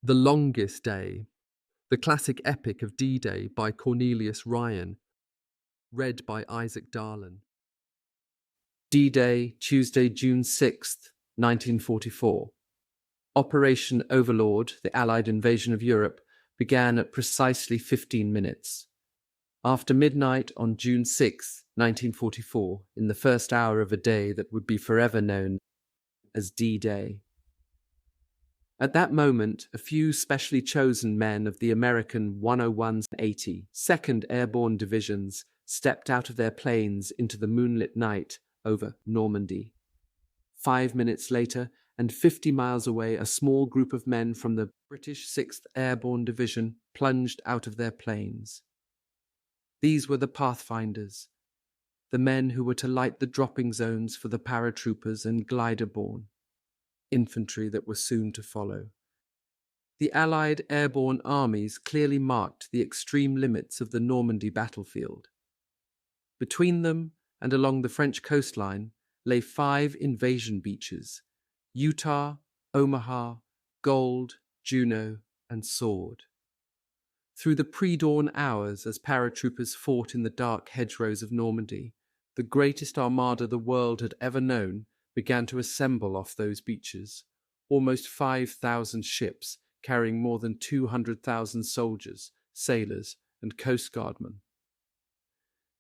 The Longest Day, the classic epic of D-Day by Cornelius Ryan, read by Isaac Darlan. D-Day, Tuesday, June 6th, 1944. Operation Overlord, the Allied invasion of Europe, began at precisely 15 minutes. After midnight on June 6, 1944, in the first hour of a day that would be forever known as D-Day. At that moment, a few specially chosen men of the American 101s and 80 2nd Airborne Divisions stepped out of their planes into the moonlit night over Normandy. 5 minutes later, and 50 miles away, a small group of men from the British 6th Airborne Division plunged out of their planes. These were the Pathfinders, the men who were to light the dropping zones for the paratroopers and glider-borne infantry that were soon to follow. The Allied airborne armies clearly marked the extreme limits of the Normandy battlefield. Between them and along the French coastline lay 5 invasion beaches: Utah, Omaha, Gold, Juno, and Sword. Through the pre-dawn hours, as paratroopers fought in the dark hedgerows of Normandy, the greatest armada the world had ever known began to assemble off those beaches, almost 5,000 ships carrying more than 200,000 soldiers, sailors, and coastguardmen.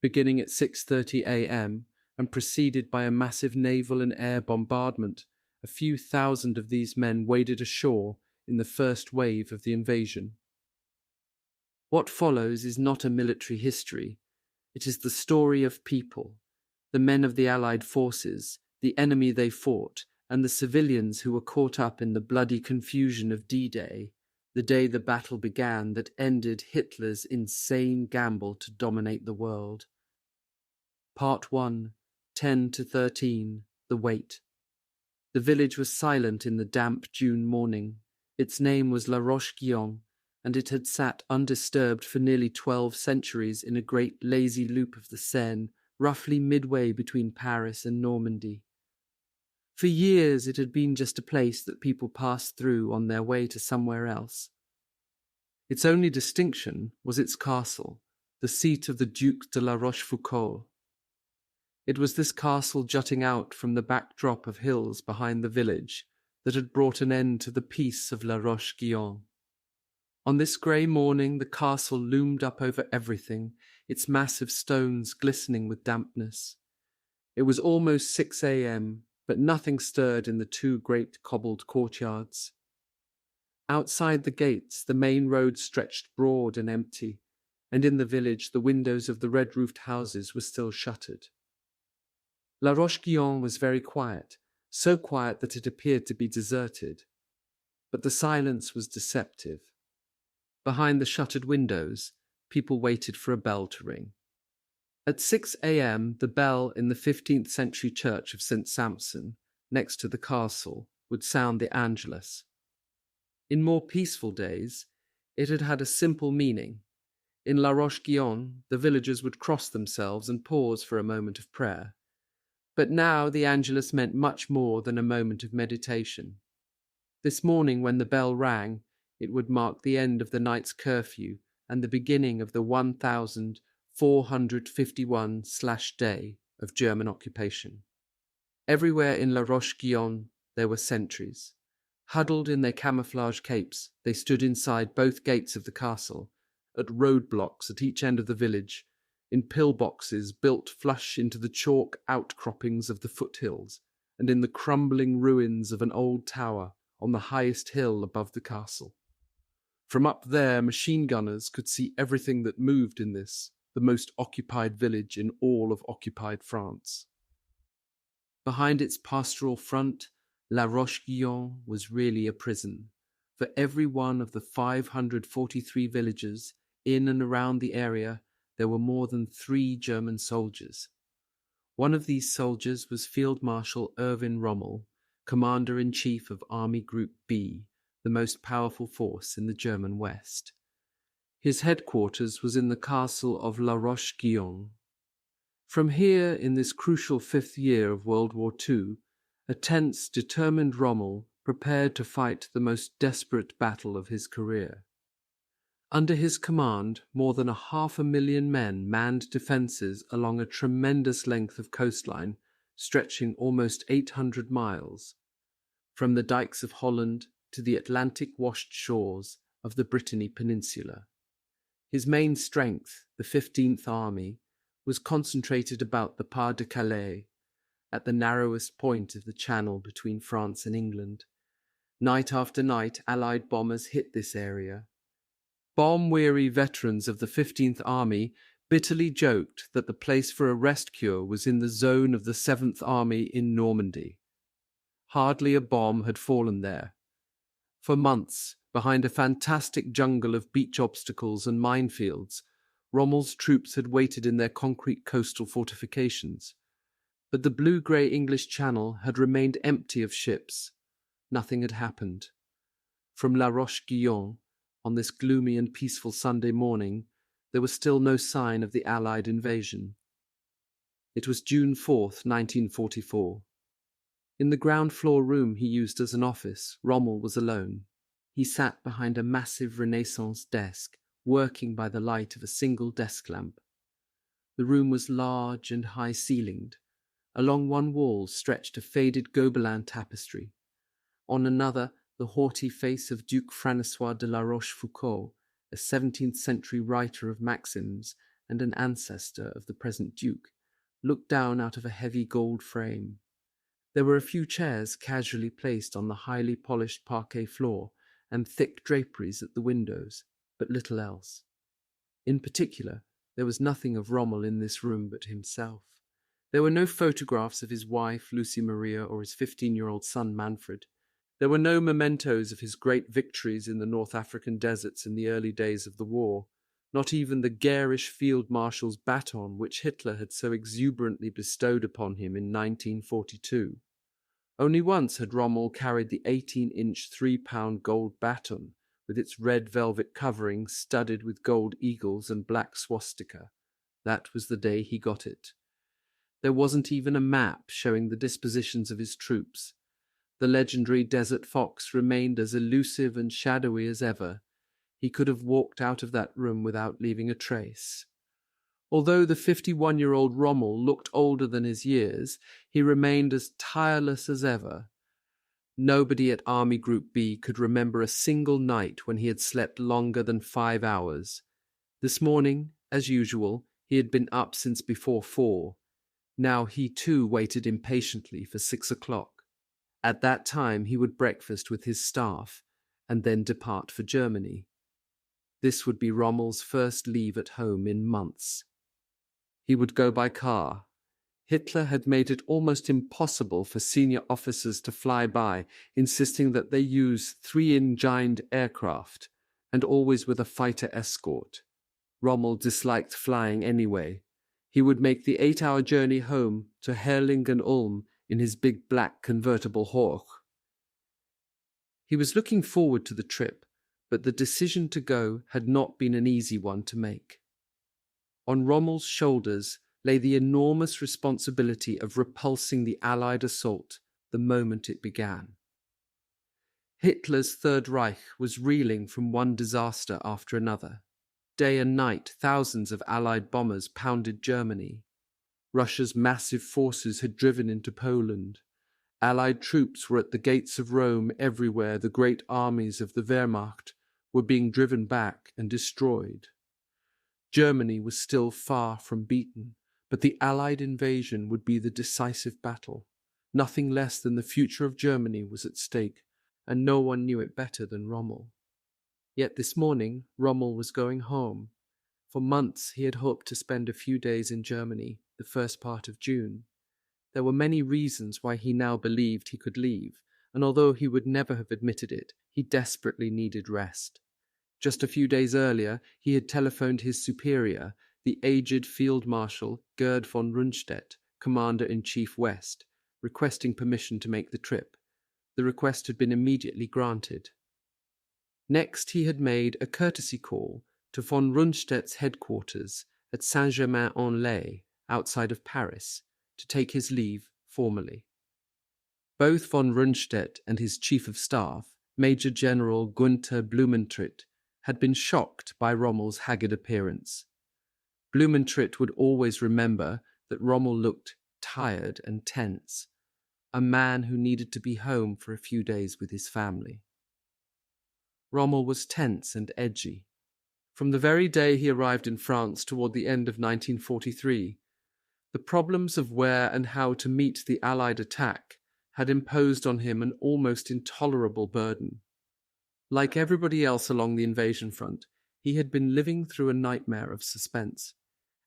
Beginning at 6:30 a.m. and preceded by a massive naval and air bombardment, a few thousand of these men waded ashore in the first wave of the invasion. What follows is not a military history. It is the story of people, the men of the Allied forces, the enemy they fought, and the civilians who were caught up in the bloody confusion of D-Day, the day the battle began that ended Hitler's insane gamble to dominate the world. Part 1, 10-13, The Wait. The village was silent in the damp June morning. Its name was La Roche-Guyon, and it had sat undisturbed for nearly 12 centuries in a great lazy loop of the Seine, roughly midway between Paris and Normandy. For years it had been just a place that people passed through on their way to somewhere else. Its only distinction was its castle, the seat of the Duc de la Rochefoucauld. It was this castle jutting out from the backdrop of hills behind the village that had brought an end to the peace of La Roche-Guyon. On this grey morning the castle loomed up over everything, its massive stones glistening with dampness. It was almost 6 a.m., but nothing stirred in the 2 great cobbled courtyards. Outside the gates the main road stretched broad and empty, and in the village the windows of the red-roofed houses were still shuttered. La Roche-Guyon was very quiet, so quiet that it appeared to be deserted. But the silence was deceptive. Behind the shuttered windows, people waited for a bell to ring. At 6 a.m., the bell in the 15th century church of St. Sampson, next to the castle, would sound the Angelus. In more peaceful days, it had had a simple meaning. In La Roche-Guyon, the villagers would cross themselves and pause for a moment of prayer. But now the Angelus meant much more than a moment of meditation. This morning, when the bell rang, it would mark the end of the night's curfew and the beginning of the 1451/day of German occupation. Everywhere in La Roche-Guyon there were sentries. Huddled in their camouflage capes, they stood inside both gates of the castle, at roadblocks at each end of the village, in pillboxes built flush into the chalk outcroppings of the foothills, and in the crumbling ruins of an old tower on the highest hill above the castle. From up there, machine gunners could see everything that moved in this, the most occupied village in all of occupied France. Behind its pastoral front, La Roche-Guyon was really a prison. For every one of the 543 villages in and around the area, there were more than 3 German soldiers. One of these soldiers was Field Marshal Erwin Rommel, Commander-in-Chief of Army Group B, the most powerful force in the German West. His headquarters was in the castle of La Roche-Guyon. From here, in this crucial 5th year of World War II, a tense, determined Rommel prepared to fight the most desperate battle of his career. Under his command, more than 500,000 men manned defences along a tremendous length of coastline stretching almost 800 miles, from the dikes of Holland to the Atlantic-washed shores of the Brittany Peninsula. His main strength, the 15th Army, was concentrated about the Pas de Calais, at the narrowest point of the channel between France and England. Night after night, Allied bombers hit this area. Bomb-weary veterans of the 15th Army bitterly joked that the place for a rest cure was in the zone of the 7th Army in Normandy. Hardly a bomb had fallen there. For months, behind a fantastic jungle of beach obstacles and minefields, Rommel's troops had waited in their concrete coastal fortifications. But the blue-grey English Channel had remained empty of ships. Nothing had happened. From La Roche-Guyon, on this gloomy and peaceful Sunday morning, there was still no sign of the Allied invasion. It was June 4th, 1944. In the ground-floor room he used as an office, Rommel was alone. He sat behind a massive Renaissance desk, working by the light of a single desk lamp. The room was large and high-ceilinged. Along one wall stretched a faded Gobelin tapestry. On another, the haughty face of Duke François de la Rochefoucauld, a 17th-century writer of maxims and an ancestor of the present Duke, looked down out of a heavy gold frame. There were a few chairs casually placed on the highly polished parquet floor and thick draperies at the windows, but little else. In particular, there was nothing of Rommel in this room but himself. There were no photographs of his wife, Lucy Maria, or his 15-year-old son, Manfred. There were no mementos of his great victories in the North African deserts in the early days of the war, not even the garish field marshal's baton which Hitler had so exuberantly bestowed upon him in 1942. Only once had Rommel carried the 18-inch 3-pound gold baton, with its red velvet covering studded with gold eagles and black swastika. That was the day he got it. There wasn't even a map showing the dispositions of his troops. The legendary Desert Fox remained as elusive and shadowy as ever. He could have walked out of that room without leaving a trace. Although the 51-year-old Rommel looked older than his years, he remained as tireless as ever. Nobody at Army Group B could remember a single night when he had slept longer than 5 hours. This morning, as usual, he had been up since before 4. Now he too waited impatiently for 6 o'clock. At that time he would breakfast with his staff, and then depart for Germany. This would be Rommel's first leave at home in months. He would go by car. Hitler had made it almost impossible for senior officers to fly by, insisting that they use 3-engined aircraft, and always with a fighter escort. Rommel disliked flying anyway. He would make the 8-hour journey home to Herrlingen-Ulm in his big black convertible Hoch. He was looking forward to the trip, but the decision to go had not been an easy one to make. On Rommel's shoulders lay the enormous responsibility of repulsing the Allied assault the moment it began. Hitler's Third Reich was reeling from one disaster after another. Day and night, thousands of Allied bombers pounded Germany. Russia's massive forces had driven into Poland. Allied troops were at the gates of Rome everywhere. The great armies of the Wehrmacht were being driven back and destroyed. Germany was still far from beaten, but the Allied invasion would be the decisive battle. Nothing less than the future of Germany was at stake, and no one knew it better than Rommel. Yet this morning, Rommel was going home. For months he had hoped to spend a few days in Germany, the first part of June. There were many reasons why he now believed he could leave, and although he would never have admitted it, he desperately needed rest. Just a few days earlier, he had telephoned his superior, the aged Field Marshal Gerd von Rundstedt, Commander-in-Chief West, requesting permission to make the trip. The request had been immediately granted. Next, he had made a courtesy call to von Rundstedt's headquarters at Saint-Germain-en-Laye, outside of Paris, to take his leave formally. Both von Rundstedt and his chief of staff, Major General Gunther Blumentritt, had been shocked by Rommel's haggard appearance. Blumentritt would always remember that Rommel looked tired and tense, a man who needed to be home for a few days with his family. Rommel was tense and edgy. From the very day he arrived in France toward the end of 1943, the problems of where and how to meet the Allied attack had imposed on him an almost intolerable burden. Like everybody else along the invasion front, he had been living through a nightmare of suspense.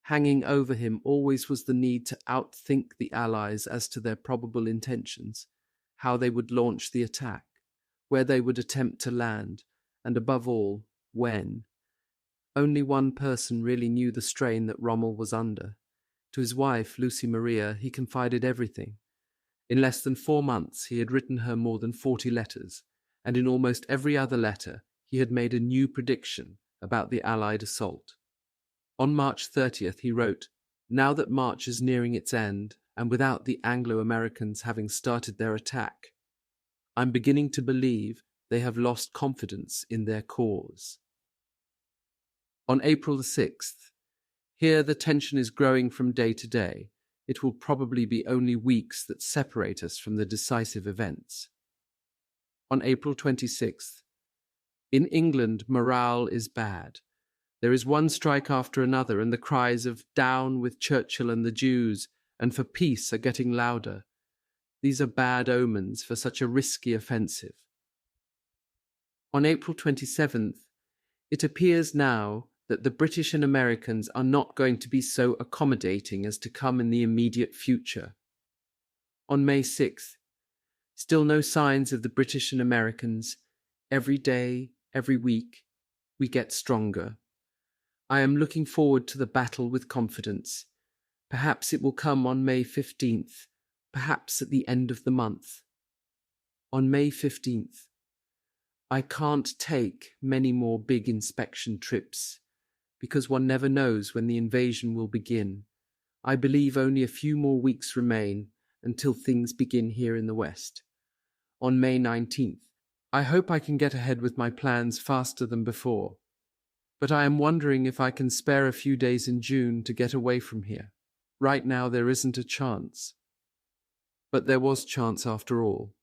Hanging over him always was the need to outthink the Allies as to their probable intentions, how they would launch the attack, where they would attempt to land, and above all, when. Only one person really knew the strain that Rommel was under. To his wife, Lucy Maria, he confided everything. In less than 4 months, he had written her more than 40 letters, and in almost every other letter, he had made a new prediction about the Allied assault. On March 30th, he wrote, "Now that March is nearing its end, and without the Anglo-Americans having started their attack, I'm beginning to believe they have lost confidence in their cause." On April the 6th, "Here the tension is growing from day to day. It will probably be only weeks that separate us from the decisive events." On April 26th, "In England, morale is bad. There is one strike after another, and the cries of 'Down with Churchill and the Jews' and 'for peace' are getting louder. These are bad omens for such a risky offensive." On April 27th, "It appears now that the British and Americans are not going to be so accommodating as to come in the immediate future." On May 6th, "Still no signs of the British and Americans. Every day, every week, we get stronger. I am looking forward to the battle with confidence. Perhaps it will come on May 15th, perhaps at the end of the month." On May 15th, "I can't take many more big inspection trips, because one never knows when the invasion will begin. I believe only a few more weeks remain until things begin here in the West." On May 19th, "I hope I can get ahead with my plans faster than before, but I am wondering if I can spare a few days in June to get away from here. Right now there isn't a chance." But there was chance after all.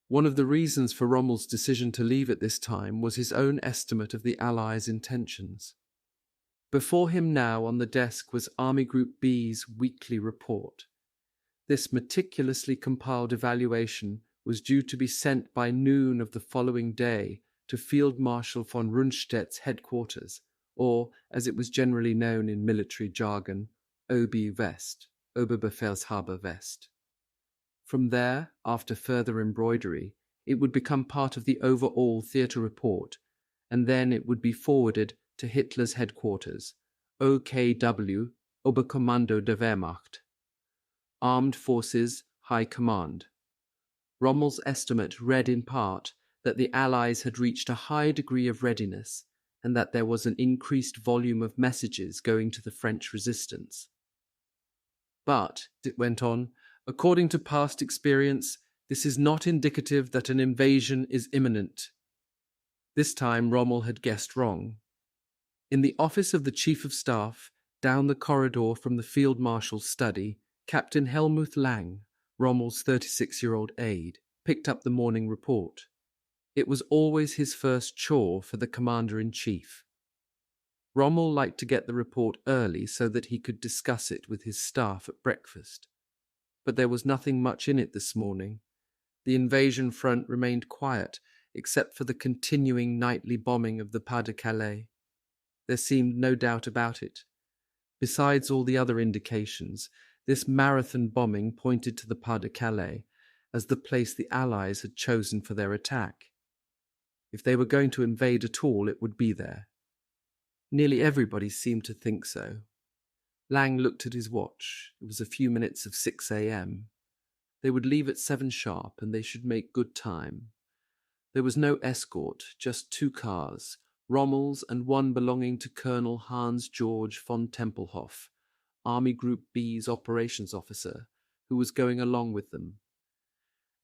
One of the reasons for Rommel's decision to leave at this time was his own estimate of the Allies' intentions. Before him now on the desk was Army Group B's weekly report. This meticulously compiled evaluation was due to be sent by noon of the following day to Field Marshal von Rundstedt's headquarters, or, as it was generally known in military jargon, OB West, Oberbefehlshaber West. From there, after further embroidery, it would become part of the overall theatre report, and then it would be forwarded to Hitler's headquarters, OKW, Oberkommando der Wehrmacht, Armed Forces High Command. Rommel's estimate read in part that the Allies had reached a high degree of readiness and that there was an increased volume of messages going to the French resistance. "But," it went on, "according to past experience, this is not indicative that an invasion is imminent." This time Rommel had guessed wrong. In the office of the Chief of Staff, down the corridor from the Field Marshal's study, Captain Helmuth Lang, Rommel's 36-year-old aide, picked up the morning report. It was always his first chore for the commander-in-chief. Rommel liked to get the report early so that he could discuss it with his staff at breakfast. But there was nothing much in it this morning. The invasion front remained quiet, except for the continuing nightly bombing of the Pas-de-Calais. There seemed no doubt about it. Besides all the other indications, this marathon bombing pointed to the Pas-de-Calais as the place the Allies had chosen for their attack. If they were going to invade at all, it would be there. Nearly everybody seemed to think so. Lang looked at his watch. It was a few minutes of 6 a.m. They would leave at 7 sharp, and they should make good time. There was no escort, just 2 cars, Rommel's and one belonging to Colonel Hans Georg von Tempelhof, Army Group B's operations officer, who was going along with them.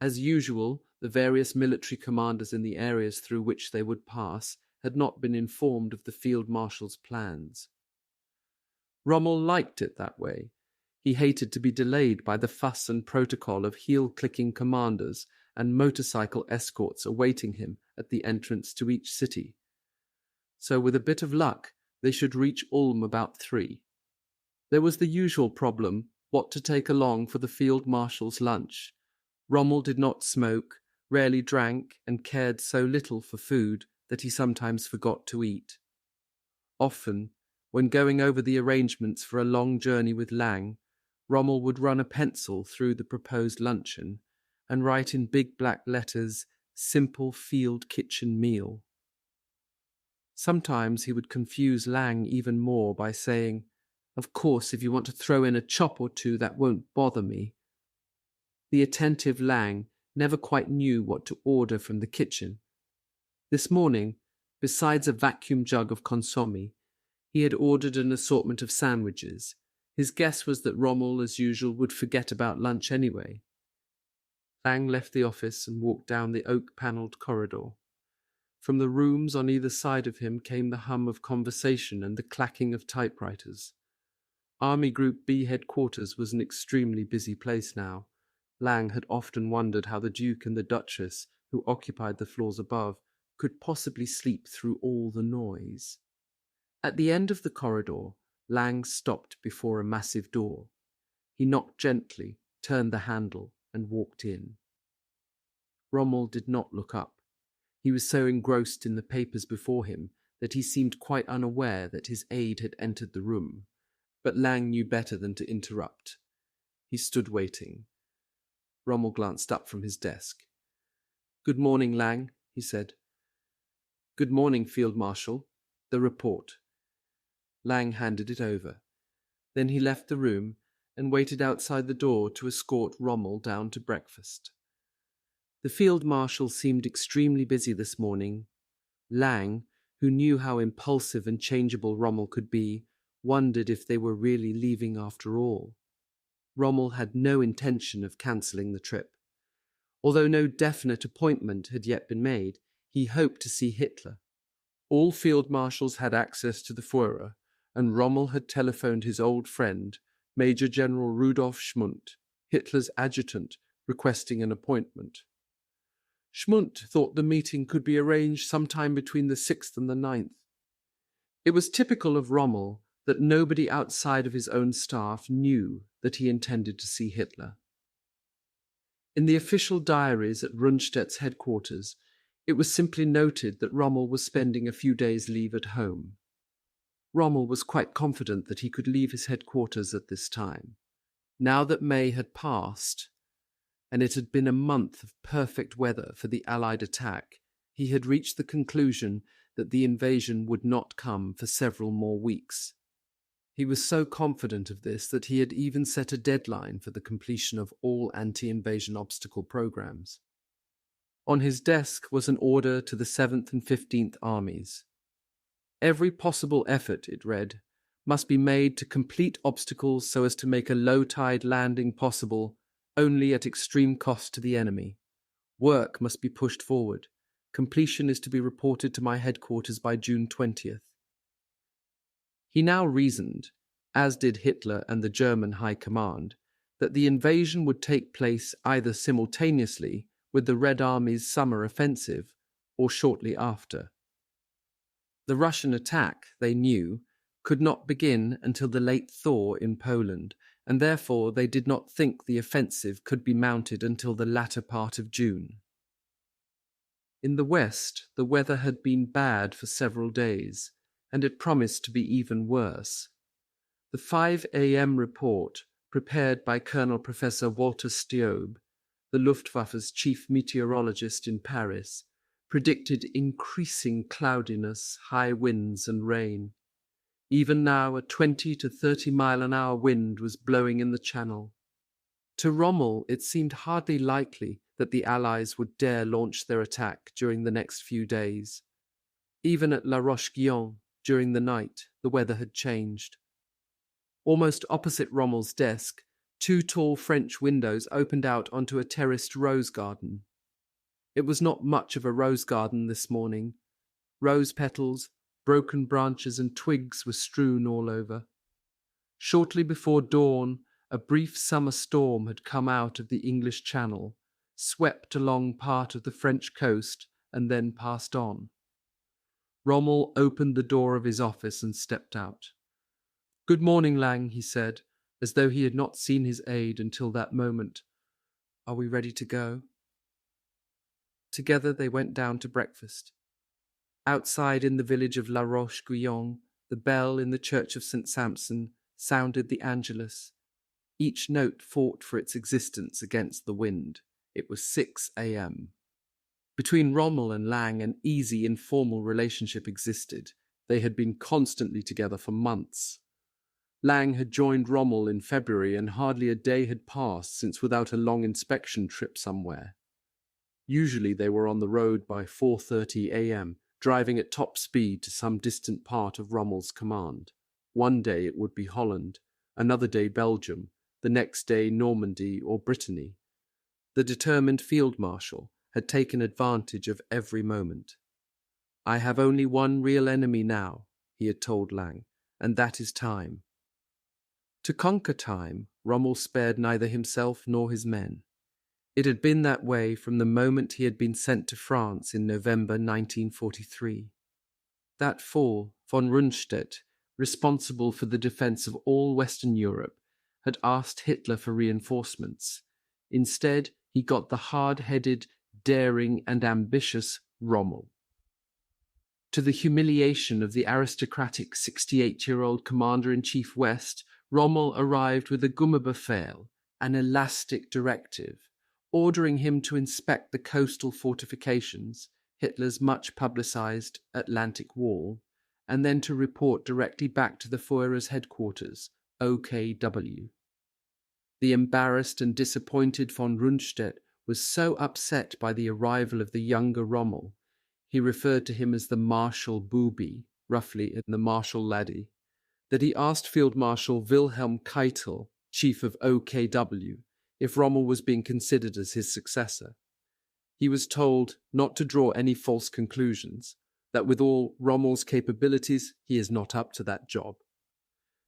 As usual, the various military commanders in the areas through which they would pass had not been informed of the field marshal's plans. Rommel liked it that way. He hated to be delayed by the fuss and protocol of heel-clicking commanders and motorcycle escorts awaiting him at the entrance to each city. So with a bit of luck, they should reach Ulm about 3. There was the usual problem, what to take along for the field marshal's lunch. Rommel did not smoke, rarely drank, and cared so little for food that he sometimes forgot to eat. Often, when going over the arrangements for a long journey with Lang, Rommel would run a pencil through the proposed luncheon and write in big black letters, "Simple field kitchen meal." Sometimes he would confuse Lang even more by saying, "Of course, if you want to throw in a chop or two, that won't bother me." The attentive Lang never quite knew what to order from the kitchen. This morning, besides a vacuum jug of consommé, he had ordered an assortment of sandwiches. His guess was that Rommel, as usual, would forget about lunch anyway. Lang left the office and walked down the oak-panelled corridor. From the rooms on either side of him came the hum of conversation and the clacking of typewriters. Army Group B headquarters was an extremely busy place now. Lang had often wondered how the Duke and the Duchess, who occupied the floors above, could possibly sleep through all the noise. At the end of the corridor, Lang stopped before a massive door. He knocked gently, turned the handle, and walked in. Rommel did not look up. He was so engrossed in the papers before him that he seemed quite unaware that his aide had entered the room. But Lang knew better than to interrupt. He stood waiting. Rommel glanced up from his desk. "Good morning, Lang," he said. "Good morning, Field Marshal. The report." Lang handed it over. Then he left the room and waited outside the door to escort Rommel down to breakfast. The Field Marshal seemed extremely busy this morning. Lang, who knew how impulsive and changeable Rommel could be, wondered if they were really leaving after all. Rommel had no intention of cancelling the trip. Although no definite appointment had yet been made, he hoped to see Hitler. All field marshals had access to the Führer, and Rommel had telephoned his old friend, Major General Rudolf Schmundt, Hitler's adjutant, requesting an appointment. Schmundt thought the meeting could be arranged sometime between the 6th and the 9th. It was typical of Rommel that nobody outside of his own staff knew that he intended to see Hitler. In the official diaries at Rundstedt's headquarters, it was simply noted that Rommel was spending a few days' leave at home. Rommel was quite confident that he could leave his headquarters at this time. Now that May had passed, and it had been a month of perfect weather for the Allied attack, he had reached the conclusion that the invasion would not come for several more weeks. He was so confident of this that he had even set a deadline for the completion of all anti-invasion obstacle programs. On his desk was an order to the 7th and 15th Armies. Every possible effort, it read, must be made to complete obstacles so as to make a low-tide landing possible only at extreme cost to the enemy. Work must be pushed forward. Completion is to be reported to my headquarters by June 20th. He now reasoned, as did Hitler and the German High Command, that the invasion would take place either simultaneously with the Red Army's summer offensive or shortly after. The Russian attack, they knew, could not begin until the late thaw in Poland, and therefore they did not think the offensive could be mounted until the latter part of June. In the west, the weather had been bad for several days, and it promised to be even worse. The 5 a.m. report, prepared by Colonel Professor Walter Stiob, the Luftwaffe's chief meteorologist in Paris, predicted increasing cloudiness, high winds and rain. Even now a 20 to 30-mile-an-hour wind was blowing in the Channel. To Rommel it seemed hardly likely that the Allies would dare launch their attack during the next few days. Even at La Roche-Guyon, during the night, the weather had changed. Almost opposite Rommel's desk, Two tall French windows opened out onto a terraced rose garden. It was not much of a rose garden this morning. Rose petals, broken branches and twigs were strewn all over. Shortly before dawn, a brief summer storm had come out of the English Channel, swept along part of the French coast, and then passed on. Rommel opened the door of his office and stepped out. "Good morning, Lang," he said, as though he had not seen his aide until that moment. "Are we ready to go?" Together they went down to breakfast. Outside in the village of La Roche-Guyon, the bell in the church of St. Sampson sounded the Angelus. Each note fought for its existence against the wind. It was 6 a.m. Between Rommel and Lang an easy, informal relationship existed. They had been constantly together for months. Lang had joined Rommel in February, and hardly a day had passed since without a long inspection trip somewhere. Usually they were on the road by 4:30 a.m., driving at top speed to some distant part of Rommel's command. One day it would be Holland, another day Belgium, the next day Normandy or Brittany. The determined field marshal had taken advantage of every moment. "I have only one real enemy now," he had told Lang, "and that is time." To conquer time, Rommel spared neither himself nor his men. It had been that way from the moment he had been sent to France in November 1943. That fall, von Rundstedt, responsible for the defense of all Western Europe, had asked Hitler for reinforcements. Instead, he got the hard-headed, daring and ambitious Rommel. To the humiliation of the aristocratic 68-year-old Commander-in-Chief West, Rommel arrived with a Gummerbefehl, an elastic directive, ordering him to inspect the coastal fortifications, Hitler's much-publicized Atlantic Wall, and then to report directly back to the Führer's headquarters, OKW. The embarrassed and disappointed von Rundstedt was so upset by the arrival of the younger Rommel, he referred to him as the Marshal Booby, roughly the Marshal Laddie, that he asked Field Marshal Wilhelm Keitel, chief of OKW, if Rommel was being considered as his successor. He was told not to draw any false conclusions, that with all Rommel's capabilities, he is not up to that job.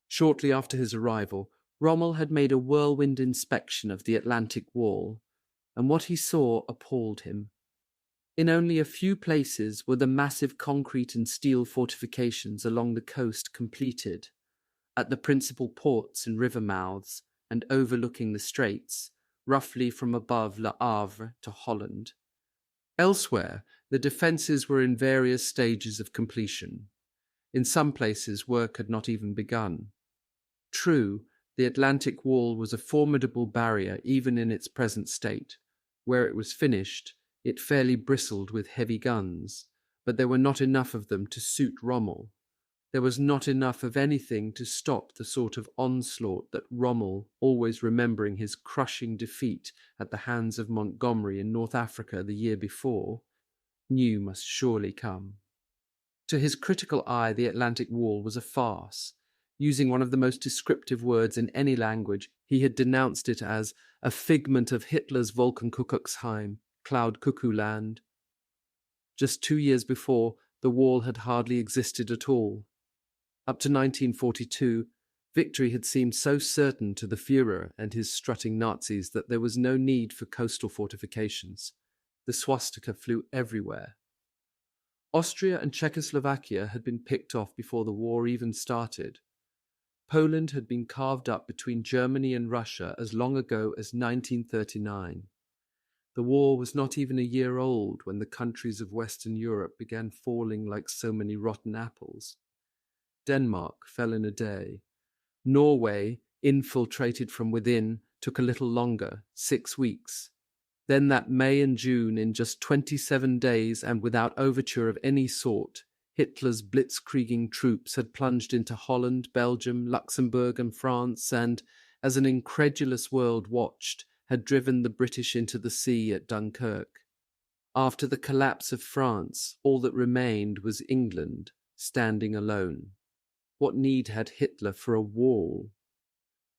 Shortly after his arrival, Rommel had made a whirlwind inspection of the Atlantic Wall, and what he saw appalled him. In only a few places were the massive concrete and steel fortifications along the coast completed. At the principal ports and river mouths, and overlooking the straits, roughly from above Le Havre to Holland. Elsewhere, the defences were in various stages of completion. In some places, work had not even begun. True, the Atlantic Wall was a formidable barrier even in its present state. Where it was finished, it fairly bristled with heavy guns, but there were not enough of them to suit Rommel. There was not enough of anything to stop the sort of onslaught that Rommel, always remembering his crushing defeat at the hands of Montgomery in North Africa the year before, knew must surely come. To his critical eye, the Atlantic Wall was a farce. Using one of the most descriptive words in any language, he had denounced it as a figment of Hitler's Wolkenkuckucksheim, Cloud Cuckoo Land. Just 2 years before, the wall had hardly existed at all. Up to 1942, victory had seemed so certain to the Führer and his strutting Nazis that there was no need for coastal fortifications. The swastika flew everywhere. Austria and Czechoslovakia had been picked off before the war even started. Poland had been carved up between Germany and Russia as long ago as 1939. The war was not even a year old when the countries of Western Europe began falling like so many rotten apples. Denmark fell in a day. Norway, infiltrated from within, took a little longer, 6 weeks. Then that May and June, in just 27 days and without overture of any sort, Hitler's blitzkrieging troops had plunged into Holland, Belgium, Luxembourg and France and, as an incredulous world watched, had driven the British into the sea at Dunkirk. After the collapse of France, all that remained was England, standing alone. What need had Hitler for a wall?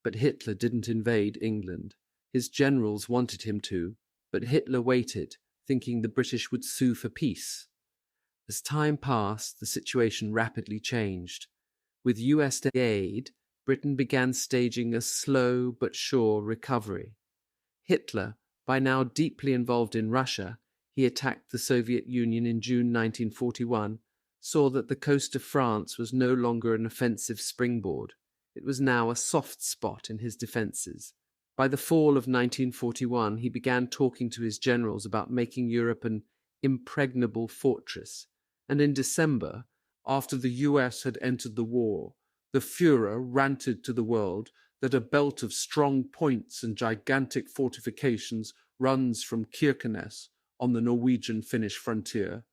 But Hitler didn't invade England. His generals wanted him to, but Hitler waited, thinking the British would sue for peace. As time passed, the situation rapidly changed. With US aid, Britain began staging a slow but sure recovery. Hitler, by now deeply involved in Russia, he attacked the Soviet Union in June 1941, saw that the coast of France was no longer an offensive springboard. It was now a soft spot in his defenses. By the fall of 1941, he began talking to his generals about making Europe an impregnable fortress. And in December, after the US had entered the war, the Führer ranted to the world that a belt of strong points and gigantic fortifications runs from Kirkenes on the Norwegian-Finnish frontier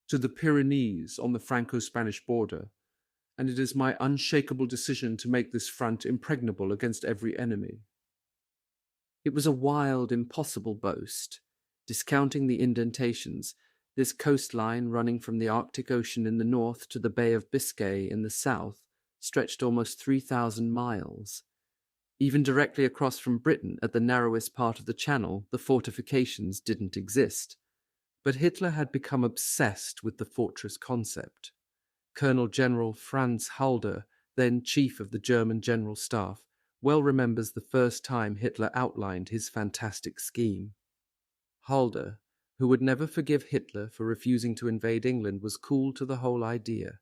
to the Pyrenees on the Franco-Spanish border, and it is my unshakable decision to make this front impregnable against every enemy. It was a wild, impossible boast. Discounting the indentations, this coastline running from the Arctic Ocean in the north to the Bay of Biscay in the south stretched almost 3,000 miles. Even directly across from Britain, at the narrowest part of the channel, the fortifications didn't exist. But Hitler had become obsessed with the fortress concept. Colonel General Franz Halder, then chief of the German General Staff, well remembers the first time Hitler outlined his fantastic scheme. Halder, who would never forgive Hitler for refusing to invade England, was cool to the whole idea.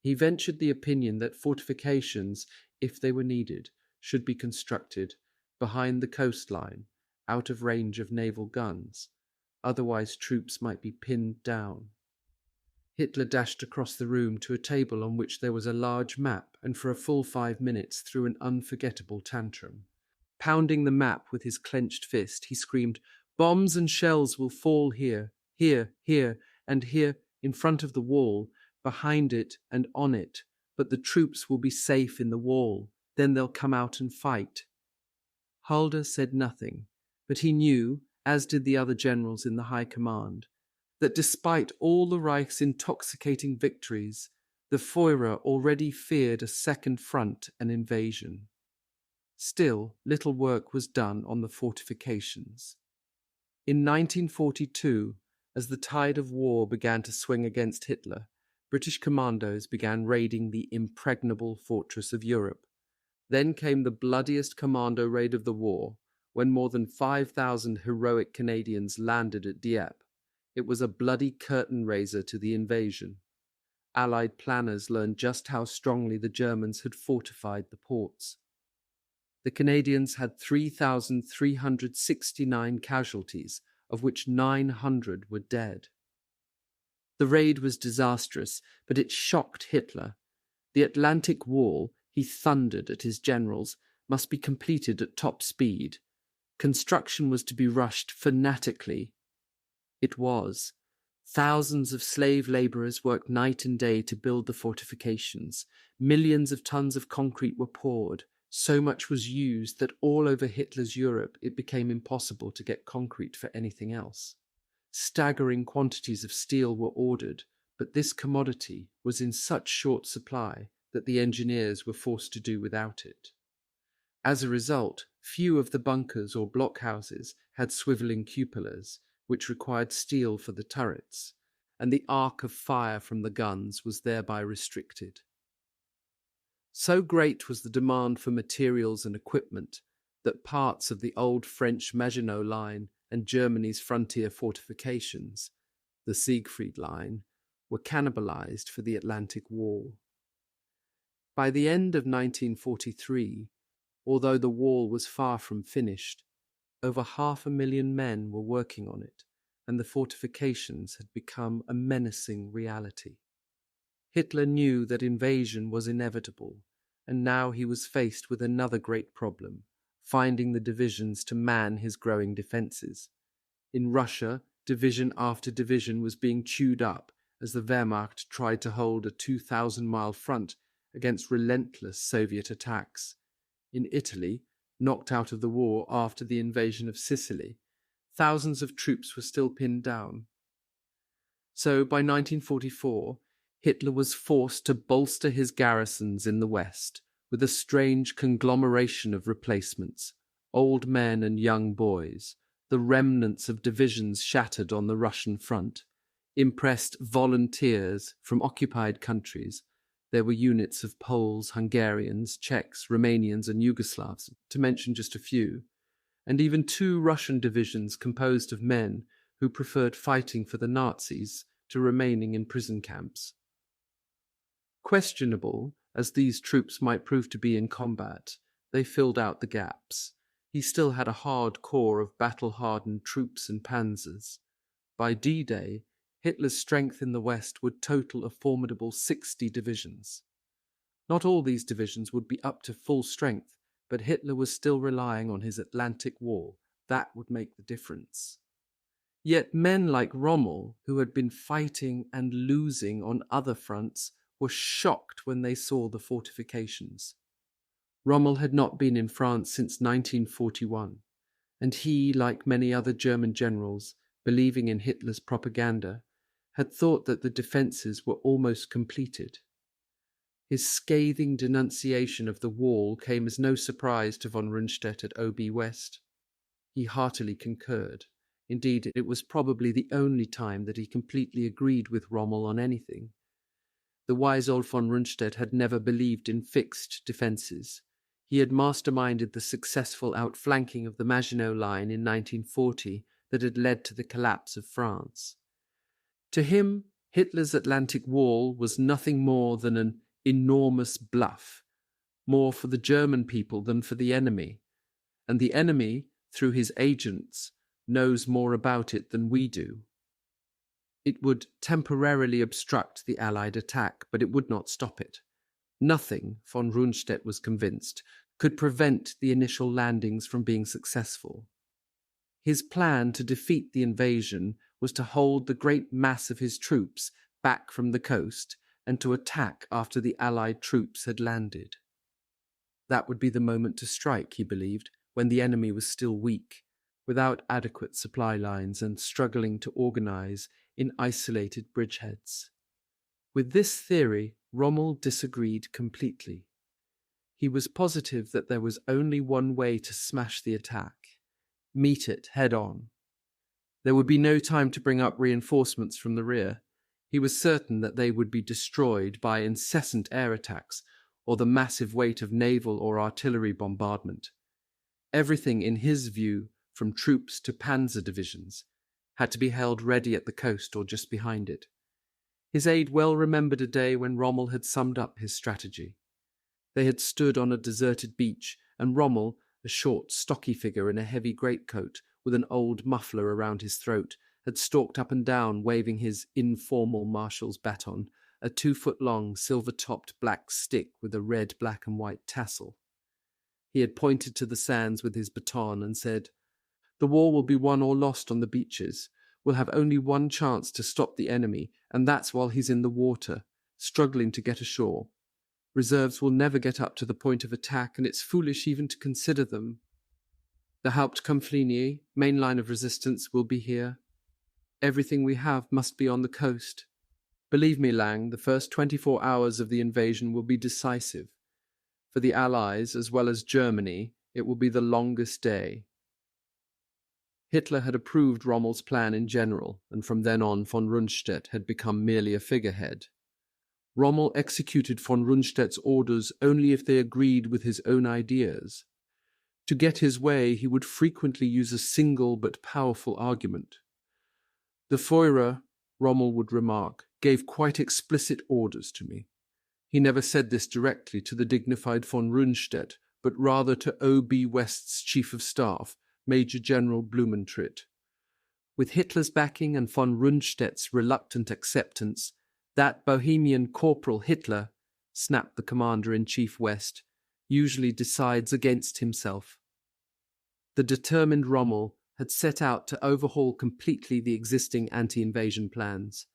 He ventured the opinion that fortifications, if they were needed, should be constructed behind the coastline, out of range of naval guns. Otherwise troops might be pinned down. Hitler dashed across the room to a table on which there was a large map, and for a full 5 minutes threw an unforgettable tantrum. Pounding the map with his clenched fist, he screamed, "Bombs and shells will fall here, here, here, and here, in front of the wall, behind it and on it, but the troops will be safe in the wall. Then they'll come out and fight." Halder said nothing, but he knew, as did the other generals in the high command, that despite all the Reich's intoxicating victories, the Führer already feared a second front and invasion. Still, little work was done on the fortifications. In 1942, as the tide of war began to swing against Hitler, British commandos began raiding the impregnable fortress of Europe. Then came the bloodiest commando raid of the war, when more than 5,000 heroic Canadians landed at Dieppe. It was a bloody curtain raiser to the invasion. Allied planners learned just how strongly the Germans had fortified the ports. The Canadians had 3,369 casualties, of which 900 were dead. The raid was disastrous, but it shocked Hitler. The Atlantic Wall, he thundered at his generals, must be completed at top speed. Construction was to be rushed fanatically. It was. Thousands of slave laborers worked night and day to build the fortifications. Millions of tons of concrete were poured. So much was used that all over Hitler's Europe it became impossible to get concrete for anything else. Staggering quantities of steel were ordered, but this commodity was in such short supply that the engineers were forced to do without it. As a result, few of the bunkers or blockhouses had swivelling cupolas, which required steel for the turrets, and the arc of fire from the guns was thereby restricted. So great was the demand for materials and equipment that parts of the old French Maginot Line and Germany's frontier fortifications, the Siegfried Line, were cannibalized for the Atlantic Wall. By the end of 1943, although the wall was far from finished, over 500,000 men were working on it, and the fortifications had become a menacing reality. Hitler knew that invasion was inevitable, and now he was faced with another great problem, finding the divisions to man his growing defenses. In Russia, division after division was being chewed up as the Wehrmacht tried to hold a 2,000-mile front against relentless Soviet attacks. In Italy, knocked out of the war after the invasion of Sicily, thousands of troops were still pinned down. So by 1944, Hitler was forced to bolster his garrisons in the West, with a strange conglomeration of replacements, old men and young boys, the remnants of divisions shattered on the Russian front, impressed volunteers from occupied countries. There were units of Poles, Hungarians, Czechs, Romanians, and Yugoslavs, to mention just a few, and even 2 Russian divisions composed of men who preferred fighting for the Nazis to remaining in prison camps. Questionable as these troops might prove to be in combat, they filled out the gaps. He still had a hard core of battle-hardened troops and panzers. By D-Day, Hitler's strength in the West would total a formidable 60 divisions. Not all these divisions would be up to full strength, but Hitler was still relying on his Atlantic Wall. That would make the difference. Yet men like Rommel, who had been fighting and losing on other fronts, were shocked when they saw the fortifications. Rommel had not been in France since 1941, and he, like many other German generals, believing in Hitler's propaganda, had thought that the defences were almost completed. His scathing denunciation of the wall came as no surprise to von Rundstedt at OB West. He heartily concurred. Indeed, it was probably the only time that he completely agreed with Rommel on anything. The wise old von Rundstedt had never believed in fixed defences. He had masterminded the successful outflanking of the Maginot Line in 1940 that had led to the collapse of France. To him, Hitler's Atlantic Wall was nothing more than an enormous bluff, more for the German people than for the enemy, and the enemy, through his agents, knows more about it than we do. It would temporarily obstruct the Allied attack, but it would not stop it. Nothing, von Rundstedt was convinced, could prevent the initial landings from being successful. His plan to defeat the invasion was to hold the great mass of his troops back from the coast and to attack after the Allied troops had landed. That would be the moment to strike, he believed, when the enemy was still weak, without adequate supply lines and struggling to organize in isolated bridgeheads. With this theory, Rommel disagreed completely. He was positive that there was only one way to smash the attack: meet it head-on. There would be no time to bring up reinforcements from the rear. He was certain that they would be destroyed by incessant air attacks or the massive weight of naval or artillery bombardment. Everything, in his view, from troops to panzer divisions, had to be held ready at the coast or just behind it. His aide well remembered a day when Rommel had summed up his strategy. They had stood on a deserted beach, and Rommel, a short, stocky figure in a heavy greatcoat with an old muffler around his throat, had stalked up and down waving his informal marshal's baton, a 2-foot-long, silver-topped black stick with a red, black and white tassel. He had pointed to the sands with his baton and said, "The war will be won or lost on the beaches. We'll have only one chance to stop the enemy, and that's while he's in the water, struggling to get ashore. Reserves will never get up to the point of attack, and it's foolish even to consider them. The Hauptkampflinie, main line of resistance, will be here. Everything we have must be on the coast. Believe me, Lang, the first 24 hours of the invasion will be decisive. For the Allies, as well as Germany, it will be the longest day." Hitler had approved Rommel's plan in general, and from then on von Rundstedt had become merely a figurehead. Rommel executed von Rundstedt's orders only if they agreed with his own ideas. To get his way, he would frequently use a single but powerful argument. "The Führer," Rommel would remark, "gave quite explicit orders to me. He never said this directly to the dignified von Rundstedt, but rather to OB West's Chief of Staff, Major General Blumentritt. With Hitler's backing and von Rundstedt's reluctant acceptance, that Bohemian Corporal Hitler," snapped the Commander-in-Chief West, "usually decides against himself." The determined Rommel had set out to overhaul completely the existing anti-invasion plans.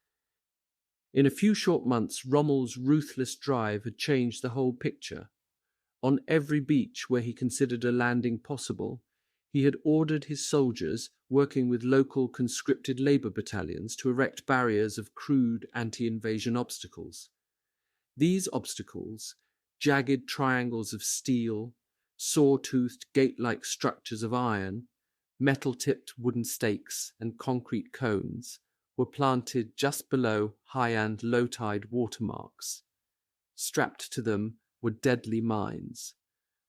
In a few short months, Rommel's ruthless drive had changed the whole picture. On every beach where he considered a landing possible, he had ordered his soldiers, working with local conscripted labor battalions, to erect barriers of crude anti-invasion obstacles. These obstacles, jagged triangles of steel, saw-toothed gate-like structures of iron, metal-tipped wooden stakes, and concrete cones were planted just below high and low-tide watermarks. Strapped to them were deadly mines.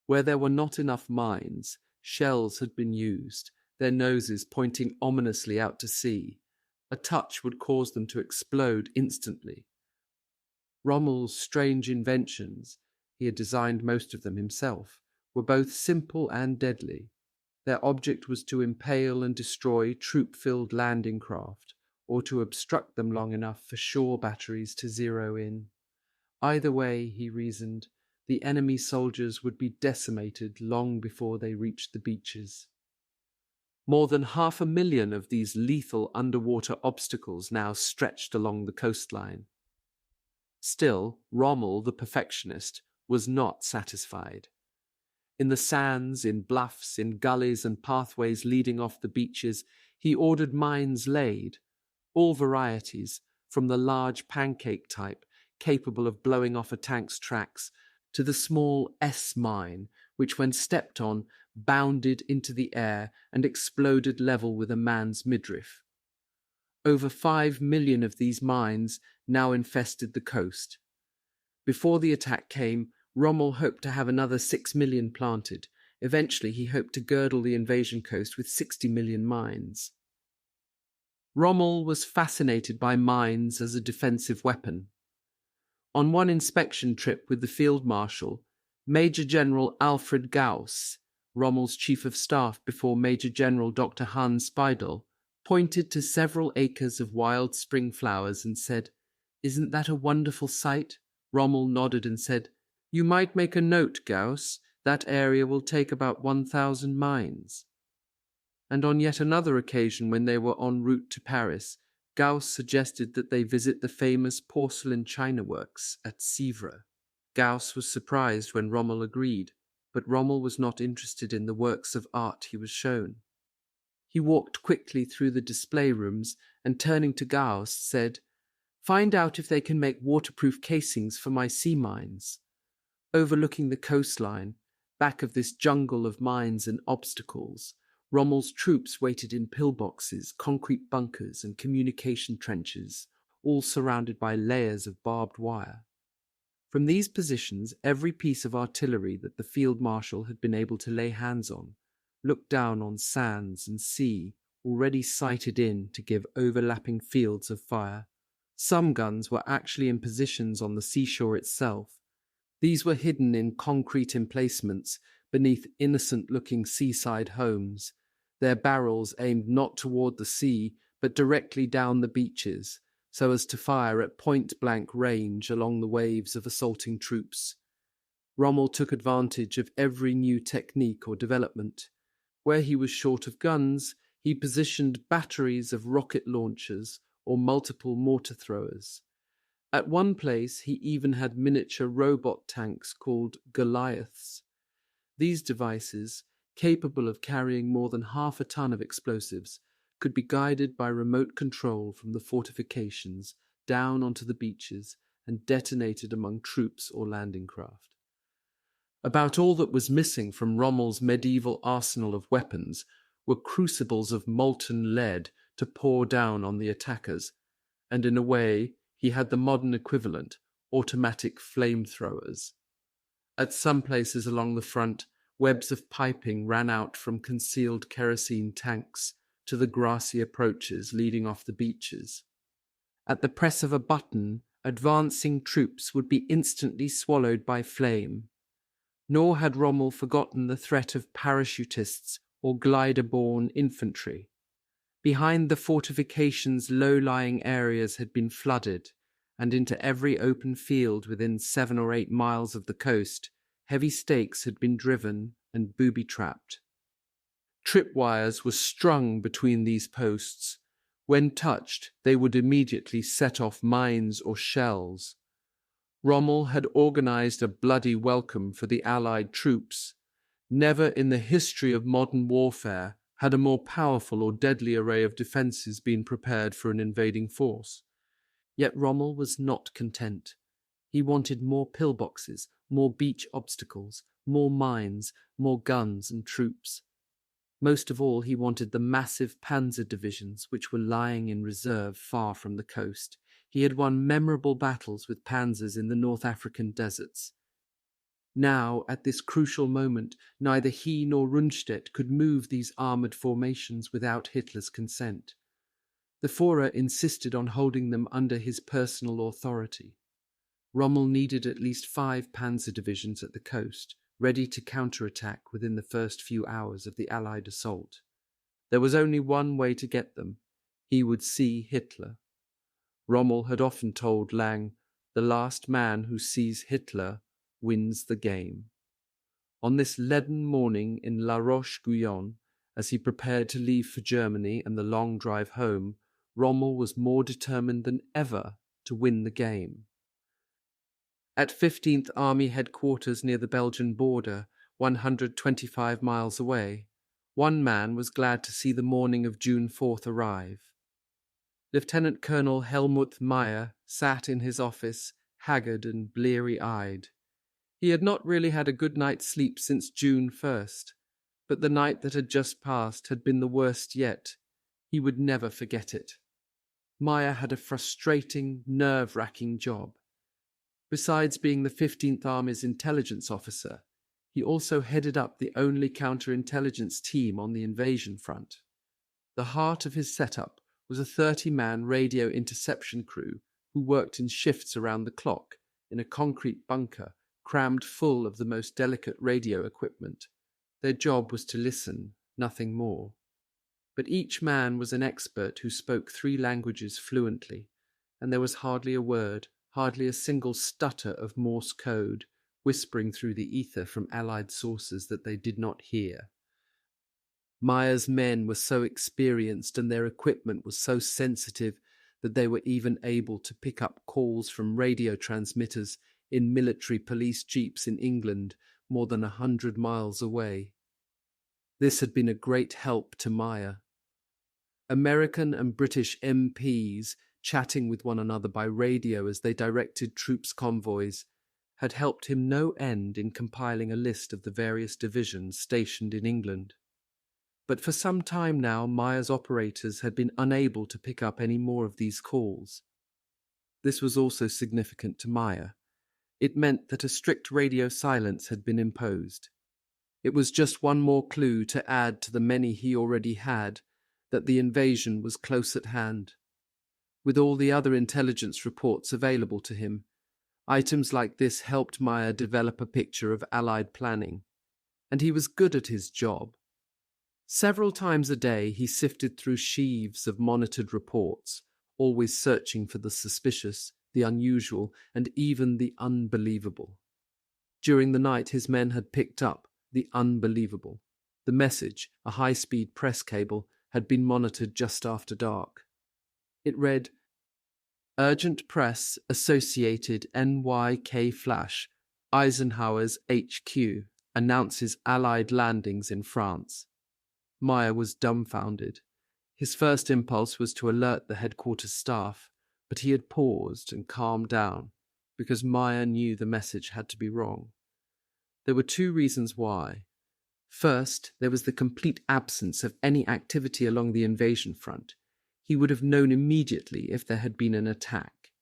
Where there were not enough mines, shells had been used, their noses pointing ominously out to sea. A touch would cause them to explode instantly. Rommel's strange inventions, he had designed most of them himself, were both simple and deadly. Their object was to impale and destroy troop-filled landing craft, or to obstruct them long enough for shore batteries to zero in. Either way, he reasoned, the enemy soldiers would be decimated long before they reached the beaches. More than 500,000 of these lethal underwater obstacles now stretched along the coastline. Still, Rommel, the perfectionist, was not satisfied. In the sands, in bluffs, in gullies and pathways leading off the beaches, he ordered mines laid, all varieties, from the large pancake type, capable of blowing off a tank's tracks, to the small S mine, which when stepped on, bounded into the air and exploded level with a man's midriff. Over 5 million of these mines now infested the coast. Before the attack came, Rommel hoped to have another 6 million planted. Eventually, he hoped to girdle the invasion coast with 60 million mines. Rommel was fascinated by mines as a defensive weapon. On one inspection trip with the Field Marshal, Major General Alfred Gauss, Rommel's chief of staff before Major General Dr. Hans Speidel, pointed to several acres of wild spring flowers and said, "Isn't that a wonderful sight?" Rommel nodded and said, "You might make a note, Gauss. That area will take about 1,000 mines." And on yet another occasion, when they were en route to Paris, Gauss suggested that they visit the famous porcelain china works at Sèvres. Gauss was surprised when Rommel agreed, but Rommel was not interested in the works of art he was shown. He walked quickly through the display rooms and, turning to Gauss, said, "Find out if they can make waterproof casings for my sea mines." Overlooking the coastline, back of this jungle of mines and obstacles, Rommel's troops waited in pillboxes, concrete bunkers, and communication trenches, all surrounded by layers of barbed wire. From these positions, every piece of artillery that the field marshal had been able to lay hands on looked down on sands and sea already sighted in to give overlapping fields of fire. Some guns were actually in positions on the seashore itself. These were hidden in concrete emplacements beneath innocent-looking seaside homes, their barrels aimed not toward the sea, but directly down the beaches, so as to fire at point-blank range along the waves of assaulting troops. Rommel took advantage of every new technique or development. Where he was short of guns, he positioned batteries of rocket launchers or multiple mortar throwers. At one place, he even had miniature robot tanks called Goliaths. These devices, capable of carrying more than half a ton of explosives, could be guided by remote control from the fortifications down onto the beaches and detonated among troops or landing craft. About all that was missing from Rommel's medieval arsenal of weapons were crucibles of molten lead to pour down on the attackers, and in a way he had the modern equivalent, automatic flamethrowers. At some places along the front, webs of piping ran out from concealed kerosene tanks to the grassy approaches leading off the beaches. At the press of a button, advancing troops would be instantly swallowed by flame. Nor had Rommel forgotten the threat of parachutists or glider-borne infantry. Behind the fortifications, low-lying areas had been flooded, and into every open field within 7 or 8 miles of the coast, heavy stakes had been driven and booby-trapped. Tripwires were strung between these posts. When touched, they would immediately set off mines or shells. Rommel had organized a bloody welcome for the Allied troops. Never in the history of modern warfare had a more powerful or deadly array of defenses been prepared for an invading force. Yet Rommel was not content. He wanted more pillboxes, more beach obstacles, more mines, more guns and troops. Most of all, he wanted the massive panzer divisions which were lying in reserve far from the coast. He had won memorable battles with panzers in the North African deserts. Now, at this crucial moment, neither he nor Rundstedt could move these armoured formations without Hitler's consent. The Führer insisted on holding them under his personal authority. Rommel needed at least 5 panzer divisions at the coast, ready to counterattack within the first few hours of the Allied assault. There was only one way to get them. He would see Hitler. Rommel had often told Lang, "The last man who sees Hitler wins the game." On this leaden morning in La Roche-Guyon, as he prepared to leave for Germany and the long drive home, Rommel was more determined than ever to win the game. At 15th Army headquarters near the Belgian border, 125 miles away, one man was glad to see the morning of June 4th arrive. Lieutenant Colonel Helmut Meyer sat in his office, haggard and bleary-eyed. He had not really had a good night's sleep since June 1st, but the night that had just passed had been the worst yet. He would never forget it. Meyer had a frustrating, nerve-wracking job. Besides being the 15th Army's intelligence officer, he also headed up the only counterintelligence team on the invasion front. The heart of his setup was a 30-man radio interception crew who worked in shifts around the clock in a concrete bunker crammed full of the most delicate radio equipment. Their job was to listen, nothing more. But each man was an expert who spoke 3 languages fluently, and there was hardly a word, hardly a single stutter of Morse code whispering through the ether from Allied sources that they did not hear. Meyer's men were so experienced and their equipment was so sensitive that they were even able to pick up calls from radio transmitters in military police jeeps in England more than 100 miles away. This had been a great help to Meyer. American and British MPs, chatting with one another by radio as they directed troops' convoys, had helped him no end in compiling a list of the various divisions stationed in England. But for some time now, Meyer's operators had been unable to pick up any more of these calls. This was also significant to Meyer. It meant that a strict radio silence had been imposed. It was just one more clue to add to the many he already had, that the invasion was close at hand. With all the other intelligence reports available to him, items like this helped Meyer develop a picture of Allied planning, and he was good at his job. Several times a day he sifted through sheaves of monitored reports, always searching for the suspicious, the unusual, and even the unbelievable. During the night his men had picked up the unbelievable. The message, a high-speed press cable, had been monitored just after dark. It read, "Urgent press Associated NYK Flash, Eisenhower's HQ, announces Allied landings in France." Meyer was dumbfounded. His first impulse was to alert the headquarters staff, but he had paused and calmed down, because Meyer knew the message had to be wrong. There were 2 reasons why. First, there was the complete absence of any activity along the invasion front. He would have known immediately if there had been an attack.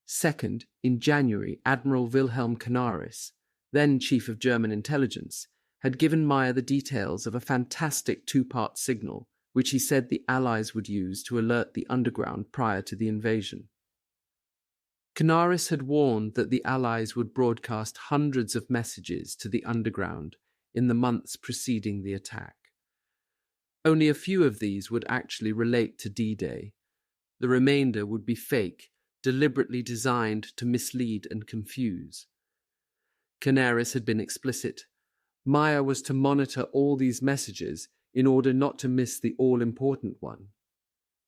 Second, in January, Admiral Wilhelm Canaris, then Chief of German Intelligence, had given Meyer the details of a fantastic 2-part signal, which he said the Allies would use to alert the underground prior to the invasion. Canaris had warned that the Allies would broadcast hundreds of messages to the underground in the months preceding the attack. Only a few of these would actually relate to D-Day. The remainder would be fake, deliberately designed to mislead and confuse. Canaris had been explicit. Meyer was to monitor all these messages in order not to miss the all-important one.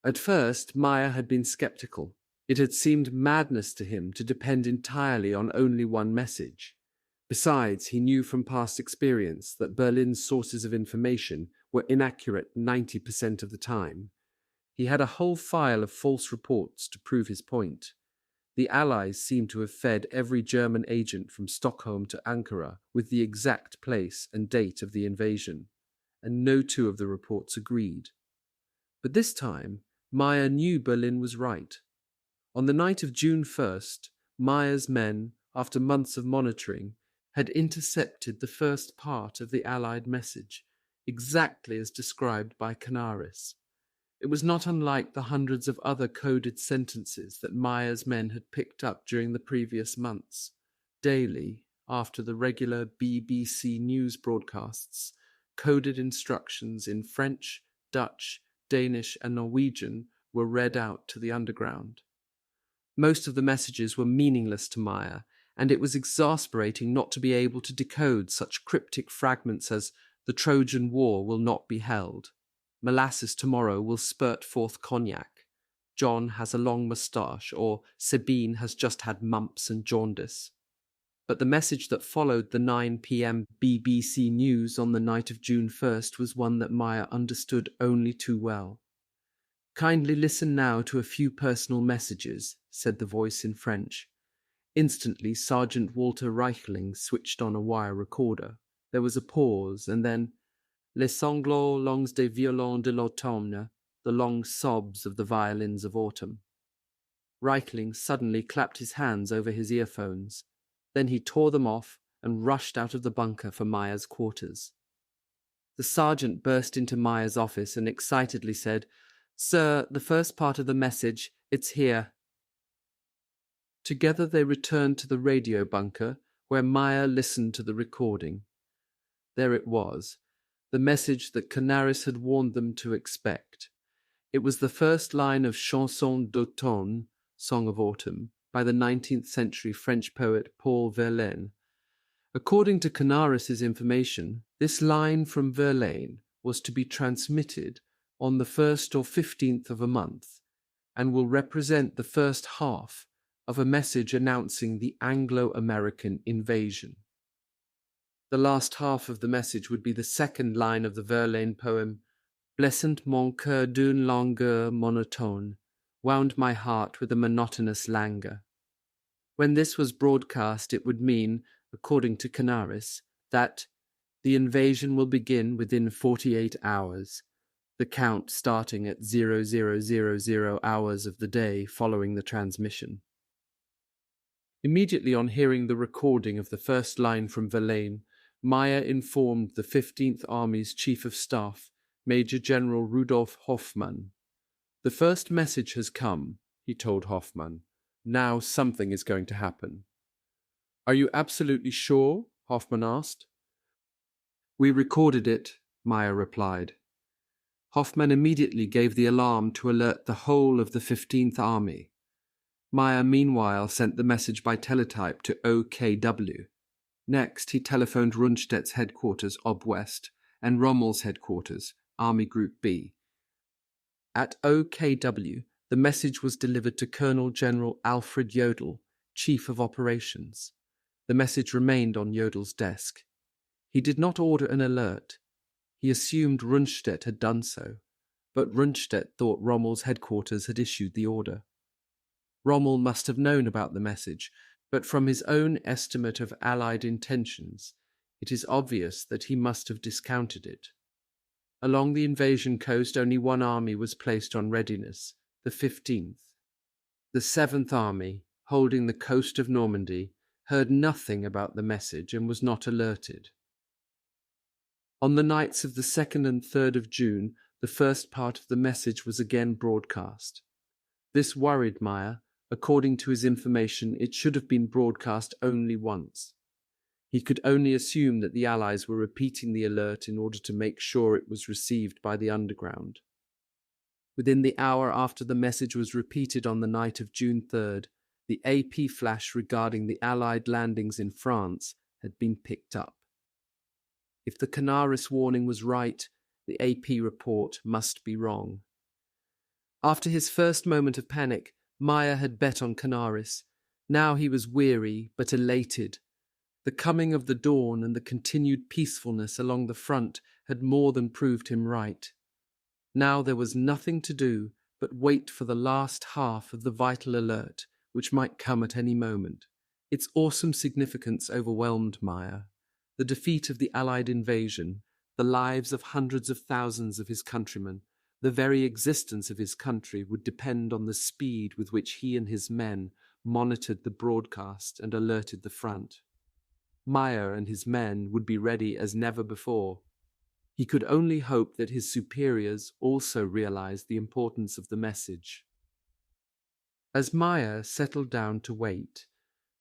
At first, Meyer had been skeptical. It had seemed madness to him to depend entirely on only one message. Besides, he knew from past experience that Berlin's sources of information were inaccurate 90% of the time. He had a whole file of false reports to prove his point. The Allies seemed to have fed every German agent from Stockholm to Ankara with the exact place and date of the invasion, and no two of the reports agreed. But this time, Meyer knew Berlin was right. On the night of June 1st, Meyer's men, after months of monitoring, had intercepted the first part of the Allied message, exactly as described by Canaris. It was not unlike the hundreds of other coded sentences that Meyer's men had picked up during the previous months. Daily, after the regular BBC news broadcasts, coded instructions in French, Dutch, Danish, and Norwegian were read out to the underground. Most of the messages were meaningless to Meyer, and it was exasperating not to be able to decode such cryptic fragments as "The Trojan War will not be held," "Molasses tomorrow will spurt forth cognac," "John has a long moustache," or "Sabine has just had mumps and jaundice." But the message that followed the 9 p.m. BBC News on the night of June 1st was one that Meyer understood only too well. "Kindly listen now to a few personal messages," said the voice in French. Instantly, Sergeant Walter Reichling switched on a wire recorder. There was a pause, and then, "Les sanglots longs des violons de l'automne," the long sobs of the violins of autumn. Reichling suddenly clapped his hands over his earphones. Then he tore them off and rushed out of the bunker for Meyer's quarters. The sergeant burst into Meyer's office and excitedly said, "Sir, the first part of the message, it's here." Together they returned to the radio bunker, where Meyer listened to the recording. There it was, the message that Canaris had warned them to expect. It was the first line of Chanson d'automne, Song of Autumn, by the 19th century French poet Paul Verlaine. According to Canaris's information, this line from Verlaine was to be transmitted on the 1st or 15th of a month, and will represent the first half of a message announcing the Anglo-American invasion. The last half of the message would be the second line of the Verlaine poem, "Blessant mon cœur d'une langueur monotone, wound my heart with a monotonous languor." When this was broadcast, it would mean, according to Canaris, that the invasion will begin within 48 hours, the count starting at 0000 hours of the day following the transmission. Immediately on hearing the recording of the first line from Verlaine, Meyer informed the 15th Army's Chief of Staff, Major General Rudolf Hoffmann. "The first message has come," he told Hoffmann. "Now something is going to happen." "Are you absolutely sure?" Hoffmann asked. "We recorded it," Meyer replied. Hoffmann immediately gave the alarm to alert the whole of the 15th Army. Meyer meanwhile sent the message by teletype to OKW. Next, he telephoned Rundstedt's headquarters, Ob West, and Rommel's headquarters, Army Group B. At OKW, the message was delivered to Colonel General Alfred Jodl, Chief of Operations. The message remained on Jodl's desk. He did not order an alert. He assumed Rundstedt had done so, but Rundstedt thought Rommel's headquarters had issued the order. Rommel must have known about the message, but from his own estimate of Allied intentions, it is obvious that he must have discounted it. Along the invasion coast, only one army was placed on readiness, the 15th. The 7th Army, holding the coast of Normandy, heard nothing about the message and was not alerted. On the nights of the 2nd and 3rd of June, the first part of the message was again broadcast. This worried Meyer. According to his information, it should have been broadcast only once. He could only assume that the Allies were repeating the alert in order to make sure it was received by the underground. Within the hour after the message was repeated on the night of June 3rd, the AP flash regarding the Allied landings in France had been picked up. If the Canaris warning was right, the AP report must be wrong. After his first moment of panic, Meyer had bet on Canaris. Now he was weary but elated. The coming of the dawn and the continued peacefulness along the front had more than proved him right. Now there was nothing to do but wait for the last half of the vital alert, which might come at any moment. Its awesome significance overwhelmed Meyer. The defeat of the Allied invasion, the lives of hundreds of thousands of his countrymen, the very existence of his country would depend on the speed with which he and his men monitored the broadcast and alerted the front. Meyer and his men would be ready as never before. He could only hope that his superiors also realized the importance of the message. As Meyer settled down to wait,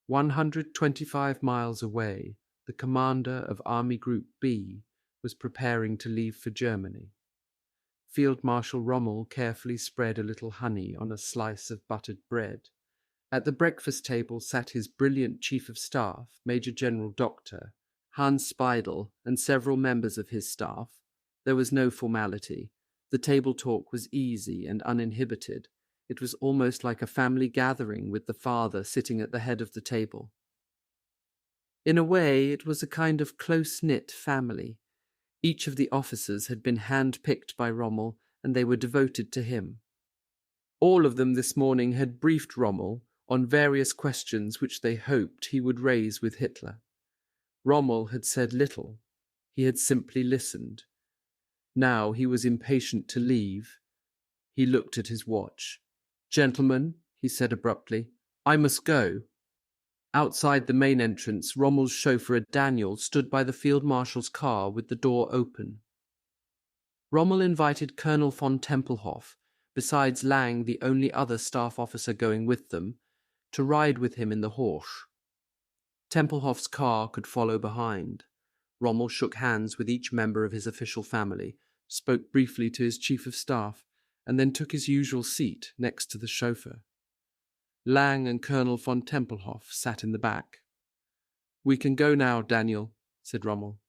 125 miles away, the commander of Army Group B was preparing to leave for Germany. Field Marshal Rommel carefully spread a little honey on a slice of buttered bread. At the breakfast table sat his brilliant Chief of Staff, Major General Doctor, Hans Speidel, and several members of his staff. There was no formality. The table talk was easy and uninhibited. It was almost like a family gathering with the father sitting at the head of the table. In a way, it was a kind of close-knit family. Each of the officers had been hand-picked by Rommel, and they were devoted to him. All of them this morning had briefed Rommel on various questions which they hoped he would raise with Hitler. Rommel had said little. He had simply listened. Now he was impatient to leave. He looked at his watch. "Gentlemen," he said abruptly, "I must go." Outside the main entrance, Rommel's chauffeur Daniel stood by the field marshal's car with the door open. Rommel invited Colonel von Tempelhof, besides Lang, the only other staff officer going with them, to ride with him in the Horsch. Tempelhof's car could follow behind. Rommel shook hands with each member of his official family, spoke briefly to his chief of staff, and then took his usual seat next to the chauffeur. Lang and Colonel von Tempelhof sat in the back. "We can go now, Daniel," said Rommel.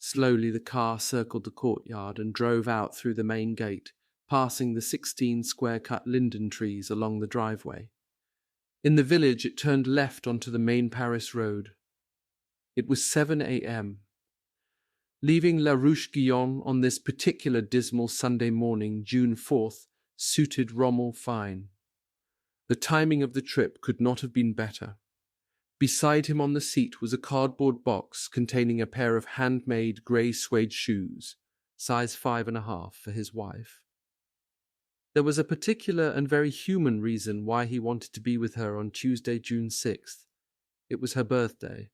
Slowly the car circled the courtyard and drove out through the main gate, passing the 16 square-cut linden trees along the driveway. In the village it turned left onto the main Paris road. It was 7 a.m. Leaving La Roche-Guyon on this particular dismal Sunday morning, June 4th, suited Rommel fine. The timing of the trip could not have been better. Beside him on the seat was a cardboard box containing a pair of handmade grey suede shoes, size 5.5 for his wife. There was a particular and very human reason why he wanted to be with her on Tuesday, June 6th. It was her birthday.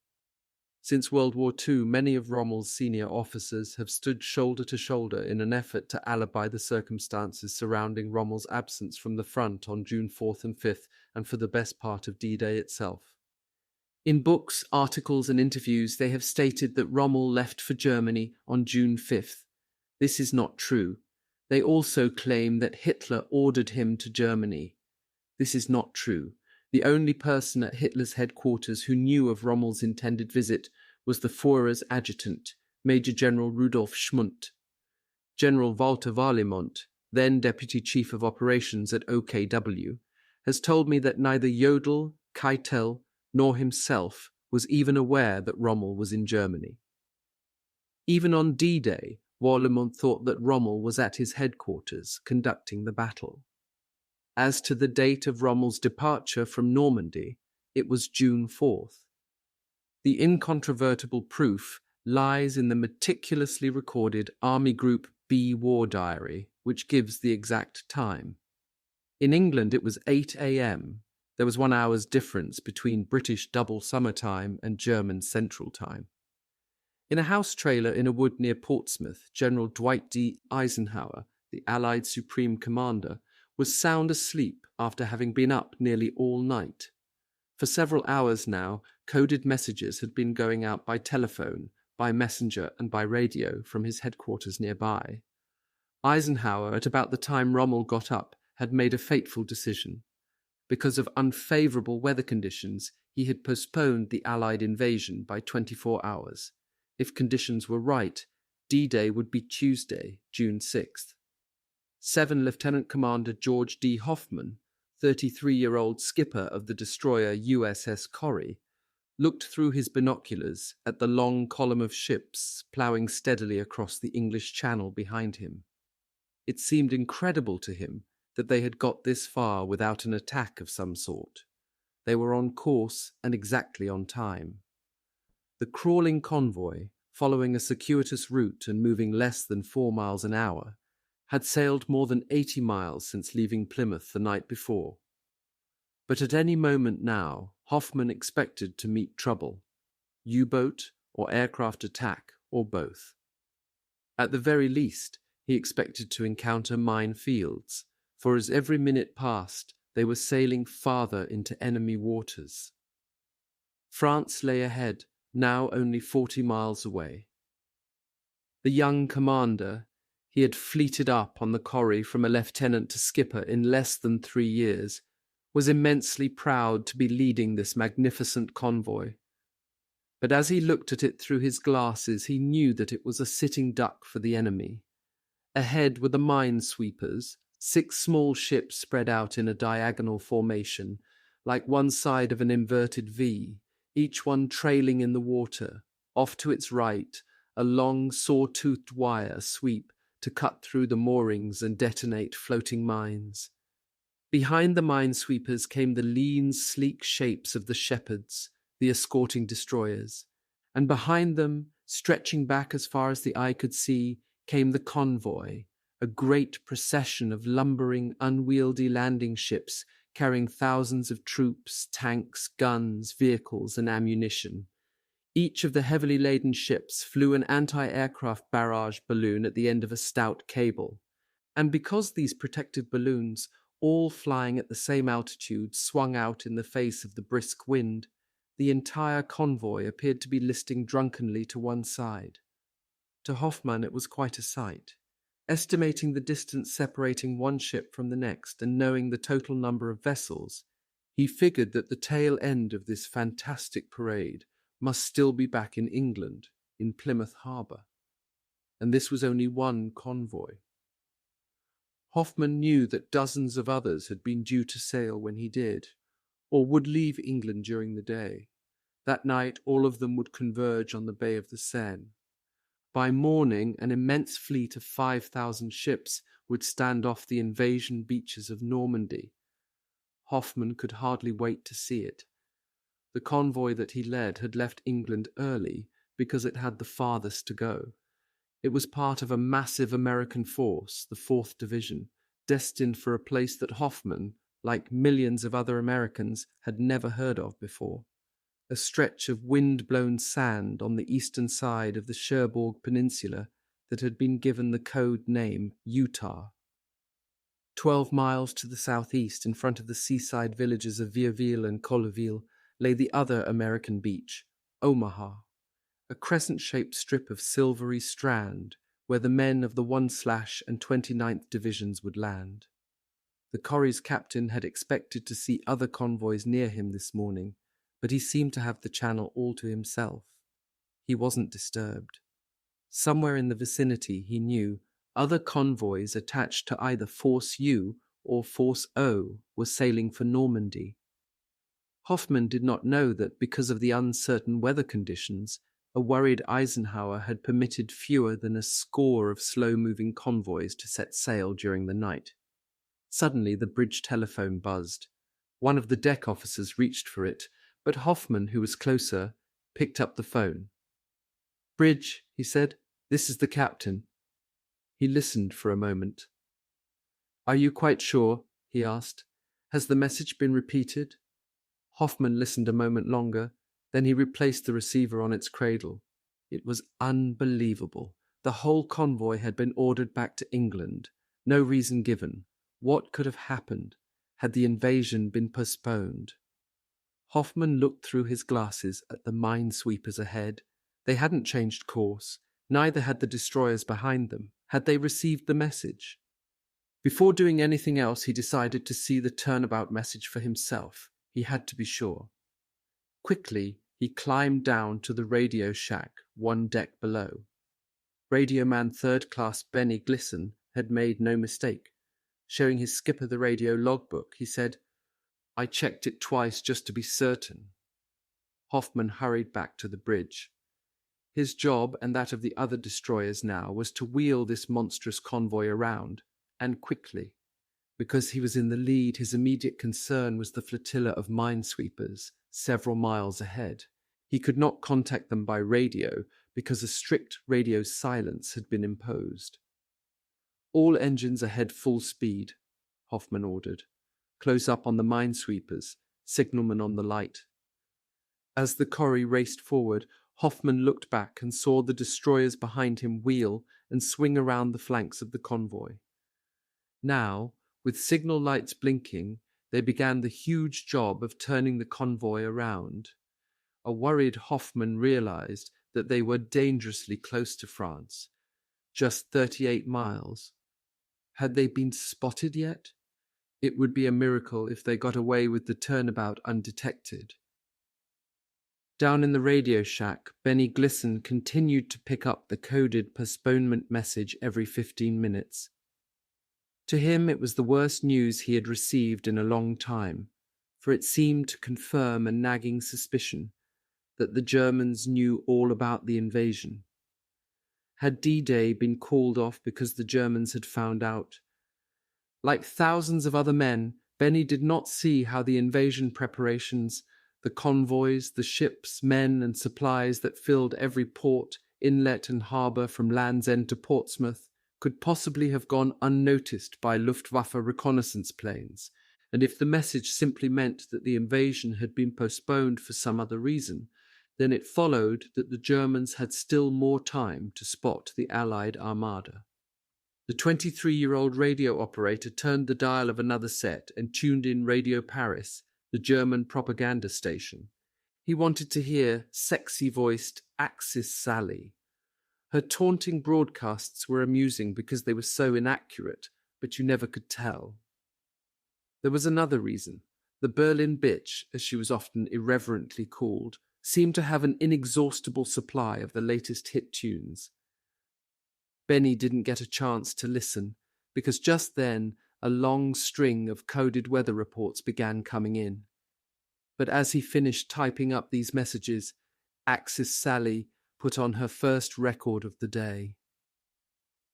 Since World War II, many of Rommel's senior officers have stood shoulder to shoulder in an effort to alibi the circumstances surrounding Rommel's absence from the front on June 4th and 5th, and for the best part of D-Day itself. In books, articles, and interviews, they have stated that Rommel left for Germany on June 5th. This is not true. They also claim that Hitler ordered him to Germany. This is not true. The only person at Hitler's headquarters who knew of Rommel's intended visit was the Führer's adjutant, Major General Rudolf Schmundt. General Walter Warlimont, then Deputy Chief of Operations at OKW, has told me that neither Jodl, Keitel, nor himself was even aware that Rommel was in Germany. Even on D-Day, Warlimont thought that Rommel was at his headquarters conducting the battle. As to the date of Rommel's departure from Normandy, it was June 4th. The incontrovertible proof lies in the meticulously recorded Army Group B war diary, which gives the exact time. In England it was 8 a.m. There was 1 hour's difference between British double summer time and German central time. In a house trailer in a wood near Portsmouth, General Dwight D. Eisenhower, the Allied Supreme Commander, was sound asleep after having been up nearly all night. For several hours now, coded messages had been going out by telephone, by messenger, and by radio from his headquarters nearby. Eisenhower, at about the time Rommel got up, had made a fateful decision. Because of unfavourable weather conditions, he had postponed the Allied invasion by 24 hours. If conditions were right, D-Day would be Tuesday, June 6th. 7 Lieutenant Commander George D. Hoffman, 33-year-old skipper of the destroyer USS Corrie, looked through his binoculars at the long column of ships ploughing steadily across the English Channel behind him. It seemed incredible to him that they had got this far without an attack of some sort. They were on course and exactly on time. The crawling convoy, following a circuitous route and moving less than 4 miles an hour, had sailed more than 80 miles since leaving Plymouth the night before. But at any moment now, Hoffman expected to meet trouble, U-boat or aircraft attack, or both. At the very least, he expected to encounter minefields, for as every minute passed, they were sailing farther into enemy waters. France lay ahead, now only 40 miles away. The young commander, he had fleeted up on the Corrie from a lieutenant to skipper in less than 3 years, was immensely proud to be leading this magnificent convoy. But as he looked at it through his glasses, he knew that it was a sitting duck for the enemy. Ahead were the minesweepers, 6 small ships spread out in a diagonal formation, like one side of an inverted V, each one trailing in the water. Off to its right, a long saw-toothed wire sweep to cut through the moorings and detonate floating mines. Behind the minesweepers came the lean, sleek shapes of the shepherds, the escorting destroyers, and behind them, stretching back as far as the eye could see, came the convoy, a great procession of lumbering, unwieldy landing ships carrying thousands of troops, tanks, guns, vehicles, and ammunition. Each of the heavily laden ships flew an anti-aircraft barrage balloon at the end of a stout cable, and because these protective balloons, all flying at the same altitude, swung out in the face of the brisk wind, the entire convoy appeared to be listing drunkenly to one side. To Hoffman it was quite a sight. Estimating the distance separating one ship from the next and knowing the total number of vessels, he figured that the tail end of this fantastic parade must still be back in England, in Plymouth Harbour. And this was only one convoy. Hoffman knew that dozens of others had been due to sail when he did, or would leave England during the day. That night all of them would converge on the Bay of the Seine. By morning an immense fleet of 5,000 ships would stand off the invasion beaches of Normandy. Hoffman could hardly wait to see it. The convoy that he led had left England early because it had the farthest to go. It was part of a massive American force, the 4th Division, destined for a place that Hoffman, like millions of other Americans, had never heard of before. A stretch of wind-blown sand on the eastern side of the Cherbourg Peninsula that had been given the code name Utah. 12 miles to the southeast, in front of the seaside villages of Vierville and Colleville, lay the other American beach, Omaha, a crescent-shaped strip of silvery strand where the men of the 1/ and 29th Divisions would land. The Corrie's captain had expected to see other convoys near him this morning, but he seemed to have the channel all to himself. He wasn't disturbed. Somewhere in the vicinity, he knew, other convoys attached to either Force U or Force O were sailing for Normandy. Hoffman did not know that because of the uncertain weather conditions, a worried Eisenhower had permitted fewer than a score of slow-moving convoys to set sail during the night. Suddenly the bridge telephone buzzed. One of the deck officers reached for it, but Hoffman, who was closer, picked up the phone. "Bridge," he said, "this is the captain." He listened for a moment. "Are you quite sure?" he asked. "Has the message been repeated?" Hoffman listened a moment longer, then he replaced the receiver on its cradle. It was unbelievable. The whole convoy had been ordered back to England. No reason given. What could have happened? Had the invasion been postponed? Hoffman looked through his glasses at the minesweepers ahead. They hadn't changed course. Neither had the destroyers behind them. Had they received the message? Before doing anything else, he decided to see the turnabout message for himself. He had to be sure. Quickly, he climbed down to the radio shack, one deck below. Radioman Third Class Benny Glisson had made no mistake. Showing his skipper the radio logbook, he said, "I checked it twice just to be certain." Hoffman hurried back to the bridge. His job, and that of the other destroyers now, was to wheel this monstrous convoy around, and quickly. Because he was in the lead, his immediate concern was the flotilla of minesweepers several miles ahead. He could not contact them by radio because a strict radio silence had been imposed. "All engines ahead full speed," Hoffman ordered. "Close up on the minesweepers, signalman on the light." As the Corrie raced forward, Hoffman looked back and saw the destroyers behind him wheel and swing around the flanks of the convoy. Now, with signal lights blinking, they began the huge job of turning the convoy around. A worried Hoffman realized that they were dangerously close to France, just 38 miles. Had they been spotted yet? It would be a miracle if they got away with the turnabout undetected. Down in the radio shack, Benny Glisson continued to pick up the coded postponement message every 15 minutes. To him, it was the worst news he had received in a long time, for it seemed to confirm a nagging suspicion that the Germans knew all about the invasion. Had D-Day been called off because the Germans had found out? Like thousands of other men, Benny did not see how the invasion preparations, the convoys, the ships, men, and supplies that filled every port, inlet, and harbour from Land's End to Portsmouth could possibly have gone unnoticed by Luftwaffe reconnaissance planes, and if the message simply meant that the invasion had been postponed for some other reason, then it followed that the Germans had still more time to spot the Allied armada. The 23-year-old radio operator turned the dial of another set and tuned in Radio Paris, the German propaganda station. He wanted to hear sexy-voiced Axis Sally. Her taunting broadcasts were amusing because they were so inaccurate, but you never could tell. There was another reason. The Berlin Bitch, as she was often irreverently called, seemed to have an inexhaustible supply of the latest hit tunes. Benny didn't get a chance to listen, because just then a long string of coded weather reports began coming in. But as he finished typing up these messages, Axis Sally put on her first record of the day.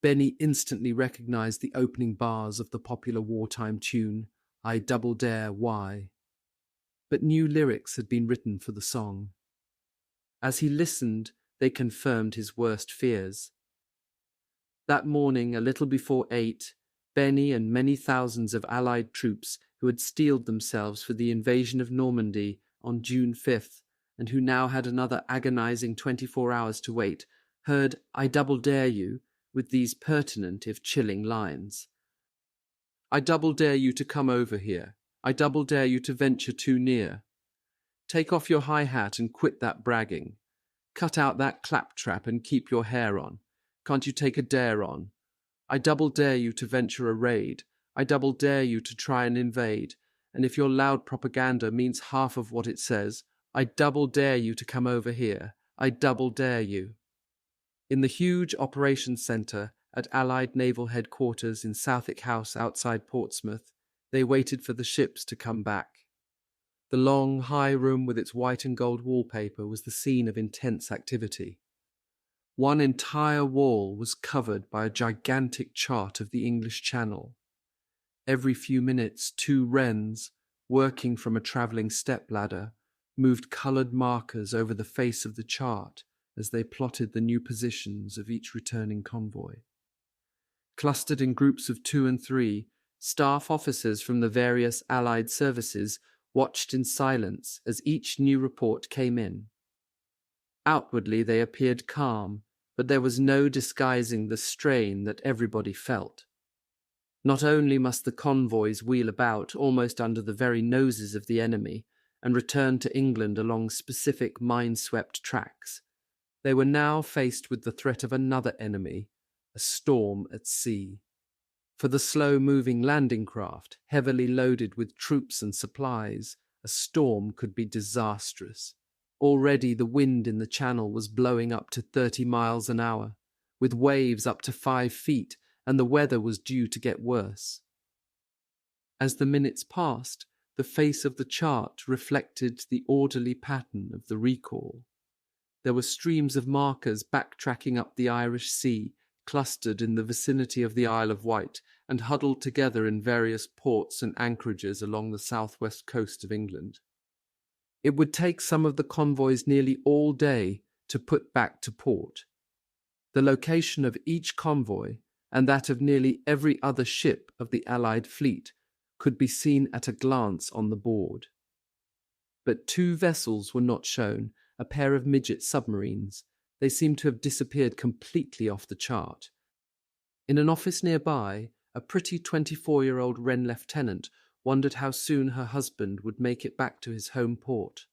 Benny instantly recognized the opening bars of the popular wartime tune, I Double Dare Why. But new lyrics had been written for the song. As he listened, they confirmed his worst fears. That morning, a little before 8, Benny and many thousands of Allied troops who had steeled themselves for the invasion of Normandy on June 5th, and who now had another agonizing 24 hours to wait, heard I Double Dare You with these pertinent if chilling lines. I double dare you to come over here. I double dare you to venture too near. Take off your high hat and quit that bragging. Cut out that claptrap and keep your hair on. Can't you take a dare on? I double dare you to venture a raid. I double dare you to try and invade. And if your loud propaganda means half of what it says, I double dare you to come over here. I double dare you. In the huge operations centre at Allied Naval Headquarters in Southwick House outside Portsmouth, they waited for the ships to come back. The long, high room with its white and gold wallpaper was the scene of intense activity. One entire wall was covered by a gigantic chart of the English Channel. Every few minutes, 2 wrens, working from a travelling step-ladder, moved coloured markers over the face of the chart as they plotted the new positions of each returning convoy. Clustered in groups of 2 and 3, staff officers from the various Allied services watched in silence as each new report came in. Outwardly they appeared calm, but there was no disguising the strain that everybody felt. Not only must the convoys wheel about almost under the very noses of the enemy and return to England along specific mine-swept tracks, they were now faced with the threat of another enemy, a storm at sea. For the slow-moving landing craft, heavily loaded with troops and supplies, a storm could be disastrous. Already the wind in the channel was blowing up to 30 miles an hour, with waves up to 5 feet, and the weather was due to get worse. As the minutes passed, the face of the chart reflected the orderly pattern of the recall. There were streams of markers backtracking up the Irish Sea, clustered in the vicinity of the Isle of Wight, and huddled together in various ports and anchorages along the southwest coast of England. It would take some of the convoys nearly all day to put back to port. The location of each convoy and that of nearly every other ship of the Allied fleet could be seen at a glance on the board. But two vessels were not shown, a pair of midget submarines. They seemed to have disappeared completely off the chart. In an office nearby, a pretty 24-year-old Wren lieutenant wondered how soon her husband would make it back to his home port.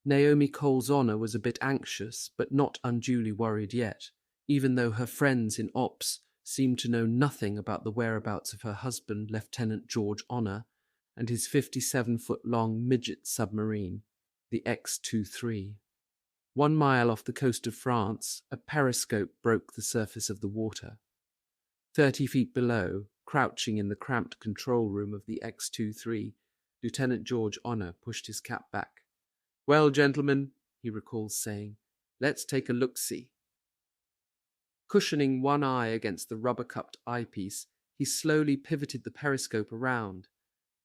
Naomi Cole's Honor was a bit anxious, but not unduly worried yet, even though her friends in ops seemed to know nothing about the whereabouts of her husband, Lieutenant George Honor, and his 57-foot-long midget submarine, the X-23. 1 mile off the coast of France, a periscope broke the surface of the water. 30 feet below, crouching in the cramped control room of the X-23, Lieutenant George Honor pushed his cap back. "Well, gentlemen," he recalls saying, "let's take a look-see." Cushioning one eye against the rubber-cupped eyepiece, he slowly pivoted the periscope around,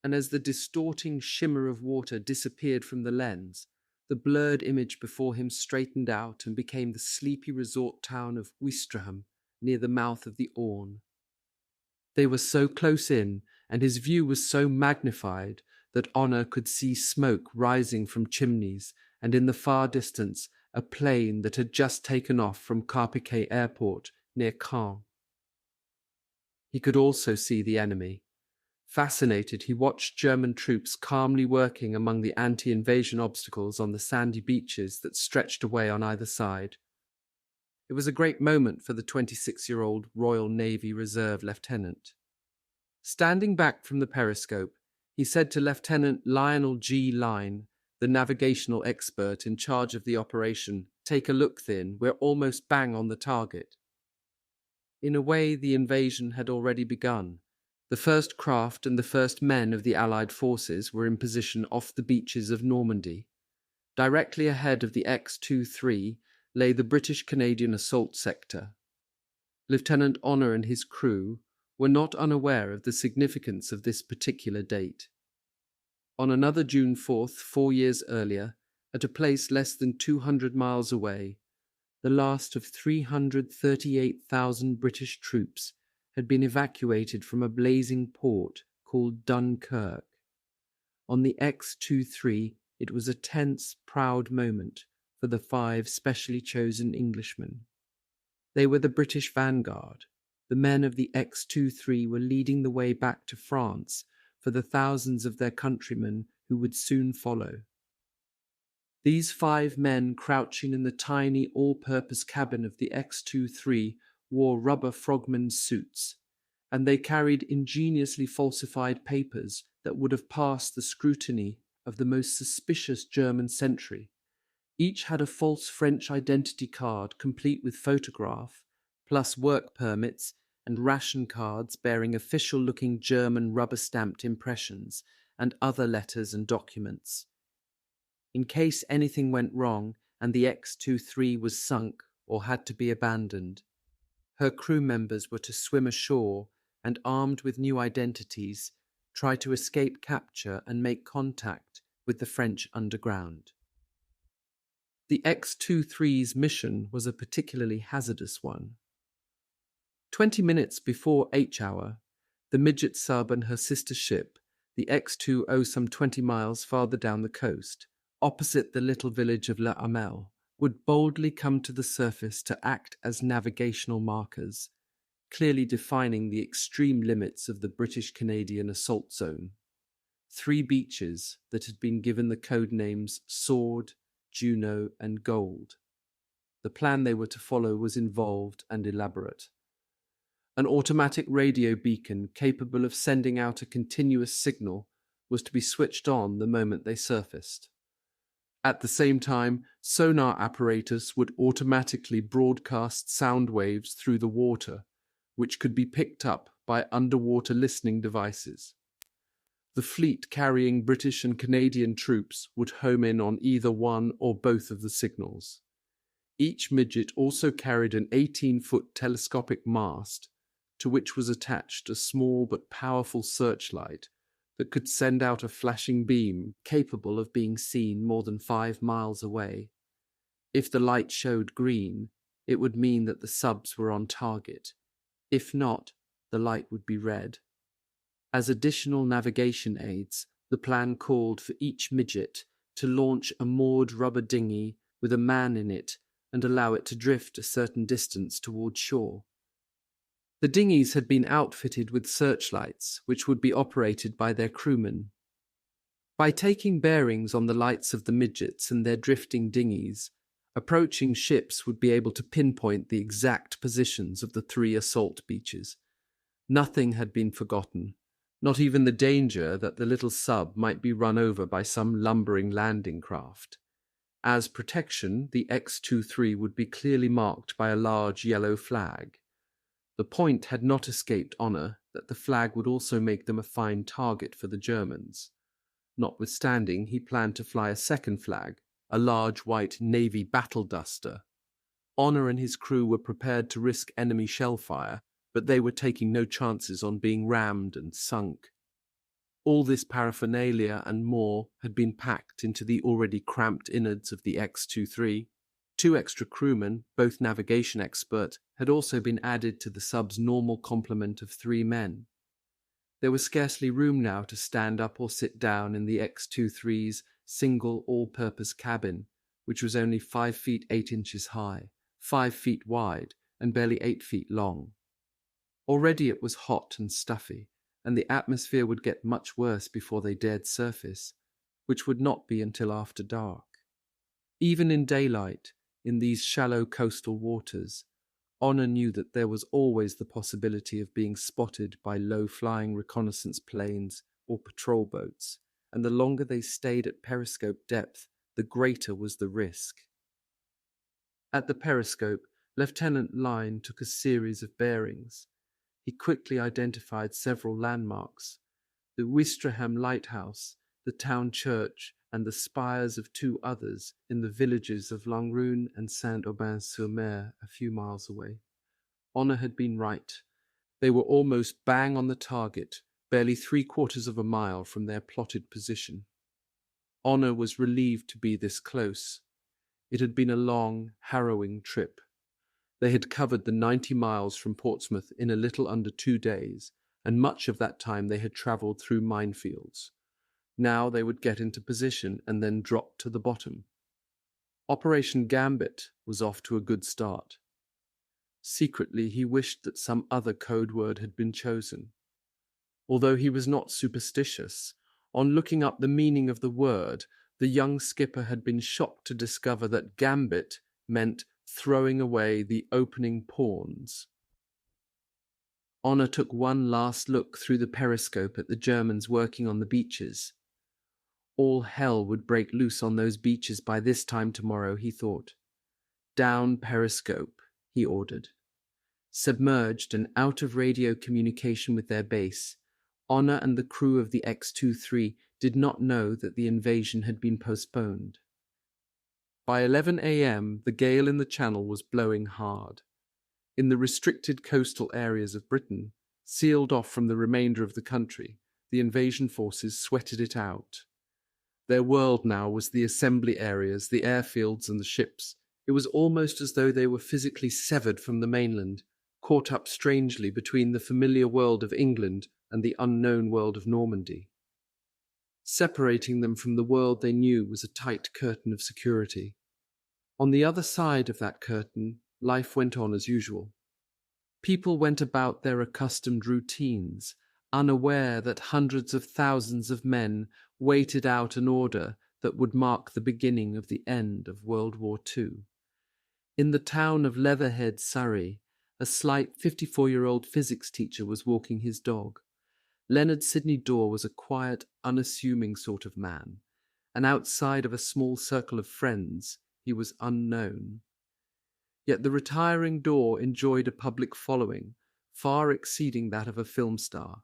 and as the distorting shimmer of water disappeared from the lens, the blurred image before him straightened out and became the sleepy resort town of Ouistreham, near the mouth of the Orne. They were so close in, and his view was so magnified, that Honor could see smoke rising from chimneys, and in the far distance a plane that had just taken off from Carpiquet Airport near Caen. He could also see the enemy. Fascinated, he watched German troops calmly working among the anti-invasion obstacles on the sandy beaches that stretched away on either side. It was a great moment for the 26-year-old Royal Navy Reserve lieutenant. Standing back from the periscope, he said to Lieutenant Lionel G. Line, the navigational expert in charge of the operation, "Take a look, then, we're almost bang on the target." In a way, the invasion had already begun. The first craft and the first men of the Allied forces were in position off the beaches of Normandy. Directly ahead of the X-23 lay the British-Canadian assault sector. Lieutenant Honor and his crew were not unaware of the significance of this particular date. On another June 4th, 4 years earlier, at a place less than 200 miles away, the last of 338,000 British troops had been evacuated from a blazing port called Dunkirk. On the X-23, it was a tense, proud moment for the 5 specially chosen Englishmen. They were the British vanguard. The men of the X-23 were leading the way back to France for the thousands of their countrymen who would soon follow. These 5 men crouching in the tiny all-purpose cabin of the X-23 wore rubber frogman suits, and they carried ingeniously falsified papers that would have passed the scrutiny of the most suspicious German sentry. Each had a false French identity card complete with photograph, plus work permits and ration cards bearing official-looking German rubber-stamped impressions and other letters and documents. In case anything went wrong and the X-23 was sunk or had to be abandoned, her crew members were to swim ashore and, armed with new identities, try to escape capture and make contact with the French underground. The X-23's mission was a particularly hazardous one. 20 minutes before H-hour, the midget sub and her sister ship, the X-20, some 20 miles farther down the coast, opposite the little village of La Hamel, would boldly come to the surface to act as navigational markers, clearly defining the extreme limits of the British-Canadian assault zone. 3 beaches that had been given the code names Sword, Juno, and Gold. The plan they were to follow was involved and elaborate. An automatic radio beacon capable of sending out a continuous signal was to be switched on the moment they surfaced. At the same time, sonar apparatus would automatically broadcast sound waves through the water, which could be picked up by underwater listening devices. The fleet carrying British and Canadian troops would home in on either one or both of the signals. Each midget also carried an 18-foot telescopic mast, to which was attached a small but powerful searchlight that could send out a flashing beam capable of being seen more than 5 miles away. If the light showed green, it would mean that the subs were on target. If not, the light would be red. As additional navigation aids, the plan called for each midget to launch a moored rubber dinghy with a man in it and allow it to drift a certain distance toward shore. The dinghies had been outfitted with searchlights, which would be operated by their crewmen. By taking bearings on the lights of the midgets and their drifting dinghies, approaching ships would be able to pinpoint the exact positions of the 3 assault beaches. Nothing had been forgotten, not even the danger that the little sub might be run over by some lumbering landing craft. As protection, the X-23 would be clearly marked by a large yellow flag. The point had not escaped Honor that the flag would also make them a fine target for the Germans. Notwithstanding, he planned to fly a second flag, a large white Navy battle duster. Honor and his crew were prepared to risk enemy shell fire, but they were taking no chances on being rammed and sunk. All this paraphernalia and more had been packed into the already cramped innards of the X-23. 2 extra crewmen, both navigation expert, had also been added to the sub's normal complement of 3 men. There was scarcely room now to stand up or sit down in the X-23's single all-purpose cabin, which was only 5 feet 8 inches high, 5 feet wide, and barely 8 feet long. Already it was hot and stuffy, and the atmosphere would get much worse before they dared surface, which would not be until after dark. Even in daylight, in these shallow coastal waters, Honor knew that there was always the possibility of being spotted by low-flying reconnaissance planes or patrol boats, and the longer they stayed at periscope depth, the greater was the risk. At the periscope, Lieutenant Lyne took a series of bearings. He quickly identified several landmarks: the Ouistreham Lighthouse, the town church, and the spires of 2 others in the villages of Langrune and Saint-Aubin-sur-Mer a few miles away. Honor had been right. They were almost bang on the target, barely 3/4 of a mile from their plotted position. Honor was relieved to be this close. It had been a long, harrowing trip. They had covered the 90 miles from Portsmouth in a little under 2 days, and much of that time they had travelled through minefields. Now they would get into position and then drop to the bottom. Operation Gambit was off to a good start. Secretly, he wished that some other code word had been chosen. Although he was not superstitious, on looking up the meaning of the word, the young skipper had been shocked to discover that gambit meant throwing away the opening pawns. Honor took one last look through the periscope at the Germans working on the beaches. All hell would break loose on those beaches by this time tomorrow, he thought. Down periscope, he ordered. Submerged and out of radio communication with their base, Honor and the crew of the X-23 did not know that the invasion had been postponed. By 11 a.m., the gale in the Channel was blowing hard. In the restricted coastal areas of Britain, sealed off from the remainder of the country, the invasion forces sweated it out. Their world now was the assembly areas, the airfields and the ships. It was almost as though they were physically severed from the mainland, caught up strangely between the familiar world of England and the unknown world of Normandy. Separating them from the world they knew was a tight curtain of security. On the other side of that curtain, life went on as usual. People went about their accustomed routines, unaware that hundreds of thousands of men waited out an order that would mark the beginning of the end of World War II. In the town of Leatherhead, Surrey, a slight 54-year-old physics teacher was walking his dog. Leonard Sidney Dorr was a quiet, unassuming sort of man, and outside of a small circle of friends, he was unknown. Yet the retiring Dorr enjoyed a public following, far exceeding that of a film star.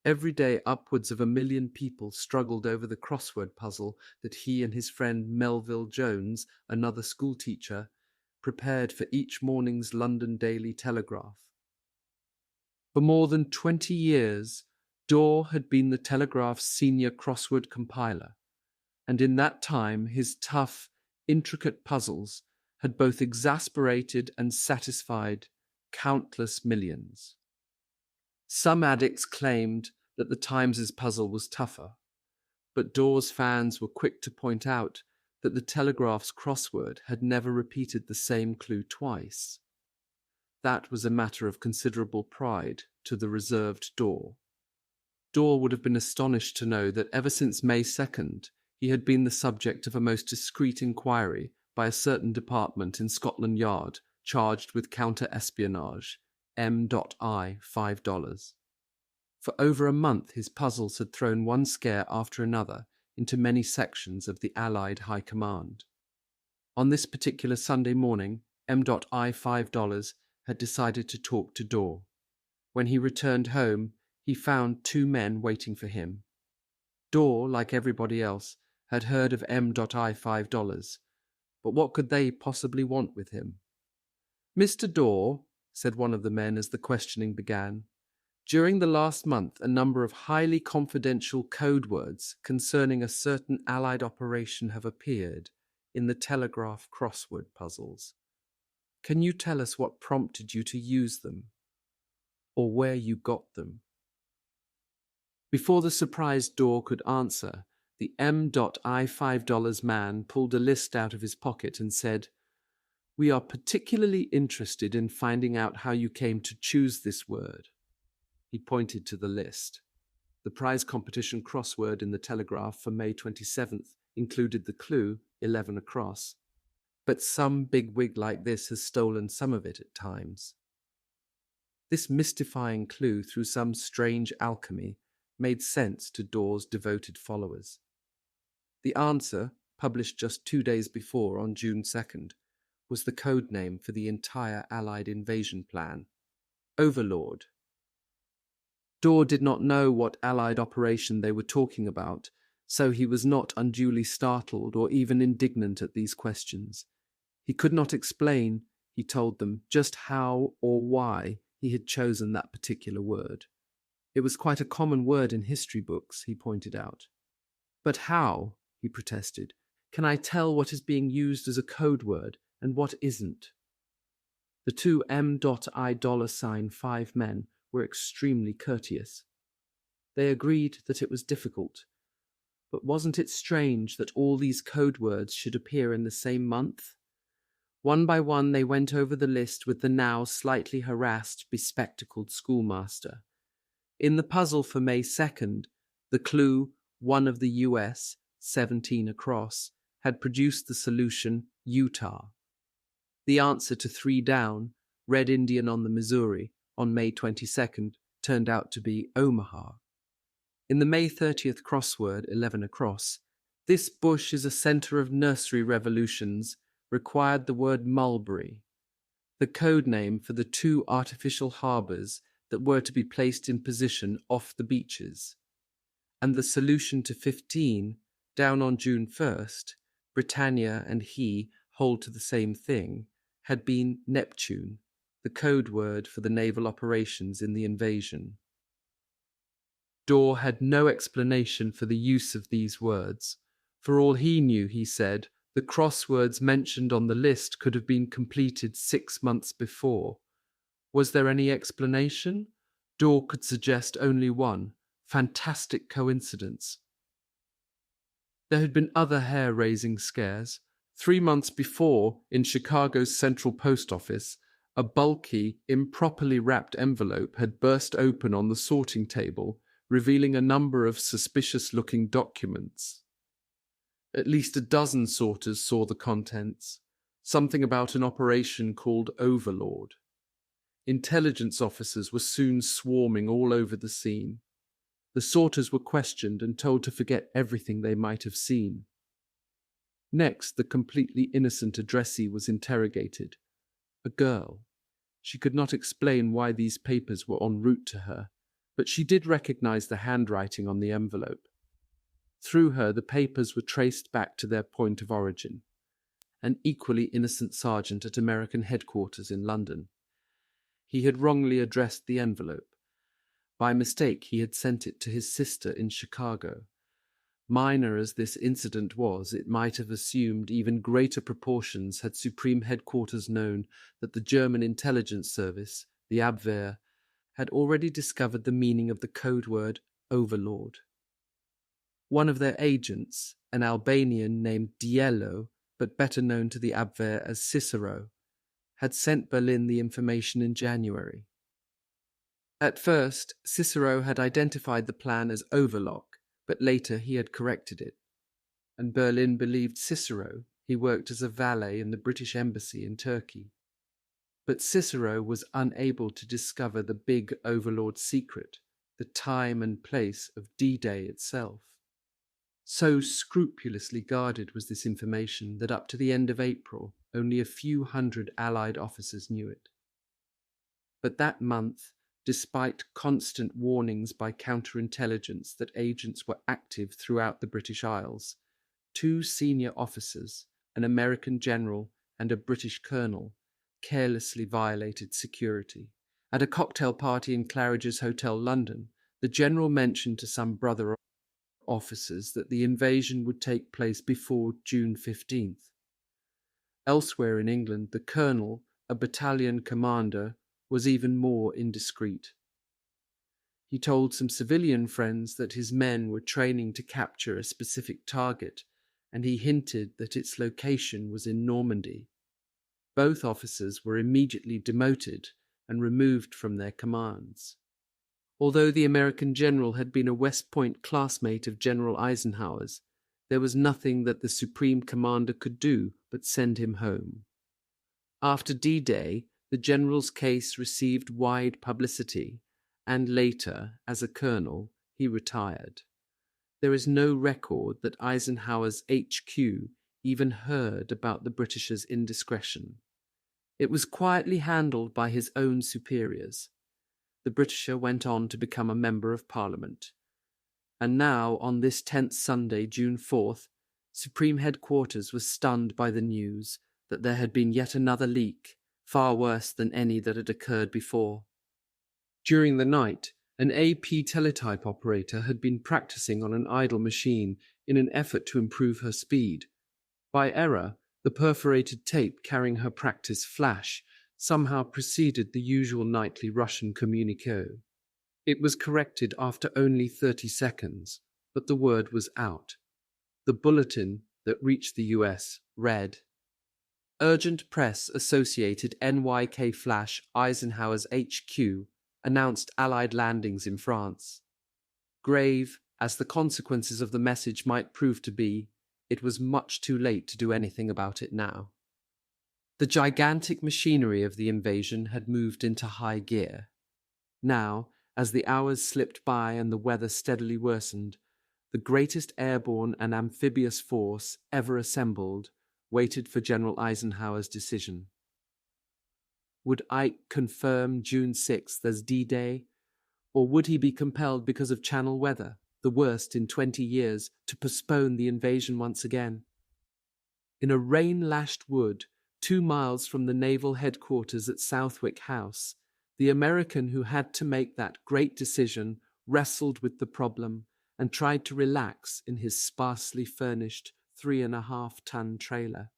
Every day upwards of 1 million people struggled over the crossword puzzle that he and his friend Melville Jones, another schoolteacher, prepared for each morning's London Daily Telegraph. For more than 20 years, Dorr had been the Telegraph's senior crossword compiler, and in that time his tough, intricate puzzles had both exasperated and satisfied countless millions. Some addicts claimed that the Times' puzzle was tougher, but Dorr's fans were quick to point out that the Telegraph's crossword had never repeated the same clue twice. That was a matter of considerable pride to the reserved Dorr. Dorr would have been astonished to know that ever since May 2nd, he had been the subject of a most discreet inquiry by a certain department in Scotland Yard charged with counter-espionage, M.I. $5. For over a month his puzzles had thrown one scare after another into many sections of the Allied High Command. On this particular Sunday morning, M.I. $5 had decided to talk to Dorr. When he returned home, he found two men waiting for him. Dorr, like everybody else, had heard of M.I. $5, but what could they possibly want with him? "Mr. Dorr," said one of the men as the questioning began, "during the last month a number of highly confidential code words concerning a certain Allied operation have appeared in the Telegraph crossword puzzles. Can you tell us what prompted you to use them, or where you got them?" Before the surprised Dorr could answer, the M.I. $5 man pulled a list out of his pocket and said, "We are particularly interested in finding out how you came to choose this word." He pointed to the list. The prize competition crossword in the Telegraph for May 27th included the clue 11 across. But some bigwig like this has stolen some of it at times. This mystifying clue, through some strange alchemy, made sense to Dorr's devoted followers. The answer, published just 2 days before on June 2nd, was the code name for the entire Allied invasion plan, Overlord. Dorr did not know what Allied operation they were talking about, so he was not unduly startled or even indignant at these questions. He could not explain, he told them, just how or why he had chosen that particular word. It was quite a common word in history books, he pointed out. "But how," he protested, "can I tell what is being used as a code word and what isn't?" The two M.I. $5 men were extremely courteous. They agreed that it was difficult, but wasn't it strange that all these code words should appear in the same month? One by one they went over the list with the now slightly harassed, bespectacled schoolmaster. In the puzzle for May 2nd, the clue, one of the US, 17 across, had produced the solution Utah. The answer to 3 down, Red Indian on the Missouri, on May 22nd, turned out to be Omaha. In the May 30th crossword, 11 across, "This bush is a center of nursery revolutions," required the word mulberry, the code name for the 2 artificial harbors that were to be placed in position off the beaches. And the solution to 15, down on June 1st, Britannia and he hold to the same thing, had been Neptune, the code word for the naval operations in the invasion. Dorr had no explanation for the use of these words. For all he knew, he said, the crosswords mentioned on the list could have been completed 6 months before. Was there any explanation? Dorr could suggest only one: fantastic coincidence. There had been other hair-raising scares. 3 months before, in Chicago's Central Post Office, a bulky, improperly wrapped envelope had burst open on the sorting table, revealing a number of suspicious-looking documents. At least a dozen sorters saw the contents, something about an operation called Overlord. Intelligence officers were soon swarming all over the scene. The sorters were questioned and told to forget everything they might have seen. Next, the completely innocent addressee was interrogated. A girl. She could not explain why these papers were en route to her, but she did recognize the handwriting on the envelope. Through her, the papers were traced back to their point of origin. An equally innocent sergeant at American headquarters in London. He had wrongly addressed the envelope, By mistake, he had sent it to his sister in Chicago. Minor as this incident was, it might have assumed even greater proportions had Supreme Headquarters known that the German intelligence service, the Abwehr, had already discovered the meaning of the code word overlord. One of their agents, an Albanian named Diello, but better known to the Abwehr as Cicero, had sent Berlin the information in January. At first, Cicero had identified the plan as overlock, but later he had corrected it. And Berlin believed Cicero. He worked as a valet in the British embassy in Turkey. But Cicero was unable to discover the big overlord secret, the time and place of D-Day itself. So scrupulously guarded was this information that up to the end of April, only a few hundred Allied officers knew it. But that month, despite constant warnings by counterintelligence that agents were active throughout the British Isles, 2 senior officers, an American general and a British colonel, carelessly violated security. At a cocktail party in Claridge's Hotel, London, the general mentioned to some brother officers that the invasion would take place before June 15th. Elsewhere in England, the colonel, a battalion commander, was even more indiscreet. He told some civilian friends that his men were training to capture a specific target, and he hinted that its location was in Normandy. Both officers were immediately demoted and removed from their commands. Although the American general had been a West Point classmate of General Eisenhower's, there was nothing that the Supreme Commander could do but send him home. After D-Day, the general's case received wide publicity, and later, as a colonel, he retired. There is no record that Eisenhower's HQ even heard about the Britishers' indiscretion. It was quietly handled by his own superiors. The Britisher went on to become a member of Parliament. And now, on this 10th Sunday, June 4th, Supreme Headquarters was stunned by the news that there had been yet another leak, far worse than any that had occurred before. During the night, an AP teletype operator had been practicing on an idle machine in an effort to improve her speed. By error, the perforated tape carrying her practice flash somehow preceded the usual nightly Russian communique. It was corrected after only 30 seconds, but the word was out. The bulletin that reached the US read, "Urgent press associated NYK flash Eisenhower's HQ announced Allied landings in France. Grave as the consequences of the message might prove to be, it was much too late to do anything about it now." The gigantic machinery of the invasion had moved into high gear. Now, as the hours slipped by and the weather steadily worsened, the greatest airborne and amphibious force ever assembled waited for General Eisenhower's decision. Would Ike confirm June 6th as D-Day, or would he be compelled because of Channel weather, the worst in 20 years, to postpone the invasion once again? In a rain-lashed wood, 2 miles from the naval headquarters at Southwick House, the American who had to make that great decision wrestled with the problem and tried to relax in his sparsely furnished 3.5-ton trailer.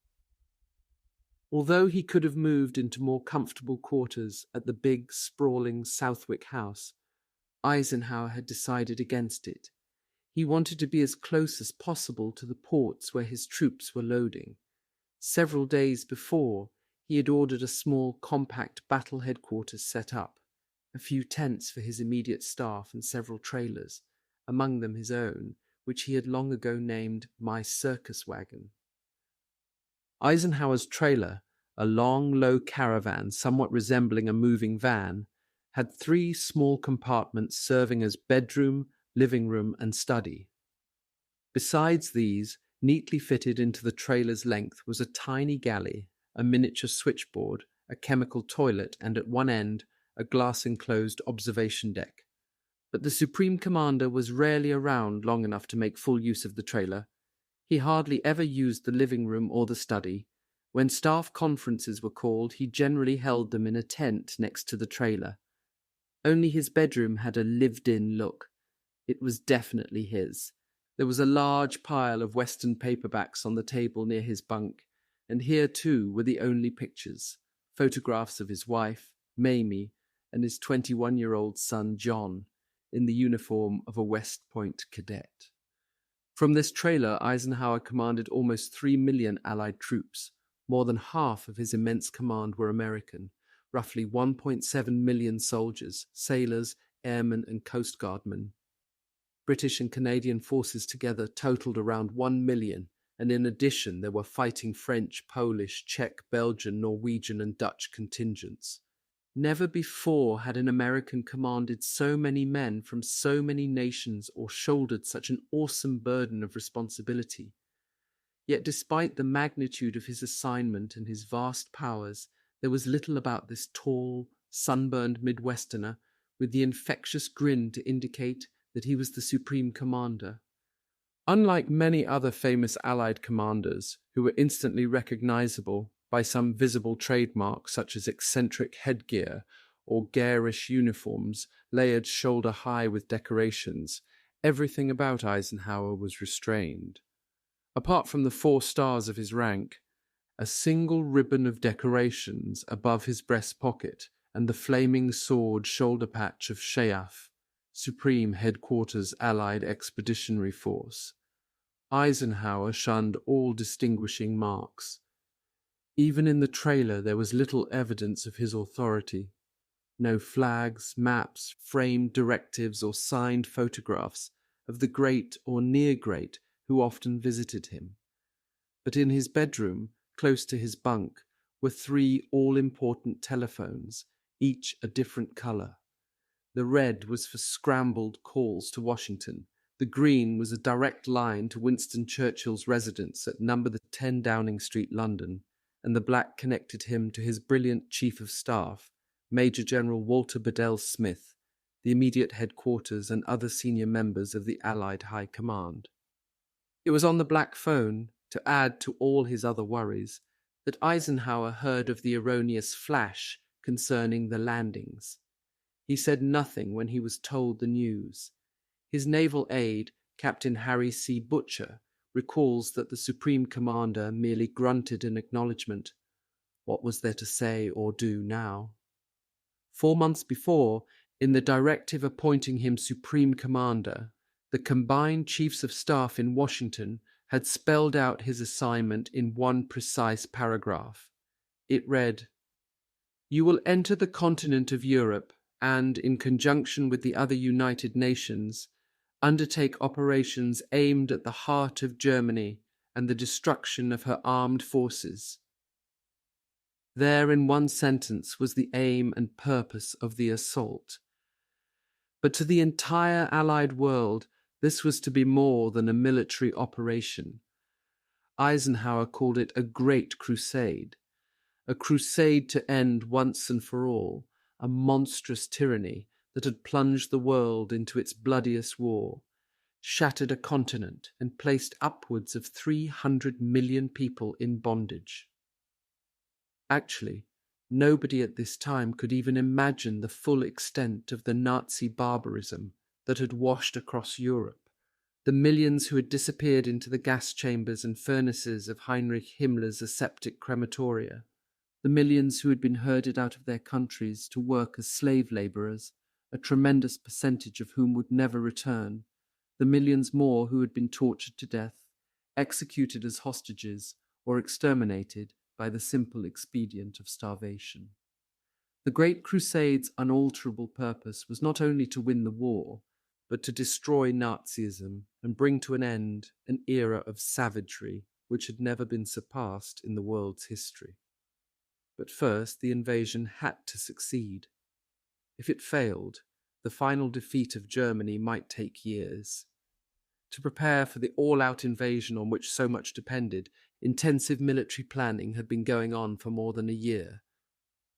Although he could have moved into more comfortable quarters at the big, sprawling Southwick House, Eisenhower had decided against it. He wanted to be as close as possible to the ports where his troops were loading. Several days before, he had ordered a small, compact battle headquarters set up, a few tents for his immediate staff and several trailers, among them his own, which he had long ago named My Circus Wagon. Eisenhower's trailer, a long, low caravan somewhat resembling a moving van, had 3 small compartments serving as bedroom, living room, and study. Besides these, neatly fitted into the trailer's length was a tiny galley, a miniature switchboard, a chemical toilet, and at one end, a glass-enclosed observation deck. But the Supreme Commander was rarely around long enough to make full use of the trailer. He hardly ever used the living room or the study. When staff conferences were called, he generally held them in a tent next to the trailer. Only his bedroom had a lived-in look. It was definitely his. There was a large pile of Western paperbacks on the table near his bunk, and here too were the only pictures, photographs of his wife, Mamie, and his 21-year-old son, John, in the uniform of a West Point cadet. From this trailer, Eisenhower commanded almost 3 million Allied troops. More than half of his immense command were American, roughly 1.7 million soldiers, sailors, airmen, and Coast Guardmen. British and Canadian forces together totaled around 1 million, and in addition there were fighting French, Polish, Czech, Belgian, Norwegian, and Dutch contingents. Never before had an American commanded so many men from so many nations or shouldered such an awesome burden of responsibility. Yet despite the magnitude of his assignment and his vast powers, there was little about this tall, sunburned Midwesterner with the infectious grin to indicate that he was the supreme commander. Unlike many other famous Allied commanders who were instantly recognizable by some visible trademark such as eccentric headgear or garish uniforms layered shoulder-high with decorations, everything about Eisenhower was restrained. Apart from the 4 stars of his rank, a single ribbon of decorations above his breast pocket and the flaming sword shoulder patch of Sheaf, Supreme Headquarters Allied Expeditionary Force, Eisenhower shunned all distinguishing marks. Even in the trailer there was little evidence of his authority. No flags, maps, framed directives, or signed photographs of the great or near great who often visited him. But in his bedroom, close to his bunk, were 3 all-important telephones, each a different color. The red was for scrambled calls to Washington. The green was a direct line to Winston Churchill's residence at number 10 Downing Street, London, and the black connected him to his brilliant Chief of Staff, Major General Walter Bedell Smith, the immediate headquarters and other senior members of the Allied High Command. It was on the black phone, to add to all his other worries, that Eisenhower heard of the erroneous flash concerning the landings. He said nothing when he was told the news. His naval aide, Captain Harry C. Butcher, recalls that the Supreme Commander merely grunted in acknowledgement. What was there to say or do now? 4 months before, in the directive appointing him Supreme Commander, the combined Chiefs of Staff in Washington had spelled out his assignment in one precise paragraph. It read, "You will enter the continent of Europe and, in conjunction with the other United Nations, undertake operations aimed at the heart of Germany and the destruction of her armed forces." There in one sentence was the aim and purpose of the assault. But to the entire Allied world, this was to be more than a military operation. Eisenhower called it a great crusade to end once and for all a monstrous tyranny that had plunged the world into its bloodiest war, shattered a continent, and placed upwards of 300 million people in bondage. Actually, nobody at this time could even imagine the full extent of the Nazi barbarism that had washed across Europe, the millions who had disappeared into the gas chambers and furnaces of Heinrich Himmler's aseptic crematoria, the millions who had been herded out of their countries to work as slave labourers, a tremendous percentage of whom would never return, the millions more who had been tortured to death, executed as hostages, or exterminated by the simple expedient of starvation. The Great Crusade's unalterable purpose was not only to win the war, but to destroy Nazism and bring to an end an era of savagery which had never been surpassed in the world's history. But first, the invasion had to succeed. If it failed, the final defeat of Germany might take years. To prepare for the all-out invasion on which so much depended, intensive military planning had been going on for more than a year.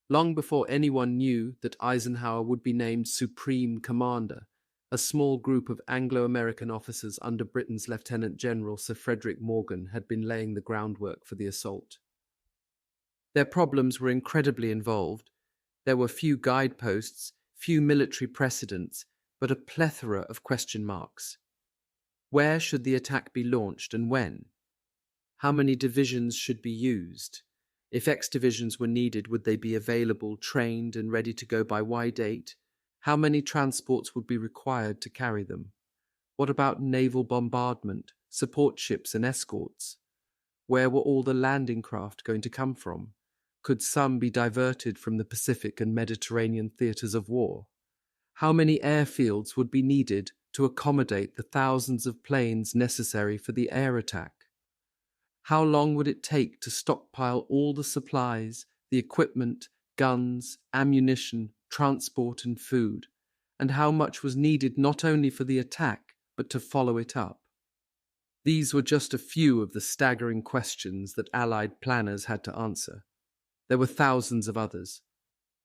Long before anyone knew that Eisenhower would be named Supreme Commander, a small group of Anglo-American officers under Britain's Lieutenant General Sir Frederick Morgan had been laying the groundwork for the assault. Their problems were incredibly involved. There were few guideposts, few military precedents, but a plethora of question marks. Where should the attack be launched and when? How many divisions should be used? If X divisions were needed, would they be available, trained, and ready to go by Y date? How many transports would be required to carry them? What about naval bombardment, support ships, and escorts? Where were all the landing craft going to come from? Could some be diverted from the Pacific and Mediterranean theatres of war? How many airfields would be needed to accommodate the thousands of planes necessary for the air attack? How long would it take to stockpile all the supplies, the equipment, guns, ammunition, transport, and food? And how much was needed not only for the attack, but to follow it up? These were just a few of the staggering questions that Allied planners had to answer. There were thousands of others.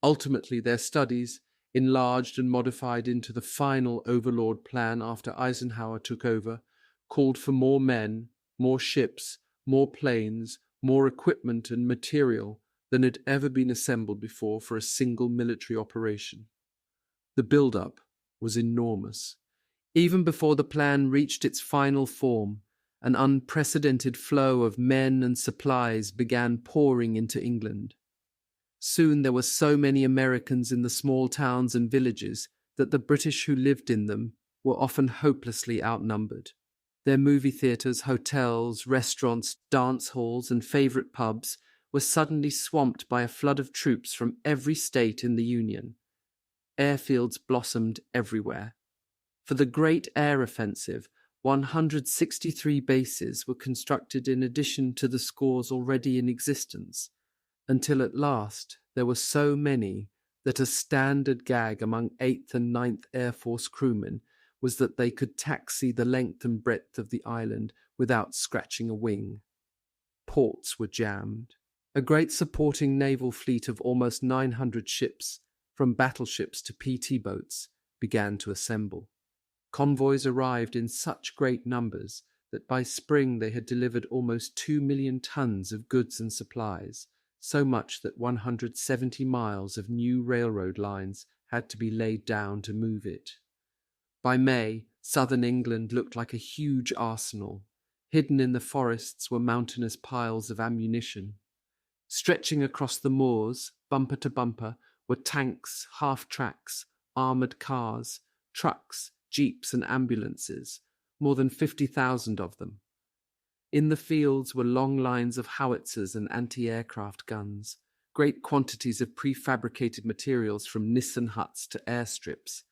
Ultimately, their studies, enlarged and modified into the final Overlord plan after Eisenhower took over, called for more men, more ships, more planes, more equipment and material than had ever been assembled before for a single military operation. The build-up was enormous. Even before the plan reached its final form, an unprecedented flow of men and supplies began pouring into England. Soon there were so many Americans in the small towns and villages that the British who lived in them were often hopelessly outnumbered. Their movie theatres, hotels, restaurants, dance halls, and favourite pubs were suddenly swamped by a flood of troops from every state in the Union. Airfields blossomed everywhere. For the Great Air Offensive, 163 bases were constructed in addition to the scores already in existence, until at last there were so many that a standard gag among 8th and 9th Air Force crewmen was that they could taxi the length and breadth of the island without scratching a wing. Ports were jammed. A great supporting naval fleet of almost 900 ships, from battleships to PT boats, began to assemble. Convoys arrived in such great numbers that by spring they had delivered almost 2 million tons of goods and supplies, so much that 170 miles of new railroad lines had to be laid down to move it. By May, southern England looked like a huge arsenal. Hidden in the forests were mountainous piles of ammunition. Stretching across the moors, bumper to bumper, were tanks, half-tracks, armoured cars, trucks, jeeps and ambulances, more than 50,000 of them. In the fields were long lines of howitzers and anti-aircraft guns, great quantities of prefabricated materials from Nissen huts to airstrips,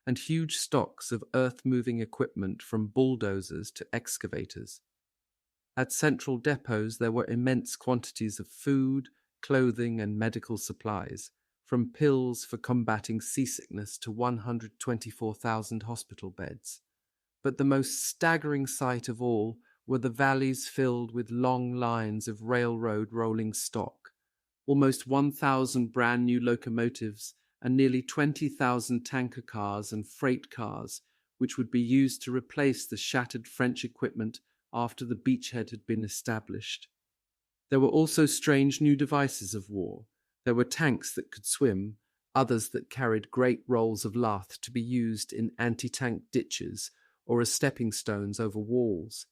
and huge stocks of earth-moving equipment from bulldozers to excavators. At central depots there were immense quantities of food, clothing and medical supplies, from pills for combating seasickness to 124,000 hospital beds. But the most staggering sight of all were the valleys filled with long lines of railroad rolling stock, almost 1,000 brand new locomotives and nearly 20,000 tanker cars and freight cars, which would be used to replace the shattered French equipment after the beachhead had been established. There were also strange new devices of war. There were tanks that could swim, others that carried great rolls of lath to be used in anti-tank ditches or as stepping stones over walls,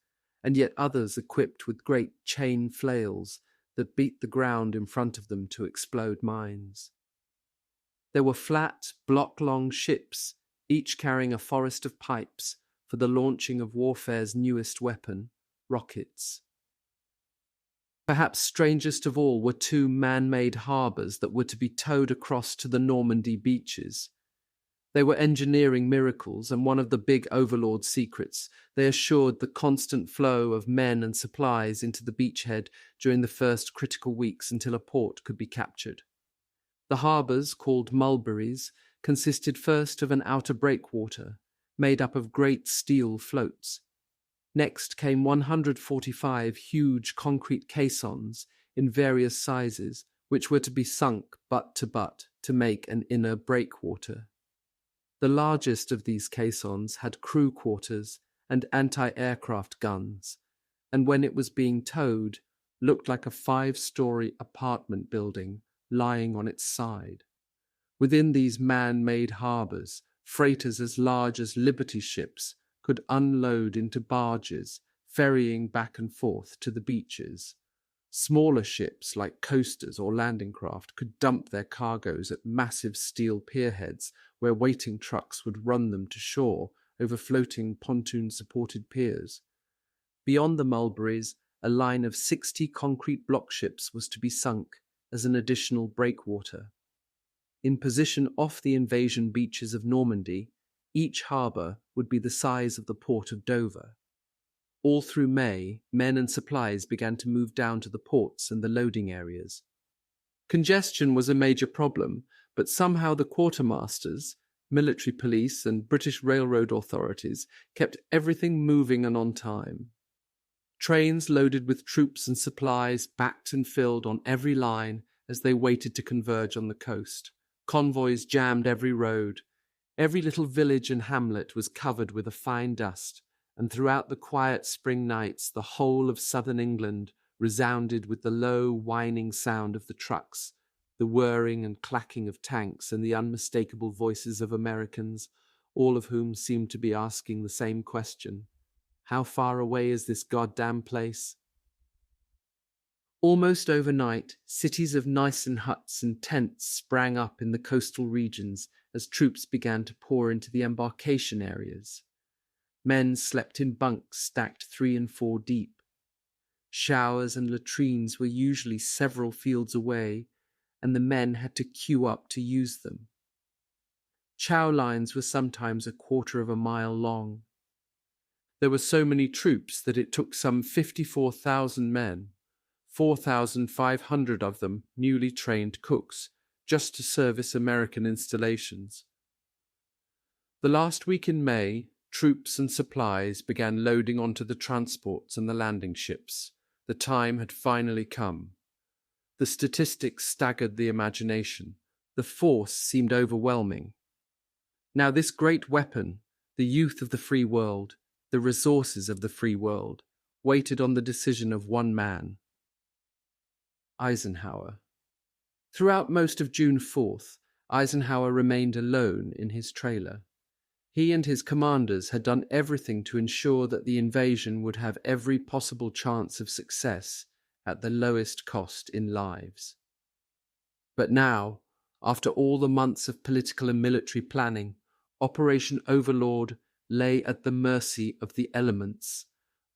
and yet others equipped with great chain flails that beat the ground in front of them to explode mines. There were flat, block-long ships, each carrying a forest of pipes for the launching of warfare's newest weapon, rockets. Perhaps strangest of all were 2 man-made harbours that were to be towed across to the Normandy beaches. They were engineering miracles, and one of the big Overlord secrets. They assured the constant flow of men and supplies into the beachhead during the first critical weeks until a port could be captured. The harbours, called mulberries, consisted first of an outer breakwater, made up of great steel floats. Next came 145 huge concrete caissons in various sizes, which were to be sunk butt to make an inner breakwater. The largest of these caissons had crew quarters and anti-aircraft guns, and when it was being towed, looked like a 5-story apartment building lying on its side. Within these man-made harbors, freighters as large as Liberty ships could unload into barges, ferrying back and forth to the beaches. Smaller ships like coasters or landing craft could dump their cargoes at massive steel pierheads where waiting trucks would run them to shore over floating pontoon-supported piers. Beyond the Mulberries, a line of 60 concrete block ships was to be sunk as an additional breakwater. In position off the invasion beaches of Normandy, each harbour would be the size of the port of Dover. All through May, men and supplies began to move down to the ports and the loading areas. Congestion was a major problem, but somehow the quartermasters, military police, and British railroad authorities kept everything moving and on time. Trains loaded with troops and supplies backed and filled on every line as they waited to converge on the coast. Convoys jammed every road. Every little village and hamlet was covered with a fine dust, and throughout the quiet spring nights the whole of southern England resounded with the low, whining sound of the trucks, the whirring and clacking of tanks, and the unmistakable voices of Americans, all of whom seemed to be asking the same question: how far away is this goddamn place? Almost overnight, cities of Nissen huts and tents sprang up in the coastal regions as troops began to pour into the embarkation areas. Men slept in bunks stacked 3 and 4 deep. Showers and latrines were usually several fields away, and the men had to queue up to use them. Chow lines were sometimes 1/4 of a mile long. There were so many troops that it took some 54,000 men, 4,500 of them newly trained cooks, just to service American installations. The last week in May, troops and supplies began loading onto the transports and the landing ships. The time had finally come. The statistics staggered the imagination. The force seemed overwhelming. Now this great weapon, the youth of the free world, the resources of the free world, waited on the decision of one man: Eisenhower. Throughout most of June 4th, Eisenhower remained alone in his trailer. He and his commanders had done everything to ensure that the invasion would have every possible chance of success at the lowest cost in lives. But now, after all the months of political and military planning, Operation Overlord lay at the mercy of the elements.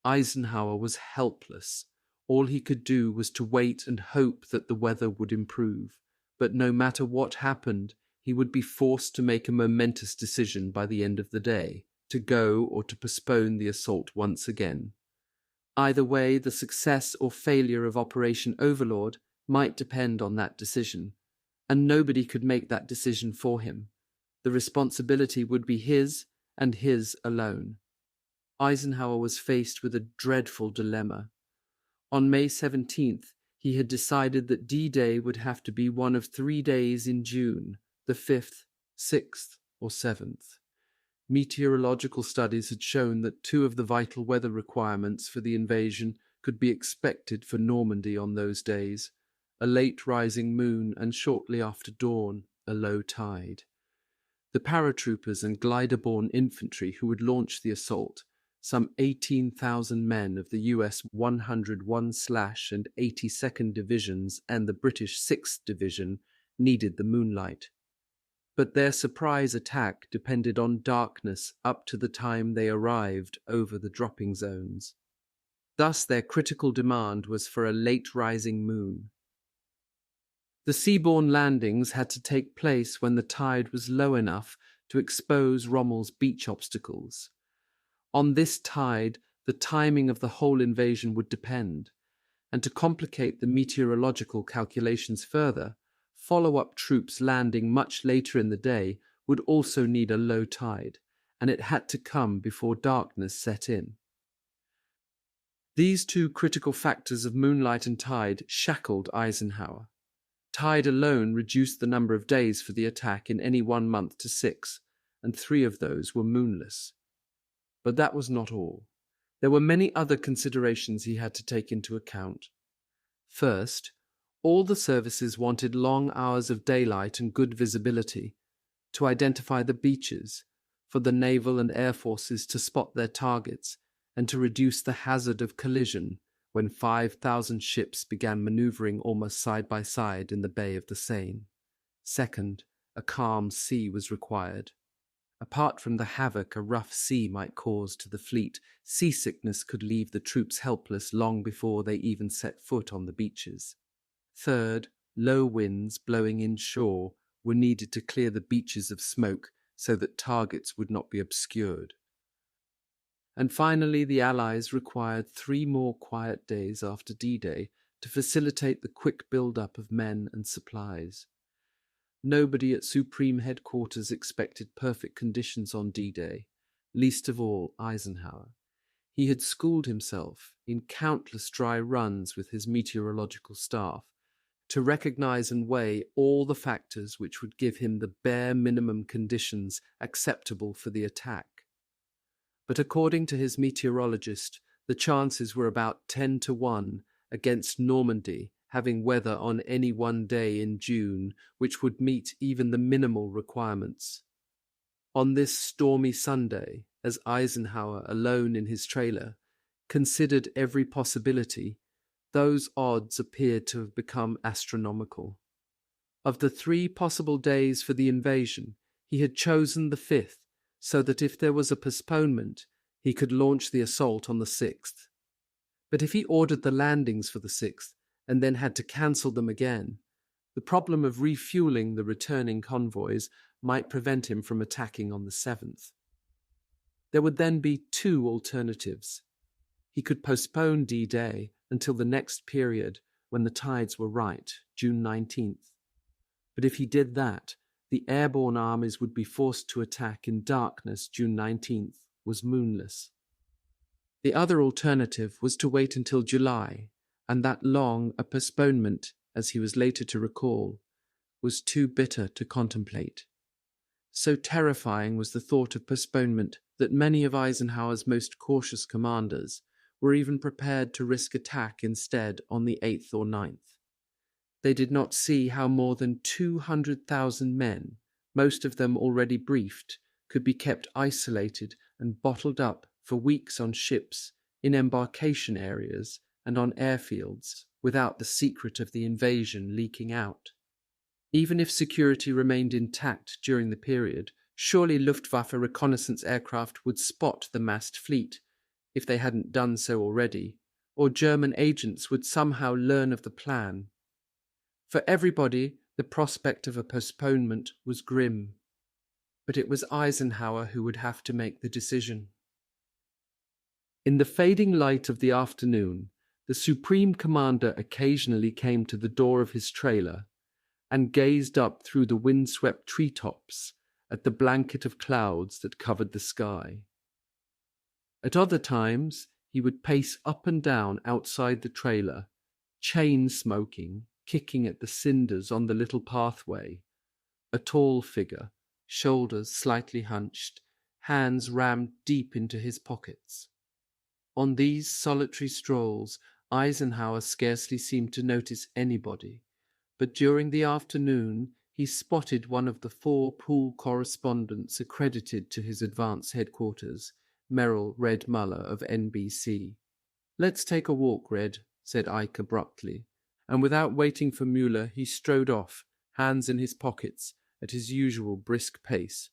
Eisenhower was helpless. All he could do was to wait and hope that the weather would improve. But no matter what happened, he would be forced to make a momentous decision by the end of the day, to go or to postpone the assault once again. Either way, the success or failure of Operation Overlord might depend on that decision, and nobody could make that decision for him. The responsibility would be his and his alone. Eisenhower was faced with a dreadful dilemma. On May 17th, he had decided that D-Day would have to be one of 3 days in June, the 5th, 6th, or 7th. Meteorological studies had shown that 2 of the vital weather requirements for the invasion could be expected for Normandy on those days: a late rising moon and shortly after dawn, a low tide. The paratroopers and glider-borne infantry who would launch the assault, some 18,000 men of the US 101th and 82nd Divisions and the British 6th Division, needed the moonlight. But their surprise attack depended on darkness up to the time they arrived over the dropping zones. Thus their critical demand was for a late rising moon. The seaborne landings had to take place when the tide was low enough to expose Rommel's beach obstacles. On this tide, the timing of the whole invasion would depend, and to complicate the meteorological calculations further, follow-up troops landing much later in the day would also need a low tide, and it had to come before darkness set in. These 2 critical factors of moonlight and tide shackled Eisenhower. Tide alone reduced the number of days for the attack in any one month to 6, and 3 of those were moonless. But that was not all. There were many other considerations he had to take into account. First, All the services wanted long hours of daylight and good visibility to identify the beaches, for the naval and air forces to spot their targets, and to reduce the hazard of collision when 5,000 ships began maneuvering almost side by side in the Bay of the Seine. Second, a calm sea was required. Apart from the havoc a rough sea might cause to the fleet, seasickness could leave the troops helpless long before they even set foot on the beaches. Third, low winds blowing inshore were needed to clear the beaches of smoke so that targets would not be obscured. And finally, the Allies required 3 more quiet days after D-Day to facilitate the quick build-up of men and supplies. Nobody at Supreme Headquarters expected perfect conditions on D-Day, least of all Eisenhower. He had schooled himself in countless dry runs with his meteorological staff to recognize and weigh all the factors which would give him the bare minimum conditions acceptable for the attack. But according to his meteorologist, the chances were about 10 to 1 against Normandy having weather on any one day in June which would meet even the minimal requirements. On this stormy Sunday, as Eisenhower, alone in his trailer, considered every possibility, those odds appeared to have become astronomical. Of the 3 possible days for the invasion, he had chosen the 5th, so that if there was a postponement, he could launch the assault on the 6th. But if he ordered the landings for the 6th, and then had to cancel them again, the problem of refueling the returning convoys might prevent him from attacking on the 7th. There would then be 2 alternatives. He could postpone D-Day until the next period when the tides were right, June 19th. But if he did that, the airborne armies would be forced to attack in darkness. June 19th was moonless. The other alternative was to wait until July, and that long a postponement, as he was later to recall, was too bitter to contemplate. So terrifying was the thought of postponement that many of Eisenhower's most cautious commanders were even prepared to risk attack instead on the 8th or 9th. They did not see how more than 200,000 men, most of them already briefed, could be kept isolated and bottled up for weeks on ships, in embarkation areas, and on airfields, without the secret of the invasion leaking out. Even if security remained intact during the period, surely Luftwaffe reconnaissance aircraft would spot the massed fleet, if they hadn't done so already, or German agents would somehow learn of the plan. For everybody, the prospect of a postponement was grim, but it was Eisenhower who would have to make the decision. In the fading light of the afternoon, the Supreme Commander occasionally came to the door of his trailer and gazed up through the windswept treetops at the blanket of clouds that covered the sky. At other times, he would pace up and down outside the trailer, chain-smoking, kicking at the cinders on the little pathway, a tall figure, shoulders slightly hunched, hands rammed deep into his pockets. On these solitary strolls, Eisenhower scarcely seemed to notice anybody, but during the afternoon he spotted one of the 4 pool correspondents accredited to his advance headquarters, Merrill Red Muller of NBC. "Let's take a walk, Red," said Ike abruptly, and without waiting for Mueller he strode off, hands in his pockets, at his usual brisk pace.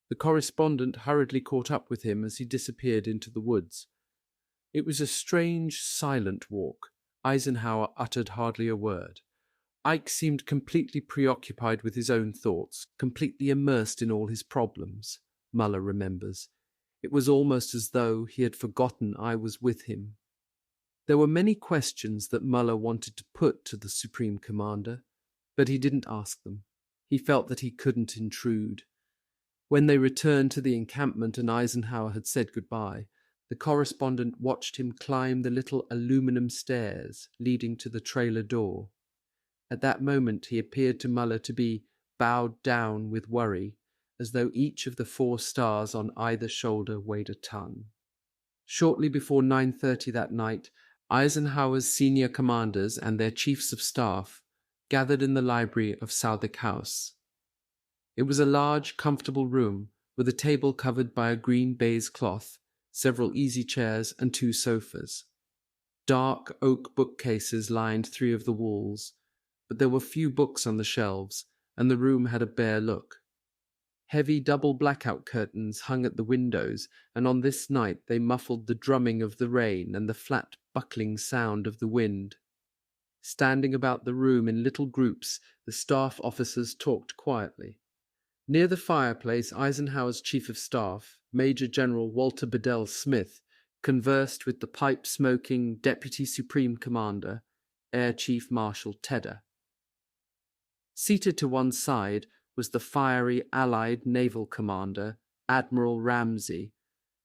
The correspondent hurriedly caught up with him as he disappeared into the woods. It was a strange, silent walk. Eisenhower uttered hardly a word. Ike seemed completely preoccupied with his own thoughts, completely immersed in all his problems, Muller remembers. It was almost as though he had forgotten I was with him. There were many questions that Muller wanted to put to the Supreme Commander, but he didn't ask them. He felt that he couldn't intrude. When they returned to the encampment and Eisenhower had said goodbye, the correspondent watched him climb the little aluminum stairs leading to the trailer door. At that moment he appeared to Muller to be bowed down with worry, as though each of the 4 stars on either shoulder weighed a ton. Shortly before 9:30 that night, Eisenhower's senior commanders and their chiefs of staff gathered in the library of Southwark House. It was a large, comfortable room with a table covered by a green baize cloth, several easy chairs, and 2 sofas. Dark oak bookcases lined 3 of the walls, but there were few books on the shelves, and the room had a bare look. Heavy double blackout curtains hung at the windows, and on this night they muffled the drumming of the rain and the flat buckling sound of the wind. Standing about the room in little groups, the staff officers talked quietly. Near the fireplace, Eisenhower's chief of staff, Major General Walter Bedell Smith, conversed with the pipe-smoking Deputy Supreme Commander, Air Chief Marshal Tedder. Seated to one side was the fiery Allied Naval Commander, Admiral Ramsay,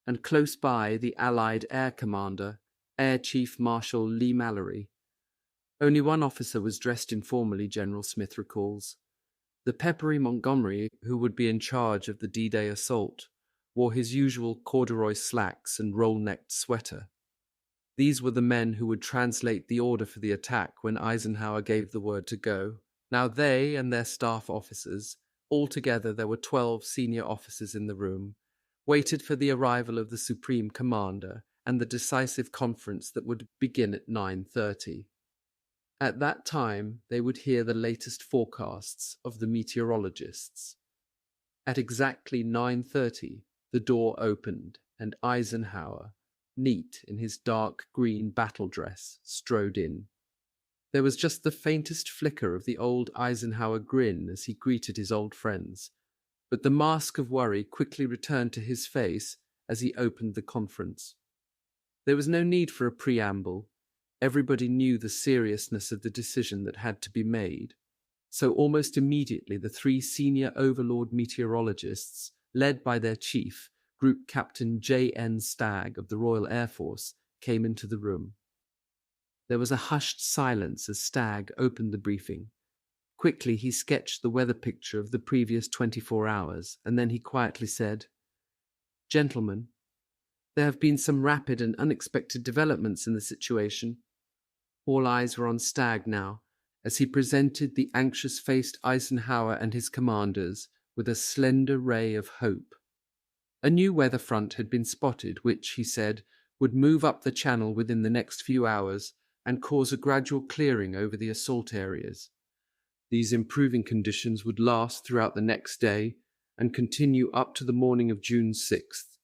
and close by the Allied Air Commander, Air Chief Marshal Lee Mallory. Only one officer was dressed informally, General Smith recalls. The peppery Montgomery, who would be in charge of the D-Day assault, wore his usual corduroy slacks and roll-necked sweater. These were the men who would translate the order for the attack when Eisenhower gave the word to go. Now they and their staff officers, altogether there were 12 senior officers in the room, waited for the arrival of the Supreme Commander and the decisive conference that would begin at 9:30. At that time, they would hear the latest forecasts of the meteorologists. At exactly 9:30, the door opened, and Eisenhower, neat in his dark green battle dress, strode in. There was just the faintest flicker of the old Eisenhower grin as he greeted his old friends, but the mask of worry quickly returned to his face as he opened the conference. There was no need for a preamble. Everybody knew the seriousness of the decision that had to be made. So almost immediately the 3 senior overlord meteorologists, led by their chief, Group Captain J.N. Stagg of the Royal Air Force, came into the room. There was a hushed silence as Stagg opened the briefing. Quickly he sketched the weather picture of the previous 24 hours, and then he quietly said, "Gentlemen, there have been some rapid and unexpected developments in the situation." All eyes were on Stagg now, as he presented the anxious-faced Eisenhower and his commanders with a slender ray of hope. A new weather front had been spotted, which, he said, would move up the channel within the next few hours and cause a gradual clearing over the assault areas. These improving conditions would last throughout the next day and continue up to the morning of June 6th.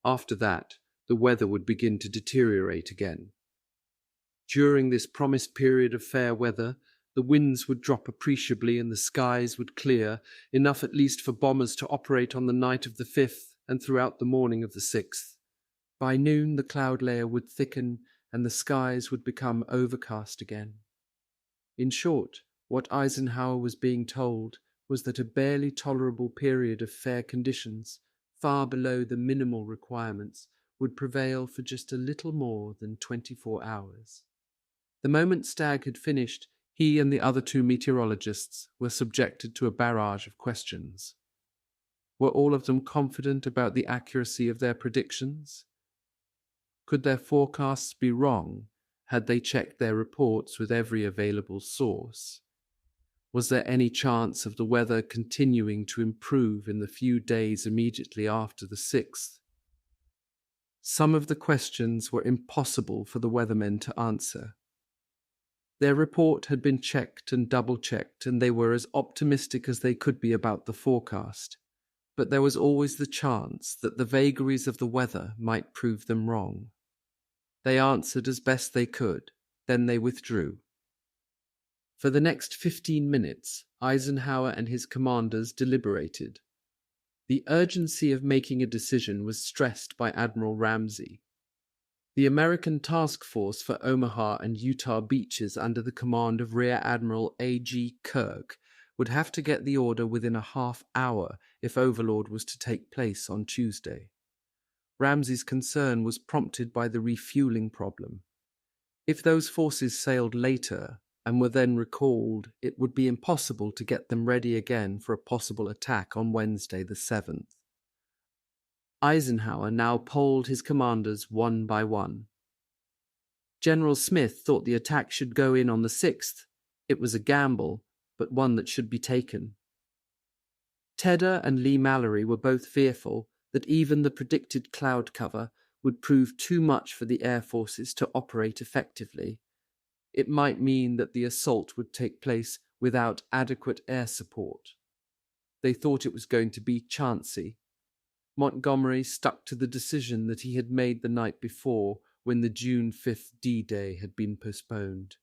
After that, the weather would begin to deteriorate again. During this promised period of fair weather, the winds would drop appreciably and the skies would clear, enough at least for bombers to operate on the night of the 5th and throughout the morning of the 6th. By noon, the cloud layer would thicken and the skies would become overcast again. In short, what Eisenhower was being told was that a barely tolerable period of fair conditions, far below the minimal requirements, would prevail for just a little more than 24 hours. The moment Stagg had finished, he and the other 2 meteorologists were subjected to a barrage of questions. Were all of them confident about the accuracy of their predictions? Could their forecasts be wrong had they checked their reports with every available source? Was there any chance of the weather continuing to improve in the few days immediately after the 6th? Some of the questions were impossible for the weathermen to answer. Their report had been checked and double-checked, and they were as optimistic as they could be about the forecast. But there was always the chance that the vagaries of the weather might prove them wrong. They answered as best they could, then they withdrew. For the next 15 minutes, Eisenhower and his commanders deliberated. The urgency of making a decision was stressed by Admiral Ramsay. The American task force for Omaha and Utah beaches under the command of Rear Admiral A.G. Kirk would have to get the order within a half hour if Overlord was to take place on Tuesday. Ramsay's concern was prompted by the refueling problem. If those forces sailed later and were then recalled, it would be impossible to get them ready again for a possible attack on Wednesday the 7th. Eisenhower now polled his commanders one by one. General Smith thought the attack should go in on the 6th. It was a gamble, but one that should be taken. Tedder and Lee Mallory were both fearful that even the predicted cloud cover would prove too much for the air forces to operate effectively. It might mean that the assault would take place without adequate air support. They thought it was going to be chancy. Montgomery stuck to the decision that he had made the night before when the June 5th D-Day had been postponed.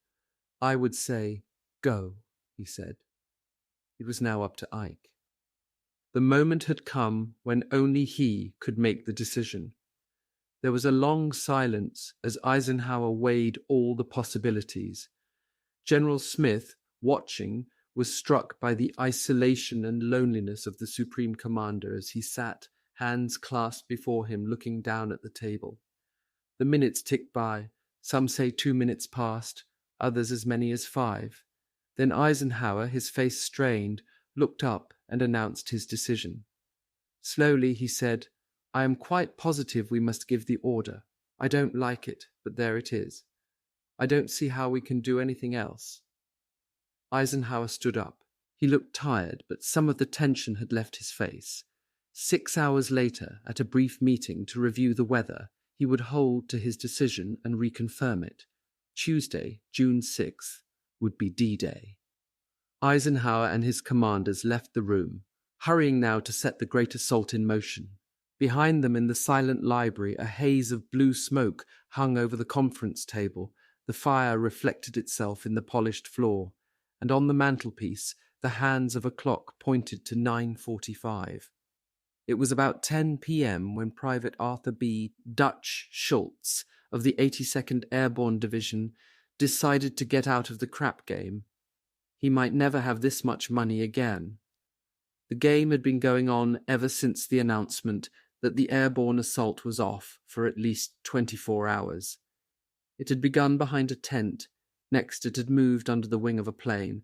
"I would say, go," he said. It was now up to Ike. The moment had come when only he could make the decision. There was a long silence as Eisenhower weighed all the possibilities. General Smith, watching, was struck by the isolation and loneliness of the Supreme Commander as he sat, hands clasped before him, looking down at the table. The minutes ticked by. Some say 2 minutes passed, others as many as 5. Then Eisenhower, his face strained, looked up and announced his decision. Slowly he said, "I am quite positive we must give the order. I don't like it, but there it is. I don't see how we can do anything else." Eisenhower stood up. He looked tired, but some of the tension had left his face. 6 hours later, at a brief meeting to review the weather, he would hold to his decision and reconfirm it. Tuesday, June 6th, would be D-Day. Eisenhower and his commanders left the room, hurrying now to set the great assault in motion. Behind them in the silent library, a haze of blue smoke hung over the conference table. The fire reflected itself in the polished floor, and on the mantelpiece, the hands of a clock pointed to 9:45. It was about 10 p.m. when Private Arthur B. "Dutch" Schultz of the 82nd Airborne Division decided to get out of the crap game. He might never have this much money again. The game had been going on ever since the announcement that the airborne assault was off for at least 24 hours. It had begun behind a tent, next it had moved under the wing of a plane,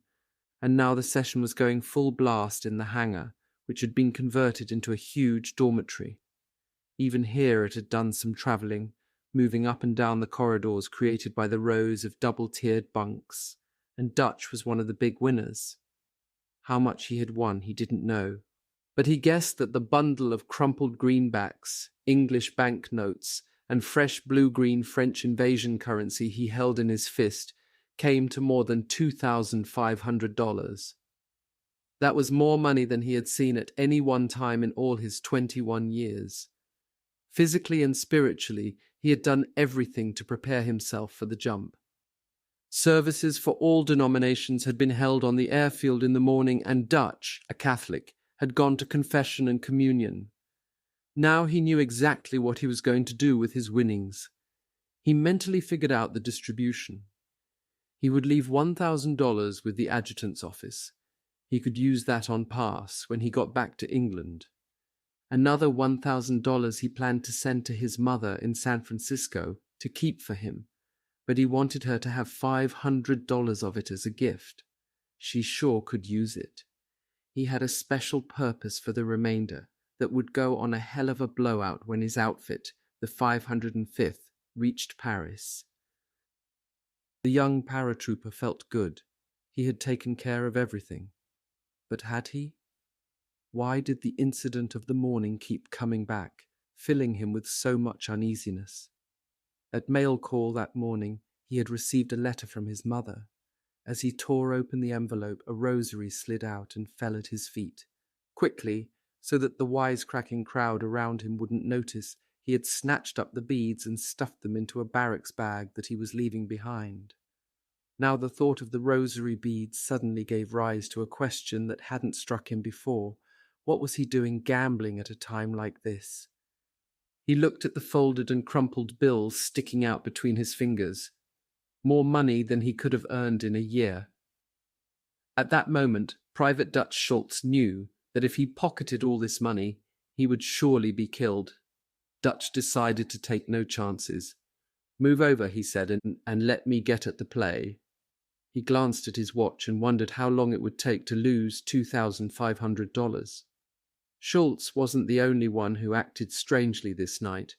and now the session was going full blast in the hangar, which had been converted into a huge dormitory. Even here it had done some travelling, moving up and down the corridors created by the rows of double-tiered bunks, and Dutch was one of the big winners. How much he had won he didn't know, but he guessed that the bundle of crumpled greenbacks, English banknotes, and fresh blue-green French invasion currency he held in his fist came to more than $2,500. That was more money than he had seen at any one time in all his 21 years. Physically and spiritually, he had done everything to prepare himself for the jump. Services for all denominations had been held on the airfield in the morning, and Dutch, a Catholic, had gone to confession and communion. Now he knew exactly what he was going to do with his winnings. He mentally figured out the distribution. He would leave $1,000 with the adjutant's office. He could use that on pass when he got back to England. Another $1,000 he planned to send to his mother in San Francisco to keep for him, but he wanted her to have $500 of it as a gift. She sure could use it. He had a special purpose for the remainder that would go on a hell of a blowout when his outfit, the 505th, reached Paris. The young paratrooper felt good. He had taken care of everything. But had he? Why did the incident of the morning keep coming back, filling him with so much uneasiness? At mail call that morning, he had received a letter from his mother. As he tore open the envelope, a rosary slid out and fell at his feet. Quickly, so that the wisecracking crowd around him wouldn't notice, he had snatched up the beads and stuffed them into a barracks bag that he was leaving behind. Now the thought of the rosary beads suddenly gave rise to a question that hadn't struck him before. What was he doing gambling at a time like this? He looked at the folded and crumpled bills sticking out between his fingers. More money than he could have earned in a year. At that moment, Private Dutch Schultz knew that if he pocketed all this money, he would surely be killed. Dutch decided to take no chances. "Move over," he said, and let me get at the play. He glanced at his watch and wondered how long it would take to lose $2,500. Schultz wasn't the only one who acted strangely this night.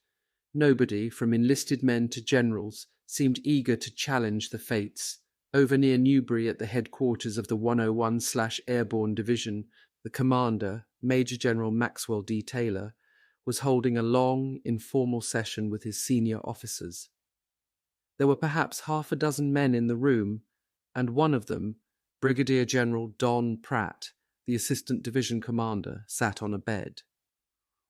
Nobody, from enlisted men to generals, seemed eager to challenge the fates. Over near Newbury at the headquarters of the 101/Airborne Division, the commander, Major General Maxwell D. Taylor, was holding a long, informal session with his senior officers. There were perhaps half a dozen men in the room, and one of them, Brigadier General Don Pratt, the assistant division commander, sat on a bed.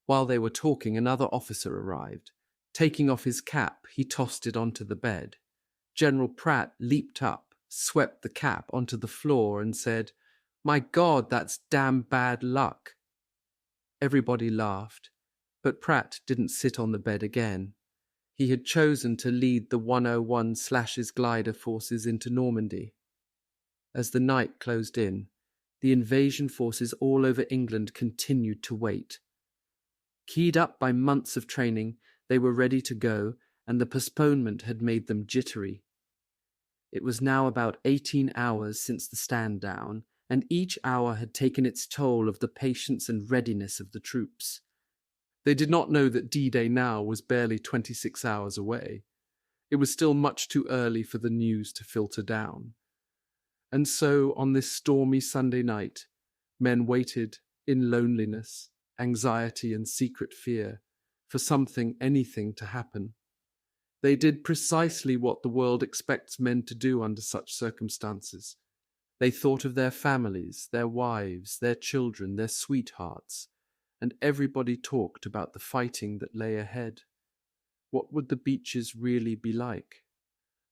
While they were talking, another officer arrived. Taking off his cap, he tossed it onto the bed. General Pratt leaped up, swept the cap onto the floor, and said, "My God, that's damn bad luck." Everybody laughed, but Pratt didn't sit on the bed again. He had chosen to lead the 101/'s glider forces into Normandy. As the night closed in, the invasion forces all over England continued to wait. Keyed up by months of training, they were ready to go, and the postponement had made them jittery. It was now about 18 hours since the stand down, and each hour had taken its toll of the patience and readiness of the troops. They did not know that D-Day now was barely 26 hours away. It was still much too early for the news to filter down. And so, on this stormy Sunday night, men waited in loneliness, anxiety, and secret fear for something, anything to happen. They did precisely what the world expects men to do under such circumstances. They thought of their families, their wives, their children, their sweethearts, and everybody talked about the fighting that lay ahead. What would the beaches really be like?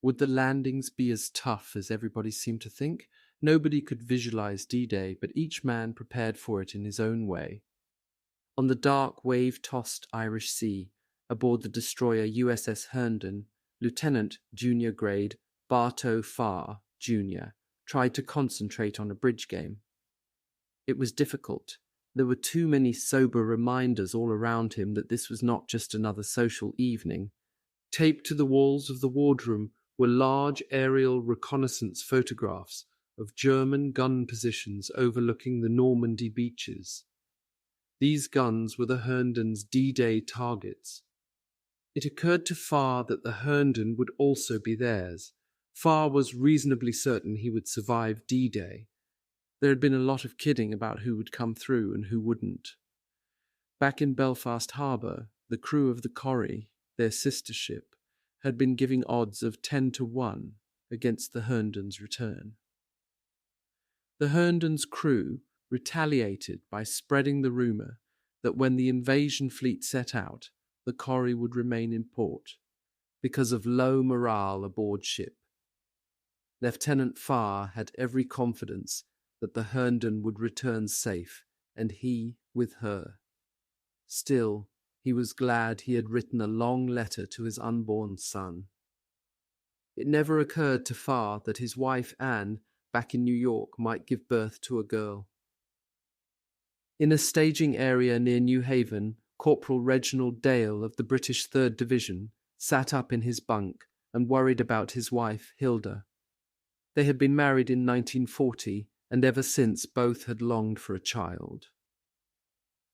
Would the landings be as tough as everybody seemed to think? Nobody could visualize D-Day, but each man prepared for it in his own way. On the dark, wave-tossed Irish Sea, aboard the destroyer USS Herndon, Lieutenant Junior Grade Bartow Farr, Jr., tried to concentrate on a bridge game. It was difficult. There were too many sober reminders all around him that this was not just another social evening. Taped to the walls of the wardroom were large aerial reconnaissance photographs of German gun positions overlooking the Normandy beaches. These guns were the Herndon's D-Day targets. It occurred to Farr that the Herndon would also be theirs. Farr was reasonably certain he would survive D-Day. There had been a lot of kidding about who would come through and who wouldn't. Back in Belfast Harbour, the crew of the Corrie, their sister ship, had been giving odds of 10-1 against the Herndon's return. The Herndon's crew retaliated by spreading the rumour that when the invasion fleet set out, the Corrie would remain in port, because of low morale aboard ship. Lieutenant Farr had every confidence that the Herndon would return safe, and he with her. Still, he was glad he had written a long letter to his unborn son. It never occurred to Farr that his wife Anne, back in New York, might give birth to a girl. In a staging area near New Haven, Corporal Reginald Dale of the British 3rd Division sat up in his bunk and worried about his wife, Hilda. They had been married in 1940, and ever since both had longed for a child.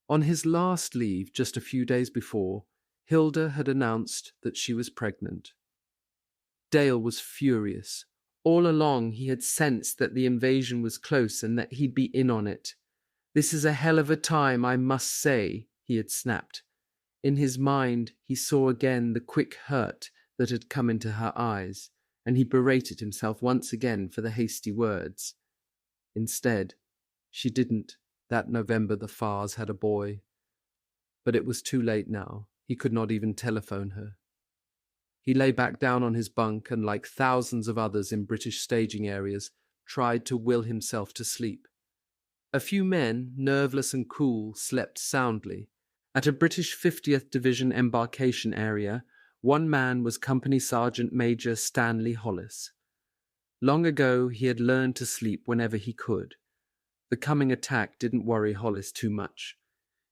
On his last leave, just a few days before, Hilda had announced that she was pregnant. Dale was furious. All along he had sensed that the invasion was close and that he'd be in on it. "This is a hell of a time, I must say," he had snapped. In his mind, he saw again the quick hurt that had come into her eyes, and he berated himself once again for the hasty words. Instead, she didn't. That November the Farrs had a boy. But it was too late now. He could not even telephone her. He lay back down on his bunk and, like thousands of others in British staging areas, tried to will himself to sleep. A few men, nerveless and cool, slept soundly. At a British 50th Division embarkation area, one man was Company Sergeant Major Stanley Hollis. Long ago he had learned to sleep whenever he could. The coming attack didn't worry Hollis too much.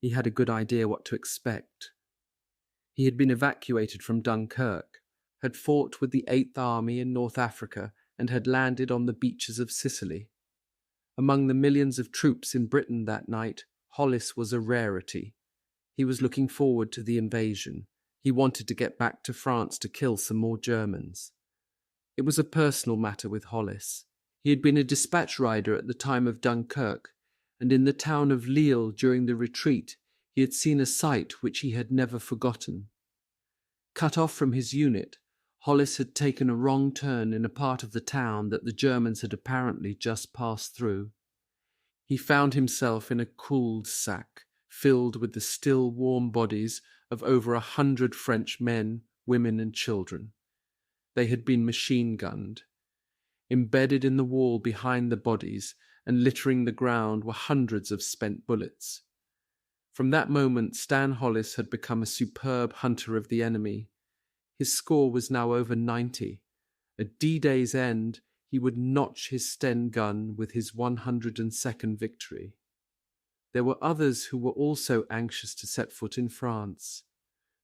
He had a good idea what to expect. He had been evacuated from Dunkirk, had fought with the 8th Army in North Africa, and had landed on the beaches of Sicily. Among the millions of troops in Britain that night, Hollis was a rarity. He was looking forward to the invasion. He wanted to get back to France to kill some more Germans. It was a personal matter with Hollis. He had been a dispatch rider at the time of Dunkirk, and in the town of Lille during the retreat he had seen a sight which he had never forgotten. Cut off from his unit, Hollis had taken a wrong turn in a part of the town that the Germans had apparently just passed through. He found himself in a cul-de-sac filled with the still warm bodies of over 100 French men, women and children. They had been machine-gunned. Embedded in the wall behind the bodies and littering the ground were hundreds of spent bullets. From that moment, Stan Hollis had become a superb hunter of the enemy. His score was now over 90. At D-Day's end, he would notch his Sten gun with his 102nd victory. There were others who were also anxious to set foot in France.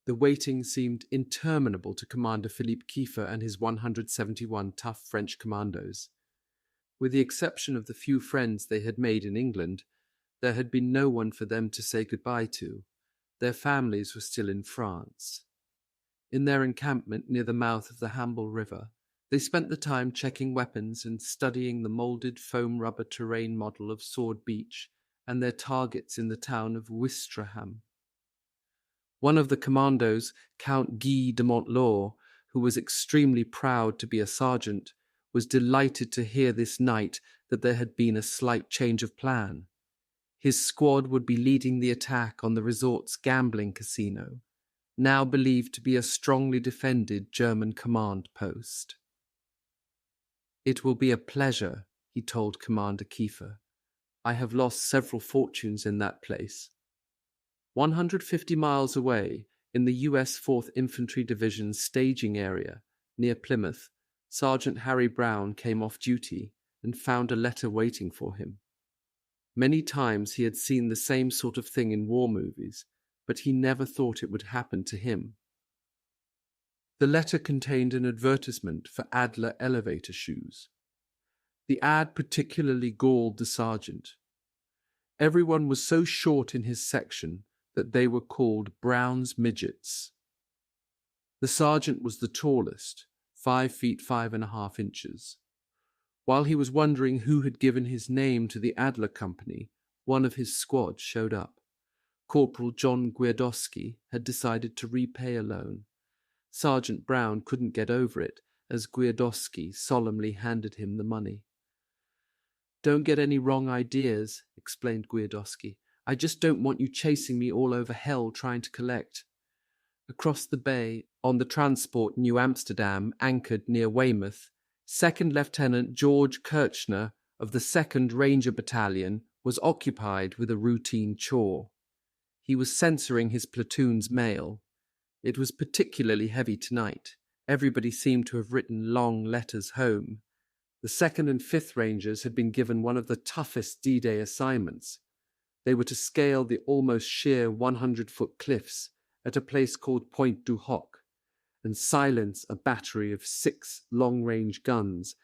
The waiting seemed interminable to Commander Philippe Kiefer and his 171 tough French commandos. With the exception of the few friends they had made in England, there had been no one for them to say goodbye to. Their families were still in France. In their encampment near the mouth of the Hamble River, they spent the time checking weapons and studying the moulded foam rubber terrain model of Sword Beach and their targets in the town of Ouistreham. One of the commandos, Count Guy de Montlore, who was extremely proud to be a sergeant, was delighted to hear this night that there had been a slight change of plan. His squad would be leading the attack on the resort's gambling casino, now believed to be a strongly defended German command post. "It will be a pleasure," he told Commander Kiefer. "I have lost several fortunes in that place." 150 miles away, in the U.S. 4th Infantry Division's staging area, near Plymouth, Sergeant Harry Brown came off duty and found a letter waiting for him. Many times he had seen the same sort of thing in war movies, but he never thought it would happen to him. The letter contained an advertisement for Adler elevator shoes. The ad particularly galled the sergeant. Everyone was so short in his section that they were called Brown's Midgets. The sergeant was the tallest, 5 feet 5.5 inches. While he was wondering who had given his name to the Adler Company, one of his squad showed up. Corporal John Gwiadoski had decided to repay a loan. Sergeant Brown couldn't get over it as Gwiadoski solemnly handed him the money. "Don't get any wrong ideas," explained Gwiadoski. "I just don't want you chasing me all over hell trying to collect." Across the bay, on the transport New Amsterdam anchored near Weymouth, Second Lieutenant George Kirchner of the 2nd Ranger Battalion was occupied with a routine chore. He was censoring his platoon's mail. It was particularly heavy tonight. Everybody seemed to have written long letters home. The 2nd and 5th Rangers had been given one of the toughest D-Day assignments. They were to scale the almost sheer 100-foot cliffs at a place called Pointe du Hoc and silence a battery of 6 long-range guns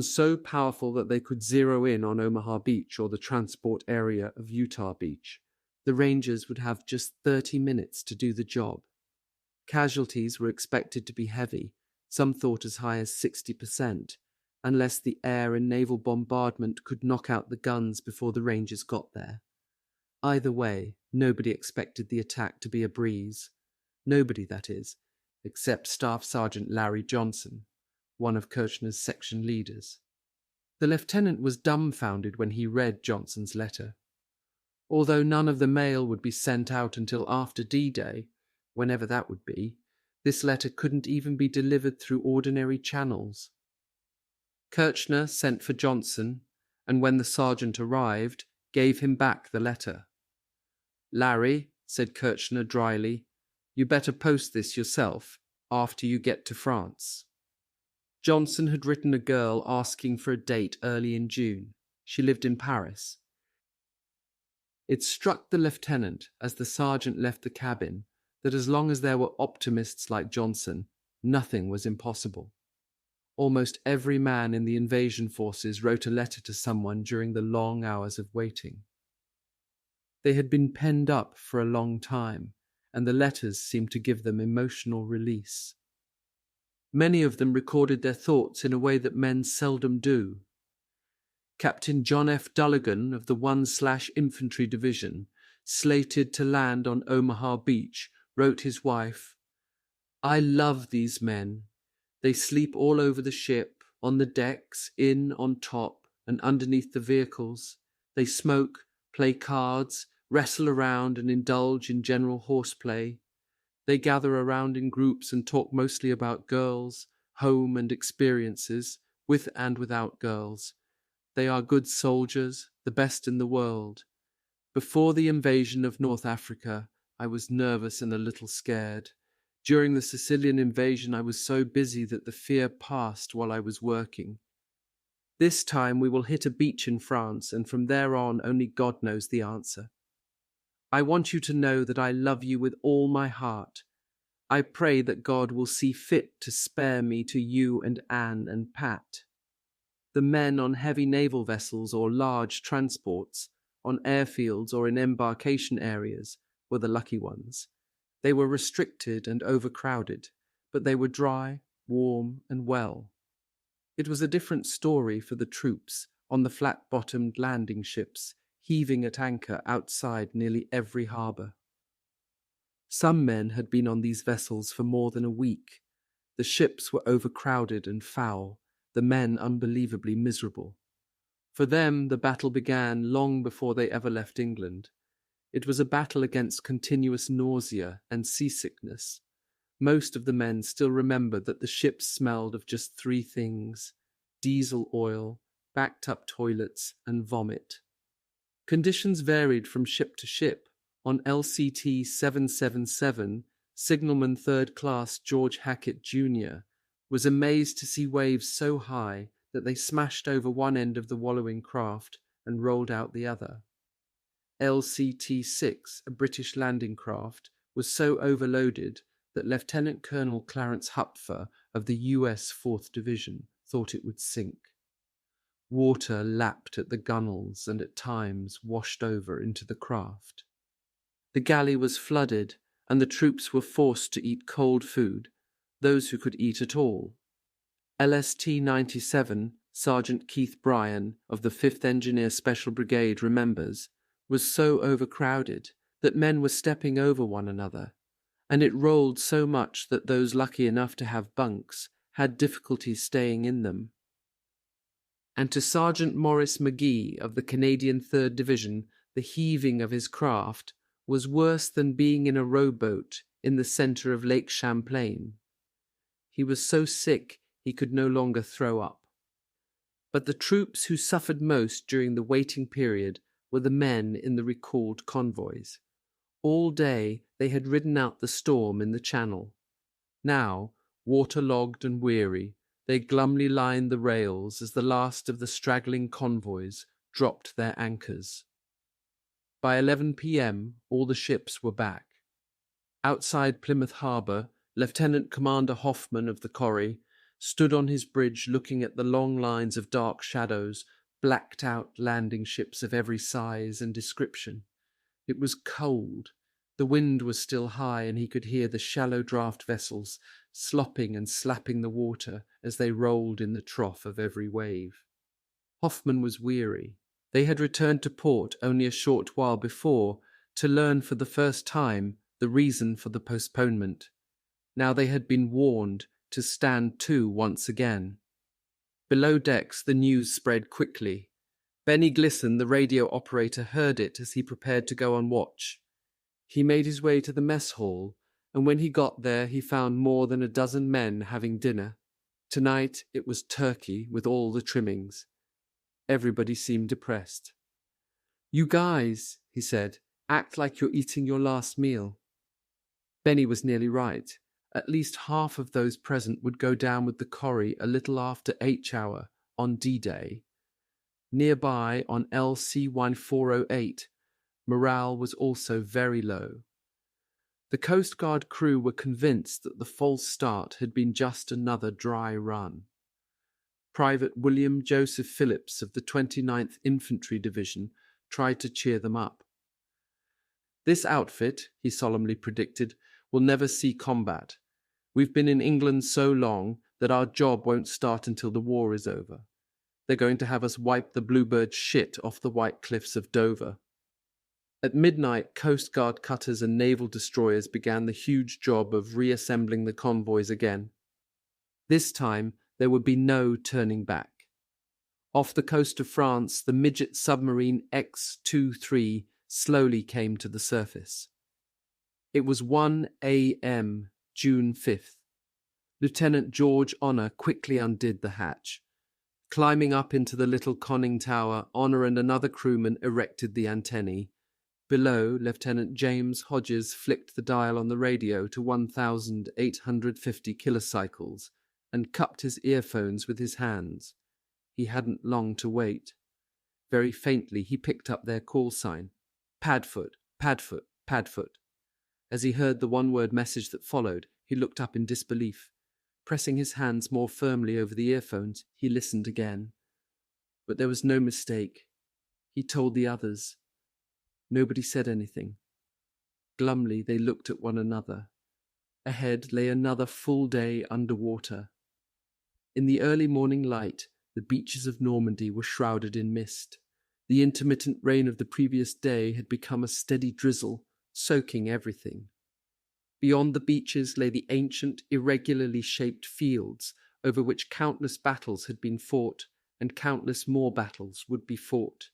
so powerful that they could zero in on Omaha Beach or the transport area of Utah Beach. The Rangers would have just 30 minutes to do the job. Casualties were expected to be heavy, some thought as high as 60%, unless the air and naval bombardment could knock out the guns before the Rangers got there. Either way, nobody expected the attack to be a breeze. Nobody, that is, except Staff Sergeant Larry Johnson, one of Kirchner's section leaders. The lieutenant was dumbfounded when he read Johnson's letter. Although none of the mail would be sent out until after D-Day, whenever that would be, this letter couldn't even be delivered through ordinary channels. Kirchner sent for Johnson, and when the sergeant arrived, gave him back the letter. "Larry," said Kirchner dryly, "you better post this yourself after you get to France." Johnson had written a girl asking for a date early in June. She lived in Paris. It struck the lieutenant as the sergeant left the cabin that as long as there were optimists like Johnson, nothing was impossible. Almost every man in the invasion forces wrote a letter to someone during the long hours of waiting. They had been penned up for a long time, and the letters seemed to give them emotional release. Many of them recorded their thoughts in a way that men seldom do. Captain John F. Dulligan of the 1/ Infantry Division, slated to land on Omaha Beach, wrote his wife, "I love these men. They sleep all over the ship, on the decks, in, on top, and underneath the vehicles. They smoke, play cards, wrestle around, and indulge in general horseplay. They gather around in groups and talk mostly about girls, home, and experiences, with and without girls. They are good soldiers, the best in the world. Before the invasion of North Africa, I was nervous and a little scared. During the Sicilian invasion, I was so busy that the fear passed while I was working. This time we will hit a beach in France, and from there on only God knows the answer. I want you to know that I love you with all my heart. I pray that God will see fit to spare me to you and Anne and Pat." The men on heavy naval vessels or large transports, on airfields or in embarkation areas, were the lucky ones. They were restricted and overcrowded, but they were dry, warm, and well. It was a different story for the troops on the flat-bottomed landing ships, heaving at anchor outside nearly every harbour. Some men had been on these vessels for more than a week. The ships were overcrowded and foul, the men unbelievably miserable. For them, the battle began long before they ever left England. It was a battle against continuous nausea and seasickness. Most of the men still remembered that the ships smelled of just 3 things: diesel oil, backed-up toilets, and vomit. Conditions varied from ship to ship. On LCT 777, Signalman 3rd Class George Hackett, Jr. was amazed to see waves so high that they smashed over one end of the wallowing craft and rolled out the other. LCT-6, a British landing craft, was so overloaded that Lieutenant Colonel Clarence Hupfer of the US 4th Division thought it would sink. Water lapped at the gunwales and at times washed over into the craft. The galley was flooded, and the troops were forced to eat cold food, those who could eat at all. LST-97, Sergeant Keith Bryan of the 5th Engineer Special Brigade remembers, was so overcrowded that men were stepping over one another, and it rolled so much that those lucky enough to have bunks had difficulty staying in them. And to Sergeant Maurice McGee of the Canadian 3rd Division, the heaving of his craft was worse than being in a rowboat in the centre of Lake Champlain. He was so sick he could no longer throw up. But the troops who suffered most during the waiting period were the men in the recalled convoys. All day they had ridden out the storm in the Channel. Now, waterlogged and weary, they glumly lined the rails as the last of the straggling convoys dropped their anchors. By 11 p.m., all the ships were back. Outside Plymouth Harbour, Lieutenant Commander Hoffman of the Corrie stood on his bridge looking at the long lines of dark shadows, blacked-out landing ships of every size and description. It was cold. The wind was still high, and he could hear the shallow draught vessels slopping and slapping the water as they rolled in the trough of every wave. Hoffman was weary. They had returned to port only a short while before to learn for the first time the reason for the postponement. Now they had been warned to stand to once again. Below decks the news spread quickly. Benny Glisson, the radio operator, heard it as he prepared to go on watch. He made his way to the mess hall, and when he got there he found more than a dozen men having dinner. Tonight it was turkey with all the trimmings. Everybody seemed depressed. "You guys," he said, "act like you're eating your last meal." Benny was nearly right. At least half of those present would go down with the Corrie a little after H hour on D-Day. Nearby, on LC-1408, morale was also very low. The Coast Guard crew were convinced that the false start had been just another dry run. Private William Joseph Phillips of the 29th Infantry Division tried to cheer them up. "This outfit," he solemnly predicted, "will never see combat. We've been in England so long that our job won't start until the war is over. They're going to have us wipe the bluebird shit off the white cliffs of Dover." At midnight, Coast Guard cutters and naval destroyers began the huge job of reassembling the convoys again. This time, there would be no turning back. Off the coast of France, the midget submarine X-23 slowly came to the surface. It was 1 a.m., June 5th. Lieutenant George Honor quickly undid the hatch. Climbing up into the little conning tower, Honor and another crewman erected the antennae. Below, Lieutenant James Hodges flicked the dial on the radio to 1,850 kilocycles and cupped his earphones with his hands. He hadn't long to wait. Very faintly, he picked up their call sign. "Padfoot, Padfoot, Padfoot." As he heard the one-word message that followed, he looked up in disbelief. Pressing his hands more firmly over the earphones, he listened again. But there was no mistake. He told the others. Nobody said anything. Glumly, they looked at one another. Ahead lay another full day underwater. In the early morning light, the beaches of Normandy were shrouded in mist. The intermittent rain of the previous day had become a steady drizzle, soaking everything. Beyond the beaches lay the ancient, irregularly shaped fields over which countless battles had been fought, and countless more battles would be fought.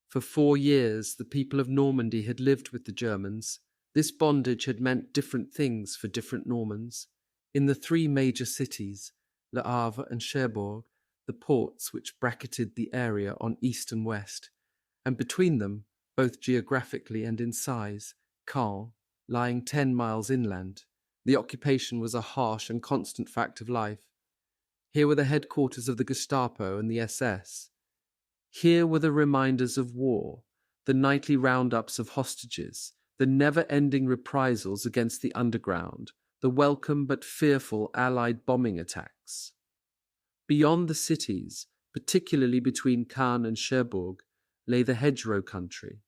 For 4 years, the people of Normandy had lived with the Germans. This bondage had meant different things for different Normans. In the 3 major cities, Le Havre and Cherbourg, the ports which bracketed the area on east and west, and between them, both geographically and in size, Caen, lying 10 miles inland, the occupation was a harsh and constant fact of life. Here were the headquarters of the Gestapo and the SS. Here were the reminders of war, the nightly roundups of hostages, the never-ending reprisals against the underground, the welcome but fearful Allied bombing attacks. Beyond the cities, particularly between Caen and Cherbourg, lay the hedgerow country,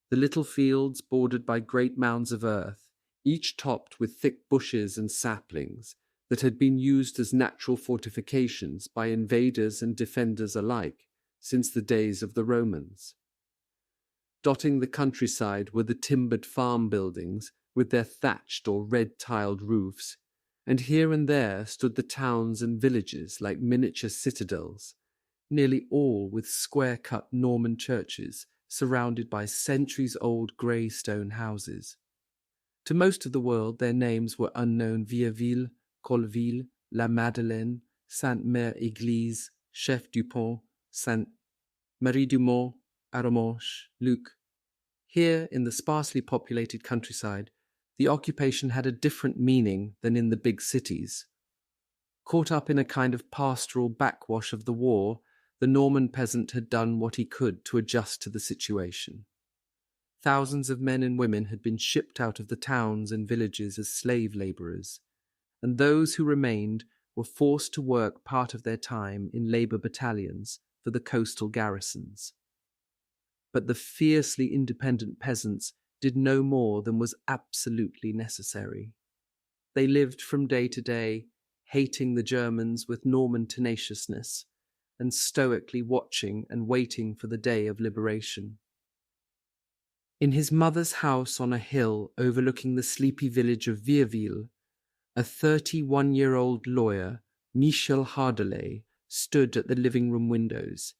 the little fields bordered by great mounds of earth, each topped with thick bushes and saplings that had been used as natural fortifications by invaders and defenders alike since the days of the Romans. Dotting the countryside were the timbered farm buildings with their thatched or red-tiled roofs, and here and there stood the towns and villages like miniature citadels, nearly all with square-cut Norman churches surrounded by centuries-old grey stone houses. To most of the world their names were unknown: Vieilleville, Colleville, La Madeleine, Sainte-Mère-Église, Chef-du-Pont, Sainte-Marie-du-Mont, Aramonche, Luc. Here, in the sparsely populated countryside, the occupation had a different meaning than in the big cities. Caught up in a kind of pastoral backwash of the war, the Norman peasant had done what he could to adjust to the situation. Thousands of men and women had been shipped out of the towns and villages as slave labourers, and those who remained were forced to work part of their time in labour battalions for the coastal garrisons. But the fiercely independent peasants did no more than was absolutely necessary. They lived from day to day, hating the Germans with Norman tenaciousness, and stoically watching and waiting for the day of liberation. In his mother's house on a hill overlooking the sleepy village of Vieilleville, a 31-year-old lawyer, Michel Hardelais, stood at the living-room windows,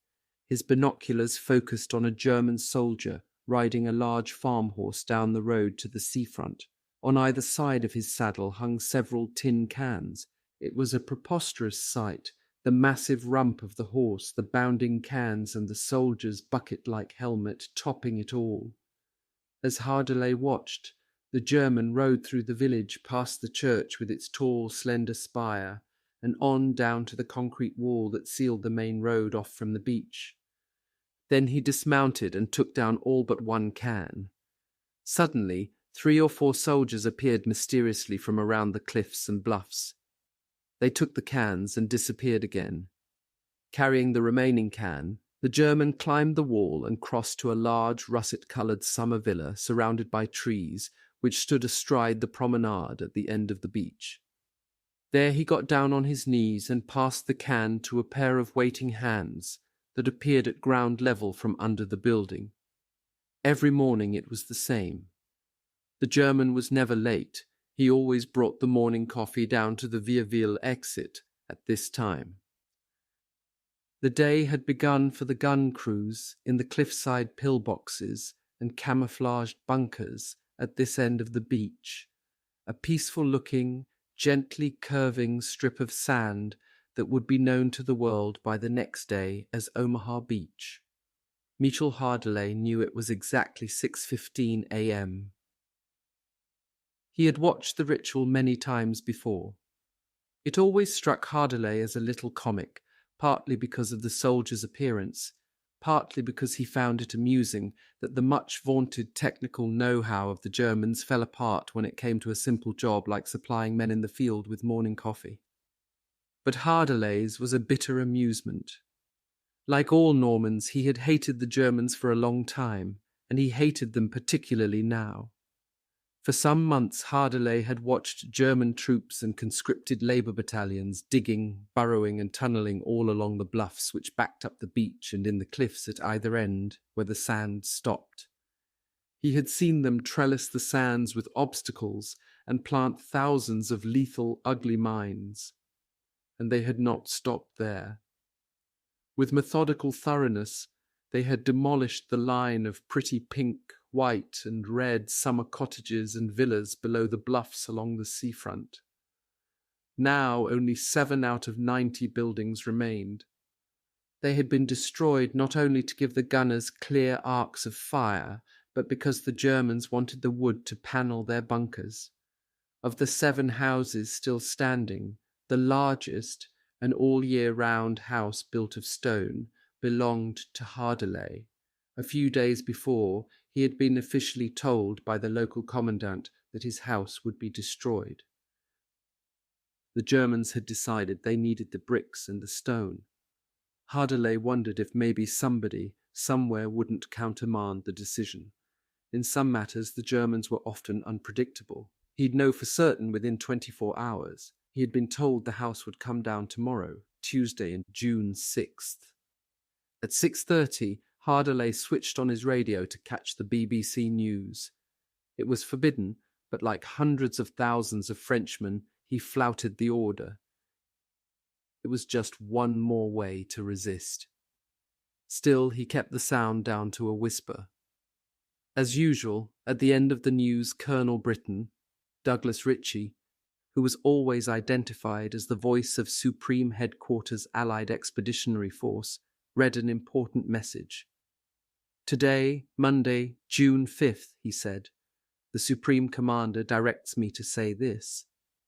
his binoculars focused on a German soldier riding a large farm horse down the road to the seafront. On either side of his saddle hung several tin cans. It was a preposterous sight, the massive rump of the horse, the bounding cans, and the soldier's bucket-like helmet topping it all. As Hardelais watched, the German rode through the village past the church with its tall, slender spire, and on down to the concrete wall that sealed the main road off from the beach. Then he dismounted and took down all but one can. Suddenly, 3 or 4 soldiers appeared mysteriously from around the cliffs and bluffs. They took the cans and disappeared again. Carrying the remaining can, The German climbed the wall and crossed to a large russet-coloured summer villa surrounded by trees, which stood astride the promenade at the end of the beach. There he got down on his knees and passed the can to a pair of waiting hands that appeared at ground level from under the building. Every morning it was the same. The German was never late. He always brought the morning coffee down to the WWII exit at this time. The day had begun for the gun crews in the cliffside pillboxes and camouflaged bunkers at this end of the beach, a peaceful-looking, gently curving strip of sand that would be known to the world by the next day as Omaha Beach. Michel Hardelay knew it was exactly 6:15 a.m. He had watched the ritual many times before. It always struck Hardelay as a little comic, partly because of the soldier's appearance, partly because he found it amusing that the much-vaunted technical know-how of the Germans fell apart when it came to a simple job like supplying men in the field with morning coffee. But Hardelay's was a bitter amusement. Like all Normans, he had hated the Germans for a long time, and he hated them particularly now. For some months, Hardelay had watched German troops and conscripted labour battalions digging, burrowing and tunnelling all along the bluffs which backed up the beach and in the cliffs at either end, where the sand stopped. He had seen them trellis the sands with obstacles and plant thousands of lethal, ugly mines. And they had not stopped there. With methodical thoroughness, they had demolished the line of pretty pink, white and red summer cottages and villas below the bluffs along the seafront. Now only 7 out of 90 buildings remained. They had been destroyed not only to give the gunners clear arcs of fire, but because the Germans wanted the wood to panel their bunkers. Of the 7 houses still standing, the largest, an all-year-round house built of stone, belonged to Hardelay. A few days before, he had been officially told by the local commandant that his house would be destroyed. The Germans had decided they needed the bricks and the stone. Hardelay wondered if maybe somebody, somewhere wouldn't countermand the decision. In some matters, the Germans were often unpredictable. He'd know for certain within 24 hours. He had been told the house would come down tomorrow, Tuesday, June 6th. At 6:30, Hardelay switched on his radio to catch the BBC News. It was forbidden, but like hundreds of thousands of Frenchmen, he flouted the order. It was just one more way to resist. Still, he kept the sound down to a whisper. As usual, at the end of the news, Colonel Britain, Douglas Ritchie, who was always identified as the voice of Supreme Headquarters Allied Expeditionary Force, read an important message. Today, Monday, June 5th, he said, the Supreme Commander directs me to say this.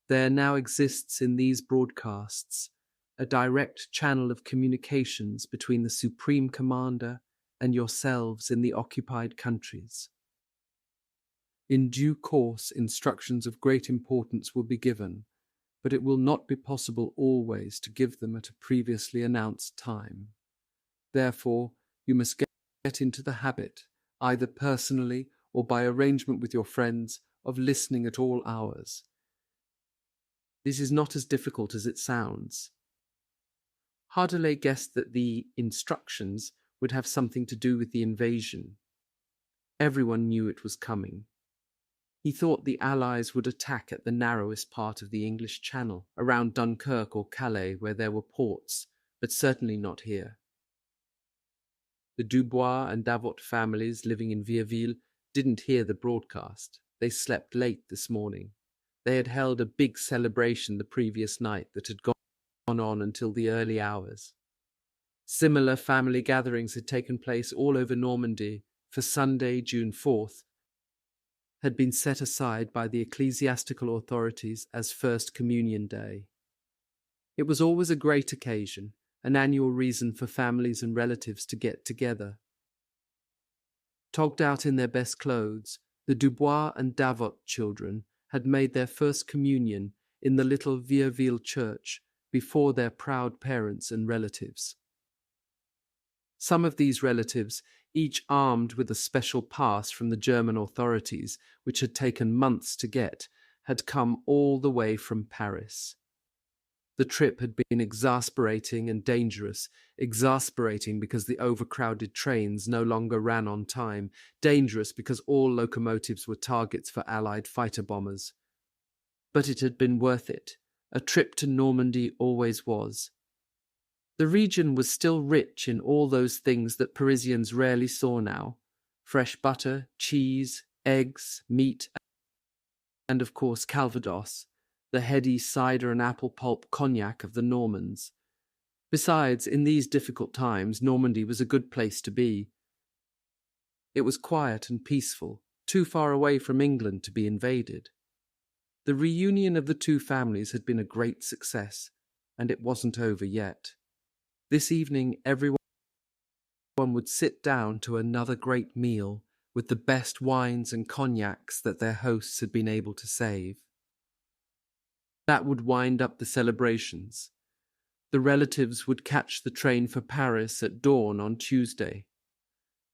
There now exists in these broadcasts a direct channel of communications between the Supreme Commander and yourselves in the occupied countries. In due course, instructions of great importance will be given, but it will not be possible always to give them at a previously announced time. Therefore, you must get into the habit, either personally or by arrangement with your friends, of listening at all hours. This is not as difficult as it sounds. Hardelay guessed that the instructions would have something to do with the invasion. Everyone knew it was coming. He thought the Allies would attack at the narrowest part of the English Channel, around Dunkirk or Calais, where there were ports, but certainly not here. The Dubois and Davot families living in Vierville didn't hear the broadcast. They slept late this morning. They had held a big celebration the previous night that had gone on until the early hours. Similar family gatherings had taken place all over Normandy, for Sunday, June 4th, had been set aside by the ecclesiastical authorities as First Communion Day. It was always a great occasion, an annual reason for families and relatives to get together. Togged out in their best clothes, the Dubois and Davot children had made their first communion in the little Vierville church before their proud parents and relatives. Some of these relatives, each armed with a special pass from the German authorities, which had taken months to get, had come all the way from Paris. The trip had been exasperating and dangerous, exasperating because the overcrowded trains no longer ran on time, dangerous because all locomotives were targets for Allied fighter bombers. But it had been worth it. A trip to Normandy always was. The region was still rich in all those things that Parisians rarely saw now: fresh butter, cheese, eggs, meat, and of course Calvados, the heady cider and apple pulp cognac of the Normans. Besides, in these difficult times, Normandy was a good place to be. It was quiet and peaceful, too far away from England to be invaded. The reunion of the two families had been a great success, and it wasn't over yet. This evening, everyone would sit down to another great meal with the best wines and cognacs that their hosts had been able to save. That would wind up the celebrations. The relatives would catch the train for Paris at dawn on Tuesday.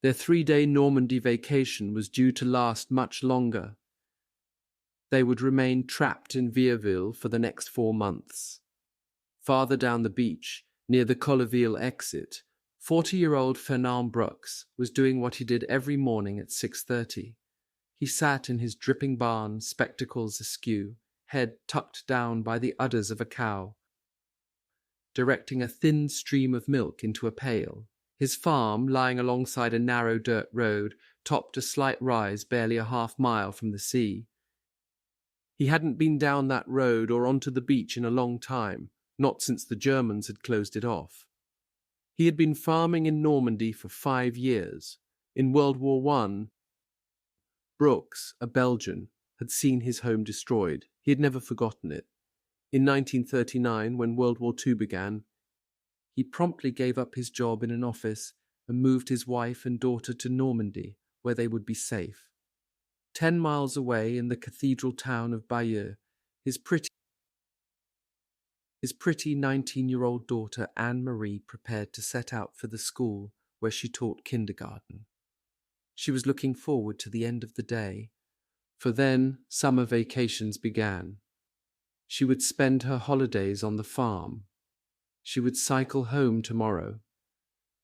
Their 3-day Normandy vacation was due to last much longer. They would remain trapped in Vierville for the next 4 months. Farther down the beach, near the Colleville exit, 40-year-old Fernand Brooks was doing what he did every morning at 6:30. He sat in his dripping barn, spectacles askew, head tucked down by the udders of a cow, directing a thin stream of milk into a pail. His farm, lying alongside a narrow dirt road, topped a slight rise barely a half-mile from the sea. He hadn't been down that road or onto the beach in a long time, not since the Germans had closed it off. He had been farming in Normandy for 5 years. In World War I, Brooks, a Belgian, had seen his home destroyed. He had never forgotten it. In 1939, when World War II began, he promptly gave up his job in an office and moved his wife and daughter to Normandy, where they would be safe. 10 miles away in the cathedral town of Bayeux, his pretty 19-year-old daughter Anne-Marie prepared to set out for the school where she taught kindergarten. She was looking forward to the end of the day, for then summer vacations began. She would spend her holidays on the farm. She would cycle home tomorrow.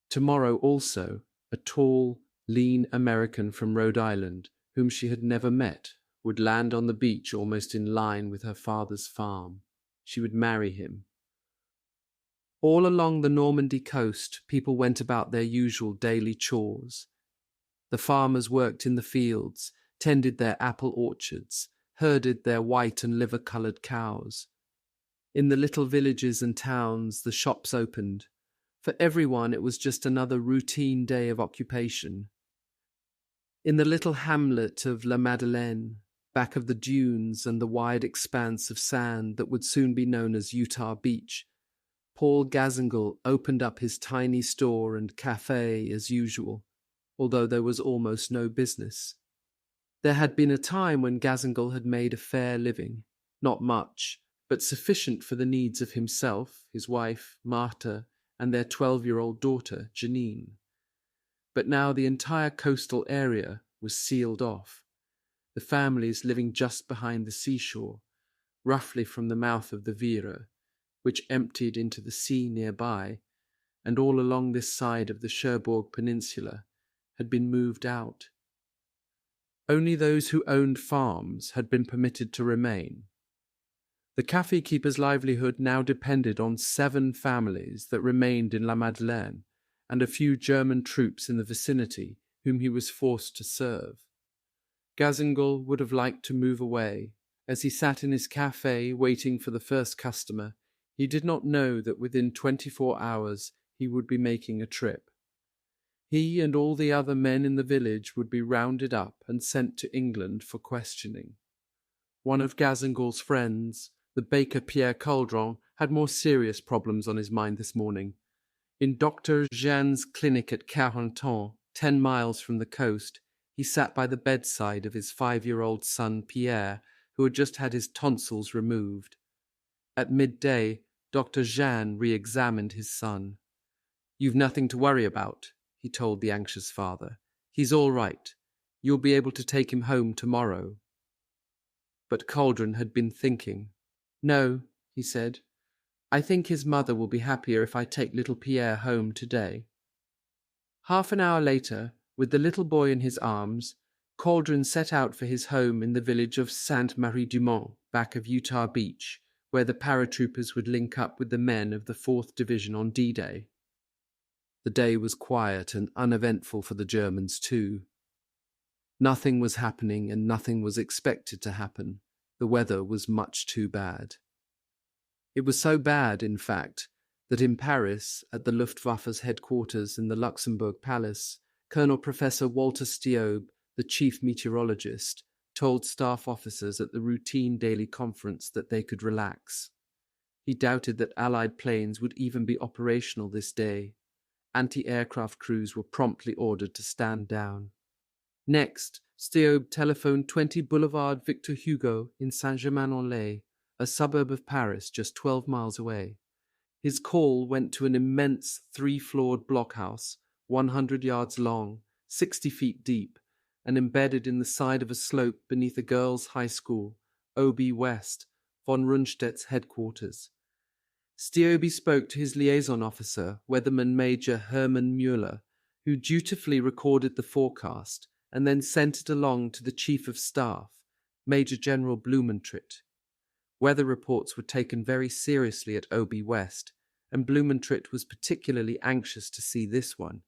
Tomorrow also, a tall, lean American from Rhode Island, whom she had never met, would land on the beach almost in line with her father's farm. She would marry him. All along the Normandy coast, people went about their usual daily chores. The farmers worked in the fields, tended their apple orchards, herded their white and liver-coloured cows. In the little villages and towns, the shops opened. For everyone, it was just another routine day of occupation. In the little hamlet of La Madeleine, back of the dunes and the wide expanse of sand that would soon be known as Utah Beach, Paul Gazingle opened up his tiny store and café as usual, although there was almost no business. There had been a time when Gazingle had made a fair living, not much, but sufficient for the needs of himself, his wife, Martha, and their 12-year-old daughter, Janine. But now the entire coastal area was sealed off. The families living just behind the seashore, roughly from the mouth of the Beevor, which emptied into the sea nearby, and all along this side of the Cherbourg Peninsula, had been moved out. Only those who owned farms had been permitted to remain. The café keeper's livelihood now depended on 7 families that remained in La Madeleine and a few German troops in the vicinity whom he was forced to serve. Gazingle would have liked to move away. As he sat in his café waiting for the first customer, he did not know that within 24 hours he would be making a trip. He and all the other men in the village would be rounded up and sent to England for questioning. One of Gazingle's friends, the baker Pierre Cauldron, had more serious problems on his mind this morning. In Dr. Jeanne's clinic at Carentan, 10 miles from the coast, he sat by the bedside of his 5-year-old son Pierre, who had just had his tonsils removed. At midday, Dr. Jeanne re-examined his son. "You've nothing to worry about," he told the anxious father. "He's all right. You'll be able to take him home tomorrow." But Cauldron had been thinking. "No," he said. "I think his mother will be happier if I take little Pierre home today." Half an hour later, with the little boy in his arms, Cauldron set out for his home in the village of Sainte-Marie-du-Mont, back of Utah Beach, where the paratroopers would link up with the men of the 4th Division on D-Day. The day was quiet and uneventful for the Germans too. Nothing was happening and nothing was expected to happen. The weather was much too bad. It was so bad, in fact, that in Paris, at the Luftwaffe's headquarters in the Luxembourg Palace, Colonel Professor Walter Stiobe, the chief meteorologist, told staff officers at the routine daily conference that they could relax. He doubted that Allied planes would even be operational this day. Anti-aircraft crews were promptly ordered to stand down. Next, Stiobe telephoned 20 Boulevard Victor Hugo in Saint-Germain-en-Laye, a suburb of Paris just 12 miles away. His call went to an immense 3-floored blockhouse, 100 yards long, 60 feet deep, and embedded in the side of a slope beneath a girls' high school, OB West, von Rundstedt's headquarters. Stiobe spoke to his liaison officer, Weatherman Major Hermann Müller, who dutifully recorded the forecast and then sent it along to the Chief of Staff, Major General Blumentritt. Weather reports were taken very seriously at OB West, and Blumentritt was particularly anxious to see this one.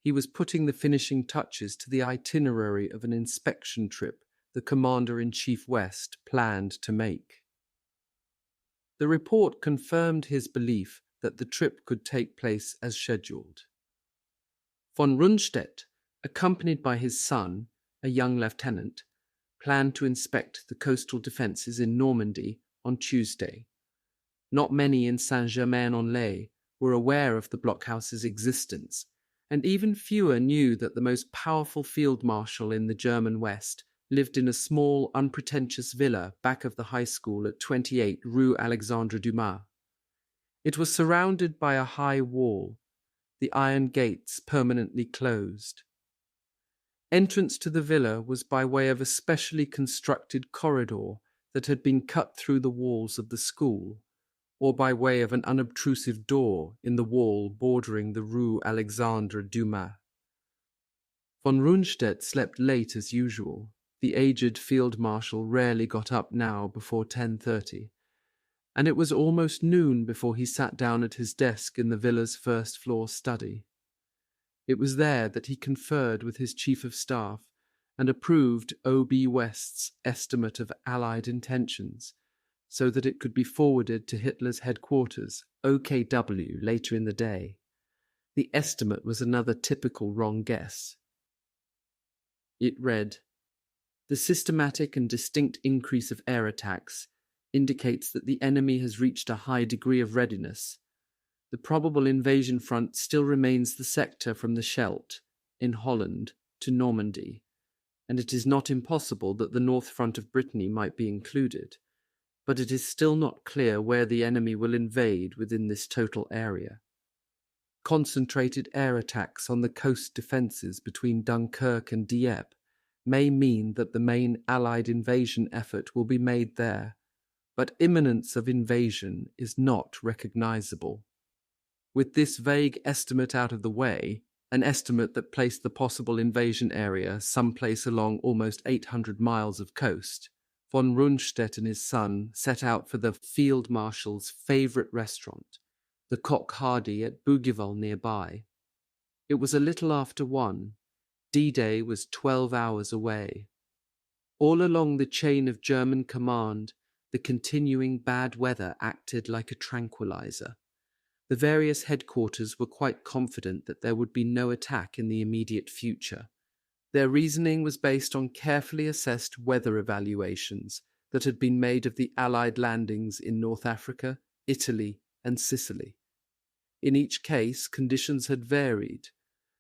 He was putting the finishing touches to the itinerary of an inspection trip the Commander-in-Chief West planned to make. The report confirmed his belief that the trip could take place as scheduled. Von Rundstedt, accompanied by his son, a young lieutenant, planned to inspect the coastal defences in Normandy on Tuesday. Not many in Saint-Germain-en-Laye were aware of the blockhouse's existence, and even fewer knew that the most powerful field marshal in the German West lived in a small, unpretentious villa back of the high school at 28 Rue Alexandre Dumas. It was surrounded by a high wall, the iron gates permanently closed. Entrance to the villa was by way of a specially constructed corridor that had been cut through the walls of the school, or by way of an unobtrusive door in the wall bordering the Rue Alexandre Dumas. Von Rundstedt slept late as usual. The aged field marshal rarely got up now before 10:30, and it was almost noon before he sat down at his desk in the villa's first-floor study. It was there that he conferred with his chief of staff and approved OB West's estimate of Allied intentions, so that it could be forwarded to Hitler's headquarters, OKW, later in the day. The estimate was another typical wrong guess. It read, "The systematic and distinct increase of air attacks indicates that the enemy has reached a high degree of readiness. The probable invasion front still remains the sector from the Scheldt, in Holland, to Normandy, and it is not impossible that the north front of Brittany might be included, but it is still not clear where the enemy will invade within this total area. Concentrated air attacks on the coast defences between Dunkirk and Dieppe may mean that the main Allied invasion effort will be made there, but imminence of invasion is not recognisable." With this vague estimate out of the way, an estimate that placed the possible invasion area someplace along almost 800 miles of coast, von Rundstedt and his son set out for the field marshal's favourite restaurant, the Coq Hardy at Bougival nearby. It was a little after 1. D-Day was 12 hours away. All along the chain of German command, the continuing bad weather acted like a tranquilizer. The various headquarters were quite confident that there would be no attack in the immediate future. Their reasoning was based on carefully assessed weather evaluations that had been made of the Allied landings in North Africa, Italy, and Sicily. In each case, conditions had varied,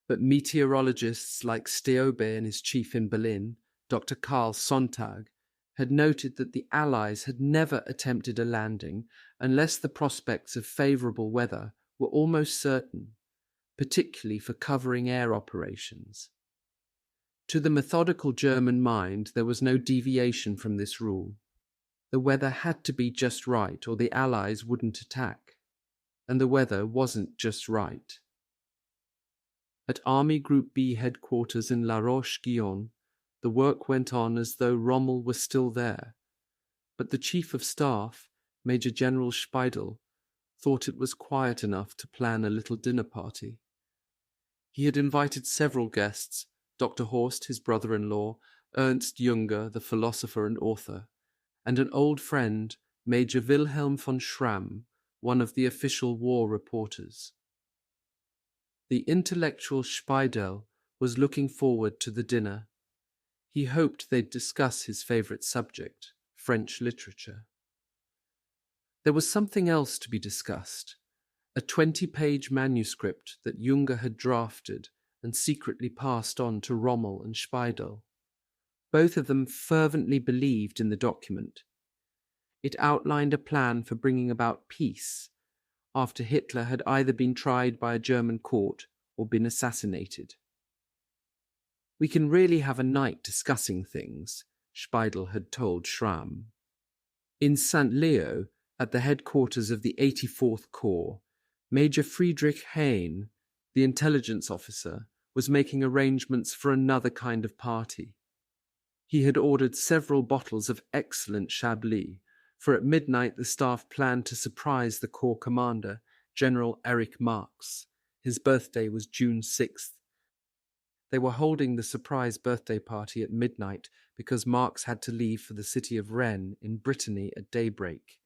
but meteorologists like Stiobe and his chief in Berlin, Dr. Karl Sonntag, had noted that the Allies had never attempted a landing unless the prospects of favourable weather were almost certain, particularly for covering air operations. To the methodical German mind, there was no deviation from this rule. The weather had to be just right, or the Allies wouldn't attack. And the weather wasn't just right. At Army Group B headquarters in La Roche-Guyon, the work went on as though Rommel was still there. But the Chief of Staff, Major General Speidel, thought it was quiet enough to plan a little dinner party. He had invited several guests, Dr. Horst, his brother-in-law, Ernst Junger, the philosopher and author, and an old friend, Major Wilhelm von Schramm, one of the official war reporters. The intellectual Speidel was looking forward to the dinner. He hoped they'd discuss his favorite subject, French literature. There was something else to be discussed, a 20-page manuscript that Junger had drafted and secretly passed on to Rommel and Speidel. Both of them fervently believed in the document. It outlined a plan for bringing about peace after Hitler had either been tried by a German court or been assassinated. "We can really have a night discussing things," Speidel had told Schramm. In St. Leo, at the headquarters of the 84th Corps, Major Friedrich Hayne, the intelligence officer, was making arrangements for another kind of party. He had ordered several bottles of excellent Chablis, for at midnight the staff planned to surprise the Corps commander, General Erich Marx. His birthday was June 6th. They were holding the surprise birthday party at midnight because Marx had to leave for the city of Rennes in Brittany at daybreak.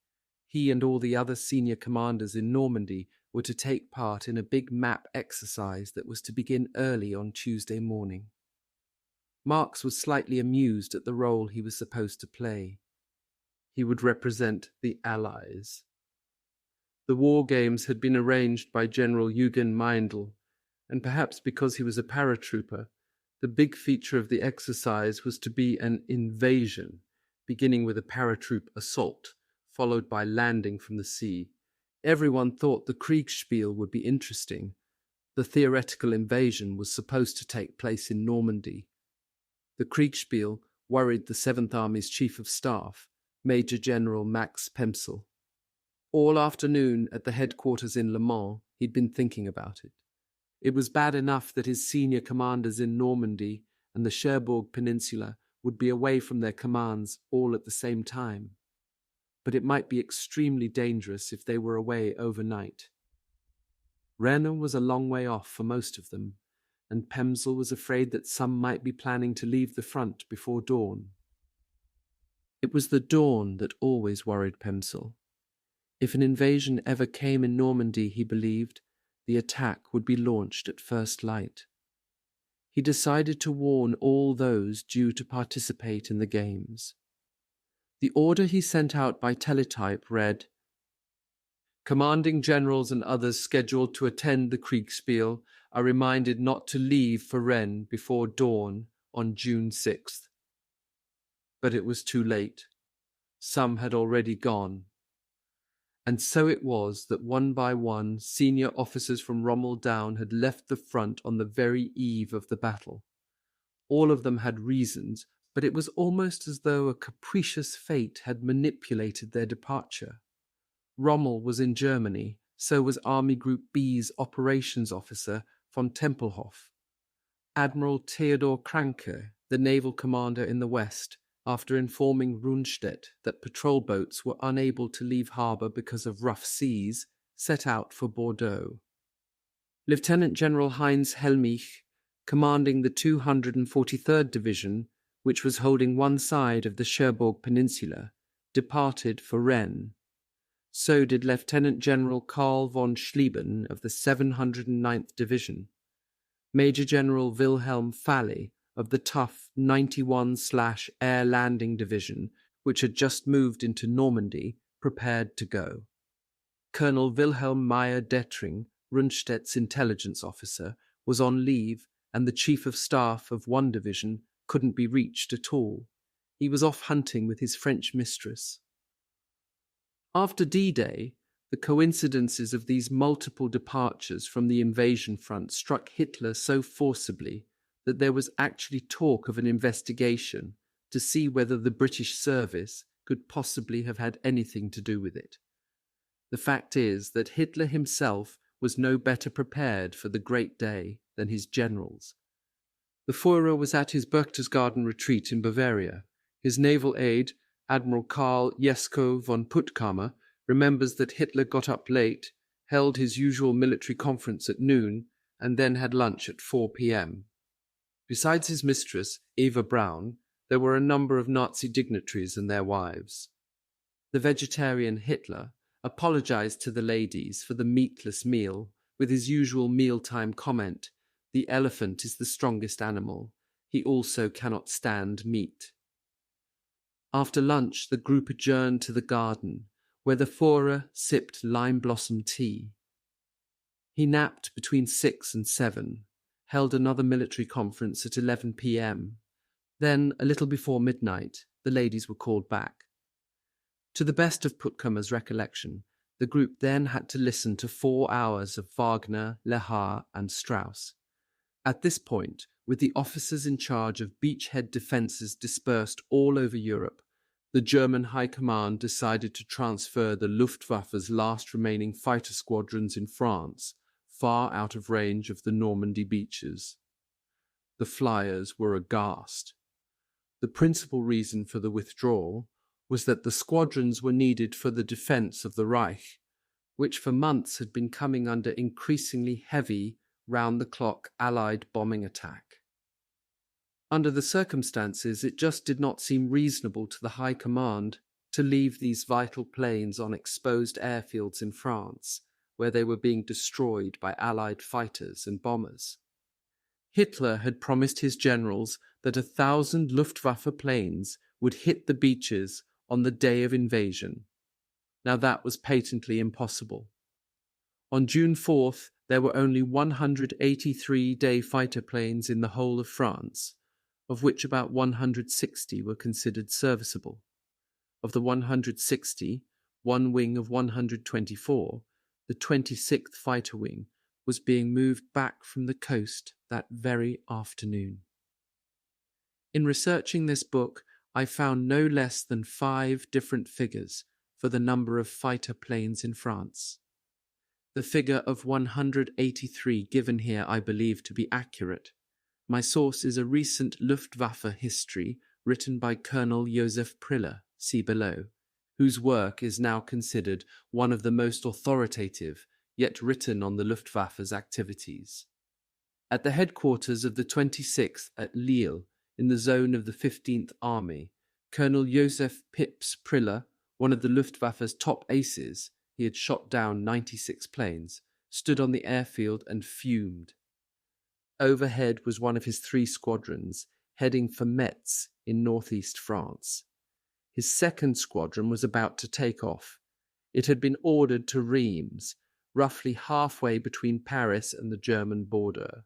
He and all the other senior commanders in Normandy were to take part in a big map exercise that was to begin early on Tuesday morning. Marx was slightly amused at the role he was supposed to play. He would represent the Allies. The war games had been arranged by General Eugen Meindl, and perhaps because he was a paratrooper, the big feature of the exercise was to be an invasion, beginning with a paratroop assault, followed by landing from the sea. Everyone thought the Kriegspiel would be interesting. The theoretical invasion was supposed to take place in Normandy. The Kriegspiel worried the 7th Army's Chief of Staff, Major General Max Pemsel. All afternoon at the headquarters in Le Mans, he'd been thinking about it. It was bad enough that his senior commanders in Normandy and the Cherbourg Peninsula would be away from their commands all at the same time. But it might be extremely dangerous if they were away overnight. Rennes was a long way off for most of them, and Pemsel was afraid that some might be planning to leave the front before dawn. It was the dawn that always worried Pemsel. If an invasion ever came in Normandy, he believed, the attack would be launched at first light. He decided to warn all those due to participate in the games. The order he sent out by teletype read, "Commanding generals and others scheduled to attend the Kriegspiel are reminded not to leave for Rennes before dawn on June 6th. But it was too late. Some had already gone. And so it was that one by one senior officers from Rommel down had left the front on the very eve of the battle. All of them had reasons, but it was almost as though a capricious fate had manipulated their departure. Rommel was in Germany, so was Army Group B's operations officer von Tempelhof. Admiral Theodor Kranke, the naval commander in the west, after informing Rundstedt that patrol boats were unable to leave harbour because of rough seas, set out for Bordeaux. Lieutenant General Heinz Helmich, commanding the 243rd Division, which was holding one side of the Cherbourg Peninsula, departed for Rennes. So did Lieutenant General Karl von Schlieben of the 709th Division. Major General Wilhelm Falle of the tough 91/Air Landing Division, which had just moved into Normandy, prepared to go. Colonel Wilhelm Meyer Dettring, Rundstedt's intelligence officer, was on leave, and the Chief of Staff of one division couldn't be reached at all. He was off hunting with his French mistress. After D-Day, The coincidences of these multiple departures from the invasion front struck Hitler so forcibly that there was actually talk of an investigation to see whether the British service could possibly have had anything to do with it. The fact is that Hitler himself was no better prepared for the great day than his generals. The Führer was at his Berchtesgaden retreat in Bavaria. His naval aide, Admiral Karl Jesko von Puttkamer, remembers that Hitler got up late, held his usual military conference at noon, and then had lunch at 4 p.m. Besides his mistress, Eva Braun, there were a number of Nazi dignitaries and their wives. The vegetarian Hitler apologized to the ladies for the meatless meal with his usual mealtime comment, "The elephant is the strongest animal. He also cannot stand meat." After lunch, the group adjourned to the garden, where the Führer sipped lime blossom tea. He napped between 6 and 7, held another military conference at 11 p.m. Then, a little before midnight, the ladies were called back. To the best of Puttkamer's recollection, the group then had to listen to 4 hours of Wagner, Lehar, and Strauss. At this point, with the officers in charge of beachhead defences dispersed all over Europe, the German High Command decided to transfer the Luftwaffe's last remaining fighter squadrons in France, far out of range of the Normandy beaches. The flyers were aghast. The principal reason for the withdrawal was that the squadrons were needed for the defence of the Reich, which for months had been coming under increasingly heavy, round-the-clock Allied bombing attack. Under the circumstances, it just did not seem reasonable to the High Command to leave these vital planes on exposed airfields in France, where they were being destroyed by Allied fighters and bombers. Hitler had promised his generals that 1,000 Luftwaffe planes would hit the beaches on the day of invasion. Now that was patently impossible. On June 4th, there were only 183 day fighter planes in the whole of France, of which about 160 were considered serviceable. Of the 160, one wing of 124, the 26th Fighter Wing, was being moved back from the coast that very afternoon. In researching this book, I found no less than 5 different figures for the number of fighter planes in France. The figure of 183 given here I believe to be accurate. My source is a recent Luftwaffe history written by Colonel Josef Priller, see below, whose work is now considered one of the most authoritative yet written on the Luftwaffe's activities. At the headquarters of the 26th at Lille, in the zone of the 15th Army, Colonel Josef Pips Priller, one of the Luftwaffe's top aces, he had shot down 96 planes, stood on the airfield and fumed. Overhead was one of his 3 squadrons, heading for Metz in northeast France. His 2nd squadron was about to take off. It had been ordered to Reims, roughly halfway between Paris and the German border.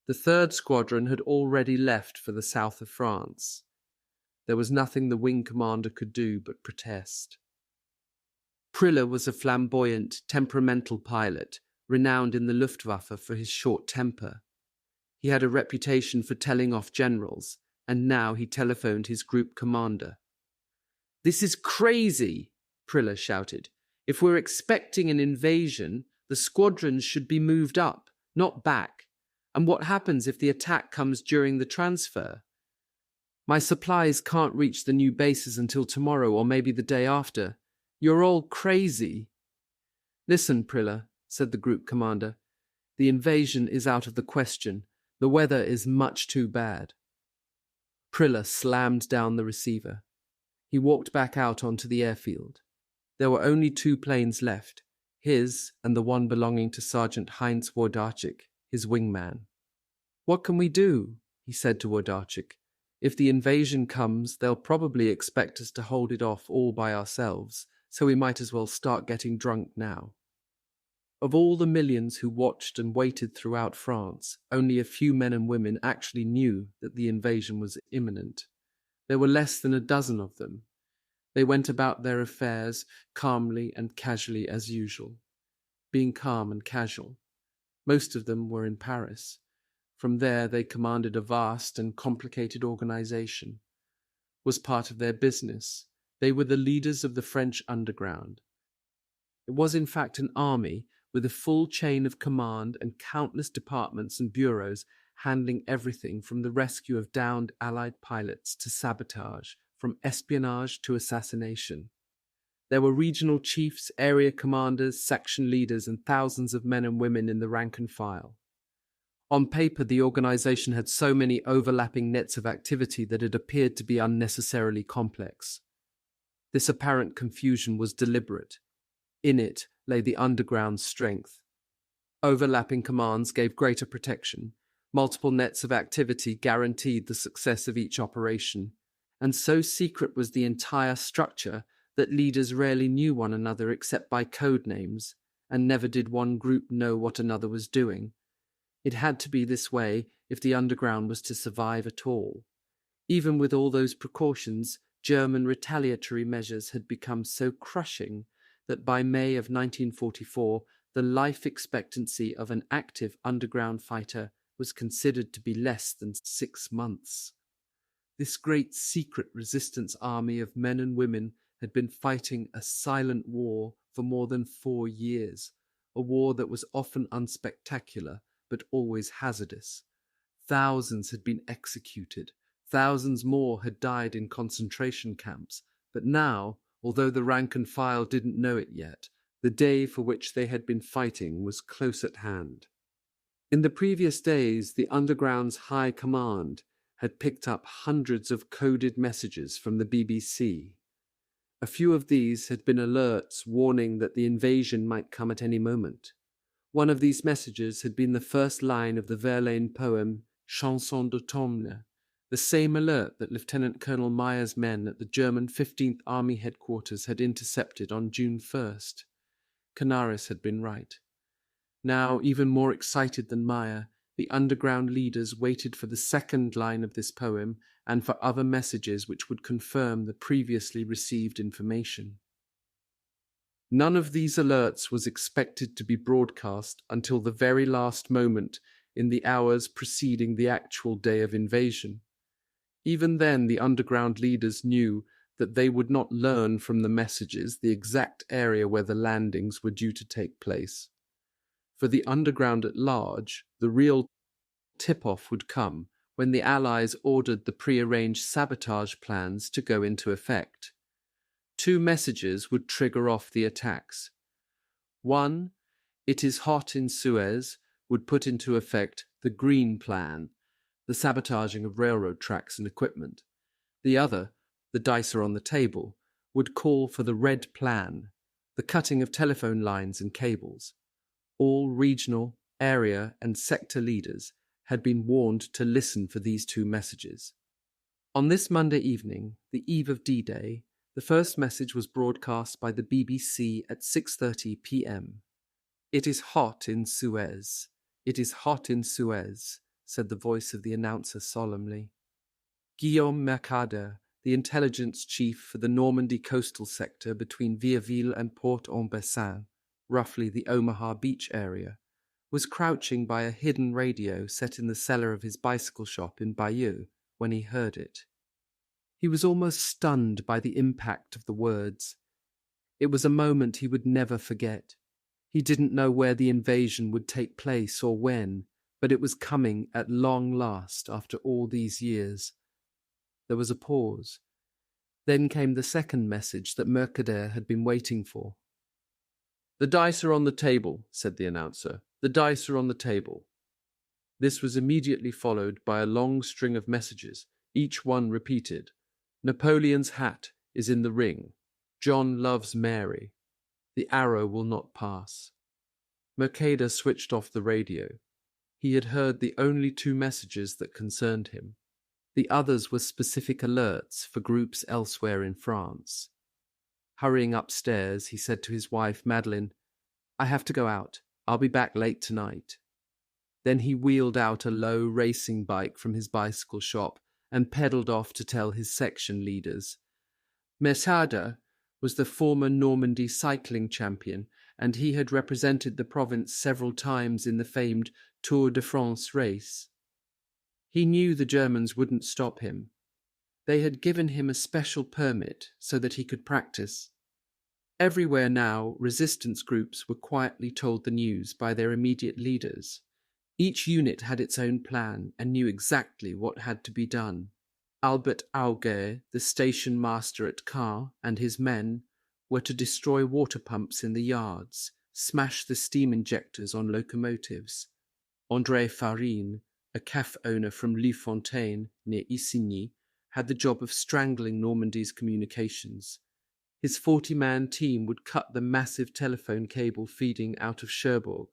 The 3rd squadron had already left for the south of France. There was nothing the wing commander could do but protest. Priller was a flamboyant, temperamental pilot, renowned in the Luftwaffe for his short temper. He had a reputation for telling off generals, and now he telephoned his group commander. "This is crazy," Priller shouted. "If we're expecting an invasion, the squadrons should be moved up, not back. And what happens if the attack comes during the transfer? My supplies can't reach the new bases until tomorrow or maybe the day after. You're all crazy." "Listen, Priller," said the group commander. "The invasion is out of the question. The weather is much too bad." Priller slammed down the receiver. He walked back out onto the airfield. There were only 2 planes left, his and the one belonging to Sergeant Heinz Wodarczyk, his wingman. "What can we do?" he said to Wodarczyk. "If the invasion comes, they'll probably expect us to hold it off all by ourselves, so we might as well start getting drunk now." Of all the millions who watched and waited throughout France, only a few men and women actually knew that the invasion was imminent. There were less than a dozen of them. They went about their affairs calmly and casually as usual. Being calm and casual. Most of them were in Paris. From there they commanded a vast and complicated organization. Was part of their business. They were the leaders of the French underground. It was in fact an army with a full chain of command and countless departments and bureaus handling everything from the rescue of downed Allied pilots to sabotage, from espionage to assassination. There were regional chiefs, area commanders, section leaders, and thousands of men and women in the rank and file. On paper, the organization had so many overlapping nets of activity that it appeared to be unnecessarily complex. This apparent confusion was deliberate. In it lay the underground's strength. Overlapping commands gave greater protection. Multiple nets of activity guaranteed the success of each operation. And so secret was the entire structure that leaders rarely knew one another except by code names, and never did one group know what another was doing. It had to be this way if the underground was to survive at all. Even with all those precautions, German retaliatory measures had become so crushing that by May of 1944, the life expectancy of an active underground fighter was considered to be less than 6 months. This great secret resistance army of men and women had been fighting a silent war for more than 4 years, a war that was often unspectacular, but always hazardous. Thousands had been executed. Thousands more had died in concentration camps. But now, although the rank and file didn't know it yet, the day for which they had been fighting was close at hand. In the previous days, the underground's high command had picked up hundreds of coded messages from the BBC. A few of these had been alerts warning that the invasion might come at any moment. One of these messages had been the first line of the Verlaine poem Chanson d'automne, the same alert that Lieutenant Colonel Meyer's men at the German 15th Army headquarters had intercepted on June 1st. Canaris had been right. Now, even more excited than Meyer, the underground leaders waited for the second line of this poem and for other messages which would confirm the previously received information. None of these alerts was expected to be broadcast until the very last moment in the hours preceding the actual day of invasion. Even then, the underground leaders knew that they would not learn from the messages the exact area where the landings were due to take place. For the underground at large, the real tip-off would come when the Allies ordered the pre-arranged sabotage plans to go into effect. 2 messages would trigger off the attacks. 1, "It is hot in Suez," would put into effect the Green Plan, the sabotaging of railroad tracks and equipment. The other, "The dice are on the table," would call for the Red Plan, the cutting of telephone lines and cables. All regional, area, and sector leaders had been warned to listen for these 2 messages. On this Monday evening, the eve of D-Day, the first message was broadcast by the BBC at 6:30 p.m. "It is hot in Suez. It is hot in Suez," said the voice of the announcer solemnly. Guillaume Mercader, the intelligence chief for the Normandy coastal sector between Vierville and Port-en-Bessin, roughly the Omaha Beach area, was crouching by a hidden radio set in the cellar of his bicycle shop in Bayeux when he heard it. He was almost stunned by the impact of the words. It was a moment he would never forget. He didn't know where the invasion would take place or when, but it was coming at long last after all these years. There was a pause. Then came the second message that Mercader had been waiting for. "The dice are on the table," said the announcer. "The dice are on the table." This was immediately followed by a long string of messages, each one repeated. "Napoleon's hat is in the ring. John loves Mary. The arrow will not pass." Mercader switched off the radio. He had heard the only 2 messages that concerned him. The others were specific alerts for groups elsewhere in France. Hurrying upstairs, he said to his wife, Madeleine, "I have to go out. I'll be back late tonight." Then he wheeled out a low racing bike from his bicycle shop and pedaled off to tell his section leaders. Mesada was the former Normandy cycling champion, and he had represented the province several times in the famed Tour de France race. He knew the Germans wouldn't stop him. They had given him a special permit so that he could practice. Everywhere now, resistance groups were quietly told the news by their immediate leaders. Each unit had its own plan and knew exactly what had to be done. Albert Auger, the station master at Caen, and his men were to destroy water pumps in the yards, smash the steam injectors on locomotives. André Farine, a cafe owner from Le Fontaine, near Isigny, had the job of strangling Normandy's communications. His 40-man team would cut the massive telephone cable feeding out of Cherbourg.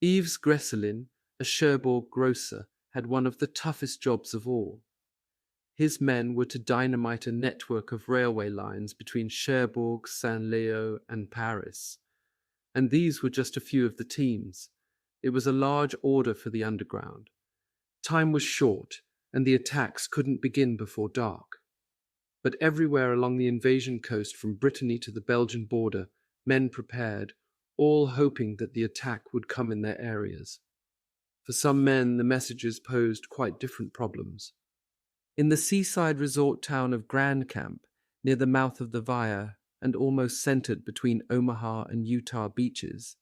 Yves Gresselin, a Cherbourg grocer, had one of the toughest jobs of all. His men were to dynamite a network of railway lines between Cherbourg, Saint-Lô, and Paris. And these were just a few of the teams. It was a large order for the underground. Time was short, and the attacks couldn't begin before dark. But everywhere along the invasion coast from Brittany to the Belgian border, men prepared, all hoping that the attack would come in their areas. For some men, the messages posed quite different problems. In the seaside resort town of Grand Camp, near the mouth of the Vire and almost centered between Omaha and Utah beaches,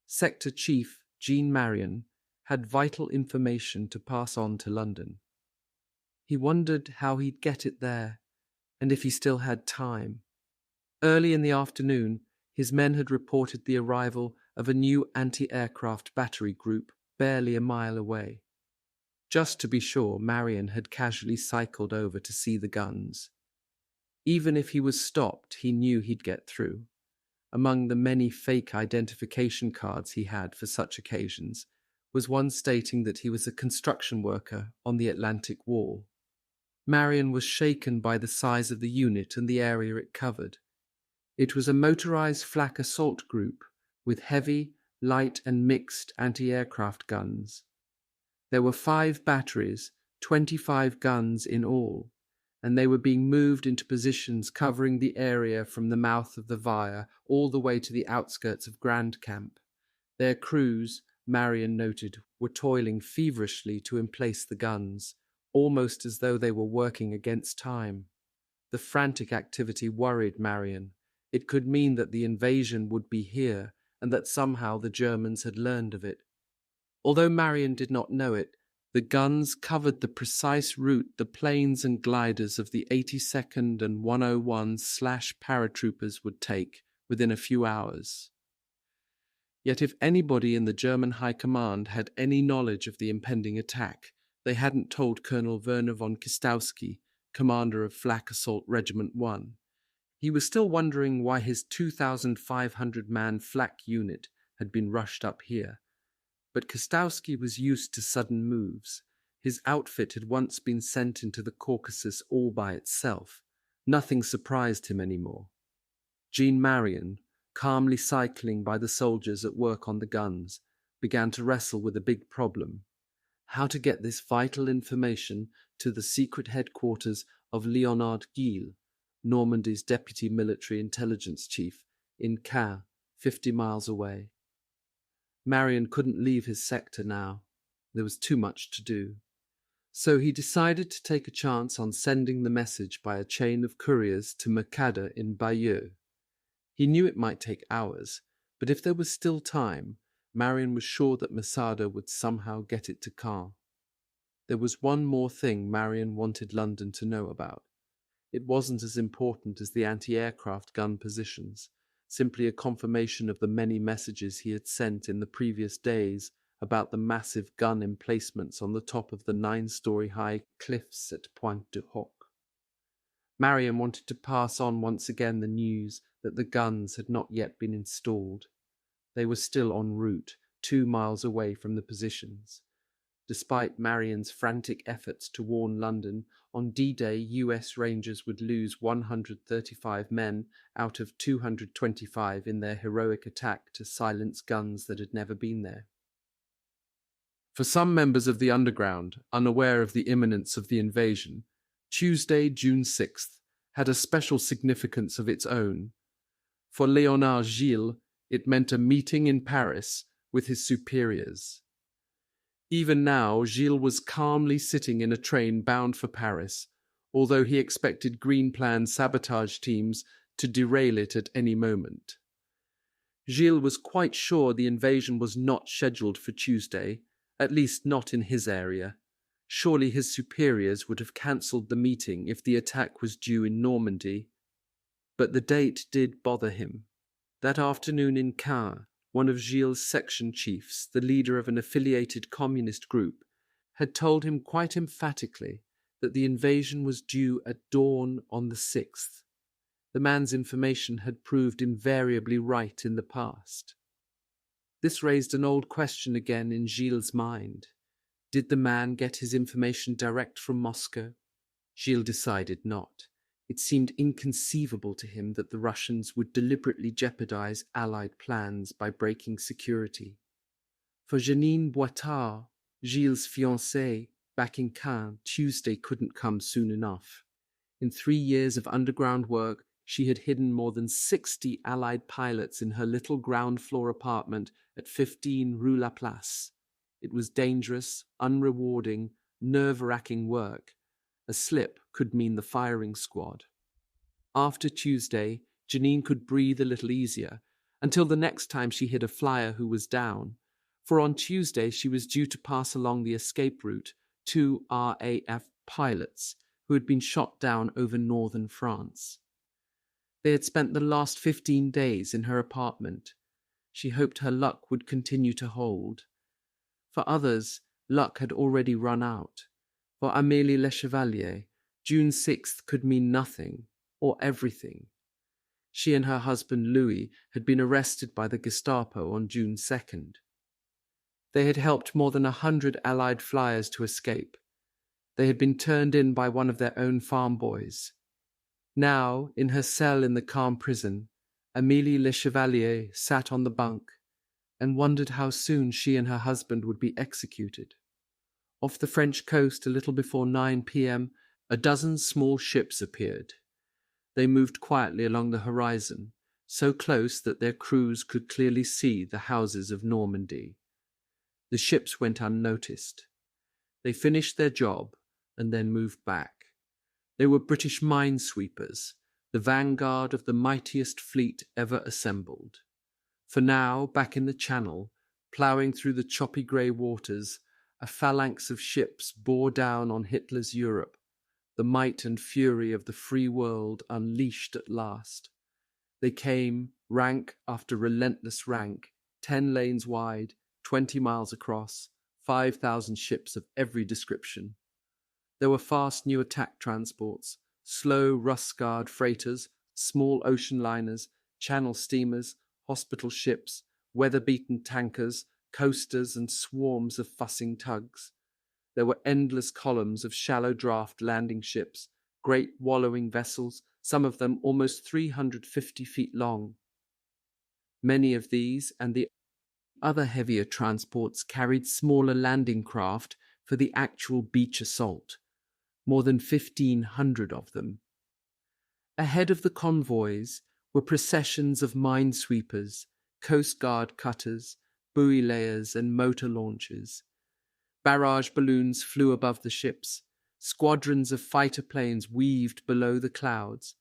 Sector Chief Jean Marion had vital information to pass on to London. He wondered how he'd get it there, and if he still had time. Early in the afternoon, his men had reported the arrival of a new anti-aircraft battery group barely a mile away. Just to be sure, Marion had casually cycled over to see the guns. Even if he was stopped, he knew he'd get through. Among the many fake identification cards he had for such occasions was one stating that he was a construction worker on the Atlantic Wall. Marion was shaken by the size of the unit and the area it covered. It was a motorized flak assault group with heavy, light and mixed anti-aircraft guns. There were 5 batteries, 25 guns in all, and they were being moved into positions covering the area from the mouth of the Vire all the way to the outskirts of Grand Camp. Their crews, Marion noted, were toiling feverishly to emplace the guns, almost as though they were working against time. The frantic activity worried Marion. It could mean that the invasion would be here, and that somehow the Germans had learned of it. Although Marion did not know it, the guns covered the precise route the planes and gliders of the 82nd and 101/paratroopers would take within a few hours. Yet if anybody in the German High Command had any knowledge of the impending attack, they hadn't told Colonel Werner von Kistowski, commander of Flak Assault Regiment 1. He was still wondering why his 2,500-man flak unit had been rushed up here. But Kostowski was used to sudden moves. His outfit had once been sent into the Caucasus all by itself. Nothing surprised him anymore. Jean Marion, calmly cycling by the soldiers at work on the guns, began to wrestle with a big problem: how to get this vital information to the secret headquarters of Leonard Guil, Normandy's deputy military intelligence chief, in Caen, 50 miles away. Marion couldn't leave his sector now. There was too much to do. So he decided to take a chance on sending the message by a chain of couriers to Mercada in Bayeux. He knew it might take hours, but if there was still time, Marion was sure that Masada would somehow get it to Caen. There was one more thing Marion wanted London to know about. It wasn't as important as the anti-aircraft gun positions, simply a confirmation of the many messages he had sent in the previous days about the massive gun emplacements on the top of the 9-story-high cliffs at Pointe du Hoc. Marion wanted to pass on once again the news that the guns had not yet been installed. They were still en route, 2 miles away from the positions. Despite Marion's frantic efforts to warn London, on D-Day US Rangers would lose 135 men out of 225 in their heroic attack to silence guns that had never been there. For some members of the underground, unaware of the imminence of the invasion, Tuesday, June 6th, had a special significance of its own. For Léonard Gilles, it meant a meeting in Paris with his superiors. Even now, Gilles was calmly sitting in a train bound for Paris, although he expected Green Plan sabotage teams to derail it at any moment. Gilles was quite sure the invasion was not scheduled for Tuesday, at least not in his area. Surely his superiors would have cancelled the meeting if the attack was due in Normandy. But the date did bother him. That afternoon in Caen, one of Gilles' section chiefs, the leader of an affiliated communist group, had told him quite emphatically that the invasion was due at dawn on the 6th. The man's information had proved invariably right in the past. This raised an old question again in Gilles' mind. Did the man get his information direct from Moscow? Gilles decided not. It seemed inconceivable to him that the Russians would deliberately jeopardize Allied plans by breaking security. For Janine Boitard, Gilles' fiancée, back in Caen, Tuesday couldn't come soon enough. In 3 years of underground work, she had hidden more than 60 Allied pilots in her little ground-floor apartment at 15 Rue Laplace. It was dangerous, unrewarding, nerve-wracking work. A slip could mean the firing squad. After Tuesday, Janine could breathe a little easier, until the next time she hit a flyer who was down, for on Tuesday she was due to pass along the escape route 2 RAF pilots who had been shot down over northern France. They had spent the last 15 days in her apartment. She hoped her luck would continue to hold. For others, luck had already run out. For Amélie Le Chevalier, June 6th could mean nothing, or everything. She and her husband Louis had been arrested by the Gestapo on June 2nd. They had helped more than 100 Allied flyers to escape. They had been turned in by one of their own farm boys. Now, in her cell in the Caen prison, Amélie Le Chevalier sat on the bunk and wondered how soon she and her husband would be executed. Off the French coast, a little before 9 p.m., a dozen small ships appeared. They moved quietly along the horizon, so close that their crews could clearly see the houses of Normandy. The ships went unnoticed. They finished their job and then moved back. They were British minesweepers, the vanguard of the mightiest fleet ever assembled. For now, back in the Channel, ploughing through the choppy grey waters, a phalanx of ships bore down on Hitler's Europe, the might and fury of the free world unleashed at last. They came, rank after relentless rank, 10 lanes wide, 20 miles across, 5,000 ships of every description. There were fast new attack transports, slow rust-scarred freighters, small ocean liners, channel steamers, hospital ships, weather-beaten tankers, coasters and swarms of fussing tugs. There were endless columns of shallow draft landing ships, great wallowing vessels, some of them almost 350 feet long. Many of these and the other heavier transports carried smaller landing craft for the actual beach assault. More than 1,500 of them. Ahead of the convoys were processions of minesweepers, Coast Guard cutters, buoy layers and motor launchers. Barrage balloons flew above the ships, squadrons of fighter planes weaved below the clouds,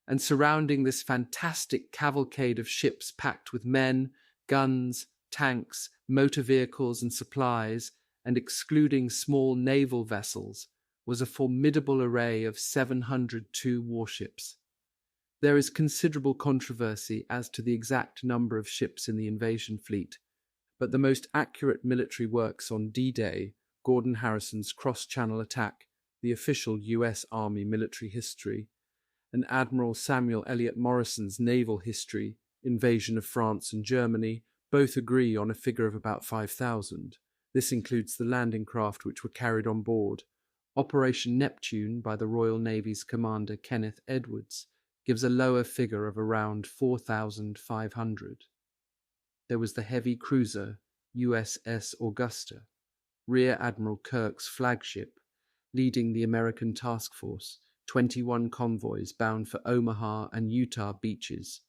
and surrounding this fantastic cavalcade of ships packed with men, guns, tanks, motor vehicles and supplies, and excluding small naval vessels, was a formidable array of 702 warships. There is considerable controversy as to the exact number of ships in the invasion fleet, but the most accurate military works on D-Day, Gordon Harrison's cross-channel attack, the official U.S. Army military history, and Admiral Samuel Eliot Morrison's naval history, Invasion of France and Germany, both agree on a figure of about 5,000. This includes the landing craft which were carried on board. Operation Neptune by the Royal Navy's commander Kenneth Edwards gives a lower figure of around 4,500. There was the heavy cruiser USS Augusta, Rear Admiral Kirk's flagship, leading the American task force, 21 convoys bound for Omaha and Utah beaches.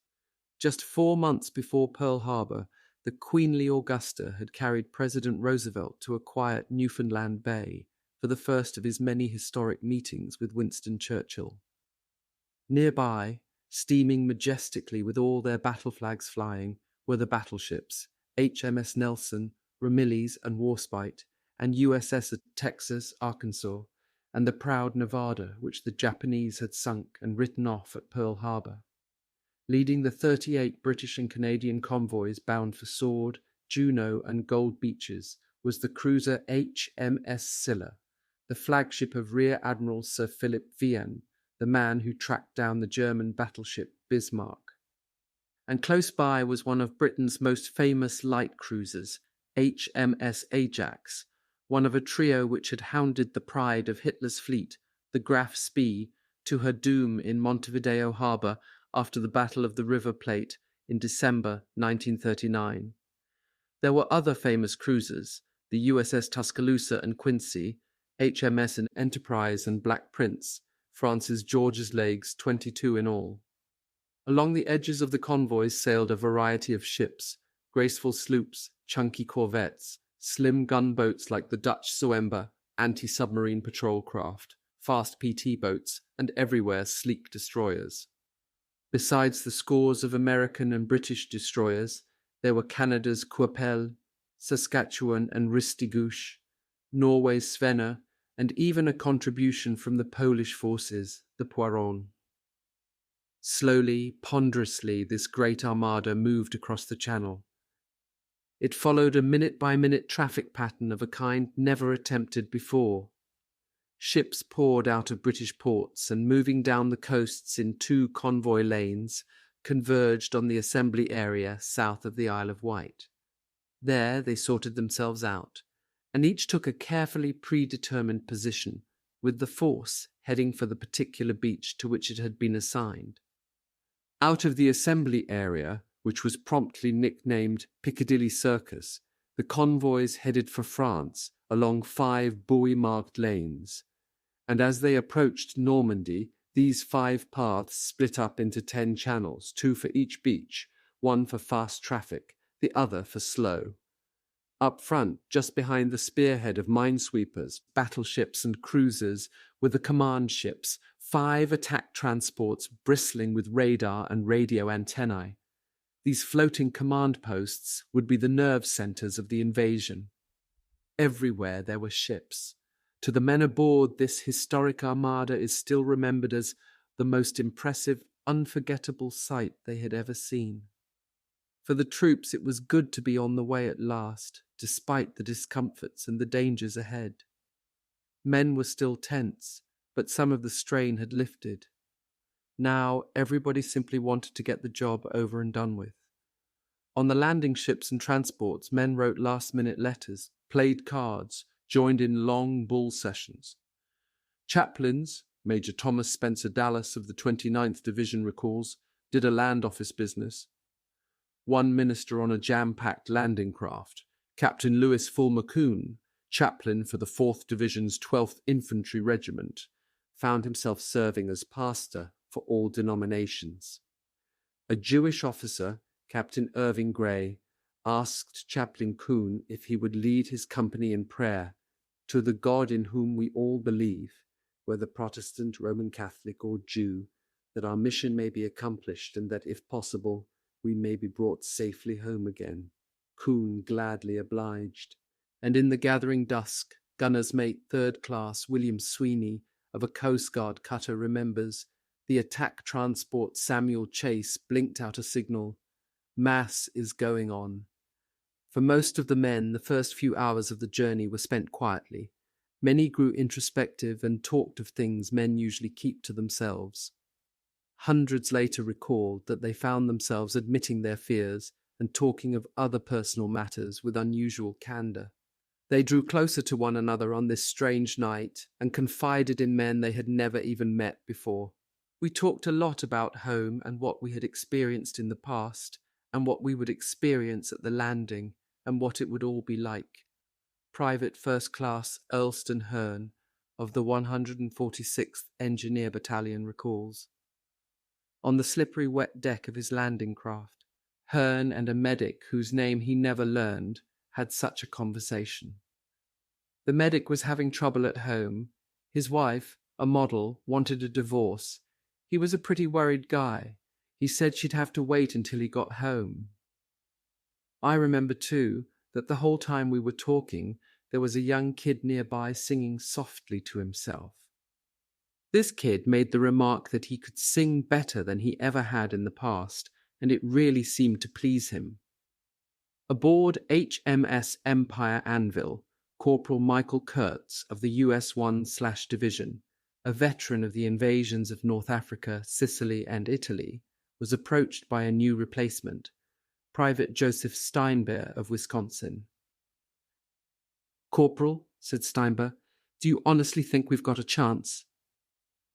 Just 4 months before Pearl Harbor, the Queenly Augusta had carried President Roosevelt to a quiet Newfoundland Bay for the first of his many historic meetings with Winston Churchill. Nearby, steaming majestically with all their battle flags flying, were the battleships HMS Nelson, Ramillies and Warspite, and USS Texas, Arkansas, and the proud Nevada, which the Japanese had sunk and written off at Pearl Harbor. Leading the 38 British and Canadian convoys bound for Sword, Juneau, and Gold Beaches was the cruiser HMS Scylla, the flagship of Rear Admiral Sir Philip Vian, the man who tracked down the German battleship Bismarck. And close by was one of Britain's most famous light cruisers, HMS Ajax, one of a trio which had hounded the pride of Hitler's fleet, the Graf Spee, to her doom in Montevideo Harbour after the Battle of the River Plate in December 1939. There were other famous cruisers, the USS Tuscaloosa and Quincy, HMS Enterprise and Black Prince, Francis George's Legs, 22 in all. Along the edges of the convoys sailed a variety of ships, graceful sloops, chunky corvettes, slim gunboats like the Dutch Soemba, anti-submarine patrol craft, fast PT boats, and everywhere sleek destroyers. Besides the scores of American and British destroyers, there were Canada's Qu'Appelle, Saskatchewan and Ristigouche, Norway's Svena, and even a contribution from the Polish forces, the Poiron. Slowly, ponderously, this great armada moved across the Channel. It followed a minute-by-minute traffic pattern of a kind never attempted before. Ships poured out of British ports and, moving down the coasts in 2 convoy lanes, converged on the assembly area south of the Isle of Wight. There they sorted themselves out, and each took a carefully predetermined position, with the force heading for the particular beach to which it had been assigned. Out of the assembly area, which was promptly nicknamed Piccadilly Circus, the convoys headed for France along 5 buoy-marked lanes, and as they approached Normandy, these 5 paths split up into 10 channels, 2 for each beach, 1 for fast traffic, the other for slow. Up front, just behind the spearhead of minesweepers, battleships and cruisers, were the command ships, 5 attack transports bristling with radar and radio antennae. These floating command posts would be the nerve centers of the invasion. Everywhere there were ships. To the men aboard, this historic armada is still remembered as the most impressive, unforgettable sight they had ever seen. For the troops, it was good to be on the way at last, despite the discomforts and the dangers ahead. Men were still tense, but some of the strain had lifted. Now everybody simply wanted to get the job over and done with. On the landing ships and transports, men wrote last-minute letters, played cards, joined in long bull sessions. Chaplains, Major Thomas Spencer Dallas of the 29th Division recalls, did a land office business. One minister on a jam-packed landing craft, Captain Lewis Fulmer Coon, chaplain for the 4th Division's 12th Infantry Regiment, found himself serving as pastor for all denominations. A Jewish officer, Captain Irving Gray, asked Chaplain Coon if he would lead his company in prayer to the God in whom we all believe, whether Protestant, Roman Catholic, or Jew, that our mission may be accomplished and that, if possible, we may be brought safely home again. Coon gladly obliged, and in the gathering dusk, gunner's mate 3rd Class William Sweeney of a Coast Guard cutter remembers the attack transport Samuel Chase blinked out a signal. Mass is going on. For most of the men, the first few hours of the journey were spent quietly. Many grew introspective and talked of things men usually keep to themselves. Hundreds later recalled that they found themselves admitting their fears and talking of other personal matters with unusual candor. They drew closer to one another on this strange night and confided in men they had never even met before. We talked a lot about home and what we had experienced in the past, and what we would experience at the landing, and what it would all be like. Private First Class Earlston Hearn, of the 146th Engineer Battalion recalls. On the slippery wet deck of his landing craft, Hearn and a medic whose name he never learned had such a conversation. The medic was having trouble at home. His wife, a model, wanted a divorce. He was a pretty worried guy. He said she'd have to wait until he got home. I remember, too, that the whole time we were talking, there was a young kid nearby singing softly to himself. This kid made the remark that he could sing better than he ever had in the past, and it really seemed to please him. Aboard HMS Empire Anvil, Corporal Michael Kurtz of the US 1/Division, a veteran of the invasions of North Africa, Sicily, and Italy, was approached by a new replacement, Private Joseph Steinbeer of Wisconsin. "Corporal," said Steinbeer, "do you honestly think we've got a chance?"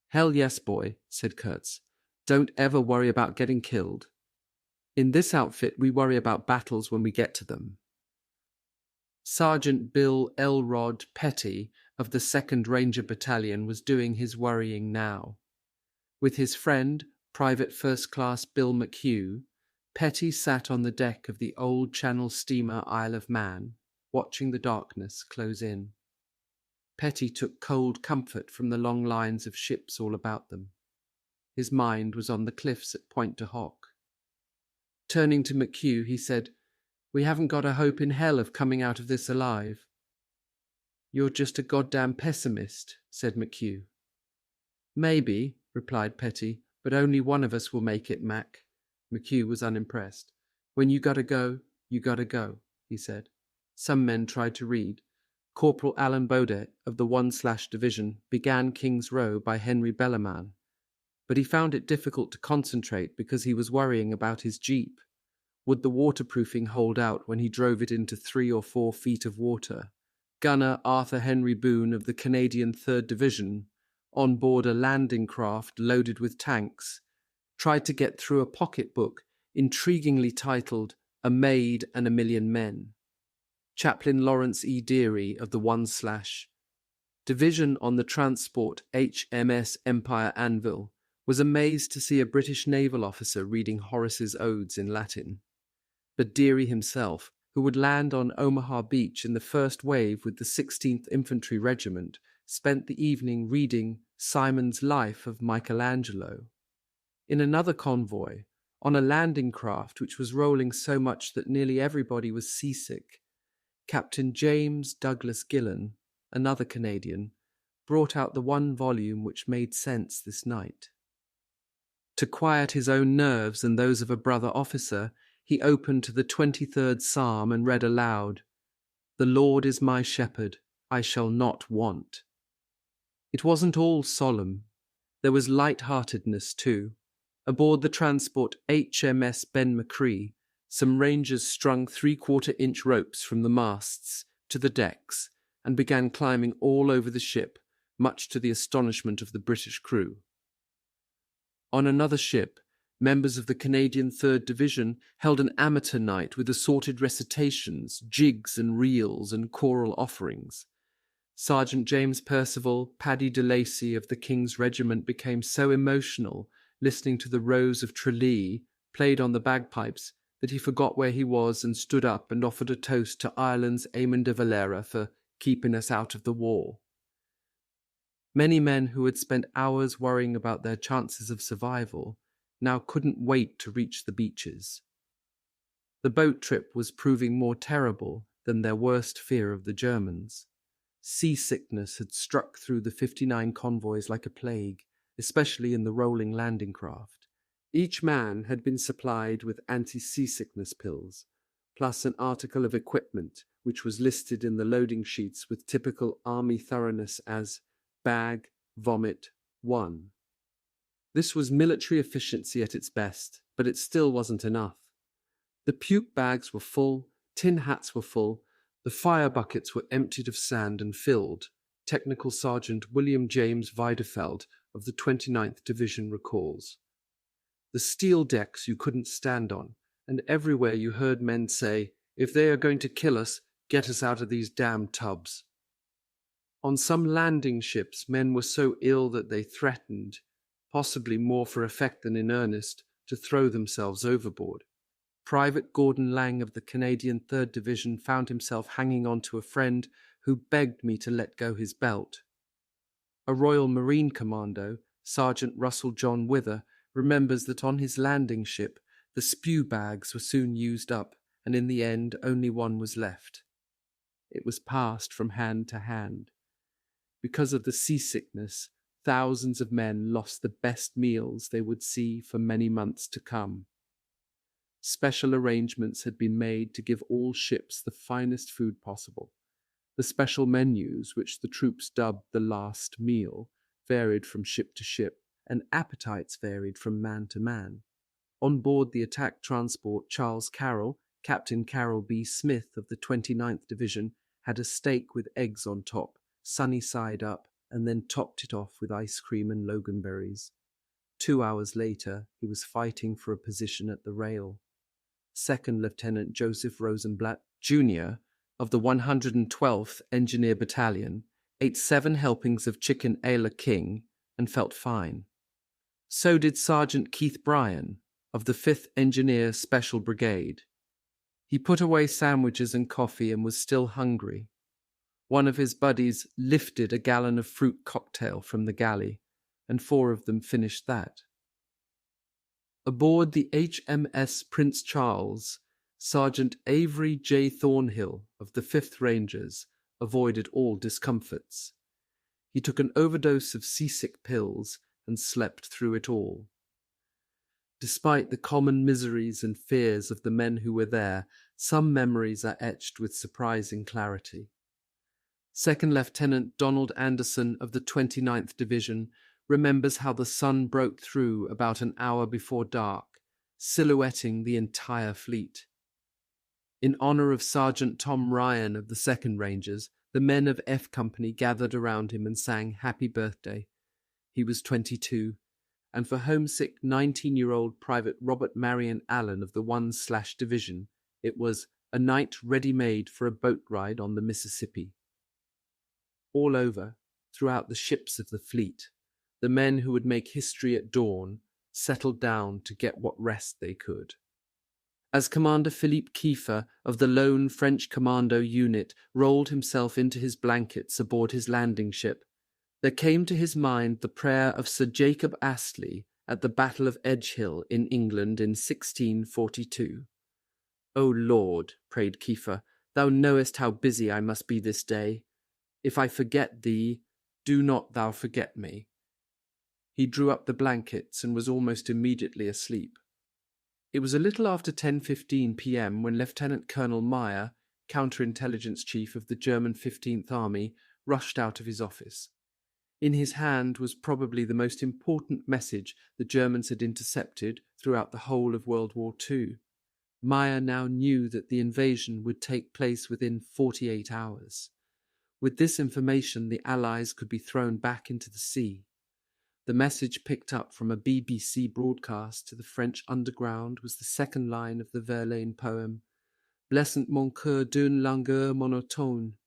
"Hell yes, boy," said Kurtz. "Don't ever worry about getting killed. In this outfit, we worry about battles when we get to them." Sergeant Bill Elrod Petty of the 2nd Ranger Battalion was doing his worrying now. With his friend, Private First Class Bill McHugh, Petty sat on the deck of the old Channel steamer Isle of Man, watching the darkness close in. Petty took cold comfort from the long lines of ships all about them. His mind was on the cliffs at Pointe du Hoc. Turning to McHugh, he said, "We haven't got a hope in hell of coming out of this alive." "You're just a goddamn pessimist," said McHugh. "Maybe," replied Petty, "but only one of us will make it, Mac." McHugh was unimpressed. "When you gotta go, you gotta go," he said. Some men tried to read. Corporal Alan Baudet of the 1/Division began King's Row by Henry Bellarmine, but he found it difficult to concentrate because he was worrying about his Jeep. Would the waterproofing hold out when he drove it into 3 or 4 feet of water? Gunner Arthur Henry Boone of the Canadian 3rd Division, on board a landing craft loaded with tanks, tried to get through a pocketbook intriguingly titled A Maid and a Million Men. Chaplain Lawrence E. Deary of the 1/Division on the transport HMS Empire Anvil was amazed to see a British naval officer reading Horace's Odes in Latin. But Deary himself, who would land on Omaha Beach in the first wave with the 16th Infantry Regiment, spent the evening reading Simon's Life of Michelangelo. In another convoy, on a landing craft which was rolling so much that nearly everybody was seasick, Captain James Douglas Gillan, another Canadian, brought out the one volume which made sense this night. To quiet his own nerves and those of a brother officer, he opened to the 23rd Psalm and read aloud, "The Lord is my shepherd, I shall not want." It wasn't all solemn. There was light-heartedness too. Aboard the transport HMS Ben Macree, some rangers strung 3/4-inch ropes from the masts to the decks and began climbing all over the ship, much to the astonishment of the British crew. On another ship, members of the Canadian 3rd Division held an amateur night with assorted recitations, jigs and reels and choral offerings. Sergeant James Percival, Paddy de Lacy of the King's Regiment became so emotional listening to the Rose of Tralee played on the bagpipes that he forgot where he was and stood up and offered a toast to Ireland's Eamon de Valera for keeping us out of the war. Many men who had spent hours worrying about their chances of survival now couldn't wait to reach the beaches. The boat trip was proving more terrible than their worst fear of the Germans. Seasickness had struck through the 59 convoys like a plague, especially in the rolling landing craft. Each man had been supplied with anti-seasickness pills, plus an article of equipment which was listed in the loading sheets with typical Army thoroughness as Bag, Vomit, 1. This was military efficiency at its best, but it still wasn't enough. The puke bags were full, tin hats were full, the fire buckets were emptied of sand and filled, Technical Sergeant William James Videfeld of the 29th Division recalls. The steel decks you couldn't stand on, and everywhere you heard men say, "If they are going to kill us, get us out of these damn tubs." On some landing ships, men were so ill that they threatened, possibly more for effect than in earnest, to throw themselves overboard. Private Gordon Lang of the Canadian 3rd Division found himself hanging on to a friend who begged me to let go his belt. A Royal Marine Commando, Sergeant Russell John Wither, remembers that on his landing ship, the spew bags were soon used up, and in the end only one was left. It was passed from hand to hand. Because of the seasickness, thousands of men lost the best meals they would see for many months to come. Special arrangements had been made to give all ships the finest food possible. The special menus, which the troops dubbed the last meal, varied from ship to ship, and appetites varied from man to man. On board the attack transport, Charles Carroll, Captain Carroll B. Smith of the 29th Division, had a steak with eggs on top, sunny side up, and then topped it off with ice cream and loganberries. 2 hours later, he was fighting for a position at the rail. Second Lieutenant Joseph Rosenblatt, Jr., of the 112th Engineer Battalion, ate 7 helpings of chicken a la king and felt fine. So did Sergeant Keith Bryan, of the 5th Engineer Special Brigade. He put away sandwiches and coffee and was still hungry. One of his buddies lifted a gallon of fruit cocktail from the galley, and 4 of them finished that. Aboard the HMS Prince Charles, Sergeant Avery J. Thornhill of the 5th Rangers avoided all discomforts. He took an overdose of seasick pills and slept through it all. Despite the common miseries and fears of the men who were there, some memories are etched with surprising clarity. Second Lieutenant Donald Anderson of the 29th Division remembers how the sun broke through about an hour before dark, silhouetting the entire fleet. In honor of Sergeant Tom Ryan of the 2nd Rangers, the men of F Company gathered around him and sang Happy Birthday. He was 22, and for homesick 19-year-old Private Robert Marion Allen of the 1/ Division, it was a night ready-made for a boat ride on the Mississippi. All over, throughout the ships of the fleet, the men who would make history at dawn settled down to get what rest they could. As Commander Philippe Kiefer of the lone French commando unit rolled himself into his blankets aboard his landing ship, there came to his mind the prayer of Sir Jacob Astley at the Battle of Edgehill in England in 1642. "O Lord," prayed Kiefer, "thou knowest how busy I must be this day. If I forget thee, do not thou forget me." He drew up the blankets and was almost immediately asleep. It was a little after 10:15 p.m. when Lieutenant Colonel Meyer, counterintelligence chief of the German 15th Army, rushed out of his office. In his hand was probably the most important message the Germans had intercepted throughout the whole of World War II. Meyer now knew that the invasion would take place within 48 hours. With this information, the Allies could be thrown back into the sea. The message picked up from a BBC broadcast to the French underground was the second line of the Verlaine poem, "Blessant mon cœur d'une langueur monotone,"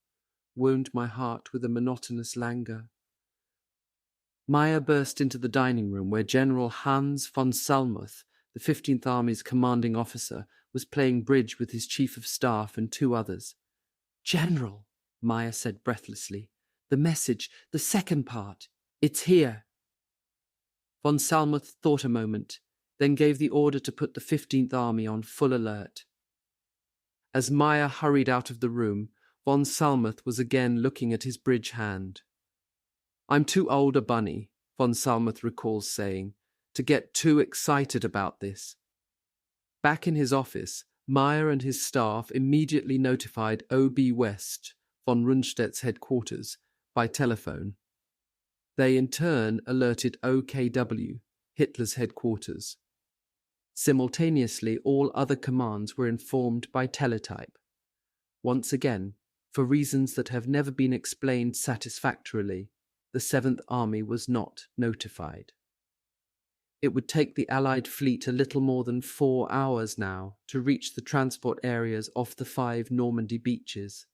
wound my heart with a monotonous languor. Meyer burst into the dining room where General Hans von Salmuth, the 15th Army's commanding officer, was playing bridge with his chief of staff and 2 others. "General," Meyer said breathlessly, "the message, the second part, it's here." Von Salmuth thought a moment, then gave the order to put the 15th Army on full alert. As Meyer hurried out of the room, von Salmuth was again looking at his bridge hand. "I'm too old a bunny," von Salmuth recalls saying, "to get too excited about this." Back in his office, Meyer and his staff immediately notified O.B. West, von Rundstedt's headquarters, by telephone. They in turn alerted OKW, Hitler's headquarters. Simultaneously, all other commands were informed by teletype. Once again, for reasons that have never been explained satisfactorily, the 7th Army was not notified. It would take the Allied fleet a little more than 4 hours now to reach the transport areas off the 5 Normandy beaches.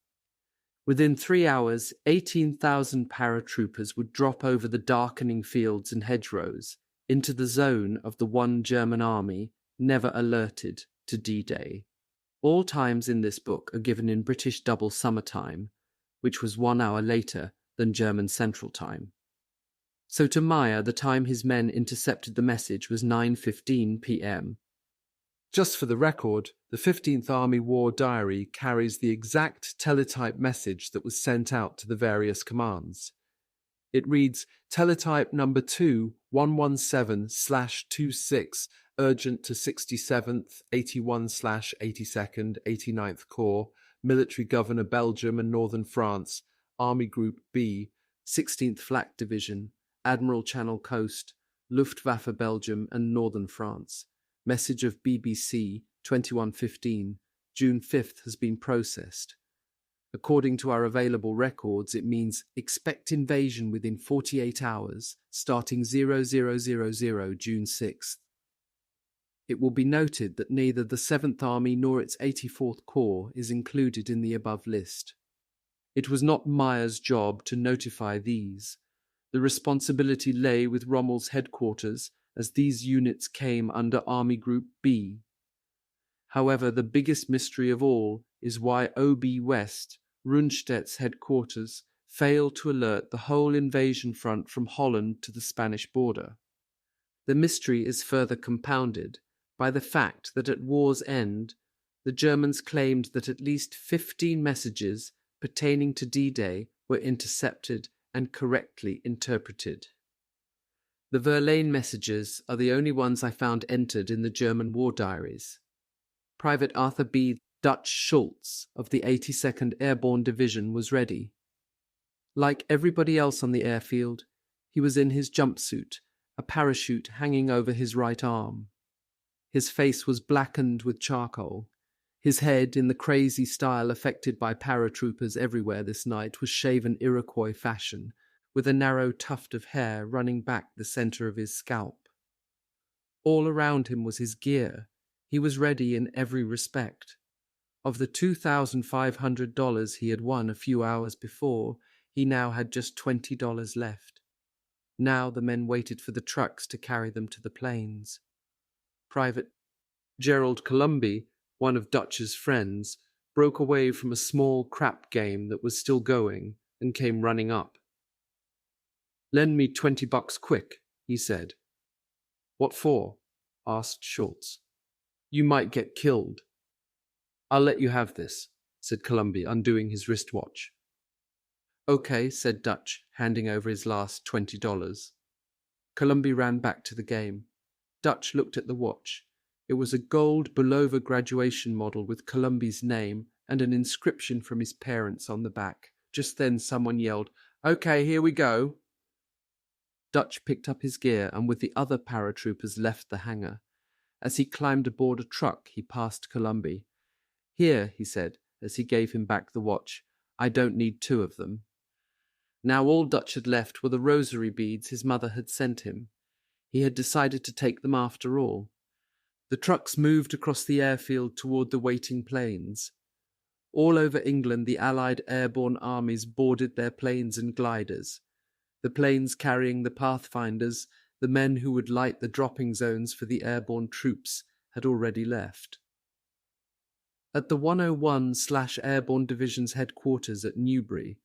Within 3 hours, 18,000 paratroopers would drop over the darkening fields and hedgerows into the zone of the one German army never alerted to D-Day. All times in this book are given in British double summer time, which was 1 hour later than German Central Time. So to Meyer, the time his men intercepted the message was 9:15 p.m. Just for the record, the 15th Army War Diary carries the exact teletype message that was sent out to the various commands. It reads, Teletype number 2, 117/26, urgent to 67th, 81/82nd, 89th Corps, Military Governor Belgium and Northern France, Army Group B, 16th Flak Division, Admiral Channel Coast, Luftwaffe Belgium and Northern France. Message of BBC 2115, June 5th has been processed. According to our available records, it means expect invasion within 48 hours, starting 0000 June 6th. It will be noted that neither the 7th Army nor its 84th Corps is included in the above list. It was not Meyer's job to notify these. The responsibility lay with Rommel's headquarters, as these units came under Army Group B. However, the biggest mystery of all is why OB West, Rundstedt's headquarters, failed to alert the whole invasion front from Holland to the Spanish border. The mystery is further compounded by the fact that at war's end, the Germans claimed that at least 15 messages pertaining to D-Day were intercepted and correctly interpreted. The Verlaine messages are the only ones I found entered in the German war diaries. Private Arthur B. Dutch Schultz of the 82nd Airborne Division was ready. Like everybody else on the airfield, he was in his jumpsuit, a parachute hanging over his right arm. His face was blackened with charcoal. His head, in the crazy style affected by paratroopers everywhere this night, was shaven Iroquois fashion, with a narrow tuft of hair running back the center of his scalp. All around him was his gear. He was ready in every respect. Of the $2,500 he had won a few hours before, he now had just $20 left. Now the men waited for the trucks to carry them to the planes. Private Gerald Columby, one of Dutch's friends, broke away from a small crap game that was still going and came running up. "Lend me $20 quick," he said. "What for?" asked Schultz. "You might get killed." "I'll let you have this," said Columby, undoing his wristwatch. "Okay," said Dutch, handing over his last $20. Columby ran back to the game. Dutch looked at the watch. It was a gold Bulova graduation model with Columby's name and an inscription from his parents on the back. Just then someone yelled, "Okay, here we go." Dutch picked up his gear and with the other paratroopers left the hangar. As he climbed aboard a truck, he passed Columby. "Here," he said, as he gave him back the watch. "I don't need 2 of them." Now all Dutch had left were the rosary beads his mother had sent him. He had decided to take them after all. The trucks moved across the airfield toward the waiting planes. All over England, the Allied airborne armies boarded their planes and gliders. The planes carrying the pathfinders, the men who would light the dropping zones for the airborne troops, had already left. At the 101/Airborne Division's headquarters at Newbury,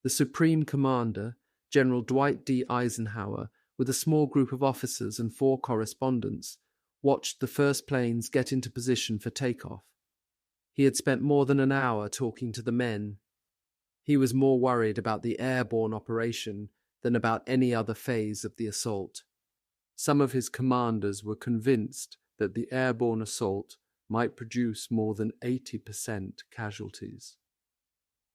the Supreme Commander, General Dwight D. Eisenhower, with a small group of officers and 4 correspondents, watched the first planes get into position for takeoff. He had spent more than an hour talking to the men. He was more worried about the airborne operation than about any other phase of the assault. Some of his commanders were convinced that the airborne assault might produce more than 80% casualties.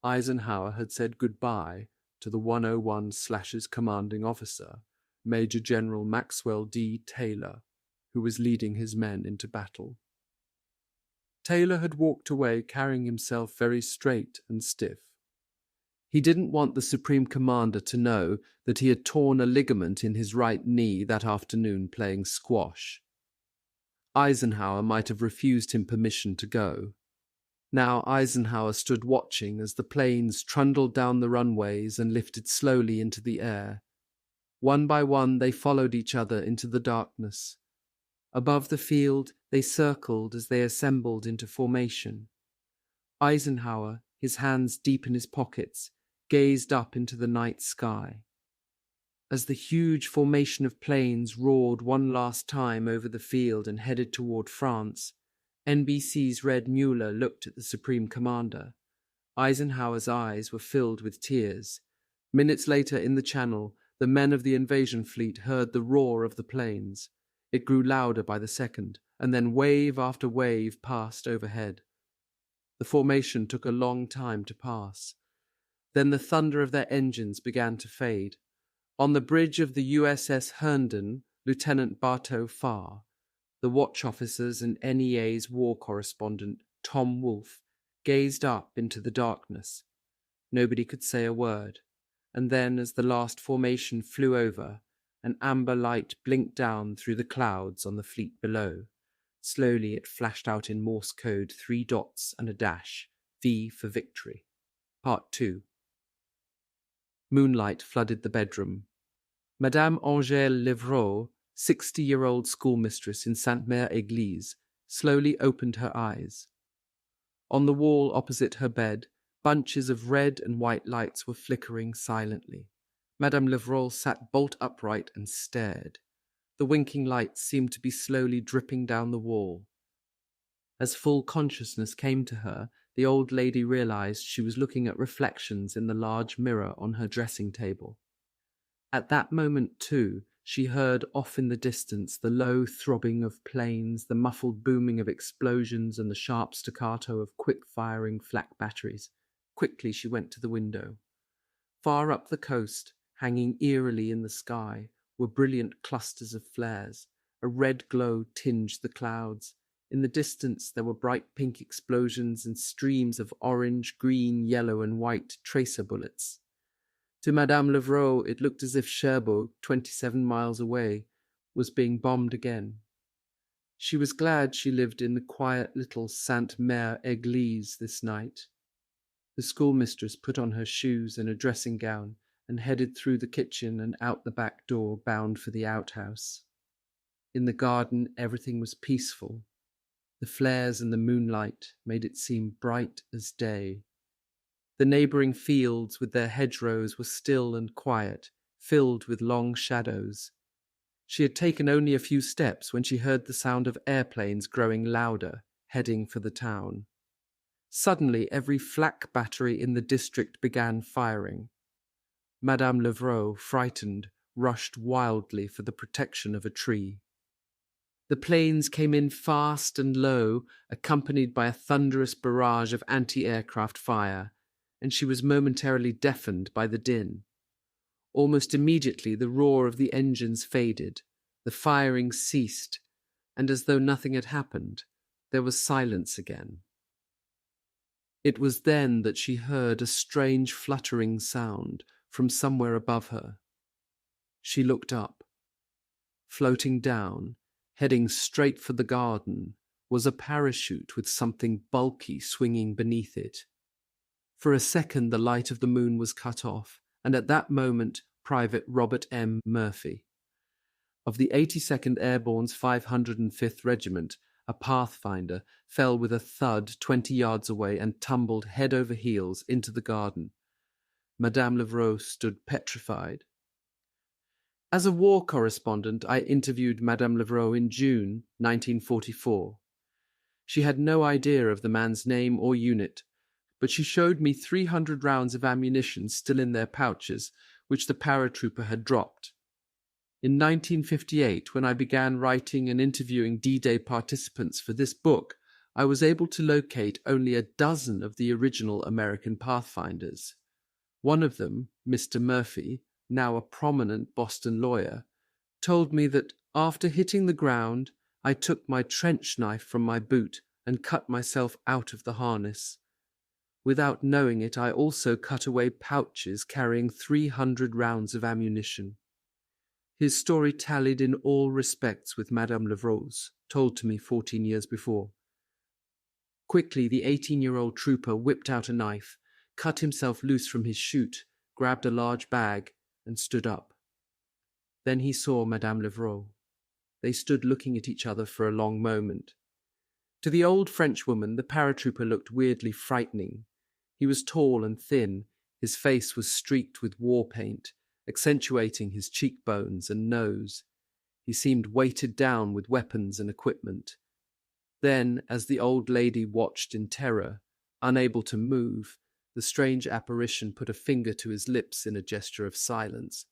Eisenhower had said goodbye to the 101/'s commanding officer, Major General Maxwell D. Taylor, who was leading his men into battle. Taylor had walked away carrying himself very straight and stiff. He didn't want the Supreme Commander to know that he had torn a ligament in his right knee that afternoon playing squash. Eisenhower might have refused him permission to go. Now Eisenhower stood watching as the planes trundled down the runways and lifted slowly into the air. One by one they followed each other into the darkness. Above the field they circled as they assembled into formation. Eisenhower, his hands deep in his pockets, gazed up into the night sky. As the huge formation of planes roared one last time over the field and headed toward France, NBC's Red Mueller looked at the Supreme Commander. Eisenhower's eyes were filled with tears. Minutes later in the Channel, the men of the invasion fleet heard the roar of the planes. It grew louder by the second, and then wave after wave passed overhead. The formation took a long time to pass. Then the thunder of their engines began to fade. On the bridge of the USS Herndon, Lieutenant Bartow Farr, the watch officers and NEA's war correspondent, Tom Wolfe, gazed up into the darkness. Nobody could say a word, and then as the last formation flew over, an amber light blinked down through the clouds on the fleet below. Slowly it flashed out in Morse code 3 dots and a dash, V for victory. Part 2. Moonlight flooded the bedroom. Madame Angèle Livreau, 60-year-old schoolmistress in Sainte-Mère-Église, slowly opened her eyes. On the wall opposite her bed, bunches of red and white lights were flickering silently. Madame Livreau sat bolt upright and stared. The winking lights seemed to be slowly dripping down the wall. As full consciousness came to her, the old lady realized she was looking at reflections in the large mirror on her dressing table. At that moment, too, she heard off in the distance the low throbbing of planes, the muffled booming of explosions, and the sharp staccato of quick-firing flak batteries. Quickly she went to the window. Far up the coast, hanging eerily in the sky, were brilliant clusters of flares. A red glow tinged the clouds. In the distance there were bright pink explosions and streams of orange, green, yellow, and white tracer bullets. To Madame Livreau it looked as if Cherbourg, 27 miles away, was being bombed again. She was glad she lived in the quiet little Sainte-Mère-Église this night. The schoolmistress put on her shoes and a dressing gown and headed through the kitchen and out the back door, bound for the outhouse. In the garden everything was peaceful. The flares and the moonlight made it seem bright as day. The neighbouring fields with their hedgerows were still and quiet, filled with long shadows. She had taken only a few steps when she heard the sound of airplanes growing louder, heading for the town. Suddenly every flak battery in the district began firing. Madame Livreau, frightened, rushed wildly for the protection of a tree. The planes came in fast and low, accompanied by a thunderous barrage of anti-aircraft fire, and she was momentarily deafened by the din. Almost immediately the roar of the engines faded, the firing ceased, and as though nothing had happened, there was silence again. It was then that she heard a strange fluttering sound from somewhere above her. She looked up. Floating down, heading straight for the garden, was a parachute with something bulky swinging beneath it. For a second the light of the moon was cut off, and at that moment Private Robert M. Murphy, of the 82nd Airborne's 505th Regiment, a pathfinder, fell with a thud 20 yards away and tumbled head over heels into the garden. Madame Livreau stood petrified. As a war correspondent, I interviewed Madame Livreau in June 1944. She had no idea of the man's name or unit, but she showed me 300 rounds of ammunition still in their pouches, which the paratrooper had dropped. In 1958, when I began writing and interviewing D-Day participants for this book, I was able to locate only a dozen of the original American Pathfinders. One of them, Mr. Murphy, now a prominent Boston lawyer, told me that after hitting the ground, I took my trench knife from my boot and cut myself out of the harness. Without knowing it, I also cut away pouches carrying 300 rounds of ammunition. His story tallied in all respects with Madame Livreau's, told to me 14 years before. Quickly, the 18-year-old trooper whipped out a knife, cut himself loose from his chute, grabbed a large bag, and stood up. Then he saw Madame Levrault. They stood looking at each other for a long moment. To the old Frenchwoman, the paratrooper looked weirdly frightening. He was tall and thin, his face was streaked with war paint, accentuating his cheekbones and nose. He seemed weighted down with weapons and equipment. Then, as the old lady watched in terror, unable to move, the strange apparition put a finger to his lips in a gesture of silence,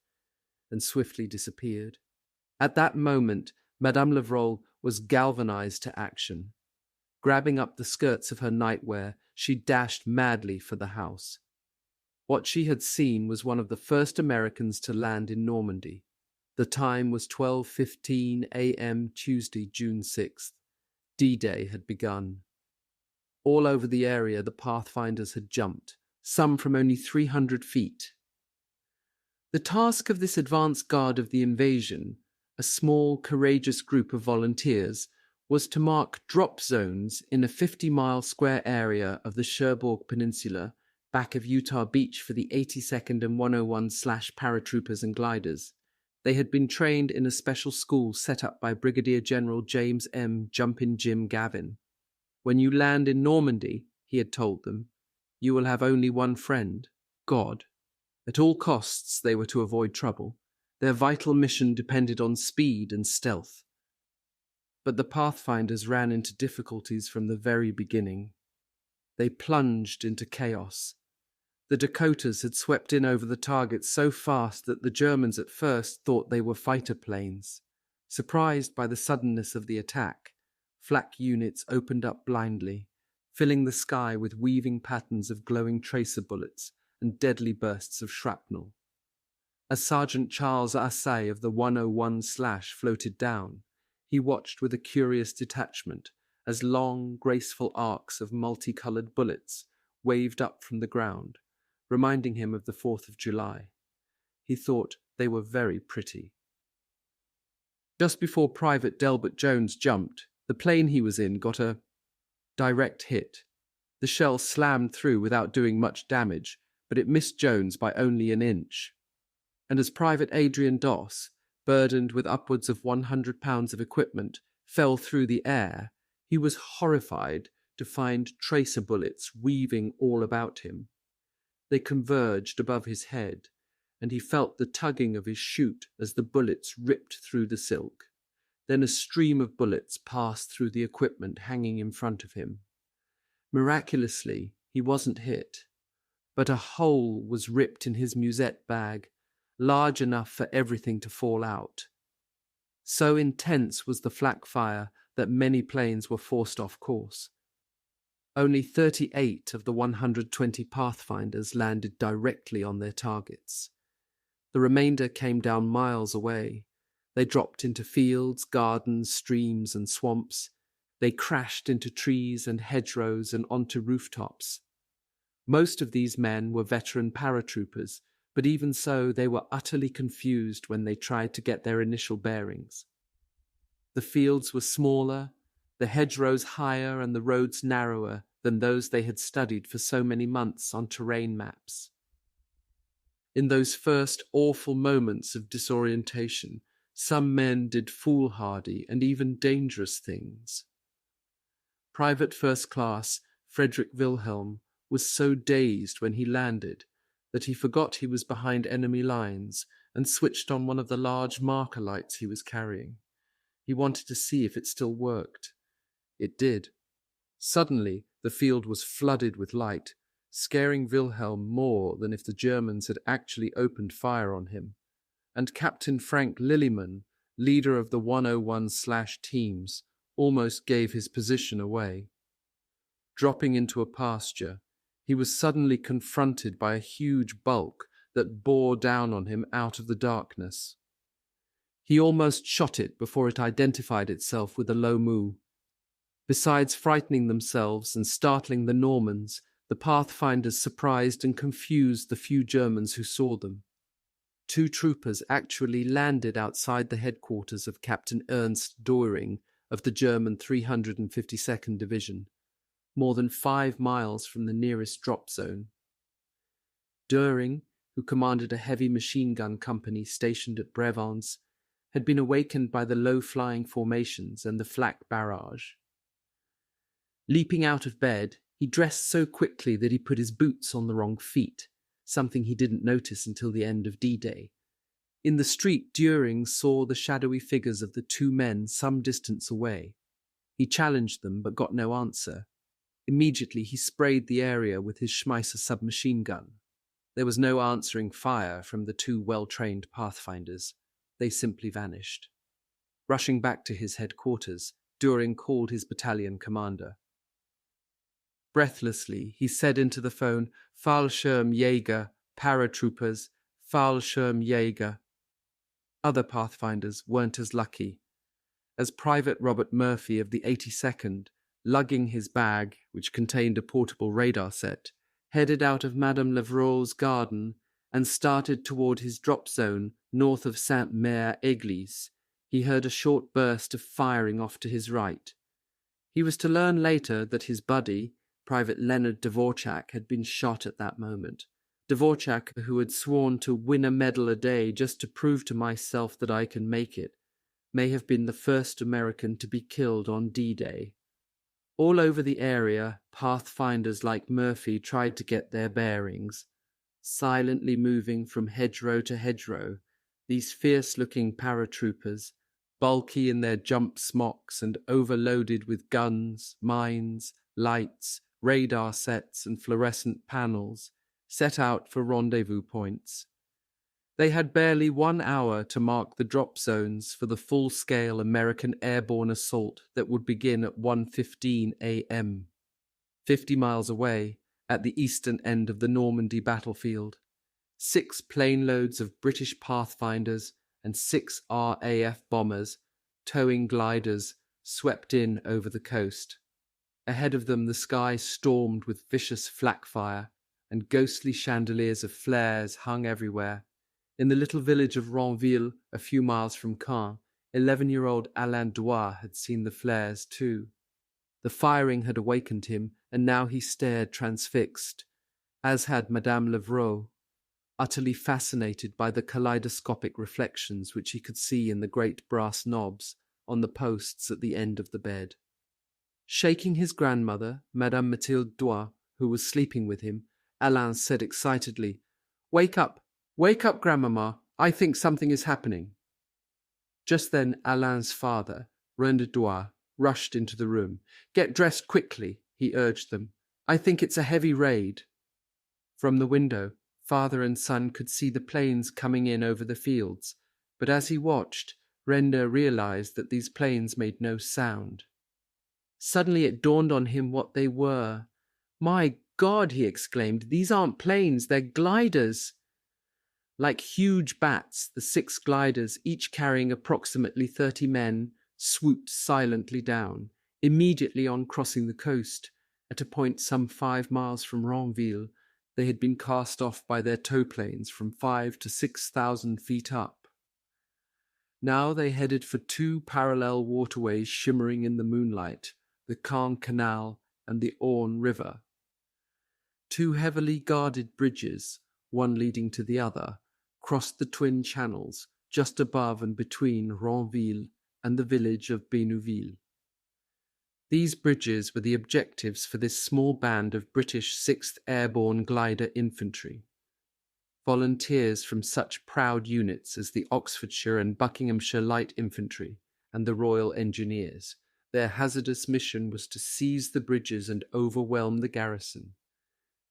and swiftly disappeared. At that moment, Madame Levrault was galvanized to action. Grabbing up the skirts of her nightwear, she dashed madly for the house. What she had seen was one of the first Americans to land in Normandy. The time was 12:15 a.m. Tuesday, June 6th. D-Day had begun. All over the area, the Pathfinders had jumped, some from only 300 feet. The task of this advance guard of the invasion, a small, courageous group of volunteers, was to mark drop zones in a 50-mile square area of the Cherbourg Peninsula, back of Utah Beach, for the 82nd and 101/paratroopers and gliders. They had been trained in a special school set up by Brigadier General James M. Jumpin' Jim Gavin. When you land in Normandy, he had told them, you will have only one friend, God. At all costs, they were to avoid trouble. Their vital mission depended on speed and stealth. But the Pathfinders ran into difficulties from the very beginning. They plunged into chaos. The Dakotas had swept in over the target so fast that the Germans at first thought they were fighter planes. Surprised by the suddenness of the attack, flak units opened up blindly, filling the sky with weaving patterns of glowing tracer bullets and deadly bursts of shrapnel. As Sergeant Charles Assay of the 101/ floated down, he watched with a curious detachment as long, graceful arcs of multicolored bullets waved up from the ground, reminding him of the 4th of July. He thought they were very pretty. Just before Private Delbert Jones jumped, the plane he was in got a direct hit. The shell slammed through without doing much damage, but it missed Jones by only an inch. And as Private Adrian Doss, burdened with upwards of 100 pounds of equipment, fell through the air, he was horrified to find tracer bullets weaving all about him. They converged above his head, and he felt the tugging of his chute as the bullets ripped through the silk. Then a stream of bullets passed through the equipment hanging in front of him. Miraculously, he wasn't hit, but a hole was ripped in his musette bag, large enough for everything to fall out. So intense was the flak fire that many planes were forced off course. Only 38 of the 120 Pathfinders landed directly on their targets. The remainder came down miles away. They dropped into fields, gardens, streams, and swamps. They crashed into trees and hedgerows and onto rooftops. Most of these men were veteran paratroopers, but even so, they were utterly confused when they tried to get their initial bearings. The fields were smaller, the hedgerows higher, and the roads narrower than those they had studied for so many months on terrain maps. In those first awful moments of disorientation, some men did foolhardy and even dangerous things. Private First Class Frederick Wilhelm was so dazed when he landed that he forgot he was behind enemy lines and switched on one of the large marker lights he was carrying. He wanted to see if it still worked. It did. Suddenly, the field was flooded with light, scaring Wilhelm more than if the Germans had actually opened fire on him, and Captain Frank Lillyman, leader of the 101/teams, almost gave his position away. Dropping into a pasture, he was suddenly confronted by a huge bulk that bore down on him out of the darkness. He almost shot it before it identified itself with a low moo. Besides frightening themselves and startling the Normans, the Pathfinders surprised and confused the few Germans who saw them. 2 troopers actually landed outside the headquarters of Captain Ernst Doering of the German 352nd Division. more than 5 miles from the nearest drop zone. Düring, who commanded a heavy machine gun company stationed at Brevans, had been awakened by the low-flying formations and the flak barrage. Leaping out of bed, he dressed so quickly that he put his boots on the wrong feet, something he didn't notice until the end of D-Day. In the street, Düring saw the shadowy figures of the two men some distance away. He challenged them but got no answer. Immediately he sprayed the area with his Schmeisser submachine gun. There was no answering fire from the two well-trained pathfinders. They simply vanished. Rushing back to his headquarters, Düring called his battalion commander. Breathlessly, he said into the phone, "Fallschirmjäger, paratroopers, Fallschirmjäger." Other pathfinders weren't as lucky. As Private Robert Murphy of the 82nd, lugging his bag, which contained a portable radar set, headed out of Madame Lavro's garden and started toward his drop zone north of Sainte-Mère-Église, he heard a short burst of firing off to his right. He was to learn later that his buddy, Private Leonard Dvorak, had been shot at that moment. Dvorak, who had sworn to win a medal a day just to prove to myself that I can make it, may have been the first American to be killed on D-Day. All over the area, pathfinders like Murphy tried to get their bearings. Silently moving from hedgerow to hedgerow, these fierce-looking paratroopers, bulky in their jump smocks and overloaded with guns, mines, lights, radar sets and fluorescent panels, set out for rendezvous points. They had barely 1 hour to mark the drop zones for the full-scale American airborne assault that would begin at 1:15 a.m. 50 miles away, at the eastern end of the Normandy battlefield, 6 planeloads of British pathfinders and 6 RAF bombers, towing gliders, swept in over the coast. Ahead of them the sky stormed with vicious flak fire, and ghostly chandeliers of flares hung everywhere. In the little village of Ranville, a few miles from Caen, 11-year-old Alain Douar had seen the flares too. The firing had awakened him, and now he stared transfixed, as had Madame Lavro, utterly fascinated by the kaleidoscopic reflections which he could see in the great brass knobs on the posts at the end of the bed. Shaking his grandmother, Madame Mathilde Douar, who was sleeping with him, Alain said excitedly, Wake up, grandmamma, I think something is happening." Just then Alain's father, Rene Douar, rushed into the room. "Get dressed quickly," he urged them. "I think it's a heavy raid." From the window, father and son could see the planes coming in over the fields, but as he watched, Rene realized that these planes made no sound. Suddenly it dawned on him what they were. "My God," he exclaimed, "these aren't planes, they're gliders." Like huge bats, the 6 gliders, each carrying approximately 30 men, swooped silently down, immediately on crossing the coast. At a point some 5 miles from Ranville, they had been cast off by their tow planes from 5,000 to 6,000 feet up. Now they headed for 2 parallel waterways shimmering in the moonlight, the Caen Canal and the Orne River. 2 heavily guarded bridges, one leading to the other, crossed the twin channels just above and between Ranville and the village of Bénouville. These bridges were the objectives for this small band of British 6th Airborne Glider Infantry. Volunteers from such proud units as the Oxfordshire and Buckinghamshire Light Infantry and the Royal Engineers, their hazardous mission was to seize the bridges and overwhelm the garrison.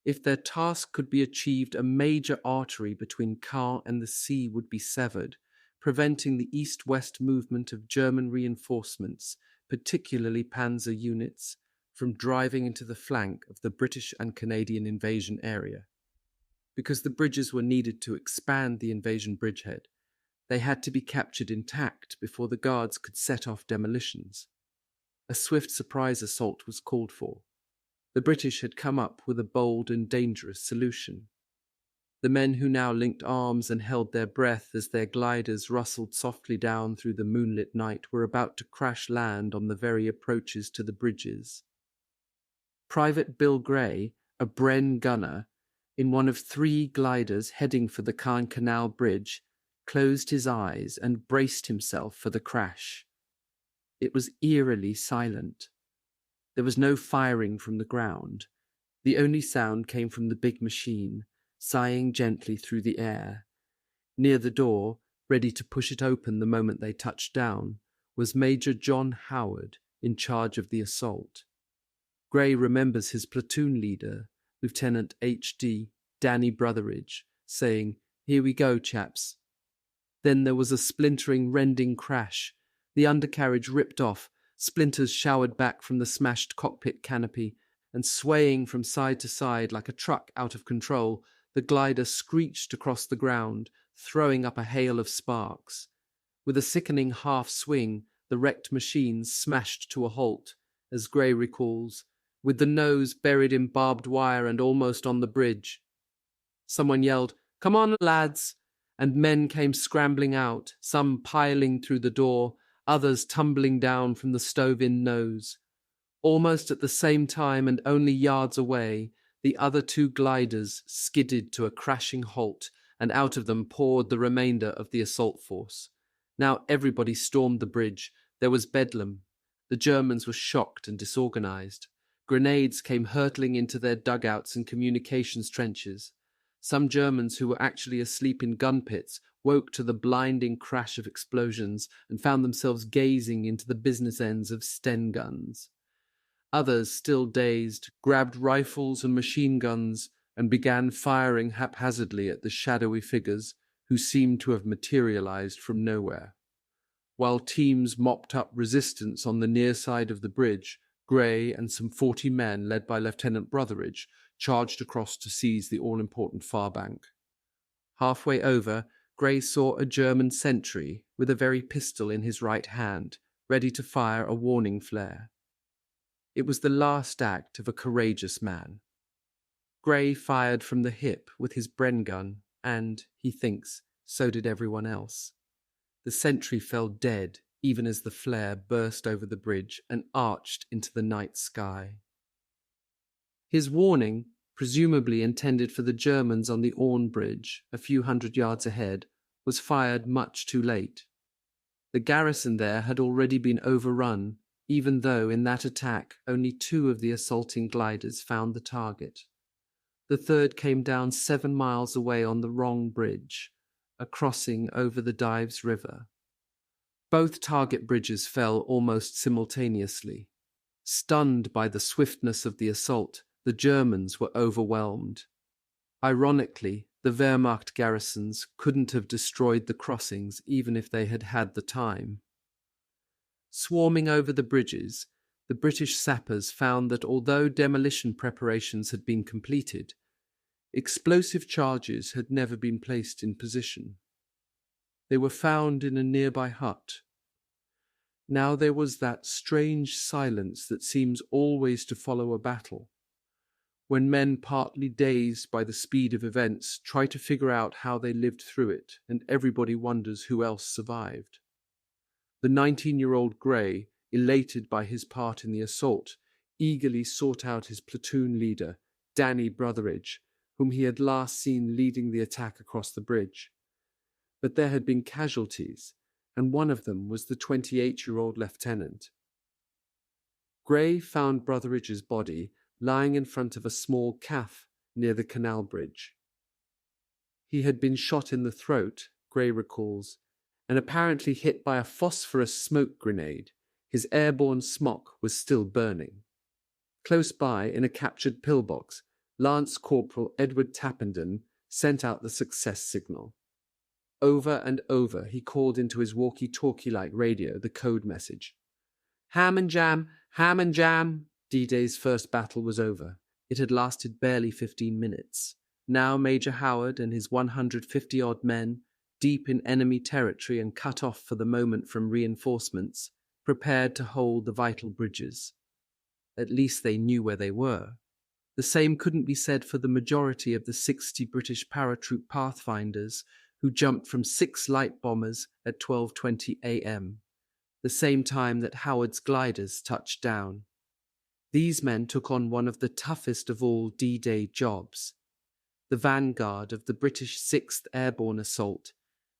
If their task could be achieved, a major artery between Caen and the sea would be severed, preventing the east-west movement of German reinforcements, particularly panzer units, from driving into the flank of the British and Canadian invasion area. Because the bridges were needed to expand the invasion bridgehead, they had to be captured intact before the Guards could set off demolitions. A swift surprise assault was called for. The British had come up with a bold and dangerous solution. The men who now linked arms and held their breath as their gliders rustled softly down through the moonlit night were about to crash land on the very approaches to the bridges. Private Bill Gray, a Bren gunner, in one of 3 gliders heading for the Caen Canal Bridge, closed his eyes and braced himself for the crash. It was eerily silent. There was no firing from the ground. The only sound came from the big machine, sighing gently through the air. Near the door, ready to push it open the moment they touched down, was Major John Howard, in charge of the assault. Gray remembers his platoon leader, Lieutenant H.D. Danny Brotheridge, saying, "Here we go, chaps." Then there was a splintering, rending crash. The undercarriage ripped off, splinters showered back from the smashed cockpit canopy, and swaying from side to side like a truck out of control, the glider screeched across the ground, throwing up a hail of sparks. With a sickening half-swing, the wrecked machine smashed to a halt, as Gray recalls, with the nose buried in barbed wire and almost on the bridge. Someone yelled, "Come on, lads!" and men came scrambling out, some piling through the door, others tumbling down from the stove-in nose. Almost at the same time and only yards away, the other 2 gliders skidded to a crashing halt, and out of them poured the remainder of the assault force. Now everybody stormed the bridge. There was bedlam. The Germans were shocked and disorganized. Grenades came hurtling into their dugouts and communications trenches. Some Germans who were actually asleep in gun pits woke to the blinding crash of explosions and found themselves gazing into the business ends of Sten guns. Others, still dazed, grabbed rifles and machine guns and began firing haphazardly at the shadowy figures who seemed to have materialized from nowhere. While teams mopped up resistance on the near side of the bridge, Gray and some 40 men, led by Lieutenant Brotheridge, charged across to seize the all-important far bank. Halfway over, Gray saw a German sentry with a very pistol in his right hand, ready to fire a warning flare. It was the last act of a courageous man. Gray fired from the hip with his Bren gun, and, he thinks, so did everyone else. The sentry fell dead even as the flare burst over the bridge and arched into the night sky. His warning, presumably intended for the Germans on the Orne Bridge, a few hundred yards ahead, was fired much too late. The garrison there had already been overrun, even though in that attack only 2 of the assaulting gliders found the target. The third came down 7 miles away on the wrong bridge, a crossing over the Dives River. Both target bridges fell almost simultaneously. Stunned by the swiftness of the assault, the Germans were overwhelmed. Ironically, the Wehrmacht garrisons couldn't have destroyed the crossings even if they had had the time. Swarming over the bridges, the British sappers found that although demolition preparations had been completed, explosive charges had never been placed in position. They were found in a nearby hut. Now there was that strange silence that seems always to follow a battle, when men partly dazed by the speed of events try to figure out how they lived through it, and everybody wonders who else survived. The 19-year-old Gray, elated by his part in the assault, eagerly sought out his platoon leader, Danny Brotheridge, whom he had last seen leading the attack across the bridge. But there had been casualties, and one of them was the 28-year-old lieutenant. Gray found Brotheridge's body lying in front of a small caff near the canal bridge. He had been shot in the throat, Gray recalls, and apparently hit by a phosphorus smoke grenade. His airborne smock was still burning. Close by, in a captured pillbox, Lance Corporal Edward Tappenden sent out the success signal. Over and over he called into his walkie-talkie-like radio the code message. Ham and jam, ham and jam. D-Day's first battle was over. It had lasted barely 15 minutes. Now Major Howard and his 150-odd men, deep in enemy territory and cut off for the moment from reinforcements, prepared to hold the vital bridges. At least they knew where they were. The same couldn't be said for the majority of the 60 British paratroop pathfinders who jumped from 6 light bombers at 12:20 a.m., the same time that Howard's gliders touched down. These men took on one of the toughest of all D-Day jobs. The vanguard of the British 6th Airborne Assault,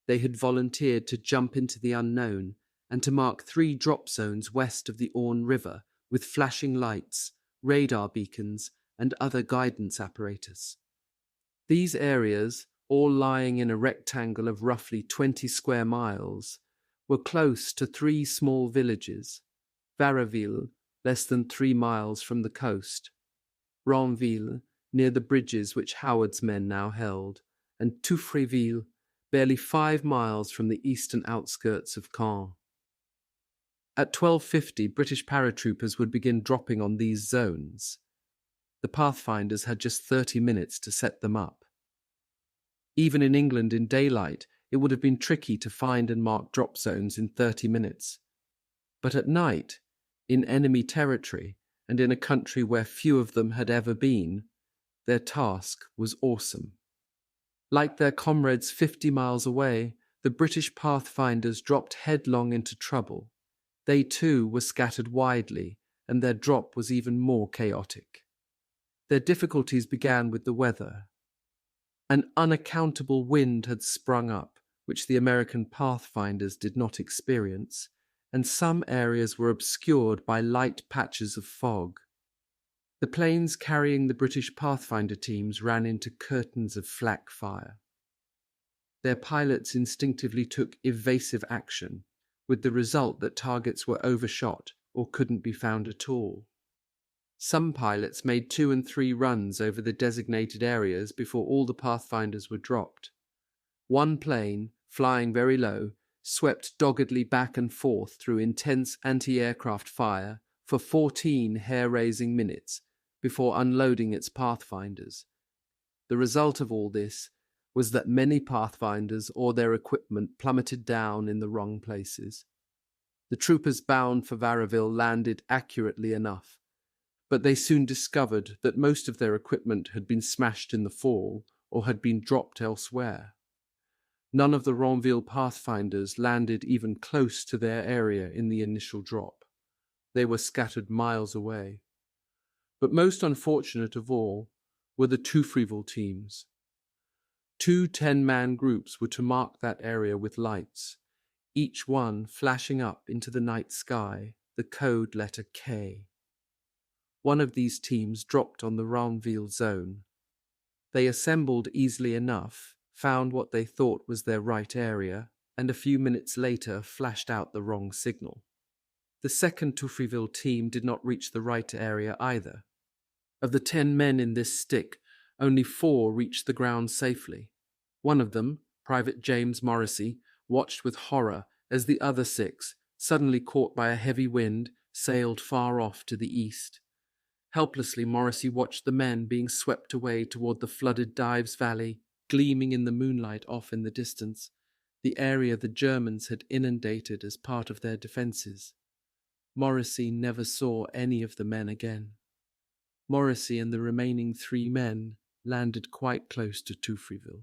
they had volunteered to jump into the unknown and to mark 3 drop zones west of the Orne River with flashing lights, radar beacons, and other guidance apparatus. These areas, all lying in a rectangle of roughly 20 square miles, were close to 3 small villages: Varaville, less than 3 miles from the coast; Ranville, near the bridges which Howard's men now held; and Touffreville, barely 5 miles from the eastern outskirts of Caen. At 12:50, British paratroopers would begin dropping on these zones. The Pathfinders had just 30 minutes to set them up. Even in England in daylight, it would have been tricky to find and mark drop zones in 30 minutes. But at night, in enemy territory, and in a country where few of them had ever been, their task was awesome. Like their comrades 50 miles away, the British Pathfinders dropped headlong into trouble. They too were scattered widely, and their drop was even more chaotic. Their difficulties began with the weather. An unaccountable wind had sprung up, which the American Pathfinders did not experience, and some areas were obscured by light patches of fog. The planes carrying the British Pathfinder teams ran into curtains of flak fire. Their pilots instinctively took evasive action, with the result that targets were overshot or couldn't be found at all. Some pilots made 2 and 3 runs over the designated areas before all the Pathfinders were dropped. One plane, flying very low, swept doggedly back and forth through intense anti-aircraft fire for 14 hair-raising minutes before unloading its Pathfinders. The result of all this was that many Pathfinders or their equipment plummeted down in the wrong places. The troopers bound for Varaville landed accurately enough, but they soon discovered that most of their equipment had been smashed in the fall or had been dropped elsewhere. None of the Ranville Pathfinders landed even close to their area in the initial drop. They were scattered miles away. But most unfortunate of all were the Touffreville teams. 2 10-man groups were to mark that area with lights, each one flashing up into the night sky the code letter K. One of these teams dropped on the Ranville zone. They assembled easily enough, found what they thought was their right area, and a few minutes later flashed out the wrong signal. The second Touffreville team did not reach the right area either. Of the 10 men in this stick, only 4 reached the ground safely. One of them, Private James Morrissey, watched with horror as the other 6, suddenly caught by a heavy wind, sailed far off to the east. Helplessly, Morrissey watched the men being swept away toward the flooded Dives Valley, gleaming in the moonlight off in the distance, the area the Germans had inundated as part of their defences. Morrissey never saw any of the men again. Morrissey and the remaining 3 men landed quite close to Touffreville.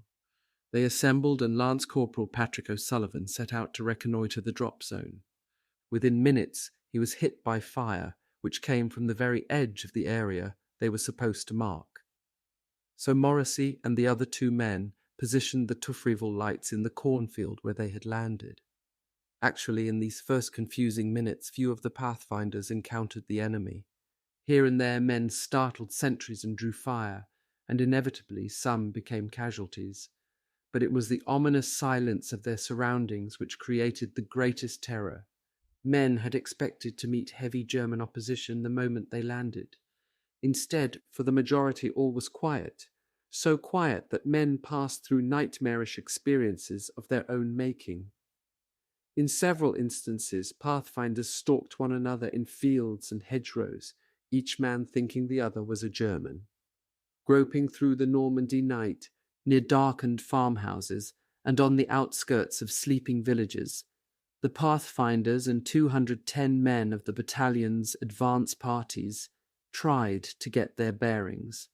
They assembled, and Lance Corporal Patrick O'Sullivan set out to reconnoitre the drop zone. Within minutes, he was hit by fire, which came from the very edge of the area they were supposed to mark. So Morrissey and the other 2 men positioned the Touffreville lights in the cornfield where they had landed. Actually, in these first confusing minutes, few of the Pathfinders encountered the enemy. Here and there, men startled sentries and drew fire, and inevitably some became casualties. But it was the ominous silence of their surroundings which created the greatest terror. Men had expected to meet heavy German opposition the moment they landed. Instead, for the majority, all was quiet, so quiet that men passed through nightmarish experiences of their own making. In several instances, Pathfinders stalked one another in fields and hedgerows, each man thinking the other was a German. Groping through the Normandy night, near darkened farmhouses and on the outskirts of sleeping villages, the Pathfinders and 210 men of the battalion's advance parties tried to get their bearings.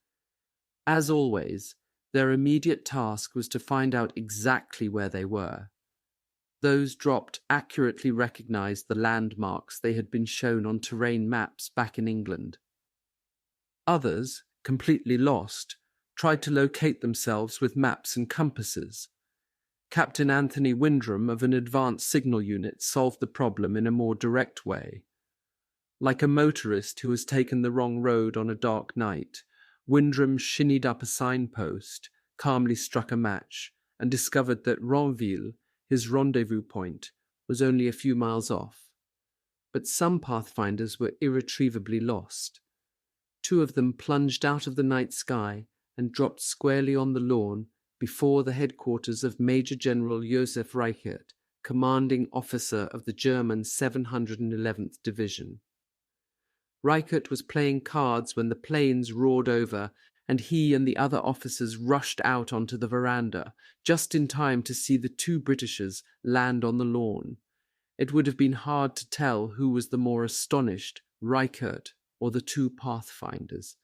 As always, their immediate task was to find out exactly where they were. Those dropped accurately recognized the landmarks they had been shown on terrain maps back in England. Others, completely lost, tried to locate themselves with maps and compasses. Captain Anthony Windram of an advanced signal unit solved the problem in a more direct way. Like a motorist who has taken the wrong road on a dark night, Windram shinnied up a signpost, calmly struck a match, and discovered that Ranville, his rendezvous point, was only a few miles off. But some pathfinders were irretrievably lost. 2 of them plunged out of the night sky and dropped squarely on the lawn before the headquarters of Major General Josef Reichert, commanding officer of the German 711th Division. Reichert was playing cards when the planes roared over, and he and the other officers rushed out onto the veranda, just in time to see the 2 Britishers land on the lawn. It would have been hard to tell who was the more astonished, Reichert or the 2 pathfinders.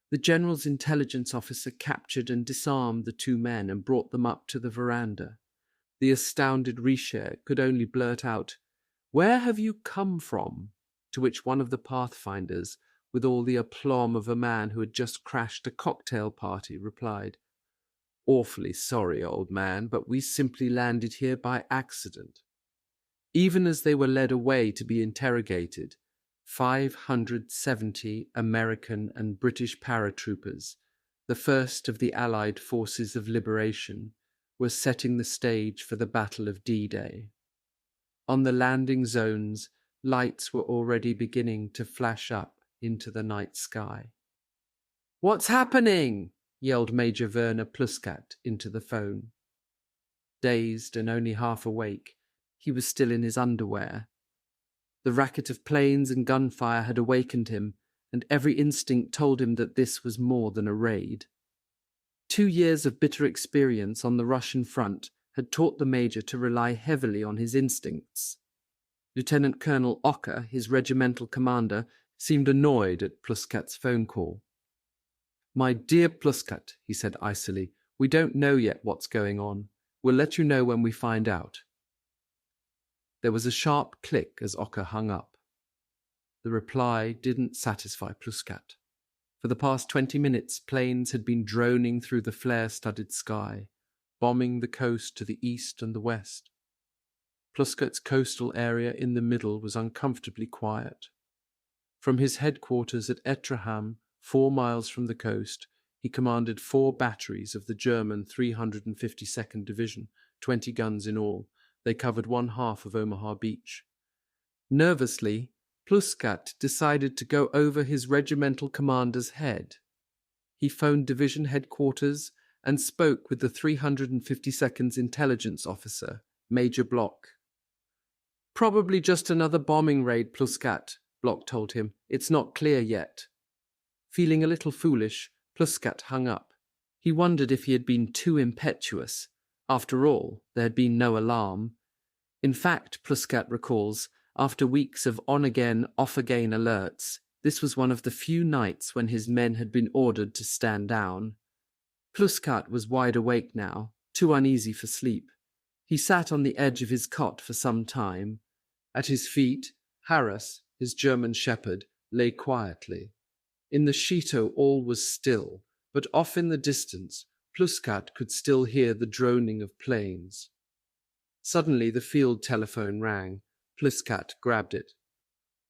The general's intelligence officer captured and disarmed the 2 men and brought them up to the veranda. The astounded Richer could only blurt out, "Where have you come from?" To which one of the pathfinders, with all the aplomb of a man who had just crashed a cocktail party, replied, "Awfully sorry, old man, but we simply landed here by accident." Even as they were led away to be interrogated, 570 American and British paratroopers, the first of the Allied forces of liberation, were setting the stage for the Battle of D-Day. On the landing zones, lights were already beginning to flash up into the night sky. "What's happening?" yelled Major Werner Pluskat into the phone. Dazed and only half awake, he was still in his underwear. The racket of planes and gunfire had awakened him, and every instinct told him that this was more than a raid. 2 years of bitter experience on the Russian front had taught the major to rely heavily on his instincts. Lieutenant Colonel Ocker, his regimental commander, seemed annoyed at Pluskat's phone call. "My dear Pluskat," he said icily, "we don't know yet what's going on. We'll let you know when we find out." There was a sharp click as Ocker hung up. The reply didn't satisfy Pluskat. For the past 20 minutes, planes had been droning through the flare-studded sky, bombing the coast to the east and the west. Pluskat's coastal area in the middle was uncomfortably quiet. From his headquarters at Etraham, 4 miles from the coast, he commanded 4 batteries of the German 352nd Division, 20 guns in all. They covered 1/2 of Omaha Beach. Nervously, Pluskat decided to go over his regimental commander's head. He phoned division headquarters and spoke with the 352nd's intelligence officer, Major Bloch. "Probably just another bombing raid, Pluskat," Bloch told him. "It's not clear yet." Feeling a little foolish, Pluskat hung up. He wondered if he had been too impetuous. After all, there had been no alarm. In fact, Pluskat recalls, after weeks of on-again, off-again alerts, this was one of the few nights when his men had been ordered to stand down. Pluskat was wide awake now, too uneasy for sleep. He sat on the edge of his cot for some time. At his feet, Harris, his German shepherd, lay quietly. In the Shito all was still, but off in the distance, Pluskat could still hear the droning of planes. Suddenly the field telephone rang. Pluskat grabbed it.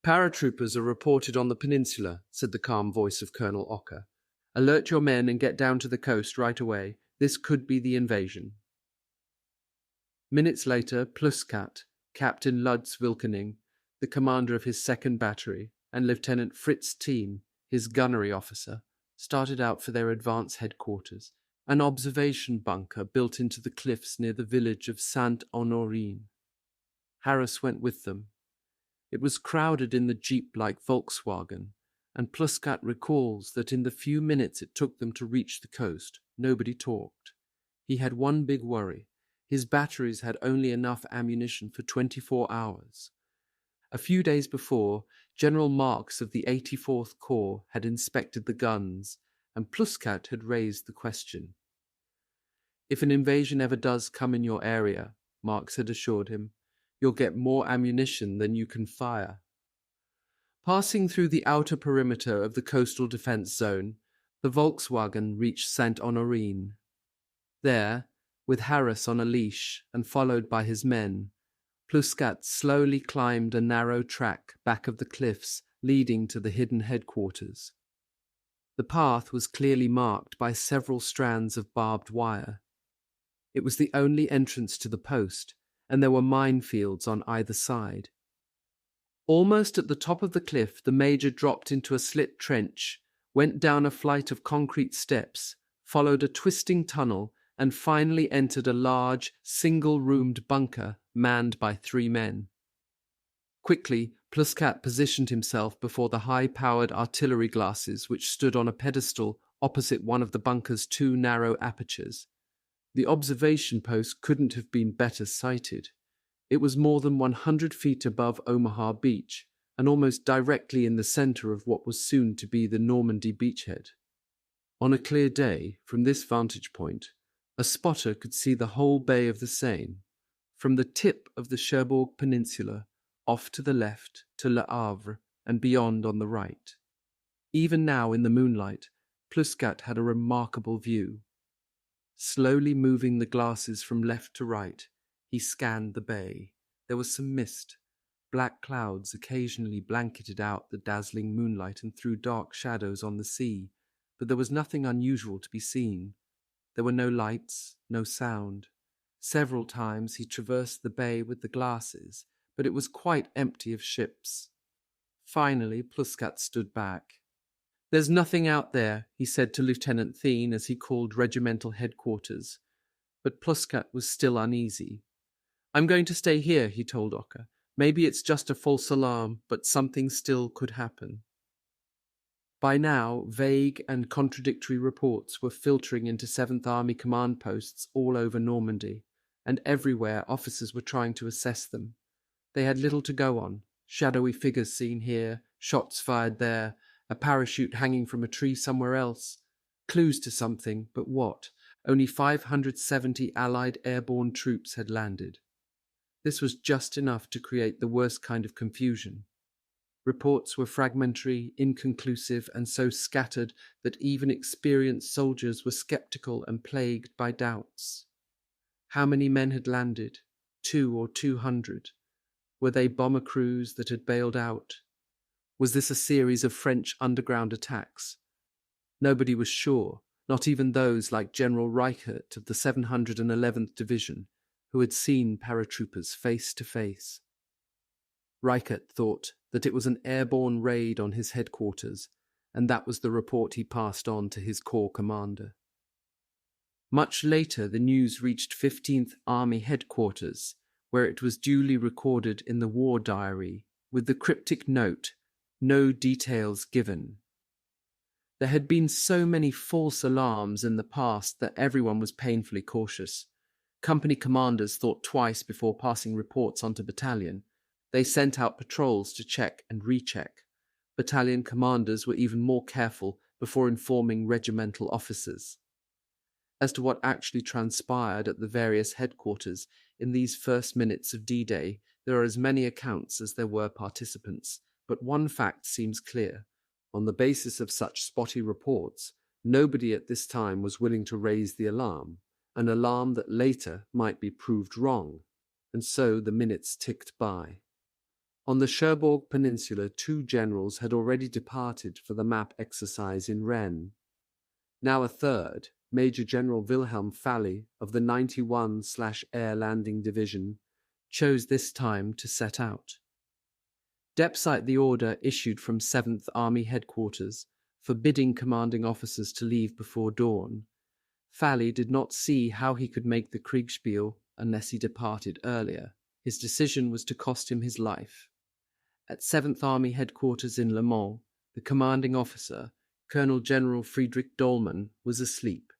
"Paratroopers are reported on the peninsula," said the calm voice of Colonel Ocker. "Alert your men and get down to the coast right away. This could be the invasion." Minutes later, Pluskat, Captain Lutz Wilkening, the commander of his 2nd Battery, and Lieutenant Fritz Thiem, his gunnery officer, started out for their advance headquarters, an observation bunker built into the cliffs near the village of Saint-Honorine. Harris went with them. It was crowded in the jeep-like Volkswagen, and Pluskat recalls that in the few minutes it took them to reach the coast, nobody talked. He had one big worry. His batteries had only enough ammunition for 24 hours. A few days before, General Marks of the 84th Corps had inspected the guns, and Pluskat had raised the question. "If an invasion ever does come in your area," Marks had assured him, "you'll get more ammunition than you can fire." Passing through the outer perimeter of the coastal defense zone, the Volkswagen reached Saint-Honorine. There, with Harris on a leash and followed by his men, Pluscat slowly climbed a narrow track back of the cliffs leading to the hidden headquarters. The path was clearly marked by several strands of barbed wire. It was the only entrance to the post, and there were minefields on either side. Almost at the top of the cliff, the major dropped into a slit trench, went down a flight of concrete steps, followed a twisting tunnel, and finally entered a large, single-roomed bunker manned by 3 men. Quickly, Pluscat positioned himself before the high-powered artillery glasses which stood on a pedestal opposite one of the bunker's 2 narrow apertures. The observation post couldn't have been better sited. It was more than 100 feet above Omaha Beach, and almost directly in the center of what was soon to be the Normandy beachhead. On a clear day, from this vantage point, a spotter could see the whole bay of the Seine, from the tip of the Cherbourg Peninsula, off to the left to Le Havre, and beyond on the right. Even now, in the moonlight, Pluscat had a remarkable view. Slowly moving the glasses from left to right, he scanned the bay. There was some mist. Black clouds occasionally blanketed out the dazzling moonlight and threw dark shadows on the sea, but there was nothing unusual to be seen. There were no lights, no sound. Several times he traversed the bay with the glasses, but it was quite empty of ships. Finally, Pluscat stood back. "There's nothing out there," he said to Lieutenant Thien as he called regimental headquarters. But Pluscat was still uneasy. "I'm going to stay here," he told Ocker. "Maybe it's just a false alarm, but something still could happen." By now, vague and contradictory reports were filtering into 7th Army command posts all over Normandy, and everywhere officers were trying to assess them. They had little to go on. Shadowy figures seen here, shots fired there, a parachute hanging from a tree somewhere else. Clues to something, but what? Only 570 Allied airborne troops had landed. This was just enough to create the worst kind of confusion. Reports were fragmentary, inconclusive, and so scattered that even experienced soldiers were skeptical and plagued by doubts. How many men had landed? 2 or 200? Were they bomber crews that had bailed out? Was this a series of French underground attacks? Nobody was sure, not even those like General Reichert of the 711th Division, who had seen paratroopers face to face. Reichert thought that it was an airborne raid on his headquarters, and that was the report he passed on to his corps commander. Much later, the news reached 15th Army headquarters, where it was duly recorded in the war diary with the cryptic note, "No details given." There had been so many false alarms in the past that everyone was painfully cautious. Company commanders thought twice before passing reports on to battalion. They sent out patrols to check and recheck. Battalion commanders were even more careful before informing regimental officers. As to what actually transpired at the various headquarters in these first minutes of D-Day, there are as many accounts as there were participants, but one fact seems clear. On the basis of such spotty reports, nobody at this time was willing to raise the alarm, an alarm that later might be proved wrong, and so the minutes ticked by. On the Cherbourg Peninsula, 2 generals had already departed for the map exercise in Rennes. Now a third, Major General Wilhelm Fally of the 91/Air Landing Division, chose this time to set out. Despite the order issued from 7th Army headquarters, forbidding commanding officers to leave before dawn, Fally did not see how he could make the Kriegspiel unless he departed earlier. His decision was to cost him his life. At 7th Army headquarters in Le Mans, the commanding officer, Colonel General Friedrich Dollmann, was asleep.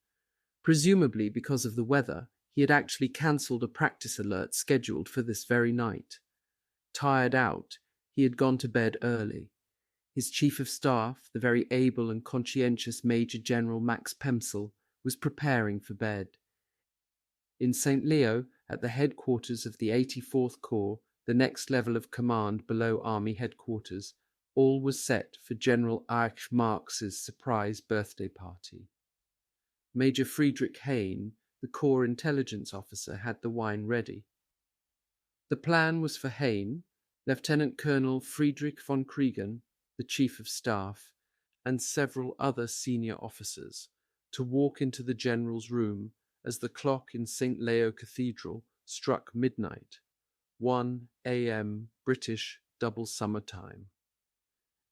Presumably because of the weather, he had actually cancelled a practice alert scheduled for this very night. Tired out, he had gone to bed early. His chief of staff, the very able and conscientious Major General Max Pemsel, was preparing for bed. In St. Leo, at the headquarters of the 84th Corps, the next level of command below Army headquarters, all was set for General Erich Marx's surprise birthday party. Major Friedrich Hayne, the Corps intelligence officer, had the wine ready. The plan was for Hayne, Lieutenant Colonel Friedrich von Kriegen, the Chief of Staff, and several other senior officers to walk into the General's room as the clock in St. Leo Cathedral struck midnight, 1 a.m. British double summer time.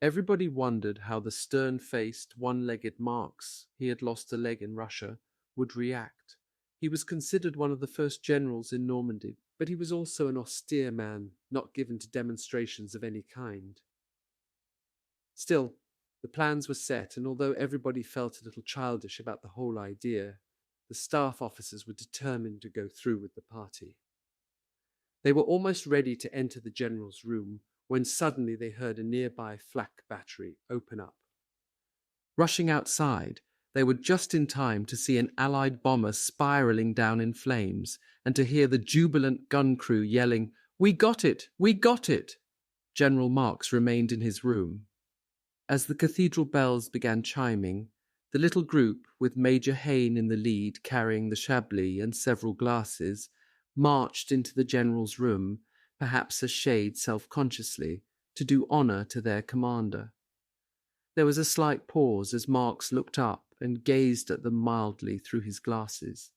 Everybody wondered how the stern-faced, one-legged Marx, he had lost a leg in Russia, would react. He was considered one of the first generals in Normandy, but he was also an austere man, not given to demonstrations of any kind. Still, the plans were set, and although everybody felt a little childish about the whole idea, the staff officers were determined to go through with the party. They were almost ready to enter the general's room when suddenly they heard a nearby flak battery open up. Rushing outside, they were just in time to see an Allied bomber spiraling down in flames and to hear the jubilant gun crew yelling, "We got it! We got it!" General Marx remained in his room. As the cathedral bells began chiming, the little group, with Major Hayne in the lead carrying the Chablis and several glasses, marched into the general's room, perhaps a shade self-consciously, to do honour to their commander. There was a slight pause as Marx looked up and gazed at them mildly through his glasses.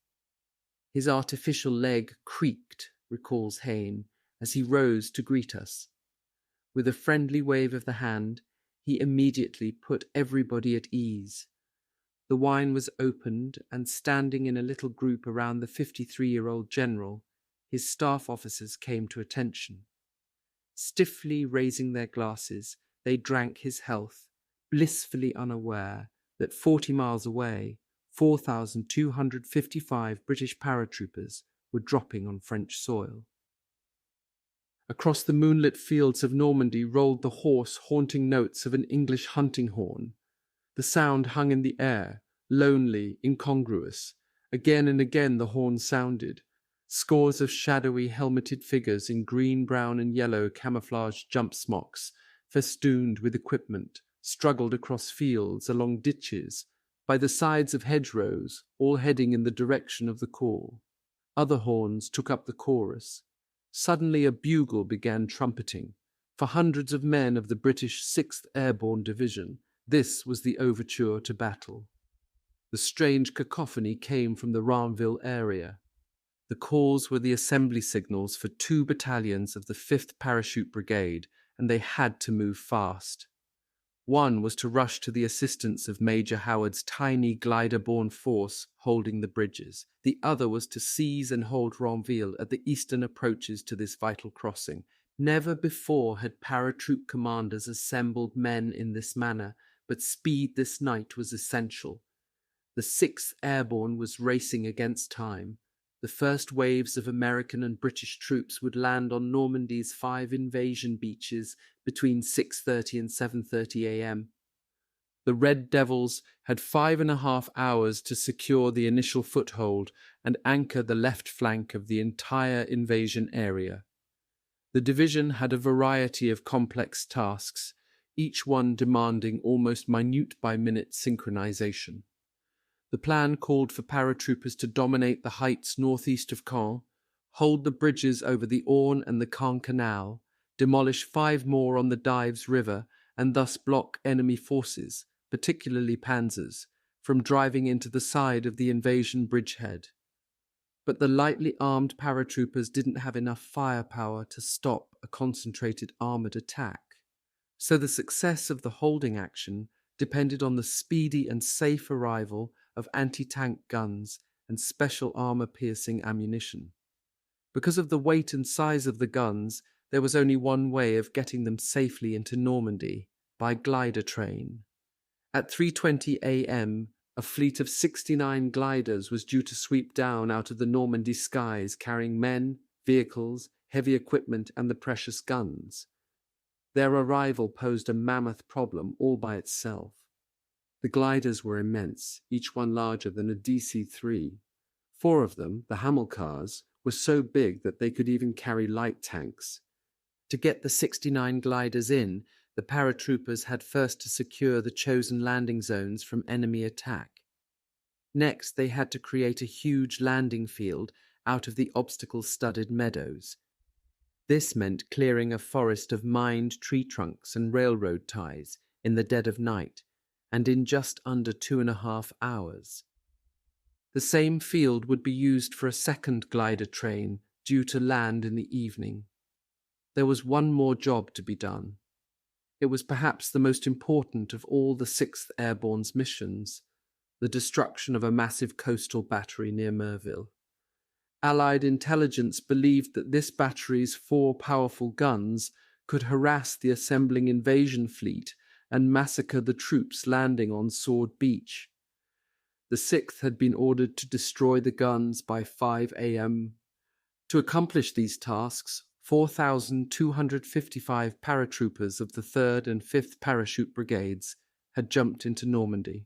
His artificial leg creaked, recalls Hayne, as he rose to greet us. With a friendly wave of the hand, he immediately put everybody at ease. The wine was opened, and standing in a little group around the 53-year-old general, his staff officers came to attention. Stiffly raising their glasses, they drank his health, blissfully unaware that 40 miles away, 4,255 British paratroopers were dropping on French soil. Across the moonlit fields of Normandy rolled the hoarse, haunting notes of an English hunting horn. The sound hung in the air, lonely, incongruous. Again and again the horn sounded. Scores of shadowy, helmeted figures in green, brown, and yellow camouflaged jump smocks, festooned with equipment, struggled across fields, along ditches, by the sides of hedgerows, all heading in the direction of the call. Other horns took up the chorus. Suddenly a bugle began trumpeting. For hundreds of men of the British 6th Airborne Division, this was the overture to battle. The strange cacophony came from the Ranville area. The calls were the assembly signals for 2 battalions of the 5th Parachute Brigade, and they had to move fast. One was to rush to the assistance of Major Howard's tiny glider-borne force holding the bridges. The other was to seize and hold Ranville at the eastern approaches to this vital crossing. Never before had paratroop commanders assembled men in this manner, but speed this night was essential. The 6th Airborne was racing against time. The first waves of American and British troops would land on Normandy's 5 invasion beaches between 6:30 and 7:30 a.m. The Red Devils had 5.5 hours to secure the initial foothold and anchor the left flank of the entire invasion area. The division had a variety of complex tasks, each one demanding almost minute-by-minute synchronization. The plan called for paratroopers to dominate the heights northeast of Caen, hold the bridges over the Orne and the Caen Canal, demolish 5 more on the Dives River, and thus block enemy forces, particularly panzers, from driving into the side of the invasion bridgehead. But the lightly armed paratroopers didn't have enough firepower to stop a concentrated armoured attack. So the success of the holding action depended on the speedy and safe arrival of anti-tank guns and special armour-piercing ammunition. Because of the weight and size of the guns, there was only one way of getting them safely into Normandy, by glider train. At 3:20 a.m., a fleet of 69 gliders was due to sweep down out of the Normandy skies carrying men, vehicles, heavy equipment, and the precious guns. Their arrival posed a mammoth problem all by itself. The gliders were immense, each one larger than a DC-3. 4 of them, the Hamilcars, were so big that they could even carry light tanks. To get the 69 gliders in, The paratroopers had first to secure the chosen landing zones from enemy attack. Next, they had to create a huge landing field out of the obstacle-studded meadows. This meant clearing a forest of mined tree trunks and railroad ties in the dead of night, and in just under 2.5 hours. The same field would be used for a second glider train due to land in the evening. There was one more job to be done. It was perhaps the most important of all the 6th Airborne's missions, the destruction of a massive coastal battery near Merville. Allied intelligence believed that this battery's 4 powerful guns could harass the assembling invasion fleet and massacre the troops landing on Sword Beach. The 6th had been ordered to destroy the guns by 5 a.m. To accomplish these tasks, 4,255 paratroopers of the 3rd and 5th Parachute Brigades had jumped into Normandy.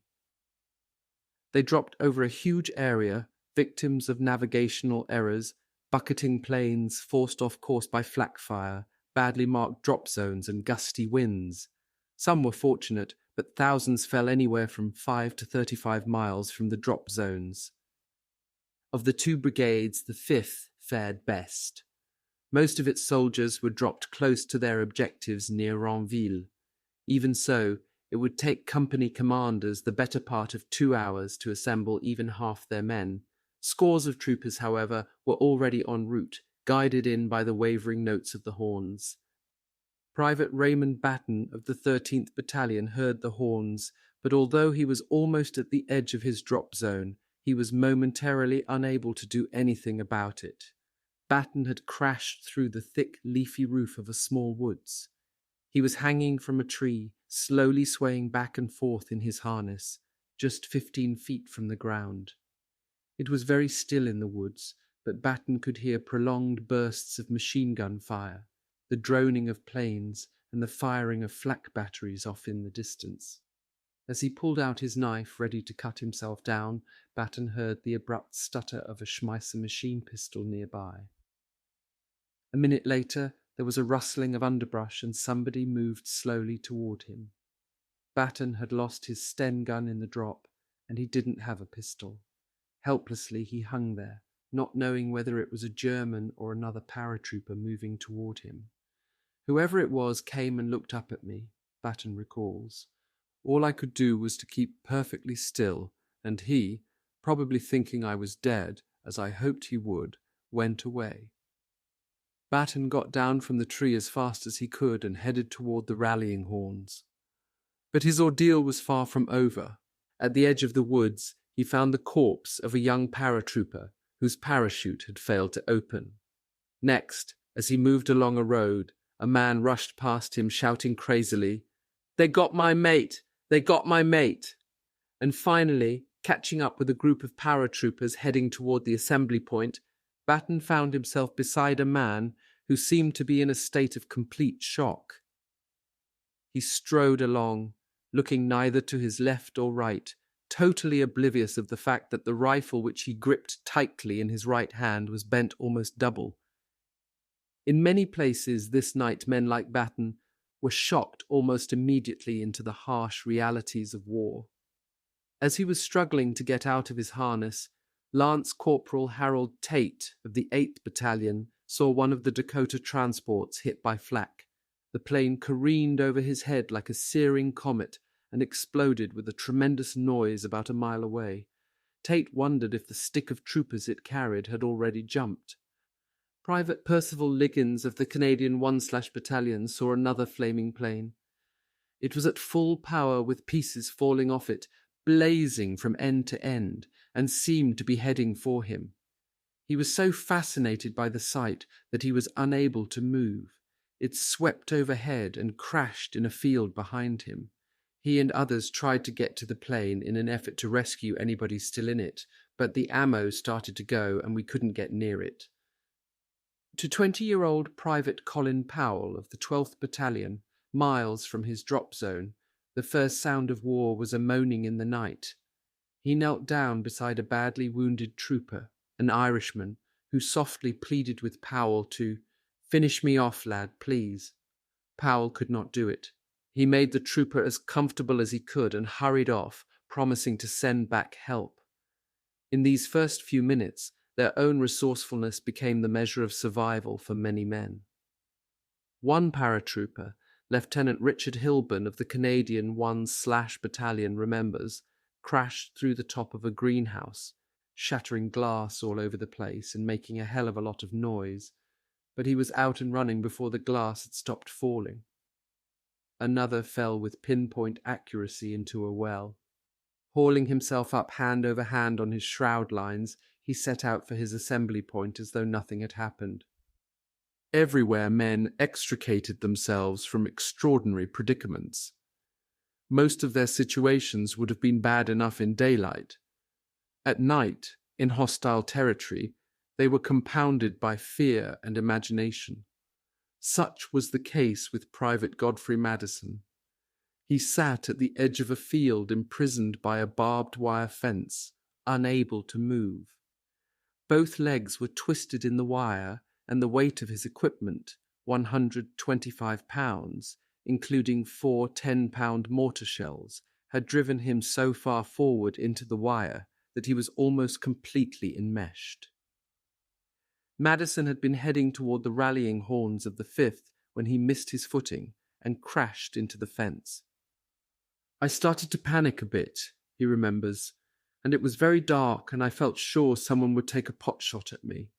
They dropped over a huge area, victims of navigational errors, bucketing planes forced off course by flak fire, badly marked drop zones and gusty winds. Some were fortunate, but thousands fell anywhere from 5 to 35 miles from the drop zones. Of the 2 brigades, the 5th fared best. Most of its soldiers were dropped close to their objectives near Ranville. Even so, it would take company commanders the better part of 2 hours to assemble even half their men. Scores of troopers, however, were already en route, guided in by the wavering notes of the horns. Private Raymond Batten of the 13th Battalion heard the horns, but although he was almost at the edge of his drop zone, he was momentarily unable to do anything about it. Batten had crashed through the thick, leafy roof of a small woods. He was hanging from a tree, slowly swaying back and forth in his harness, just 15 feet from the ground. It was very still in the woods, but Batten could hear prolonged bursts of machine gun fire, the droning of planes, and the firing of flak batteries off in the distance. As he pulled out his knife, ready to cut himself down, Batten heard the abrupt stutter of a Schmeisser machine pistol nearby. A minute later, there was a rustling of underbrush and somebody moved slowly toward him. Batten had lost his Sten gun in the drop, and he didn't have a pistol. Helplessly he hung there, not knowing whether it was a German or another paratrooper moving toward him. Whoever it was came and looked up at me, Batten recalls. All I could do was to keep perfectly still, and he, probably thinking I was dead, as I hoped he would, went away. Batten got down from the tree as fast as he could and headed toward the rallying horns. But his ordeal was far from over. At the edge of the woods, he found the corpse of a young paratrooper whose parachute had failed to open. Next, as he moved along a road, a man rushed past him shouting crazily, "They got my mate! They got my mate!" And finally, catching up with a group of paratroopers heading toward the assembly point, Batten found himself beside a man who seemed to be in a state of complete shock. He strode along, looking neither to his left or right, totally oblivious of the fact that the rifle which he gripped tightly in his right hand was bent almost double. In many places this night men like Batten were shocked almost immediately into the harsh realities of war. As he was struggling to get out of his harness, Lance Corporal Harold Tate of the 8th Battalion saw one of the Dakota transports hit by flak. The plane careened over his head like a searing comet and exploded with a tremendous noise about a mile away. Tate wondered if the stick of troopers it carried had already jumped. Private Percival Liggins of the Canadian 1/ Battalion saw another flaming plane. It was at full power with pieces falling off it, blazing from end to end, and seemed to be heading for him. He was so fascinated by the sight that he was unable to move. It swept overhead and crashed in a field behind him. He and others tried to get to the plane in an effort to rescue anybody still in it, but the ammo started to go and we couldn't get near it. To 20-year-old Private Colin Powell of the 12th Battalion, miles from his drop zone, the first sound of war was a moaning in the night. He knelt down beside a badly wounded trooper, an Irishman, who softly pleaded with Powell to "Finish me off, lad, please." Powell could not do it. He made the trooper as comfortable as he could and hurried off, promising to send back help. In these first few minutes, their own resourcefulness became the measure of survival for many men. One paratrooper, Lieutenant Richard Hilburn of the Canadian 1/ Battalion, remembers, crashed through the top of a greenhouse, shattering glass all over the place and making a hell of a lot of noise, but he was out and running before the glass had stopped falling. Another fell with pinpoint accuracy into a well. Hauling himself up hand over hand on his shroud lines, he set out for his assembly point as though nothing had happened. Everywhere men extricated themselves from extraordinary predicaments. Most of their situations would have been bad enough in daylight. At night, in hostile territory, they were compounded by fear and imagination. Such was the case with Private Godfrey Madison. He sat at the edge of a field imprisoned by a barbed wire fence, unable to move. Both legs were twisted in the wire, and the weight of his equipment, 125 pounds, including 4 10-pound mortar shells, had driven him so far forward into the wire that he was almost completely enmeshed. Madison had been heading toward the rallying horns of the 5th when he missed his footing and crashed into the fence. I started to panic a bit, he remembers, and it was very dark and I felt sure someone would take a pot shot at me.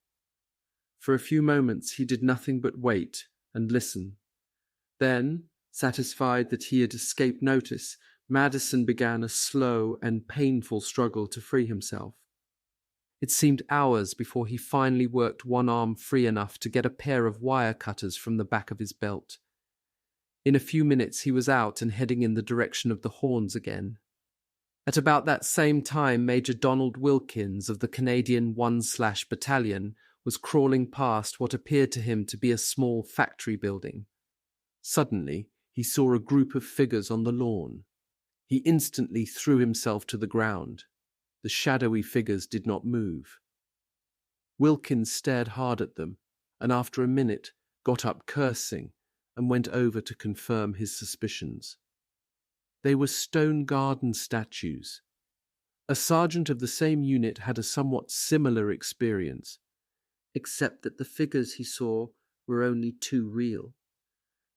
For a few moments he did nothing but wait and listen. Then, satisfied that he had escaped notice, Madison began a slow and painful struggle to free himself. It seemed hours before he finally worked one arm free enough to get a pair of wire cutters from the back of his belt. In a few minutes he was out and heading in the direction of the horns again. At about that same time, Major Donald Wilkins of the Canadian 1/ Battalion was crawling past what appeared to him to be a small factory building. Suddenly, he saw a group of figures on the lawn. He instantly threw himself to the ground. The shadowy figures did not move. Wilkins stared hard at them, and after a minute got up cursing and went over to confirm his suspicions. They were stone garden statues. A sergeant of the same unit had a somewhat similar experience, except that the figures he saw were only too real.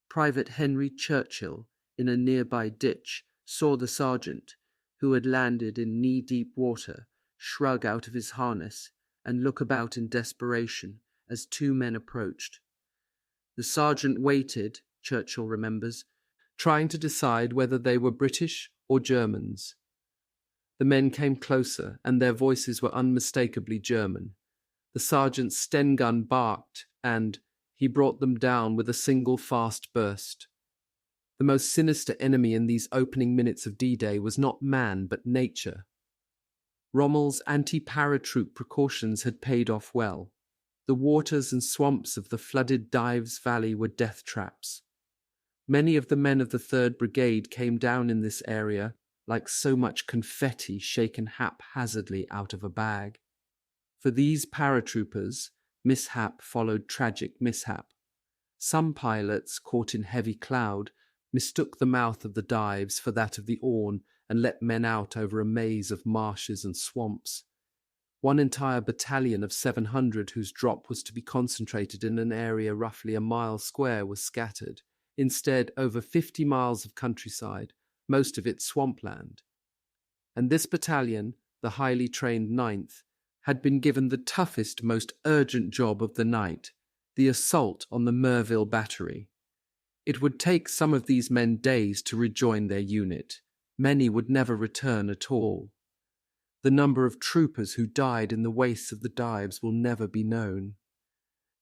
Private Henry Churchill, in a nearby ditch, saw the sergeant, who had landed in knee-deep water, shrug out of his harness and look about in desperation as 2 men approached. The sergeant waited, Churchill remembers, trying to decide whether they were British or Germans. The men came closer, and their voices were unmistakably German. The sergeant's Sten gun barked, and he brought them down with a single fast burst. The most sinister enemy in these opening minutes of D-Day was not man, but nature. Rommel's anti-paratroop precautions had paid off well. The waters and swamps of the flooded Dives Valley were death traps. Many of the men of the 3rd Brigade came down in this area like so much confetti shaken haphazardly out of a bag. For these paratroopers, mishap followed tragic mishap. Some pilots, caught in heavy cloud, mistook the mouth of the Dives for that of the Orne and let men out over a maze of marshes and swamps. One entire battalion of 700 whose drop was to be concentrated in an area roughly a mile square was scattered. Instead, over 50 miles of countryside, most of it swampland. And this battalion, the highly trained 9th, had been given the toughest, most urgent job of the night, the assault on the Merville Battery. It would take some of these men days to rejoin their unit. Many would never return at all. The number of troopers who died in the wastes of the Dives will never be known.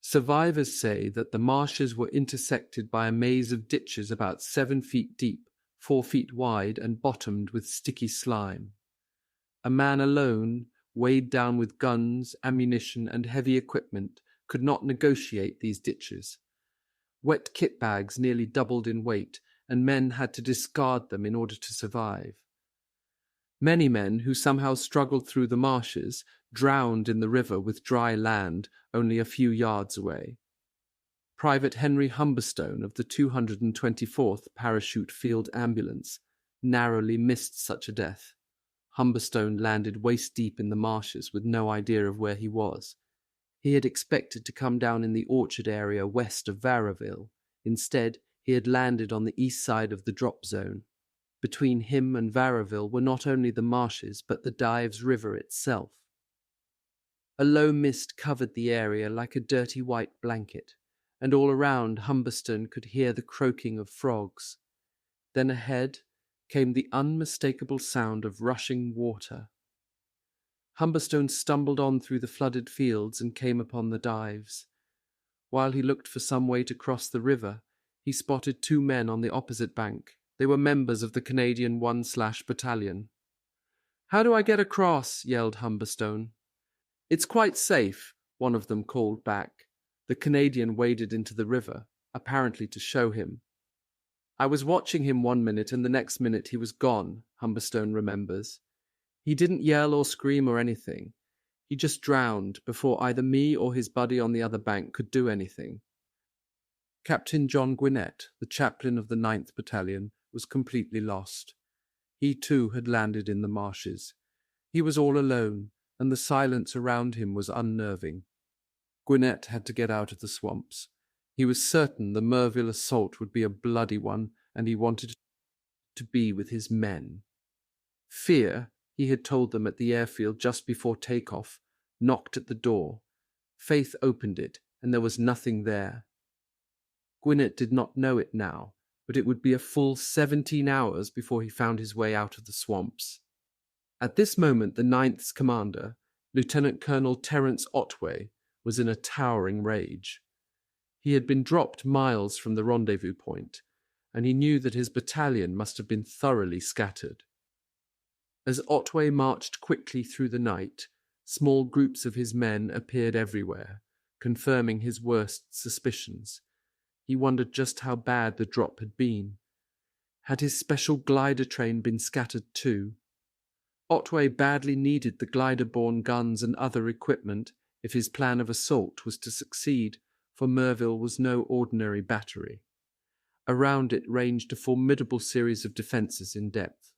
Survivors say that the marshes were intersected by a maze of ditches about 7 feet deep, 4 feet wide, and bottomed with sticky slime. A man alone, weighed down with guns, ammunition, and heavy equipment, could not negotiate these ditches. Wet kit bags nearly doubled in weight, and men had to discard them in order to survive. Many men who somehow struggled through the marshes drowned in the river with dry land only a few yards away. Private Henry Humberstone of the 224th Parachute Field Ambulance narrowly missed such a death. Humberstone landed waist-deep in the marshes with no idea of where he was. He had expected to come down in the orchard area west of Varaville. Instead, he had landed on the east side of the drop zone. Between him and Varaville were not only the marshes, but the Dives River itself. A low mist covered the area like a dirty white blanket, and all around Humberstone could hear the croaking of frogs. Then ahead came the unmistakable sound of rushing water. Humberstone stumbled on through the flooded fields and came upon the Dives. While he looked for some way to cross the river, he spotted two men on the opposite bank. They were members of the Canadian 1/ battalion. "How do I get across?" yelled Humberstone. "It's quite safe," one of them called back. The Canadian waded into the river, apparently to show him. "I was watching him 1 minute and the next minute he was gone," Humberstone remembers. "He didn't yell or scream or anything. He just drowned before either me or his buddy on the other bank could do anything." Captain John Gwinnett, the chaplain of the 9th Battalion, was completely lost. He too had landed in the marshes. He was all alone, and the silence around him was unnerving. Gwinnett had to get out of the swamps. He was certain the Merville assault would be a bloody one, and he wanted to be with his men. Fear, he had told them at the airfield just before takeoff, knocked at the door. Faith opened it, and there was nothing there. Gwinnett did not know it now, but it would be a full 17 hours before he found his way out of the swamps. At this moment, the 9th's commander, Lieutenant Colonel Terence Otway, was in a towering rage. He had been dropped miles from the rendezvous point, and he knew that his battalion must have been thoroughly scattered. As Otway marched quickly through the night, small groups of his men appeared everywhere, confirming his worst suspicions. He wondered just how bad the drop had been. Had his special glider train been scattered too? Otway badly needed the glider-borne guns and other equipment if his plan of assault was to succeed, for Merville was no ordinary battery. Around it ranged a formidable series of defences in depth.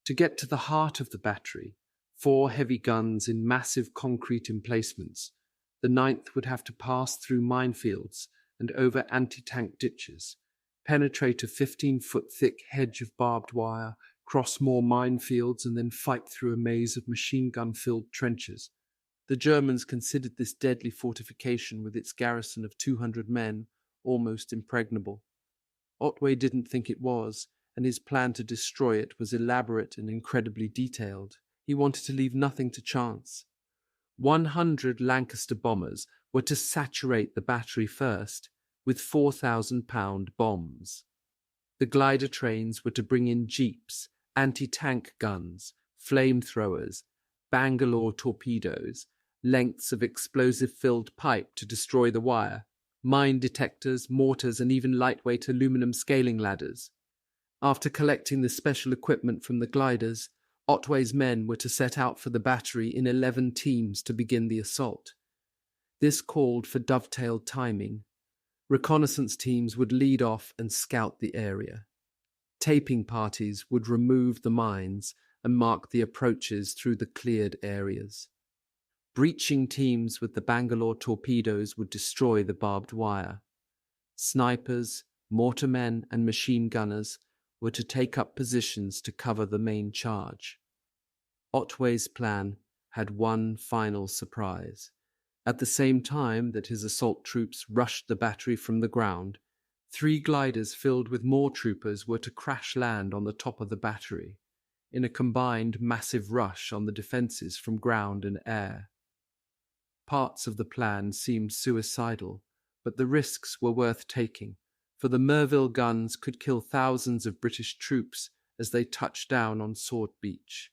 To get to the heart of the battery, 4 heavy guns in massive concrete emplacements, the 9th would have to pass through minefields and over anti-tank ditches, penetrate a 15-foot thick hedge of barbed wire, cross more minefields, and then fight through a maze of machine gun-filled trenches. The Germans considered this deadly fortification with its garrison of 200 men almost impregnable. Otway didn't think it was, and his plan to destroy it was elaborate and incredibly detailed. He wanted to leave nothing to chance. 100 Lancaster bombers were to saturate the battery first with 4,000-pound bombs. The glider trains were to bring in jeeps, anti-tank guns, flamethrowers, Bangalore torpedoes, lengths of explosive-filled pipe to destroy the wire, mine detectors, mortars, and even lightweight aluminum scaling ladders. After collecting the special equipment from the gliders, Otway's men were to set out for the battery in 11 teams to begin the assault. This called for dovetailed timing. Reconnaissance teams would lead off and scout the area. Taping parties would remove the mines and mark the approaches through the cleared areas. Breaching teams with the Bangalore torpedoes would destroy the barbed wire. Snipers, mortarmen, and machine gunners were to take up positions to cover the main charge. Otway's plan had one final surprise. At the same time that his assault troops rushed the battery from the ground, 3 gliders filled with more troopers were to crash land on the top of the battery, in a combined massive rush on the defences from ground and air. Parts of the plan seemed suicidal, but the risks were worth taking, for the Merville guns could kill thousands of British troops as they touched down on Sword Beach.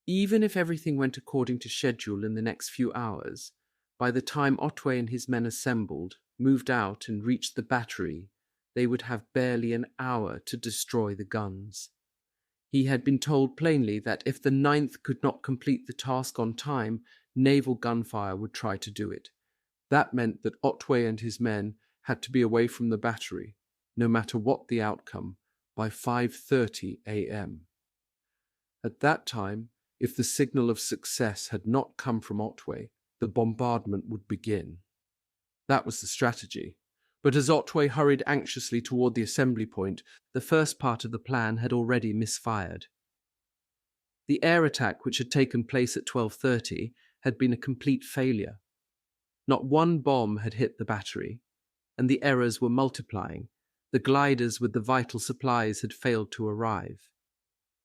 Even if everything went according to schedule in the next few hours, by the time Otway and his men assembled, moved out, and reached the battery, they would have barely an hour to destroy the guns. He had been told plainly that if the 9th could not complete the task on time, naval gunfire would try to do it. That meant that Otway and his men had to be away from the battery, no matter what the outcome, by 5:30 a.m. At that time, if the signal of success had not come from Otway, the bombardment would begin. That was the strategy. But as Otway hurried anxiously toward the assembly point, the first part of the plan had already misfired. The air attack, which had taken place at 12:30, had been a complete failure. Not one bomb had hit the battery, and the errors were multiplying. The gliders with the vital supplies had failed to arrive.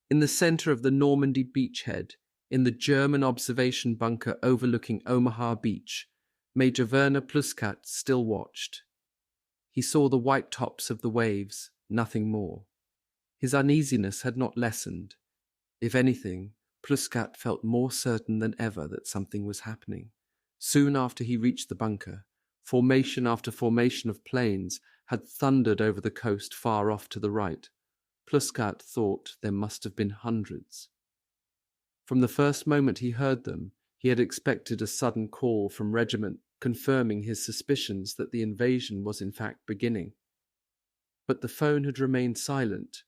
In the center of the Normandy beachhead, in the German observation bunker overlooking Omaha Beach, Major Werner Pluskat still watched. He saw the white tops of the waves, nothing more. His uneasiness had not lessened. If anything, Pluskat felt more certain than ever that something was happening. Soon after he reached the bunker, formation after formation of planes had thundered over the coast far off to the right. Pluskat thought there must have been hundreds. From the first moment he heard them, he had expected a sudden call from regiment confirming his suspicions that the invasion was in fact beginning. But the phone had remained silent.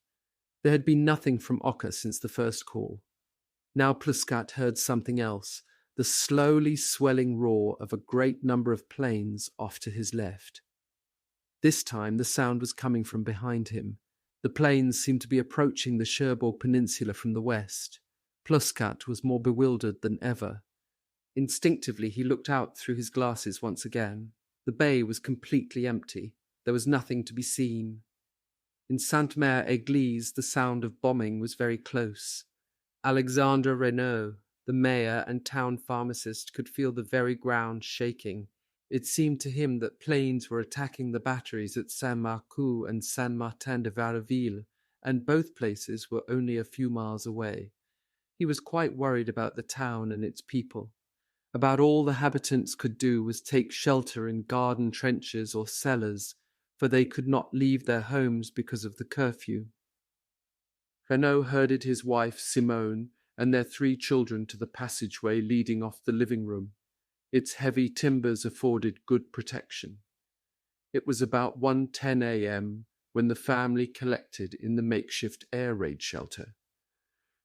There had been nothing from Oka since the first call. Now Pluskat heard something else, the slowly swelling roar of a great number of planes off to his left. This time the sound was coming from behind him. The planes seemed to be approaching the Cherbourg Peninsula from the west. Pluskat was more bewildered than ever. Instinctively he looked out through his glasses once again. The bay was completely empty. There was nothing to be seen. In Sainte-Mère-Église the sound of bombing was very close. Alexandre Renaud, the mayor and town pharmacist, could feel the very ground shaking. It seemed to him that planes were attacking the batteries at Saint-Marcoux and Saint-Martin-de-Varreville, and both places were only a few miles away. He was quite worried about the town and its people. About all the habitants could do was take shelter in garden trenches or cellars, for they could not leave their homes because of the curfew. Renaud herded his wife, Simone, and their 3 children to the passageway leading off the living room. Its heavy timbers afforded good protection. It was about 1:10 a.m. when the family collected in the makeshift air raid shelter.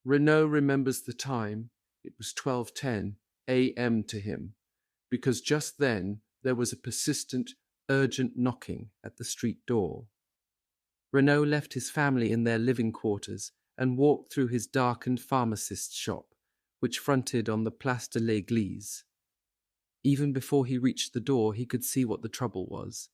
Renaud remembers the time. It was 12:10 a.m. to him, because just then there was a persistent, urgent knocking at the street door. Renaud left his family in their living quarters and walked through his darkened pharmacist's shop, which fronted on the Place de l'Église. Even before he reached the door, he could see what the trouble was.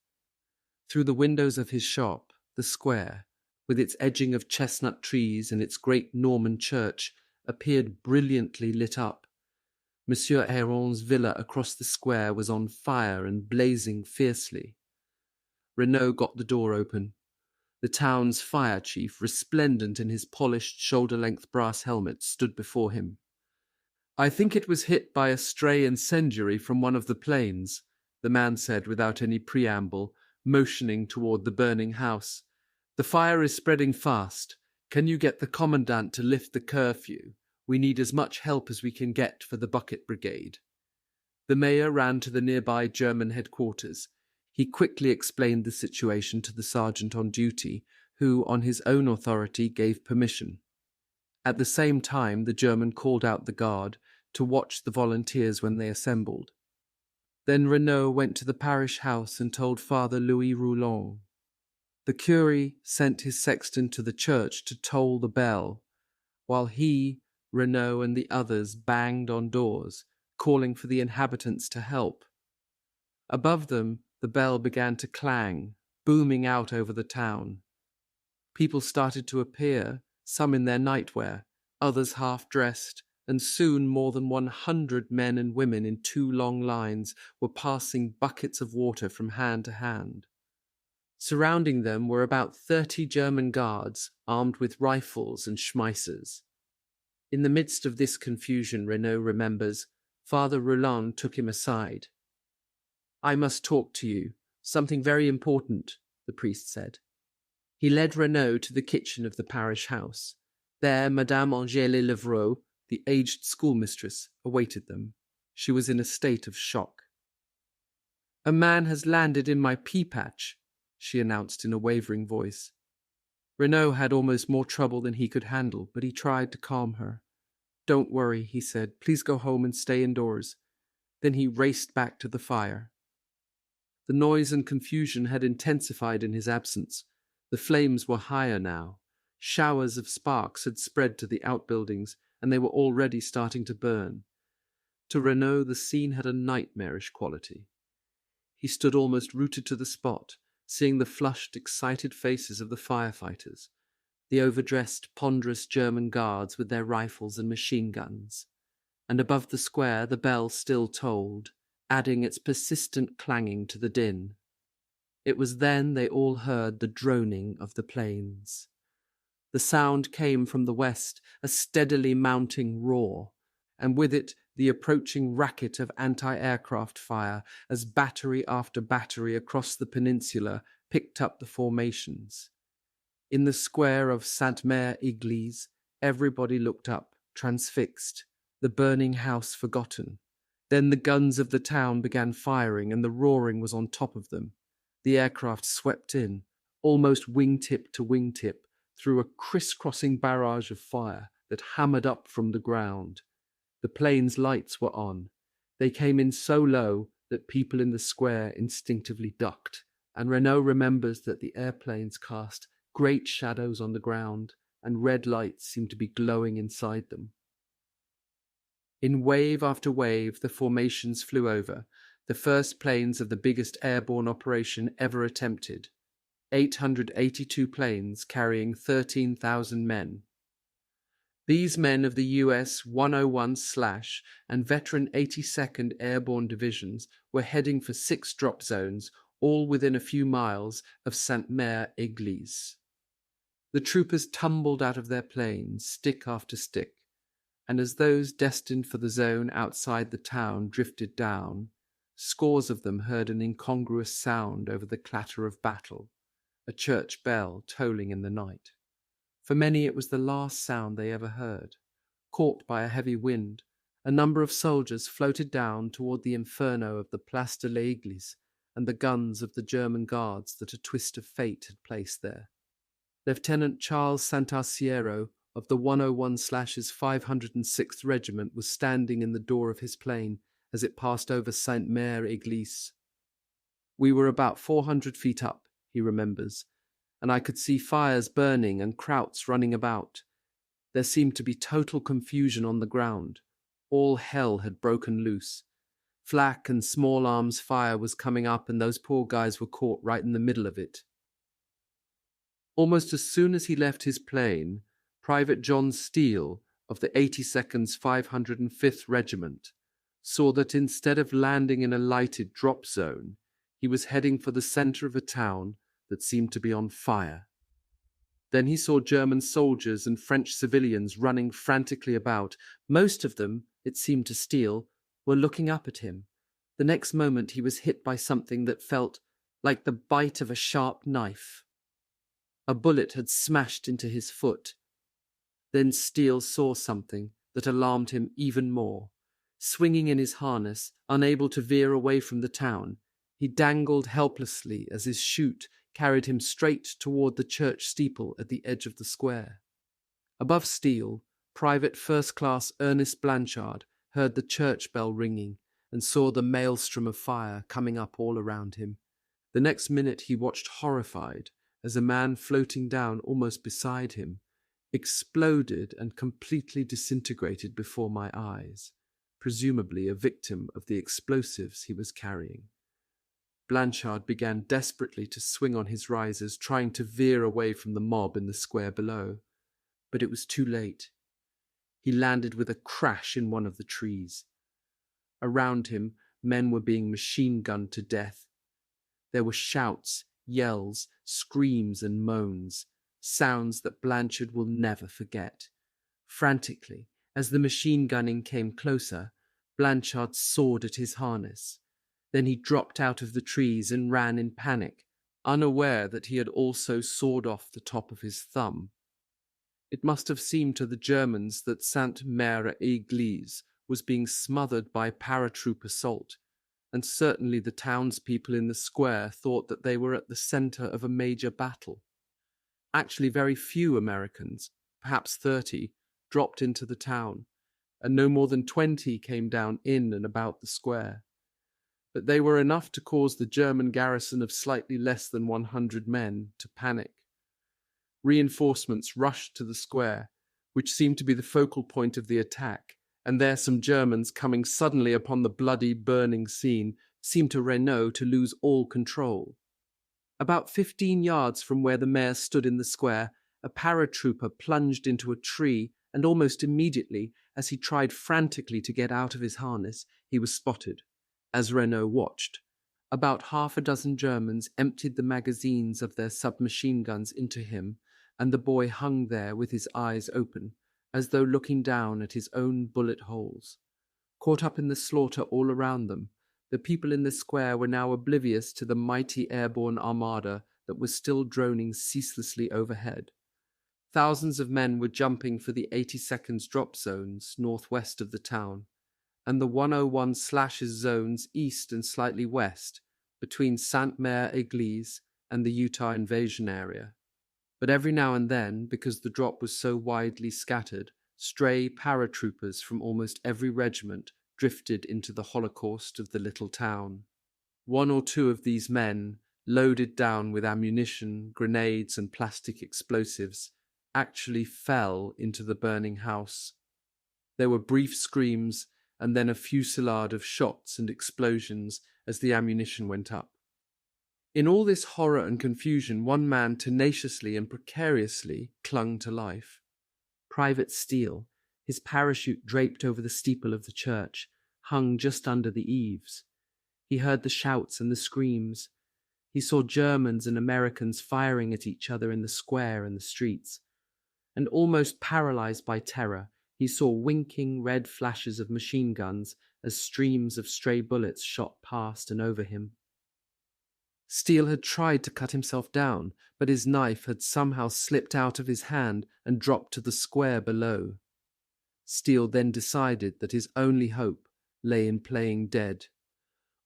Through the windows of his shop, the square, with its edging of chestnut trees and its great Norman church, appeared brilliantly lit up. Monsieur Héron's villa across the square was on fire and blazing fiercely. Renaud got the door open. The town's fire chief, resplendent in his polished shoulder-length brass helmet, stood before him. "I think it was hit by a stray incendiary from one of the planes," the man said without any preamble, motioning toward the burning house. "The fire is spreading fast. Can you get the commandant to lift the curfew? We need as much help as we can get for the bucket brigade." The mayor ran to the nearby German headquarters. He quickly explained the situation to the sergeant on duty, who, on his own authority, gave permission. At the same time, the German called out the guard to watch the volunteers when they assembled. Then Renaud went to the parish house and told Father Louis Roulon. The curé sent his sexton to the church to toll the bell, while he, Renaud, and the others banged on doors, calling for the inhabitants to help. Above them, the bell began to clang, booming out over the town. People started to appear, some in their nightwear, others half-dressed, and soon more than 100 men and women in 2 long lines were passing buckets of water from hand to hand. Surrounding them were about 30 German guards, armed with rifles and schmeissers. In the midst of this confusion, Renaud remembers, Father Roland took him aside. "I must talk to you. Something very important," the priest said. He led Renaud to the kitchen of the parish house. There Madame Angèle Levrault, the aged schoolmistress, awaited them. She was in a state of shock. "A man has landed in my pea patch," she announced in a wavering voice. Renaud had almost more trouble than he could handle, but he tried to calm her. "Don't worry," he said. "Please go home and stay indoors." Then he raced back to the fire. The noise and confusion had intensified in his absence. The flames were higher now. Showers of sparks had spread to the outbuildings, and they were already starting to burn. To Renaud, the scene had a nightmarish quality. He stood almost rooted to the spot, seeing the flushed, excited faces of the firefighters, the overdressed, ponderous German guards with their rifles and machine guns. And above the square the bell still tolled, adding its persistent clanging to the din. It was then they all heard the droning of the planes. The sound came from the west, a steadily mounting roar, and with it the approaching racket of anti-aircraft fire as battery after battery across the peninsula picked up the formations. In the square of Sainte-Mère-Église, everybody looked up, transfixed, the burning house forgotten. Then the guns of the town began firing, and the roaring was on top of them. The aircraft swept in, almost wingtip to wingtip, through a crisscrossing barrage of fire that hammered up from the ground. The plane's lights were on. They came in so low that people in the square instinctively ducked, and Renaud remembers that the airplanes cast great shadows on the ground, and red lights seemed to be glowing inside them. In wave after wave, the formations flew over, the first planes of the biggest airborne operation ever attempted. 882 planes carrying 13,000 men. These men of the US 101/ and veteran 82nd Airborne Divisions were heading for 6 drop zones, all within a few miles of Sainte-Mère-Église. The troopers tumbled out of their planes, stick after stick, and as those destined for the zone outside the town drifted down, scores of them heard an incongruous sound over the clatter of battle, a church bell tolling in the night. For many it was the last sound they ever heard. Caught by a heavy wind, a number of soldiers floated down toward the inferno of the Place de l'Église and the guns of the German guards that a twist of fate had placed there. Lieutenant Charles Santarciero of the 101/'s 506th Regiment was standing in the door of his plane as it passed over Sainte-Mère-Église. "We were about 400 feet up," he remembers, "and I could see fires burning and krauts running about. There seemed to be total confusion on the ground. All hell had broken loose. Flak and small arms fire was coming up, and those poor guys were caught right in the middle of it." Almost as soon as he left his plane, Private John Steele of the 82nd's 505th Regiment saw that instead of landing in a lighted drop zone, he was heading for the center of a town that seemed to be on fire. Then he saw German soldiers and French civilians running frantically about. Most of them, it seemed to Steele, were looking up at him. The next moment he was hit by something that felt like the bite of a sharp knife. A bullet had smashed into his foot. Then Steele saw something that alarmed him even more. Swinging in his harness, unable to veer away from the town, he dangled helplessly as his chute carried him straight toward the church steeple at the edge of the square. Above Steele, Private First Class Ernest Blanchard heard the church bell ringing and saw the maelstrom of fire coming up all around him. The next minute he watched horrified as a man floating down almost beside him exploded and completely disintegrated before my eyes, presumably a victim of the explosives he was carrying. Blanchard began desperately to swing on his risers, trying to veer away from the mob in the square below. But it was too late. He landed with a crash in one of the trees. Around him, men were being machine-gunned to death. There were shouts, yells, screams and moans, sounds that Blanchard will never forget. Frantically, as the machine gunning came closer, Blanchard sawed at his harness. Then he dropped out of the trees and ran in panic, unaware that he had also sawed off the top of his thumb. It must have seemed to the Germans that Sainte-Mère-Église was being smothered by paratroop assault, and certainly the townspeople in the square thought that they were at the center of a major battle. Actually, very few Americans, perhaps 30, dropped into the town, and no more than 20 came down in and about the square. But they were enough to cause the German garrison of slightly less than 100 men to panic. Reinforcements rushed to the square, which seemed to be the focal point of the attack, and there some Germans, coming suddenly upon the bloody, burning scene, seemed to Renaud to lose all control. About 15 yards from where the mayor stood in the square, a paratrooper plunged into a tree, and almost immediately, as he tried frantically to get out of his harness, he was spotted. As Renaud watched, about half a dozen Germans emptied the magazines of their submachine guns into him, and the boy hung there with his eyes open, as though looking down at his own bullet holes. Caught up in the slaughter all around them, the people in the square were now oblivious to the mighty airborne armada that was still droning ceaselessly overhead. Thousands of men were jumping for the 82nd's drop zones northwest of the town, and the 101/'s zones east and slightly west, between Sainte-Mère-Église and the Utah invasion area. But every now and then, because the drop was so widely scattered, stray paratroopers from almost every regiment drifted into the holocaust of the little town. One or two of these men, loaded down with ammunition, grenades, and plastic explosives, actually fell into the burning house. There were brief screams, and then a fusillade of shots and explosions as the ammunition went up. In all this horror and confusion, one man tenaciously and precariously clung to life. Private Steele, his parachute draped over the steeple of the church, hung just under the eaves. He heard the shouts and the screams. He saw Germans and Americans firing at each other in the square and the streets. And almost paralyzed by terror, he saw winking red flashes of machine guns as streams of stray bullets shot past and over him. Steele had tried to cut himself down, but his knife had somehow slipped out of his hand and dropped to the square below. Steele then decided that his only hope lay in playing dead.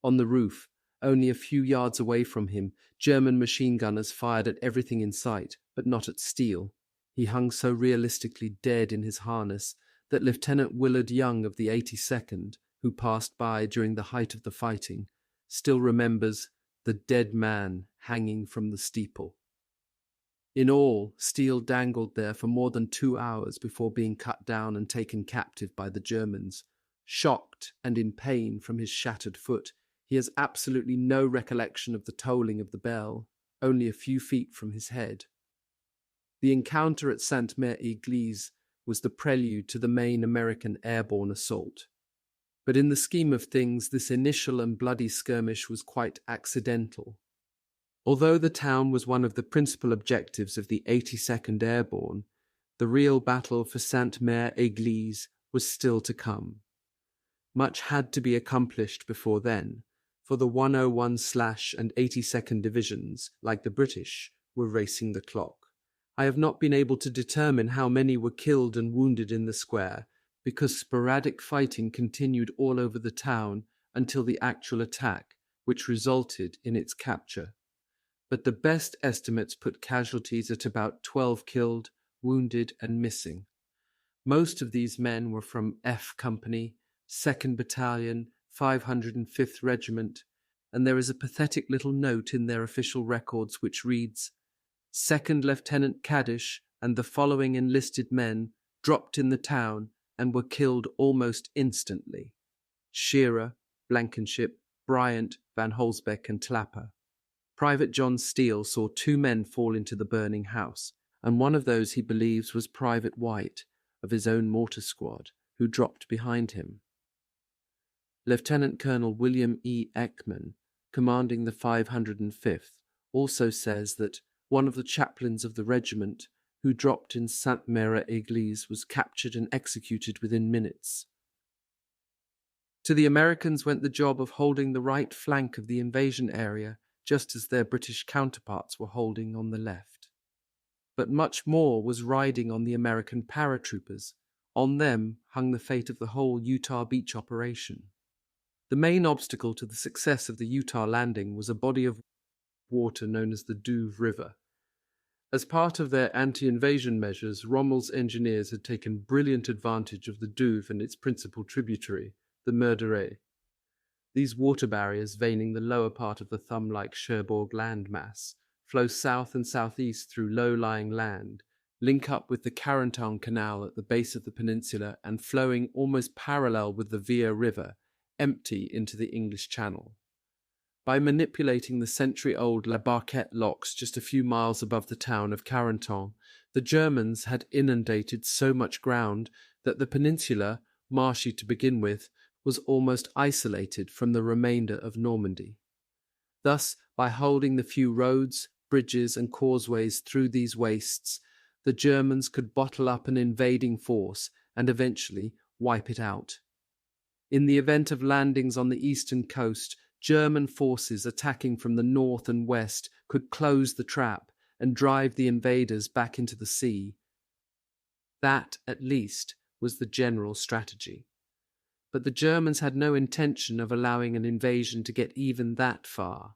On the roof, only a few yards away from him, German machine gunners fired at everything in sight, but not at Steele. He hung so realistically dead in his harness that Lieutenant Willard Young of the 82nd, who passed by during the height of the fighting, still remembers the dead man hanging from the steeple. In all, Steele dangled there for more than 2 hours before being cut down and taken captive by the Germans. Shocked and in pain from his shattered foot, he has absolutely no recollection of the tolling of the bell, only a few feet from his head. The encounter at Sainte-Mère-Église was the prelude to the main American airborne assault. But in the scheme of things, this initial and bloody skirmish was quite accidental. Although the town was one of the principal objectives of the 82nd Airborne, the real battle for Sainte-Mère-Église was still to come. Much had to be accomplished before then, for the 101/ and 82nd Divisions, like the British, were racing the clock. I have not been able to determine how many were killed and wounded in the square, because sporadic fighting continued all over the town until the actual attack, which resulted in its capture. But the best estimates put casualties at about 12 killed, wounded, and missing. Most of these men were from F Company, 2nd Battalion, 505th Regiment, and there is a pathetic little note in their official records which reads, "2nd Lieutenant Kaddish and the following enlisted men dropped in the town and were killed almost instantly: Shearer, Blankenship, Bryant, Van Holsbeck, and Tlapper." Private John Steele saw 2 men fall into the burning house, and one of those he believes was Private White, of his own mortar squad, who dropped behind him. Lieutenant Colonel William E. Ekman, commanding the 505th, also says that one of the chaplains of the regiment who dropped in Sainte-Mère-Église was captured and executed within minutes. To the Americans went the job of holding the right flank of the invasion area, just as their British counterparts were holding on the left. But much more was riding on the American paratroopers. On them hung the fate of the whole Utah Beach operation. The main obstacle to the success of the Utah landing was a body of water known as the Douve River. As part of their anti-invasion measures, Rommel's engineers had taken brilliant advantage of the Douve and its principal tributary, the Meurderay. These water barriers, veining the lower part of the thumb-like Cherbourg landmass, flow south and southeast through low-lying land, link up with the Carentan Canal at the base of the peninsula, and flowing almost parallel with the Vire River, empty into the English Channel. By manipulating the century-old La Barquette locks just a few miles above the town of Carentan, the Germans had inundated so much ground that the peninsula, marshy to begin with, was almost isolated from the remainder of Normandy. Thus, by holding the few roads, bridges, and causeways through these wastes, the Germans could bottle up an invading force and eventually wipe it out. In the event of landings on the eastern coast, German forces attacking from the north and west could close the trap and drive the invaders back into the sea. That, at least, was the general strategy. But the Germans had no intention of allowing an invasion to get even that far.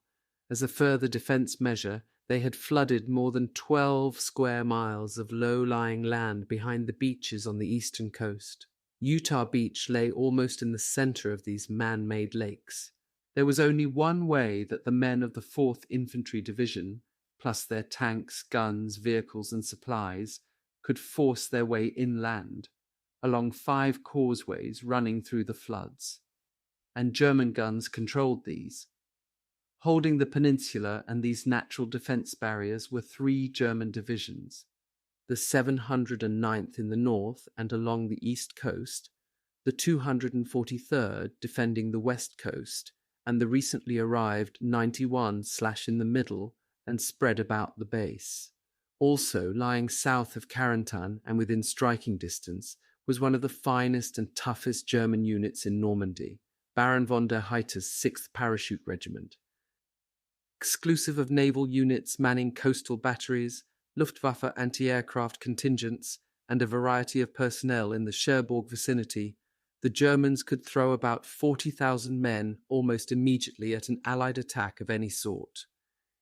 As a further defense measure, they had flooded more than 12 square miles of low-lying land behind the beaches on the eastern coast. Utah Beach lay almost in the center of these man-made lakes. There was only one way that the men of the 4th Infantry Division, plus their tanks, guns, vehicles, and supplies, could force their way inland, along 5 causeways running through the floods. And German guns controlled these. Holding the peninsula and these natural defense barriers were 3 German divisions, the 709th in the north and along the east coast, the 243rd defending the west coast, and the recently arrived 91 in the middle and spread about the base. Also, lying south of Carentan and within striking distance, was one of the finest and toughest German units in Normandy, Baron von der Heiter's 6th Parachute Regiment. Exclusive of naval units manning coastal batteries, Luftwaffe anti-aircraft contingents, and a variety of personnel in the Cherbourg vicinity, the Germans could throw about 40,000 men almost immediately at an Allied attack of any sort.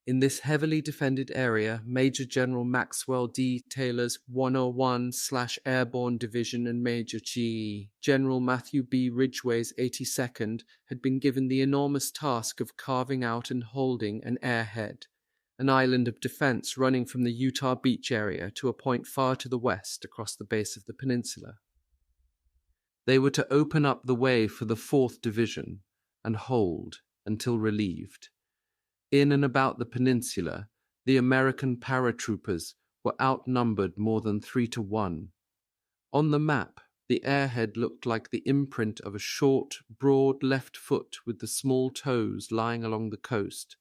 In this heavily defended area, Major General Maxwell D. Taylor's 101/Airborne Division and Major G. General Matthew B. Ridgway's 82nd had been given the enormous task of carving out and holding an airhead, an island of defense running from the Utah Beach area to a point far to the west across the base of the peninsula. They were to open up the way for the 4th Division and hold until relieved. In and about the peninsula, the American paratroopers were outnumbered more than 3-1. On the map, the airhead looked like the imprint of a short, broad left foot with the small toes lying along the coast,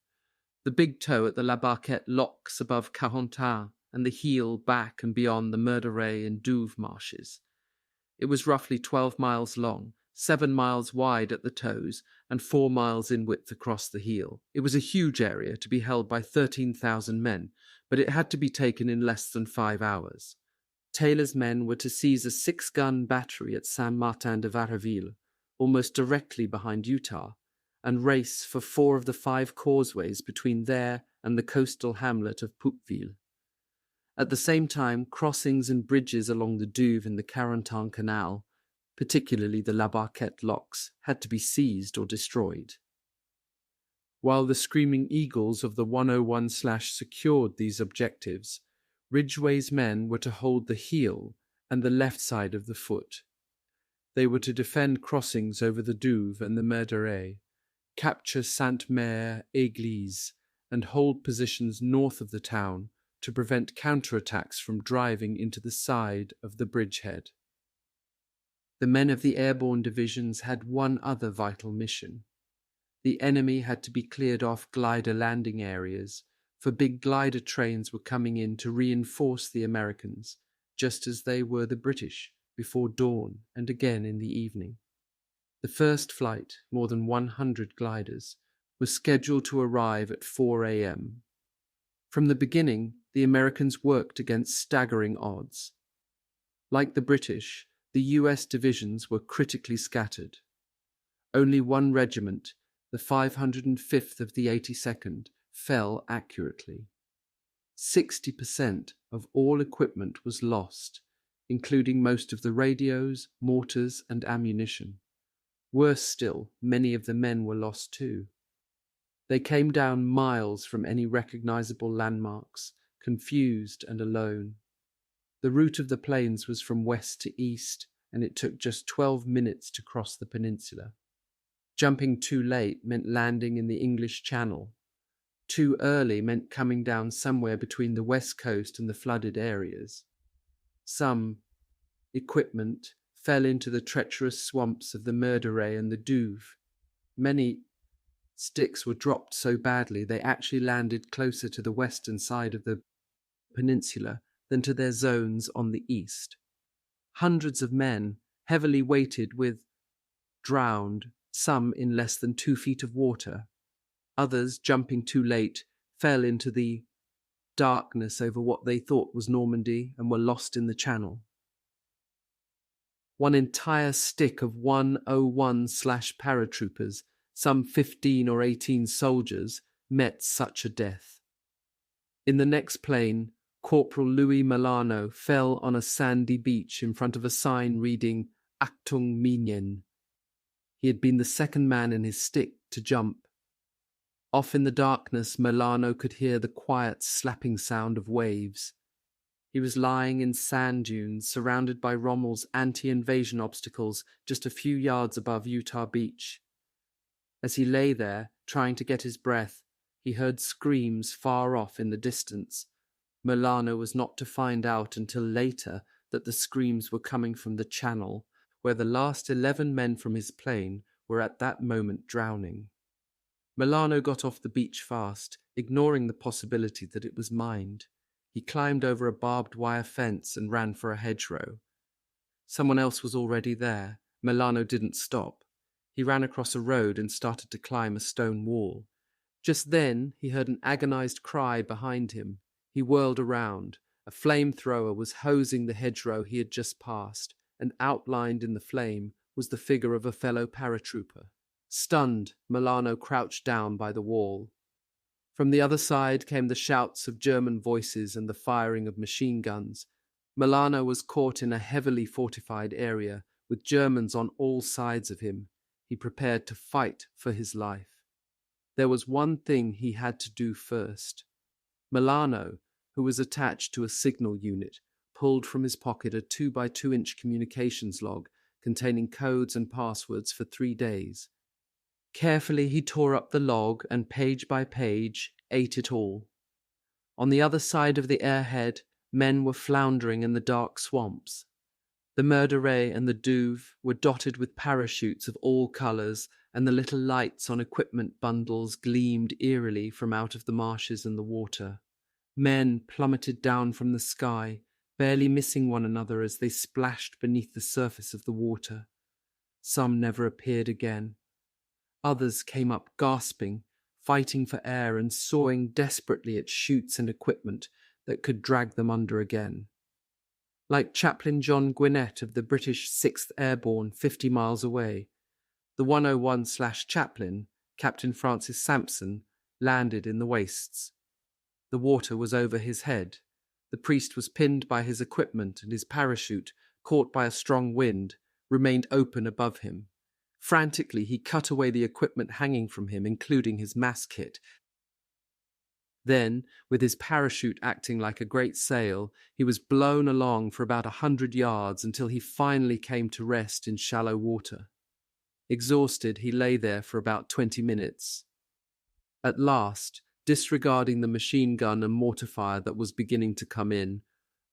the big toe at the La Barquette locks above Carentan, and the heel back and beyond the Meurderay and Douve marshes. It was roughly 12 miles long, 7 miles wide at the toes, and 4 miles in width across the heel. It was a huge area to be held by 13,000 men, but it had to be taken in less than 5 hours. Taylor's men were to seize a 6-gun battery at Saint-Martin-de-Varreville, almost directly behind Utah, and race for 4 of the 5 causeways between there and the coastal hamlet of Poupeville. At the same time, crossings and bridges along the Douve and the Carentan Canal, particularly the La Barquette locks, had to be seized or destroyed. While the Screaming Eagles of the 101 secured these objectives, Ridgway's men were to hold the heel and the left side of the foot. They were to defend crossings over the Douve and the Meurderay, capture Sainte-Mère-Église, and hold positions north of the town to prevent counterattacks from driving into the side of the bridgehead. The men of the airborne divisions had one other vital mission. The enemy had to be cleared off glider landing areas, for big glider trains were coming in to reinforce the Americans, just as they were the British, before dawn and again in the evening. The first flight, more than 100 gliders, was scheduled to arrive at 4 a.m. From the beginning, the Americans worked against staggering odds. Like the British, the US divisions were critically scattered. Only one regiment, the 505th of the 82nd, fell accurately. 60% of all equipment was lost, including most of the radios, mortars, and ammunition. Worse still, many of the men were lost too. They came down miles from any recognizable landmarks, confused and alone. The route of the planes was from west to east, and it took just 12 minutes to cross the peninsula. Jumping too late meant landing in the English Channel. Too early meant coming down somewhere between the west coast and the flooded areas. Some equipment fell into the treacherous swamps of the Murderay and the Douve. Many sticks were dropped so badly they actually landed closer to the western side of the peninsula than to their zones on the east. Hundreds of men, heavily weighted with, drowned, some in less than 2 feet of water. Others, jumping too late, fell into the darkness over what they thought was Normandy and were lost in the Channel. One entire stick of 101/paratroopers, some 15 or 18 soldiers, met such a death. In the next plane, Corporal Louis Milano fell on a sandy beach in front of a sign reading Achtung Minen. He had been the second man in his stick to jump. Off in the darkness, Milano could hear the quiet slapping sound of waves. He was lying in sand dunes surrounded by Rommel's anti-invasion obstacles just a few yards above Utah Beach. As he lay there, trying to get his breath, he heard screams far off in the distance. Milano was not to find out until later that the screams were coming from the Channel, where the last 11 men from his plane were at that moment drowning. Milano got off the beach fast, ignoring the possibility that it was mined. He climbed over a barbed wire fence and ran for a hedgerow. Someone else was already there. Milano didn't stop. He ran across a road and started to climb a stone wall. Just then, he heard an agonized cry behind him. He whirled around. A flamethrower was hosing the hedgerow he had just passed, and outlined in the flame was the figure of a fellow paratrooper. Stunned, Milano crouched down by the wall. From the other side came the shouts of German voices and the firing of machine guns. Milano was caught in a heavily fortified area, with Germans on all sides of him. He prepared to fight for his life. There was one thing he had to do first. Milano, who was attached to a signal unit, pulled from his pocket a 2x2-inch communications log containing codes and passwords for 3 days. Carefully he tore up the log and page by page ate it all. On the other side of the airhead, men were floundering in the dark swamps. The Murderay and the Douve were dotted with parachutes of all colours, and the little lights on equipment bundles gleamed eerily from out of the marshes and the water. Men plummeted down from the sky, barely missing one another as they splashed beneath the surface of the water. Some never appeared again. Others came up gasping, fighting for air and sawing desperately at chutes and equipment that could drag them under again. Like Chaplain John Gwinnett of the British 6th Airborne 50 miles away, the 101/Chaplain, Captain Francis Sampson, landed in the wastes. The water was over his head. The priest was pinned by his equipment, and his parachute, caught by a strong wind, remained open above him. Frantically, he cut away the equipment hanging from him, including his mass kit. Then, with his parachute acting like a great sail, he was blown along for about 100 yards until he finally came to rest in shallow water. Exhausted, he lay there for about 20 minutes. At last, disregarding the machine gun and mortar fire that was beginning to come in,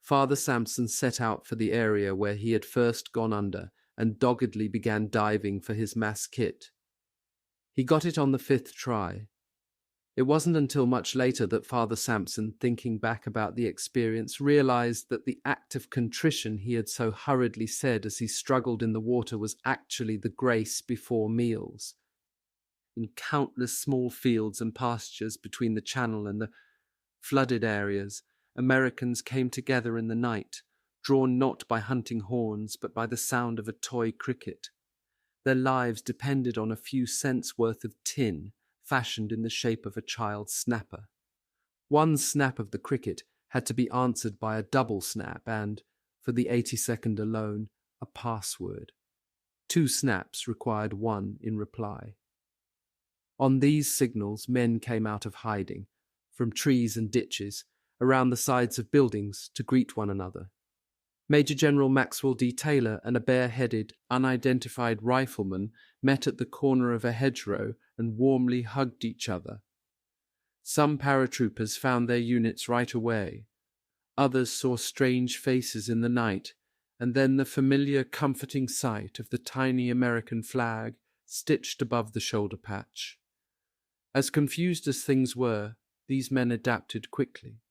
Father Sampson set out for the area where he had first gone under and doggedly began diving for his mass kit. He got it on the 5th try. It wasn't until much later that Father Sampson, thinking back about the experience, realized that the act of contrition he had so hurriedly said as he struggled in the water was actually the grace before meals. In countless small fields and pastures between the Channel and the flooded areas, Americans came together in the night, drawn not by hunting horns but by the sound of a toy cricket. Their lives depended on a few cents worth of tin fashioned in the shape of a child's snapper. One snap of the cricket had to be answered by a double snap and, for the 82nd alone, a password. 2 snaps required 1 in reply. On these signals, men came out of hiding, from trees and ditches, around the sides of buildings to greet one another. Major General Maxwell D. Taylor and a bare-headed, unidentified rifleman met at the corner of a hedgerow and warmly hugged each other. Some paratroopers found their units right away. Others saw strange faces in the night, and then the familiar, comforting sight of the tiny American flag stitched above the shoulder patch. As confused as things were, these men adapted quickly.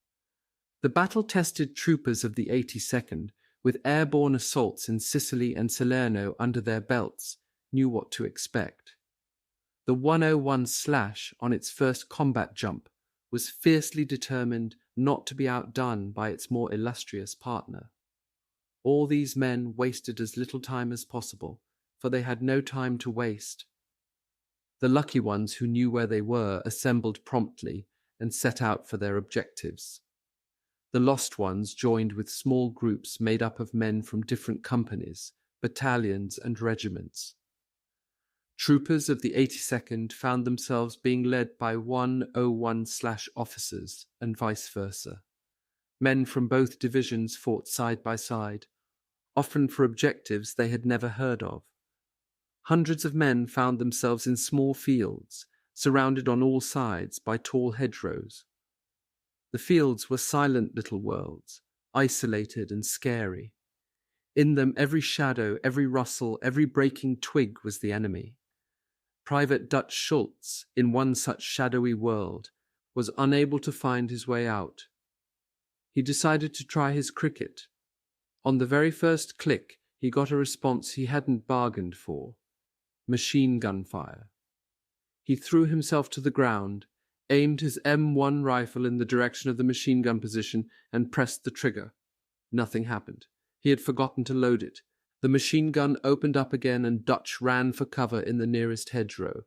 The battle-tested troopers of the 82nd, with airborne assaults in Sicily and Salerno under their belts, knew what to expect. The 101 Slash, on its first combat jump, was fiercely determined not to be outdone by its more illustrious partner. All these men wasted as little time as possible, for they had no time to waste. The lucky ones who knew where they were assembled promptly and set out for their objectives. The lost ones joined with small groups made up of men from different companies, battalions and regiments. Troopers of the 82nd found themselves being led by 101 officers and vice versa. Men from both divisions fought side by side, often for objectives they had never heard of. Hundreds of men found themselves in small fields, surrounded on all sides by tall hedgerows. The fields were silent little worlds, isolated and scary. In them every shadow, every rustle, every breaking twig was the enemy. Private Dutch Schultz, in one such shadowy world, was unable to find his way out. He decided to try his cricket. On the very first click, he got a response he hadn't bargained for: machine gun fire. He threw himself to the ground, aimed his M1 rifle in the direction of the machine gun position, and pressed the trigger. Nothing happened. He had forgotten to load it. The machine gun opened up again and Dutch ran for cover in the nearest hedgerow.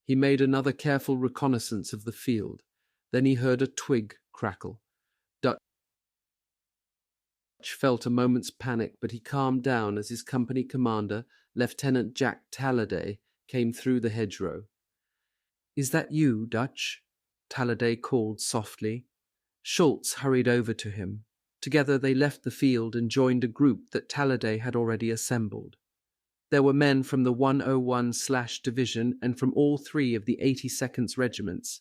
He made another careful reconnaissance of the field. Then he heard a twig crackle. Dutch felt a moment's panic, but he calmed down as his company commander, Lieutenant Jack Talladay, came through the hedgerow. "Is that you, Dutch?" Talladay called softly. Schultz hurried over to him. Together they left the field and joined a group that Talladay had already assembled. There were men from the 101 Division and from all 3 of the 82nd's regiments.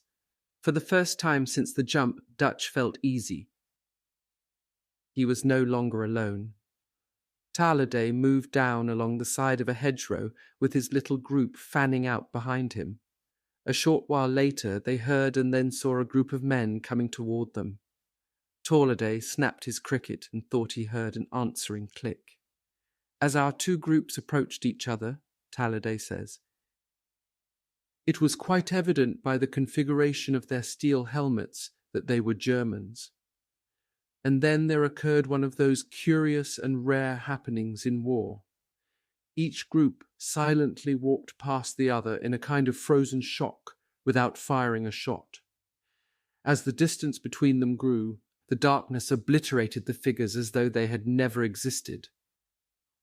For the first time since the jump, Dutch felt easy. He was no longer alone. Talladay moved down along the side of a hedgerow with his little group fanning out behind him. A short while later they heard and then saw a group of men coming toward them. Talladay snapped his cricket and thought he heard an answering click. As our 2 groups approached each other, Talladay says, it was quite evident by the configuration of their steel helmets that they were Germans. And then there occurred one of those curious and rare happenings in war. Each group silently walked past the other in a kind of frozen shock without firing a shot. As the distance between them grew, the darkness obliterated the figures as though they had never existed.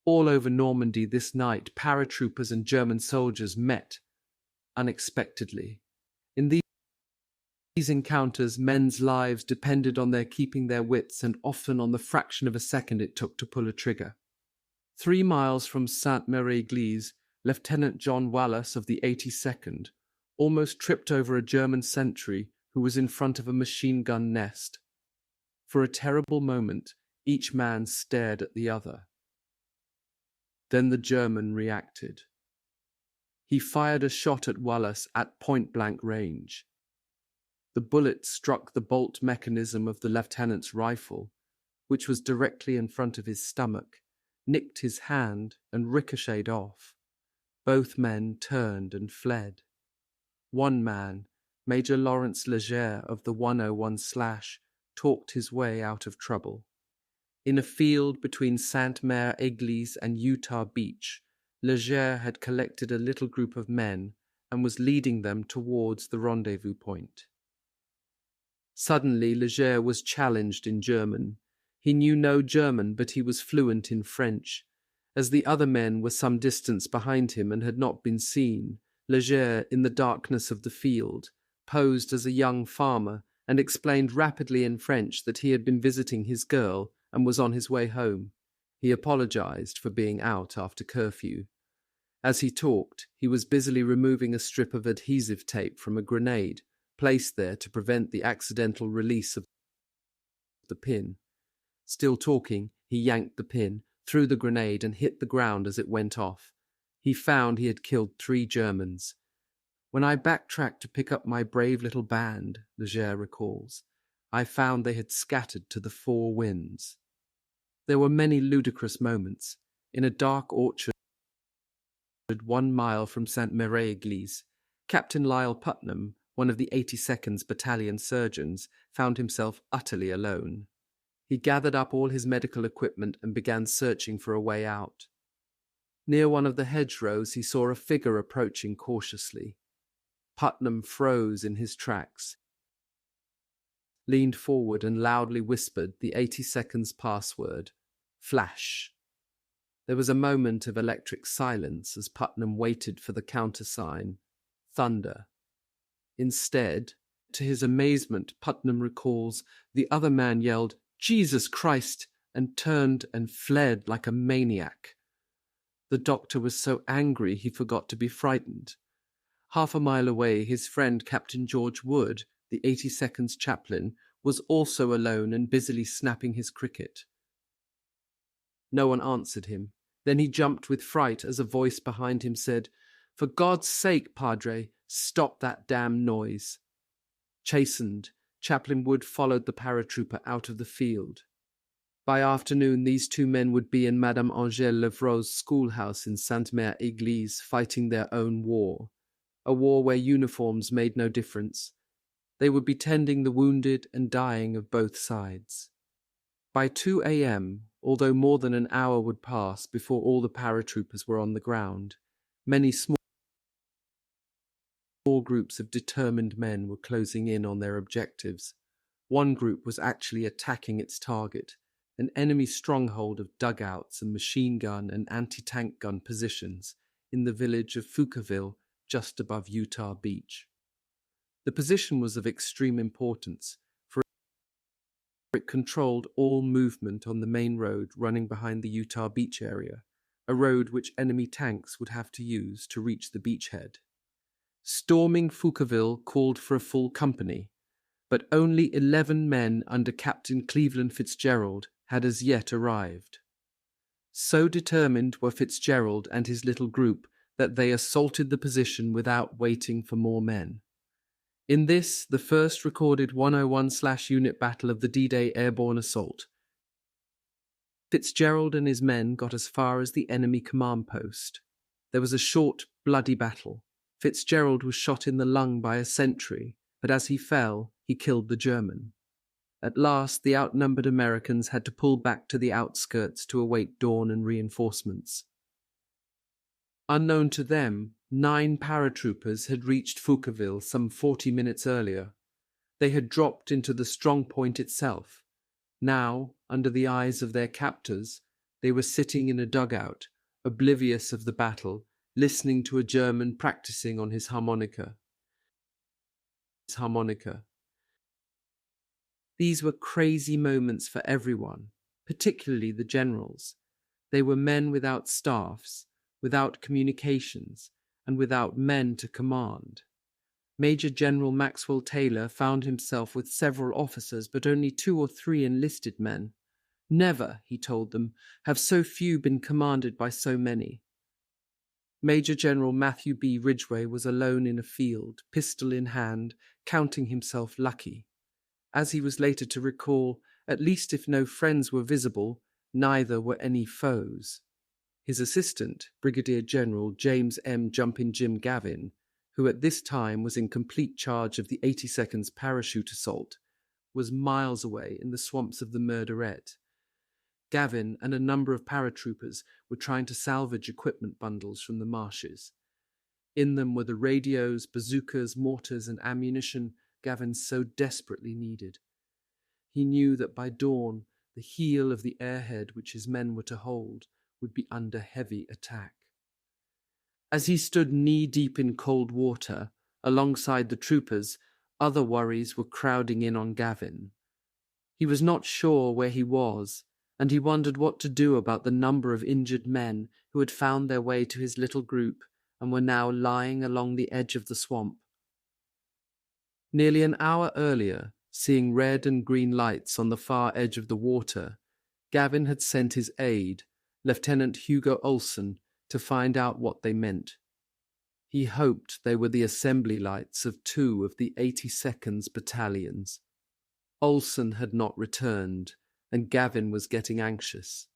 All over Normandy this night, paratroopers and German soldiers met, unexpectedly. In these encounters, men's lives depended on their keeping their wits and often on the fraction of a second it took to pull a trigger. 3 miles from Sainte-Mère-Église, Lieutenant John Wallace of the 82nd almost tripped over a German sentry who was in front of a machine gun nest. For a terrible moment, each man stared at the other. Then the German reacted. He fired a shot at Wallace at point-blank range. The bullet struck the bolt mechanism of the lieutenant's rifle, which was directly in front of his stomach, nicked his hand, and ricocheted off. Both men turned and fled. One man, Major Lawrence Leger of the 101 talked his way out of trouble. In a field between Sainte-Mère-Église and Utah Beach, Leger had collected a little group of men and was leading them towards the rendezvous point. Suddenly, Leger was challenged in German. He knew no German, but he was fluent in French. As the other men were some distance behind him and had not been seen, Leger, in the darkness of the field, posed as a young farmer and explained rapidly in French that he had been visiting his girl and was on his way home. He apologized for being out after curfew. As he talked, he was busily removing a strip of adhesive tape from a grenade, placed there to prevent the accidental release of the pin. Still talking, he yanked the pin, threw the grenade, and hit the ground as it went off. He found he had killed 3 Germans. When I backtracked to pick up my brave little band, Leger recalls, I found they had scattered to the 4 winds. There were many ludicrous moments. In a dark orchard 1 mile from Sainte-Mère-Église, Captain Lyle Putnam, one of the 82nd's battalion surgeons, found himself utterly alone. He gathered up all his medical equipment and began searching for a way out. Near one of the hedgerows, he saw a figure approaching cautiously. Putnam froze in his tracks, leaned forward and loudly whispered the 82nd's password, "Flash." There was a moment of electric silence as Putnam waited for the countersign, "Thunder." Instead, to his amazement, Putnam recalls, the other man yelled, "Jesus Christ," and turned and fled like a maniac. The doctor was so angry he forgot to be frightened. Half a mile away, his friend Captain George Wood, the 82nd's chaplain, was also alone and busily snapping his cricket. No one answered him. Then he jumped with fright as a voice behind him said, "For God's sake, Padre, stop that damn noise." Chastened, Chaplain Wood followed the paratrooper out of the field. By afternoon, these 2 men would be in Madame Angèle Levrault's schoolhouse in Sainte-Mère-Église fighting their own war, a war where uniforms made no difference. They would be tending the wounded and dying of both sides. By 2 a.m., although more than an hour would pass before all the paratroopers were on the ground, many small groups of determined men were closing in on their objectives. One group was actually attacking its target, an enemy stronghold of dugouts and machine gun and anti-tank gun positions in the village of Foucaultville, just above Utah Beach. The position was of extreme importance, for it controlled all movement on the main road running behind the Utah Beach area, a road which enemy tanks would have to use to reach the beachhead. Storming Foucaultville called for a full company, but only 11 men under Captain Cleveland Fitzgerald had as yet arrived. So determined were Fitzgerald and his little group that they assaulted the position without waiting for more men. In this, the first recorded 101/unit battle of the D-Day airborne assault, Fitzgerald and his men got as far as the enemy command post. There was a short, bloody battle. Fitzgerald was shot in the lung by a sentry, but as he fell, he killed the German. At last, the outnumbered Americans had to pull back to the outskirts to await dawn and reinforcements. Unknown to them, 9 paratroopers had reached Foucaultville some 40 minutes earlier. They had dropped into the strong point itself. Now, under the eyes of their captors, they were sitting in a dugout, oblivious of the battle, listening to a German practicing on his harmonica. These were crazy moments for everyone, particularly the generals. They were men without staffs, without communications, and without men to command. Major General Maxwell Taylor found himself with several officers but only 2 or 3 enlisted men. Never, he told them, have so few been commanded by so many. Major General Matthew B. Ridgway was alone in a field, pistol in hand, counting himself lucky. As he was later to recall, at least if no friends were visible, neither were any foes. His assistant, Brigadier General James M. Jumpin' Jim Gavin, who at this time was in complete charge of the 82nd's parachute assault, was miles away in the swamps of the Murderette. Gavin and a number of paratroopers were trying to salvage equipment bundles from the marshes. In them were the radios, bazookas, mortars, and ammunition Gavin so desperately needed. He knew that by dawn, the heel of the airhead which his men were to hold would be under heavy attack. As he stood knee-deep in cold water, alongside the troopers, other worries were crowding in on Gavin. He was not sure where he was, and he wondered what to do about the number of injured men who had found their way to his little group and were now lying along the edge of the swamp. Nearly an hour earlier, seeing red and green lights on the far edge of the water, Gavin had sent his aide, Lieutenant Hugo Olsen, to find out what they meant. He hoped they were the assembly lights of 2 of the 82nd battalions. Olsen had not returned, and Gavin was getting anxious.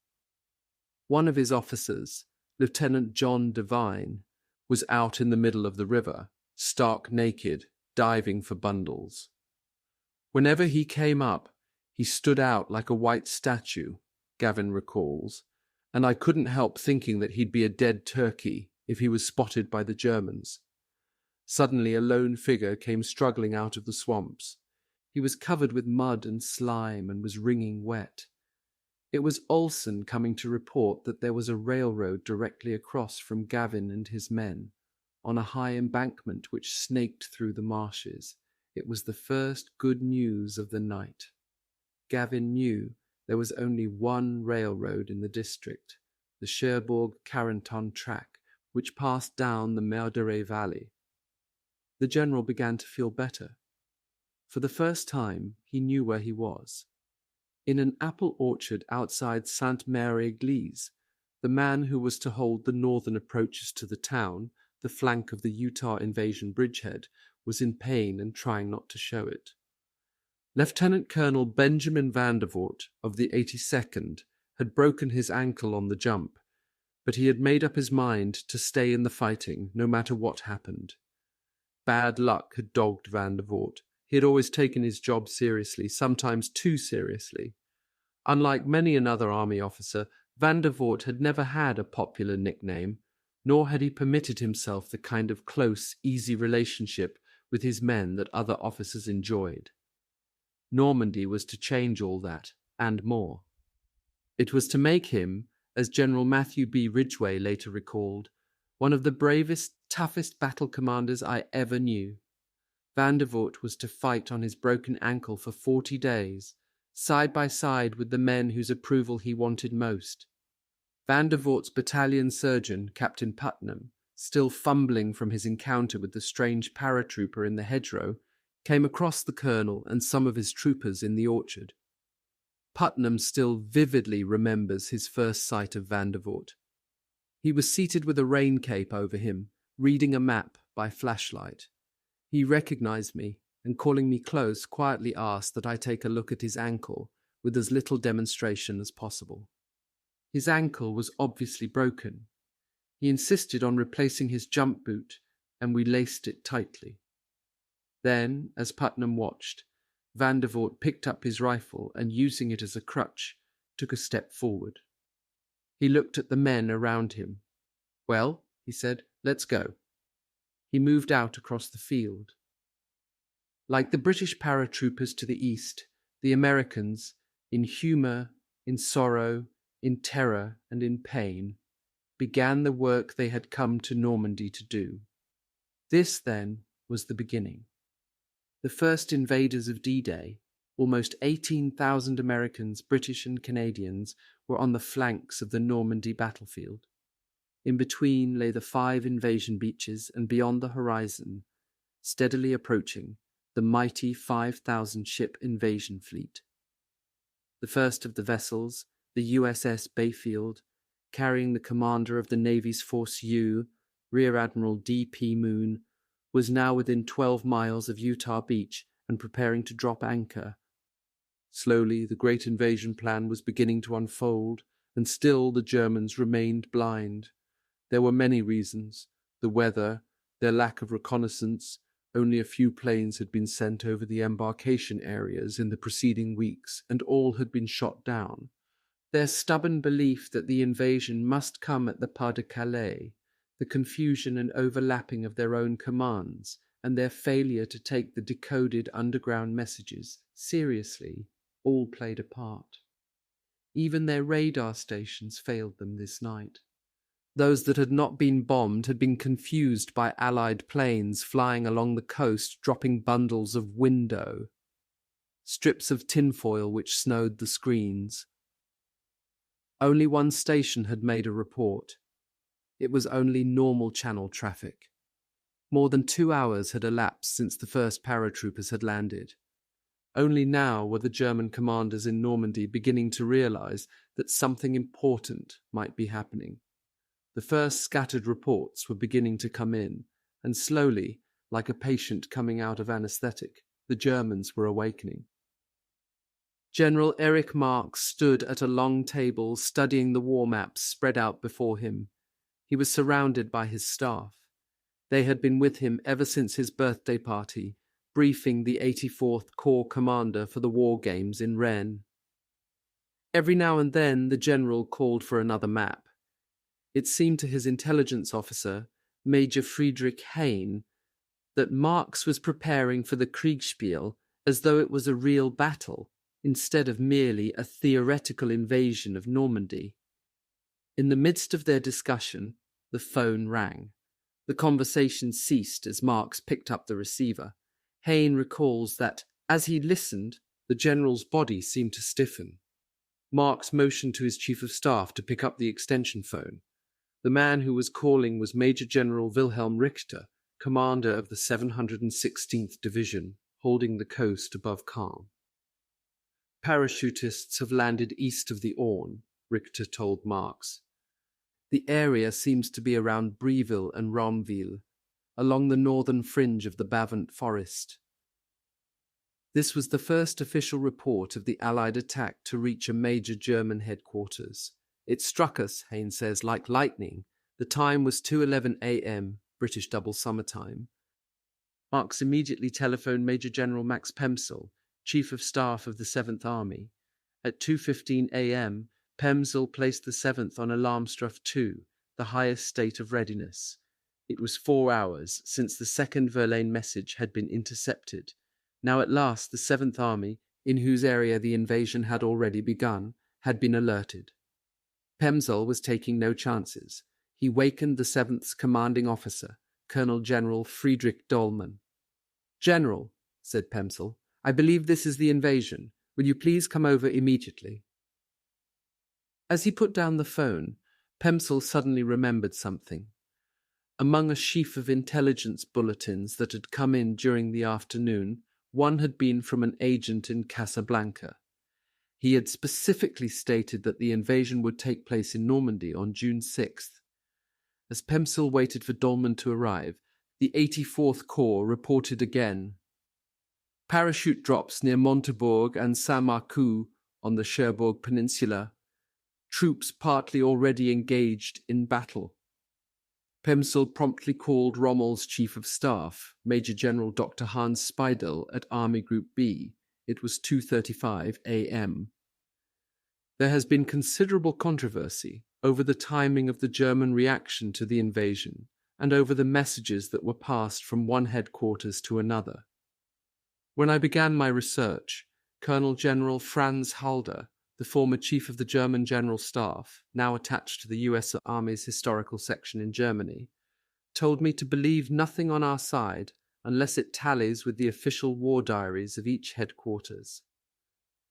One of his officers, Lieutenant John Devine, was out in the middle of the river, stark naked, diving for bundles. Whenever he came up, he stood out like a white statue, Gavin recalls, and I couldn't help thinking that he'd be a dead turkey if he was spotted by the Germans. Suddenly a lone figure came struggling out of the swamps. He was covered with mud and slime and was wringing wet. It was Olsen coming to report that there was a railroad directly across from Gavin and his men, on a high embankment which snaked through the marshes. It was the first good news of the night. Gavin knew there was only one railroad in the district, the Cherbourg-Carenton track, which passed down the Memoir Valley. The general began to feel better. For the first time, he knew where he was. In an apple orchard outside Sainte-Mère-Église, the man who was to hold the northern approaches to the town, the flank of the Utah invasion bridgehead, was in pain and trying not to show it. Lieutenant Colonel Benjamin Vandervoort of the 82nd had broken his ankle on the jump, but he had made up his mind to stay in the fighting no matter what happened. Bad luck had dogged Vandervoort. He had always taken his job seriously, sometimes too seriously. Unlike many another army officer, Vandervoort had never had a popular nickname, nor had he permitted himself the kind of close, easy relationship with his men that other officers enjoyed. Normandy was to change all that, and more. It was to make him, as General Matthew B. Ridgway later recalled, one of the bravest, toughest battle commanders I ever knew. Vandervoort was to fight on his broken ankle for 40 days, side by side with the men whose approval he wanted most. Vandervoort's battalion surgeon, Captain Putnam, still fumbling from his encounter with the strange paratrooper in the hedgerow, came across the colonel and some of his troopers in the orchard. Putnam still vividly remembers his first sight of Vandervoort. He was seated with a rain cape over him, reading a map by flashlight. He recognized me, and calling me close, quietly asked that I take a look at his ankle, with as little demonstration as possible. His ankle was obviously broken. He insisted on replacing his jump boot, and we laced it tightly. Then, as Putnam watched, Vandervoort picked up his rifle and, using it as a crutch, took a step forward. He looked at the men around him. "Well," he said, "let's go." He moved out across the field. Like the British paratroopers to the east, the Americans, in humour, in sorrow, in terror, and in pain, began the work they had come to Normandy to do. This, then, was the beginning. The first invaders of D-Day, almost 18,000 Americans, British and Canadians, were on the flanks of the Normandy battlefield. In between lay the 5 invasion beaches, and beyond the horizon, steadily approaching, the mighty 5,000-ship invasion fleet. The first of the vessels, the USS Bayfield, carrying the commander of the Navy's Force U, Rear Admiral D.P. Moon, was now within 12 miles of Utah Beach and preparing to drop anchor. Slowly, the great invasion plan was beginning to unfold, and still the Germans remained blind. There were many reasons: the weather, their lack of reconnaissance. Only a few planes had been sent over the embarkation areas in the preceding weeks, and all had been shot down. Their stubborn belief that the invasion must come at the Pas de Calais, the confusion and overlapping of their own commands, and their failure to take the decoded underground messages seriously, all played a part. Even their radar stations failed them this night. Those that had not been bombed had been confused by Allied planes flying along the coast, dropping bundles of window, strips of tinfoil which snowed the screens. Only one station had made a report. It was only normal channel traffic. More than 2 hours had elapsed since the first paratroopers had landed. Only now were the German commanders in Normandy beginning to realize that something important might be happening. The first scattered reports were beginning to come in, and slowly, like a patient coming out of anesthetic, the Germans were awakening. General Erich Marx stood at a long table studying the war maps spread out before him. He was surrounded by his staff. They had been with him ever since his birthday party, briefing the 84th Corps commander for the war games in Rennes. Every now and then the general called for another map. It seemed to his intelligence officer, Major Friedrich Hein, that Marx was preparing for the Kriegspiel as though it was a real battle, instead of merely a theoretical invasion of Normandy. In the midst of their discussion, the phone rang. The conversation ceased as Marx picked up the receiver. Hein recalls that, as he listened, the general's body seemed to stiffen. Marx motioned to his chief of staff to pick up the extension phone. The man who was calling was Major General Wilhelm Richter, commander of the 716th Division, holding the coast above Caen. Parachutists have landed east of the Orne, Richter told Marx. The area seems to be around Breville and Ronville, along the northern fringe of the Bavant forest. This was the first official report of the Allied attack to reach a major German headquarters. It struck us, Hein says, like lightning. The time was 2:11 a.m., British double summer time. Marx immediately telephoned Major General Max Pemsel, Chief of Staff of the 7th Army. At 2:15 a.m., Pemsel placed the 7th on Alarmstufe 2, the highest state of readiness. It was 4 hours since the second Verlaine message had been intercepted. Now at last the 7th Army, in whose area the invasion had already begun, had been alerted. Pemsel was taking no chances. He wakened the 7th's commanding officer, Colonel General Friedrich Dollmann. "General," said Pemsel, "I believe this is the invasion. Will you please come over immediately?" As he put down the phone, Pemsel suddenly remembered something. Among a sheaf of intelligence bulletins that had come in during the afternoon, one had been from an agent in Casablanca. He had specifically stated that the invasion would take place in Normandy on June 6th. As Pemsel waited for Dollmann to arrive, the 84th Corps reported again. Parachute drops near Montebourg and Saint-Marcoux on the Cherbourg Peninsula. Troops partly already engaged in battle. Pemsel promptly called Rommel's Chief of Staff, Major General Dr. Hans Speidel, at Army Group B. It was 2:35 a.m. There has been considerable controversy over the timing of the German reaction to the invasion and over the messages that were passed from one headquarters to another. When I began my research, Colonel General Franz Halder, the former chief of the German General Staff, now attached to the U.S. Army's historical section in Germany, told me to believe nothing on our side unless it tallies with the official war diaries of each headquarters.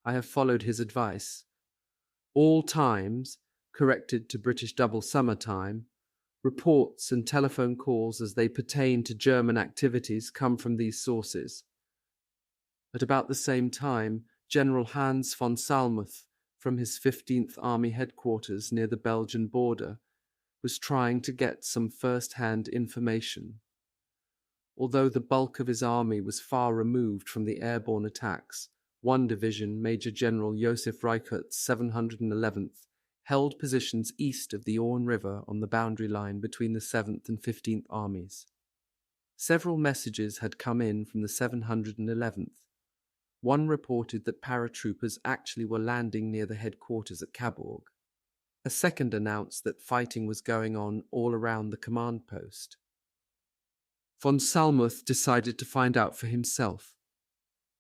I have followed his advice. All times, corrected to British double summer time, reports and telephone calls as they pertain to German activities come from these sources. At about the same time, General Hans von Salmuth, from his 15th Army headquarters near the Belgian border, was trying to get some first-hand information. Although the bulk of his army was far removed from the airborne attacks, one division, Major General Josef Reichert's 711th, held positions east of the Orne River on the boundary line between the 7th and 15th Armies. Several messages had come in from the 711th. One reported that paratroopers actually were landing near the headquarters at Cabourg. A second announced that fighting was going on all around the command post. Von Salmuth decided to find out for himself.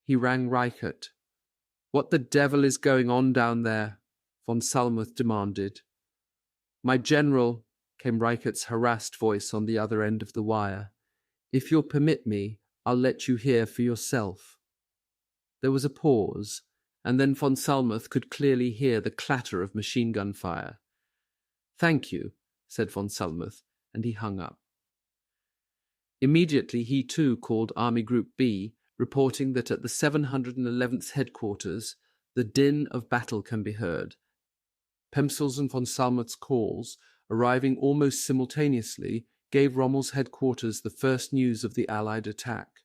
He rang Reichert. "What the devil is going on down there?" Von Salmuth demanded. "My general," came Reichert's harassed voice on the other end of the wire. "If you'll permit me, I'll let you hear for yourself." There was a pause, and then von Salmuth could clearly hear the clatter of machine gun fire. "Thank you," said von Salmuth, and he hung up. Immediately he too called Army Group B, reporting that at the 711th headquarters the din of battle can be heard. Pemsel's and von Salmuth's calls, arriving almost simultaneously, gave Rommel's headquarters the first news of the Allied attack.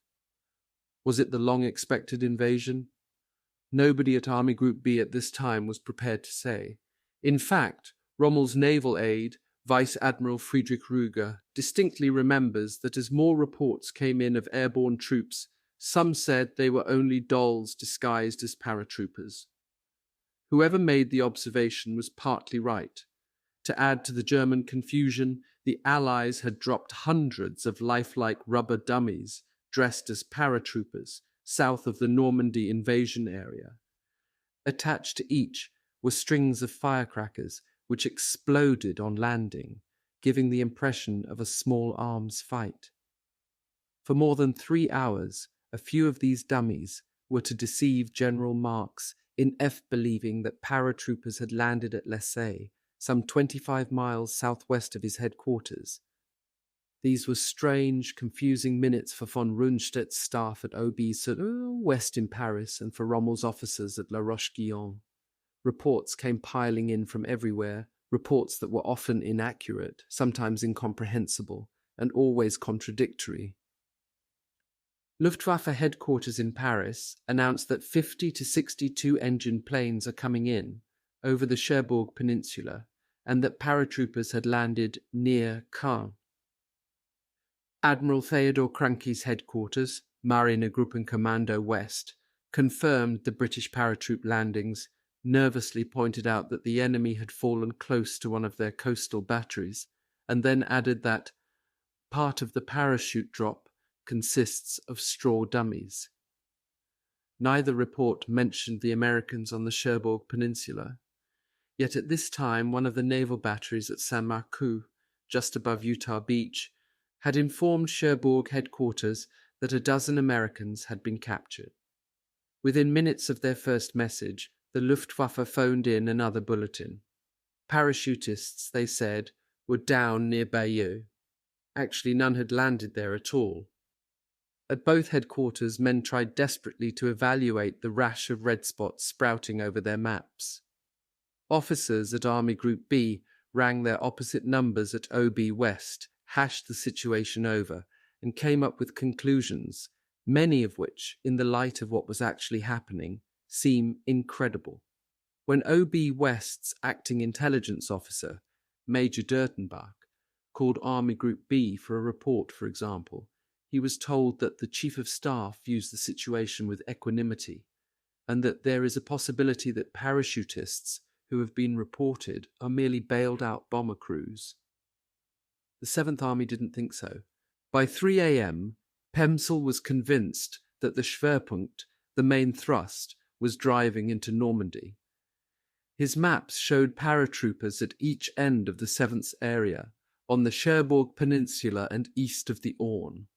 Was it the long-expected invasion? Nobody at Army Group B at this time was prepared to say. In fact, Rommel's naval aide, Vice Admiral Friedrich Rüger, distinctly remembers that as more reports came in of airborne troops, some said they were only dolls disguised as paratroopers. Whoever made the observation was partly right. To add to the German confusion, the Allies had dropped hundreds of lifelike rubber dummies dressed as paratroopers south of the Normandy invasion area. Attached to each were strings of firecrackers which exploded on landing, giving the impression of a small arms fight. For more than 3 hours, a few of these dummies were to deceive General Marx in believing that paratroopers had landed at Lessay, some 25 miles southwest of his headquarters. These were strange, confusing minutes for von Rundstedt's staff at West in Paris and for Rommel's officers at La Roche-Guyon. Reports came piling in from everywhere, reports that were often inaccurate, sometimes incomprehensible, and always contradictory. Luftwaffe headquarters in Paris announced that 50 to 62 engine planes are coming in over the Cherbourg Peninsula and that paratroopers had landed near Caen. Admiral Theodor Kranke's headquarters, Marinegruppenkommando West, confirmed the British paratroop landings, nervously pointed out that the enemy had fallen close to one of their coastal batteries, and then added that part of the parachute drop consists of straw dummies. Neither report mentioned the Americans on the Cherbourg Peninsula. Yet at this time, one of the naval batteries at Saint-Marcoux, just above Utah Beach, had informed Cherbourg headquarters that a dozen Americans had been captured. Within minutes of their first message, the Luftwaffe phoned in another bulletin. Parachutists, they said, were down near Bayeux. Actually, none had landed there at all. At both headquarters, men tried desperately to evaluate the rash of red spots sprouting over their maps. Officers at Army Group B rang their opposite numbers at OB West, hashed the situation over, and came up with conclusions, many of which, in the light of what was actually happening, seem incredible. When OB West's acting intelligence officer, Major Dertenbach, called Army Group B for a report, for example, he was told that the Chief of Staff views the situation with equanimity, and that there is a possibility that parachutists who have been reported are merely bailed-out bomber crews. The 7th Army didn't think so. By 3 a.m., Pemsel was convinced that the Schwerpunkt, the main thrust, was driving into Normandy. His maps showed paratroopers at each end of the 7th area, on the Cherbourg Peninsula and east of the Orne.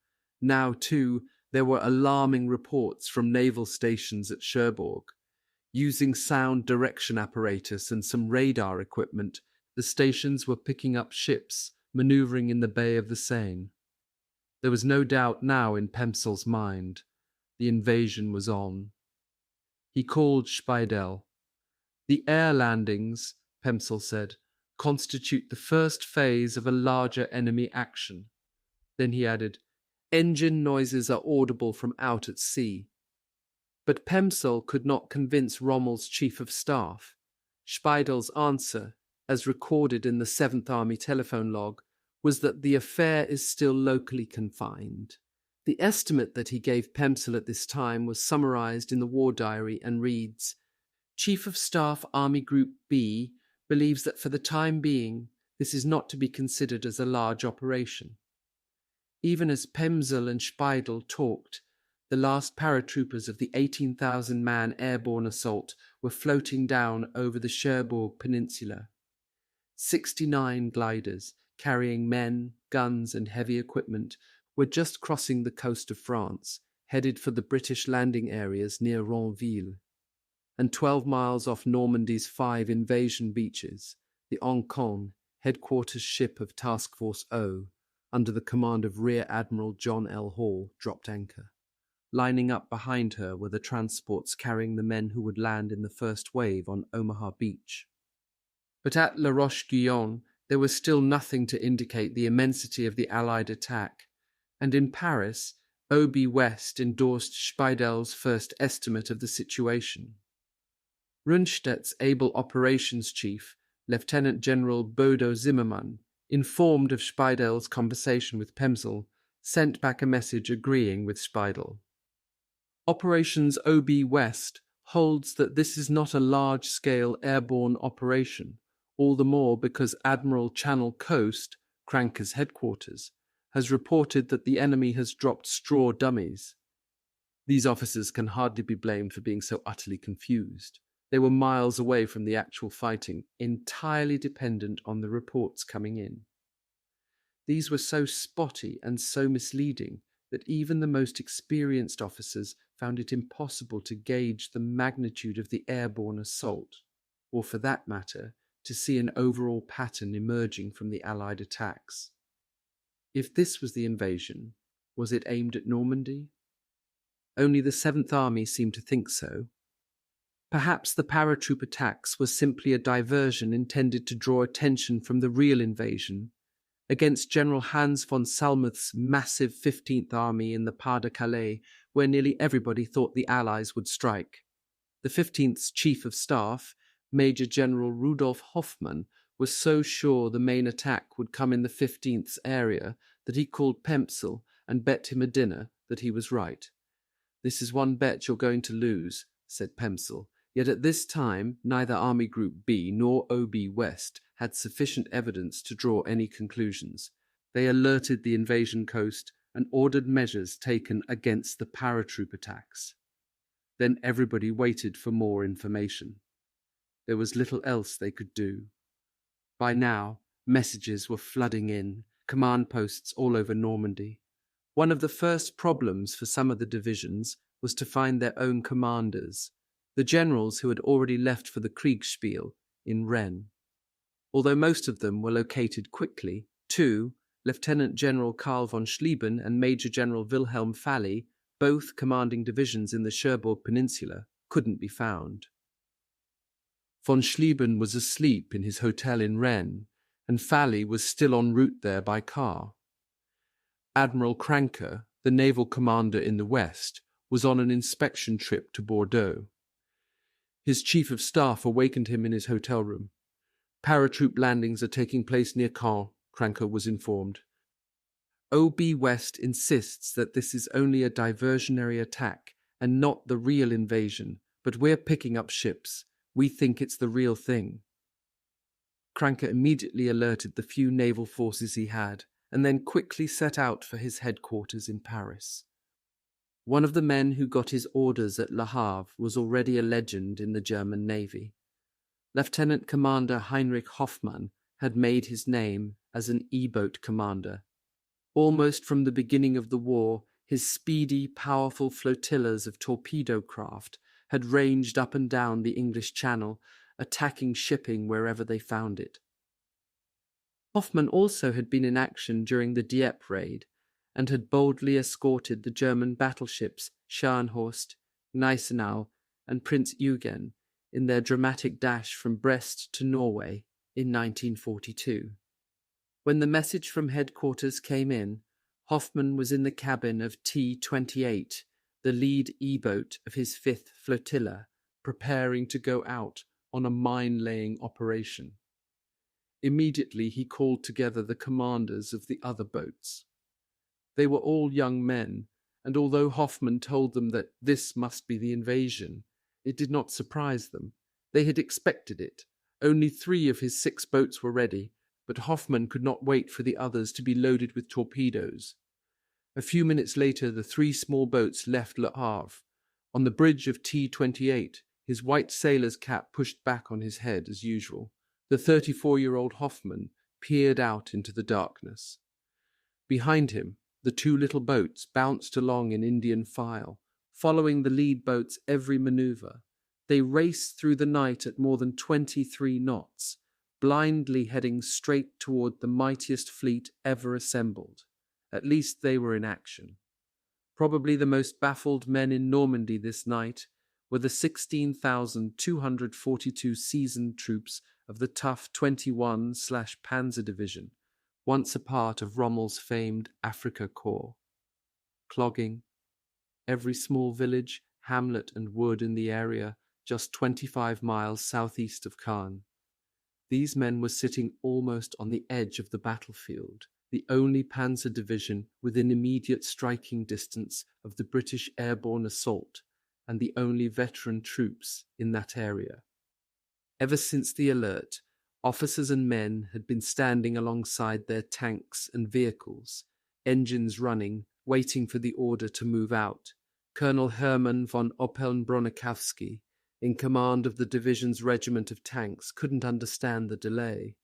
Now, too, there were alarming reports from naval stations at Cherbourg. Using sound direction apparatus and some radar equipment, the stations were picking up ships maneuvering in the Bay of the Seine. There was no doubt now in Pemsel's mind. The invasion was on. He called Speidel. "The air landings," Pemsel said, "constitute the first phase of a larger enemy action." Then he added, "Engine noises are audible from out at sea." But Pemsel could not convince Rommel's chief of staff. Speidel's answer, as recorded in the 7th Army telephone log, was that the affair is still locally confined. The estimate that he gave Pemsel at this time was summarized in the war diary and reads, Chief of Staff Army Group B believes that for the time being, this is not to be considered as a large operation. Even as Pemsel and Speidel talked, the last paratroopers of the 18,000-man airborne assault were floating down over the Cherbourg Peninsula. 69 gliders, carrying men, guns, and heavy equipment, were just crossing the coast of France, headed for the British landing areas near Ronville. And 12 miles off Normandy's 5 invasion beaches, the Ancon, headquarters ship of Task Force O, under the command of Rear Admiral John L. Hall, dropped anchor. Lining up behind her were the transports carrying the men who would land in the first wave on Omaha Beach. But at La Roche-Guyon, there was still nothing to indicate the immensity of the Allied attack, and in Paris, O.B. West endorsed Speidel's first estimate of the situation. Rundstedt's able operations chief, Lieutenant General Bodo Zimmermann, informed of Speidel's conversation with Pemsel, sent back a message agreeing with Speidel. Operations O.B. West holds that this is not a large-scale airborne operation, all the more because Admiral Channel Coast, Kranke's headquarters, has reported that the enemy has dropped straw dummies. These officers can hardly be blamed for being so utterly confused. They were miles away from the actual fighting, entirely dependent on the reports coming in. These were so spotty and so misleading that even the most experienced officers found it impossible to gauge the magnitude of the airborne assault, or for that matter, to see an overall pattern emerging from the Allied attacks. If this was the invasion, was it aimed at Normandy? Only the 7th Army seemed to think so. Perhaps the paratroop attacks were simply a diversion intended to draw attention from the real invasion against General Hans von Salmuth's massive 15th Army in the Pas-de-Calais, where nearly everybody thought the Allies would strike. The 15th's Chief of Staff, Major General Rudolf Hoffmann, was so sure the main attack would come in the 15th's area that he called Pemsel and bet him a dinner that he was right. "This is one bet you're going to lose," said Pemsel. Yet at this time, neither Army Group B nor OB West had sufficient evidence to draw any conclusions. They alerted the invasion coast and ordered measures taken against the paratroop attacks. Then everybody waited for more information. There was little else they could do. By now, messages were flooding in, command posts all over Normandy. One of the first problems for some of the divisions was to find their own commanders, the generals who had already left for the Kriegspiel in Rennes. Although most of them were located quickly, two, Lieutenant General Karl von Schlieben and Major General Wilhelm Fally, both commanding divisions in the Cherbourg Peninsula, couldn't be found. Von Schlieben was asleep in his hotel in Rennes, and Fally was still en route there by car. Admiral Kranke, the naval commander in the west, was on an inspection trip to Bordeaux. His chief of staff awakened him in his hotel room. "Paratroop landings are taking place near Caen," Kranke was informed. "O.B. West insists that this is only a diversionary attack and not the real invasion, but we're picking up ships. We think it's the real thing." Kranke immediately alerted the few naval forces he had, and then quickly set out for his headquarters in Paris. One of the men who got his orders at Le Havre was already a legend in the German Navy. Lieutenant Commander Heinrich Hoffmann had made his name as an E-boat commander. Almost from the beginning of the war, his speedy, powerful flotillas of torpedo craft had ranged up and down the English Channel, attacking shipping wherever they found it. Hoffmann also had been in action during the Dieppe raid, and had boldly escorted the German battleships Scharnhorst, Gneisenau, and Prinz Eugen in their dramatic dash from Brest to Norway in 1942. When the message from headquarters came in, Hoffmann was in the cabin of T-28, the lead E-boat of his 5th flotilla, preparing to go out on a mine-laying operation. Immediately he called together the commanders of the other boats. They were all young men, and although Hoffmann told them that this must be the invasion, it did not surprise them. They had expected it. Only 3 of his 6 boats were ready, but Hoffmann could not wait for the others to be loaded with torpedoes. A few minutes later, the 3 small boats left Le Havre. On the bridge of T-28, his white sailor's cap pushed back on his head as usual, the 34-year-old Hoffmann peered out into the darkness. Behind him, the 2 little boats bounced along in Indian file, following the lead boat's every maneuver. They raced through the night at more than 23 knots, blindly heading straight toward the mightiest fleet ever assembled. At least they were in action. Probably the most baffled men in Normandy this night were the 16,242 seasoned troops of the tough 21/Panzer Division, once a part of Rommel's famed Afrika Korps. Clogging every small village, hamlet and wood in the area just 25 miles southeast of Caen. These men were sitting almost on the edge of the battlefield, the only panzer division within immediate striking distance of the British airborne assault, and the only veteran troops in that area. Ever since the alert, officers and men had been standing alongside their tanks and vehicles, engines running, waiting for the order to move out. Colonel Hermann von Oppeln-Bronikowski, in command of the division's regiment of tanks, couldn't understand the delay.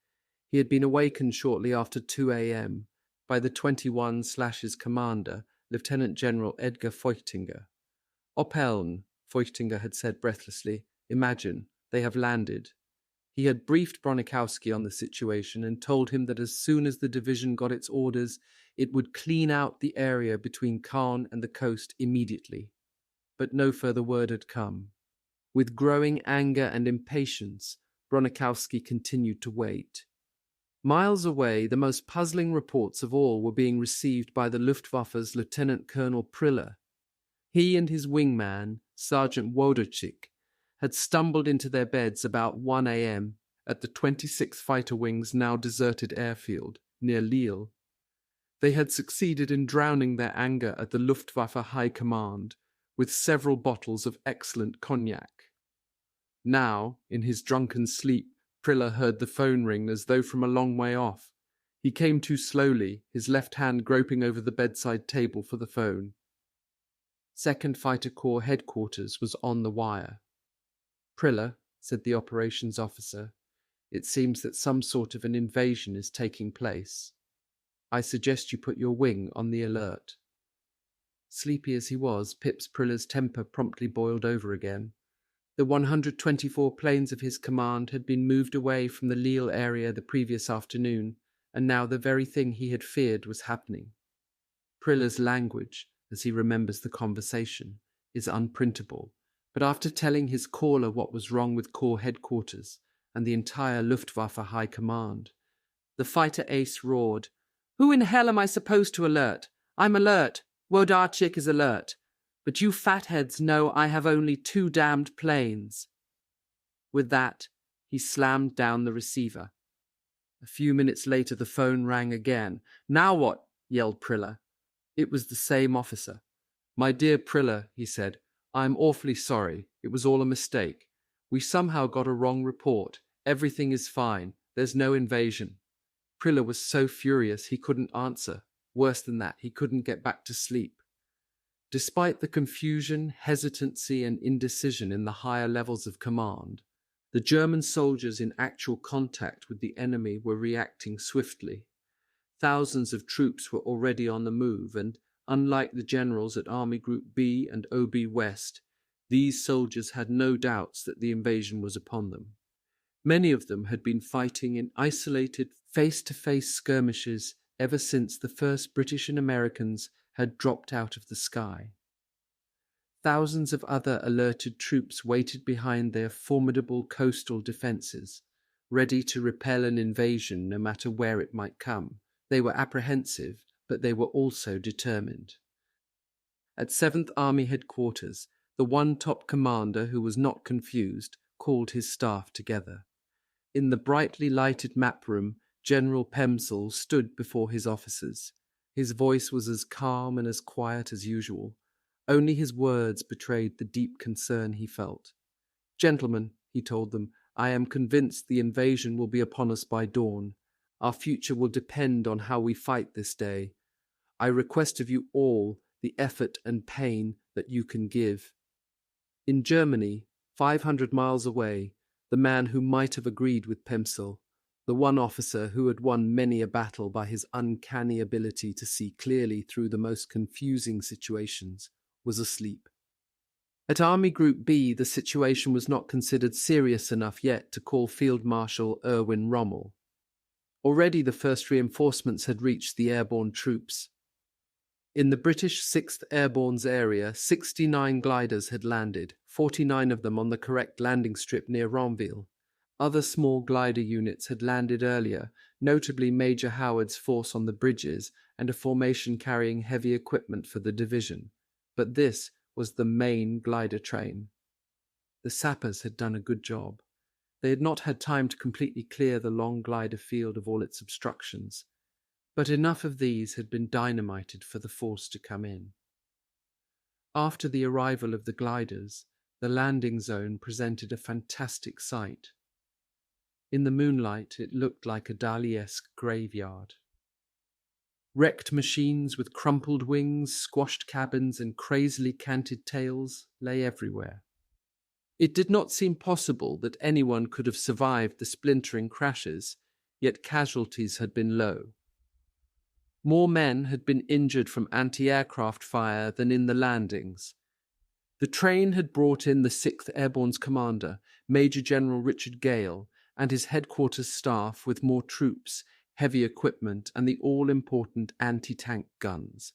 He had been awakened shortly after 2 a.m. by the 21/'s commander, Lieutenant General Edgar Feuchtinger. Oppeln, Feuchtinger had said breathlessly, imagine, they have landed. He had briefed Bronikowski on the situation and told him that as soon as the division got its orders, it would clean out the area between Caen and the coast immediately. But no further word had come. With growing anger and impatience, Bronikowski continued to wait. Miles away, the most puzzling reports of all were being received by the Luftwaffe's Lieutenant Colonel Priller. He and his wingman, Sergeant Wodachik, had stumbled into their beds about 1 a.m. at the 26th Fighter Wing's now deserted airfield, near Lille. They had succeeded in drowning their anger at the Luftwaffe High Command with several bottles of excellent cognac. Now, in his drunken sleep, Priller heard the phone ring as though from a long way off. He came to slowly, his left hand groping over the bedside table for the phone. 2nd Fighter Corps headquarters was on the wire. Priller, said the operations officer, it seems that some sort of an invasion is taking place. I suggest you put your wing on the alert. Sleepy as he was, Pips Priller's temper promptly boiled over again. The 124 planes of his command had been moved away from the Lille area the previous afternoon, and now the very thing he had feared was happening. Priller's language, as he remembers the conversation, is unprintable, but after telling his caller what was wrong with Corps headquarters and the entire Luftwaffe High Command, the fighter ace roared, "Who in hell am I supposed to alert? I'm alert. Wodachik is alert. But you fatheads know I have only 2 damned planes." With that, he slammed down the receiver. A few minutes later, the phone rang again. "Now what?" yelled Priller. It was the same officer. "My dear Priller," he said, "I'm awfully sorry. It was all a mistake. We somehow got a wrong report. Everything is fine. There's no invasion." Priller was so furious he couldn't answer. Worse than that, he couldn't get back to sleep. Despite the confusion, hesitancy, and indecision in the higher levels of command, the German soldiers in actual contact with the enemy were reacting swiftly. Thousands of troops were already on the move, and, unlike the generals at Army Group B and OB West, these soldiers had no doubts that the invasion was upon them. Many of them had been fighting in isolated, face-to-face skirmishes ever since the first British and Americans had dropped out of the sky. Thousands of other alerted troops waited behind their formidable coastal defences, ready to repel an invasion no matter where it might come. They were apprehensive, but they were also determined. At 7th Army headquarters, the one top commander who was not confused called his staff together. In the brightly lighted map room, General Pemsel stood before his officers. His voice was as calm and as quiet as usual. Only his words betrayed the deep concern he felt. "Gentlemen," he told them, "I am convinced the invasion will be upon us by dawn. Our future will depend on how we fight this day. I request of you all the effort and pain that you can give." In Germany, 500 miles away, the man who might have agreed with Pemsel, the one officer who had won many a battle by his uncanny ability to see clearly through the most confusing situations, was asleep. At Army Group B, the situation was not considered serious enough yet to call Field Marshal Erwin Rommel. Already the first reinforcements had reached the airborne troops. In the British 6th Airborne's area, 69 gliders had landed, 49 of them on the correct landing strip near Ronville. Other small glider units had landed earlier, notably Major Howard's force on the bridges and a formation carrying heavy equipment for the division. But this was the main glider train. The sappers had done a good job. They had not had time to completely clear the long glider field of all its obstructions, but enough of these had been dynamited for the force to come in. After the arrival of the gliders, the landing zone presented a fantastic sight. In the moonlight, it looked like a Dali-esque graveyard. Wrecked machines with crumpled wings, squashed cabins, and crazily canted tails lay everywhere. It did not seem possible that anyone could have survived the splintering crashes, yet casualties had been low. More men had been injured from anti-aircraft fire than in the landings. The train had brought in the 6th Airborne's commander, Major General Richard Gale, and his headquarters staff with more troops, heavy equipment, and the all-important anti-tank guns.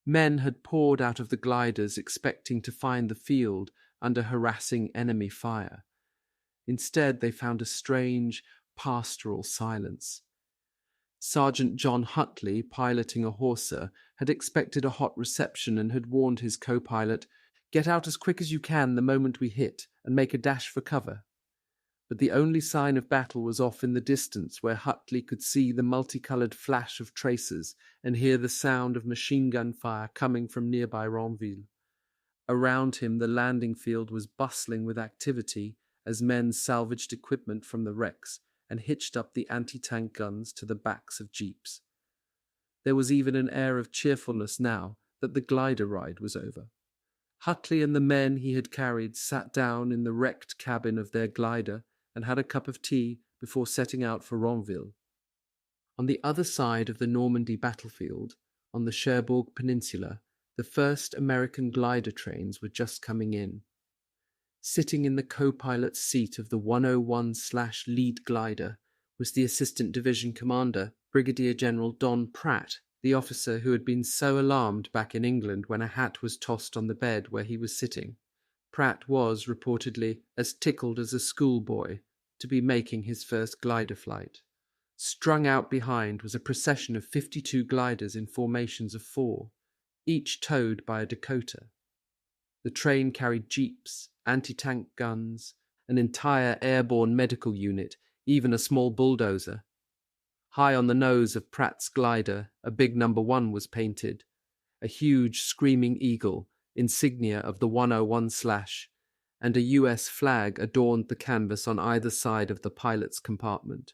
Men had poured out of the gliders expecting to find the field under harassing enemy fire. Instead, they found a strange, pastoral silence. Sergeant John Hutley, piloting a Horsa, had expected a hot reception and had warned his co-pilot, "Get out as quick as you can the moment we hit and make a dash for cover." But the only sign of battle was off in the distance, where Hutley could see the multicolored flash of tracers and hear the sound of machine gun fire coming from nearby Ronville. Around him, the landing field was bustling with activity as men salvaged equipment from the wrecks and hitched up the anti-tank guns to the backs of jeeps. There was even an air of cheerfulness now that the glider ride was over. Hutley and the men he had carried sat down in the wrecked cabin of their glider and had a cup of tea before setting out for Ronville. On the other side of the Normandy battlefield, on the Cherbourg Peninsula, the first American glider trains were just coming in. Sitting in the co-pilot's seat of the 101/lead glider was the assistant division commander, Brigadier General Don Pratt, the officer who had been so alarmed back in England when a hat was tossed on the bed where he was sitting. Pratt was, reportedly, as tickled as a schoolboy to be making his first glider flight. Strung out behind was a procession of 52 gliders in formations of 4, each towed by a Dakota. The train carried jeeps, anti-tank guns, an entire airborne medical unit, even a small bulldozer. High on the nose of Pratt's glider, a big number 1 was painted, a huge screaming eagle, insignia of the 101/, and a US flag adorned the canvas on either side of the pilot's compartment.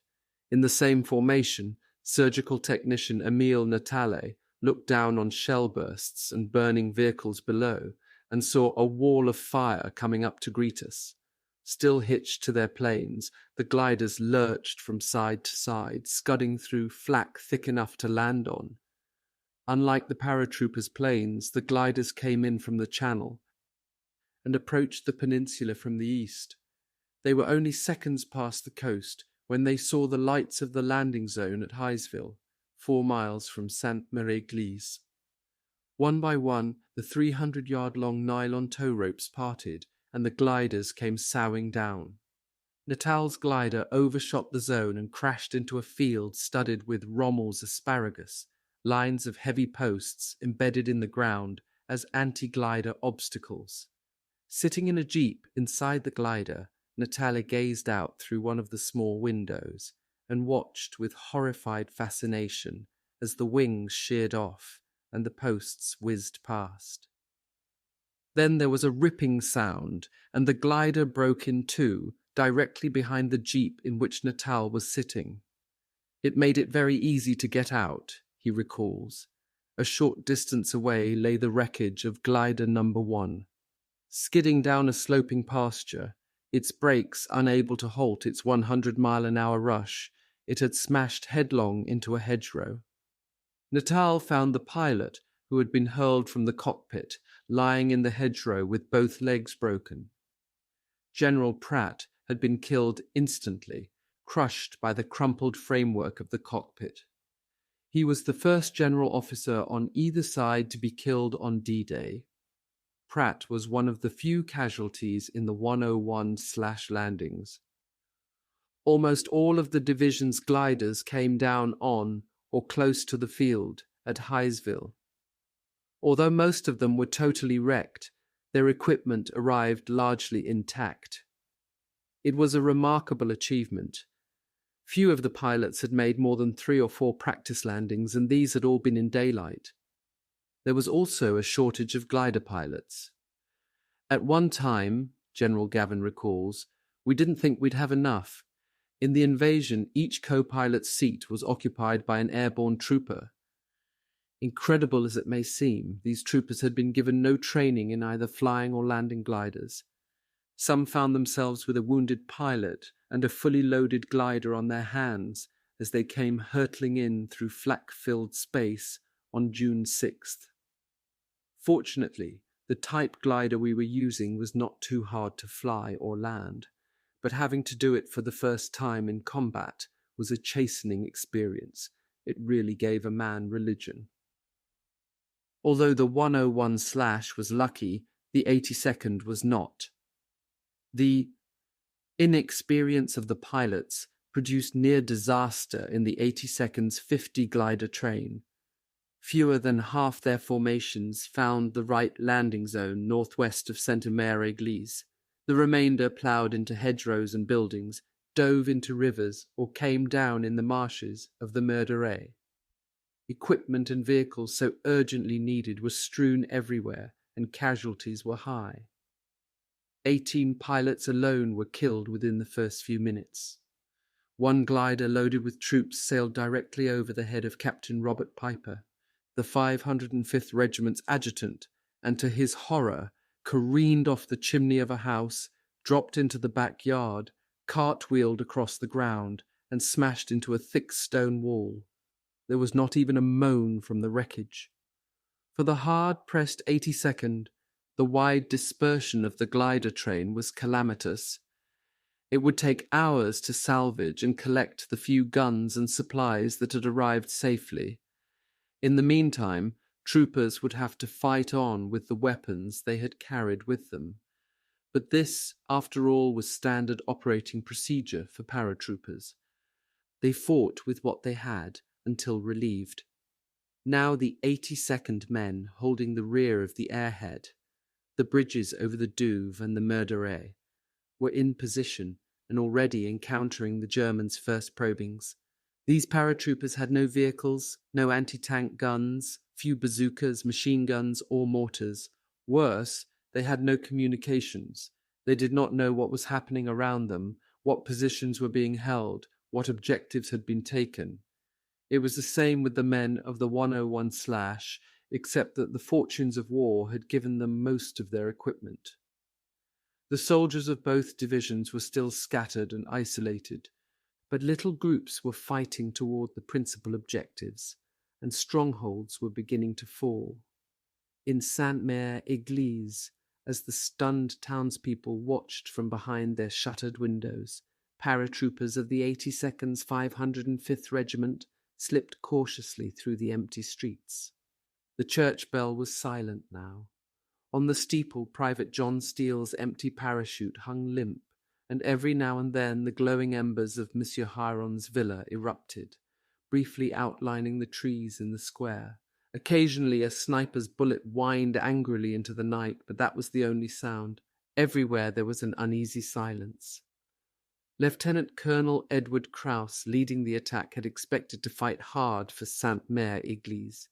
In the same formation, surgical technician Emile Natale looked down on shell bursts and burning vehicles below and saw a wall of fire coming up to greet us. Still hitched to their planes, the gliders lurched from side to side, scudding through flak thick enough to land on. Unlike the paratroopers' planes, the gliders came in from the channel and approached the peninsula from the east. They were only seconds past the coast when they saw the lights of the landing zone at Heisville, 4 miles from Sainte-Mère-Église. One by one, the 300-yard-long nylon tow ropes parted, and the gliders came soughing down. Natal's glider overshot the zone and crashed into a field studded with Rommel's asparagus, lines of heavy posts embedded in the ground as anti-glider obstacles. Sitting in a jeep inside the glider, Natale gazed out through one of the small windows and watched with horrified fascination as the wings sheared off and the posts whizzed past. Then there was a ripping sound, and the glider broke in two directly behind the jeep in which Natal was sitting. It made it very easy to get out, he recalls. A short distance away lay the wreckage of glider number 1. Skidding down a sloping pasture, its brakes unable to halt its 100-mile-an-hour rush, it had smashed headlong into a hedgerow. Natal found the pilot, who had been hurled from the cockpit, lying in the hedgerow with both legs broken. General Pratt had been killed instantly, crushed by the crumpled framework of the cockpit. He was the first general officer on either side to be killed on D-Day. Pratt was one of the few casualties in the 101/landings. Almost all of the division's gliders came down on or close to the field at Heisville. Although most of them were totally wrecked, their equipment arrived largely intact. It was a remarkable achievement. Few of the pilots had made more than 3 or 4 practice landings, and these had all been in daylight. There was also a shortage of glider pilots. At one time, General Gavin recalls, we didn't think we'd have enough. In the invasion, each co-pilot's seat was occupied by an airborne trooper. Incredible as it may seem, these troopers had been given no training in either flying or landing gliders. Some found themselves with a wounded pilot and a fully loaded glider on their hands as they came hurtling in through flak-filled space on June 6th. Fortunately, the type glider we were using was not too hard to fly or land, but having to do it for the first time in combat was a chastening experience. It really gave a man religion. Although the 101/ was lucky, the 82nd was not. The inexperience of the pilots produced near disaster in the 82nd's 50 glider train. Fewer than half their formations found the right landing zone northwest of Sainte-Mère-Église. The remainder ploughed into hedgerows and buildings, dove into rivers, or came down in the marshes of the Meurderay. Equipment and vehicles so urgently needed were strewn everywhere, and casualties were high. 18 pilots alone were killed within the first few minutes. One glider loaded with troops sailed directly over the head of Captain Robert Piper, the 505th Regiment's adjutant, and to his horror, careened off the chimney of a house, dropped into the backyard, cartwheeled across the ground, and smashed into a thick stone wall. There was not even a moan from the wreckage. For the hard-pressed 82nd, the wide dispersion of the glider train was calamitous. It would take hours to salvage and collect the few guns and supplies that had arrived safely. In the meantime, troopers would have to fight on with the weapons they had carried with them. But this, after all, was standard operating procedure for paratroopers. They fought with what they had until relieved. Now the 82nd men holding the rear of the airhead, the bridges over the Douve and the Meurderay, were in position and already encountering the Germans' first probings. These paratroopers had no vehicles, no anti-tank guns, few bazookas, machine guns, or mortars. Worse, they had no communications. They did not know what was happening around them, what positions were being held, what objectives had been taken. It was the same with the men of the 101/, except that the fortunes of war had given them most of their equipment. The soldiers of both divisions were still scattered and isolated, but little groups were fighting toward the principal objectives, and strongholds were beginning to fall. In Sainte-Mère-Église, as the stunned townspeople watched from behind their shuttered windows, paratroopers of the 82nd's 505th Regiment slipped cautiously through the empty streets. The church bell was silent now. On the steeple, Private John Steele's empty parachute hung limp, and every now and then the glowing embers of Monsieur Hiron's villa erupted, briefly outlining the trees in the square. Occasionally a sniper's bullet whined angrily into the night, but that was the only sound. Everywhere there was an uneasy silence. Lieutenant Colonel Edward Krauss, leading the attack, had expected to fight hard for Sainte-Mère-Église.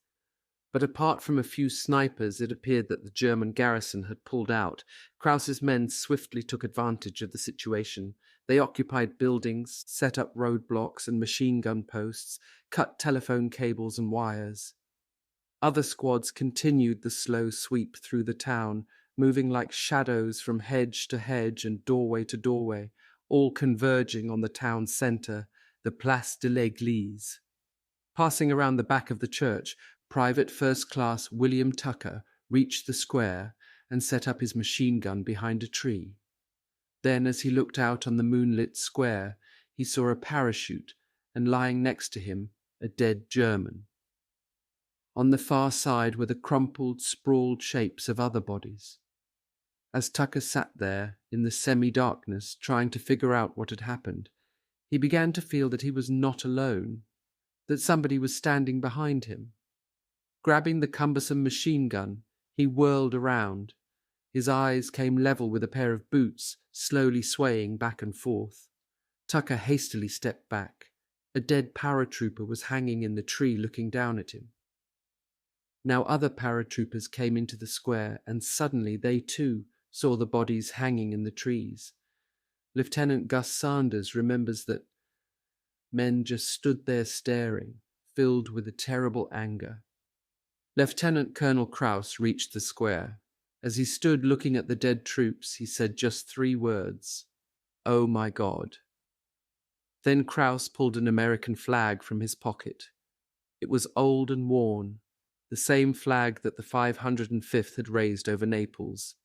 But apart from a few snipers, it appeared that the German garrison had pulled out. Krauss's men swiftly took advantage of the situation. They occupied buildings, set up roadblocks and machine gun posts, cut telephone cables and wires. Other squads continued the slow sweep through the town, moving like shadows from hedge to hedge and doorway to doorway, all converging on the town centre, the Place de l'Église. Passing around the back of the church, Private First Class William Tucker reached the square and set up his machine gun behind a tree. Then, as he looked out on the moonlit square, he saw a parachute, and lying next to him, a dead German. On the far side were the crumpled, sprawled shapes of other bodies. As Tucker sat there, in the semi-darkness, trying to figure out what had happened, he began to feel that he was not alone, that somebody was standing behind him. Grabbing the cumbersome machine gun, he whirled around. His eyes came level with a pair of boots, slowly swaying back and forth. Tucker hastily stepped back. A dead paratrooper was hanging in the tree looking down at him. Now other paratroopers came into the square, and suddenly they too saw the bodies hanging in the trees. Lieutenant Gus Sanders remembers that men just stood there staring, filled with a terrible anger. Lieutenant Colonel Krauss reached the square. As he stood looking at the dead troops, he said just 3 words, "Oh my God." Then Krauss pulled an American flag from his pocket. It was old and worn, the same flag that the 505th had raised over Naples.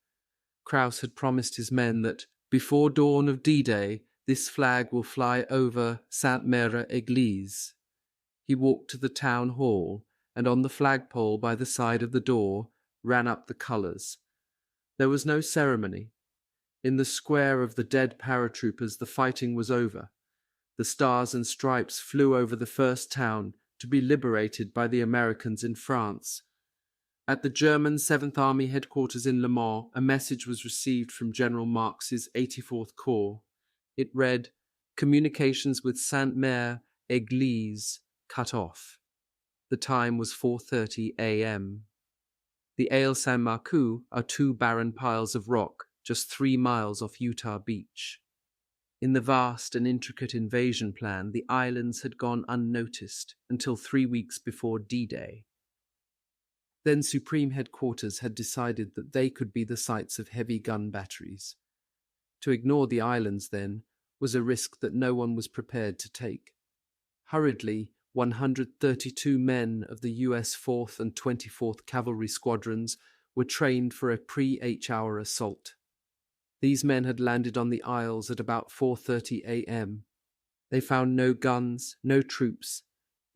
Krauss had promised his men that, before dawn of D-Day, this flag will fly over Sainte-Mère-Église. He walked to the town hall, and on the flagpole by the side of the door ran up the colours. There was no ceremony. In the square of the dead paratroopers the fighting was over. The stars and stripes flew over the first town to be liberated by the Americans in France. At the German 7th Army headquarters in Le Mans, a message was received from General Marx's 84th Corps. It read, "Communications with Sainte-Mère-Église cut off." The time was 4:30 a.m. The Îles Saint-Marcoux are 2 barren piles of rock just 3 miles off Utah Beach. In the vast and intricate invasion plan, the islands had gone unnoticed until 3 weeks before D-Day. Then Supreme Headquarters had decided that they could be the sites of heavy gun batteries. To ignore the islands, then, was a risk that no one was prepared to take. Hurriedly, 132 men of the U.S. 4th and 24th Cavalry Squadrons were trained for a pre-H-hour assault. These men had landed on the Isles at about 4:30 a.m. They found no guns, no troops,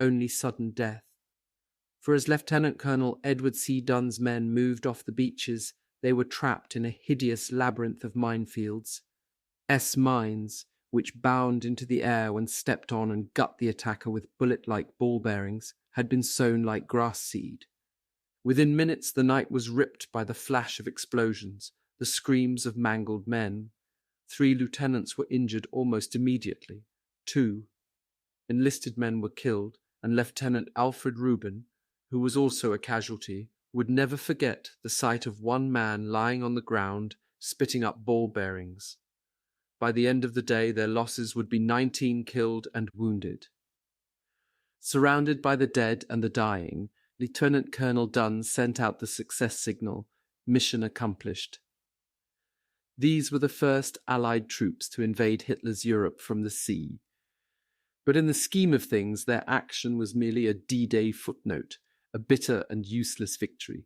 only sudden death. For as Lieutenant Colonel Edward C. Dunn's men moved off the beaches, they were trapped in a hideous labyrinth of minefields. S-mines, which bound into the air when stepped on and gut the attacker with bullet-like ball bearings, had been sown like grass seed. Within minutes the night was ripped by the flash of explosions, the screams of mangled men. 3 lieutenants were injured almost immediately. 2 enlisted men were killed, and Lieutenant Alfred Rubin, who was also a casualty, would never forget the sight of one man lying on the ground, spitting up ball bearings. By the end of the day, their losses would be 19 killed and wounded. Surrounded by the dead and the dying, Lieutenant Colonel Dunn sent out the success signal, "Mission accomplished." These were the first Allied troops to invade Hitler's Europe from the sea. But in the scheme of things, their action was merely a D-Day footnote, a bitter and useless victory.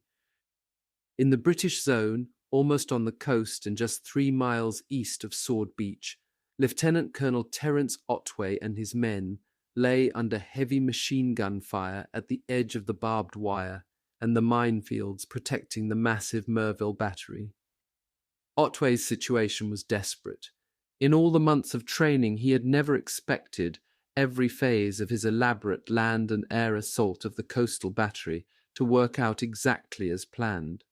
In the British zone, almost on the coast and just 3 miles east of Sword Beach, Lieutenant Colonel Terence Otway and his men lay under heavy machine gun fire at the edge of the barbed wire and the minefields protecting the massive Merville battery. Otway's situation was desperate. In all the months of training, he had never expected every phase of his elaborate land and air assault of the coastal battery to work out exactly as planned.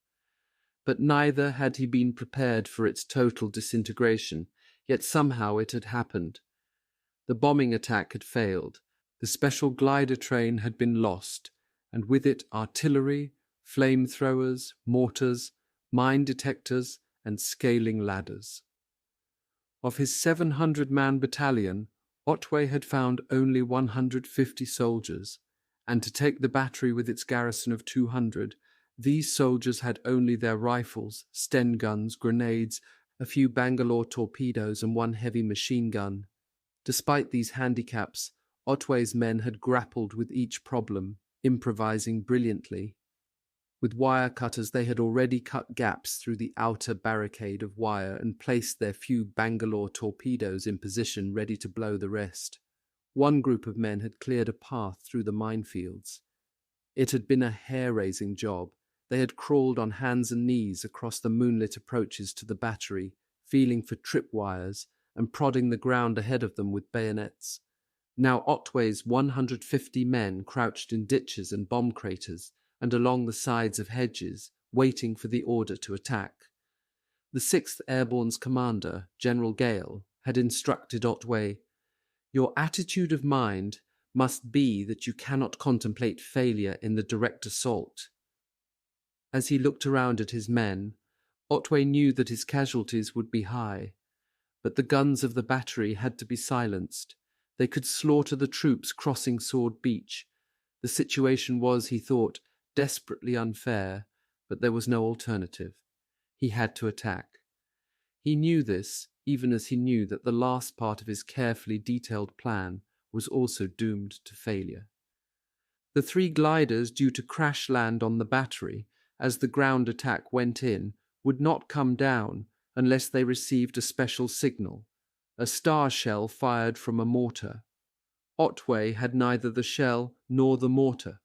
But neither had he been prepared for its total disintegration. Yet somehow it had happened. The bombing attack had failed, the special glider train had been lost, and with it artillery, flamethrowers, mortars, mine detectors, and scaling ladders. Of his 700-man battalion, Otway had found only 150 soldiers, and to take the battery with its garrison of 200, these soldiers had only their rifles, Sten guns, grenades, a few Bangalore torpedoes, and one heavy machine gun. Despite these handicaps, Otway's men had grappled with each problem, improvising brilliantly. With wire cutters they had already cut gaps through the outer barricade of wire and placed their few Bangalore torpedoes in position ready to blow the rest. One group of men had cleared a path through the minefields. It had been a hair-raising job. They had crawled on hands and knees across the moonlit approaches to the battery, feeling for tripwires and prodding the ground ahead of them with bayonets. Now Otway's 150 men crouched in ditches and bomb craters and along the sides of hedges, waiting for the order to attack. The 6th Airborne's commander, General Gale, had instructed Otway, "Your attitude of mind must be that you cannot contemplate failure in the direct assault." As he looked around at his men, Otway knew that his casualties would be high, but the guns of the battery had to be silenced. They could slaughter the troops crossing Sword Beach. The situation was, he thought, desperately unfair, but there was no alternative. He had to attack. He knew this, even as he knew that the last part of his carefully detailed plan was also doomed to failure. The 3 gliders due to crash land on the battery as the ground attack went in would not come down unless they received a special signal, a star shell fired from a mortar. Otway had neither the shell nor the mortar.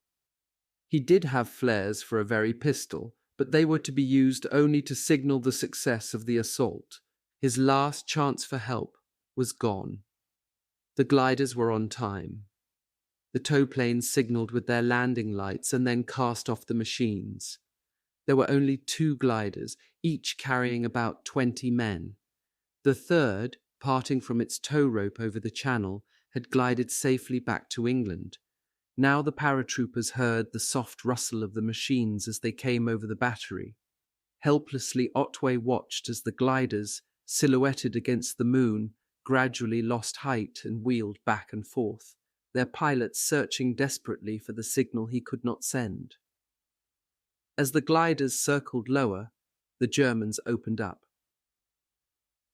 He did have flares for a very pistol, but they were to be used only to signal the success of the assault. His last chance for help was gone. The gliders were on time. The tow planes signaled with their landing lights and then cast off the machines. There were only 2 gliders, each carrying about 20 men. The third, parting from its tow rope over the channel, had glided safely back to England. Now the paratroopers heard the soft rustle of the machines as they came over the battery. Helplessly Otway watched as the gliders, silhouetted against the moon, gradually lost height and wheeled back and forth, their pilots searching desperately for the signal he could not send. As the gliders circled lower, the Germans opened up.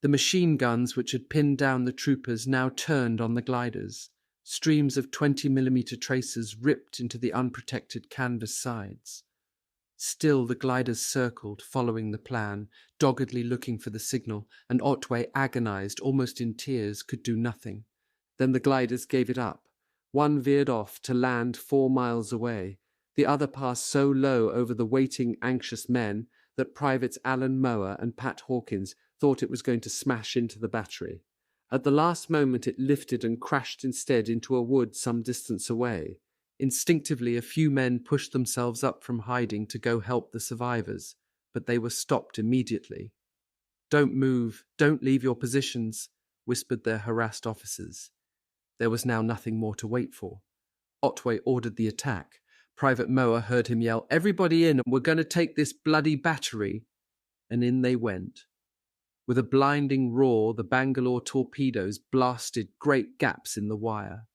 The machine guns which had pinned down the troopers now turned on the gliders. Streams of 20mm tracers ripped into the unprotected canvas sides. Still the gliders circled, following the plan, doggedly looking for the signal, and Otway, agonized, almost in tears, could do nothing. Then the gliders gave it up. One veered off to land 4 miles away. The other passed so low over the waiting, anxious men that Privates Alan Mower and Pat Hawkins thought it was going to smash into the battery. At the last moment it lifted and crashed instead into a wood some distance away. Instinctively a few men pushed themselves up from hiding to go help the survivors, but they were stopped immediately. "Don't move, don't leave your positions," whispered their harassed officers. There was now nothing more to wait for. Otway ordered the attack. Private Mower heard him yell, "Everybody in, and we're going to take this bloody battery." And in they went. With a blinding roar, the Bangalore torpedoes blasted great gaps in the wire.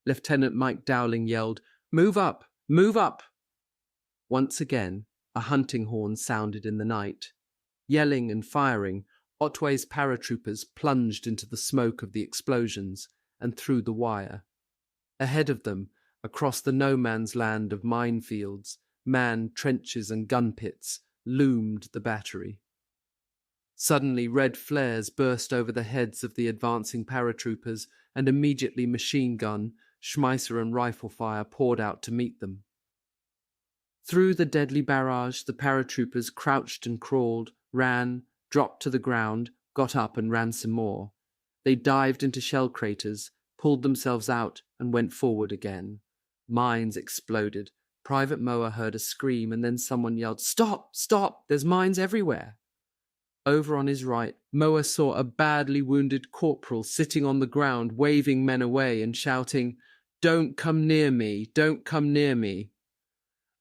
Lieutenant Mike Dowling yelled, "Move up! Move up!" Once again, a hunting horn sounded in the night. Yelling and firing, Otway's paratroopers plunged into the smoke of the explosions and through the wire. Ahead of them, across the no-man's land of minefields, manned trenches and gun pits, loomed the battery. Suddenly red flares burst over the heads of the advancing paratroopers, and immediately machine gun, Schmeisser and rifle fire poured out to meet them. Through the deadly barrage the paratroopers crouched and crawled, ran, dropped to the ground, got up and ran some more. They dived into shell craters, pulled themselves out and went forward again. Mines exploded. Private Mower heard a scream and then someone yelled, "Stop! Stop! There's mines everywhere!" Over on his right, Moa saw a badly wounded corporal sitting on the ground, waving men away and shouting, "Don't come near me! Don't come near me!"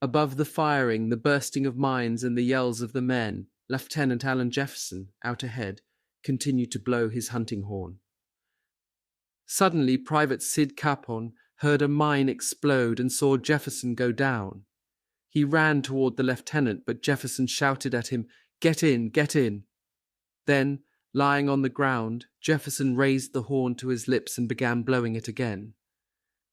Above the firing, the bursting of mines and the yells of the men, Lieutenant Alan Jefferson, out ahead, continued to blow his hunting horn. Suddenly, Private Sid Capon heard a mine explode and saw Jefferson go down. He ran toward the lieutenant, but Jefferson shouted at him, "Get in, get in." Then, lying on the ground, Jefferson raised the horn to his lips and began blowing it again.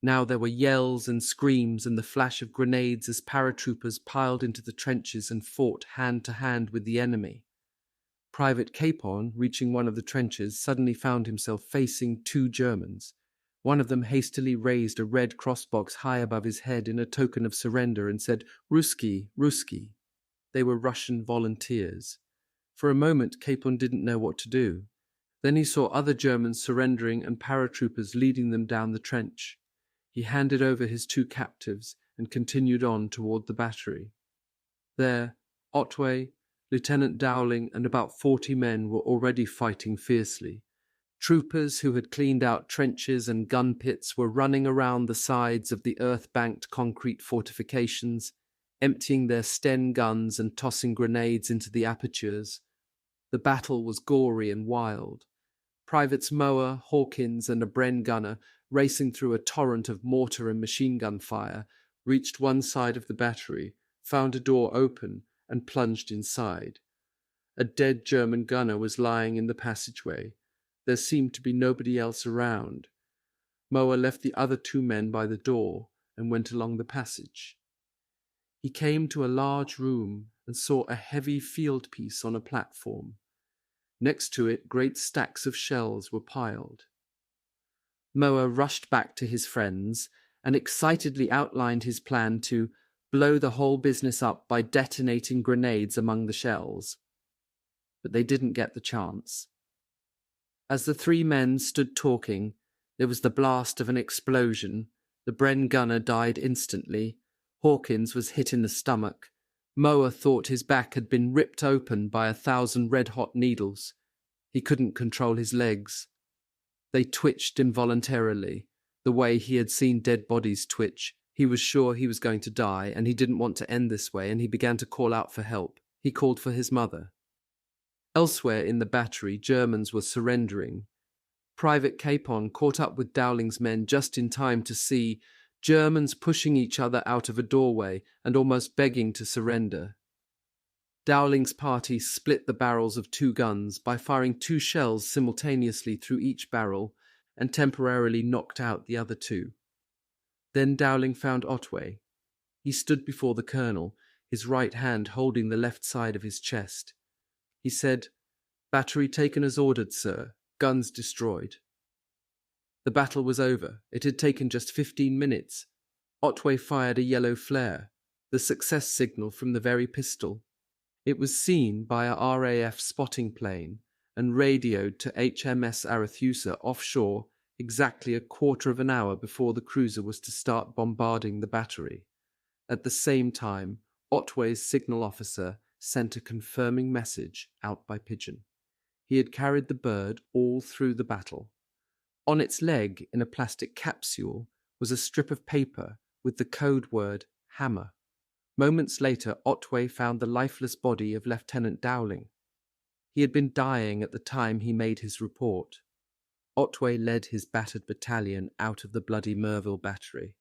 Now there were yells and screams and the flash of grenades as paratroopers piled into the trenches and fought hand to hand with the enemy. Private Capon, reaching one of the trenches, suddenly found himself facing two Germans. One of them hastily raised a red crossbox high above his head in a token of surrender and said, "Ruski, Ruski." They were Russian volunteers. For a moment, Capon didn't know what to do. Then he saw other Germans surrendering and paratroopers leading them down the trench. He handed over his two captives and continued on toward the battery. There, Otway, Lieutenant Dowling, and about 40 men were already fighting fiercely. Troopers who had cleaned out trenches and gun pits were running around the sides of the earth-banked concrete fortifications, emptying their Sten guns and tossing grenades into the apertures. The battle was gory and wild. Privates Moa, Hawkins, and a Bren gunner, racing through a torrent of mortar and machine gun fire, reached one side of the battery, found a door open, and plunged inside. A dead German gunner was lying in the passageway. There seemed to be nobody else around. Moa left the other two men by the door and went along the passage. He came to a large room and saw a heavy field piece on a platform. Next to it, great stacks of shells were piled. Moa rushed back to his friends and excitedly outlined his plan to blow the whole business up by detonating grenades among the shells. But they didn't get the chance. As the three men stood talking, there was the blast of an explosion. The Bren gunner died instantly. Hawkins was hit in the stomach. Moa thought his back had been ripped open by 1,000 red-hot needles. He couldn't control his legs. They twitched involuntarily, the way he had seen dead bodies twitch. He was sure he was going to die, and he didn't want to end this way, and he began to call out for help. He called for his mother. Elsewhere in the battery, Germans were surrendering. Private Capon caught up with Dowling's men just in time to see Germans pushing each other out of a doorway and almost begging to surrender. Dowling's party split the barrels of two guns by firing 2 shells simultaneously through each barrel and temporarily knocked out the other 2. Then Dowling found Otway. He stood before the colonel, his right hand holding the left side of his chest. He said, "Battery taken as ordered, sir. Guns destroyed." The battle was over. It had taken just 15 minutes. Otway fired a yellow flare, the success signal from the very pistol. It was seen by a RAF spotting plane and radioed to HMS Arethusa offshore exactly a quarter of an hour before the cruiser was to start bombarding the battery. At the same time, Otway's signal officer sent a confirming message out by pigeon. He had carried the bird all through the battle. On its leg, in a plastic capsule, was a strip of paper with the code word hammer. Moments later, Otway found the lifeless body of Lieutenant Dowling. He had been dying at the time he made his report. Otway led his battered battalion out of the bloody Merville battery.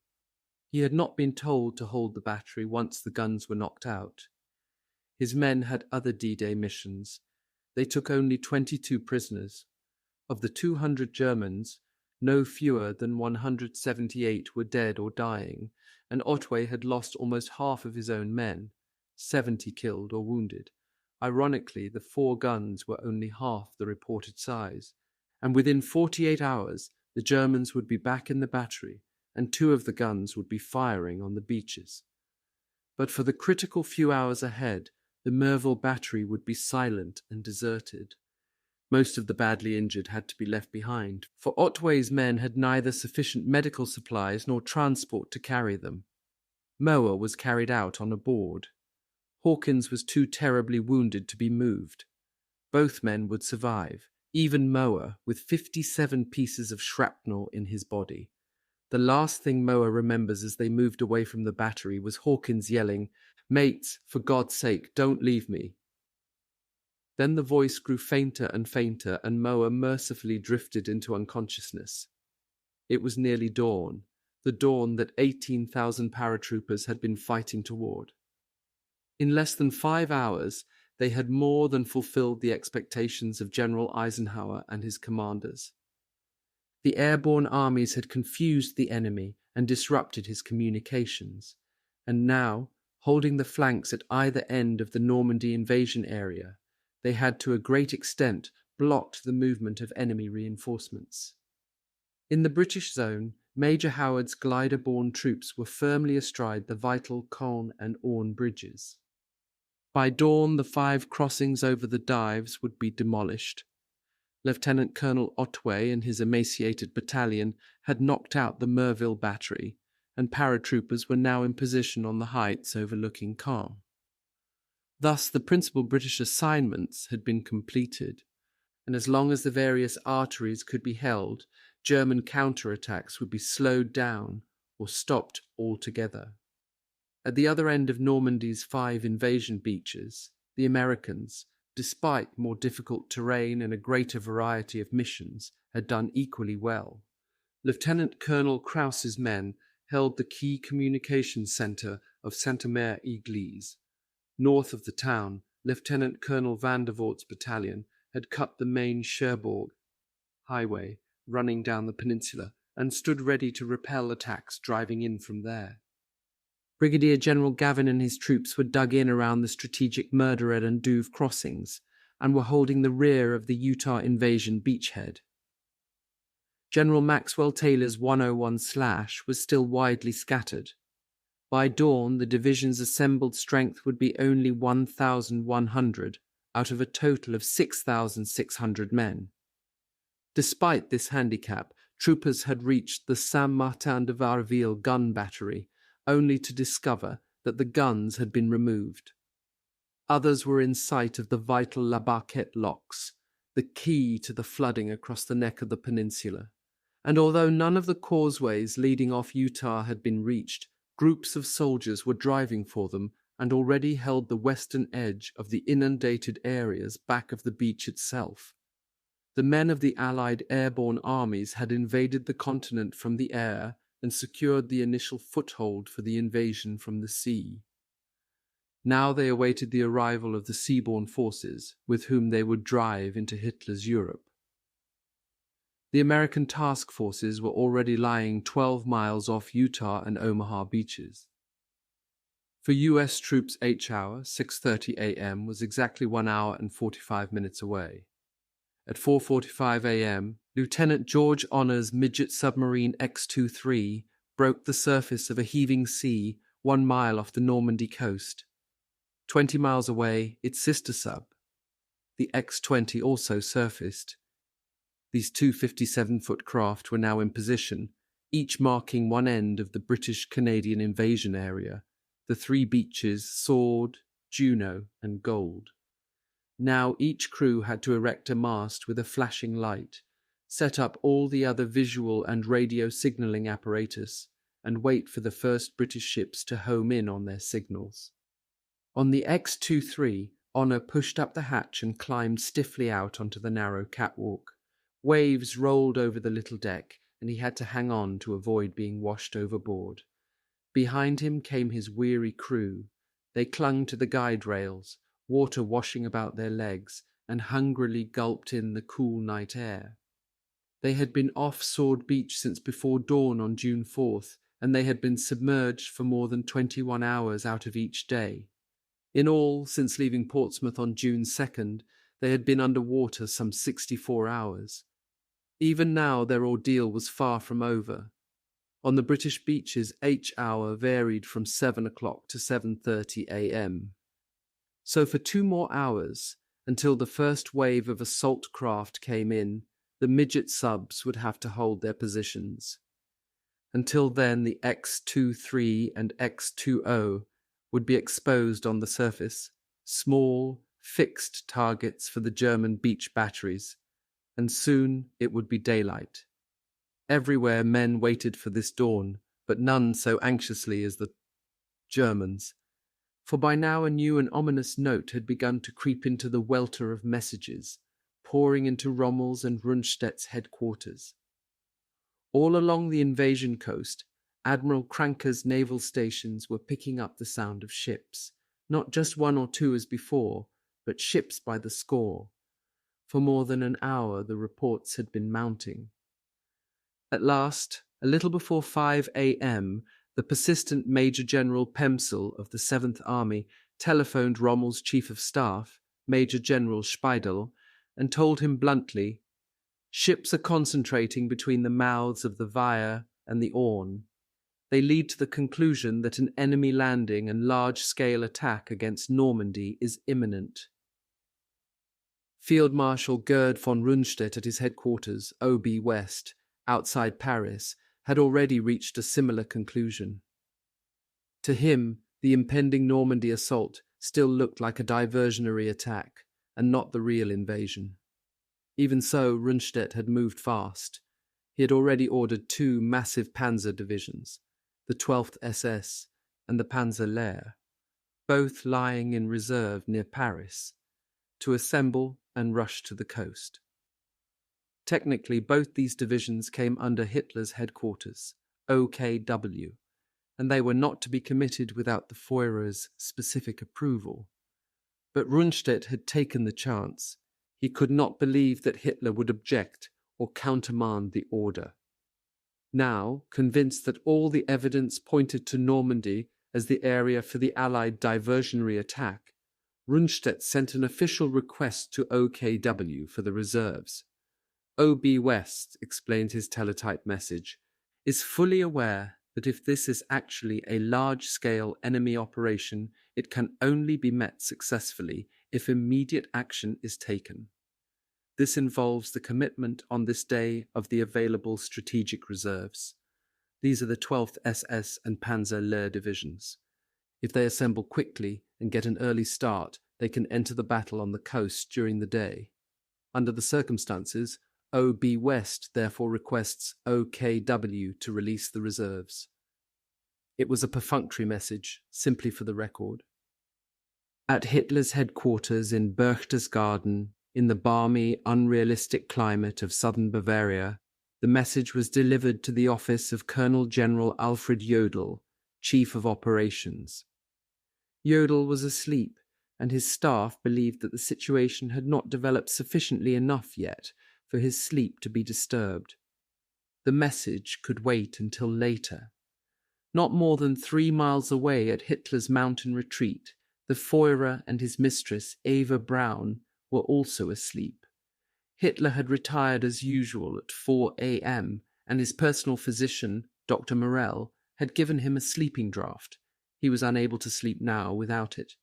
He had not been told to hold the battery once the guns were knocked out. His men had other D-Day missions. They took only 22 prisoners. Of the 200 Germans, no fewer than 178 were dead or dying, and Otway had lost almost half of his own men, 70 killed or wounded. Ironically, the 4 guns were only half the reported size, and within 48 hours the Germans would be back in the battery, and 2 of the guns would be firing on the beaches. But for the critical few hours ahead, the Merville battery would be silent and deserted. Most of the badly injured had to be left behind, for Otway's men had neither sufficient medical supplies nor transport to carry them. Moa was carried out on a board. Hawkins was too terribly wounded to be moved. Both men would survive, even Moa, with 57 pieces of shrapnel in his body. The last thing Moa remembers as they moved away from the battery was Hawkins yelling, "Mates, for God's sake, don't leave me." Then the voice grew fainter and fainter, and Moa mercifully drifted into unconsciousness. It was nearly dawn, the dawn that 18,000 paratroopers had been fighting toward. In less than 5 hours, they had more than fulfilled the expectations of General Eisenhower and his commanders. The airborne armies had confused the enemy and disrupted his communications, and now, holding the flanks at either end of the Normandy invasion area, they had to a great extent blocked the movement of enemy reinforcements. In the British zone, Major Howard's glider-borne troops were firmly astride the vital Caen and Orne bridges. By dawn, the 5 crossings over the Dives would be demolished. Lieutenant Colonel Otway and his emaciated battalion had knocked out the Merville battery, and paratroopers were now in position on the heights overlooking Caen. Thus, the principal British assignments had been completed, and as long as the various arteries could be held, German counterattacks would be slowed down or stopped altogether. At the other end of Normandy's 5 invasion beaches, the Americans, despite more difficult terrain and a greater variety of missions, had done equally well. Lieutenant Colonel Krause's men held the key communications center of Sainte-Mère-Église. North of the town, Lieutenant Colonel Van der Voort's battalion had cut the main Cherbourg highway running down the peninsula and stood ready to repel attacks driving in from there. Brigadier General Gavin and his troops were dug in around the strategic Murderhead and Douve crossings and were holding the rear of the Utah invasion beachhead. General Maxwell Taylor's 101 Slash was still widely scattered. By dawn, the division's assembled strength would be only 1,100 out of a total of 6,600 men. Despite this handicap, troopers had reached the Saint-Martin-de-Varville gun battery, only to discover that the guns had been removed. Others were in sight of the vital La Barquette locks, the key to the flooding across the neck of the peninsula. And although none of the causeways leading off Utah had been reached, groups of soldiers were driving for them and already held the western edge of the inundated areas back of the beach itself. The men of the Allied airborne armies had invaded the continent from the air and secured the initial foothold for the invasion from the sea. Now they awaited the arrival of the seaborne forces, with whom they would drive into Hitler's Europe. The American task forces were already lying 12 miles off Utah and Omaha beaches. For U.S. troops, H-hour, 6:30 a.m., was exactly 1 hour and 45 minutes away. At 4:45 a.m., Lieutenant George Honor's midget submarine X-23 broke the surface of a heaving sea 1 mile off the Normandy coast. 20 miles away, its sister sub, the X-20, also surfaced. These two 57-foot craft were now in position, each marking one end of the British-Canadian invasion area, the 3 beaches Sword, Juno, and Gold. Now each crew had to erect a mast with a flashing light, set up all the other visual and radio signaling apparatus, and wait for the first British ships to home in on their signals. On the X-23, Honor pushed up the hatch and climbed stiffly out onto the narrow catwalk. Waves rolled over the little deck, and he had to hang on to avoid being washed overboard. Behind him came his weary crew. They clung to the guide rails, water washing about their legs, and hungrily gulped in the cool night air. They had been off Sword Beach since before dawn on June 4th, and they had been submerged for more than 21 hours out of each day. In all, since leaving Portsmouth on June 2nd, they had been under water some 64 hours. Even now their ordeal was far from over. On the British beaches, H-hour varied from 7 o'clock to 7:30 a.m. So for 2 more hours, until the first wave of assault craft came in, the midget subs would have to hold their positions. Until then, the X-23 and X-20 would be exposed on the surface, small, fixed targets for the German beach batteries, and soon it would be daylight. Everywhere men waited for this dawn, but none so anxiously as the Germans, for by now a new and ominous note had begun to creep into the welter of messages, pouring into Rommel's and Rundstedt's headquarters. All along the invasion coast, Admiral Kranke's naval stations were picking up the sound of ships, not just one or two as before, but ships by the score. For more than an hour the reports had been mounting. At last, a little before 5 a.m., the persistent Major General Pemsel of the 7th Army telephoned Rommel's Chief of Staff, Major General Speidel, and told him bluntly, "Ships are concentrating between the mouths of the Weiher and the Orne. They lead to the conclusion that an enemy landing and large-scale attack against Normandy is imminent." Field Marshal Gerd von Rundstedt at his headquarters, OB West, outside Paris, had already reached a similar conclusion. To him, the impending Normandy assault still looked like a diversionary attack, and not the real invasion. Even so, Rundstedt had moved fast. He had already ordered 2 massive panzer divisions, the 12th SS and the Panzer Lehr, both lying in reserve near Paris, to assemble and rush to the coast. Technically, both these divisions came under Hitler's headquarters, OKW, and they were not to be committed without the Führer's specific approval. But Rundstedt had taken the chance. He could not believe that Hitler would object or countermand the order. Now, convinced that all the evidence pointed to Normandy as the area for the Allied diversionary attack, Rundstedt sent an official request to OKW for the reserves. OB West, explained his teletype message, is fully aware that if this is actually a large-scale enemy operation, it can only be met successfully if immediate action is taken. This involves the commitment on this day of the available strategic reserves. These are the 12th SS and Panzer Lehr divisions. If they assemble quickly and get an early start, they can enter the battle on the coast during the day. Under the circumstances, OB West therefore requests OKW to release the reserves. It was a perfunctory message, simply for the record. At Hitler's headquarters in Berchtesgaden, in the balmy, unrealistic climate of southern Bavaria, the message was delivered to the office of Colonel General Alfred Jodl, Chief of Operations. Jodl was asleep, and his staff believed that the situation had not developed sufficiently enough yet for his sleep to be disturbed. The message could wait until later. Not more than 3 miles away at Hitler's mountain retreat, the Führer and his mistress, Eva Braun, were also asleep. Hitler had retired as usual at 4 a.m., and his personal physician, Dr. Morell, had given him a sleeping draught. He was unable to sleep now without it.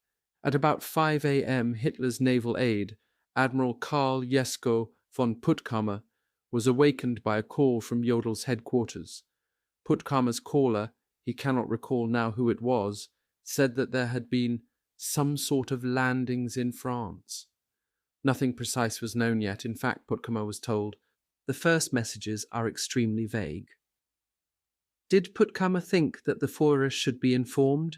At about 5 a.m., Hitler's naval aide, Admiral Karl Jesko von Puttkamer, was awakened by a call from Jodl's headquarters. Puttkamer's caller, he cannot recall now who it was, said that there had been some sort of landings in France. Nothing precise was known yet. In fact, Puttkamer was told, the first messages are extremely vague. Did Puttkamer think that the Führer should be informed?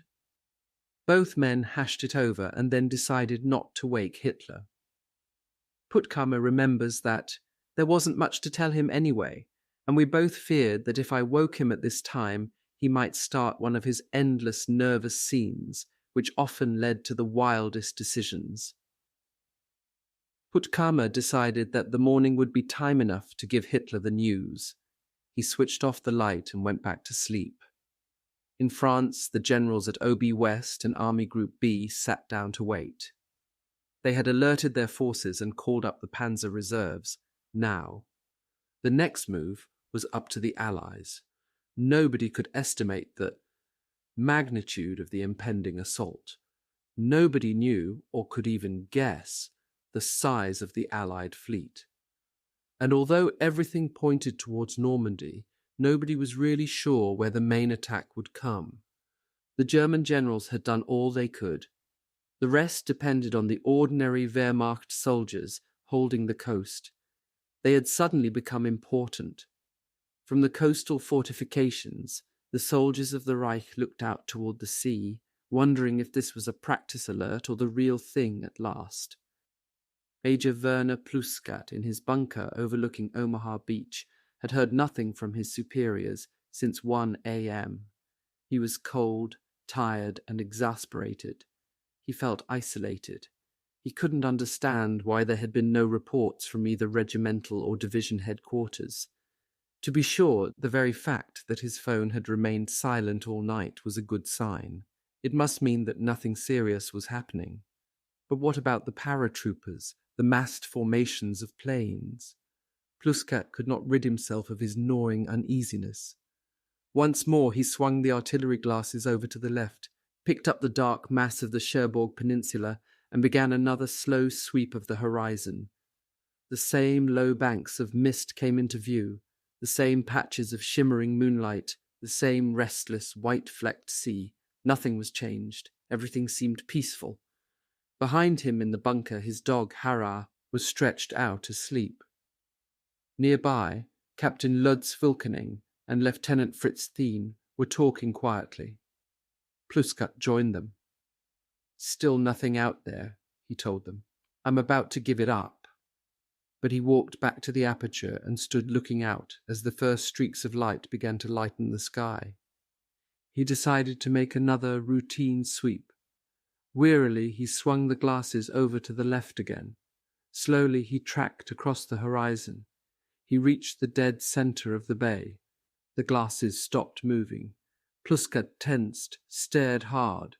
Both men hashed it over and then decided not to wake Hitler. Puttkamer remembers that there wasn't much to tell him anyway, and we both feared that if I woke him at this time, he might start one of his endless nervous scenes, which often led to the wildest decisions. Puttkamer decided that the morning would be time enough to give Hitler the news. He switched off the light and went back to sleep. In France, the generals at OB West and Army Group B sat down to wait. They had alerted their forces and called up the panzer reserves, now. The next move was up to the Allies. Nobody could estimate the magnitude of the impending assault. Nobody knew, or could even guess, the size of the Allied fleet. And although everything pointed towards Normandy, nobody was really sure where the main attack would come. The German generals had done all they could. The rest depended on the ordinary Wehrmacht soldiers holding the coast. They had suddenly become important. From the coastal fortifications, the soldiers of the Reich looked out toward the sea, wondering if this was a practice alert or the real thing at last. Major Werner Pluskat, in his bunker overlooking Omaha Beach, had heard nothing from his superiors since 1 a.m. He was cold, tired, and exasperated. He felt isolated. He couldn't understand why there had been no reports from either regimental or division headquarters. To be sure, the very fact that his phone had remained silent all night was a good sign. It must mean that nothing serious was happening. But what about the paratroopers, the massed formations of planes? Pluskat could not rid himself of his gnawing uneasiness. Once more he swung the artillery glasses over to the left, picked up the dark mass of the Cherbourg Peninsula, and began another slow sweep of the horizon. The same low banks of mist came into view, the same patches of shimmering moonlight, the same restless, white-flecked sea. Nothing was changed. Everything seemed peaceful. Behind him in the bunker, his dog, Hara, was stretched out asleep. Nearby, Captain Lutz Wilkening and Lieutenant Fritz Thien were talking quietly. Pluskat joined them. "Still nothing out there," he told them. "I'm about to give it up." But he walked back to the aperture and stood looking out as the first streaks of light began to lighten the sky. He decided to make another routine sweep. Wearily, he swung the glasses over to the left again. Slowly, he tracked across the horizon. He reached the dead center of the bay. The glasses stopped moving. Pluskat tensed, stared hard.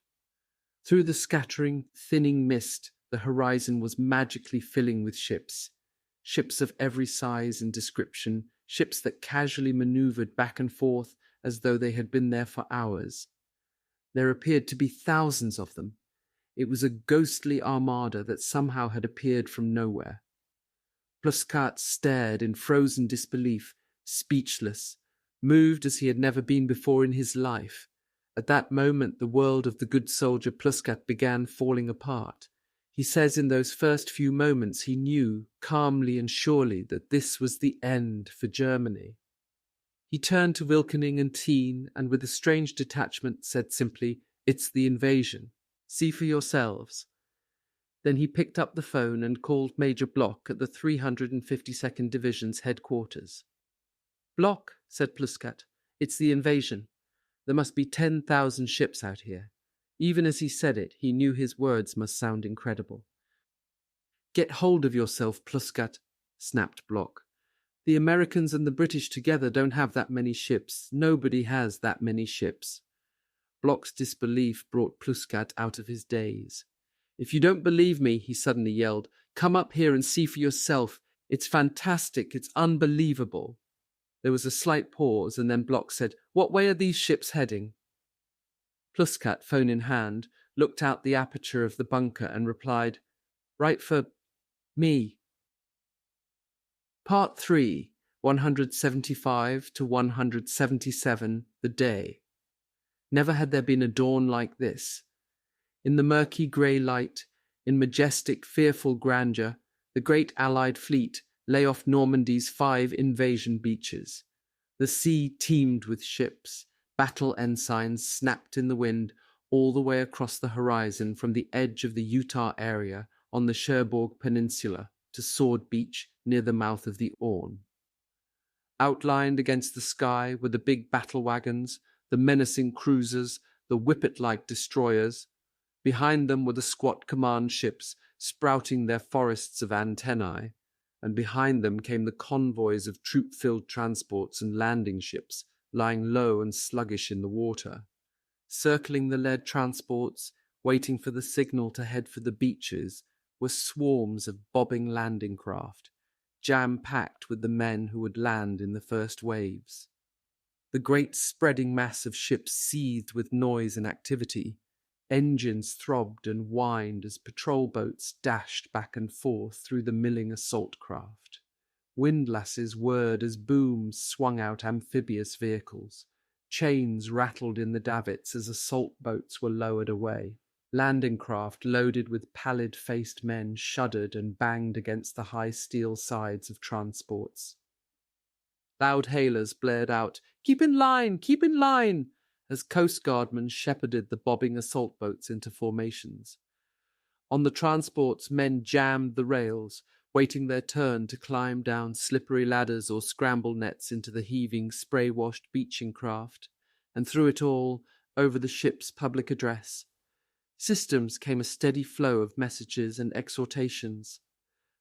Through the scattering, thinning mist, the horizon was magically filling with ships. Ships of every size and description, ships that casually maneuvered back and forth as though they had been there for hours. There appeared to be thousands of them. It was a ghostly armada that somehow had appeared from nowhere. Pluskat stared in frozen disbelief, speechless, moved as he had never been before in his life. At that moment, the world of the good soldier Pluskat began falling apart. He says in those first few moments he knew, calmly and surely, that this was the end for Germany. He turned to Wilkening and Thien and with a strange detachment said simply, "It's the invasion. See for yourselves." Then he picked up the phone and called Major Block at the 352nd Division's headquarters. "Block," said Pluskat, "it's the invasion. There must be 10,000 ships out here." Even as he said it, he knew his words must sound incredible. "Get hold of yourself, Pluskat," snapped Block. "The Americans and the British together don't have that many ships. Nobody has that many ships." Block's disbelief brought Pluskat out of his daze. "If you don't believe me," he suddenly yelled, "come up here and see for yourself. It's fantastic. It's unbelievable." There was a slight pause, and then Block said, "What way are these ships heading?" Pluskat, phone in hand, looked out the aperture of the bunker and replied, "Right for me." Part 3, 175 to 177, the day. Never had there been a dawn like this. In the murky grey light, in majestic, fearful grandeur, the great Allied fleet lay off Normandy's 5 invasion beaches. The sea teemed with ships. Battle ensigns snapped in the wind all the way across the horizon from the edge of the Utah area on the Cherbourg Peninsula to Sword Beach near the mouth of the Orne. Outlined against the sky were the big battle wagons, the menacing cruisers, the whippet-like destroyers. Behind them were the squat command ships sprouting their forests of antennae, and behind them came the convoys of troop-filled transports and landing ships lying low and sluggish in the water. Circling the lead transports, waiting for the signal to head for the beaches, were swarms of bobbing landing craft, jam-packed with the men who would land in the first waves. The great spreading mass of ships seethed with noise and activity. Engines throbbed and whined as patrol boats dashed back and forth through the milling assault craft. Windlasses whirred as booms swung out amphibious vehicles. Chains rattled in the davits as assault boats were lowered away. Landing craft loaded with pallid-faced men shuddered and banged against the high steel sides of transports. Loud hailers blared out, "Keep in line! Keep in line!" as Coast Guardmen shepherded the bobbing assault boats into formations. On the transports, men jammed the rails, waiting their turn to climb down slippery ladders or scramble nets into the heaving, spray-washed beaching craft, and through it all, over the ship's public address, systems came a steady flow of messages and exhortations.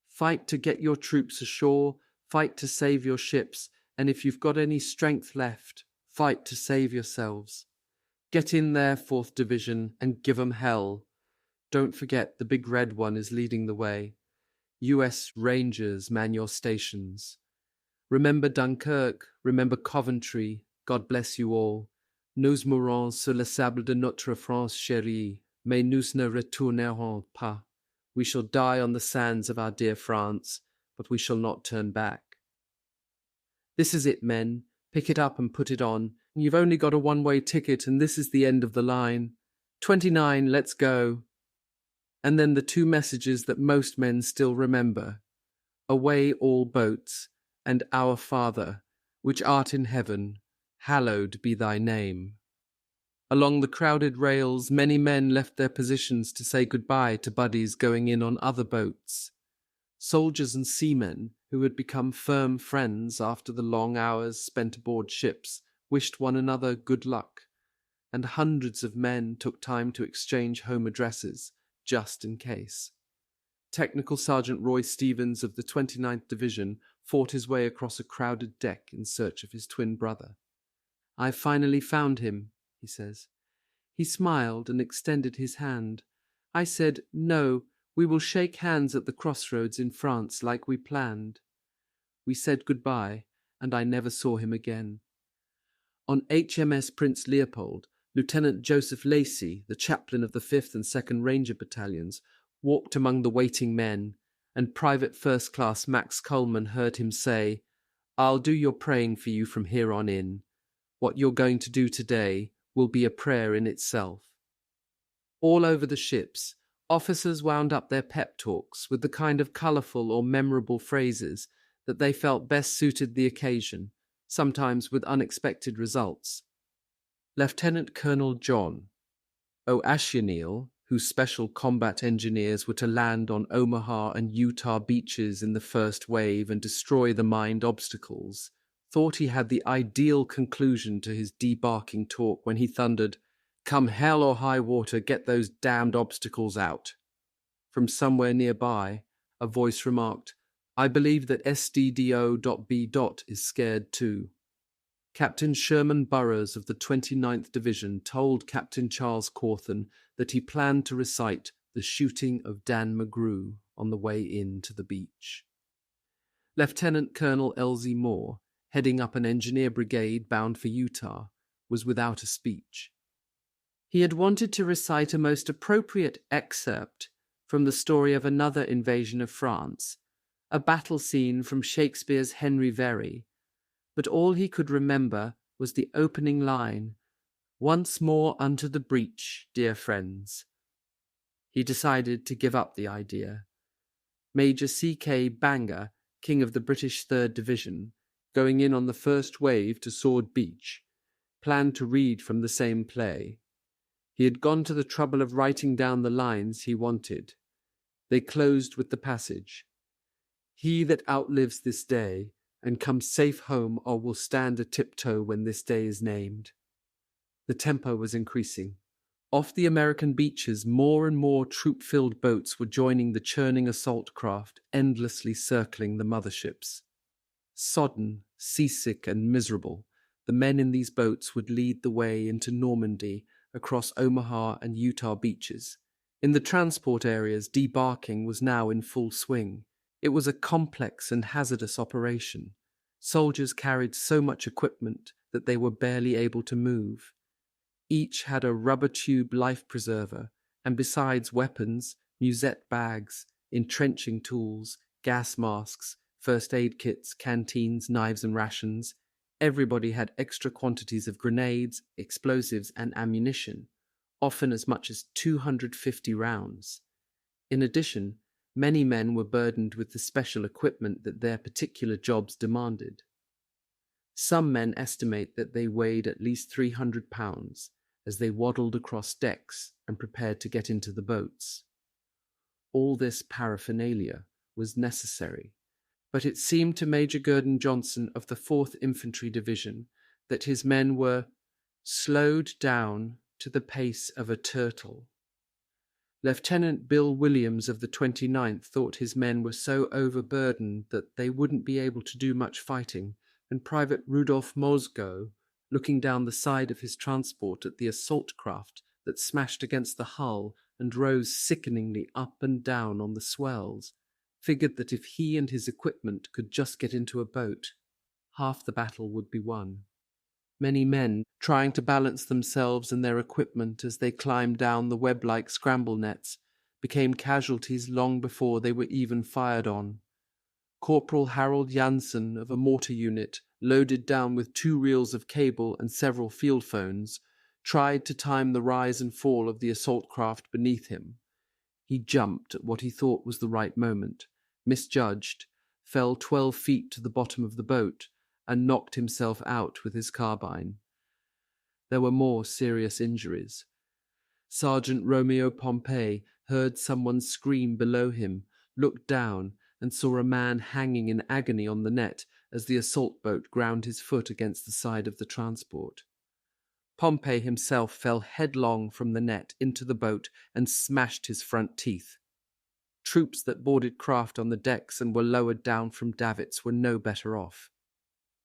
Fight to get your troops ashore, fight to save your ships, and if you've got any strength left, fight to save yourselves. Get in there, 4th Division, and give 'em hell. Don't forget the big red one is leading the way. US Rangers man your stations. Remember Dunkirk, remember Coventry, God bless you all. Nous mourons sur le sable de notre France chérie, mais nous ne retournerons pas. We shall die on the sands of our dear France, but we shall not turn back. This is it, men. Pick it up and put it on. You've only got a one-way ticket, and this is the end of the line. 29, let's go. And then the two messages that most men still remember. Away all boats, and Our Father, which art in heaven, hallowed be thy name. Along the crowded rails, many men left their positions to say goodbye to buddies going in on other boats. Soldiers and seamen, who had become firm friends after the long hours spent aboard ships, wished one another good luck, and hundreds of men took time to exchange home addresses, just in case. Technical Sergeant Roy Stevens of the 29th Division fought his way across a crowded deck in search of his twin brother. "I finally found him," he says. He smiled and extended his hand. I said, "No, we will shake hands at the crossroads in France like we planned." We said goodbye, and I never saw him again. On HMS Prince Leopold, Lieutenant Joseph Lacey, the chaplain of the 5th and 2nd Ranger Battalions, walked among the waiting men, and Private First Class Max Coleman heard him say, "I'll do your praying for you from here on in. What you're going to do today will be a prayer in itself." All over the ships, officers wound up their pep talks with the kind of colourful or memorable phrases that they felt best suited the occasion, sometimes with unexpected results. Lieutenant Colonel John O'Ashineal, whose special combat engineers were to land on Omaha and Utah beaches in the first wave and destroy the mined obstacles, thought he had the ideal conclusion to his debarking talk when he thundered, "Come hell or high water, get those damned obstacles out." From somewhere nearby, a voice remarked, "I believe that SDDO.B. is scared too." Captain Sherman Burroughs of the 29th Division told Captain Charles Cawthon that he planned to recite the shooting of Dan McGrew on the way in to the beach. Lieutenant Colonel Elsie Moore, heading up an engineer brigade bound for Utah, was without a speech. He had wanted to recite a most appropriate excerpt from the story of another invasion of France, a battle scene from Shakespeare's Henry Very, but all he could remember was the opening line, "Once more unto the breach, dear friends." He decided to give up the idea. Major C.K. Banger, king of the British 3rd Division, going in on the first wave to Sword Beach, planned to read from the same play. He had gone to the trouble of writing down the lines he wanted. They closed with the passage, "He that outlives this day, and comes safe home or will stand a tiptoe when this day is named." The tempo was increasing. Off the American beaches, more and more troop-filled boats were joining the churning assault craft, endlessly circling the motherships. Sodden, seasick, and miserable, the men in these boats would lead the way into Normandy, across Omaha and Utah beaches. In the transport areas, debarking was now in full swing. It was a complex and hazardous operation. Soldiers carried so much equipment that they were barely able to move. Each had a rubber tube life preserver, and besides weapons, musette bags, entrenching tools, gas masks, first aid kits, canteens, knives and rations, everybody had extra quantities of grenades, explosives and ammunition, often as much as 250 rounds. In addition, many men were burdened with the special equipment that their particular jobs demanded. Some men estimate that they weighed at least 300 pounds as they waddled across decks and prepared to get into the boats. All this paraphernalia was necessary, but it seemed to Major Gurdon Johnson of the 4th Infantry Division that his men were slowed down to the pace of a turtle. Lieutenant Bill Williams of the 29th thought his men were so overburdened that they wouldn't be able to do much fighting, and Private Rudolph Mosgo, looking down the side of his transport at the assault craft that smashed against the hull and rose sickeningly up and down on the swells, figured that if he and his equipment could just get into a boat, half the battle would be won. Many men, trying to balance themselves and their equipment as they climbed down the web-like scramble nets, became casualties long before they were even fired on. Corporal Harold Jansen of a mortar unit, loaded down with 2 reels of cable and several field phones, tried to time the rise and fall of the assault craft beneath him. He jumped at what he thought was the right moment, misjudged, fell 12 feet to the bottom of the boat, and knocked himself out with his carbine. There were more serious injuries. Sergeant Romeo Pompey heard someone scream below him, looked down, and saw a man hanging in agony on the net as the assault boat ground his foot against the side of the transport. Pompey himself fell headlong from the net into the boat and smashed his front teeth. Troops that boarded craft on the decks and were lowered down from davits were no better off.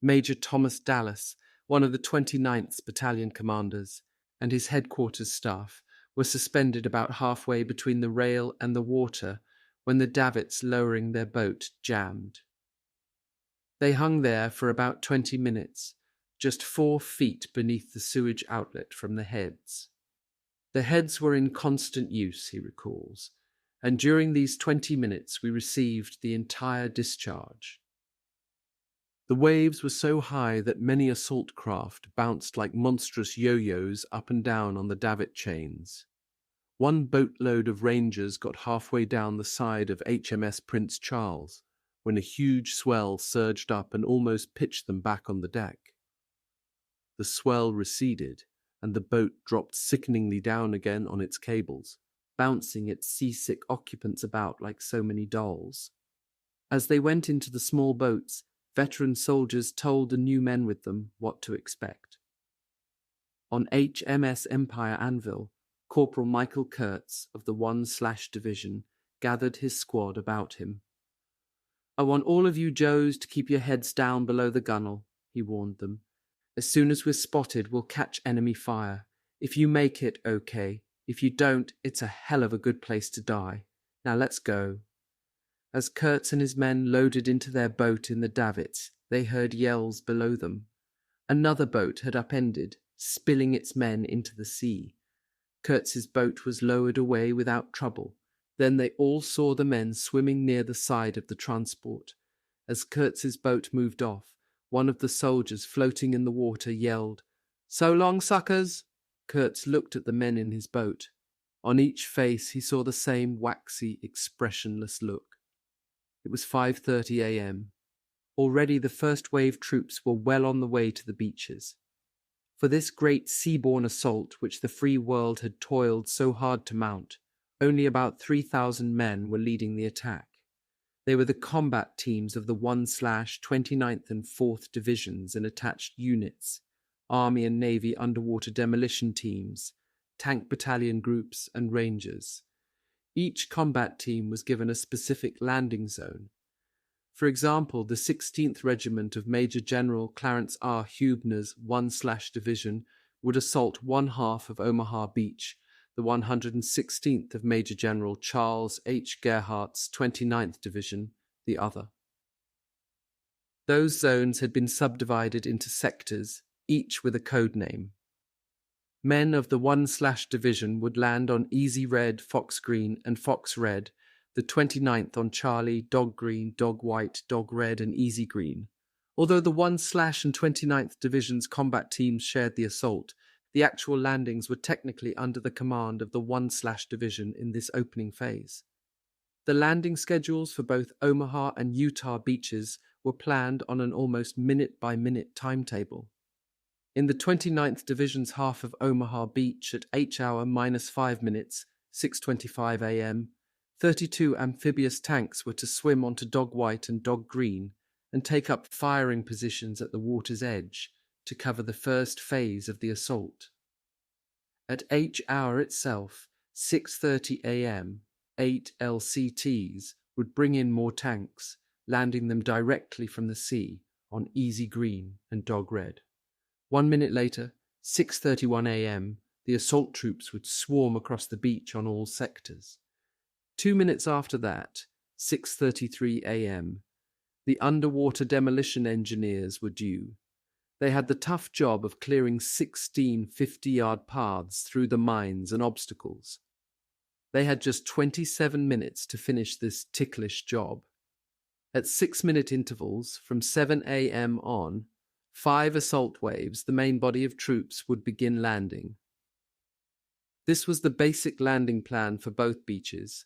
Major Thomas Dallas, one of the 29th Battalion commanders, and his headquarters staff were suspended about halfway between the rail and the water when the davits lowering their boat jammed. They hung there for about 20 minutes, just 4 feet beneath the sewage outlet from the heads. The heads were in constant use, he recalls, and during these 20 minutes we received the entire discharge. The waves were so high that many assault craft bounced like monstrous yo-yos up and down on the davit chains. One boatload of Rangers got halfway down the side of HMS Prince Charles when a huge swell surged up and almost pitched them back on the deck. The swell receded, and the boat dropped sickeningly down again on its cables, bouncing its seasick occupants about like so many dolls. As they went into the small boats, veteran soldiers told the new men with them what to expect. On HMS Empire Anvil, Corporal Michael Kurtz of the 1/ Division gathered his squad about him. "I want all of you Joes to keep your heads down below the gunwale," he warned them. "As soon as we're spotted, we'll catch enemy fire. If you make it, okay. If you don't, it's a hell of a good place to die. Now let's go." As Kurtz and his men loaded into their boat in the davits, they heard yells below them. Another boat had upended, spilling its men into the sea. Kurtz's boat was lowered away without trouble. Then they all saw the men swimming near the side of the transport. As Kurtz's boat moved off, one of the soldiers floating in the water yelled, "So long, suckers!" Kurtz looked at the men in his boat. On each face he saw the same waxy, expressionless look. It was 5:30 a.m. Already the first wave troops were well on the way to the beaches. For this great seaborne assault which the free world had toiled so hard to mount, only about 3,000 men were leading the attack. They were the combat teams of the 1/ 29th and 4th Divisions and attached units, Army and Navy underwater demolition teams, tank battalion groups, and Rangers. Each combat team was given a specific landing zone. For example, the 16th Regiment of Major General Clarence R. Hubner's 1/ Division would assault one half of Omaha Beach, the 116th of Major General Charles H. Gerhardt's 29th Division the other. Those zones had been subdivided into sectors, each with a code name. Men of the 1/ Division would land on Easy Red, Fox Green, and Fox Red, the 29th on Charlie, Dog Green, Dog White, Dog Red, and Easy Green. Although the 1/ and 29th Divisions combat teams shared the assault, The actual landings were technically under the command of the 1/ Division in this opening phase. The landing schedules for both Omaha and Utah beaches were planned on an almost minute-by-minute timetable. In the 29th Division's half of Omaha Beach at H-hour -5 minutes, 6:25 a.m., 32 amphibious tanks were to swim onto Dog White and Dog Green and take up firing positions at the water's edge to cover the first phase of the assault. At H-hour itself, 6:30 a.m., 8 LCTs would bring in more tanks, landing them directly from the sea on Easy Green and Dog Red. 1 minute later, 6:31 a.m., the assault troops would swarm across the beach on all sectors. 2 minutes after that, 6:33 a.m., the underwater demolition engineers were due. They had the tough job of clearing 16 50-yard paths through the mines and obstacles. They had just 27 minutes to finish this ticklish job. At 6-minute intervals, from 7 a.m. on, 5 assault waves, the main body of troops, would begin landing. This was the basic landing plan for both beaches.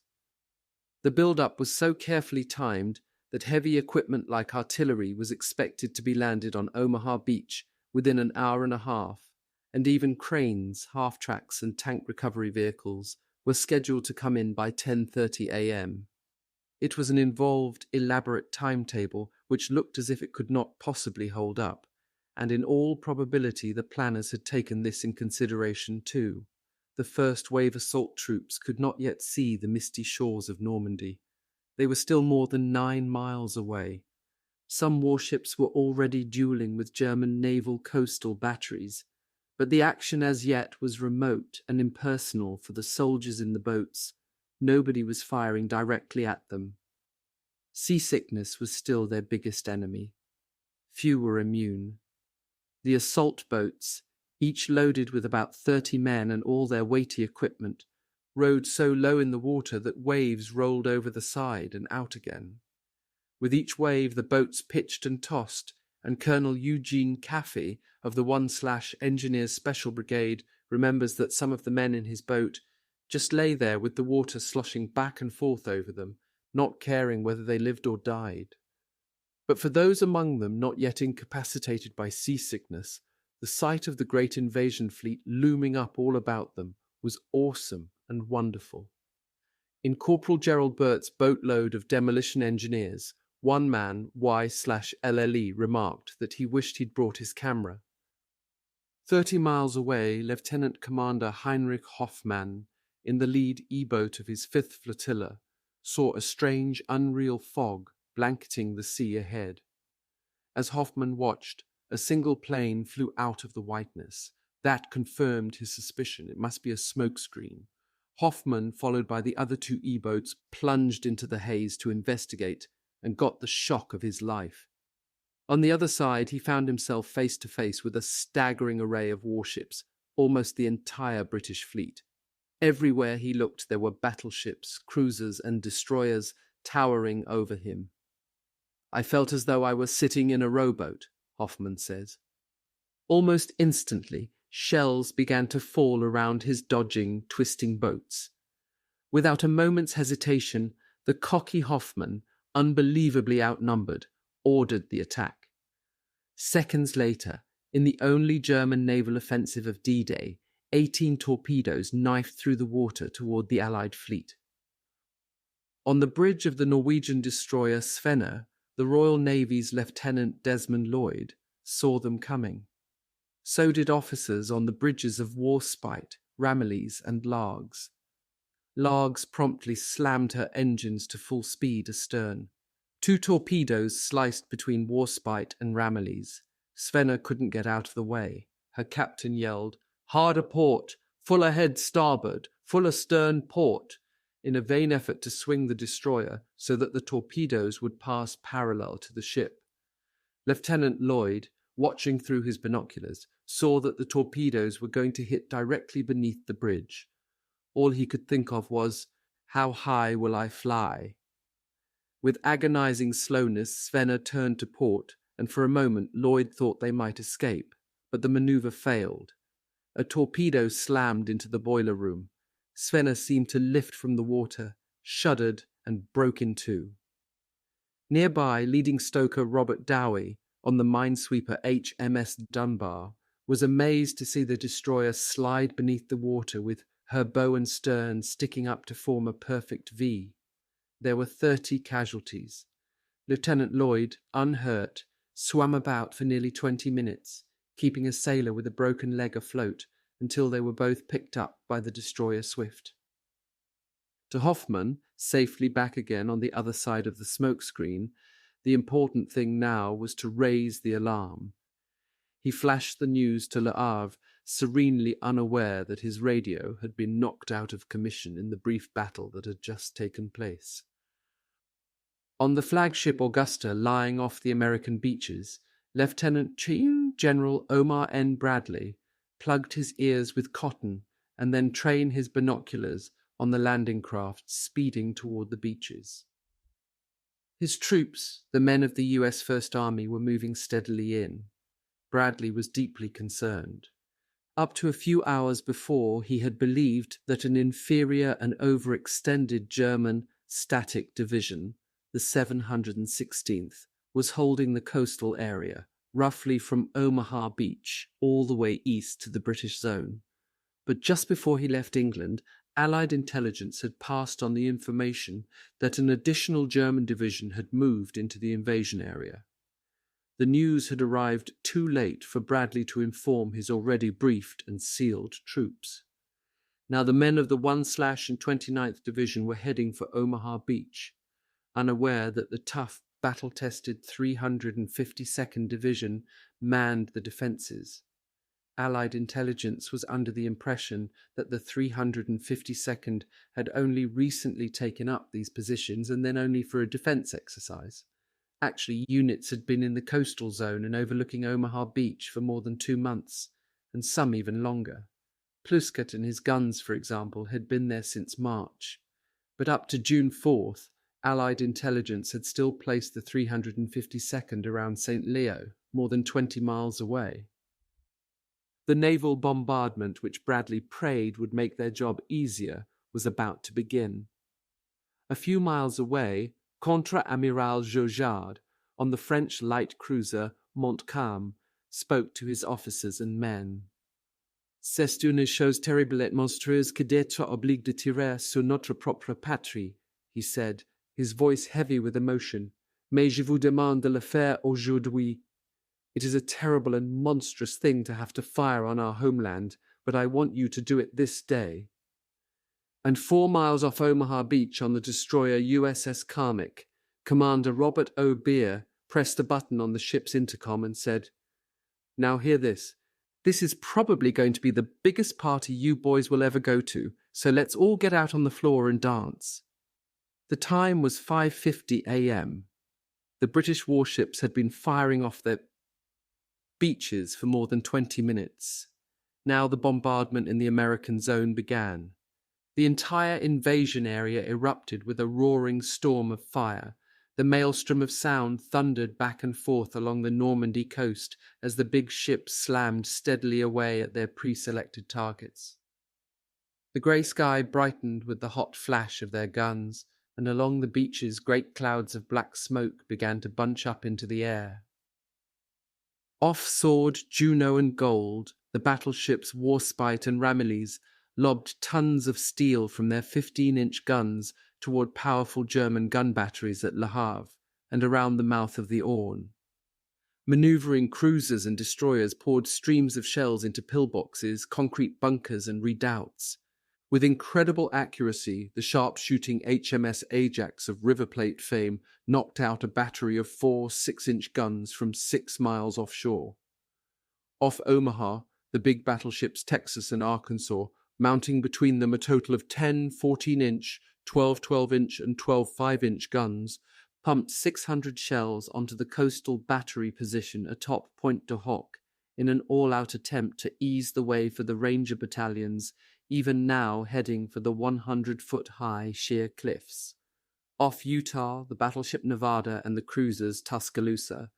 The build-up was so carefully timed that heavy equipment like artillery was expected to be landed on Omaha Beach within an hour and a half, and even cranes, half-tracks, and tank recovery vehicles were scheduled to come in by 10:30 a.m. It was an involved, elaborate timetable which looked as if it could not possibly hold up, and in all probability the planners had taken this in consideration too. The first wave assault troops could not yet see the misty shores of Normandy. They were still more than 9 miles away. Some warships were already dueling with German naval coastal batteries, but the action as yet was remote and impersonal for the soldiers in the boats. Nobody was firing directly at them. Seasickness was still their biggest enemy. Few were immune. The assault boats, each loaded with about 30 men and all their weighty equipment, rode so low in the water that waves rolled over the side and out again. With each wave the boats pitched and tossed, and Colonel Eugene Caffey of the 1/ Engineers Special Brigade remembers that some of the men in his boat just lay there with the water sloshing back and forth over them, not caring whether they lived or died. But for those among them not yet incapacitated by seasickness, the sight of the great invasion fleet looming up all about them was awesome and wonderful. In Corporal Gerald Burt's boatload of demolition engineers, one man, Y/LLE, remarked that he wished he'd brought his camera. 30 miles away, Lieutenant Commander Heinrich Hoffmann, in the lead E-boat of his 5th Flotilla, saw a strange, unreal fog blanketing the sea ahead. As Hoffmann watched, a single plane flew out of the whiteness. That confirmed his suspicion. It must be a smokescreen. Hoffmann, followed by the other 2 E-boats, plunged into the haze to investigate and got the shock of his life. On the other side, he found himself face to face with a staggering array of warships, almost the entire British fleet. Everywhere he looked there were battleships, cruisers, and destroyers towering over him. "I felt as though I was sitting in a rowboat," Hoffmann says. Almost instantly, shells began to fall around his dodging, twisting boats. Without a moment's hesitation, the cocky Hoffmann, unbelievably outnumbered, ordered the attack. Seconds later, in the only German naval offensive of D-Day, 18 torpedoes knifed through the water toward the Allied fleet. On the bridge of the Norwegian destroyer Svenne, the Royal Navy's Lieutenant Desmond Lloyd saw them coming. So did officers on the bridges of Warspite, Ramillies, and Largs. Largs promptly slammed her engines to full speed astern. 2 torpedoes sliced between Warspite and Ramillies. Svenne couldn't get out of the way. Her captain yelled, "Hard a port! Full ahead starboard! Full astern port!" in a vain effort to swing the destroyer so that the torpedoes would pass parallel to the ship. Lieutenant Lloyd, watching through his binoculars, saw that the torpedoes were going to hit directly beneath the bridge. All he could think of was, "How high will I fly?" With agonizing slowness, Svenne turned to port, and for a moment Lloyd thought they might escape, but the maneuver failed. A torpedo slammed into the boiler room. Svenna seemed to lift from the water, shuddered, and broke in two. Nearby, leading stoker Robert Dowie, on the minesweeper HMS Dunbar, was amazed to see the destroyer slide beneath the water with her bow and stern sticking up to form a perfect V. There were 30 casualties. Lieutenant Lloyd, unhurt, swam about for nearly 20 minutes, keeping a sailor with a broken leg afloat until they were both picked up by the destroyer Swift. To Hoffman, safely back again on the other side of the smokescreen, the important thing now was to raise the alarm. He flashed the news to Le Havre, serenely unaware that his radio had been knocked out of commission in the brief battle that had just taken place. On the flagship Augusta lying off the American beaches, Lieutenant General Omar N. Bradley plugged his ears with cotton and then trained his binoculars on the landing craft speeding toward the beaches. His troops, the men of the U.S. First Army, were moving steadily in. Bradley was deeply concerned. Up to a few hours before, he had believed that an inferior and overextended German static division, the 716th, was holding the coastal area, roughly from Omaha Beach all the way east to the British zone. But just before he left England, Allied intelligence had passed on the information that an additional German division had moved into the invasion area. The news had arrived too late for Bradley to inform his already briefed and sealed troops. Now the men of the 1/29th Division were heading for Omaha Beach, unaware that the tough, battle-tested 352nd Division manned the defences. Allied intelligence was under the impression that the 352nd had only recently taken up these positions and then only for a defence exercise. Actually, units had been in the coastal zone and overlooking Omaha Beach for more than 2 months, and some even longer. Plusket and his guns, for example, had been there since March. But up to June 4th, Allied intelligence had still placed the 352nd around St. Leo, more than 20 miles away. The naval bombardment which Bradley prayed would make their job easier was about to begin. A few miles away, Contre-Amiral Jaujard, on the French light cruiser Montcalm, spoke to his officers and men. C'est une chose terrible et monstrueuse que d'être obligé de tirer sur notre propre patrie, he said, his voice heavy with emotion. Mais je vous demande de le faire aujourd'hui. It is a terrible and monstrous thing to have to fire on our homeland, but I want you to do it this day. And 4 miles off Omaha Beach on the destroyer USS Carmick, Commander Robert O. Beer pressed a button on the ship's intercom and said, "Now hear this. This is probably going to be the biggest party you boys will ever go to, so let's all get out on the floor and dance." The time was 5:50 a.m. The British warships had been firing off their beaches for more than 20 minutes. Now the bombardment in the American zone began. The entire invasion area erupted with a roaring storm of fire. The maelstrom of sound thundered back and forth along the Normandy coast as the big ships slammed steadily away at their pre-selected targets. The grey sky brightened with the hot flash of their guns, and along the beaches great clouds of black smoke began to bunch up into the air. Off soared Juno and Gold, the battleships Warspite and Ramillies lobbed tons of steel from their 15-inch guns toward powerful German gun batteries at Le Havre and around the mouth of the Orne. Maneuvering cruisers and destroyers poured streams of shells into pillboxes, concrete bunkers and redoubts. With incredible accuracy, the sharp-shooting HMS Ajax of River Plate fame knocked out a battery of 4 6-inch guns from 6 miles offshore. Off Omaha, the big battleships Texas and Arkansas, mounting between them a total of 10 14-inch, 12 12-inch and 12 5-inch guns, pumped 600 shells onto the coastal battery position atop Pointe du Hoc in an all-out attempt to ease the way for the Ranger battalions, even now heading for the 100-foot-high sheer cliffs. Off Utah, the battleship Nevada and the cruisers Tuscaloosa,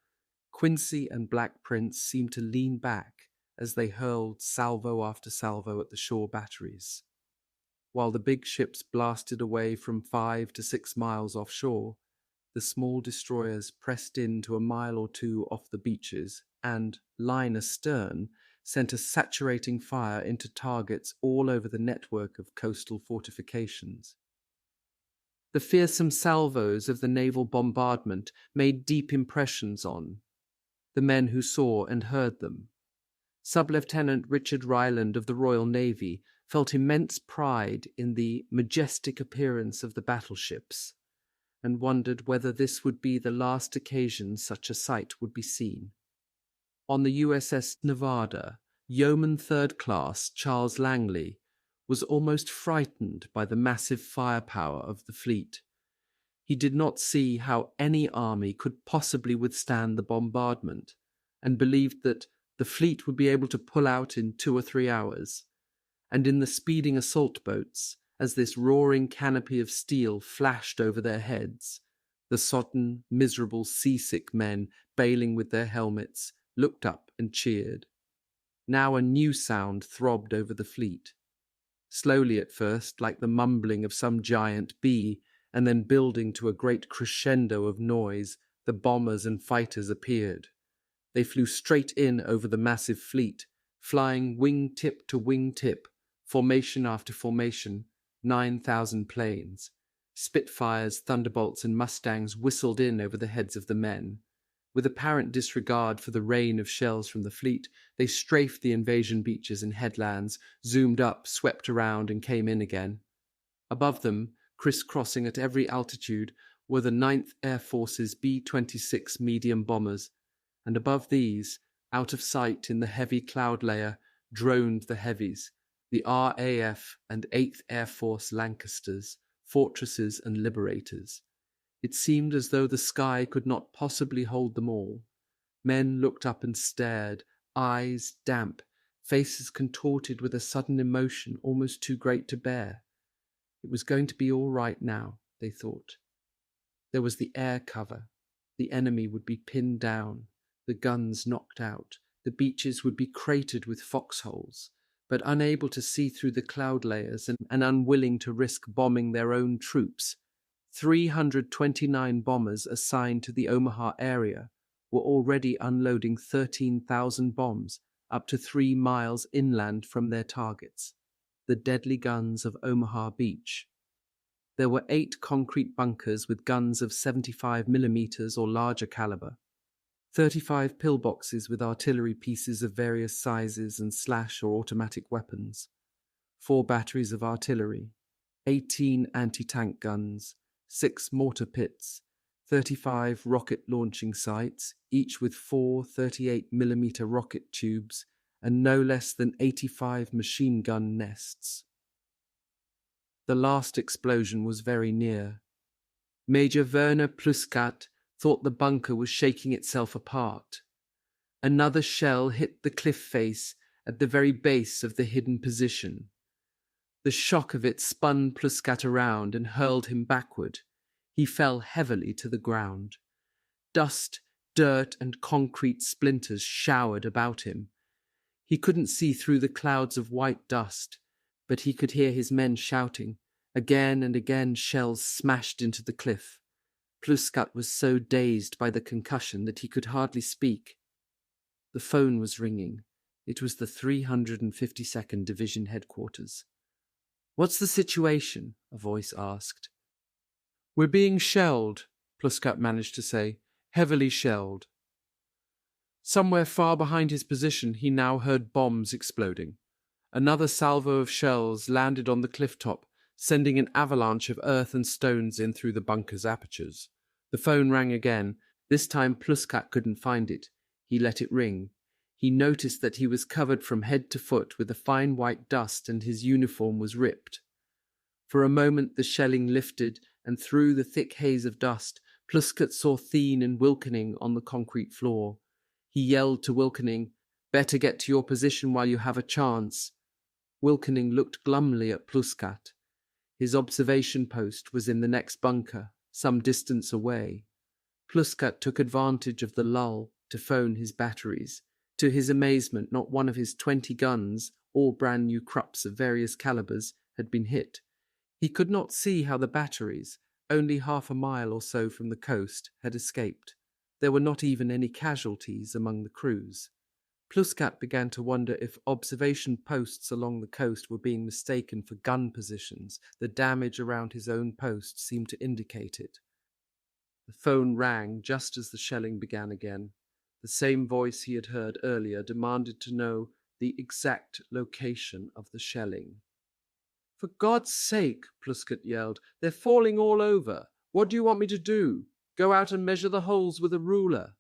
Quincy and Black Prince seemed to lean back as they hurled salvo after salvo at the shore batteries. While the big ships blasted away from 5 to 6 miles offshore, the small destroyers pressed in to a mile or two off the beaches and, line astern, sent a saturating fire into targets all over the network of coastal fortifications. The fearsome salvos of the naval bombardment made deep impressions on the men who saw and heard them. Sub-Lieutenant Richard Ryland of the Royal Navy felt immense pride in the majestic appearance of the battleships, and wondered whether this would be the last occasion such a sight would be seen. On the USS Nevada, Yeoman Third Class Charles Langley was almost frightened by the massive firepower of the fleet. He did not see how any army could possibly withstand the bombardment, and believed that the fleet would be able to pull out in 2 or 3 hours. And in the speeding assault boats, as this roaring canopy of steel flashed over their heads, the sodden, miserable, seasick men, bailing with their helmets, looked up and cheered. Now a new sound throbbed over the fleet. Slowly at first, like the mumbling of some giant bee, and then building to a great crescendo of noise, the bombers and fighters appeared. They flew straight in over the massive fleet, flying wing-tip to wing-tip, formation after formation, 9,000 planes. Spitfires, Thunderbolts, and Mustangs whistled in over the heads of the men. With apparent disregard for the rain of shells from the fleet, they strafed the invasion beaches and headlands, zoomed up, swept around, and came in again. Above them, crisscrossing at every altitude, were the 9th Air Force's B-26 medium bombers, and above these, out of sight in the heavy cloud layer, droned the heavies, the RAF and 8th Air Force Lancasters, Fortresses and Liberators. It seemed as though the sky could not possibly hold them all. Men looked up and stared, eyes damp, faces contorted with a sudden emotion almost too great to bear. It was going to be all right now, they thought. There was the air cover. The enemy would be pinned down, the guns knocked out, the beaches would be cratered with foxholes, but unable to see through the cloud layers and unwilling to risk bombing their own troops. 329 bombers assigned to the Omaha area were already unloading 13,000 bombs up to 3 miles inland from their targets, the deadly guns of Omaha Beach. There were 8 concrete bunkers with guns of 75 millimeters or larger caliber, 35 pillboxes with artillery pieces of various sizes and slash or automatic weapons, 4 batteries of artillery, 18 anti-tank guns, 6 mortar pits, 35 rocket launching sites, each with 4 38mm rocket tubes, and no less than 85 machine gun nests. The last explosion was very near. Major Werner Pluskat thought the bunker was shaking itself apart. Another shell hit the cliff face at the very base of the hidden position. The shock of it spun Pluskat around and hurled him backward. He fell heavily to the ground. Dust, dirt, and concrete splinters showered about him. He couldn't see through the clouds of white dust, but he could hear his men shouting. Again and again shells smashed into the cliff. Pluskat was so dazed by the concussion that he could hardly speak. The phone was ringing. It was the 352nd Division headquarters. "What's the situation?" a voice asked. "We're being shelled," Pluskat managed to say. "Heavily shelled." Somewhere far behind his position he now heard bombs exploding. Another salvo of shells landed on the cliff top, sending an avalanche of earth and stones in through the bunker's apertures. The phone rang again. This time Pluskat couldn't find it. He let it ring. He noticed that he was covered from head to foot with a fine white dust and his uniform was ripped. For a moment the shelling lifted, and through the thick haze of dust, Pluskat saw Thien and Wilkening on the concrete floor. He yelled to Wilkening, "Better get to your position while you have a chance." Wilkening looked glumly at Pluskat. His observation post was in the next bunker, some distance away. Pluskat took advantage of the lull to phone his batteries. To his amazement, not one of his 20 guns, all brand new Krupps of various calibers, had been hit. He could not see how the batteries, only half a mile or so from the coast, had escaped. There were not even any casualties among the crews. Pluskat began to wonder if observation posts along the coast were being mistaken for gun positions. The damage around his own post seemed to indicate it. The phone rang just as the shelling began again. The same voice he had heard earlier demanded to know the exact location of the shelling. "For God's sake," Pluskat yelled, "they're falling all over. What do you want me to do? Go out and measure the holes with a ruler?"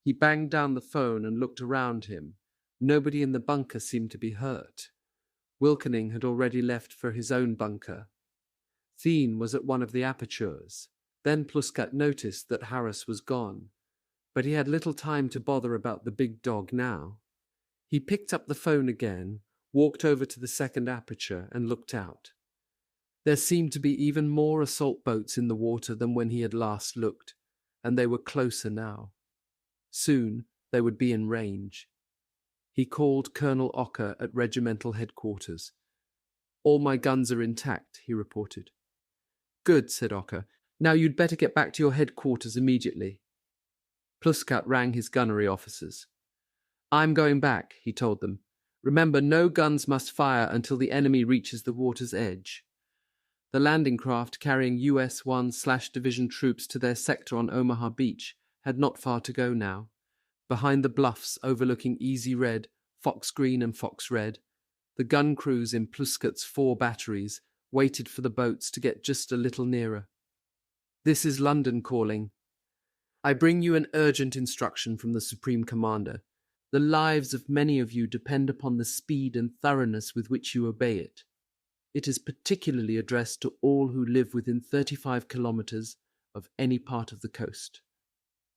He banged down the phone and looked around him. Nobody in the bunker seemed to be hurt. Wilkening had already left for his own bunker. Thien was at one of the apertures. Then Pluskat noticed that Harris was gone, but he had little time to bother about the big dog now. He picked up the phone again, walked over to the second aperture, and looked out. There seemed to be even more assault boats in the water than when he had last looked, and they were closer now. Soon they would be in range. He called Colonel Ocker at regimental headquarters. "All my guns are intact," he reported. "Good," said Ocker. "Now you'd better get back to your headquarters immediately." Pluskat rang his gunnery officers. "I'm going back," he told them. "Remember, no guns must fire until the enemy reaches the water's edge." The landing craft carrying US 1/Division troops to their sector on Omaha Beach had not far to go now. Behind the bluffs overlooking Easy Red, Fox Green and Fox Red, the gun crews in Pluskat's 4 batteries waited for the boats to get just a little nearer. "This is London calling. I bring you an urgent instruction from the Supreme Commander. The lives of many of you depend upon the speed and thoroughness with which you obey it. It is particularly addressed to all who live within 35 kilometers of any part of the coast."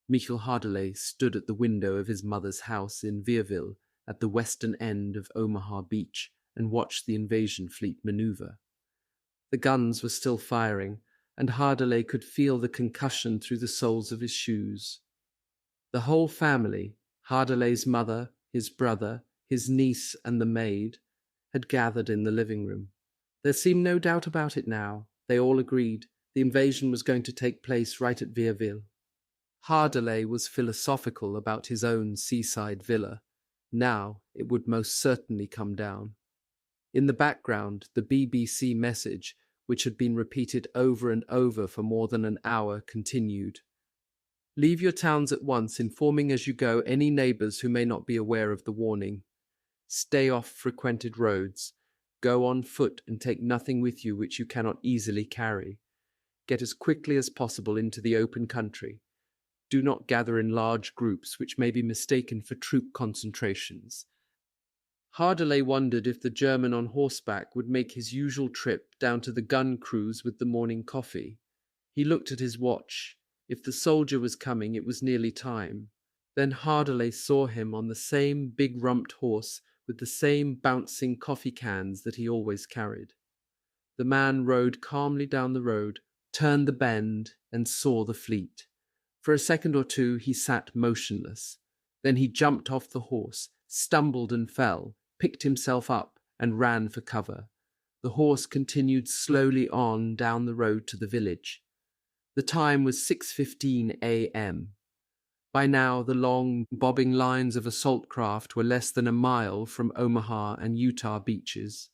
Michael Hardeley stood at the window of his mother's house in Vierville at the western end of Omaha Beach and watched the invasion fleet maneuver. The guns were still firing, and Hardeley could feel the concussion through the soles of his shoes. The whole family, Hardeley's mother, his brother, his niece, and the maid, had gathered in the living room. There seemed no doubt about it now. They all agreed the invasion was going to take place right at Vierville. Hardeley was philosophical about his own seaside villa. Now it would most certainly come down. In the background, the BBC message, which had been repeated over and over for more than an hour, continued. "Leave your towns at once, informing as you go any neighbours who may not be aware of the warning. Stay off frequented roads. Go on foot and take nothing with you which you cannot easily carry. Get as quickly as possible into the open country. Do not gather in large groups which may be mistaken for troop concentrations." Hardeley wondered if the German on horseback would make his usual trip down to the gun crews with the morning coffee. He looked at his watch. If the soldier was coming, it was nearly time. Then Hardeley saw him on the same big-rumped horse with the same bouncing coffee cans that he always carried. The man rode calmly down the road, turned the bend, and saw the fleet. For a second or two he sat motionless. Then he jumped off the horse, stumbled and fell, picked himself up, and ran for cover. The horse continued slowly on down the road to the village. The time was 6:15 a.m. By now the long, bobbing lines of assault craft were less than a mile from Omaha and Utah beaches.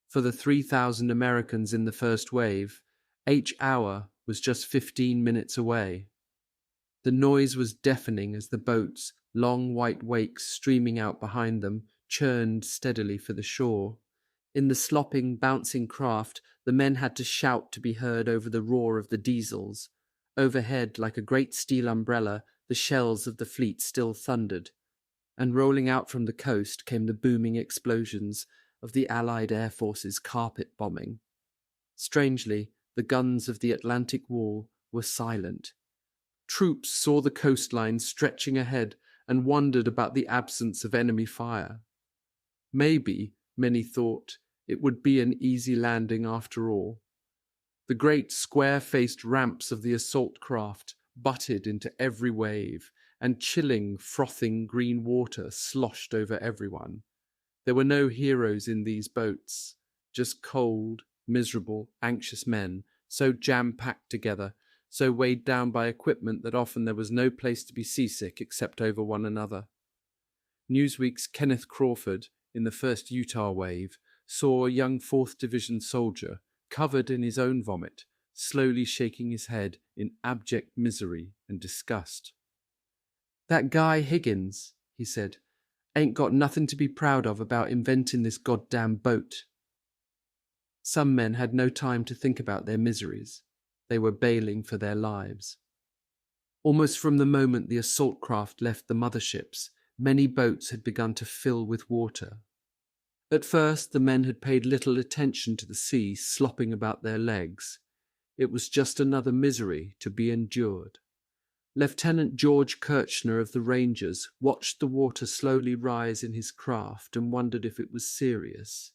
For the 3,000 Americans in the first wave, each hour was just 15 minutes away. The noise was deafening as the boats, long white wakes streaming out behind them, churned steadily for the shore. In the slopping, bouncing craft, the men had to shout to be heard over the roar of the diesels. Overhead, like a great steel umbrella, the shells of the fleet still thundered, and rolling out from the coast came the booming explosions of the Allied Air Force's carpet bombing. Strangely, the guns of the Atlantic Wall were silent. Troops saw the coastline stretching ahead and wondered about the absence of enemy fire. Maybe, many thought, it would be an easy landing after all. The great square-faced ramps of the assault craft butted into every wave, and chilling, frothing green water sloshed over everyone. There were no heroes in these boats, just cold, miserable, anxious men, so jam-packed together, so weighed down by equipment that often there was no place to be seasick except over one another. Newsweek's Kenneth Crawford, in the first Utah wave, saw a young 4th Division soldier, covered in his own vomit, slowly shaking his head in abject misery and disgust. "That guy Higgins," he said, "ain't got nothing to be proud of about inventing this goddamn boat." Some men had no time to think about their miseries. They were bailing for their lives. Almost from the moment the assault craft left the motherships, many boats had begun to fill with water. At first, the men had paid little attention to the sea slopping about their legs. It was just another misery to be endured. Lieutenant George Kirchner of the Rangers watched the water slowly rise in his craft and wondered if it was serious.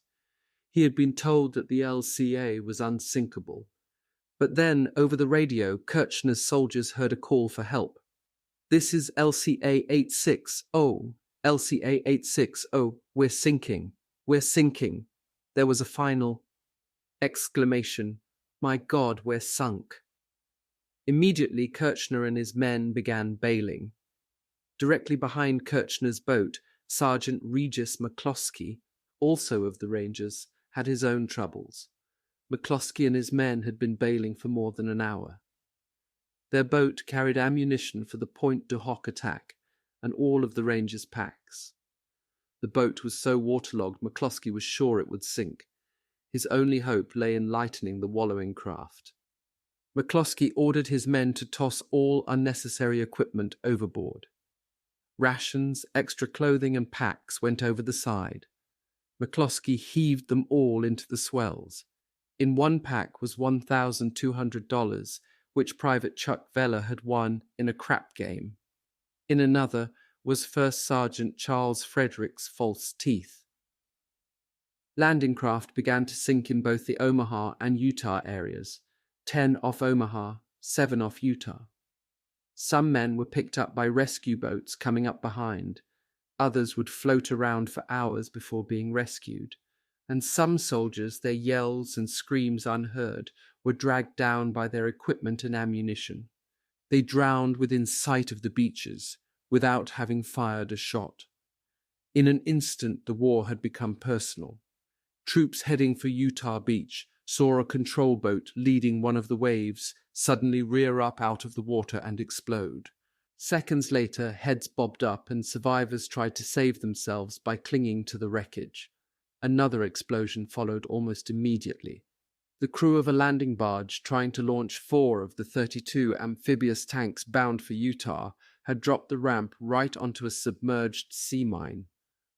He had been told that the LCA was unsinkable. But then, over the radio, Kirchner's soldiers heard a call for help. "This is LCA 860. LCA 860. We're sinking. We're sinking." There was a final exclamation. "My God, we're sunk." Immediately, Kirchner and his men began bailing. Directly behind Kirchner's boat, Sergeant Regis McCloskey, also of the Rangers, had his own troubles. McCloskey and his men had been bailing for more than an hour. Their boat carried ammunition for the Pointe du Hoc attack and all of the Rangers' packs. The boat was so waterlogged McCloskey was sure it would sink. His only hope lay in lightening the wallowing craft. McCloskey ordered his men to toss all unnecessary equipment overboard. Rations, extra clothing and packs went over the side. McCloskey heaved them all into the swells. In one pack was $1,200, which Private Chuck Veller had won in a crap game. In another was First Sergeant Charles Frederick's false teeth. Landing craft began to sink in both the Omaha and Utah areas, 10 off Omaha, 7 off Utah. Some men were picked up by rescue boats coming up behind. Others would float around for hours before being rescued. And some soldiers, their yells and screams unheard, were dragged down by their equipment and ammunition. They drowned within sight of the beaches, without having fired a shot. In an instant, the war had become personal. Troops heading for Utah Beach saw a control boat leading one of the waves suddenly rear up out of the water and explode. Seconds later, heads bobbed up and survivors tried to save themselves by clinging to the wreckage. Another explosion followed almost immediately. The crew of a landing barge trying to launch 4 of the 32 amphibious tanks bound for Utah had dropped the ramp right onto a submerged sea mine.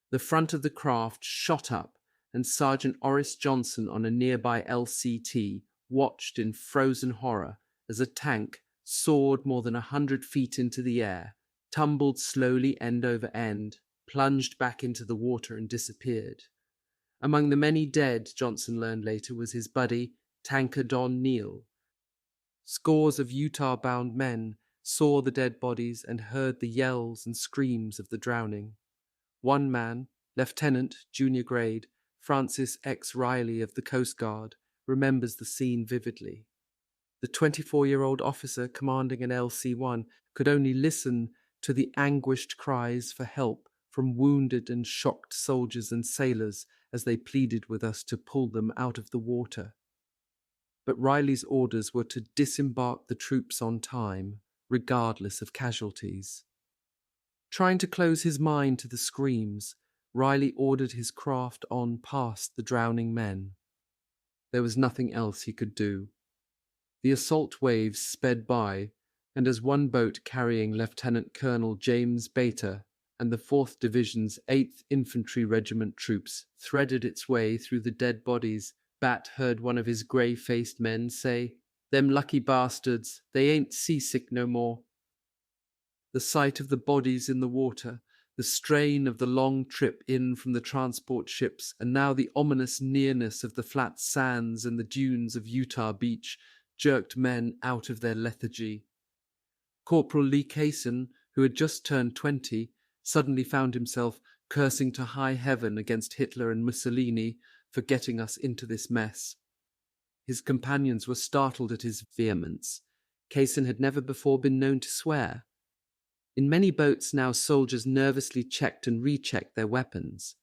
The front of the craft shot up, and Sergeant Oris Johnson on a nearby LCT watched in frozen horror as a tank soared more than 100 feet into the air, tumbled slowly end over end, plunged back into the water and disappeared. Among the many dead, Johnson learned later, was his buddy, tanker Don Neal. Scores of Utah-bound men saw the dead bodies and heard the yells and screams of the drowning. One man, Lieutenant, junior grade, Francis X. Riley of the Coast Guard, remembers the scene vividly. The 24-year-old officer commanding an LC-1 could only listen to the anguished cries for help from wounded and shocked soldiers and sailors as they pleaded with us to pull them out of the water. But Riley's orders were to disembark the troops on time, regardless of casualties. Trying to close his mind to the screams, Riley ordered his craft on past the drowning men. There was nothing else he could do. The assault waves sped by, and as one boat carrying Lieutenant Colonel James Bater and the 4th Division's 8th Infantry Regiment troops threaded its way through the dead bodies, Bat heard one of his grey-faced men say, "Them lucky bastards, they ain't seasick no more." The sight of the bodies in the water, the strain of the long trip in from the transport ships, and now the ominous nearness of the flat sands and the dunes of Utah Beach jerked men out of their lethargy. Corporal Lee Cason, who had just turned 20, suddenly found himself cursing to high heaven against Hitler and Mussolini for getting us into this mess. His companions were startled at his vehemence. Kaysen had never before been known to swear. In many boats now soldiers nervously checked and rechecked their weapons.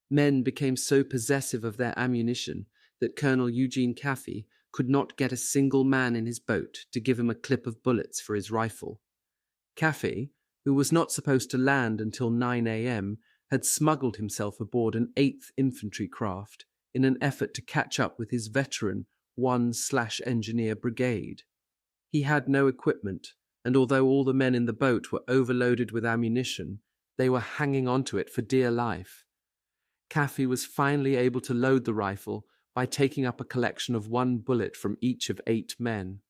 Men became so possessive of their ammunition that Colonel Eugene Caffey could not get a single man in his boat to give him a clip of bullets for his rifle. Caffey, who was not supposed to land until 9 a.m., had smuggled himself aboard an 8th Infantry craft in an effort to catch up with his veteran 1/Engineer Brigade. He had no equipment, and although all the men in the boat were overloaded with ammunition, they were hanging onto it for dear life. Caffey was finally able to load the rifle by taking up a collection of 1 bullet from each of 8 men.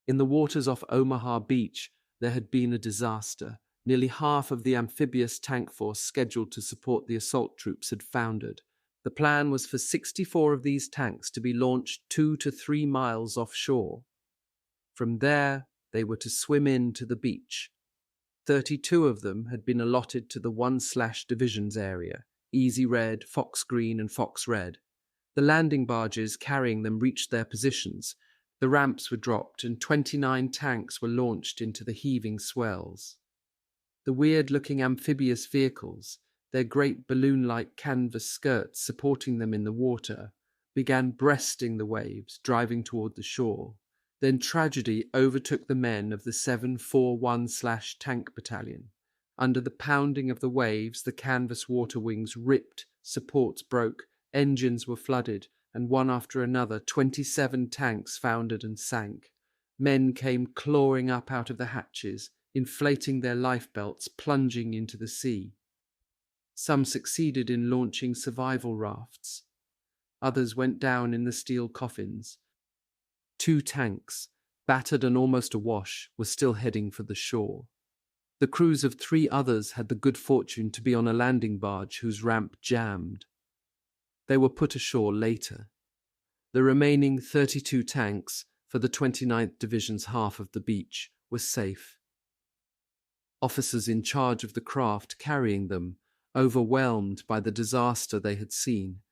In the waters off Omaha Beach, there had been a disaster. Nearly half of the amphibious tank force scheduled to support the assault troops had foundered. The plan was for 64 of these tanks to be launched 2 to 3 miles offshore. From there, they were to swim in to the beach. 32 of them had been allotted to the 1/divisions area, Easy Red, Fox Green, and Fox Red. The landing barges carrying them reached their positions. The ramps were dropped, and 29 tanks were launched into the heaving swells. The weird-looking amphibious vehicles, their great balloon-like canvas skirts supporting them in the water, began breasting the waves, driving toward the shore. Then tragedy overtook the men of the 741/Tank Battalion. Under the pounding of the waves, the canvas water wings ripped, supports broke, engines were flooded, and one after another 27 tanks foundered and sank. Men came clawing up out of the hatches, inflating their lifebelts, plunging into the sea. Some succeeded in launching survival rafts. Others went down in the steel coffins. 2 tanks, battered and almost awash, were still heading for the shore. The crews of 3 others had the good fortune to be on a landing barge whose ramp jammed. They were put ashore later. The remaining 32 tanks, for the 29th Division's half of the beach, were safe. Officers in charge of the craft carrying them, overwhelmed by the disaster they had seen,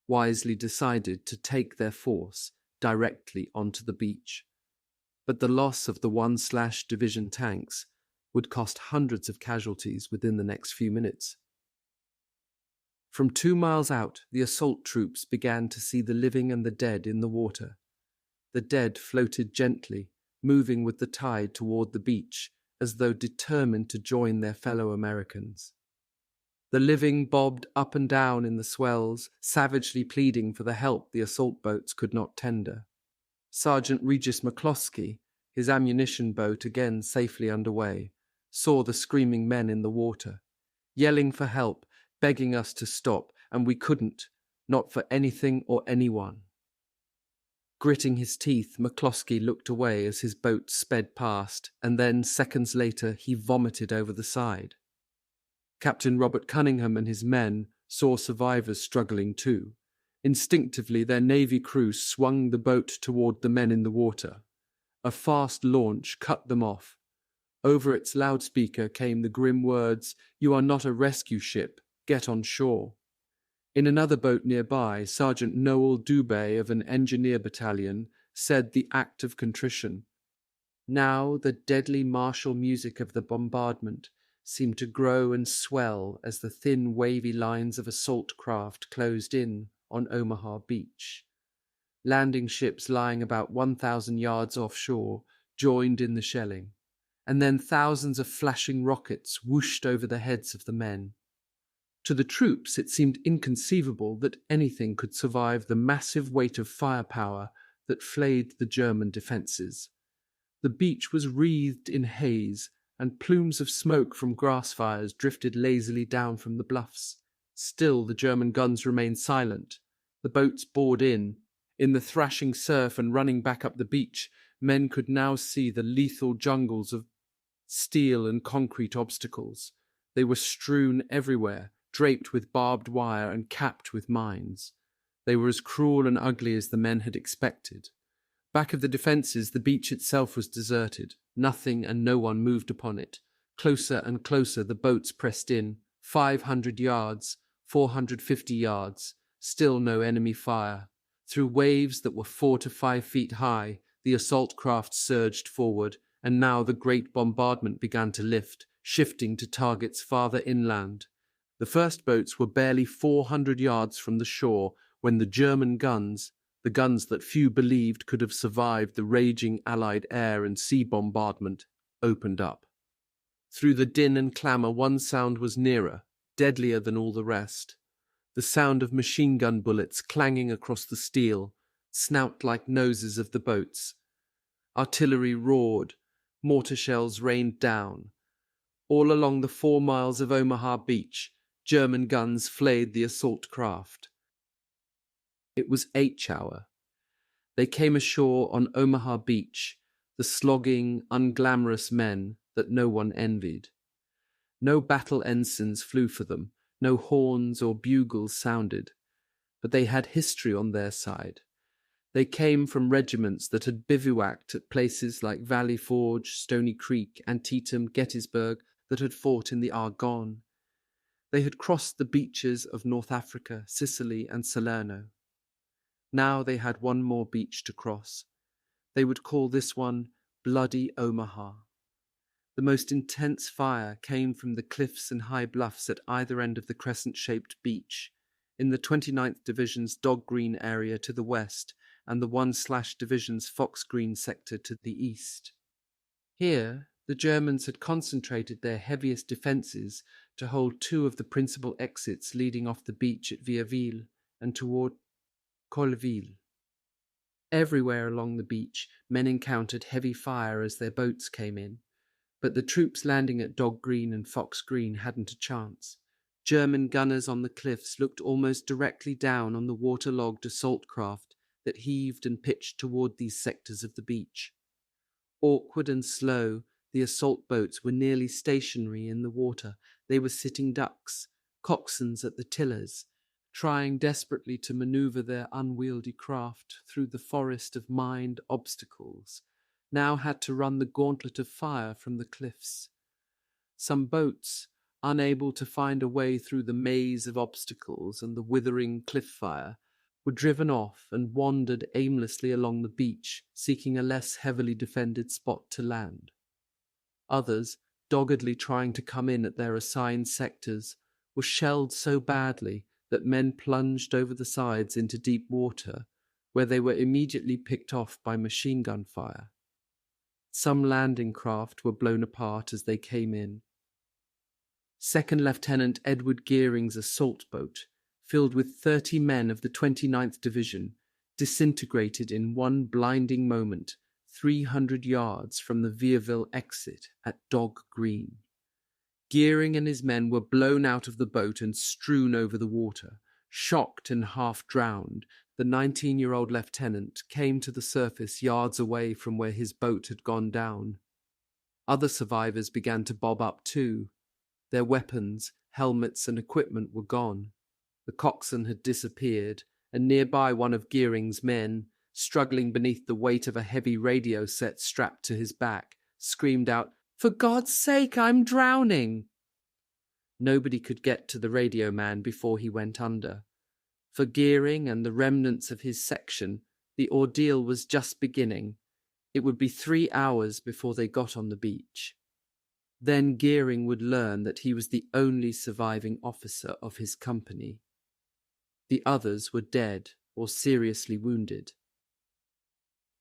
wisely decided to take their force directly onto the beach. But the loss of the 1/Division tanks would cost hundreds of casualties within the next few minutes. From 2 miles out, the assault troops began to see the living and the dead in the water. The dead floated gently, moving with the tide toward the beach, as though determined to join their fellow Americans. The living bobbed up and down in the swells, savagely pleading for the help the assault boats could not tender. Sergeant Regis McCloskey, his ammunition boat again safely underway, saw the screaming men in the water, yelling for help, begging us to stop, and we couldn't, not for anything or anyone. Gritting his teeth, McCloskey looked away as his boat sped past, and then, seconds later, he vomited over the side. Captain Robert Cunningham and his men saw survivors struggling too. Instinctively, their Navy crew swung the boat toward the men in the water. A fast launch cut them off. Over its loudspeaker came the grim words, "You are not a rescue ship. Get on shore." In another boat nearby, Sergeant Noel Dubé of an engineer battalion said the act of contrition. Now the deadly martial music of the bombardment seemed to grow and swell as the thin wavy lines of assault craft closed in on Omaha Beach. Landing ships lying about 1,000 yards offshore joined in the shelling, and then thousands of flashing rockets whooshed over the heads of the men. To the troops, it seemed inconceivable that anything could survive the massive weight of firepower that flayed the German defences. The beach was wreathed in haze, and plumes of smoke from grass fires drifted lazily down from the bluffs. Still, the German guns remained silent. The boats bored in. In the thrashing surf and running back up the beach, men could now see the lethal jungles of steel and concrete obstacles. They were strewn everywhere, draped with barbed wire and capped with mines. They were as cruel and ugly as the men had expected. Back of the defences, the beach itself was deserted. Nothing and no one moved upon it. Closer and closer the boats pressed in, 500 yards, 450 yards, still no enemy fire. Through waves that were 4 to 5 feet high, the assault craft surged forward, and now the great bombardment began to lift, shifting to targets farther inland. The first boats were barely 400 yards from the shore when the German guns, the guns that few believed could have survived the raging Allied air and sea bombardment, opened up. Through the din and clamour, one sound was nearer, deadlier than all the rest. The sound of machine gun bullets clanging across the steel, snout-like noses of the boats. Artillery roared, mortar shells rained down. All along the 4 miles of Omaha beach, German guns flayed the assault craft. It was H-hour. They came ashore on Omaha beach, the slogging, unglamorous men that no one envied. No battle ensigns flew for them, no horns or bugles sounded, but they had history on their side. They came from regiments that had bivouacked at places like Valley Forge, Stony Creek, Antietam, Gettysburg, that had fought in the Argonne. They had crossed the beaches of North Africa, Sicily, and Salerno. Now they had one more beach to cross. They would call this one Bloody Omaha. The most intense fire came from the cliffs and high bluffs at either end of the crescent-shaped beach, in the 29th Division's Dog Green area to the west and the 1/ Division's Fox Green sector to the east. Here, the Germans had concentrated their heaviest defences to hold 2 of the principal exits leading off the beach at Vierville and toward Colleville. Everywhere along the beach, men encountered heavy fire as their boats came in, but the troops landing at Dog Green and Fox Green hadn't a chance. German gunners on the cliffs looked almost directly down on the waterlogged assault craft that heaved and pitched toward these sectors of the beach. Awkward and slow, the assault boats were nearly stationary in the water. They were sitting ducks, coxswains at the tillers, trying desperately to maneuver their unwieldy craft through the forest of mined obstacles, now had to run the gauntlet of fire from the cliffs. Some boats, unable to find a way through the maze of obstacles and the withering cliff fire, were driven off and wandered aimlessly along the beach, seeking a less heavily defended spot to land. Others, doggedly trying to come in at their assigned sectors, were shelled so badly that men plunged over the sides into deep water, where they were immediately picked off by machine gun fire. Some landing craft were blown apart as they came in. Second Lieutenant Edward Gearing's assault boat, filled with 30 men of the 29th Division, disintegrated in one blinding moment 300 yards from the Vierville exit at Dog Green. Gearing and his men were blown out of the boat and strewn over the water. Shocked and half-drowned, the 19-year-old lieutenant came to the surface yards away from where his boat had gone down. Other survivors began to bob up too. Their weapons, helmets, and equipment were gone. The coxswain had disappeared, and nearby one of Gearing's men, struggling beneath the weight of a heavy radio set strapped to his back, screamed out, "For God's sake, I'm drowning!" Nobody could get to the radio man before he went under. For Gearing and the remnants of his section, the ordeal was just beginning. It would be 3 hours before they got on the beach. Then Gearing would learn that he was the only surviving officer of his company. The others were dead or seriously wounded.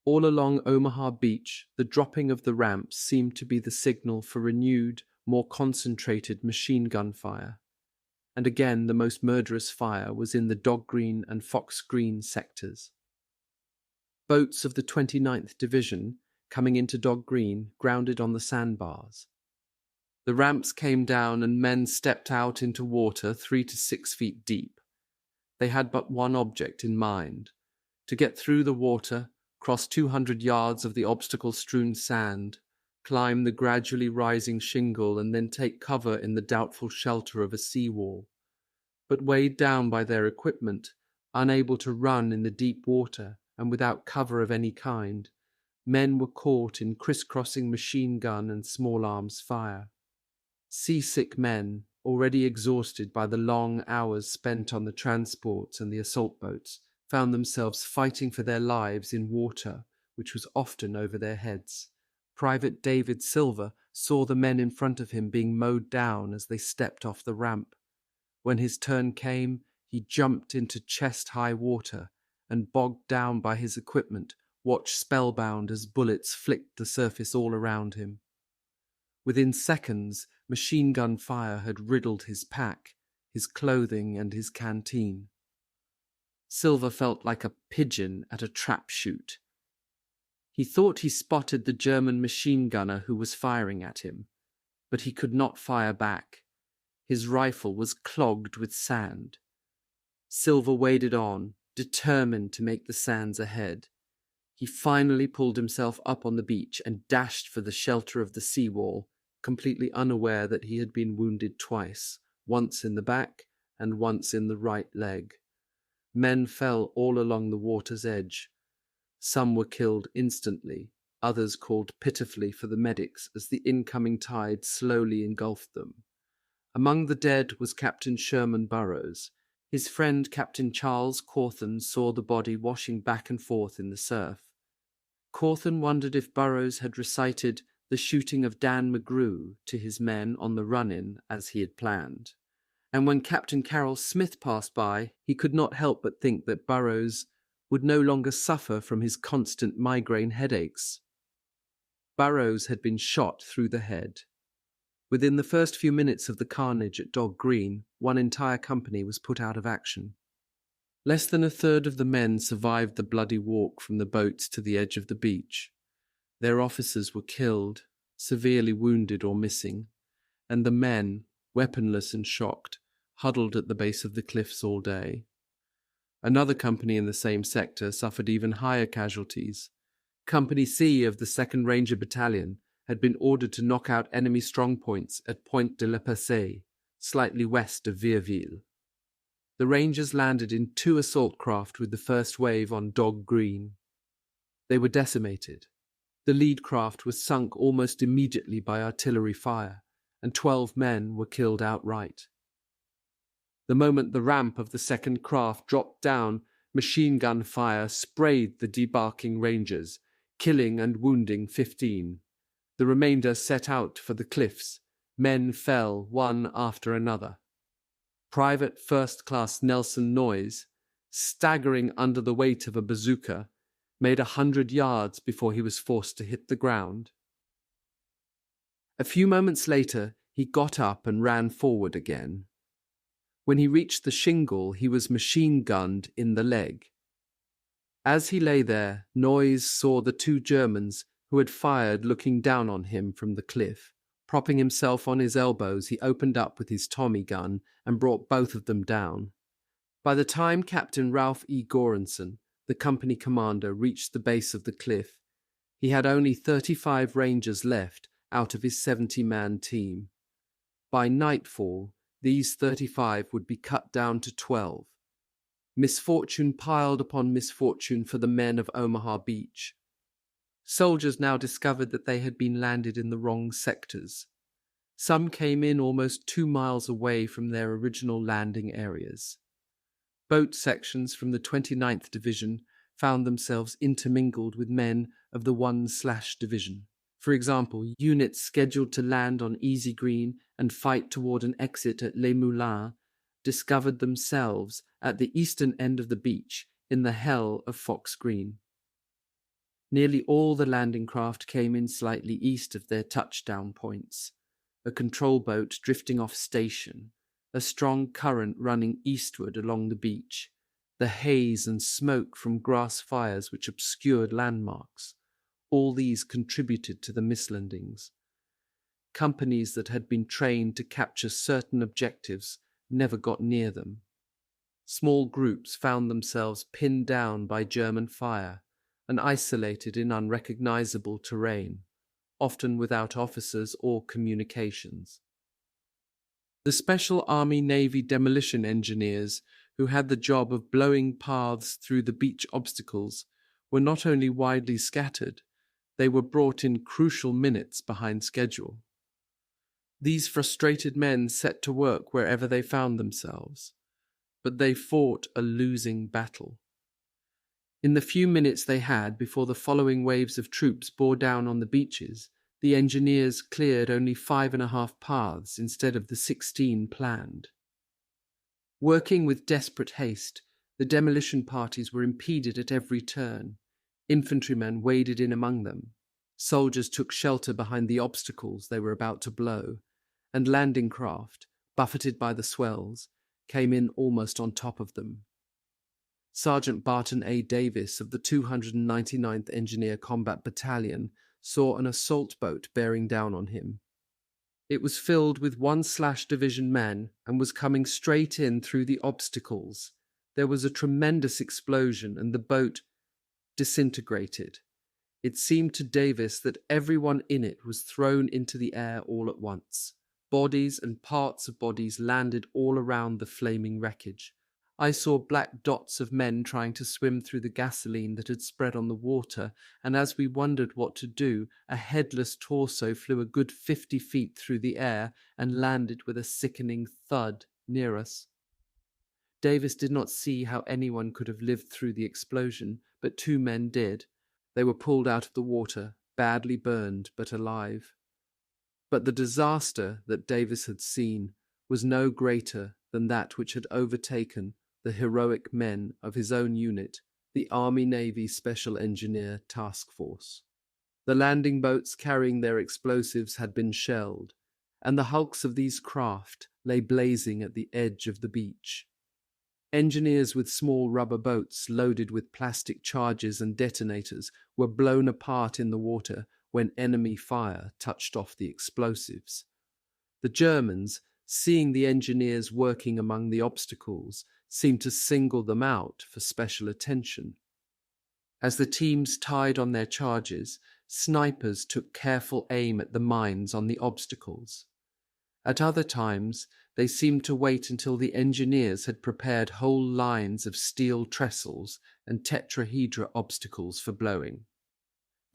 All along Omaha Beach, the dropping of the ramps seemed to be the signal for renewed, more concentrated machine gun fire. And again the most murderous fire was in the Dog Green and Fox Green sectors. Boats of the 29th Division, coming into Dog Green, grounded on the sandbars. The ramps came down and men stepped out into water 3 to 6 feet deep. They had but one object in mind: to get through the water, cross 200 yards of the obstacle-strewn sand, climb the gradually rising shingle, and then take cover in the doubtful shelter of a seawall. But weighed down by their equipment, unable to run in the deep water, and without cover of any kind, men were caught in crisscrossing machine gun and small arms fire. Seasick men, already exhausted by the long hours spent on the transports and the assault boats, found themselves fighting for their lives in water which was often over their heads. Private David Silver saw the men in front of him being mowed down as they stepped off the ramp. When his turn came, he jumped into chest-high water and, bogged down by his equipment, watched spellbound as bullets flicked the surface all around him. Within seconds, machine gun fire had riddled his pack, his clothing, and his canteen. Silver felt like a pigeon at a trap shoot. He thought he spotted the German machine gunner who was firing at him, but he could not fire back. His rifle was clogged with sand. Silver waded on, determined to make the sands ahead. He finally pulled himself up on the beach and dashed for the shelter of the seawall, completely unaware that he had been wounded twice, once in the back and once in the right leg. Men fell all along the water's edge. Some were killed instantly, others called pitifully for the medics as the incoming tide slowly engulfed them. Among the dead was Captain Sherman Burrows. His friend Captain Charles Cawthon saw the body washing back and forth in the surf. Cawthon wondered if Burrows had recited the shooting of Dan McGrew to his men on the run-in as he had planned. And when Captain Carroll Smith passed by, he could not help but think that Burrows would no longer suffer from his constant migraine headaches. Burrows had been shot through the head. Within the first few minutes of the carnage at Dog Green, one entire company was put out of action. Less than a third of the men survived the bloody walk from the boats to the edge of the beach. Their officers were killed, severely wounded or missing, and the men, weaponless and shocked, huddled at the base of the cliffs all day. Another company in the same sector suffered even higher casualties. Company C of the 2nd Ranger Battalion had been ordered to knock out enemy strongpoints at Pointe de la Passée, slightly west of Vierville. The Rangers landed in 2 assault craft with the first wave on Dog Green. They were decimated. The lead craft was sunk almost immediately by artillery fire, and 12 men were killed outright. The moment the ramp of the second craft dropped down, machine gun fire sprayed the debarking Rangers, killing and wounding 15. The remainder set out for the cliffs. Men fell one after another. Private First Class Nelson Noyes, staggering under the weight of a bazooka, made 100 yards before he was forced to hit the ground. A few moments later, he got up and ran forward again. When he reached the shingle, he was machine-gunned in the leg. As he lay there, Noyes saw the 2 Germans who had fired looking down on him from the cliff. Propping himself on his elbows, he opened up with his Tommy gun and brought both of them down. By the time Captain Ralph E. Goranson, the company commander, reached the base of the cliff, he had only 35 Rangers left out of his 70-man team. By nightfall, these 35 would be cut down to 12. Misfortune piled upon misfortune for the men of Omaha Beach. Soldiers now discovered that they had been landed in the wrong sectors. Some came in almost 2 miles away from their original landing areas. Boat sections from the 29th Division found themselves intermingled with men of the 1/ Division. For example, units scheduled to land on Easy Green and fight toward an exit at Les Moulins discovered themselves at the eastern end of the beach in the hell of Fox Green. Nearly all the landing craft came in slightly east of their touchdown points. A control boat drifting off station, a strong current running eastward along the beach, the haze and smoke from grass fires which obscured landmarks. All these contributed to the mislandings. Companies that had been trained to capture certain objectives never got near them. Small groups found themselves pinned down by German fire and isolated in unrecognizable terrain, often without officers or communications. The Special Army-Navy demolition engineers who had the job of blowing paths through the beach obstacles were not only widely scattered, they were brought in crucial minutes behind schedule. These frustrated men set to work wherever they found themselves, but they fought a losing battle. In the few minutes they had before the following waves of troops bore down on the beaches, the engineers cleared only 5.5 paths instead of the 16 planned. Working with desperate haste, the demolition parties were impeded at every turn. Infantrymen waded in among them. Soldiers took shelter behind the obstacles they were about to blow, and landing craft, buffeted by the swells, came in almost on top of them. Sergeant Barton A. Davis of the 299th Engineer Combat Battalion saw an assault boat bearing down on him. It was filled with 1 Division men and was coming straight in through the obstacles. There was a tremendous explosion and the boat disintegrated. It seemed to Davis that everyone in it was thrown into the air all at once. Bodies and parts of bodies landed all around the flaming wreckage. I saw black dots of men trying to swim through the gasoline that had spread on the water, and as we wondered what to do, a headless torso flew a good 50 feet through the air and landed with a sickening thud near us. Davis did not see how anyone could have lived through the explosion, but 2 men did. They were pulled out of the water, badly burned but alive. But the disaster that Davis had seen was no greater than that which had overtaken the heroic men of his own unit, the Army-Navy Special Engineer Task Force. The landing boats carrying their explosives had been shelled, and the hulks of these craft lay blazing at the edge of the beach. Engineers with small rubber boats loaded with plastic charges and detonators were blown apart in the water when enemy fire touched off the explosives. The Germans, seeing the engineers working among the obstacles, seemed to single them out for special attention. As the teams tied on their charges, snipers took careful aim at the mines on the obstacles. At other times, they seemed to wait until the engineers had prepared whole lines of steel trestles and tetrahedra obstacles for blowing.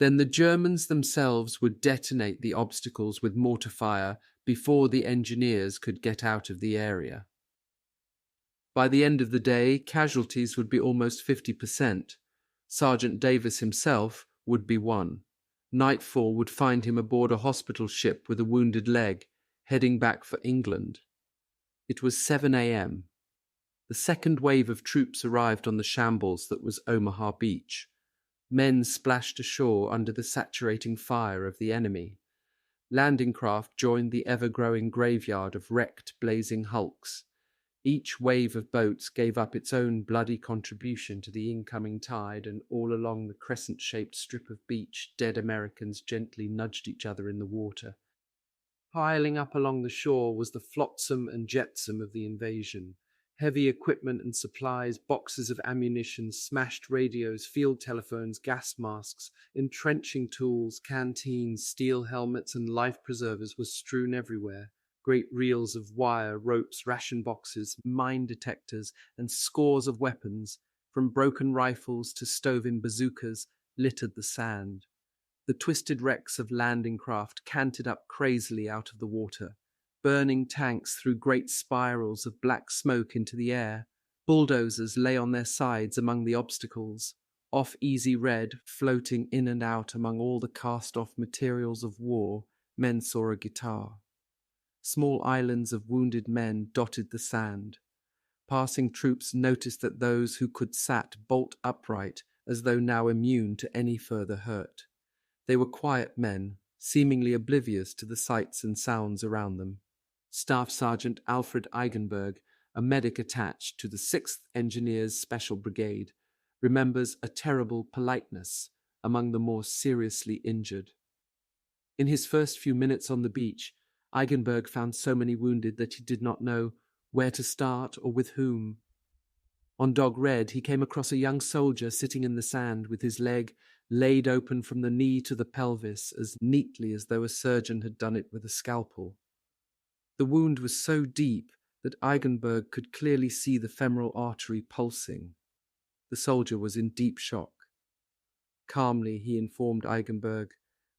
Then the Germans themselves would detonate the obstacles with mortar fire before the engineers could get out of the area. By the end of the day, casualties would be almost 50%. Sergeant Davis himself would be one. Nightfall would find him aboard a hospital ship with a wounded leg, heading back for England. It was 7 a.m. The second wave of troops arrived on the shambles that was Omaha Beach. Men splashed ashore under the saturating fire of the enemy. Landing craft joined the ever-growing graveyard of wrecked, blazing hulks. Each wave of boats gave up its own bloody contribution to the incoming tide, and all along the crescent-shaped strip of beach, dead Americans gently nudged each other in the water. Piling up along the shore was the flotsam and jetsam of the invasion. Heavy equipment and supplies, boxes of ammunition, smashed radios, field telephones, gas masks, entrenching tools, canteens, steel helmets, and life preservers were strewn everywhere. Great reels of wire, ropes, ration boxes, mine detectors, and scores of weapons, from broken rifles to stove-in bazookas, littered the sand. The twisted wrecks of landing craft canted up crazily out of the water. Burning tanks threw great spirals of black smoke into the air. Bulldozers lay on their sides among the obstacles. Off Easy Red, floating in and out among all the cast-off materials of war, men saw a guitar. Small islands of wounded men dotted the sand. Passing troops noticed that those who could sat bolt upright, as though now immune to any further hurt. They were quiet men, seemingly oblivious to the sights and sounds around them. Staff Sergeant Alfred Eigenberg, a medic attached to the 6th Engineers Special Brigade, remembers a terrible politeness among the more seriously injured. In his first few minutes on the beach, Eigenberg found so many wounded that he did not know where to start or with whom. On Dog Red, he came across a young soldier sitting in the sand with his leg laid open from the knee to the pelvis as neatly as though a surgeon had done it with a scalpel. The wound was so deep that Eigenberg could clearly see the femoral artery pulsing. The soldier was in deep shock. Calmly, he informed Eigenberg,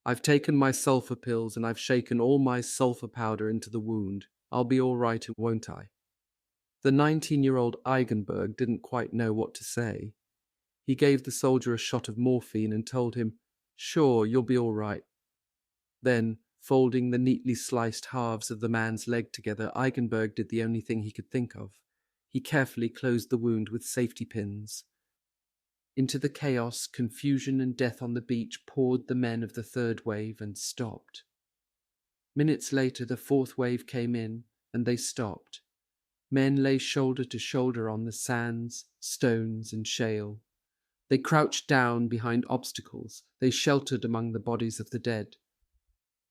I've taken my sulfur pills and I've shaken all my sulfur powder into the wound. I'll be all right, won't I?" The 19-year-old Eigenberg didn't quite know what to say. He gave the soldier a shot of morphine and told him, "Sure, you'll be all right." Then, folding the neatly sliced halves of the man's leg together, Eigenberg did the only thing he could think of. He carefully closed the wound with safety pins. Into the chaos, confusion, and death on the beach poured the men of the third wave and stopped. Minutes later, the fourth wave came in, and they stopped. Men lay shoulder to shoulder on the sands, stones, and shale. They crouched down behind obstacles. They sheltered among the bodies of the dead.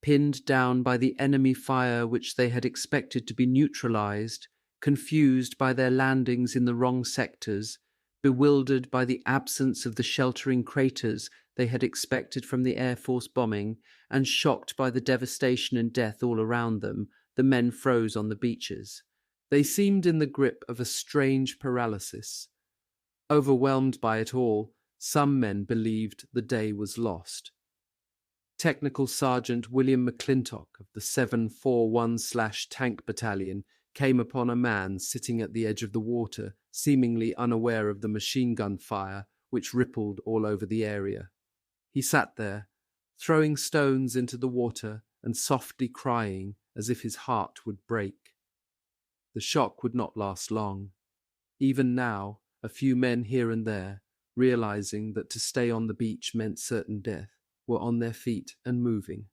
Pinned down by the enemy fire which they had expected to be neutralized, confused by their landings in the wrong sectors, bewildered by the absence of the sheltering craters they had expected from the Air Force bombing, and shocked by the devastation and death all around them, the men froze on the beaches. They seemed in the grip of a strange paralysis. Overwhelmed by it all, some men believed the day was lost. Technical Sergeant William McClintock of the 741/Tank Battalion came upon a man sitting at the edge of the water, seemingly unaware of the machine gun fire which rippled all over the area. He sat there, throwing stones into the water and softly crying as if his heart would break. The shock would not last long. Even now, a few men here and there, realizing that to stay on the beach meant certain death, were on their feet and moving.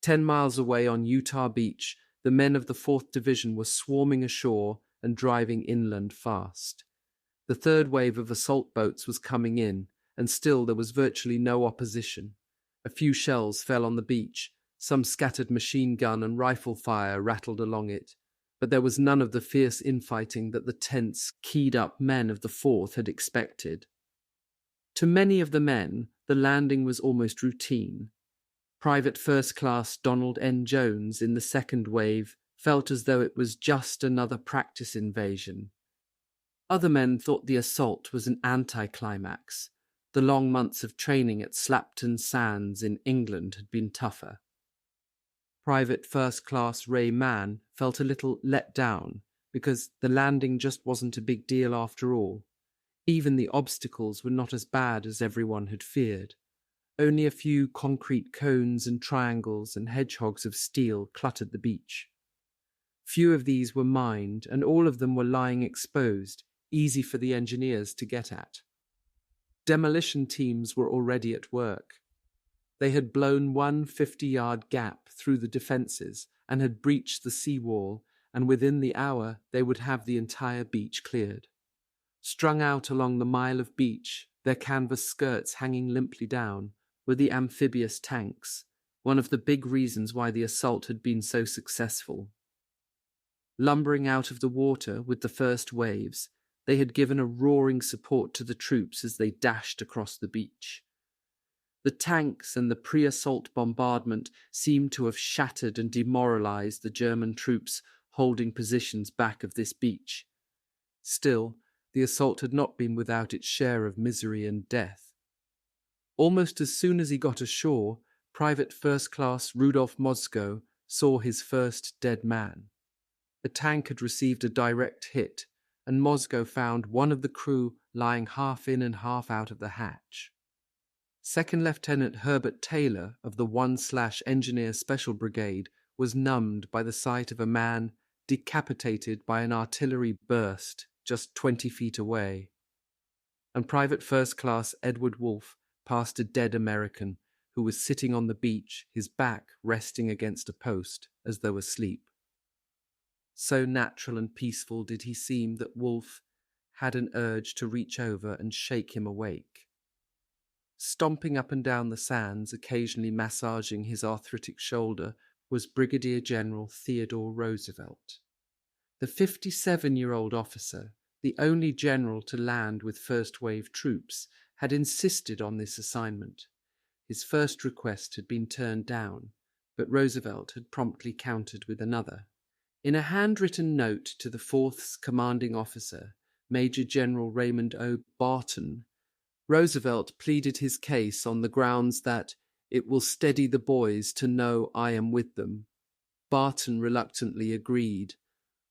10 miles away on Utah Beach, the men of the 4th Division were swarming ashore and driving inland fast. The third wave of assault boats was coming in, and still there was virtually no opposition. A few shells fell on the beach, some scattered machine gun and rifle fire rattled along it, but there was none of the fierce infighting that the tense, keyed-up men of the 4th had expected. To many of the men, the landing was almost routine. Private First Class Donald N. Jones in the second wave felt as though it was just another practice invasion. Other men thought the assault was an anticlimax. The long months of training at Slapton Sands in England had been tougher. Private First Class Ray Mann felt a little let down because the landing just wasn't a big deal after all. Even the obstacles were not as bad as everyone had feared. Only a few concrete cones and triangles and hedgehogs of steel cluttered the beach. Few of these were mined, and all of them were lying exposed, easy for the engineers to get at. Demolition teams were already at work. They had blown one 50-yard gap through the defences and had breached the seawall, and within the hour they would have the entire beach cleared. Strung out along the mile of beach, their canvas skirts hanging limply down, were the amphibious tanks, one of the big reasons why the assault had been so successful. Lumbering out of the water with the first waves, they had given a roaring support to the troops as they dashed across the beach. The tanks and the pre-assault bombardment seemed to have shattered and demoralized the German troops holding positions back of this beach. Still, the assault had not been without its share of misery and death. Almost as soon as he got ashore, Private First Class Rudolf Moscow saw his first dead man. A tank had received a direct hit, and Moscow found one of the crew lying half in and half out of the hatch. Second Lieutenant Herbert Taylor of the 1/Engineer Special Brigade was numbed by the sight of a man decapitated by an artillery burst just 20 feet away. And Private First Class Edward Wolfe passed a dead American who was sitting on the beach, his back resting against a post as though asleep. So natural and peaceful did he seem that Wolfe had an urge to reach over and shake him awake. Stomping up and down the sands, occasionally massaging his arthritic shoulder, was Brigadier General Theodore Roosevelt. The 57-year-old officer, the only general to land with first-wave troops, had insisted on this assignment. His first request had been turned down, but Roosevelt had promptly countered with another. In a handwritten note to the 4th's commanding officer, Major General Raymond O. Barton, Roosevelt pleaded his case on the grounds that, It will steady the boys to know I am with them. Barton reluctantly agreed,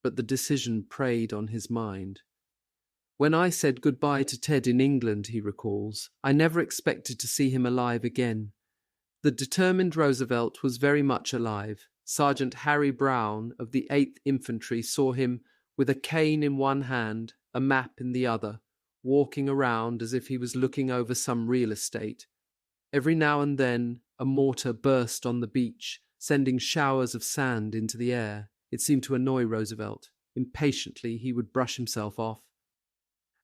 but the decision preyed on his mind. When I said goodbye to Ted in England, he recalls, I never expected to see him alive again. The determined Roosevelt was very much alive. Sergeant Harry Brown of the 8th Infantry saw him with a cane in one hand, a map in the other, walking around as if he was looking over some real estate. Every now and then a mortar burst on the beach, sending showers of sand into the air. It seemed to annoy Roosevelt. Impatiently, he would brush himself off.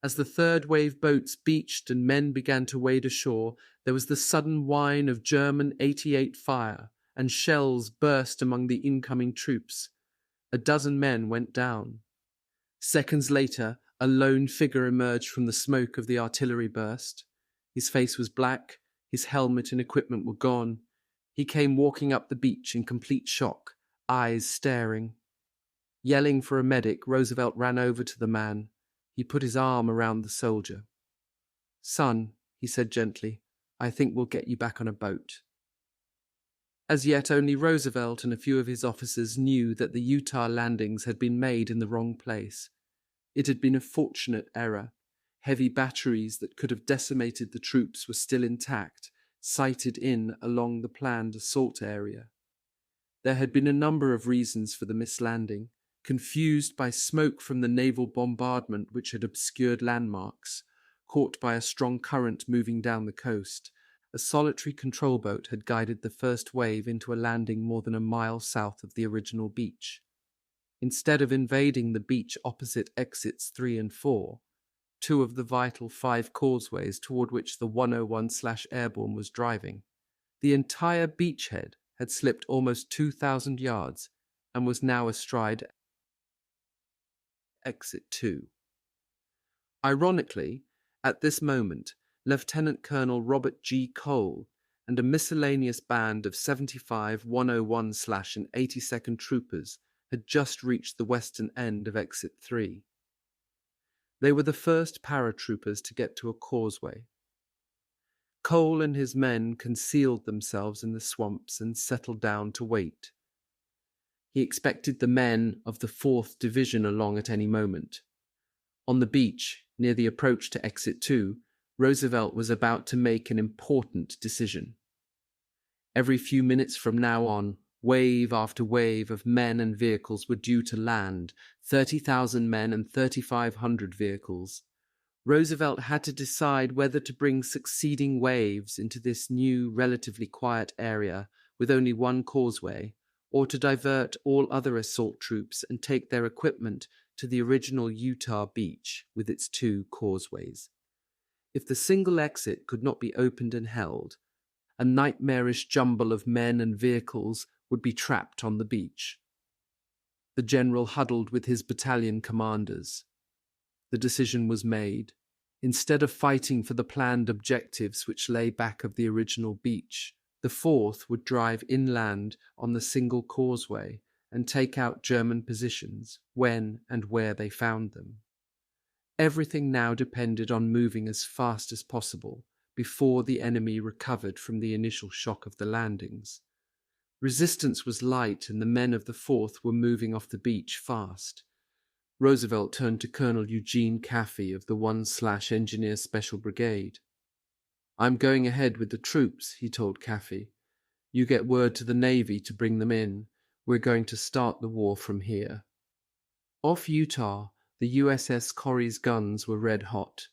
As the third wave boats beached and men began to wade ashore, there was the sudden whine of German 88 fire, and shells burst among the incoming troops. A dozen men went down. Seconds later, a lone figure emerged from the smoke of the artillery burst. His face was black, his helmet and equipment were gone. He came walking up the beach in complete shock, eyes staring. Yelling for a medic, Roosevelt ran over to the man. He put his arm around the soldier. "Son," he said gently, "I think we'll get you back on a boat." As yet only Roosevelt and a few of his officers knew that the Utah landings had been made in the wrong place. It had been a fortunate error. Heavy batteries that could have decimated the troops were still intact, sighted in along the planned assault area. There had been a number of reasons for the mislanding. Confused by smoke from the naval bombardment which had obscured landmarks, caught by a strong current moving down the coast, a solitary control boat had guided the first wave into a landing more than a mile south of the original beach. Instead of invading the beach opposite exits 3 and 4, two of the vital 5 causeways toward which the 101/Airborne was driving, the entire beachhead had slipped almost 2,000 yards and was now astride Exit 2. Ironically, at this moment, Lieutenant Colonel Robert G. Cole and a miscellaneous band of 75 101/ and 82nd troopers had just reached the western end of Exit 3. They were the first paratroopers to get to a causeway. Cole and his men concealed themselves in the swamps and settled down to wait. He expected the men of the 4th Division along at any moment. On the beach, near the approach to Exit 2, Roosevelt was about to make an important decision. Every few minutes from now on, wave after wave of men and vehicles were due to land, 30,000 men and 3,500 vehicles. Roosevelt had to decide whether to bring succeeding waves into this new, relatively quiet area with only one causeway, or to divert all other assault troops and take their equipment to the original Utah beach with its 2 causeways. If the single exit could not be opened and held, a nightmarish jumble of men and vehicles would be trapped on the beach. The general huddled with his battalion commanders. The decision was made. Instead of fighting for the planned objectives which lay back of the original beach, the 4th would drive inland on the single causeway and take out German positions when and where they found them. Everything now depended on moving as fast as possible before the enemy recovered from the initial shock of the landings. Resistance was light and the men of the 4th were moving off the beach fast. Roosevelt turned to Colonel Eugene Caffey of the 1/Engineer Special Brigade. "I'm going ahead with the troops," he told Caffey. "You get word to the Navy to bring them in. We're going to start the war from here." Off Utah, the USS Corrie's guns were red hot.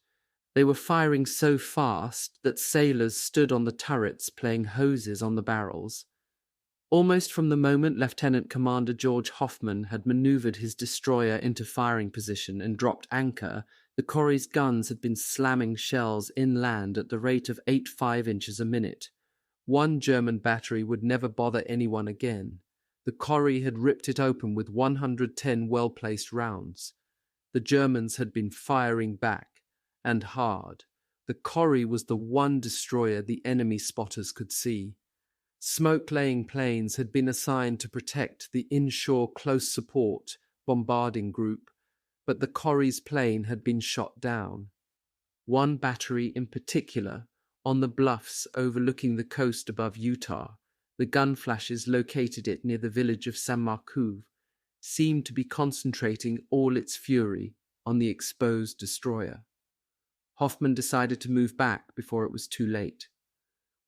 They were firing so fast that sailors stood on the turrets playing hoses on the barrels. Almost from the moment Lieutenant Commander George Hoffman had maneuvered his destroyer into firing position and dropped anchor, the Corrie's guns had been slamming shells inland at the rate of 8.5 inches a minute. One German battery would never bother anyone again. The Corrie had ripped it open with 110 well-placed rounds. The Germans had been firing back, and hard. The Corrie was the one destroyer the enemy spotters could see. Smoke-laying planes had been assigned to protect the inshore close support bombarding group, but the Corrie's plane had been shot down. One battery in particular, On the bluffs overlooking the coast above Utah, the gun flashes located it near the village of San Marcouv seemed to be concentrating all its fury on the exposed destroyer. Hoffman decided to move back before it was too late.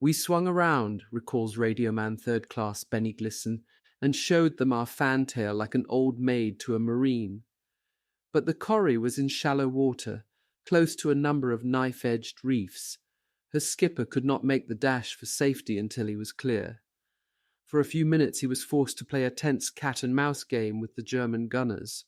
"We swung around," recalls Radioman Third Class Benny Glisson, "and showed them our fantail like an old maid to a marine. But the Corrie was in shallow water, close to a number of knife-edged reefs. Her skipper could not make the dash for safety until he was clear. For a few minutes he was forced to play a tense cat-and-mouse game with the German gunners.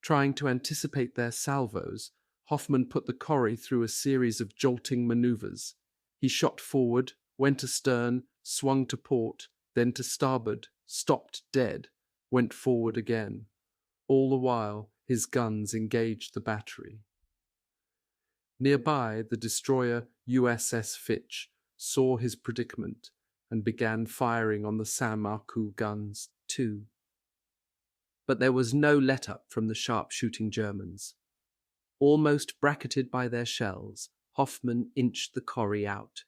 Trying to anticipate their salvos, Hoffman put the Corrie through a series of jolting maneuvers. He shot forward, went astern, swung to port, then to starboard, stopped dead, went forward again. All the while, his guns engaged the battery." Nearby, the destroyer USS Fitch saw his predicament and began firing on the San Marcou guns too. But there was no let-up from the sharp-shooting Germans. Almost bracketed by their shells, Hoffman inched the Corrie out.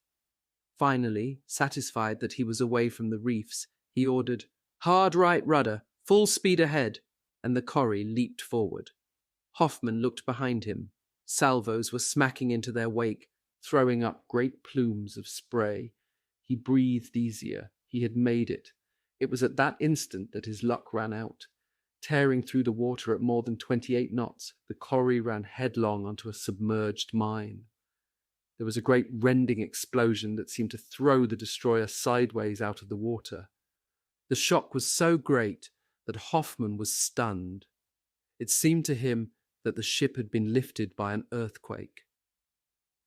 Finally, satisfied that he was away from the reefs, he ordered, "Hard right rudder, full speed ahead," and the Corrie leaped forward. Hoffman looked behind him. Salvos were smacking into their wake, throwing up great plumes of spray. He breathed easier. He had made it. It was at that instant that his luck ran out. Tearing through the water at more than 28 knots, the Corrie ran headlong onto a submerged mine. There was a great rending explosion that seemed to throw the destroyer sideways out of the water. The shock was so great that Hoffman was stunned. It seemed to him that the ship had been lifted by an earthquake.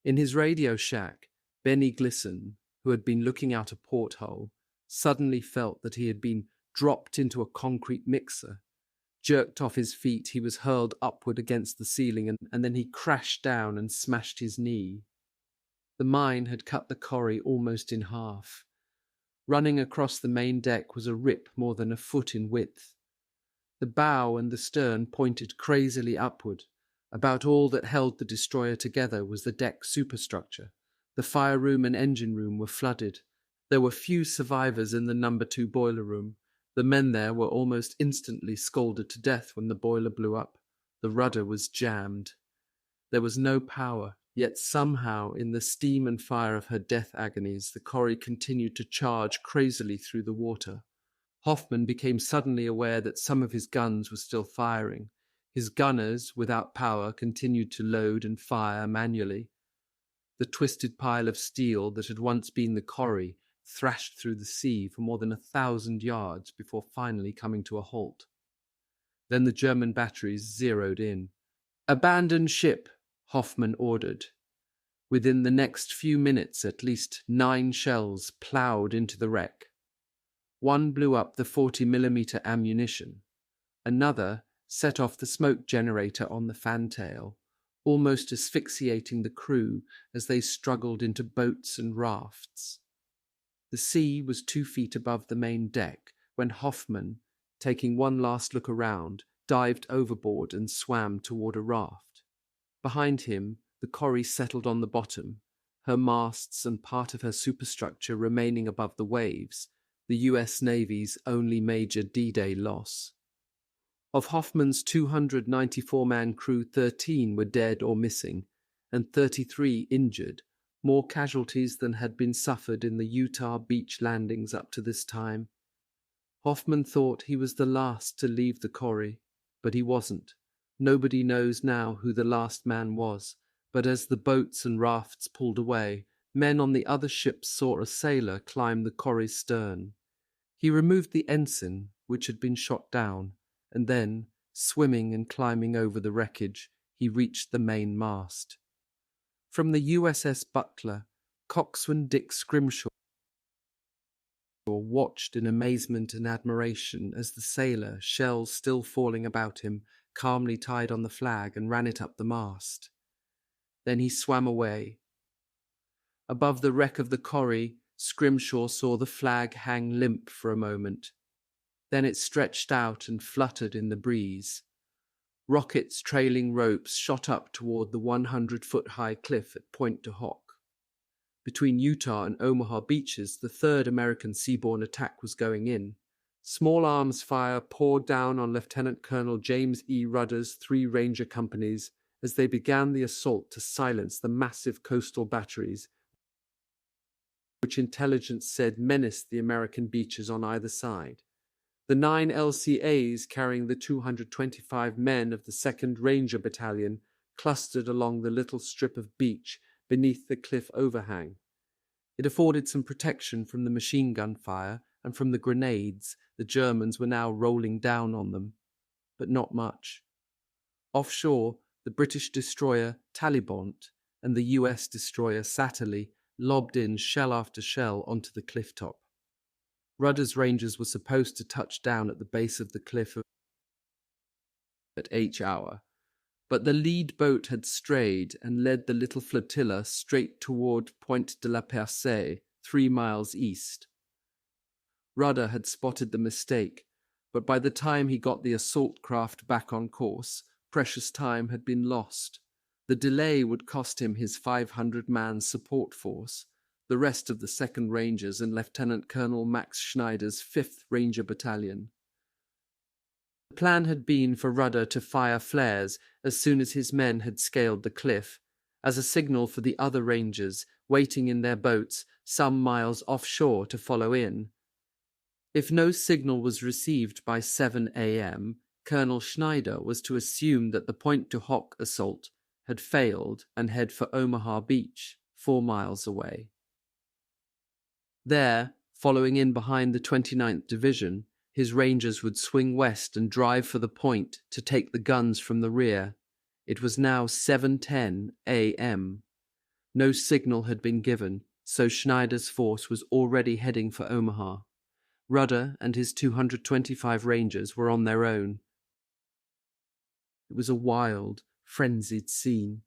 In his radio shack, Benny Glisson, who had been looking out a porthole, suddenly felt that he had been dropped into a concrete mixer. Jerked off his feet, he was hurled upward against the ceiling, and then he crashed down and smashed his knee. The mine had cut the Corrie almost in half. Running across the main deck was a rip more than a foot in width. The bow and the stern pointed crazily upward. About all that held the destroyer together was the deck superstructure. The fire room and engine room were flooded. There were few survivors in the No. 2 boiler room. The men there were almost instantly scalded to death when the boiler blew up. The rudder was jammed. There was no power, yet somehow, in the steam and fire of her death agonies, the Corrie continued to charge crazily through the water. Hoffman became suddenly aware that some of his guns were still firing. His gunners, without power, continued to load and fire manually. The twisted pile of steel that had once been the Corrie thrashed through the sea for more than 1,000 yards before finally coming to a halt. Then the German batteries zeroed in. "Abandon ship," Hoffman ordered. Within the next few minutes, at least 9 shells ploughed into the wreck. One blew up the 40mm ammunition. Another set off the smoke generator on the fantail, almost asphyxiating the crew as they struggled into boats and rafts. The sea was 2 feet above the main deck when Hoffman, taking one last look around, dived overboard and swam toward a raft. Behind him, the Corrie settled on the bottom, her masts and part of her superstructure remaining above the waves, the US Navy's only major D-Day loss. Of Hoffman's 294-man crew, 13 were dead or missing, and 33 injured, more casualties than had been suffered in the Utah beach landings up to this time. Hoffman thought he was the last to leave the Corrie, but he wasn't. Nobody knows now who the last man was, but as the boats and rafts pulled away, men on the other ships saw a sailor climb the Corrie's stern. He removed the ensign, which had been shot down, and then, swimming and climbing over the wreckage, he reached the main mast. From the USS Butler, Coxswain Dick Scrimshaw watched in amazement and admiration as the sailor, shells still falling about him, calmly tied on the flag and ran it up the mast. Then he swam away. Above the wreck of the Corrie, Scrimshaw saw the flag hang limp for a moment. Then it stretched out and fluttered in the breeze. Rockets trailing ropes shot up toward the 100-foot-high cliff at Pointe du Hoc. Between Utah and Omaha beaches, the third American seaborne attack was going in. Small arms fire poured down on Lieutenant Colonel James E. Rudder's 3 Ranger companies as they began the assault to silence the massive coastal batteries, which intelligence said menaced the American beaches on either side. The 9 LCAs carrying the 225 men of the 2nd Ranger Battalion clustered along the little strip of beach beneath the cliff overhang. It afforded some protection from the machine gun fire and from the grenades the Germans were now rolling down on them, but not much. Offshore, the British destroyer Talibont and the US destroyer Satterley lobbed in shell after shell onto the cliff top. Rudder's Rangers were supposed to touch down at the base of the cliff at each hour, but the lead boat had strayed and led the little flotilla straight toward Pointe de la Percée, 3 miles east. Rudder had spotted the mistake, but by the time he got the assault craft back on course, precious time had been lost. The delay would cost him his 500-man support force, the rest of the 2nd Rangers and Lieutenant Colonel Max Schneider's 5th Ranger Battalion. The plan had been for Rudder to fire flares as soon as his men had scaled the cliff, as a signal for the other Rangers waiting in their boats some miles offshore to follow in. If no signal was received by 7 a.m., Colonel Schneider was to assume that the Pointe du Hoc assault had failed and head for Omaha Beach, 4 miles away. There, following in behind the 29th Division, his Rangers would swing west and drive for the point to take the guns from the rear. It was now 7:10 a.m. No signal had been given, so Schneider's force was already heading for Omaha. Rudder and his 225 Rangers were on their own. It was a wild, frenzied scene.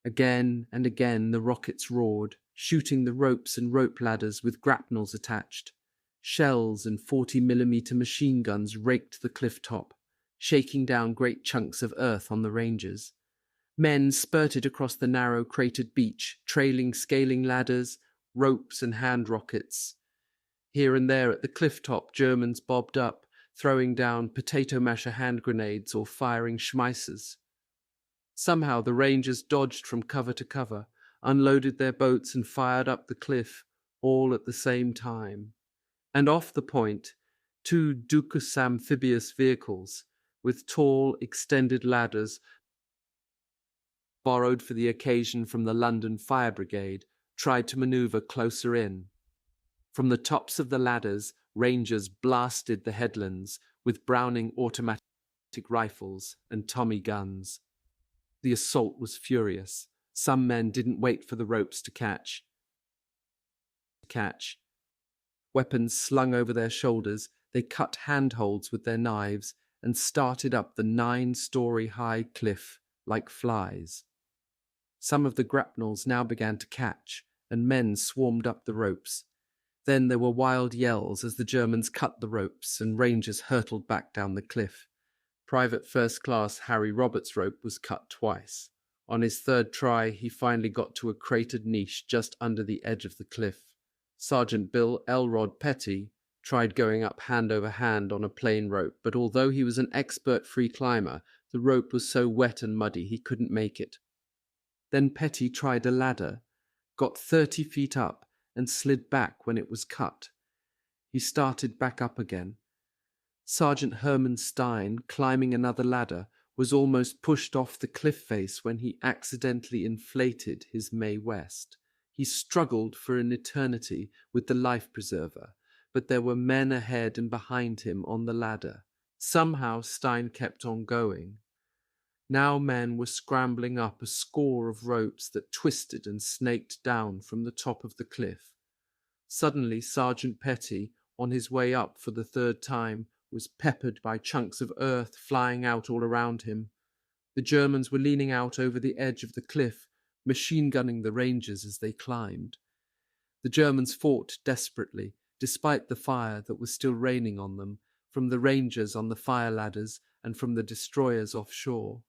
Again and again the rockets roared, shooting the ropes and rope ladders with grapnels attached. Shells and 40mm machine guns raked the cliff top, shaking down great chunks of earth on the Rangers. Men spurted across the narrow cratered beach, trailing scaling ladders, ropes and hand rockets. Here and there at the cliff top, Germans bobbed up, throwing down potato masher hand grenades or firing schmeissers. Somehow the Rangers dodged from cover to cover, unloaded their boats and fired up the cliff, all at the same time. And off the point, 2 Ducus amphibious vehicles, with tall, extended ladders, borrowed for the occasion from the London Fire Brigade, tried to maneuver closer in. From the tops of the ladders, Rangers blasted the headlands with Browning automatic rifles and Tommy guns. The assault was furious. Some men didn't wait for the ropes to catch. Weapons slung over their shoulders, they cut handholds with their knives and started up the 9-story-high cliff like flies. Some of the grapnels now began to catch, and men swarmed up the ropes. Then there were wild yells as the Germans cut the ropes and Rangers hurtled back down the cliff. Private First Class Harry Roberts' rope was cut twice. On his 3rd try, he finally got to a cratered niche just under the edge of the cliff. Sergeant Bill Elrod Petty tried going up hand over hand on a plain rope, but although he was an expert free climber, the rope was so wet and muddy he couldn't make it. Then Petty tried a ladder, got 30 feet up, and slid back when it was cut. He started back up again. Sergeant Herman Stein, climbing another ladder, was almost pushed off the cliff face when he accidentally inflated his Mae West. He struggled for an eternity with the life preserver, but there were men ahead and behind him on the ladder. Somehow Stein kept on going. Now men were scrambling up a score of ropes that twisted and snaked down from the top of the cliff. Suddenly Sergeant Petty, on his way up for the 3rd time, was peppered by chunks of earth flying out all around him. The Germans were leaning out over the edge of the cliff, machine-gunning the Rangers as they climbed. The Germans fought desperately, despite the fire that was still raining on them, from the Rangers on the fire ladders and from the destroyers offshore.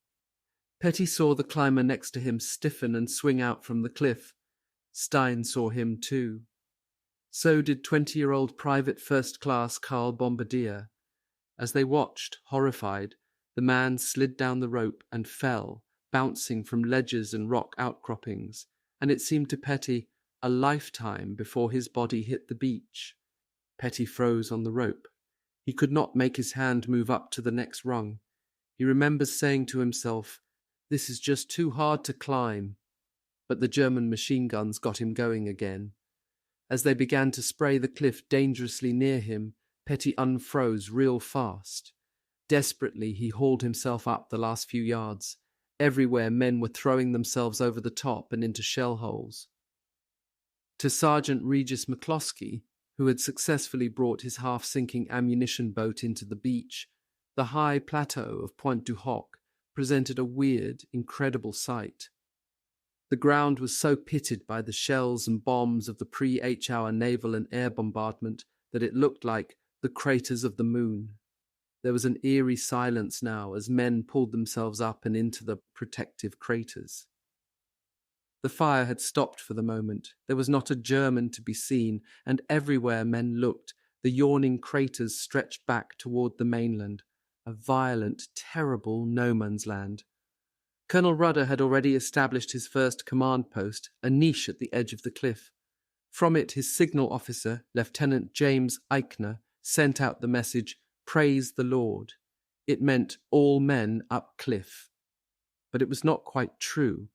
Petty saw the climber next to him stiffen and swing out from the cliff. Stein saw him too. So did 20-year-old Private First Class Carl Bombardier. As they watched, horrified, the man slid down the rope and fell, bouncing from ledges and rock outcroppings, and it seemed to Petty a lifetime before his body hit the beach. Petty froze on the rope. He could not make his hand move up to the next rung. He remembers saying to himself, "This is just too hard to climb." But the German machine guns got him going again. As they began to spray the cliff dangerously near him, Petty unfroze real fast. Desperately, he hauled himself up the last few yards. Everywhere men were throwing themselves over the top and into shell holes. To Sergeant Regis McCloskey, who had successfully brought his half-sinking ammunition boat into the beach, the high plateau of Pointe du Hoc presented a weird, incredible sight. The ground was so pitted by the shells and bombs of the pre-8-hour naval and air bombardment that it looked like the craters of the moon. There was an eerie silence now as men pulled themselves up and into the protective craters. The fire had stopped for the moment. There was not a German to be seen, and everywhere men looked, the yawning craters stretched back toward the mainland, a violent, terrible no-man's land. Colonel Rudder had already established his first command post, a niche at the edge of the cliff. From it, his signal officer, Lieutenant James Eichner, sent out the message, "Praise the Lord." It meant all men up cliff. But it was not quite true.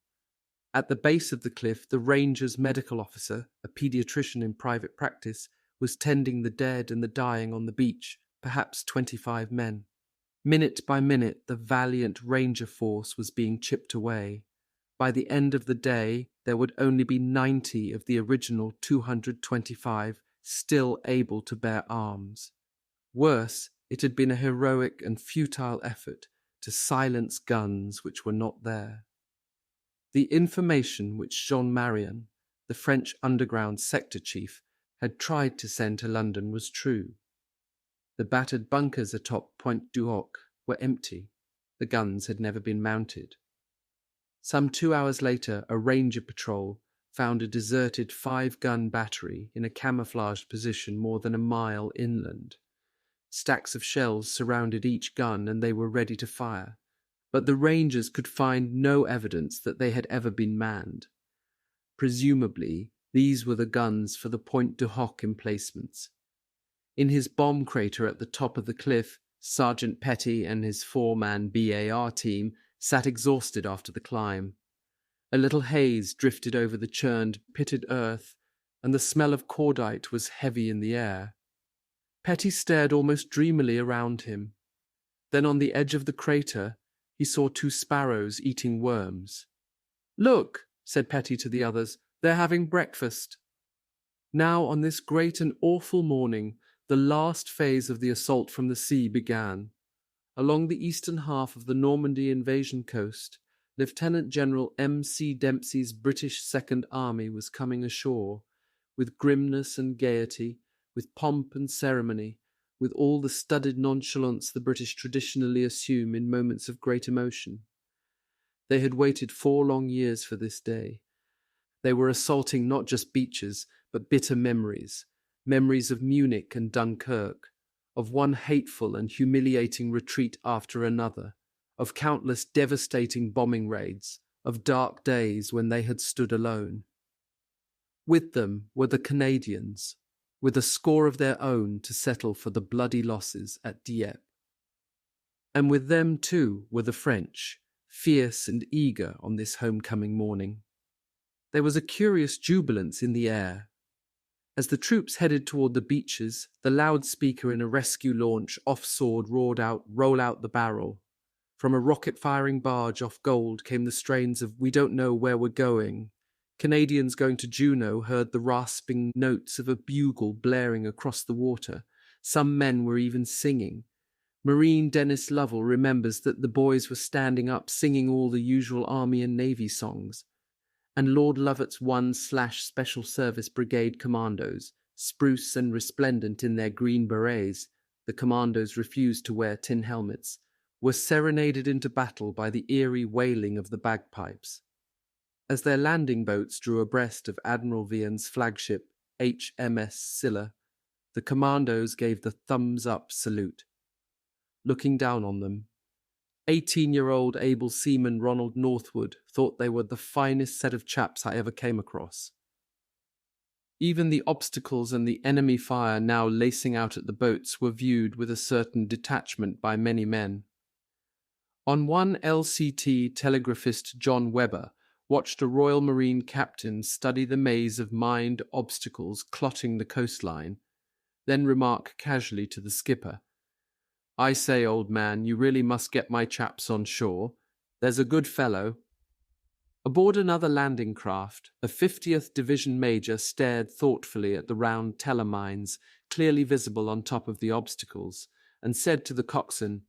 At the base of the cliff, the ranger's medical officer, a pediatrician in private practice, was tending the dead and the dying on the beach, perhaps 25 men. Minute by minute, the valiant ranger force was being chipped away. By the end of the day, there would only be 90 of the original 225 still able to bear arms. Worse, it had been a heroic and futile effort to silence guns which were not there. The information which Jean Marion, the French underground sector chief, had tried to send to London was true. The battered bunkers atop Pointe du Hoc were empty. The guns had never been mounted. Some 2 hours later, a ranger patrol found a deserted 5-gun battery in a camouflaged position more than a mile inland. Stacks of shells surrounded each gun and they were ready to fire, but the rangers could find no evidence that they had ever been manned. Presumably, these were the guns for the Pointe du Hoc emplacements. In his bomb crater at the top of the cliff, Sergeant Petty and his 4-man BAR team sat exhausted after the climb. A little haze drifted over the churned, pitted earth, and the smell of cordite was heavy in the air. Petty stared almost dreamily around him. Then on the edge of the crater, he saw 2 sparrows eating worms. "Look," said Petty to the others, "they're having breakfast." Now, on this great and awful morning, the last phase of the assault from the sea began. Along the eastern half of the Normandy invasion coast, Lieutenant General M.C. Dempsey's British Second Army was coming ashore, with grimness and gaiety, with pomp and ceremony, with all the studied nonchalance the British traditionally assume in moments of great emotion. They had waited 4 long years for this day. They were assaulting not just beaches, but bitter memories, memories of Munich and Dunkirk, of one hateful and humiliating retreat after another, of countless devastating bombing raids, of dark days when they had stood alone. With them were the Canadians, with a score of their own to settle for the bloody losses at Dieppe. And with them, too, were the French, fierce and eager on this homecoming morning. There was a curious jubilance in the air. As the troops headed toward the beaches, the loudspeaker in a rescue launch off-sword roared out, "Roll out the barrel." From a rocket-firing barge off Gold came the strains of "We Don't Know Where We're Going." Canadians going to Juneau heard the rasping notes of a bugle blaring across the water. Some men were even singing. Marine Dennis Lovell remembers that the boys were standing up singing all the usual Army and Navy songs. And Lord Lovat's 1/Special Service Brigade commandos, spruce and resplendent in their green berets, the commandos refused to wear tin helmets, were serenaded into battle by the eerie wailing of the bagpipes. As their landing boats drew abreast of Admiral Vian's flagship, HMS Scylla, the commandos gave the thumbs-up salute. Looking down on them, 18-year-old able seaman Ronald Northwood thought they were the finest set of chaps I ever came across. Even the obstacles and the enemy fire now lacing out at the boats were viewed with a certain detachment by many men. On one LCT, telegraphist John Webber watched a Royal Marine captain study the maze of mined obstacles clotting the coastline, then remark casually to the skipper, "I say, old man, you really must get my chaps on shore. There's a good fellow." Aboard another landing craft, a 50th Division Major stared thoughtfully at the round telemines clearly visible on top of the obstacles, and said to the coxswain,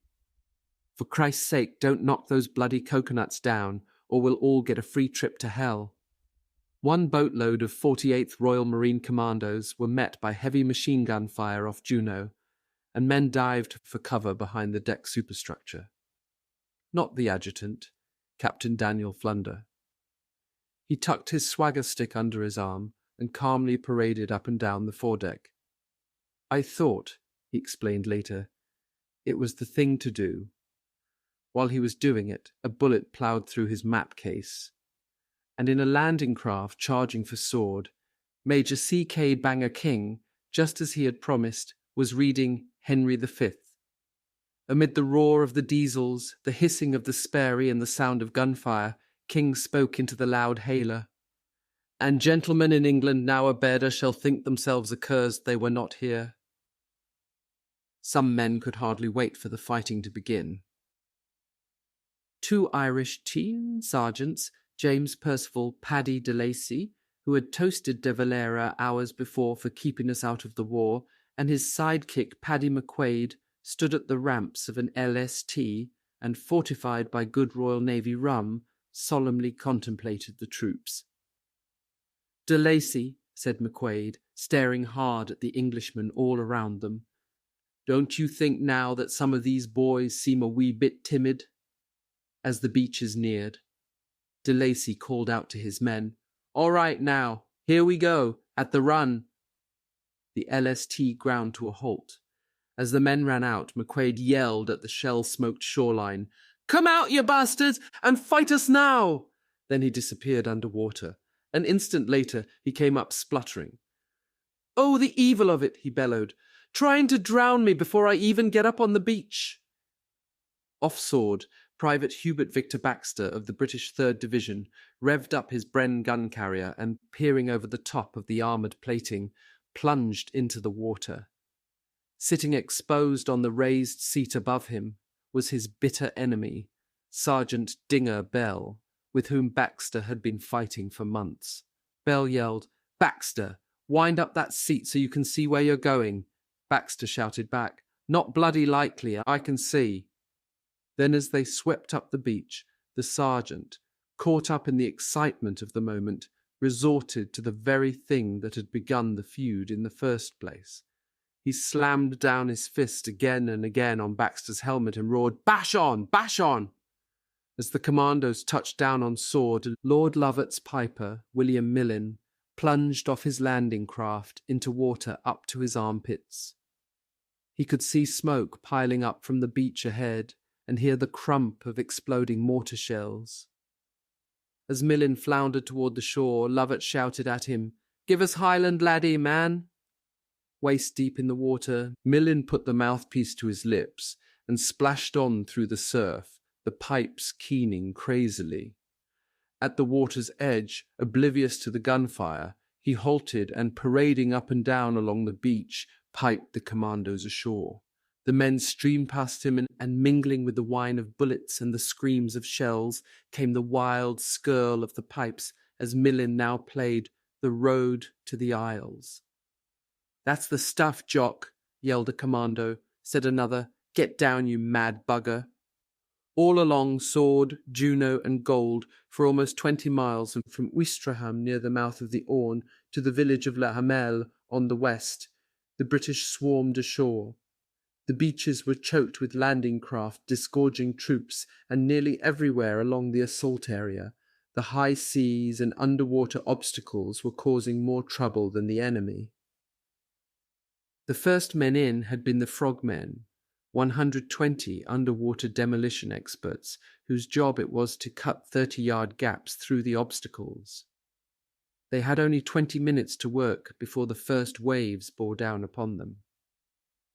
"For Christ's sake, don't knock those bloody coconuts down, or we'll all get a free trip to hell." One boatload of 48th Royal Marine Commandos were met by heavy machine gun fire off Juneau, and men dived for cover behind the deck superstructure. Not the adjutant, Captain Daniel Flunder. He tucked his swagger stick under his arm and calmly paraded up and down the foredeck. "I thought," he explained later, "it was the thing to do." While he was doing it, a bullet ploughed through his map case, and in a landing craft charging for Sword, Major C.K. Banger King, just as he had promised, was reading Henry V. Amid the roar of the diesels, the hissing of the Sperry and the sound of gunfire, King spoke into the loud hailer. "And gentlemen in England now abed shall think themselves accursed they were not here." Some men could hardly wait for the fighting to begin. Two Irish teen sergeants, James Percival Paddy de Lacy, who had toasted de Valera hours before for keeping us out of the war, and his sidekick Paddy McQuaid, stood at the ramps of an LST and, fortified by good Royal Navy rum, solemnly contemplated the troops. "De Lacy," said McQuaid, staring hard at the Englishmen all around them, "don't you think now that some of these boys seem a wee bit timid?" As the beaches neared, De Lacy called out to his men, "All right now, here we go, at the run." The LST ground to a halt. As the men ran out, McQuaid yelled at the shell-smoked shoreline, "Come out, you bastards, and fight us now!" Then he disappeared underwater. An instant later, he came up spluttering. "Oh, the evil of it," he bellowed, "trying to drown me before I even get up on the beach." Off Sword, Private Hubert Victor Baxter of the British 3rd Division revved up his Bren gun carrier and, peering over the top of the armoured plating, plunged into the water. Sitting exposed on the raised seat above him was his bitter enemy, Sergeant Dinger Bell, with whom Baxter had been fighting for months. Bell yelled, "Baxter, wind up that seat so you can see where you're going." Baxter shouted back, "Not bloody likely, I can see." Then as they swept up the beach, the sergeant, caught up in the excitement of the moment, resorted to the very thing that had begun the feud in the first place. He slammed down his fist again and again on Baxter's helmet and roared, "Bash on! Bash on!" As the commandos touched down on Sword, Lord Lovat's piper, William Millin, plunged off his landing craft into water up to his armpits. He could see smoke piling up from the beach ahead and hear the crump of exploding mortar shells. As Millin floundered toward the shore, Lovat shouted at him, "Give us Highland, laddie, man!" Waist deep in the water, Millin put the mouthpiece to his lips and splashed on through the surf, the pipes keening crazily. At the water's edge, oblivious to the gunfire, he halted and, parading up and down along the beach, piped the commandos ashore. The men streamed past him, and mingling with the whine of bullets and the screams of shells came the wild skirl of the pipes as Millin now played "The Road to the Isles." "That's the stuff, Jock," yelled a commando. Said another, "Get down, you mad bugger." All along Sword, Juno, and Gold, for almost 20 miles, and from Ouistreham near the mouth of the Orne to the village of La Hamelle on the west, the British swarmed ashore. The beaches were choked with landing craft disgorging troops, and nearly everywhere along the assault area, The high seas and underwater obstacles were causing more trouble than the enemy. The first men in had been the frogmen, 120 underwater demolition experts whose job it was to cut 30-yard gaps through the obstacles. They had only 20 minutes to work before the first waves bore down upon them.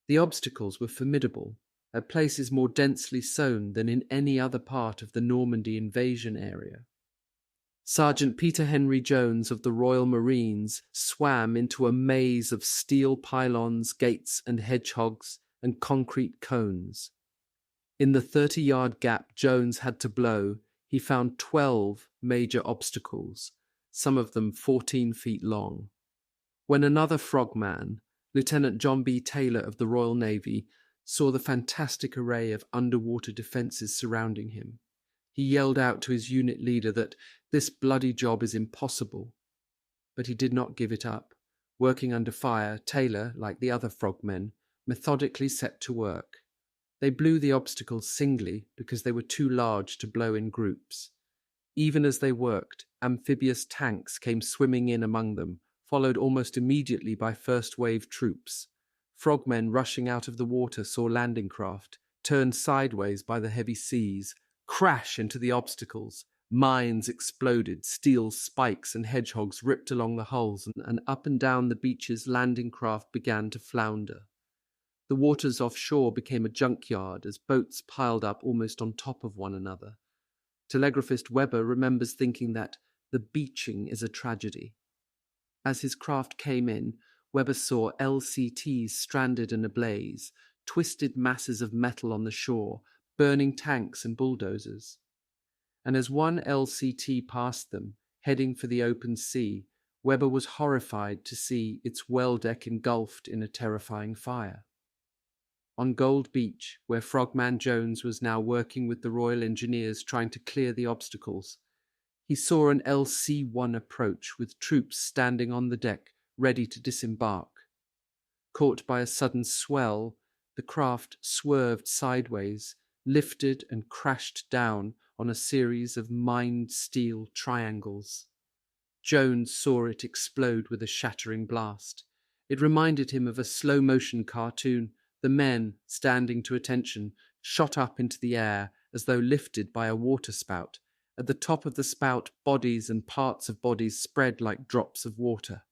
The obstacles were formidable, at places more densely sown than in any other part of the Normandy invasion area. Sergeant Peter Henry Jones of the Royal Marines swam into a maze of steel pylons, gates and hedgehogs and concrete cones. In the 30-yard gap Jones had to blow, he found 12 major obstacles, some of them 14 feet long. When another frogman, Lieutenant John B. Taylor of the Royal Navy, saw the fantastic array of underwater defences surrounding him, he yelled out to his unit leader that this bloody job is impossible. But he did not give it up. Working under fire, Taylor, like the other frogmen, methodically set to work. They blew the obstacles singly because they were too large to blow in groups. Even as they worked, amphibious tanks came swimming in among them, followed almost immediately by first-wave troops. Frogmen rushing out of the water saw landing craft, turned sideways by the heavy seas, crash into the obstacles. Mines exploded, steel spikes and hedgehogs ripped along the hulls, and up and down the beaches landing craft began to flounder. The waters offshore became a junkyard as boats piled up almost on top of one another. Telegraphist Weber remembers thinking that the beaching is a tragedy. As his craft came in, Weber saw LCTs stranded and ablaze, twisted masses of metal on the shore, burning tanks and bulldozers. And as one LCT passed them, heading for the open sea, Weber was horrified to see its well deck engulfed in a terrifying fire. On Gold Beach, where Frogman Jones was now working with the Royal Engineers trying to clear the obstacles, he saw an LC-1 approach with troops standing on the deck, ready to disembark. Caught by a sudden swell, the craft swerved sideways, lifted and crashed down on a series of mined steel triangles. Jones saw it explode with a shattering blast. It reminded him of a slow-motion cartoon. The men, standing to attention, shot up into the air as though lifted by a waterspout. At the top of the spout, bodies and parts of bodies spread like drops of water.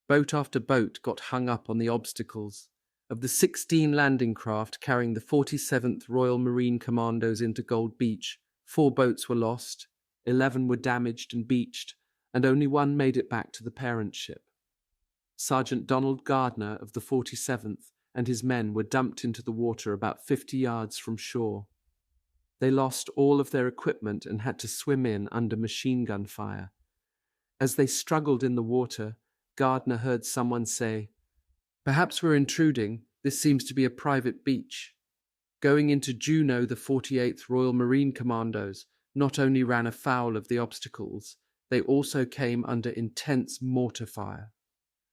Boat after boat got hung up on the obstacles. Of the 16 landing craft carrying the 47th Royal Marine Commandos into Gold Beach, 4 boats were lost, 11 were damaged and beached, and only 1 made it back to the parent ship. Sergeant Donald Gardner of the 47th and his men were dumped into the water about 50 yards from shore. They lost all of their equipment and had to swim in under machine gun fire. As they struggled in the water, Gardner heard someone say, "Perhaps we're intruding. This seems to be a private beach." Going into Juneau, the 48th Royal Marine Commandos not only ran afoul of the obstacles, they also came under intense mortar fire.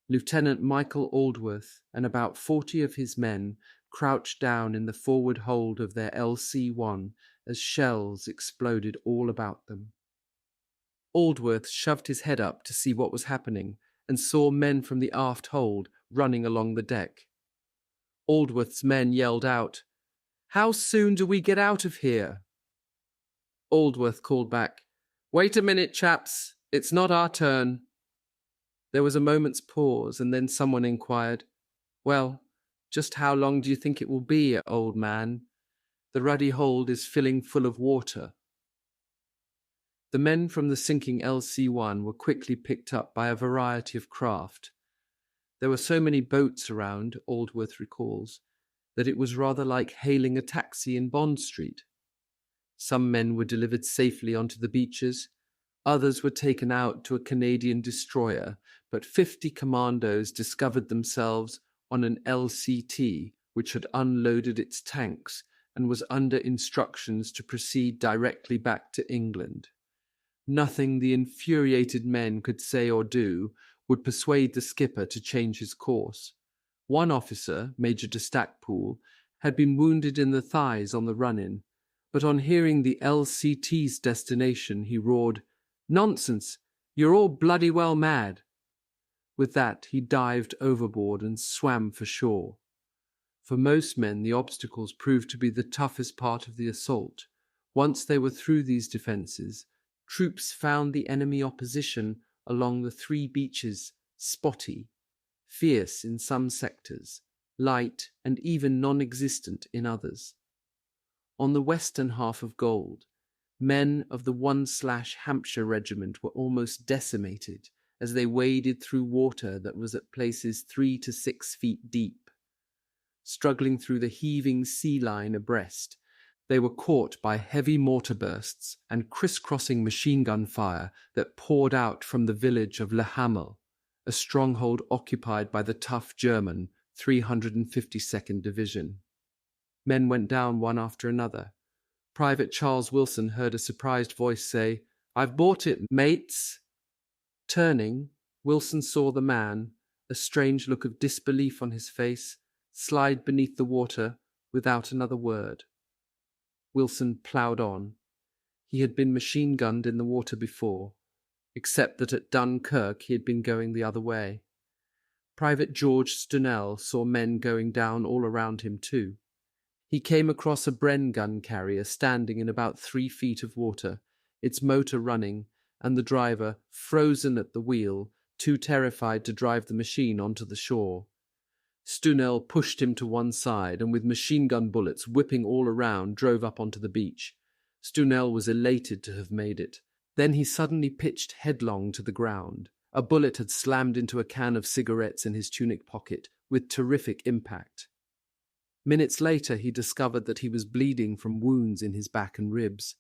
Lieutenant Michael Aldworth and about 40 of his men crouched down in the forward hold of their LC-1 as shells exploded all about them. Aldworth shoved his head up to see what was happening and saw men from the aft hold running along the deck. Aldworth's men yelled out, "How soon do we get out of here?" Aldworth called back, "Wait a minute, chaps. It's not our turn." There was a moment's pause, and then someone inquired, "Well, just how long do you think it will be, old man? The ruddy hold is filling full of water." The men from the sinking LC-1 were quickly picked up by a variety of craft. There were so many boats around, Aldworth recalls, that it was rather like hailing a taxi in Bond Street. Some men were delivered safely onto the beaches, others were taken out to a Canadian destroyer, but 50 commandos discovered themselves on an LCT which had unloaded its tanks and was under instructions to proceed directly back to England. Nothing the infuriated men could say or do would persuade the skipper to change his course. One officer, Major de Stackpool, had been wounded in the thighs on the run-in, but on hearing the LCT's destination he roared, Nonsense! You're all bloody well mad. With that, he dived overboard and swam for shore. For most men, the obstacles proved to be the toughest part of the assault. Once they were through these defenses, troops found the enemy opposition along the three beaches spotty, fierce in some sectors, light and even non-existent in others. On the western half of Gold, men of the 1/Hampshire Regiment were almost decimated as they waded through water that was at places 3 to 6 feet deep. Struggling through the heaving sea line abreast, they were caught by heavy mortar bursts and crisscrossing machine gun fire that poured out from the village of Le Hamel, a stronghold occupied by the tough German 352nd Division. Men went down one after another. Private Charles Wilson heard a surprised voice say, "I've bought it, mates." Turning, Wilson saw the man, a strange look of disbelief on his face, slide beneath the water without another word. Wilson ploughed on. He had been machine-gunned in the water before, except that at Dunkirk he had been going the other way. Private George Stunell saw men going down all around him too. He came across a Bren gun carrier standing in about 3 feet of water, its motor running, and the driver frozen at the wheel, too terrified to drive the machine onto the shore. Stunell pushed him to one side and with machine-gun bullets whipping all around drove up onto the beach. Stunell was elated to have made it. Then he suddenly pitched headlong to the ground. A bullet had slammed into a can of cigarettes in his tunic pocket with terrific impact. Minutes later he discovered that he was bleeding from wounds in his back and ribs.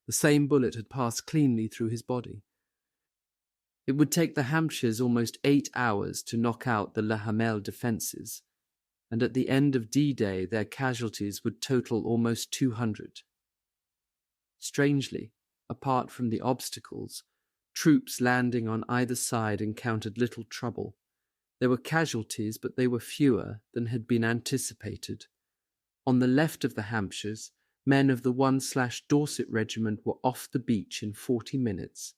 The same bullet had passed cleanly through his body. It would take the Hampshires almost 8 hours to knock out the Le Hamel defences, and at the end of D-Day their casualties would total almost 200. Strangely, apart from the obstacles, troops landing on either side encountered little trouble. There were casualties, but they were fewer than had been anticipated. On the left of the Hampshires, men of the 1/Dorset Regiment were off the beach in 40 minutes.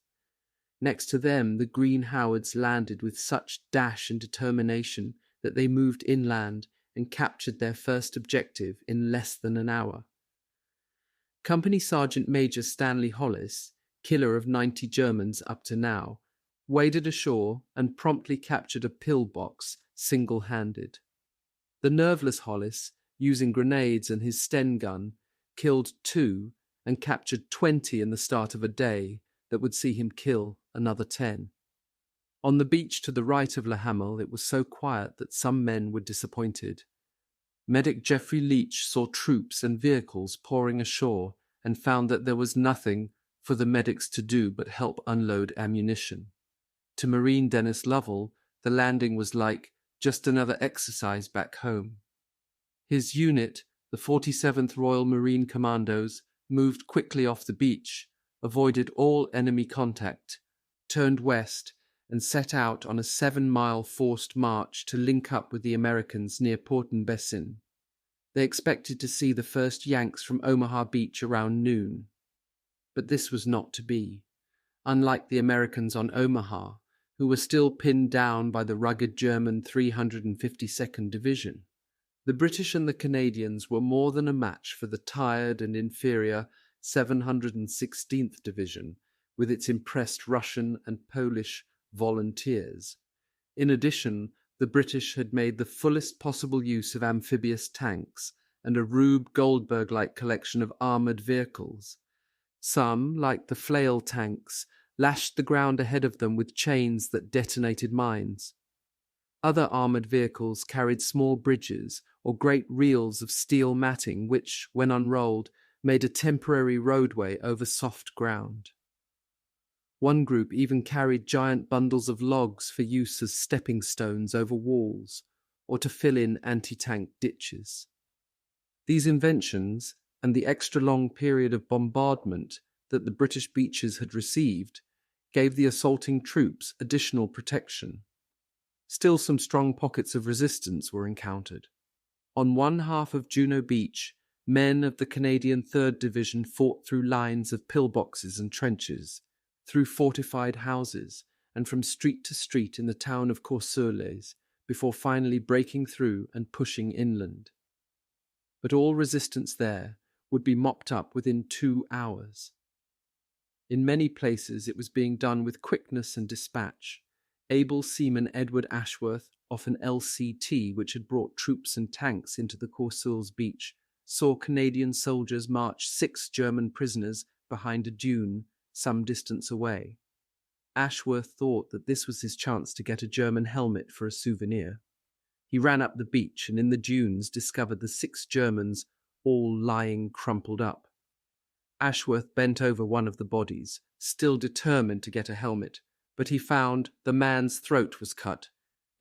Next to them, the Green Howards landed with such dash and determination that they moved inland and captured their first objective in less than an hour. Company Sergeant Major Stanley Hollis, killer of 90 Germans up to now, waded ashore and promptly captured a pillbox single-handed. The nerveless Hollis, using grenades and his Sten gun, killed 2 and captured 20 in the start of a day that would see him kill another 10. On the beach to the right of Le Hamel it was so quiet that some men were disappointed. Medic Geoffrey Leach saw troops and vehicles pouring ashore and found that there was nothing for the medics to do but help unload ammunition. To Marine Dennis Lovell, the landing was like just another exercise back home. His unit, the 47th Royal Marine Commandos, moved quickly off the beach, avoided all enemy contact, turned west, and set out on a 7-mile forced march to link up with the Americans near Port-en-Bessin. They expected to see the first Yanks from Omaha Beach around noon. But this was not to be. Unlike the Americans on Omaha, who were still pinned down by the rugged German 352nd Division, the British and the Canadians were more than a match for the tired and inferior 716th Division, with its impressed Russian and Polish volunteers. In addition, the British had made the fullest possible use of amphibious tanks and a Rube Goldberg-like collection of armoured vehicles. Some, like the flail tanks, lashed the ground ahead of them with chains that detonated mines. Other armoured vehicles carried small bridges or great reels of steel matting which, when unrolled, made a temporary roadway over soft ground. One group even carried giant bundles of logs for use as stepping stones over walls or to fill in anti-tank ditches. These inventions and the extra-long period of bombardment that the British beaches had received gave the assaulting troops additional protection. Still some strong pockets of resistance were encountered. On one half of Juno Beach, men of the Canadian 3rd Division fought through lines of pillboxes and trenches. through fortified houses, and from street to street in the town of Courcelles, before finally breaking through and pushing inland. But all resistance there would be mopped up within 2 hours. In many places it was being done with quickness and dispatch. Able seaman Edward Ashworth, off an LCT which had brought troops and tanks into the Courcelles beach, saw Canadian soldiers march 6 German prisoners behind a dune some distance away. Ashworth thought that this was his chance to get a German helmet for a souvenir. He ran up the beach and in the dunes discovered the 6 Germans all lying crumpled up. Ashworth bent over one of the bodies, still determined to get a helmet, but he found the man's throat was cut.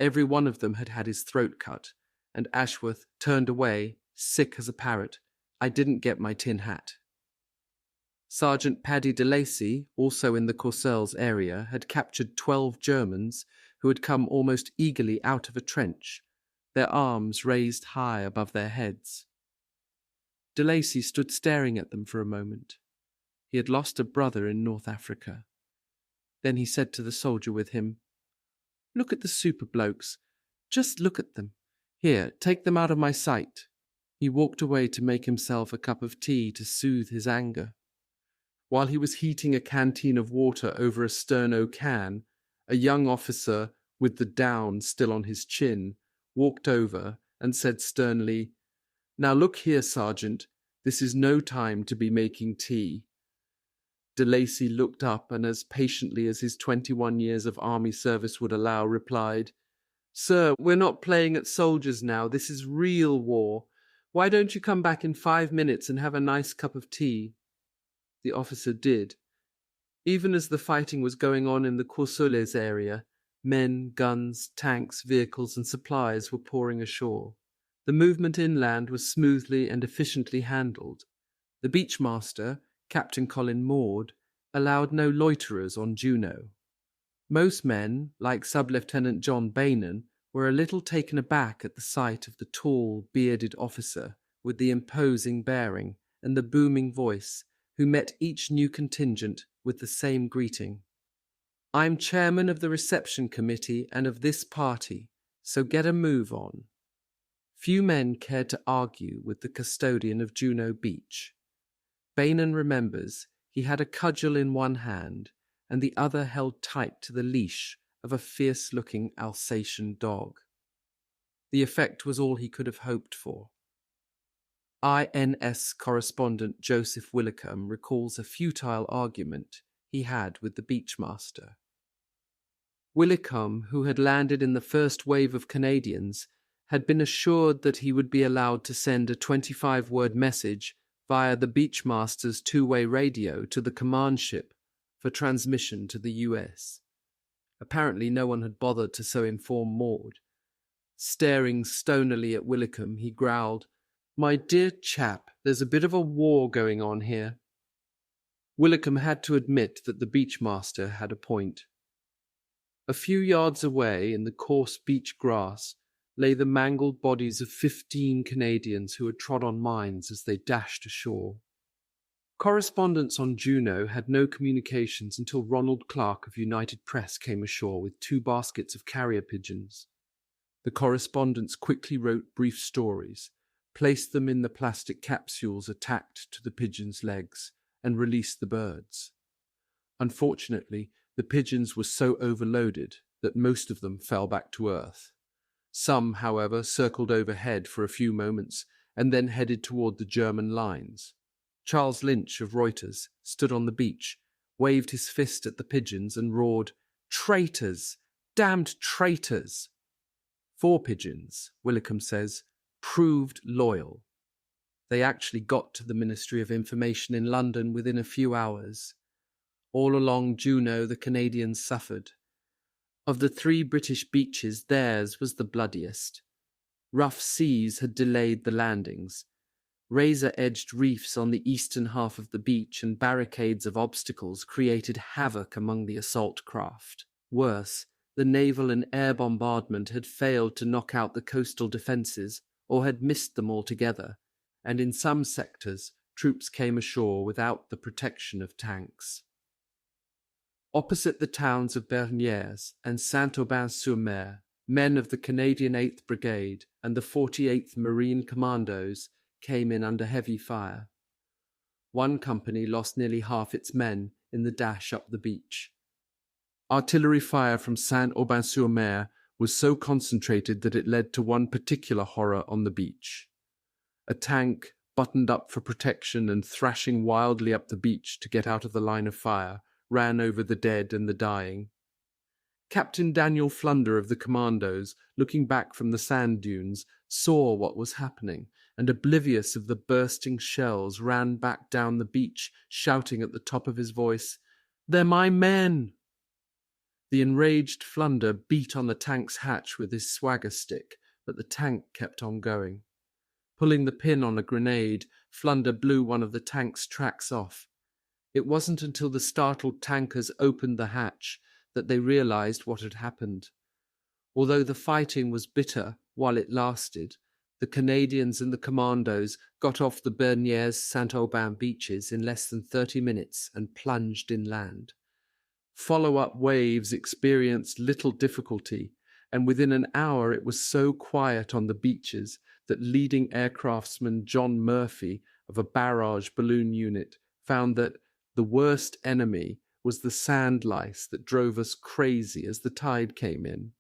Every one of them had had his throat cut, and Ashworth turned away, sick as a parrot. I didn't get my tin hat. Sergeant Paddy de Lacy, also in the Courcelles area, had captured 12 Germans who had come almost eagerly out of a trench, their arms raised high above their heads. De Lacy stood staring at them for a moment. He had lost a brother in North Africa. Then he said to the soldier with him, "Look at the super blokes. Just look at them. Here, take them out of my sight." He walked away to make himself a cup of tea to soothe his anger. While he was heating a canteen of water over a sterno can, a young officer with the down still on his chin walked over and said sternly, "Now look here, Sergeant, this is no time to be making tea." De Lacy looked up and as patiently as his 21 years of army service would allow, replied, "Sir, we're not playing at soldiers now. This is real war. Why don't you come back in 5 minutes and have a nice cup of tea?" The officer did. Even as the fighting was going on in the Courcelles area, men, guns, tanks, vehicles, and supplies were pouring ashore. The movement inland was smoothly and efficiently handled. The beachmaster, Captain Colin Maud, allowed no loiterers on Juno. Most men, like Sub-Lieutenant John Bainan, were a little taken aback at the sight of the tall, bearded officer with the imposing bearing and the booming voice, who met each new contingent with the same greeting. "I'm chairman of the reception committee and of this party, so get a move on." Few men cared to argue with the custodian of Juno Beach. Bainan remembers he had a cudgel in one hand and the other held tight to the leash of a fierce-looking Alsatian dog. The effect was all he could have hoped for. INS correspondent Joseph Willicombe recalls a futile argument he had with the beachmaster. Willicombe, who had landed in the first wave of Canadians, had been assured that he would be allowed to send a 25-word message via the beachmaster's 2-way radio to the command ship for transmission to the US. Apparently no one had bothered to so inform Maud. Staring stonily at Willicombe, he growled, "My dear chap, there's a bit of a war going on here." Willicombe had to admit that the beachmaster had a point. A few yards away, in the coarse beach grass, lay the mangled bodies of 15 Canadians who had trod on mines as they dashed ashore. Correspondents on Juno had no communications until Ronald Clark of United Press came ashore with 2 baskets of carrier pigeons. The correspondents quickly wrote brief stories, placed them in the plastic capsules attached to the pigeons' legs, and released the birds. Unfortunately, the pigeons were so overloaded that most of them fell back to earth. Some, however, circled overhead for a few moments and then headed toward the German lines. Charles Lynch of Reuters stood on the beach, waved his fist at the pigeons and roared, "Traitors! Damned traitors!" 4 pigeons, Willicombe says, proved loyal. They actually got to the Ministry of Information in London within a few hours. All along Juno the Canadians suffered. Of the 3 British beaches, theirs was the bloodiest. Rough seas had delayed the landings. Razor-edged reefs on the eastern half of the beach and barricades of obstacles created havoc among the assault craft. Worse, the naval and air bombardment had failed to knock out the coastal defences or had missed them altogether, and in some sectors troops came ashore without the protection of tanks. Opposite the towns of Bernières and Saint-Aubin-sur-Mer, men of the Canadian 8th Brigade and the 48th Marine Commandos came in under heavy fire. One company lost nearly half its men in the dash up the beach. Artillery fire from Saint-Aubin-sur-Mer was so concentrated that it led to one particular horror on the beach. A tank, buttoned up for protection and thrashing wildly up the beach to get out of the line of fire, ran over the dead and the dying. Captain Daniel Flunder of the Commandos, looking back from the sand dunes, saw what was happening, and oblivious of the bursting shells, ran back down the beach, shouting at the top of his voice, "They're my men!" The enraged Flunder beat on the tank's hatch with his swagger stick, but the tank kept on going. Pulling the pin on a grenade, Flunder blew one of the tank's tracks off. It wasn't until the startled tankers opened the hatch that they realized what had happened. Although the fighting was bitter while it lasted, the Canadians and the Commandos got off the Bernières Saint-Aubin beaches in less than 30 minutes and plunged inland. Follow-up waves experienced little difficulty, and within an hour it was so quiet on the beaches that leading aircraftsman John Murphy of a barrage balloon unit found that the worst enemy was the sand lice that drove us crazy as the tide came in.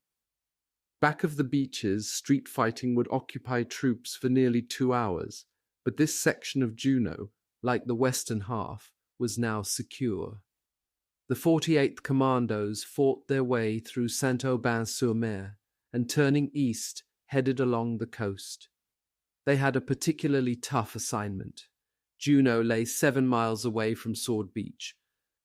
Back of the beaches, street fighting would occupy troops for nearly 2 hours, but this section of Juneau, like the western half, was now secure. The 48th Commandos fought their way through Saint-Aubin-sur-Mer and, turning east, headed along the coast. They had a particularly tough assignment. Juneau lay 7 miles away from Sword Beach.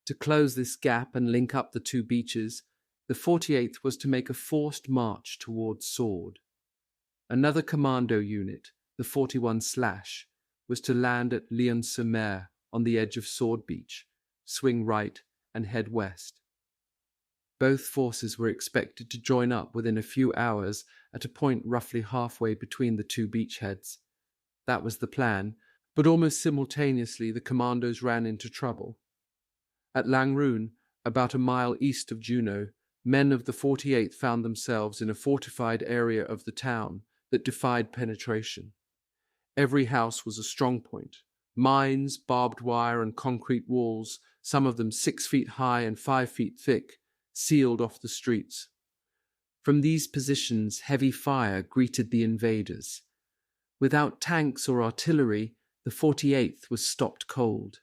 To close this gap and link up the two beaches, the 48th was to make a forced march towards Sword. Another commando unit, the 41/, was to land at Lyon-sur-Mer on the edge of Sword Beach, swing right, and head west. Both forces were expected to join up within a few hours at a point roughly halfway between the two beachheads. That was the plan, but almost simultaneously the commandos ran into trouble. At Langrune, about a mile east of Juneau, men of the 48th found themselves in a fortified area of the town that defied penetration. Every house was a strong point. Mines, barbed wire, and concrete walls, some of them 6 feet high and 5 feet thick, sealed off the streets. From these positions, heavy fire greeted the invaders. Without tanks or artillery, the 48th was stopped cold.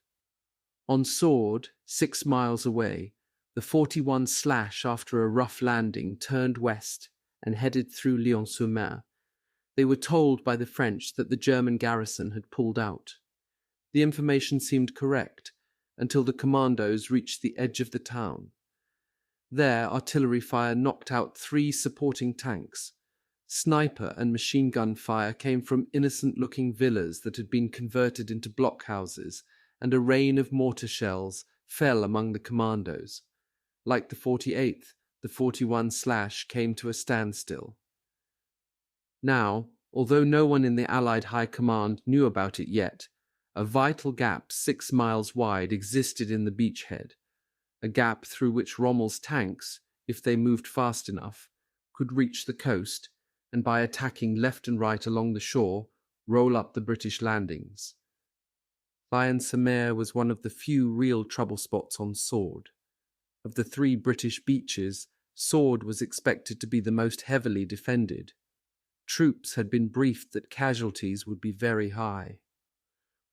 On Sword, 6 miles away, the 41/, after a rough landing, turned west and headed through Lyon-sur-Mer. They were told by the French that the German garrison had pulled out. The information seemed correct until the commandos reached the edge of the town. There, artillery fire knocked out 3 supporting tanks. Sniper and machine gun fire came from innocent-looking villas that had been converted into blockhouses, and a rain of mortar shells fell among the commandos. Like the 48th, the 41/ came to a standstill. Now, although no one in the Allied High Command knew about it yet, a vital gap 6 miles wide existed in the beachhead, a gap through which Rommel's tanks, if they moved fast enough, could reach the coast and, by attacking left and right along the shore, roll up the British landings. Lyon-sur-Mer was one of the few real trouble spots on Sword. Of the 3 British beaches, Sword was expected to be the most heavily defended. Troops had been briefed that casualties would be very high.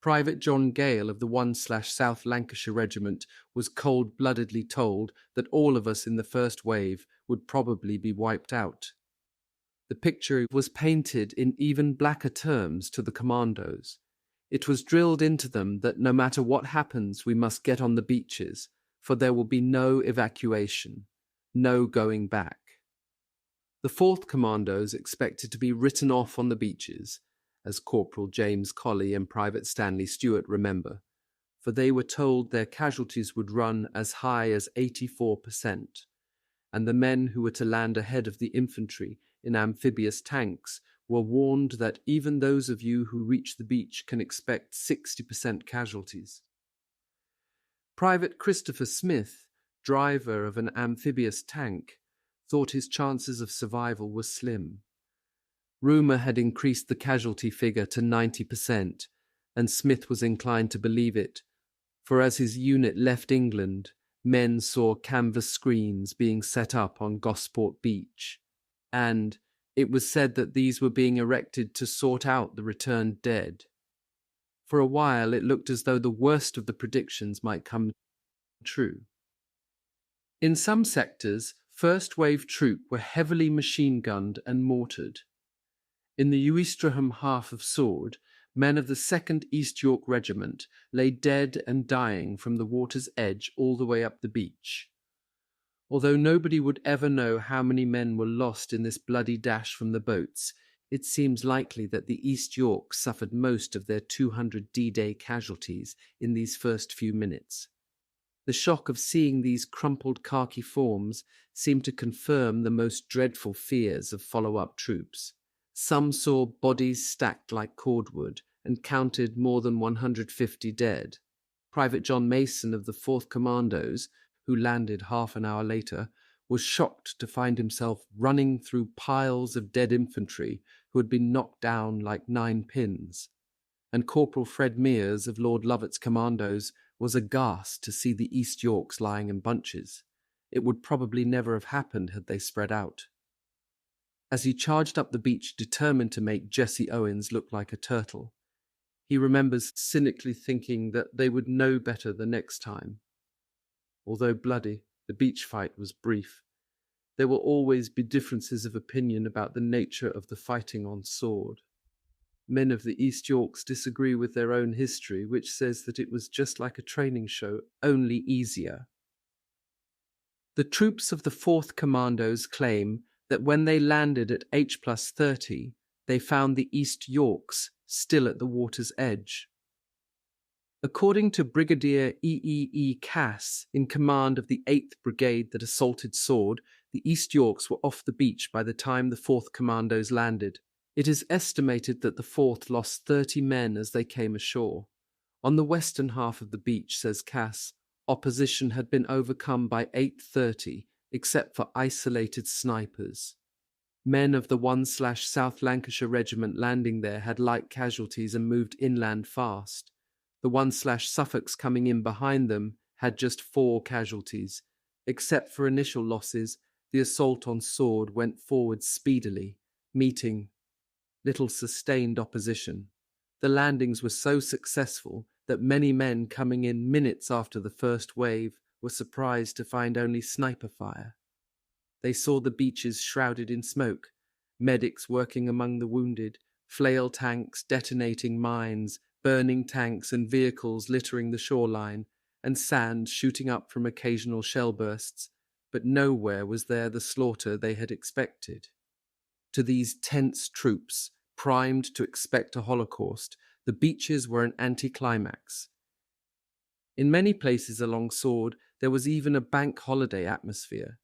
Private John Gale of the 1/ South Lancashire Regiment was cold-bloodedly told that all of us in the first wave would probably be wiped out. The picture was painted in even blacker terms to the commandos. It was drilled into them that no matter what happens, we must get on the beaches, for there will be no evacuation, no going back. The 4th Commandos expected to be written off on the beaches, as Corporal James Colley and Private Stanley Stewart remember, for they were told their casualties would run as high as 84%, and the men who were to land ahead of the infantry in amphibious tanks were warned that even those of you who reach the beach can expect 60% casualties. Private Christopher Smith, driver of an amphibious tank, thought his chances of survival were slim. Rumour had increased the casualty figure to 90%, and Smith was inclined to believe it, for as his unit left England, men saw canvas screens being set up on Gosport Beach, and it was said that these were being erected to sort out the returned dead. For a while it looked as though the worst of the predictions might come true. In some sectors, first-wave troops were heavily machine-gunned and mortared. In the Ouistreham half of Sword, men of the 2nd East York Regiment lay dead and dying from the water's edge all the way up the beach. Although nobody would ever know how many men were lost in this bloody dash from the boats, it seems likely that the East York suffered most of their 200 D-Day casualties in these first few minutes. The shock of seeing these crumpled khaki forms seemed to confirm the most dreadful fears of follow-up troops. Some saw bodies stacked like cordwood and counted more than 150 dead. Private John Mason of the 4th Commandos, who landed half an hour later, was shocked to find himself running through piles of dead infantry who had been knocked down like 9 pins. And Corporal Fred Mears of Lord Lovat's Commandos was aghast to see the East Yorks lying in bunches. It would probably never have happened had they spread out. As he charged up the beach determined to make Jesse Owens look like a turtle, he remembers cynically thinking that they would know better the next time. Although bloody, the beach fight was brief. There will always be differences of opinion about the nature of the fighting on Sword. Men of the East Yorks disagree with their own history, which says that it was just like a training show, only easier. The troops of the 4th Commandos claim that when they landed at H+30, they found the East Yorks still at the water's edge. According to Brigadier E. Cass, in command of the 8th Brigade that assaulted Sword, the East Yorks were off the beach by the time the 4th Commandos landed. It is estimated that the 4th lost 30 men as they came ashore. On the western half of the beach, says Cass, opposition had been overcome by 8:30, except for isolated snipers. Men of the 1/South Lancashire Regiment landing there had light casualties and moved inland fast. The 1/Suffolks coming in behind them had just 4 casualties. Except for initial losses, the assault on Sword went forward speedily, meeting little sustained opposition. The landings were so successful that many men coming in minutes after the first wave were surprised to find only sniper fire. They saw the beaches shrouded in smoke, medics working among the wounded, flail tanks detonating mines, burning tanks and vehicles littering the shoreline, and sand shooting up from occasional shell bursts, but nowhere was there the slaughter they had expected. To these tense troops, primed to expect a holocaust, the beaches were an anticlimax. In many places along Sword, there was even a bank holiday atmosphere.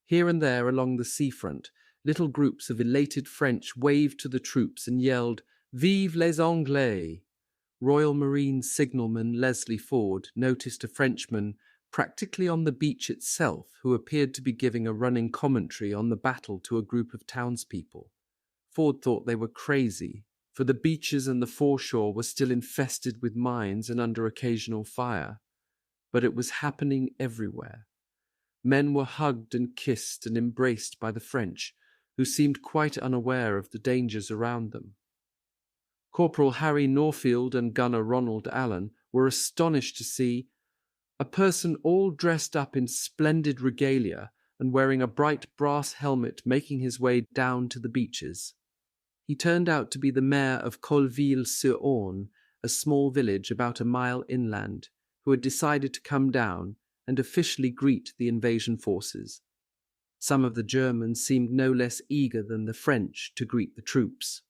Here and there along the seafront, little groups of elated French waved to the troops and yelled, "Vive les Anglais!" Royal Marine signalman Leslie Ford noticed a Frenchman practically on the beach itself who appeared to be giving a running commentary on the battle to a group of townspeople. Ford thought they were crazy, for the beaches and the foreshore were still infested with mines and under occasional fire. But it was happening everywhere. Men were hugged and kissed and embraced by the French, who seemed quite unaware of the dangers around them. Corporal Harry Norfield and Gunner Ronald Allen were astonished to see a person all dressed up in splendid regalia and wearing a bright brass helmet making his way down to the beaches. He turned out to be the mayor of Colville-sur-Orne, a small village about a mile inland, who had decided to come down and officially greet the invasion forces. Some of the Germans seemed no less eager than the French to greet the troops.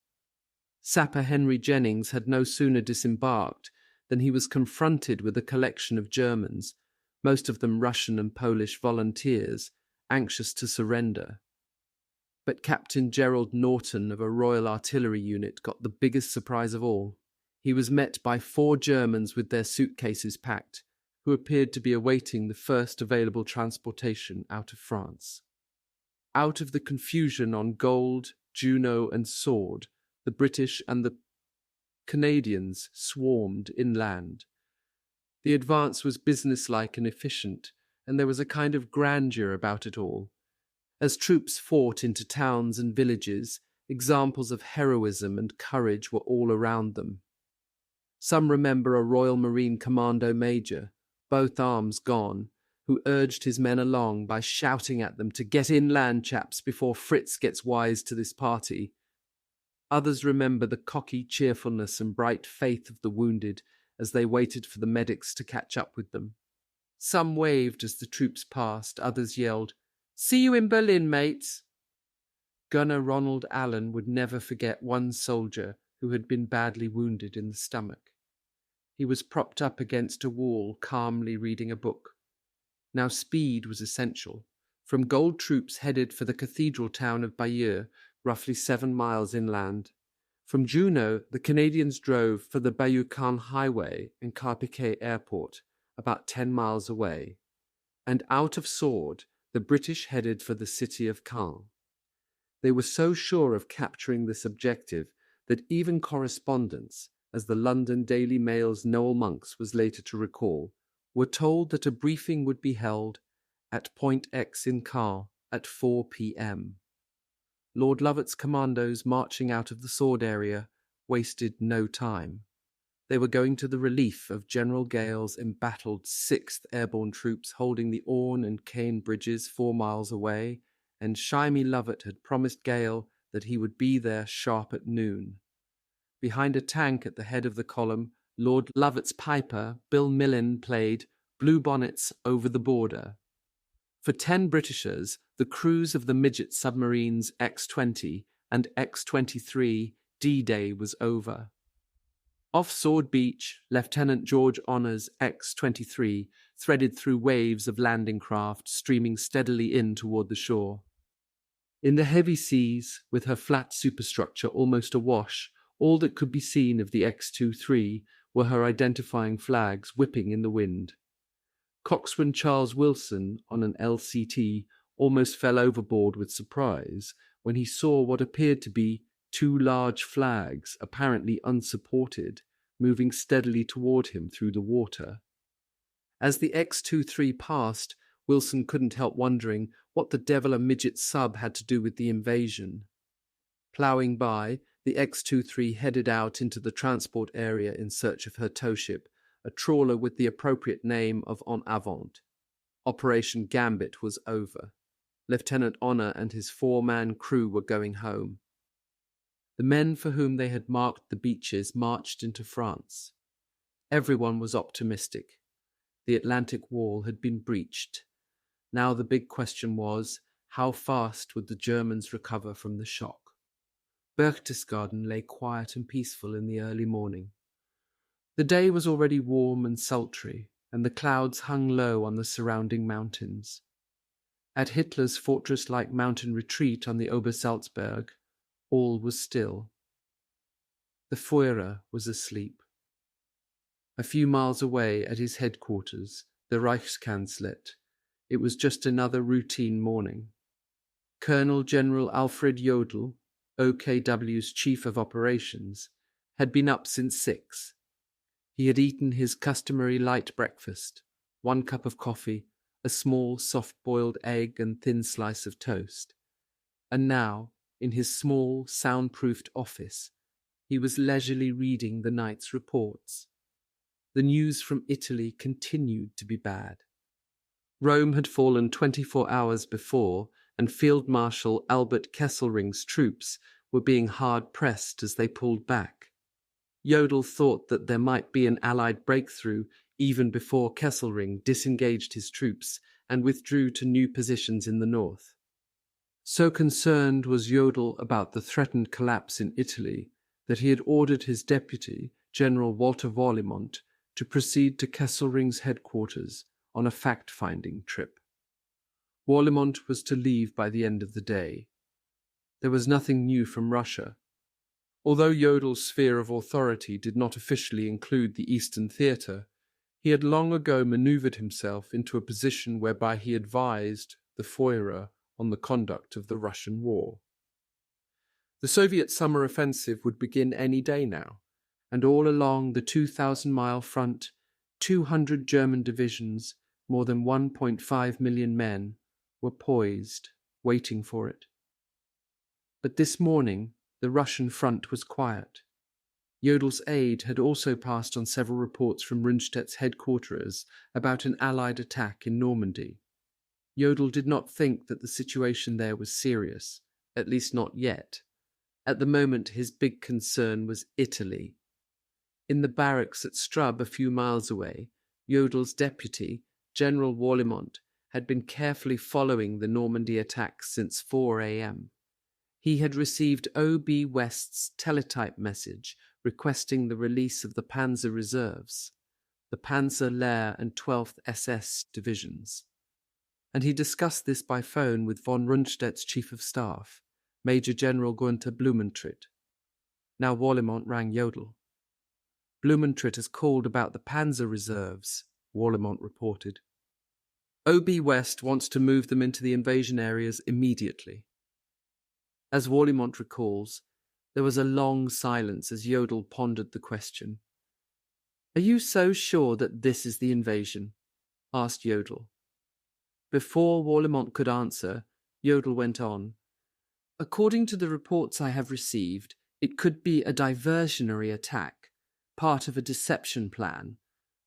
Sapper Henry Jennings had no sooner disembarked than he was confronted with a collection of Germans, most of them Russian and Polish volunteers, anxious to surrender. But Captain Gerald Norton of a Royal Artillery unit got the biggest surprise of all. He was met by 4 Germans with their suitcases packed, who appeared to be awaiting the first available transportation out of France. Out of the confusion on Gold, Juno, and Sword, the British and the Canadians swarmed inland. The advance was businesslike and efficient, and there was a kind of grandeur about it all. As troops fought into towns and villages, examples of heroism and courage were all around them. Some remember a Royal Marine Commando Major, both arms gone, who urged his men along by shouting at them to get inland, chaps, before Fritz gets wise to this party. Others remember the cocky cheerfulness and bright faith of the wounded as they waited for the medics to catch up with them. Some waved as the troops passed, others yelled, "See you in Berlin, mates!" Gunner Ronald Allen would never forget one soldier who had been badly wounded in the stomach. He was propped up against a wall, calmly reading a book. Now speed was essential. From Gold troops headed for the cathedral town of Bayeux, roughly 7 miles inland. From Juno, the Canadians drove for the Bayeux-Caen Highway and Carpiquet Airport, about 10 miles away. And out of Sword, the British headed for the city of Caen. They were so sure of capturing this objective that even correspondents, as the London Daily Mail's Noel Monks was later to recall, were told that a briefing would be held at Point X in Caen at 4 p.m. Lord Lovat's commandos marching out of the Sword area wasted no time. They were going to the relief of General Gale's embattled 6th Airborne troops holding the Orne and Caen bridges 4 miles away, and Shymy Lovat had promised Gale that he would be there sharp at noon. Behind a tank at the head of the column, Lord Lovat's piper, Bill Millin, played Blue Bonnets Over the Border. For 10 Britishers, the crews of the midget submarines X-20 and X-23, D-Day was over. Off Sword Beach, Lieutenant George Honor's X-23 threaded through waves of landing craft streaming steadily in toward the shore. In the heavy seas, with her flat superstructure almost awash, all that could be seen of the X-23 were her identifying flags whipping in the wind. Coxswain Charles Wilson, on an LCT, almost fell overboard with surprise when he saw what appeared to be 2 large flags, apparently unsupported, moving steadily toward him through the water. As the X-23 passed, Wilson couldn't help wondering what the devil a midget sub had to do with the invasion. Ploughing by, the X-23 headed out into the transport area in search of her tow ship, a trawler with the appropriate name of En Avant. Operation Gambit was over. Lieutenant Honor and his 4-man crew were going home. The men for whom they had marked the beaches marched into France. Everyone was optimistic. The Atlantic Wall had been breached. Now the big question was, how fast would the Germans recover from the shock? Berchtesgaden lay quiet and peaceful in the early morning. The day was already warm and sultry, and the clouds hung low on the surrounding mountains. At Hitler's fortress-like mountain retreat on the Obersalzberg, all was still. The Führer was asleep. A few miles away at his headquarters, the Reichskanzleit, it was just another routine morning. Colonel General Alfred Jodl, OKW's chief of operations, had been up since 6. He had eaten his customary light breakfast, 1 cup of coffee, a small soft-boiled egg and thin slice of toast. And now, in his small, soundproofed office, he was leisurely reading the night's reports. The news from Italy continued to be bad. Rome had fallen 24 hours before, and Field Marshal Albert Kesselring's troops were being hard-pressed as they pulled back. Jodl thought that there might be an Allied breakthrough even before Kesselring disengaged his troops and withdrew to new positions in the north. So concerned was Jodl about the threatened collapse in Italy that he had ordered his deputy, General Walter Warlimont, to proceed to Kesselring's headquarters on a fact-finding trip. Warlimont was to leave by the end of the day. There was nothing new from Russia. Although Jodl's sphere of authority did not officially include the Eastern Theatre, He had long ago maneuvered himself into a position whereby he advised the Führer on the conduct of the Russian war. The Soviet summer offensive would begin any day now, and all along the 2,000-mile front, 200 German divisions, more than 1.5 million men, were poised, waiting for it. But this morning, the Russian front was quiet. Jodel's aide had also passed on several reports from Rundstedt's headquarters about an Allied attack in Normandy. Jodl did not think that the situation there was serious, at least not yet. At the moment, his big concern was Italy. In the barracks at Strub, a few miles away, Jodel's deputy, General Warlimont, had been carefully following the Normandy attack since 4 a.m. He had received O.B. West's teletype message requesting the release of the Panzer Reserves, the Panzer Lehr and 12th SS divisions. And he discussed this by phone with von Rundstedt's chief of staff, Major General Gunther Blumentritt. Now Warlimont rang Jodl. Blumentritt has called about the Panzer Reserves, Warlimont reported. O.B. West wants to move them into the invasion areas immediately. As Warlimont recalls, there was a long silence as Jodl pondered the question. "Are you so sure that this is the invasion?" asked Jodl. Before Warlimont could answer, Jodl went on. "According to the reports I have received, it could be a diversionary attack, part of a deception plan.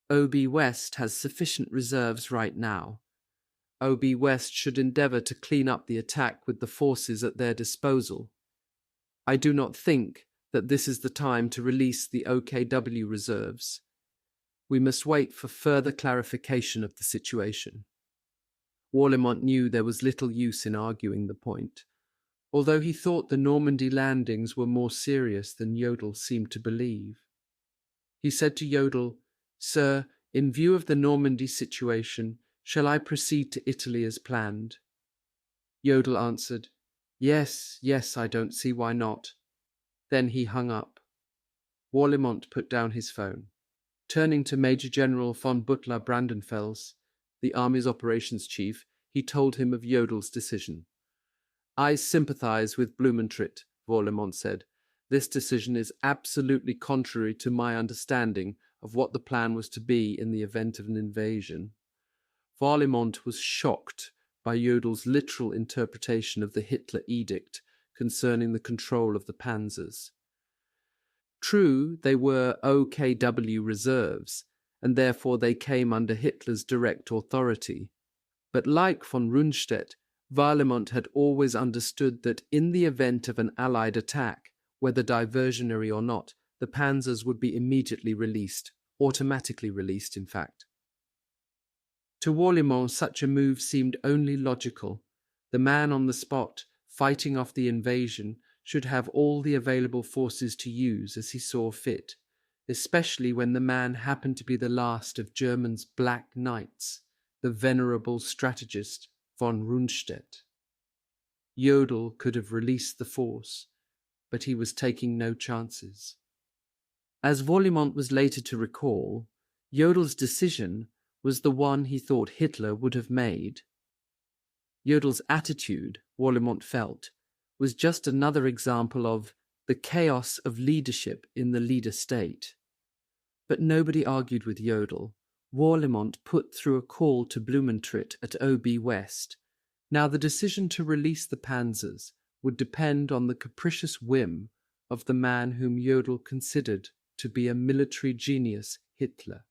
O.B. West has sufficient reserves right now. O.B. West should endeavour to clean up the attack with the forces at their disposal. I do not think that this is the time to release the OKW reserves. We must wait for further clarification of the situation." Warlimont knew there was little use in arguing the point, although he thought the Normandy landings were more serious than Jodl seemed to believe. He said to Jodl, "Sir, in view of the Normandy situation, shall I proceed to Italy as planned?" Jodl answered, Yes, I don't see why not." Then he hung up. Warlimont put down his phone. Turning to Major General von Butler Brandenfels, the Army's operations chief, he told him of Jodl's decision. "I sympathize with Blumentritt," Warlimont said. "This decision is absolutely contrary to my understanding of what the plan was to be in the event of an invasion." Warlimont was shocked by Jodl's literal interpretation of the Hitler edict concerning the control of the panzers. True, they were OKW reserves, and therefore they came under Hitler's direct authority. But like von Rundstedt, Warlimont had always understood that in the event of an Allied attack, whether diversionary or not, the panzers would be immediately released, automatically released, in fact. To Warlimont, such a move seemed only logical. The man on the spot, fighting off the invasion, should have all the available forces to use as he saw fit, especially when the man happened to be the last of Germany's Black Knights, the venerable strategist von Rundstedt. Jodl could have released the force, but he was taking no chances. As Warlimont was later to recall, Jodl's decision was the one he thought Hitler would have made. Jodl's attitude, Warlimont felt, was just another example of the chaos of leadership in the leader state. But nobody argued with Jodl. Warlimont put through a call to Blumentritt at O.B. West. Now the decision to release the panzers would depend on the capricious whim of the man whom Jodl considered to be a military genius, Hitler.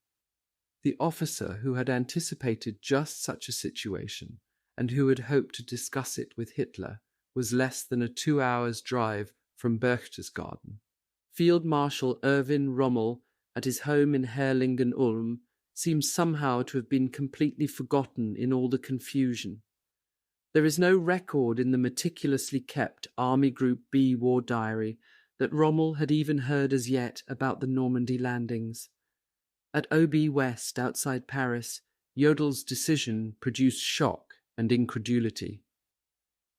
The officer who had anticipated just such a situation and who had hoped to discuss it with Hitler was less than a 2 hours' drive from Berchtesgaden. Field Marshal Erwin Rommel, at his home in Herrlingen-Ulm, seems somehow to have been completely forgotten in all the confusion. There is no record in the meticulously kept Army Group B war diary that Rommel had even heard as yet about the Normandy landings. At O.B. West, outside Paris, Jodl's decision produced shock and incredulity.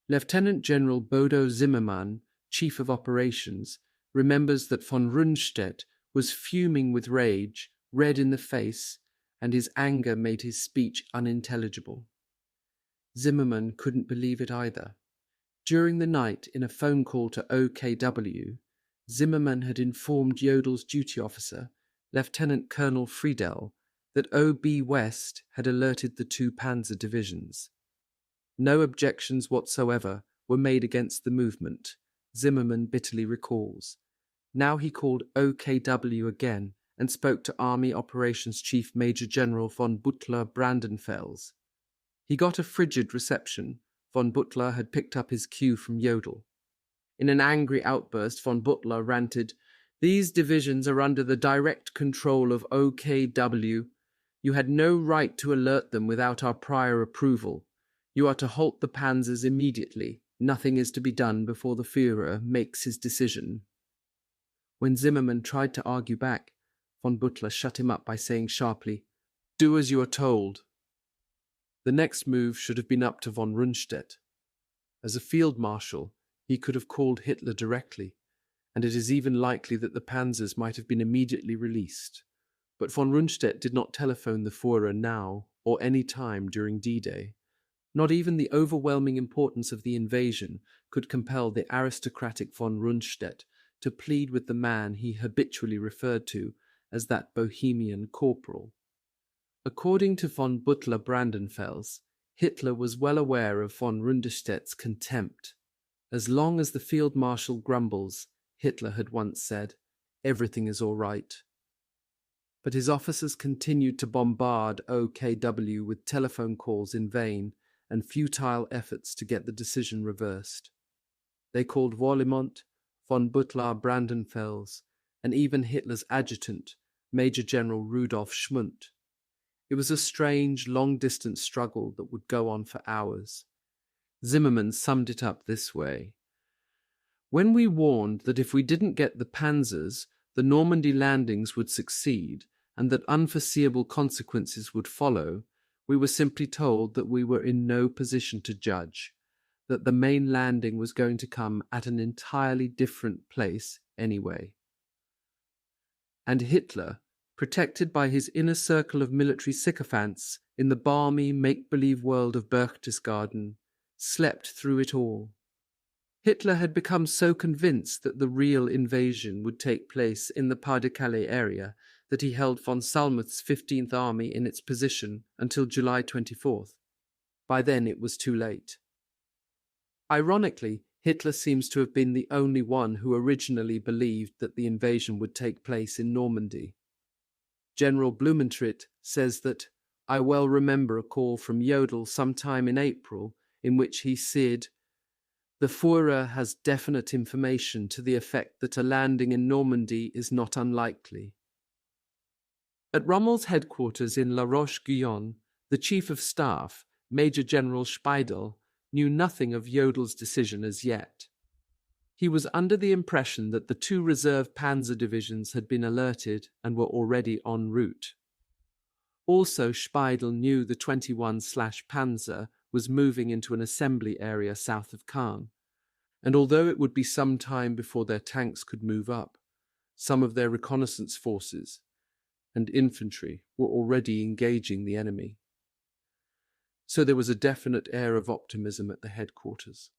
Lieutenant General Bodo Zimmermann, Chief of Operations, remembers that von Rundstedt was fuming with rage, red in the face, and his anger made his speech unintelligible. Zimmermann couldn't believe it either. During the night, in a phone call to OKW, Zimmermann had informed Jodel's duty officer, Lieutenant Colonel Friedel, that OB West had alerted the two panzer divisions. No objections whatsoever were made against the movement, Zimmermann bitterly recalls. Now he called OKW again and spoke to Army Operations Chief Major General von Butler-Brandenfels. He got a frigid reception. Von Butler had picked up his cue from Jodl. In an angry outburst, von Butler ranted, "These divisions are under the direct control of OKW. You had no right to alert them without our prior approval. You are to halt the panzers immediately. Nothing is to be done before the Führer makes his decision." When Zimmermann tried to argue back, von Butler shut him up by saying sharply, "Do as you are told." The next move should have been up to von Rundstedt. As a field marshal, he could have called Hitler directly, and it is even likely that the panzers might have been immediately released. But von Rundstedt did not telephone the Führer now or any time during D-Day. Not even the overwhelming importance of the invasion could compel the aristocratic von Rundstedt to plead with the man he habitually referred to as that Bohemian corporal. According to von Butler-Brandenfels, Hitler was well aware of von Rundstedt's contempt. As long as the field marshal grumbles, Hitler had once said, everything is all right. But his officers continued to bombard OKW with telephone calls in vain and futile efforts to get the decision reversed. They called Wallimont, von Butler-Brandenfels, and even Hitler's adjutant, Major General Rudolf Schmundt. It was a strange, long-distance struggle that would go on for hours. Zimmermann summed it up this way. When we warned that if we didn't get the panzers, the Normandy landings would succeed and that unforeseeable consequences would follow, we were simply told that we were in no position to judge, that the main landing was going to come at an entirely different place anyway. And Hitler, protected by his inner circle of military sycophants in the balmy make-believe world of Berchtesgaden, slept through it all. Hitler had become so convinced that the real invasion would take place in the Pas-de-Calais area that he held von Salmuth's 15th Army in its position until July 24th. By then it was too late. Ironically, Hitler seems to have been the only one who originally believed that the invasion would take place in Normandy. General Blumentritt says that, "I well remember a call from Jodl sometime in April in which he said, 'The Führer has definite information to the effect that a landing in Normandy is not unlikely.'" At Rommel's headquarters in La Roche-Guyon, the Chief of Staff, Major General Speidel, knew nothing of Jodel's decision as yet. He was under the impression that the two reserve panzer divisions had been alerted and were already en route. Also, Speidel knew the 21/Panzer was moving into an assembly area south of Caen, and although it would be some time before their tanks could move up, some of their reconnaissance forces and infantry were already engaging the enemy. So there was a definite air of optimism at the headquarters.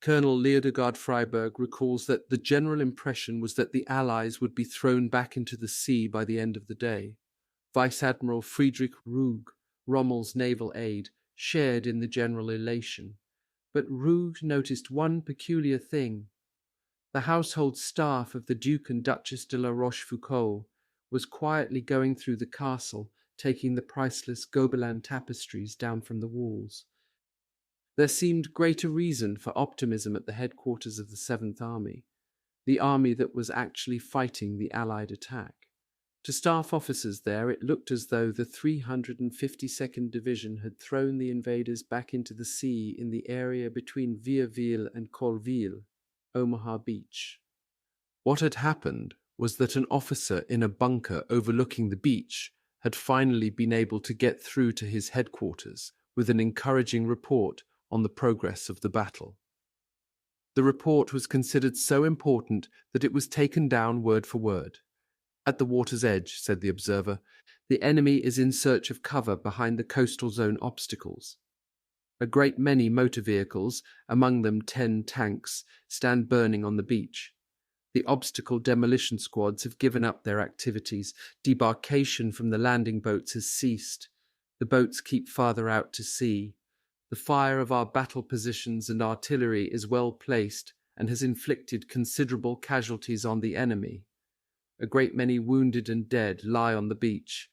Colonel Leodegard Freiberg recalls that the general impression was that the Allies would be thrown back into the sea by the end of the day. Vice Admiral Friedrich Rüg, Rommel's naval aide, shared in the general elation. But Rüg noticed one peculiar thing. The household staff of the Duke and Duchess de la Rochefoucauld was quietly going through the castle, taking the priceless Gobelin tapestries down from the walls. There seemed greater reason for optimism at the headquarters of the 7th Army, the army that was actually fighting the Allied attack. To staff officers there, it looked as though the 352nd Division had thrown the invaders back into the sea in the area between Vierville and Colville, Omaha Beach. What had happened was that an officer in a bunker overlooking the beach had finally been able to get through to his headquarters with an encouraging report on the progress of the battle. The report was considered so important that it was taken down word for word. "At the water's edge," said the observer, The enemy is in search of cover behind the coastal zone obstacles. A great many motor vehicles, among them 10 tanks, stand burning on the beach. The obstacle demolition squads have given up their activities. Debarkation from the landing boats has ceased. The boats keep farther out to sea. The fire of our battle positions and artillery is well placed and has inflicted considerable casualties on the enemy. A great many wounded and dead lie on the beach.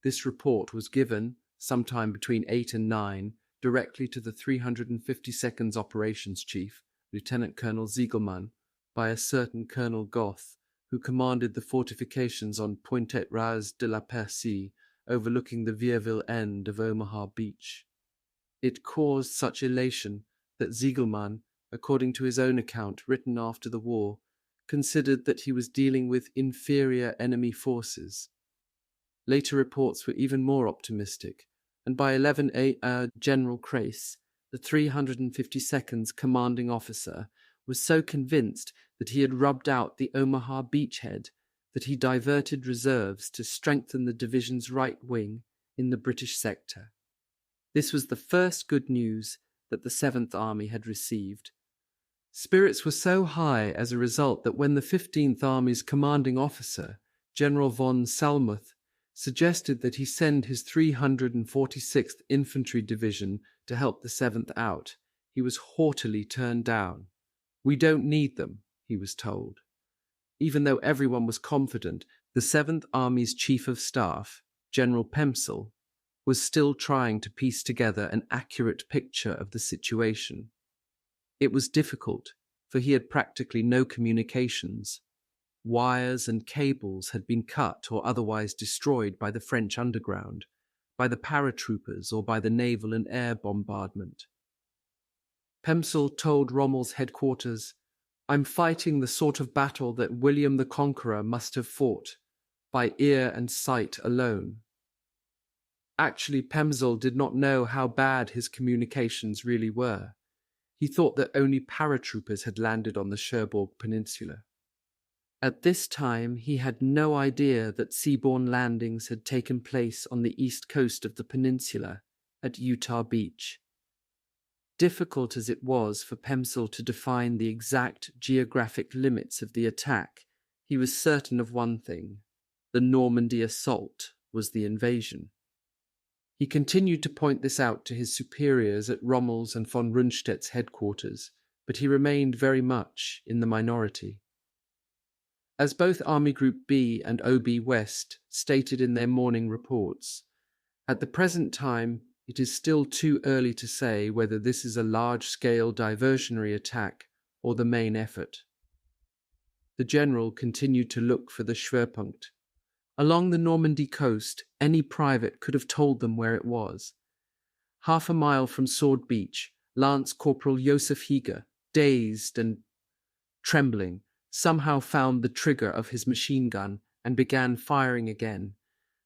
This report was given, sometime between 8 and 9, directly to the 352nd's operations chief, Lieutenant Colonel Ziegelmann, by a certain Colonel Goth, who commanded the fortifications on Pointet Ras de la Persie, overlooking the Vierville end of Omaha Beach. It caused such elation that Ziegelmann, according to his own account written after the war, considered that he was dealing with inferior enemy forces. Later reports were even more optimistic, and by 11 a.m. General Crace, the 352nd's commanding officer, was so convinced that he had rubbed out the Omaha beachhead that he diverted reserves to strengthen the division's right wing in the British sector. This was the first good news that the 7th Army had received. Spirits were so high as a result that when the 15th Army's commanding officer, General von Salmuth, suggested that he send his 346th Infantry Division to help the 7th out, he was haughtily turned down. "We don't need them," he was told. Even though everyone was confident, the 7th Army's Chief of Staff, General Pemsel, was still trying to piece together an accurate picture of the situation. It was difficult, for he had practically no communications. Wires and cables had been cut or otherwise destroyed by the French underground, by the paratroopers, or by the naval and air bombardment. Pemsel told Rommel's headquarters, "I'm fighting the sort of battle that William the Conqueror must have fought, by ear and sight alone." Actually, Pemsel did not know how bad his communications really were. He thought that only paratroopers had landed on the Cherbourg Peninsula. At this time, he had no idea that seaborne landings had taken place on the east coast of the peninsula, at Utah Beach. Difficult as it was for Pemsel to define the exact geographic limits of the attack, he was certain of one thing: the Normandy assault was the invasion. He continued to point this out to his superiors at Rommel's and von Rundstedt's headquarters, but he remained very much in the minority. As both Army Group B and OB West stated in their morning reports, at the present time it is still too early to say whether this is a large-scale diversionary attack or the main effort. The general continued to look for the Schwerpunkt. Along the Normandy coast, any private could have told them where it was. Half a mile from Sword Beach, Lance Corporal Josef Heger, dazed and trembling, somehow found the trigger of his machine gun and began firing again.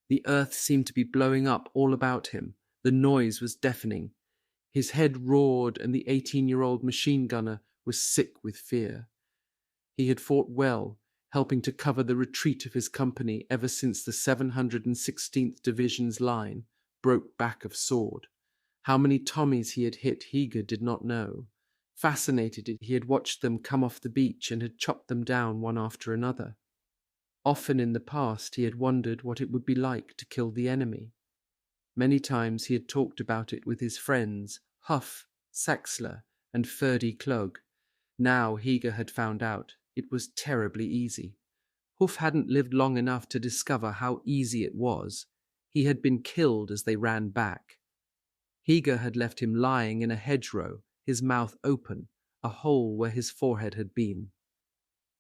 The earth seemed to be blowing up all about him. The noise was deafening. His head roared, and the 18-year-old machine gunner was sick with fear. He had fought well, helping to cover the retreat of his company ever since the 716th Division's line broke back of Sword. How many Tommies he had hit Heger did not know. Fascinated, he had watched them come off the beach and had chopped them down one after another. Often in the past he had wondered what it would be like to kill the enemy. Many times he had talked about it with his friends, Huff, Saxler, and Ferdy Klug. Now Heger had found out it was terribly easy. Huff hadn't lived long enough to discover how easy it was. He had been killed as they ran back. Heger had left him lying in a hedgerow, his mouth open, a hole where his forehead had been.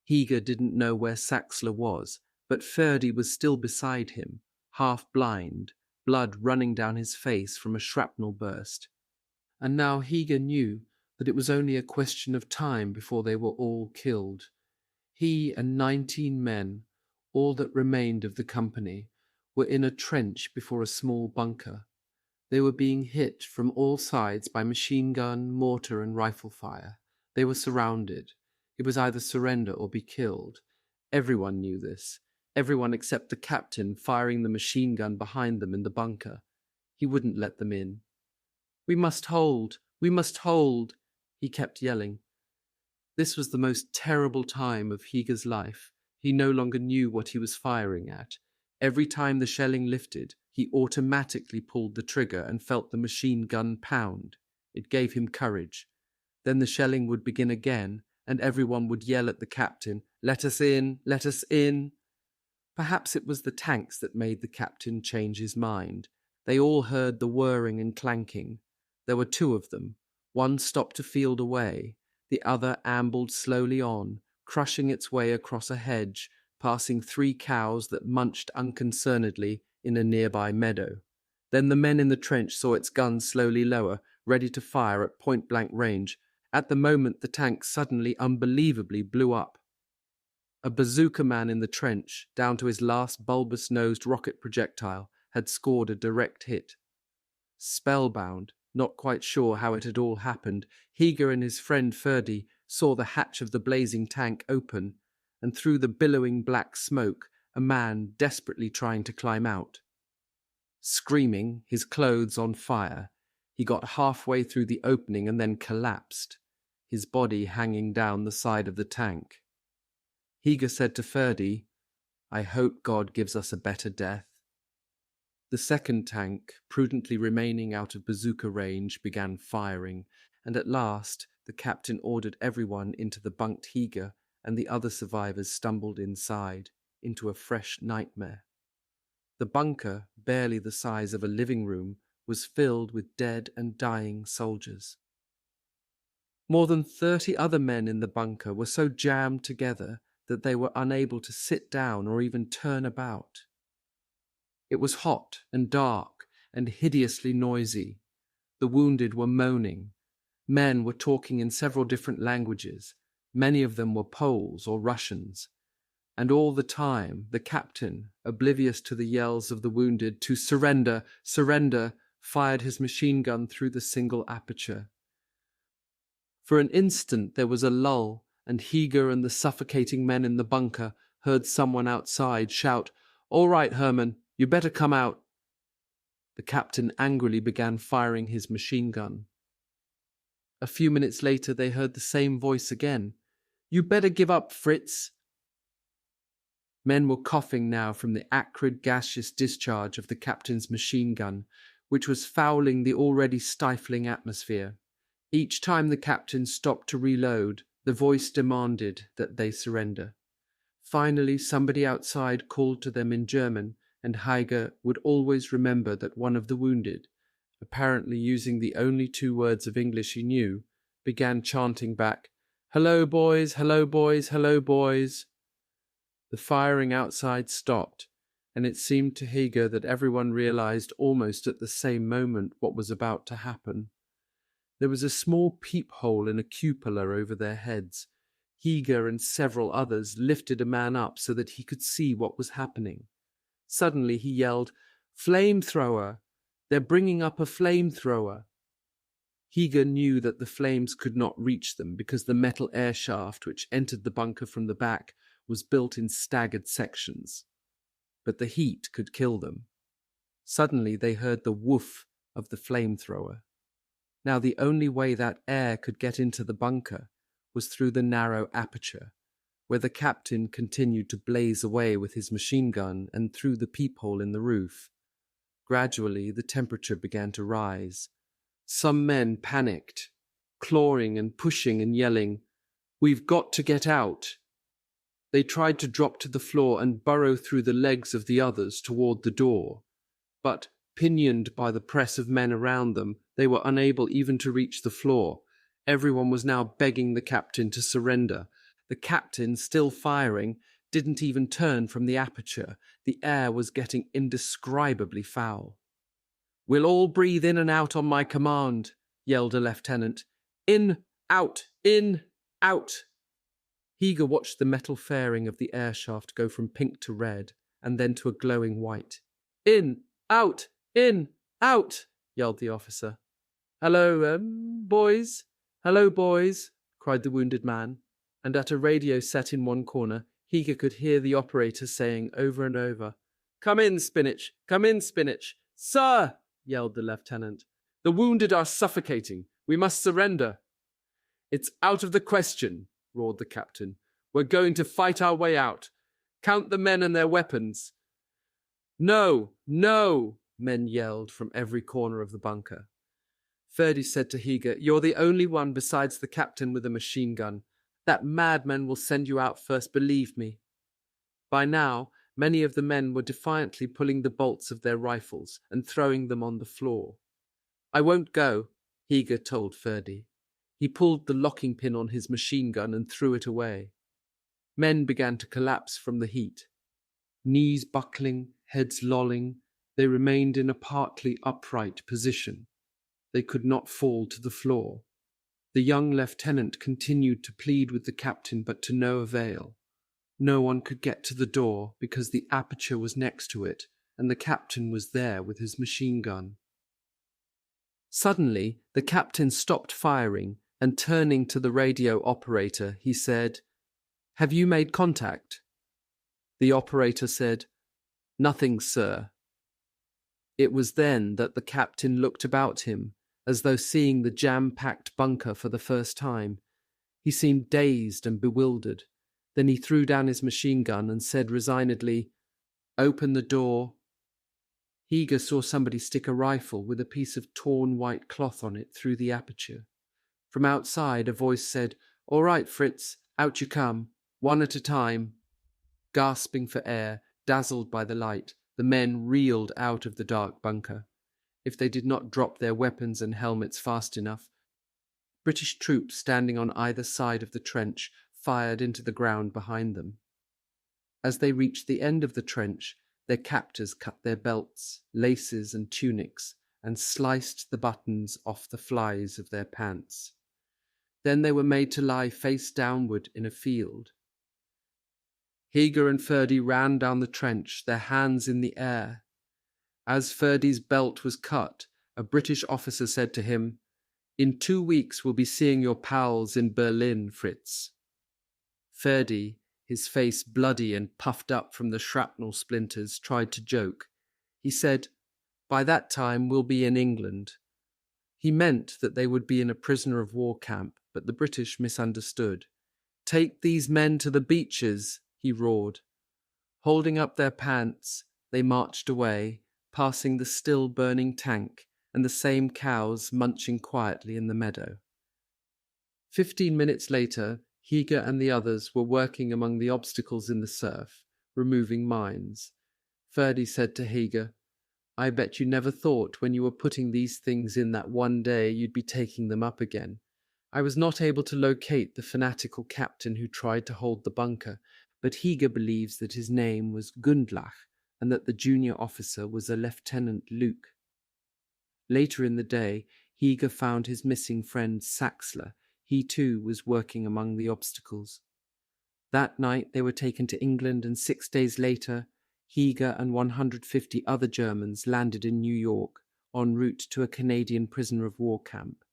Heger didn't know where Saxler was, but Ferdy was still beside him, half blind, blood running down his face from a shrapnel burst. And now Heger knew that it was only a question of time before they were all killed. He and 19 men, all that remained of the company, were in a trench before a small bunker. They were being hit from all sides by machine gun, mortar, and rifle fire. They were surrounded. It was either surrender or be killed. Everyone knew this. everyone except the captain firing the machine gun behind them in the bunker. He wouldn't let them in. "We must hold! We must hold!" he kept yelling. This was the most terrible time of Higa's life. He no longer knew what he was firing at. Every time the shelling lifted, he automatically pulled the trigger and felt the machine gun pound. It gave him courage. Then the shelling would begin again, and everyone would yell at the captain, "Let us in! Let us in!" Perhaps it was the tanks that made the captain change his mind. They all heard the whirring and clanking. There were two of them. One stopped a field away. The other ambled slowly on, crushing its way across a hedge, passing 3 cows that munched unconcernedly in a nearby meadow. Then the men in the trench saw its guns slowly lower, ready to fire at point-blank range. At the moment, the tank suddenly, unbelievably blew up. A bazooka man in the trench, down to his last bulbous-nosed rocket projectile, had scored a direct hit. Spellbound, not quite sure how it had all happened, Higa and his friend Ferdy saw the hatch of the blazing tank open, and through the billowing black smoke, a man desperately trying to climb out. Screaming, his clothes on fire, he got halfway through the opening and then collapsed, his body hanging down the side of the tank. Higa said to Ferdy, "I hope God gives us a better death." The second tank, prudently remaining out of bazooka range, began firing, and at last the captain ordered everyone into the bunked Higa, and the other survivors stumbled inside, into a fresh nightmare. The bunker, barely the size of a living room, was filled with dead and dying soldiers. More than 30 other men in the bunker were so jammed together that they were unable to sit down or even turn about. It was hot and dark and hideously noisy. The wounded were moaning. Men were talking in several different languages. Many of them were Poles or Russians. And all the time, the captain, oblivious to the yells of the wounded to "Surrender! Surrender!" fired his machine gun through the single aperture. For an instant there was a lull, and Higa and the suffocating men in the bunker heard someone outside shout, "All right, Herman, you better come out." The captain angrily began firing his machine gun. A few minutes later they heard the same voice again. "You better give up, Fritz." Men were coughing now from the acrid gaseous discharge of the captain's machine gun, which was fouling the already stifling atmosphere. Each time the captain stopped to reload, the voice demanded that they surrender. Finally, somebody outside called to them in German, and Higa would always remember that one of the wounded, apparently using the only 2 words of English he knew, began chanting back, "Hello, boys, hello, boys, hello, boys." The firing outside stopped, and it seemed to Higa that everyone realized almost at the same moment what was about to happen. There was a small peephole in a cupola over their heads. Higa and several others lifted a man up so that he could see what was happening. Suddenly he yelled, "Flamethrower! They're bringing up a flamethrower!" Higa knew that the flames could not reach them because the metal air shaft which entered the bunker from the back was built in staggered sections. But the heat could kill them. Suddenly they heard the woof of the flamethrower. Now the only way that air could get into the bunker was through the narrow aperture, where the captain continued to blaze away with his machine gun, and through the peephole in the roof. Gradually the temperature began to rise. Some men panicked, clawing and pushing and yelling, "We've got to get out!" They tried to drop to the floor and burrow through the legs of the others toward the door, but, pinioned by the press of men around them, they were unable even to reach the floor. Everyone was now begging the captain to surrender. The captain, still firing, didn't even turn from the aperture. The air was getting indescribably foul. "We'll all breathe in and out on my command," yelled a lieutenant. "In, out, in, out." Higa watched the metal fairing of the air shaft go from pink to red, and then to a glowing white. "In, out, yelled the officer. "Hello, boys? Hello, boys," cried the wounded man, and at a radio set in one corner, Higa could hear the operator saying over and over, "Come in, Spinach! Come in, Spinach!" "Sir!" yelled the lieutenant. "The wounded are suffocating. We must surrender." "It's out of the question," roared the captain. "We're going to fight our way out. Count the men and their weapons." "No, no!" men yelled from every corner of the bunker. Ferdy said to Higa, "You're the only one besides the captain with a machine gun. That madman will send you out first, believe me." By now, many of the men were defiantly pulling the bolts of their rifles and throwing them on the floor. "I won't go," Higa told Ferdy. He pulled the locking pin on his machine gun and threw it away. Men began to collapse from the heat. Knees buckling, heads lolling, they remained in a partly upright position. They could not fall to the floor. The young lieutenant continued to plead with the captain, but to no avail. No one could get to the door because the aperture was next to it, and the captain was there with his machine gun. Suddenly, the captain stopped firing, and turning to the radio operator, he said, "Have you made contact?" The operator said, "Nothing, sir." It was then that the captain looked about him, as though seeing the jam-packed bunker for the first time. He seemed dazed and bewildered. Then he threw down his machine gun and said resignedly, "Open the door." Higa saw somebody stick a rifle with a piece of torn white cloth on it through the aperture. From outside, a voice said, "All right, Fritz, out you come, one at a time." Gasping for air, dazzled by the light, the men reeled out of the dark bunker. If they did not drop their weapons and helmets fast enough, British troops standing on either side of the trench fired into the ground behind them. As they reached the end of the trench, their captors cut their belts, laces, and tunics, and sliced the buttons off the flies of their pants. Then they were made to lie face downward in a field. Higa and Ferdy ran down the trench, their hands in the air. As Ferdy's belt was cut, a British officer said to him, "In 2 weeks we'll be seeing your pals in Berlin, Fritz." Ferdy, his face bloody and puffed up from the shrapnel splinters, tried to joke. He said, "By that time we'll be in England." He meant that they would be in a prisoner of war camp, but the British misunderstood. "Take these men to the beaches," he roared. Holding up their pants, they marched away, passing the still burning tank and the same cows munching quietly in the meadow. 15 minutes later, Higa and the others were working among the obstacles in the surf, removing mines. Ferdy said to Higa, "I bet you never thought when you were putting these things in that one day you'd be taking them up again. I was not able to locate the fanatical captain who tried to hold the bunker, but Higa believes that his name was Gundlach and that the junior officer was a Lieutenant Luke." Later in the day, Higa found his missing friend Saxler. He too was working among the obstacles. That night they were taken to England, and 6 days later, Higa and 150 other Germans landed in New York, en route to a Canadian prisoner of war camp.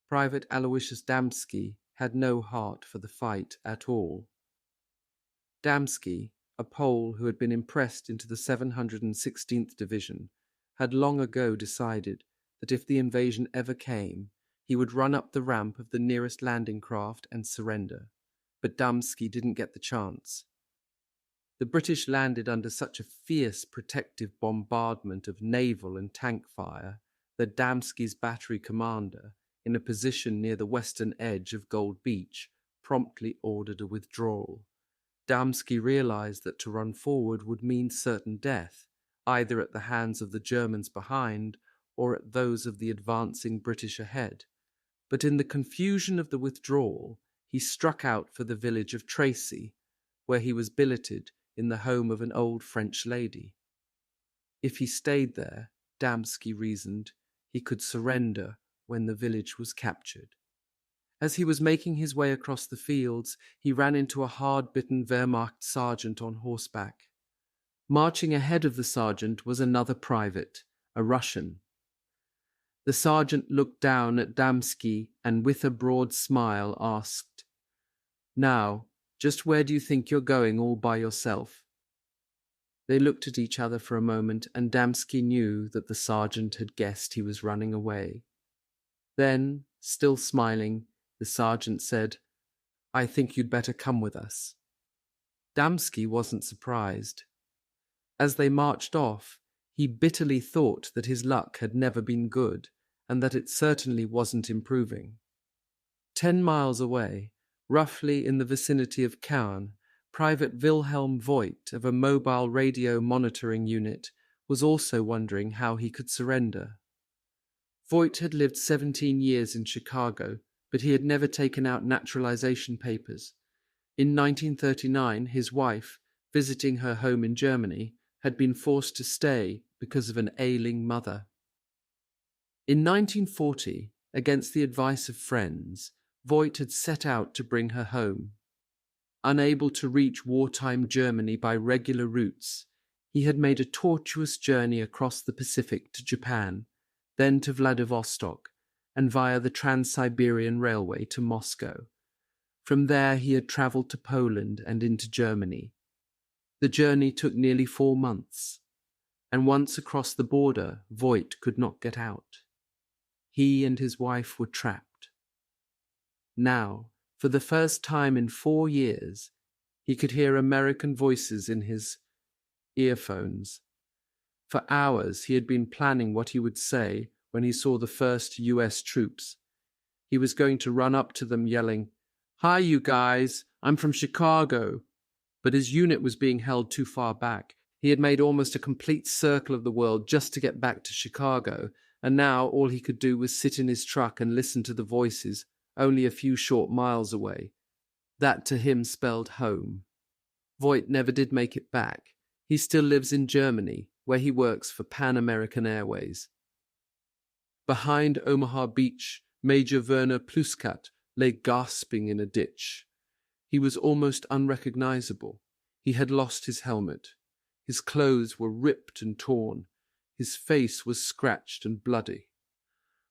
Private Aloysius Damski had no heart for the fight at all. Damski, a Pole who had been impressed into the 716th Division, had long ago decided that if the invasion ever came, he would run up the ramp of the nearest landing craft and surrender. But Damski didn't get the chance. The British landed under such a fierce protective bombardment of naval and tank fire that Damski's battery commander, in a position near the western edge of Gold Beach, promptly ordered a withdrawal. Damski realized that to run forward would mean certain death, either at the hands of the Germans behind or at those of the advancing British ahead. But in the confusion of the withdrawal, he struck out for the village of Tracy, where he was billeted in the home of an old French lady. If he stayed there, Damski reasoned, he could surrender when the village was captured. As he was making his way across the fields, he ran into a hard-bitten Wehrmacht sergeant on horseback. Marching ahead of the sergeant was another private, a Russian. The sergeant looked down at Damski and with a broad smile asked, "Now, Just where do you think you're going all by yourself?" They looked at each other for a moment, and Damski knew that the sergeant had guessed he was running away. Then, still smiling, the sergeant said, "I think you'd better come with us." Damski wasn't surprised. As they marched off, he bitterly thought that his luck had never been good, and that it certainly wasn't improving. 10 miles away, roughly in the vicinity of Caen, Private Wilhelm Voigt of a mobile radio monitoring unit was also wondering how he could surrender. Voigt had lived 17 years in Chicago, but he had never taken out naturalization papers. In 1939, his wife, visiting her home in Germany, had been forced to stay because of an ailing mother. In 1940, against the advice of friends, Voigt had set out to bring her home. Unable to reach wartime Germany by regular routes, he had made a tortuous journey across the Pacific to Japan, then to Vladivostok, and via the Trans-Siberian Railway to Moscow. From there he had travelled to Poland and into Germany. The journey took nearly 4 months, and once across the border, Voigt could not get out. He and his wife were trapped. Now, for the first time in 4 years, he could hear American voices in his earphones. For hours he had been planning what he would say when he saw the first US troops. He was going to run up to them yelling, "Hi, you guys, I'm from Chicago." But his unit was being held too far back. He had made almost a complete circle of the world just to get back to Chicago, and now all he could do was sit in his truck and listen to the voices, only a few short miles away. That to him spelled home. Voigt never did make it back. He still lives in Germany, where he works for Pan American Airways. Behind Omaha Beach, Major Werner Pluskat lay gasping in a ditch. He was almost unrecognizable. He had lost his helmet. His clothes were ripped and torn. His face was scratched and bloody.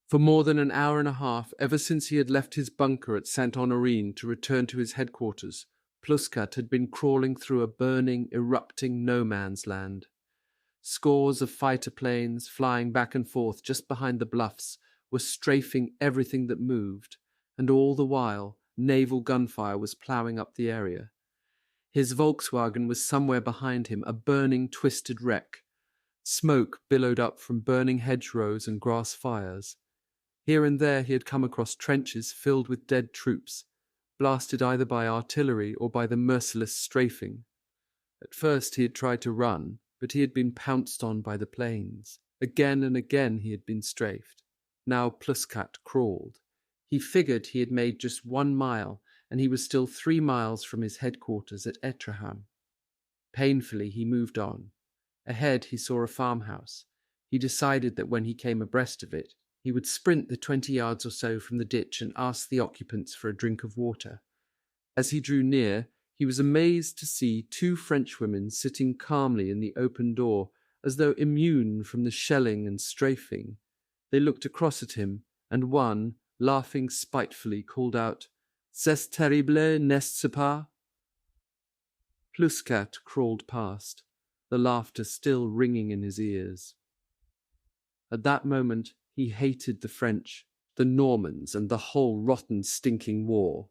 For more than an hour and a half, ever since he had left his bunker at Saint-Honorine to return to his headquarters, Pluskat had been crawling through a burning, erupting no-man's land. Scores of fighter planes, flying back and forth just behind the bluffs, were strafing everything that moved, and all the while, naval gunfire was ploughing up the area. His Volkswagen was somewhere behind him, a burning, twisted wreck. Smoke billowed up from burning hedgerows and grass fires. Here and there he had come across trenches filled with dead troops, blasted either by artillery or by the merciless strafing. At first he had tried to run, but he had been pounced on by the planes. Again and again he had been strafed. Now Pluskat crawled. He figured he had made just 1 mile, and he was still 3 miles from his headquarters at Etraham. Painfully he moved on. Ahead he saw a farmhouse. He decided that when he came abreast of it, he would sprint the 20 yards or so from the ditch and ask the occupants for a drink of water. As he drew near, he was amazed to see 2 Frenchwomen sitting calmly in the open door, as though immune from the shelling and strafing. They looked across at him, and one, laughing spitefully, called out, "C'est terrible, n'est-ce pas?" Pluskat crawled past, the laughter still ringing in his ears. At that moment he hated the French, the Normans, and the whole rotten, stinking war.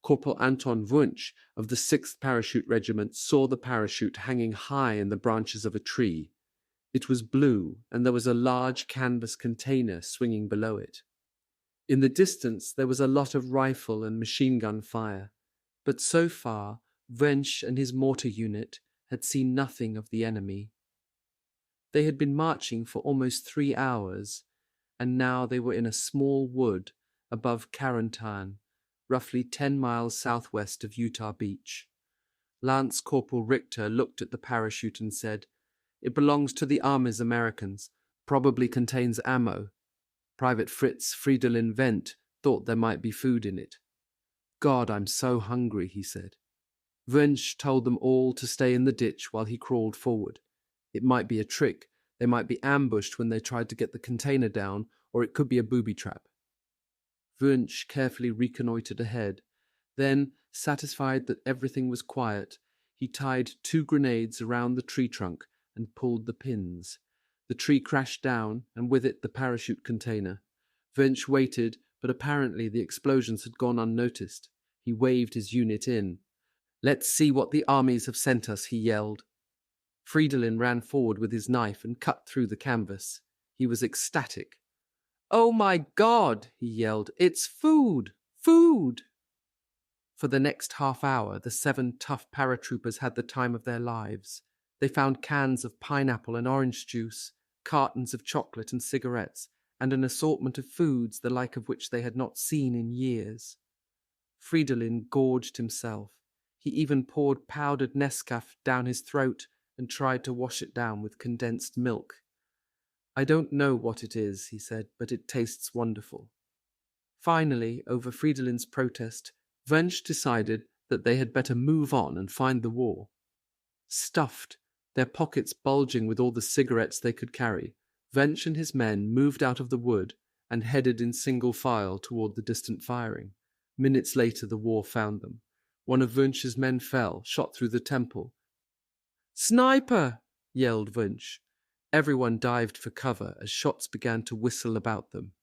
Corporal Anton Wunsch of the 6th Parachute Regiment saw the parachute hanging high in the branches of a tree. It was blue, and there was a large canvas container swinging below it. In the distance there was a lot of rifle and machine gun fire, but so far Wunsch and his mortar unit had seen nothing of the enemy. They had been marching for almost 3 hours, and now they were in a small wood above Carentan, roughly 10 miles southwest of Utah Beach. Lance Corporal Richter looked at the parachute and said, "It belongs to the Army's Americans, probably contains ammo. Private Fritz Fridolin Wendt thought there might be food in it." "God, I'm so hungry," he said. Wunsch told them all to stay in the ditch while he crawled forward. It might be a trick. They might be ambushed when they tried to get the container down, or it could be a booby trap. Wunsch carefully reconnoitred ahead. Then, Satisfied that everything was quiet, he tied 2 grenades around the tree trunk and pulled the pins. The tree crashed down, and with it the parachute container. Wunsch waited, but apparently the explosions had gone unnoticed. He waved his unit in. "Let's see what the armies have sent us," he yelled. Fridolin ran forward with his knife and cut through the canvas. He was ecstatic. "Oh my God," he yelled, "it's food! Food!" For the next half hour, the 7 tough paratroopers had the time of their lives. They found cans of pineapple and orange juice, cartons of chocolate and cigarettes, and an assortment of foods the like of which they had not seen in years. Fridolin gorged himself. He even poured powdered Nescafé down his throat and tried to wash it down with condensed milk. "I don't know what it is," he said, "but it tastes wonderful." Finally, over Fridolin's protest, Wunsch decided that they had better move on and find the war. Stuffed, their pockets bulging with all the cigarettes they could carry, Wunsch and his men moved out of the wood and headed in single file toward the distant firing. Minutes later, the war found them. One of Wunsch's men fell, shot through the temple. "Sniper!" yelled Wunsch. Everyone dived for cover as shots began to whistle about them.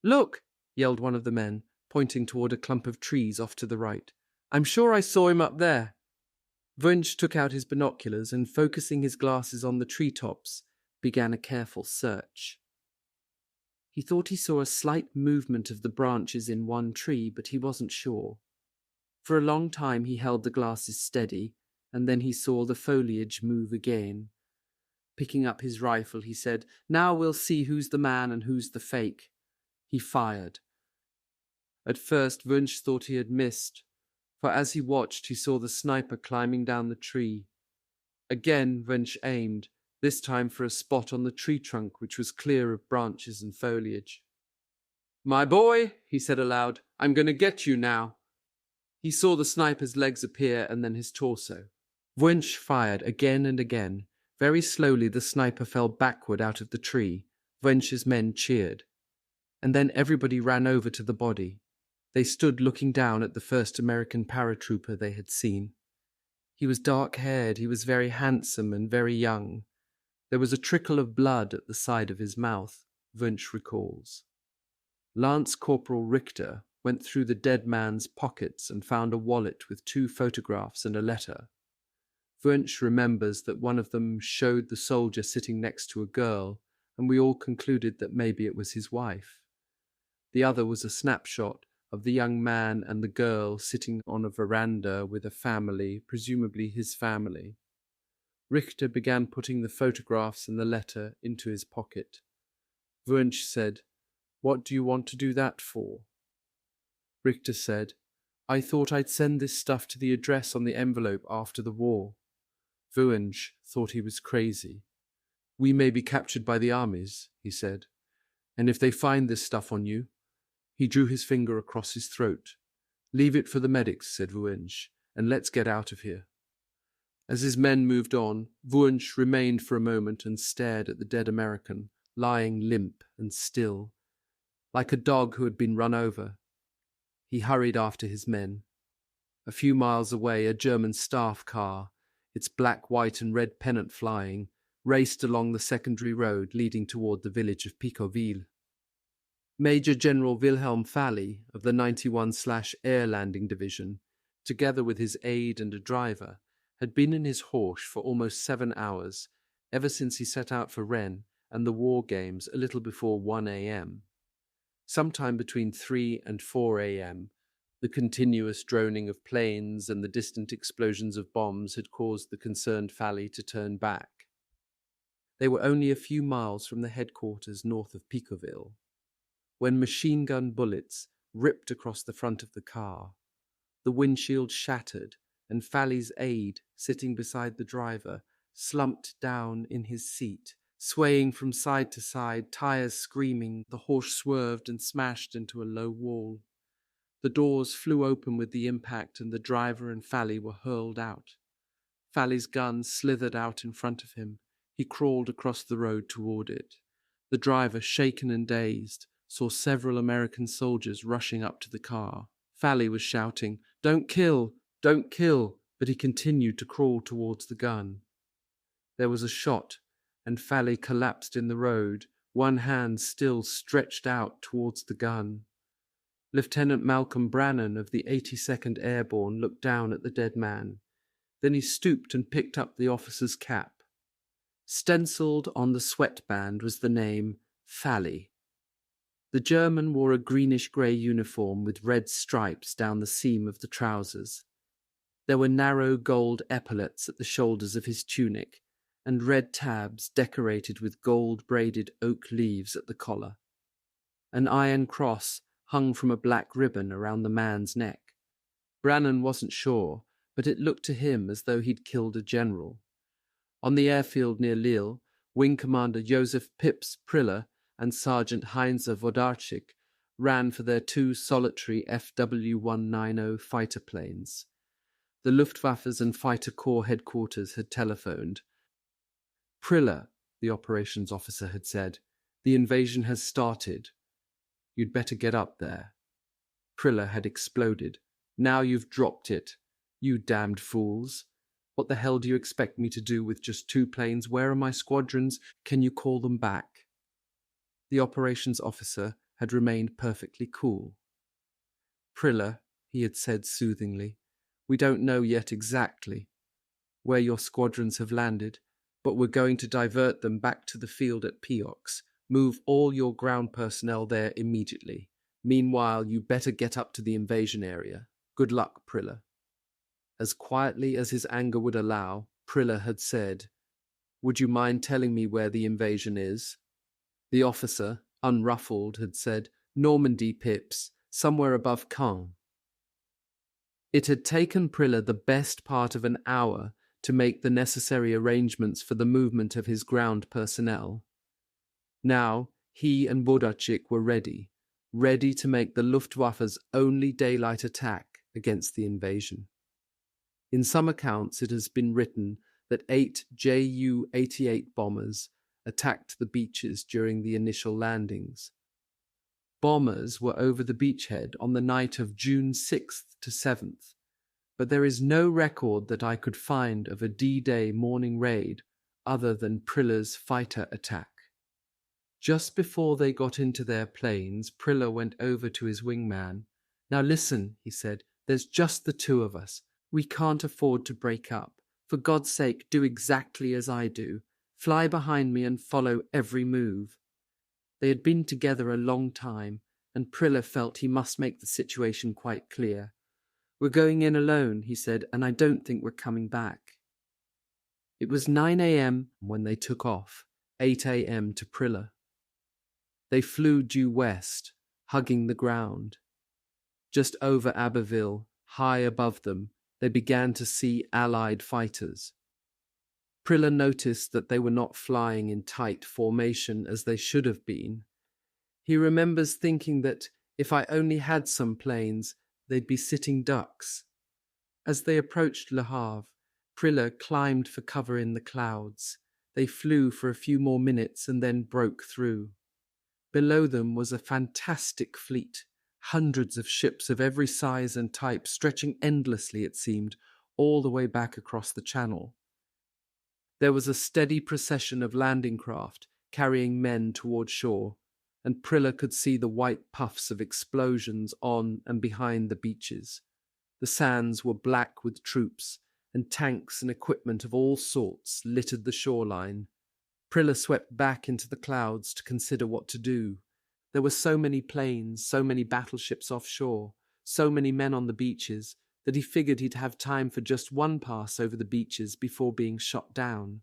"Look!" yelled one of the men, pointing toward a clump of trees off to the right. "I'm sure I saw him up there." Wunsch took out his binoculars and, focusing his glasses on the treetops, began a careful search. He thought he saw a slight movement of the branches in one tree, but he wasn't sure. For a long time he held the glasses steady, and then he saw the foliage move again. Picking up his rifle, he said, "Now we'll see who's the man and who's the fake." He fired. At first, Wunsch thought he had missed, for as he watched, he saw the sniper climbing down the tree. Again, Wunsch aimed, this time for a spot on the tree trunk which was clear of branches and foliage. "My boy," he said aloud, "I'm going to get you now." He saw the sniper's legs appear and then his torso. Wunsch fired again and again. Very slowly the sniper fell backward out of the tree. Wunsch's men cheered. And then everybody ran over to the body. They stood looking down at the first American paratrooper they had seen. He was dark-haired, he was very handsome and very young. There was a trickle of blood at the side of his mouth, Wunsch recalls. Lance Corporal Richter went through the dead man's pockets and found a wallet with 2 photographs and a letter. Wunsch remembers that one of them showed the soldier sitting next to a girl, and we all concluded that maybe it was his wife. The other was a snapshot of the young man and the girl sitting on a veranda with a family, presumably his family. Richter began putting the photographs and the letter into his pocket. Wunsch said, "What do you want to do that for?" Richter said, "I thought I'd send this stuff to the address on the envelope after the war." Wunsch thought he was crazy. "We may be captured by the armies," he said, "and if they find this stuff on you—" He drew his finger across his throat. "Leave it for the medics," said Wunsch, "and let's get out of here." As his men moved on, Wunsch remained for a moment and stared at the dead American, lying limp and still, like a dog who had been run over. He hurried after his men. A few miles away, a German staff car, its black, white and red pennant flying, raced along the secondary road leading toward the village of Picoville. Major General Wilhelm Fally of the 91/Air Landing Division, together with his aide and a driver, had been in his Horsch for almost 7 hours, ever since he set out for Rennes and the war games a little before 1 a.m. Sometime between 3 and 4 a.m., the continuous droning of planes and the distant explosions of bombs had caused the concerned Fally to turn back. They were only a few miles from the headquarters north of Picoville, when machine gun bullets ripped across the front of the car. The windshield shattered, and Fally's aide, sitting beside the driver, slumped down in his seat, swaying from side to side, tires screaming. The horse swerved and smashed into a low wall. The doors flew open with the impact, and the driver and Fally were hurled out. Fally's gun slithered out in front of him. He crawled across the road toward it. The driver, shaken and dazed, saw several American soldiers rushing up to the car. Fally was shouting, Don't kill! Don't kill! But he continued to crawl towards the gun. There was a shot, and Fally collapsed in the road, one hand still stretched out towards the gun. Lieutenant Malcolm Brannan of the 82nd Airborne looked down at the dead man. Then he stooped and picked up the officer's cap. Stenciled on the sweatband was the name Fally. The German wore a greenish-grey uniform with red stripes down the seam of the trousers. There were narrow gold epaulets at the shoulders of his tunic, and red tabs decorated with gold-braided oak leaves at the collar. An iron cross hung from a black ribbon around the man's neck. Brannan wasn't sure, but it looked to him as though he'd killed a general. On the airfield near Lille, Wing Commander Joseph Pips Priller and Sergeant Heinz Wodarczyk ran for their two solitary FW-190 fighter planes. The Luftwaffe's and Fighter Corps headquarters had telephoned. "Priller," the operations officer had said, "the invasion has started. You'd better get up there." Priller had exploded. "Now you've dropped it. You damned fools. What the hell do you expect me to do with just two planes? Where are my squadrons? Can you call them back?" The operations officer had remained perfectly cool. "Priller," he had said soothingly, "we don't know yet exactly where your squadrons have landed, but we're going to divert them back to the field at Piox. Move all your ground personnel there immediately. Meanwhile, you better get up to the invasion area. Good luck, Priller." As quietly as his anger would allow, Priller had said, "Would you mind telling me where the invasion is?" The officer, unruffled, had said, "Normandy, Pips, somewhere above Caen." It had taken Priller the best part of an hour to make the necessary arrangements for the movement of his ground personnel. Now he and Wodarczyk were ready to make the Luftwaffe's only daylight attack against the invasion. In some accounts it has been written that 8 Ju-88 bombers attacked the beaches during the initial landings. Bombers were over the beachhead on the night of June 6th to 7th, but there is no record that I could find of a D-Day morning raid other than Priller's fighter attack. Just before they got into their planes, Priller went over to his wingman. "Now listen," he said, "there's just the two of us. We can't afford to break up. For God's sake, do exactly as I do. Fly behind me and follow every move." They had been together a long time, and Priller felt he must make the situation quite clear. "We're going in alone," he said, "and I don't think we're coming back." It was 9 a.m. when they took off, 8 a.m. to Priller. They flew due west, hugging the ground. Just over Abbeville, high above them, they began to see Allied fighters. Priller noticed that they were not flying in tight formation as they should have been. He remembers thinking that if I only had some planes, they'd be sitting ducks. As they approached Le Havre, Priller climbed for cover in the clouds. They flew for a few more minutes and then broke through. Below them was a fantastic fleet, hundreds of ships of every size and type, stretching endlessly, it seemed, all the way back across the channel. There was a steady procession of landing craft carrying men toward shore, and Priller could see the white puffs of explosions on and behind the beaches. The sands were black with troops, and tanks and equipment of all sorts littered the shoreline. Priller swept back into the clouds to consider what to do. There were so many planes, so many battleships offshore, so many men on the beaches, that he figured he'd have time for just one pass over the beaches before being shot down.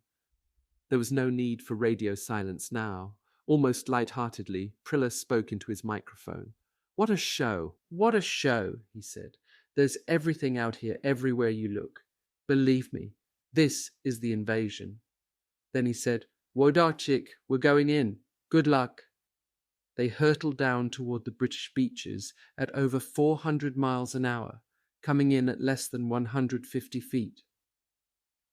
There was no need for radio silence now. Almost light-heartedly, Priller spoke into his microphone. "What a show! What a show!" he said. "There's everything out here, everywhere you look. Believe me, this is the invasion." Then he said, "Wodarczyk, we're going in. Good luck." They hurtled down toward the British beaches at over 400 miles an hour, coming in at less than 150 feet.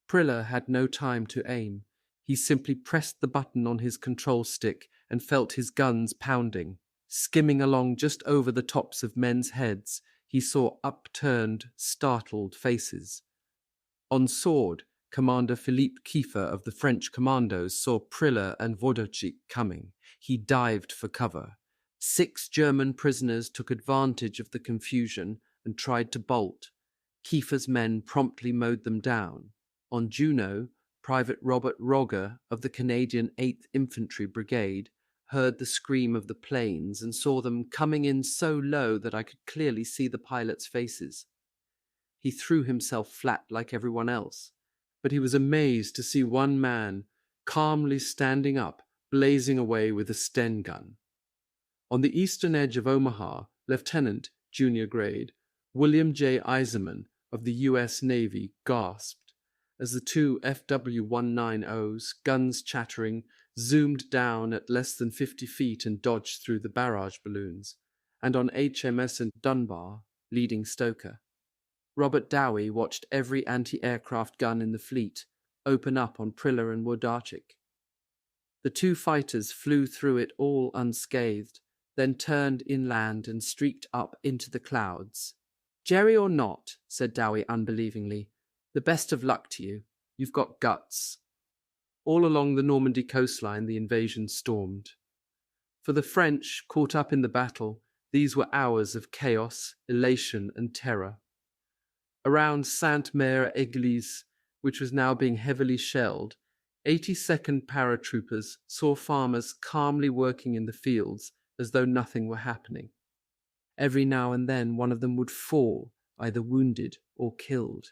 Priller had no time to aim. He simply pressed the button on his control stick and felt his guns pounding. Skimming along just over the tops of men's heads, he saw upturned, startled faces. On sword, Commander Philippe Kiefer of the French commandos saw Priller and Wodowczyk coming. He dived for cover. 6 German prisoners took advantage of the confusion and tried to bolt. Kiefer's men promptly mowed them down. On Juno, Private Robert Rogger of the Canadian 8th Infantry Brigade heard the scream of the planes and saw them coming in so low that I could clearly see the pilots' faces. He threw himself flat like everyone else, but he was amazed to see one man calmly standing up, blazing away with a Sten gun. On the eastern edge of Omaha, Lieutenant, junior grade, William J. Eiserman of the U.S. Navy gasped as the 2 FW-190s, guns chattering, zoomed down at less than 50 feet and dodged through the barrage balloons, and on HMS and Dunbar, leading stoker. Robert Dowie watched every anti-aircraft gun in the fleet open up on Priller and Wodowczyk. The 2 fighters flew through it all unscathed, then turned inland and streaked up into the clouds. "Jerry or not," said Dowie unbelievingly, "the best of luck to you. You've got guts." All along the Normandy coastline the invasion stormed. For the French, caught up in the battle, these were hours of chaos, elation, and terror. Around Sainte-Mère-Église, which was now being heavily shelled, 82nd paratroopers saw farmers calmly working in the fields as though nothing were happening. Every now and then one of them would fall, either wounded or killed.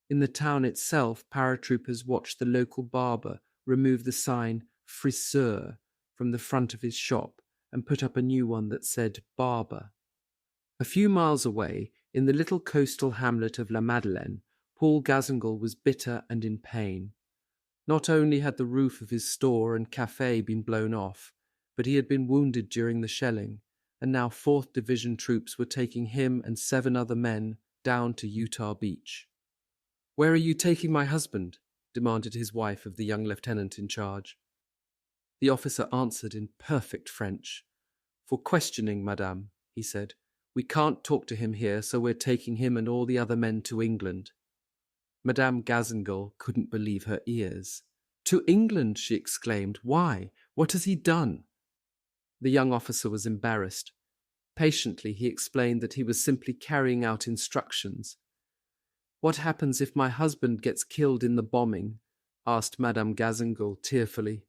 In the town itself, paratroopers watched the local barber remove the sign "Friseur" from the front of his shop and put up a new one that said "Barber." A few miles away, in the little coastal hamlet of La Madeleine, Paul Gazingal was bitter and in pain. Not only had the roof of his store and café been blown off, but he had been wounded during the shelling, and now 4th Division troops were taking him and 7 other men down to Utah Beach. "Where are you taking my husband?" demanded his wife of the young lieutenant in charge. The officer answered in perfect French. "For questioning, madame," he said. "We can't talk to him here, so we're taking him and all the other men to England." Madame Gazingal couldn't believe her ears. "To England?" she exclaimed. "Why? What has he done?" The young officer was embarrassed. Patiently, he explained that he was simply carrying out instructions. "What happens if my husband gets killed in the bombing?" asked Madame Gazingal tearfully.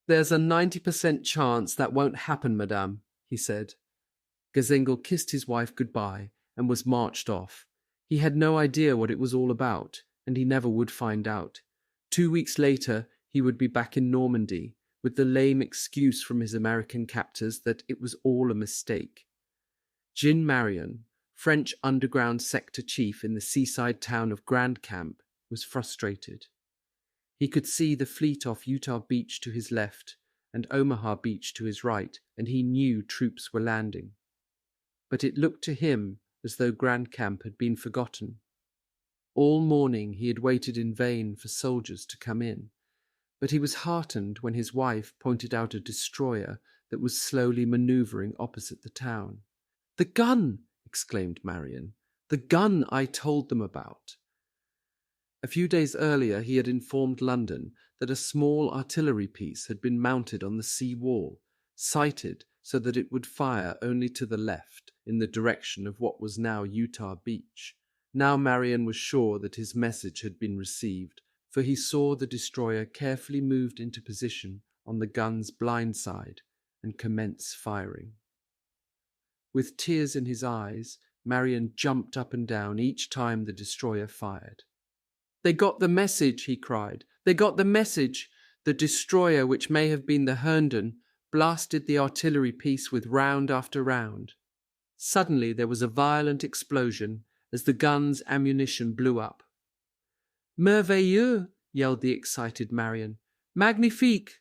"There's a 90% chance that won't happen, madame," he said. Gazingal kissed his wife goodbye and was marched off. He had no idea what it was all about, and he never would find out. 2 weeks later, he would be back in Normandy, with the lame excuse from his American captors that it was all a mistake. Jean Marion, French underground sector chief in the seaside town of Grand Camp, was frustrated. He could see the fleet off Utah Beach to his left and Omaha Beach to his right, and he knew troops were landing. But it looked to him as though Grand Camp had been forgotten. All morning he had waited in vain for soldiers to come in, but he was heartened when his wife pointed out a destroyer that was slowly manoeuvring opposite the town. "The gun!" exclaimed Marion. "The gun I told them about." A few days earlier he had informed London that a small artillery piece had been mounted on the sea wall, sighted so that it would fire only to the left, in the direction of what was now Utah Beach. Now Marion was sure that his message had been received, for he saw the destroyer carefully moved into position on the gun's blind side and commence firing. With tears in his eyes, Marion jumped up and down each time the destroyer fired. "They got the message," he cried. "They got the message." The destroyer, which may have been the Herndon, blasted the artillery piece with round after round. Suddenly there was a violent explosion as the gun's ammunition blew up. "Merveilleux!" yelled the excited Marion. "Magnifique!"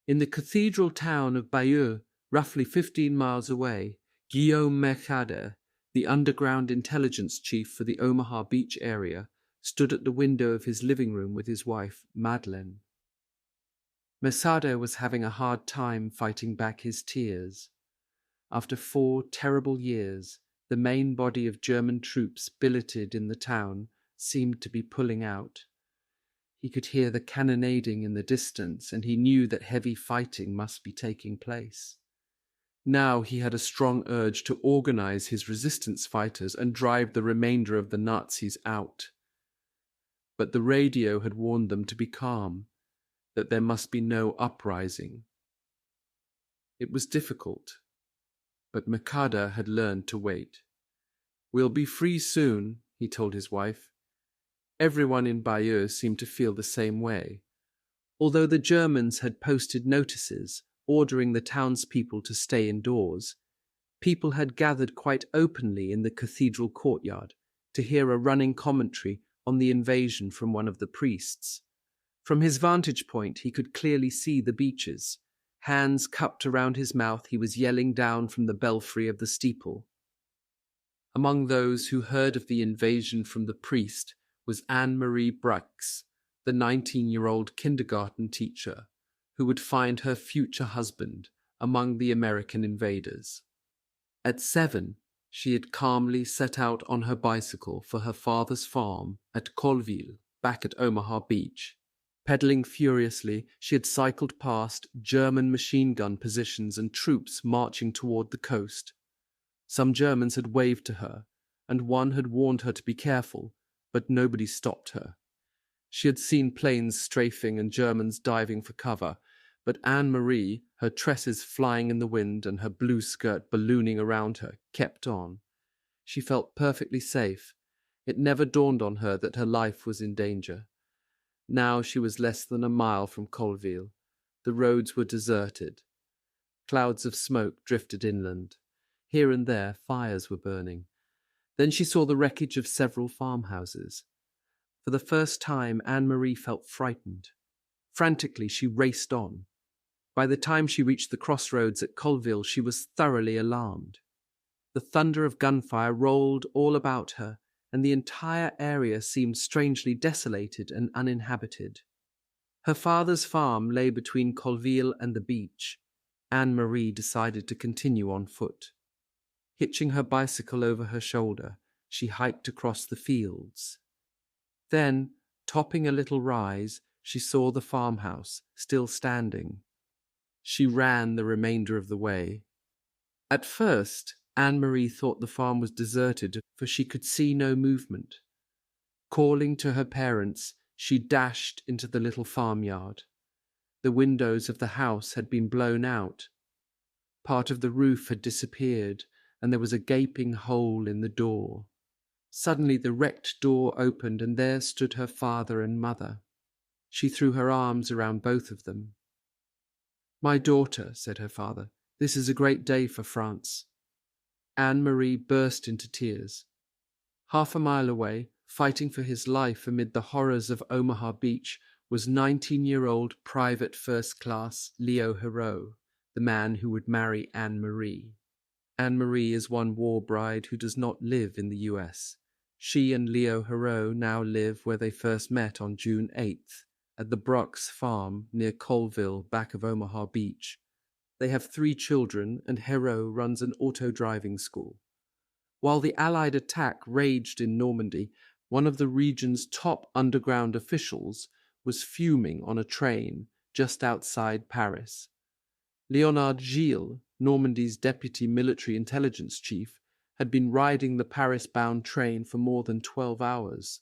In the cathedral town of Bayeux, roughly 15 miles away, Guillaume Mercader, the underground intelligence chief for the Omaha Beach area, stood at the window of his living room with his wife, Madeleine. Mercader was having a hard time fighting back his tears. After 4 terrible years, The main body of German troops billeted in the town seemed to be pulling out. He could hear the cannonading in the distance, and he knew that heavy fighting must be taking place. Now he had a strong urge to organize his resistance fighters and drive the remainder of the Nazis out. But the radio had warned them to be calm, that there must be no uprising. It was difficult, but Mikada had learned to wait. "We'll be free soon," he told his wife. Everyone in Bayeux seemed to feel the same way. Although the Germans had posted notices ordering the townspeople to stay indoors, people had gathered quite openly in the cathedral courtyard to hear a running commentary on the invasion from one of the priests. From his vantage point, he could clearly see the beaches. Hands cupped around his mouth, he was yelling down from the belfry of the steeple. Among those who heard of the invasion from the priest was Anne-Marie Brax, the 19-year-old kindergarten teacher, who would find her future husband among the American invaders. At 7, she had calmly set out on her bicycle for her father's farm at Colville, back at Omaha Beach. Pedaling furiously, she had cycled past German machine gun positions and troops marching toward the coast. Some Germans had waved to her, and one had warned her to be careful, but nobody stopped her. She had seen planes strafing and Germans diving for cover, but Anne-Marie, her tresses flying in the wind and her blue skirt ballooning around her, kept on. She felt perfectly safe. It never dawned on her that her life was in danger. Now she was less than a mile from Colville. The roads were deserted. Clouds of smoke drifted inland. Here and there fires were burning. Then she saw the wreckage of several farmhouses. For the first time, Anne-Marie felt frightened. Frantically, she raced on. By the time she reached the crossroads at Colville, she was thoroughly alarmed. The thunder of gunfire rolled all about her, and the entire area seemed strangely desolated and uninhabited. Her father's farm lay between Colville and the beach. Anne-Marie decided to continue on foot. Hitching her bicycle over her shoulder, she hiked across the fields. Then, topping a little rise, she saw the farmhouse, still standing. She ran the remainder of the way. At first, Anne-Marie thought the farm was deserted, for she could see no movement. Calling to her parents, she dashed into the little farmyard. The windows of the house had been blown out. Part of the roof had disappeared, and there was a gaping hole in the door. Suddenly the wrecked door opened, and there stood her father and mother. She threw her arms around both of them. "My daughter," said her father, "this is a great day for France." Anne-Marie burst into tears. Half a mile away, fighting for his life amid the horrors of Omaha Beach, was 19-year-old Private First Class Leo Hero, the man who would marry Anne-Marie. Anne-Marie is one war bride who does not live in the US. She and Leo Hero now live where they first met on June 8th, at the Brucks farm near Colville, back of Omaha Beach. They have 3 children, and Hero runs an auto-driving school. While the Allied attack raged in Normandy, one of the region's top underground officials was fuming on a train just outside Paris. Leonard Gilles, Normandy's deputy military intelligence chief, had been riding the Paris-bound train for more than 12 hours.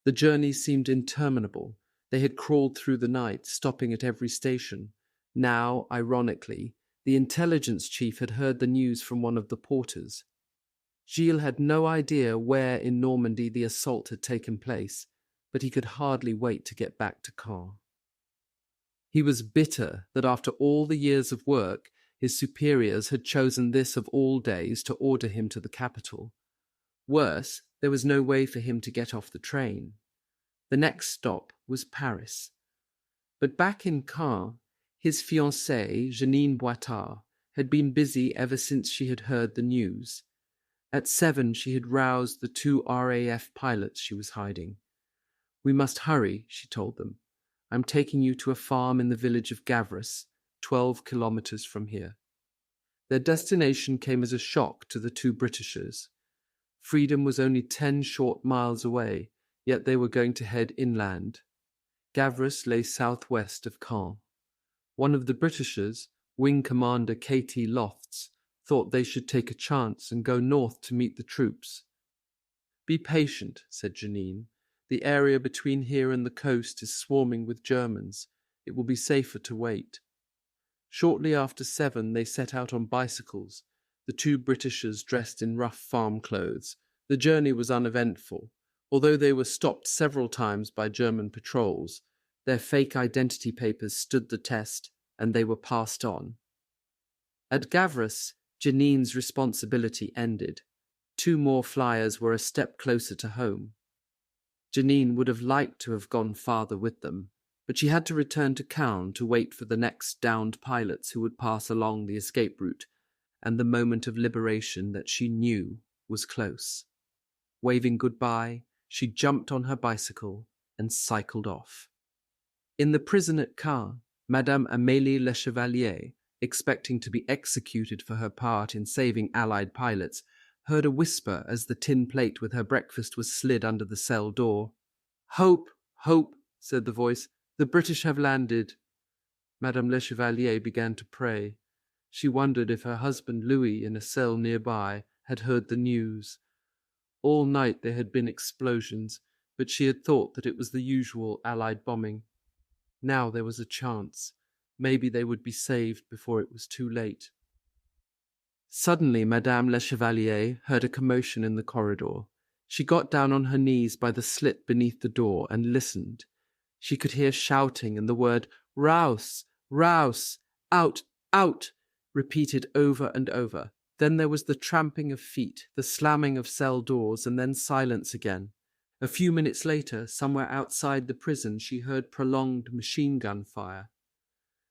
The journey seemed interminable. They had crawled through the night, stopping at every station. Now, ironically, the intelligence chief had heard the news from one of the porters. Gilles had no idea where in Normandy the assault had taken place, but he could hardly wait to get back to Caen. He was bitter that after all the years of work, his superiors had chosen this of all days to order him to the capital. Worse, there was no way for him to get off the train. The next stop was Paris. But back in Caen, his fiancée, Jeanine Boitard, had been busy ever since she had heard the news. At 7, she had roused the 2 RAF pilots she was hiding. "We must hurry," she told them. "I'm taking you to a farm in the village of Gavras, 12 kilometers from here." Their destination came as a shock to the two Britishers. Freedom was only 10 short miles away, yet they were going to head inland. Gavras lay southwest of Caen. One of the Britishers, Wing Commander K.T. Lofts, thought they should take a chance and go north to meet the troops. "Be patient," said Janine. "The area between here and the coast is swarming with Germans. It will be safer to wait." Shortly after 7, they set out on bicycles, the two Britishers dressed in rough farm clothes. The journey was uneventful. Although they were stopped several times by German patrols, their fake identity papers stood the test, and they were passed on. At Gavras, Janine's responsibility ended. 2 more flyers were a step closer to home. Janine would have liked to have gone farther with them, but she had to return to Caen to wait for the next downed pilots who would pass along the escape route, and the moment of liberation that she knew was close. Waving goodbye, she jumped on her bicycle and cycled off. In the prison at Caen, Madame Amélie Le Chevalier, expecting to be executed for her part in saving Allied pilots, heard a whisper as the tin plate with her breakfast was slid under the cell door. "Hope, hope," said the voice. "The British have landed." Madame Le Chevalier began to pray. She wondered if her husband Louis, in a cell nearby, had heard the news. All night there had been explosions, but she had thought that it was the usual Allied bombing. Now there was a chance. Maybe they would be saved before it was too late. Suddenly Madame Le Chevalier heard a commotion in the corridor. She got down on her knees by the slit beneath the door and listened. She could hear shouting and the word "Raus! Raus! Out! Out!" repeated over and over. Then there was the tramping of feet, the slamming of cell doors, and then silence again. A few minutes later, somewhere outside the prison, she heard prolonged machine gun fire.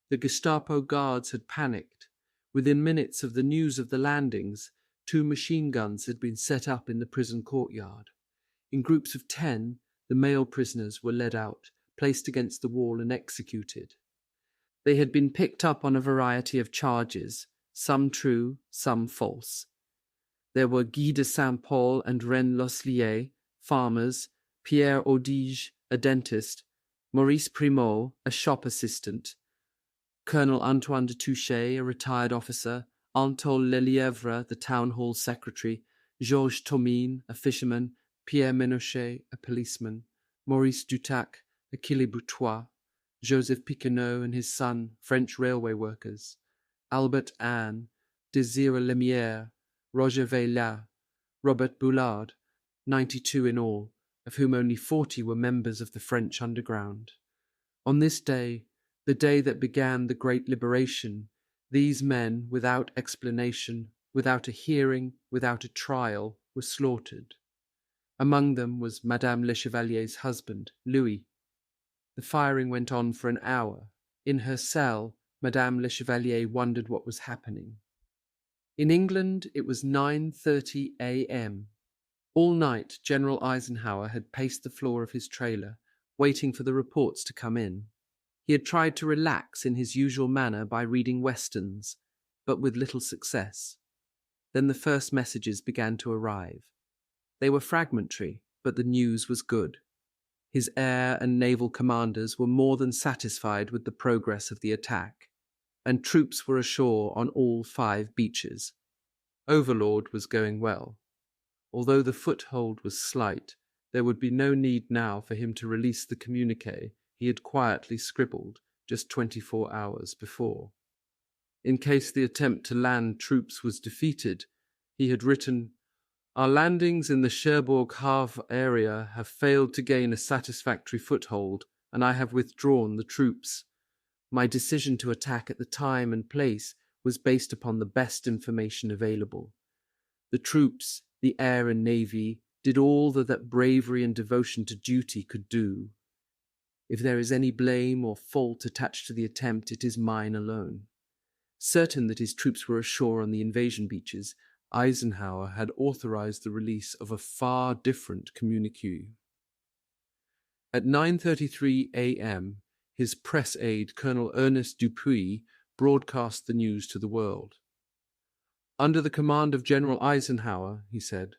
The Gestapo guards had panicked. Within minutes of the news of the landings, 2 machine guns had been set up in the prison courtyard. In groups of 10, the male prisoners were led out, placed against the wall and executed. They had been picked up on a variety of charges, some true, some false. There were Guy de Saint-Paul and Reine Loslier, farmers, Pierre Audige, a dentist, Maurice Primeau, a shop assistant, Colonel Antoine de Touchet, a retired officer, Anatole Lelièvre, the town hall secretary, Georges Thomine, a fisherman, Pierre Menochet, a policeman, Maurice Dutac, a quillibutois, Joseph Piquenot and his son, French railway workers, Albert Anne, Désiré Lemierre, Roger Veillat, Robert Boulard, 92 in all, of whom only 40 were members of the French underground. On this day, the day that began the Great Liberation, these men, without explanation, without a hearing, without a trial, were slaughtered. Among them was Madame Le Chevalier's husband, Louis. The firing went on for an hour. In her cell, Madame Le Chevalier wondered what was happening. In England, it was 9:30 a.m. All night, General Eisenhower had paced the floor of his trailer, waiting for the reports to come in. He had tried to relax in his usual manner by reading westerns, but with little success. Then the first messages began to arrive. They were fragmentary, but the news was good. His air and naval commanders were more than satisfied with the progress of the attack, and troops were ashore on all 5 beaches. Overlord was going well. Although the foothold was slight, there would be no need now for him to release the communiqué he had quietly scribbled just 24 hours before. In case the attempt to land troops was defeated, he had written, "Our landings in the Cherbourg Havre area have failed to gain a satisfactory foothold, and I have withdrawn the troops. My decision to attack at the time and place was based upon the best information available. The troops, the air and navy, did all that bravery and devotion to duty could do. If there is any blame or fault attached to the attempt, it is mine alone." Certain that his troops were ashore on the invasion beaches, Eisenhower had authorized the release of a far different communiqué. At 9:33 a.m., his press aide, Colonel Ernest Dupuy, broadcast the news to the world. Under the command of General Eisenhower, he said,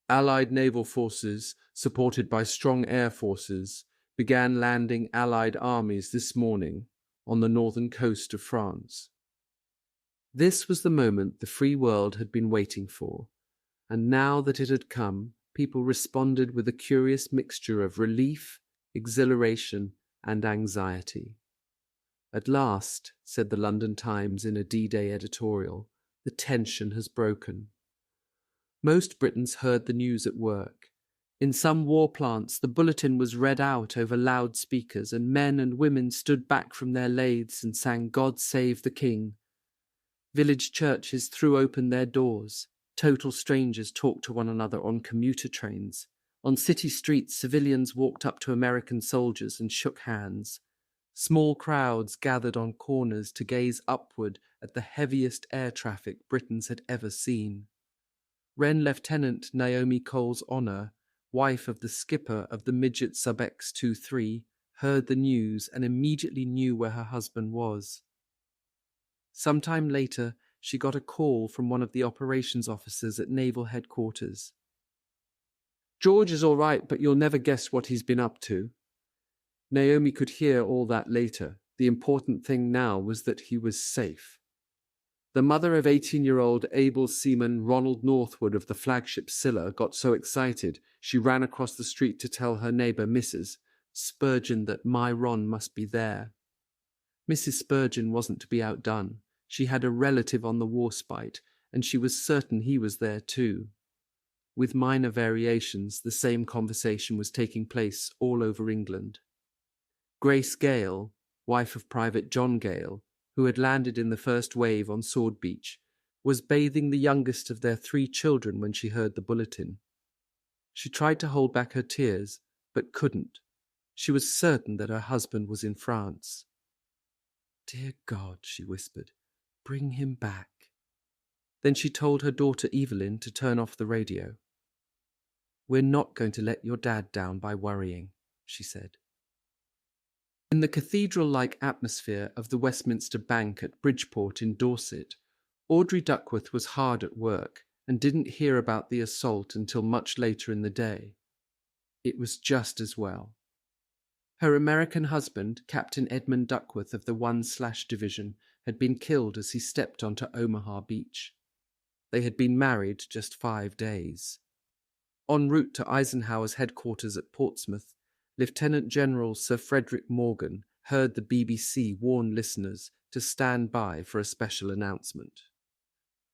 Allied naval forces, supported by strong air forces, began landing Allied armies this morning on the northern coast of France. This was the moment the free world had been waiting for, and now that it had come, people responded with a curious mixture of relief, exhilaration, and anxiety. At last, said the London Times in a D-Day editorial, the tension has broken. Most Britons heard the news at work. In some war plants, the bulletin was read out over loudspeakers, and men and women stood back from their lathes and sang God Save the King. Village churches threw open their doors. Total strangers talked to one another on commuter trains. On city streets, civilians walked up to American soldiers and shook hands. Small crowds gathered on corners to gaze upward at the heaviest air traffic Britons had ever seen. Wren Lieutenant Naomi Cole's Honour, wife of the skipper of the midget sub X-23, heard the news and immediately knew where her husband was. Sometime later, she got a call from one of the operations officers at Naval Headquarters. George is all right, but you'll never guess what he's been up to. Naomi could hear all that later. The important thing now was that he was safe. The mother of 18-year-old able seaman Ronald Northwood of the flagship Scylla got so excited she ran across the street to tell her neighbour, Mrs. Spurgeon, that my Ron must be there. Mrs. Spurgeon wasn't to be outdone. She had a relative on the war spite, and she was certain he was there too. With minor variations, the same conversation was taking place all over England. Grace Gale, wife of Private John Gale, who had landed in the first wave on Sword Beach, was bathing the youngest of their 3 children when she heard the bulletin. She tried to hold back her tears, but couldn't. She was certain that her husband was in France. "Dear God," she whispered, "bring him back." Then she told her daughter Evelyn to turn off the radio. "We're not going to let your dad down by worrying," she said. In the cathedral-like atmosphere of the Westminster Bank at Bridgeport in Dorset, Audrey Duckworth was hard at work and didn't hear about the assault until much later in the day. It was just as well. Her American husband, Captain Edmund Duckworth of the 1/ Division, had been killed as he stepped onto Omaha Beach. They had been married just 5 days. En route to Eisenhower's headquarters at Portsmouth, Lieutenant General Sir Frederick Morgan heard the BBC warn listeners to stand by for a special announcement.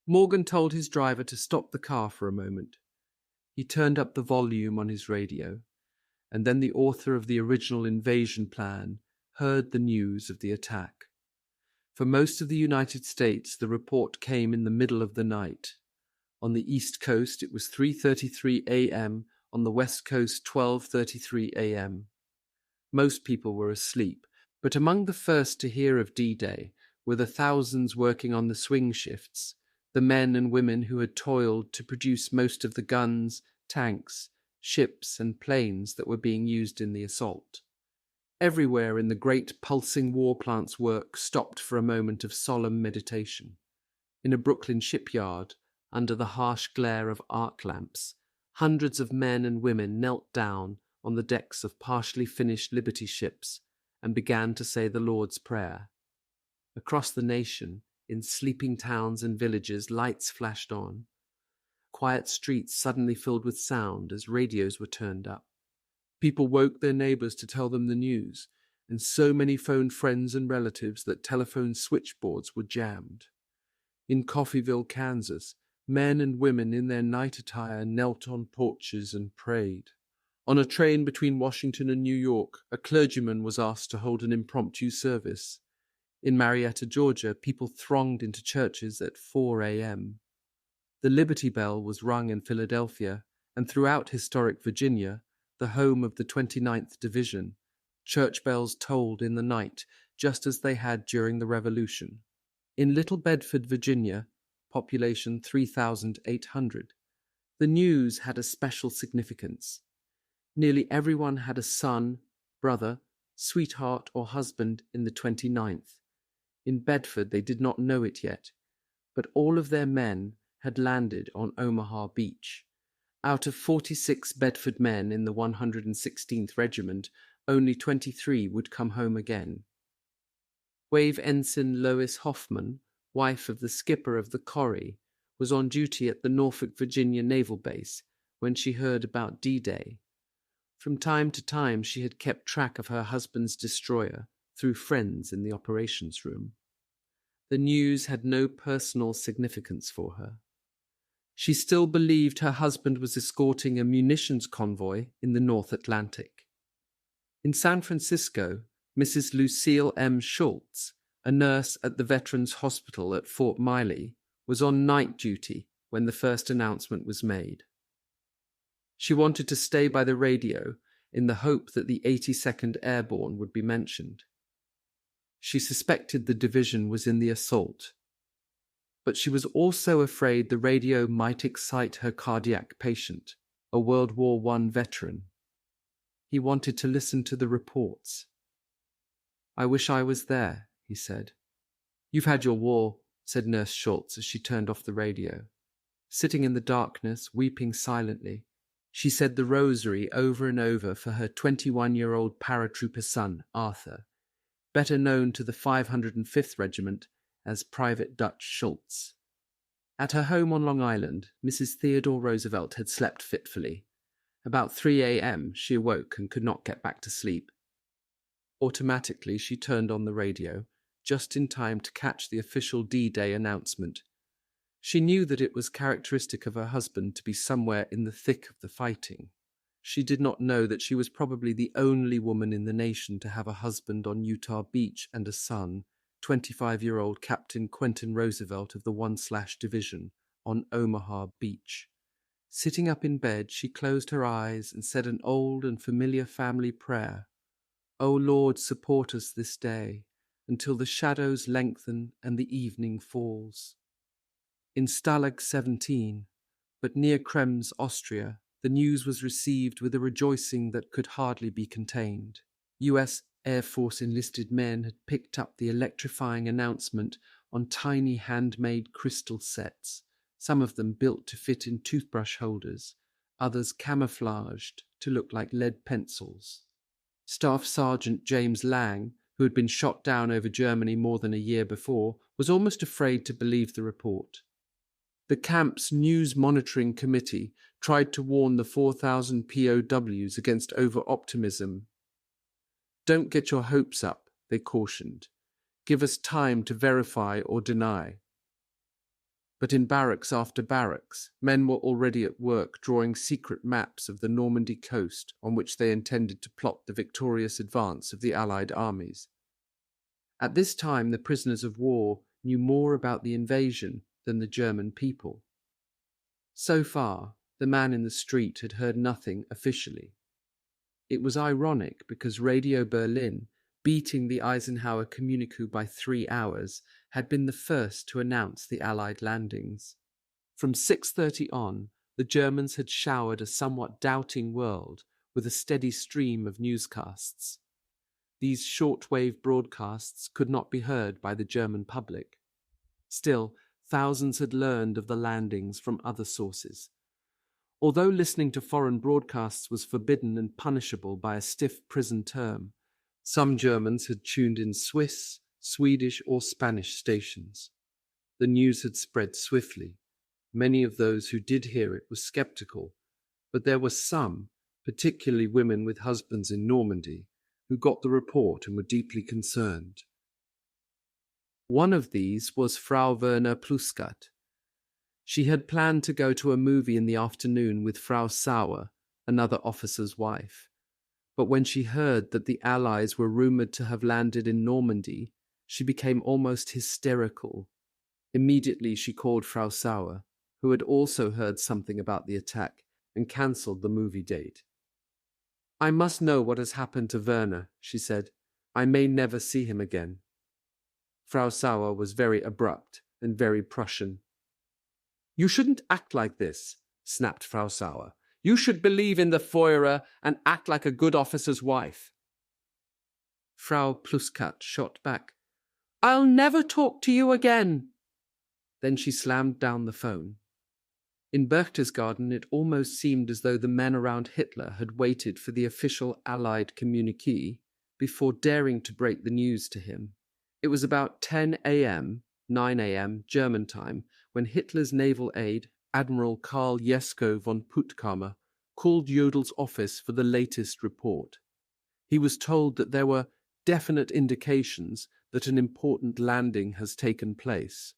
Morgan told his driver to stop the car for a moment. He turned up the volume on his radio, and then the author of the original invasion plan heard the news of the attack. For most of the United States, the report came in the middle of the night. On the East Coast, it was 3:33 a.m., on the West Coast, 12:33 a.m. Most people were asleep, but among the first to hear of D-Day were the thousands working on the swing shifts, the men and women who had toiled to produce most of the guns, tanks, ships, and planes that were being used in the assault. Everywhere in the great pulsing war plants work stopped for a moment of solemn meditation. In a Brooklyn shipyard, under the harsh glare of arc lamps, hundreds of men and women knelt down on the decks of partially finished Liberty ships and began to say the Lord's Prayer. Across the nation, in sleeping towns and villages, lights flashed on. Quiet streets suddenly filled with sound as radios were turned up. People woke their neighbors to tell them the news, and so many phoned friends and relatives that telephone switchboards were jammed. In Coffeyville, Kansas, men and women in their night attire knelt on porches and prayed. On a train between Washington and New York, a clergyman was asked to hold an impromptu service. In Marietta, Georgia, people thronged into churches at 4 a.m. The Liberty Bell was rung in Philadelphia, and throughout historic Virginia, the home of the 29th Division, church bells tolled in the night, just as they had during the Revolution. In Little Bedford, Virginia, population 3,800, the news had a special significance. Nearly everyone had a son, brother, sweetheart, or husband in the 29th. In Bedford, they did not know it yet. but all of their men had landed on Omaha Beach. Out of 46 Bedford men in the 116th Regiment, only 23 would come home again. Wave Ensign Lois Hoffman, wife of the skipper of the Corrie, was on duty at the Norfolk, Virginia Naval Base when she heard about D-Day. From time to time she had kept track of her husband's destroyer through friends in the operations room. The news had no personal significance for her. She still believed her husband was escorting a munitions convoy in the North Atlantic. In San Francisco, Mrs. Lucille M. Schultz, a nurse at the Veterans Hospital at Fort Miley, was on night duty when the first announcement was made. She wanted to stay by the radio in the hope that the 82nd Airborne would be mentioned. She suspected the division was in the assault, but she was also afraid the radio might excite her cardiac patient, a World War I veteran. He wanted to listen to the reports. "I wish I was there," he said. "You've had your war," said Nurse Schultz as she turned off the radio. Sitting in the darkness, weeping silently, she said the rosary over and over for her 21-year-old paratrooper son, Arthur, better known to the 505th Regiment as Private Dutch Schultz. At her home on Long Island, Mrs. Theodore Roosevelt had slept fitfully. About 3 a.m. she awoke and could not get back to sleep. Automatically she turned on the radio, just in time to catch the official D-Day announcement. She knew that it was characteristic of her husband to be somewhere in the thick of the fighting. She did not know that she was probably the only woman in the nation to have a husband on Utah Beach and a son, 25-year-old Captain Quentin Roosevelt of the 1/ Division, on Omaha Beach. Sitting up in bed, she closed her eyes and said an old and familiar family prayer. "O Lord, support us this day, until the shadows lengthen and the evening falls." In Stalag 17, but near Krems, Austria, the news was received with a rejoicing that could hardly be contained. U.S. Air Force enlisted men had picked up the electrifying announcement on tiny handmade crystal sets, some of them built to fit in toothbrush holders, others camouflaged to look like lead pencils. Staff Sergeant James Lang, who had been shot down over Germany more than a year before, was almost afraid to believe the report. The camp's news monitoring committee tried to warn the 4,000 POWs against over-optimism. "Don't get your hopes up," they cautioned. "Give us time to verify or deny." But in barracks after barracks, men were already at work drawing secret maps of the Normandy coast on which they intended to plot the victorious advance of the Allied armies. At this time, the prisoners of war knew more about the invasion than the German people. So far, the man in the street had heard nothing officially. It was ironic because Radio Berlin, beating the Eisenhower communique by 3 hours, had been the first to announce the Allied landings. From 6:30 on, the Germans had showered a somewhat doubting world with a steady stream of newscasts. These shortwave broadcasts could not be heard by the German public. Still, thousands had learned of the landings from other sources. Although listening to foreign broadcasts was forbidden and punishable by a stiff prison term, some Germans had tuned in Swiss, Swedish, or Spanish stations. The news had spread swiftly. Many of those who did hear it were skeptical, but there were some, particularly women with husbands in Normandy, who got the report and were deeply concerned. One of these was Frau Werner Pluskat. She had planned to go to a movie in the afternoon with Frau Sauer, another officer's wife. But when she heard that the Allies were rumoured to have landed in Normandy, she became almost hysterical. Immediately she called Frau Sauer, who had also heard something about the attack, and cancelled the movie date. "I must know what has happened to Werner," she said. "I may never see him again." Frau Sauer was very abrupt and very Prussian. "You shouldn't act like this," snapped Frau Sauer. "You should believe in the Führer and act like a good officer's wife." Frau Pluskat shot back. "I'll never talk to you again." Then she slammed down the phone. In Berchtesgaden, it almost seemed as though the men around Hitler had waited for the official Allied communiqué before daring to break the news to him. It was about 10 a.m., 9 a.m. German time, when Hitler's naval aide, Admiral Karl Jesko von Puttkamer, called Jodel's office for the latest report. He was told that there were definite indications that an important landing has taken place.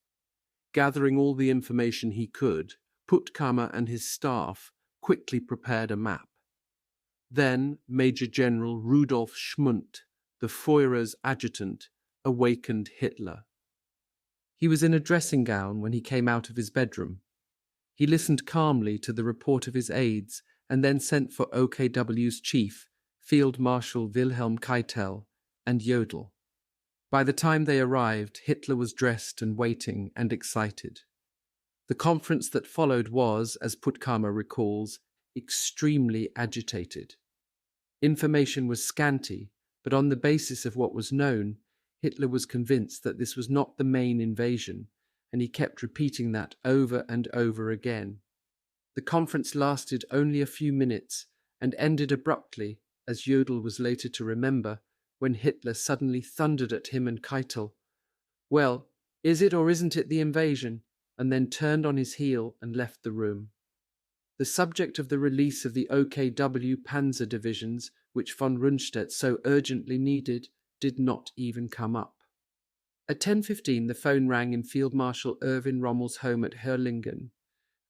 Gathering all the information he could, Puttkamer and his staff quickly prepared a map. Then Major General Rudolf Schmundt, the Führer's adjutant, awakened Hitler. He was in a dressing gown when he came out of his bedroom. He listened calmly to the report of his aides and then sent for OKW's chief, Field Marshal Wilhelm Keitel, and Jodl. By the time they arrived, Hitler was dressed and waiting and excited. The conference that followed was, as Puttkamer recalls, extremely agitated. Information was scanty, but on the basis of what was known, Hitler was convinced that this was not the main invasion, and he kept repeating that over and over again. The conference lasted only a few minutes and ended abruptly, as Jodl was later to remember, when Hitler suddenly thundered at him and Keitel, "Well, is it or isn't it the invasion?" and then turned on his heel and left the room. The subject of the release of the OKW panzer divisions, which von Rundstedt so urgently needed, did not even come up. At 10:15 the phone rang in Field Marshal Erwin Rommel's home at Herrlingen.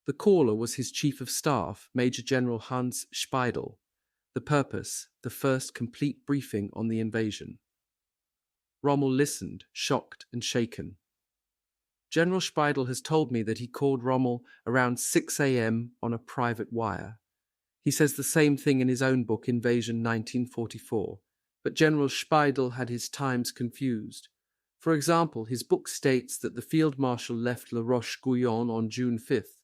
The caller was his Chief of Staff, Major General Hans Speidel. The purpose, the first complete briefing on the invasion. Rommel listened, shocked and shaken. General Speidel has told me that he called Rommel around 6 a.m. on a private wire. He says the same thing in his own book, Invasion 1944, but General Speidel had his times confused. For example, his book states that the Field Marshal left La Roche-Guyon on June 5th,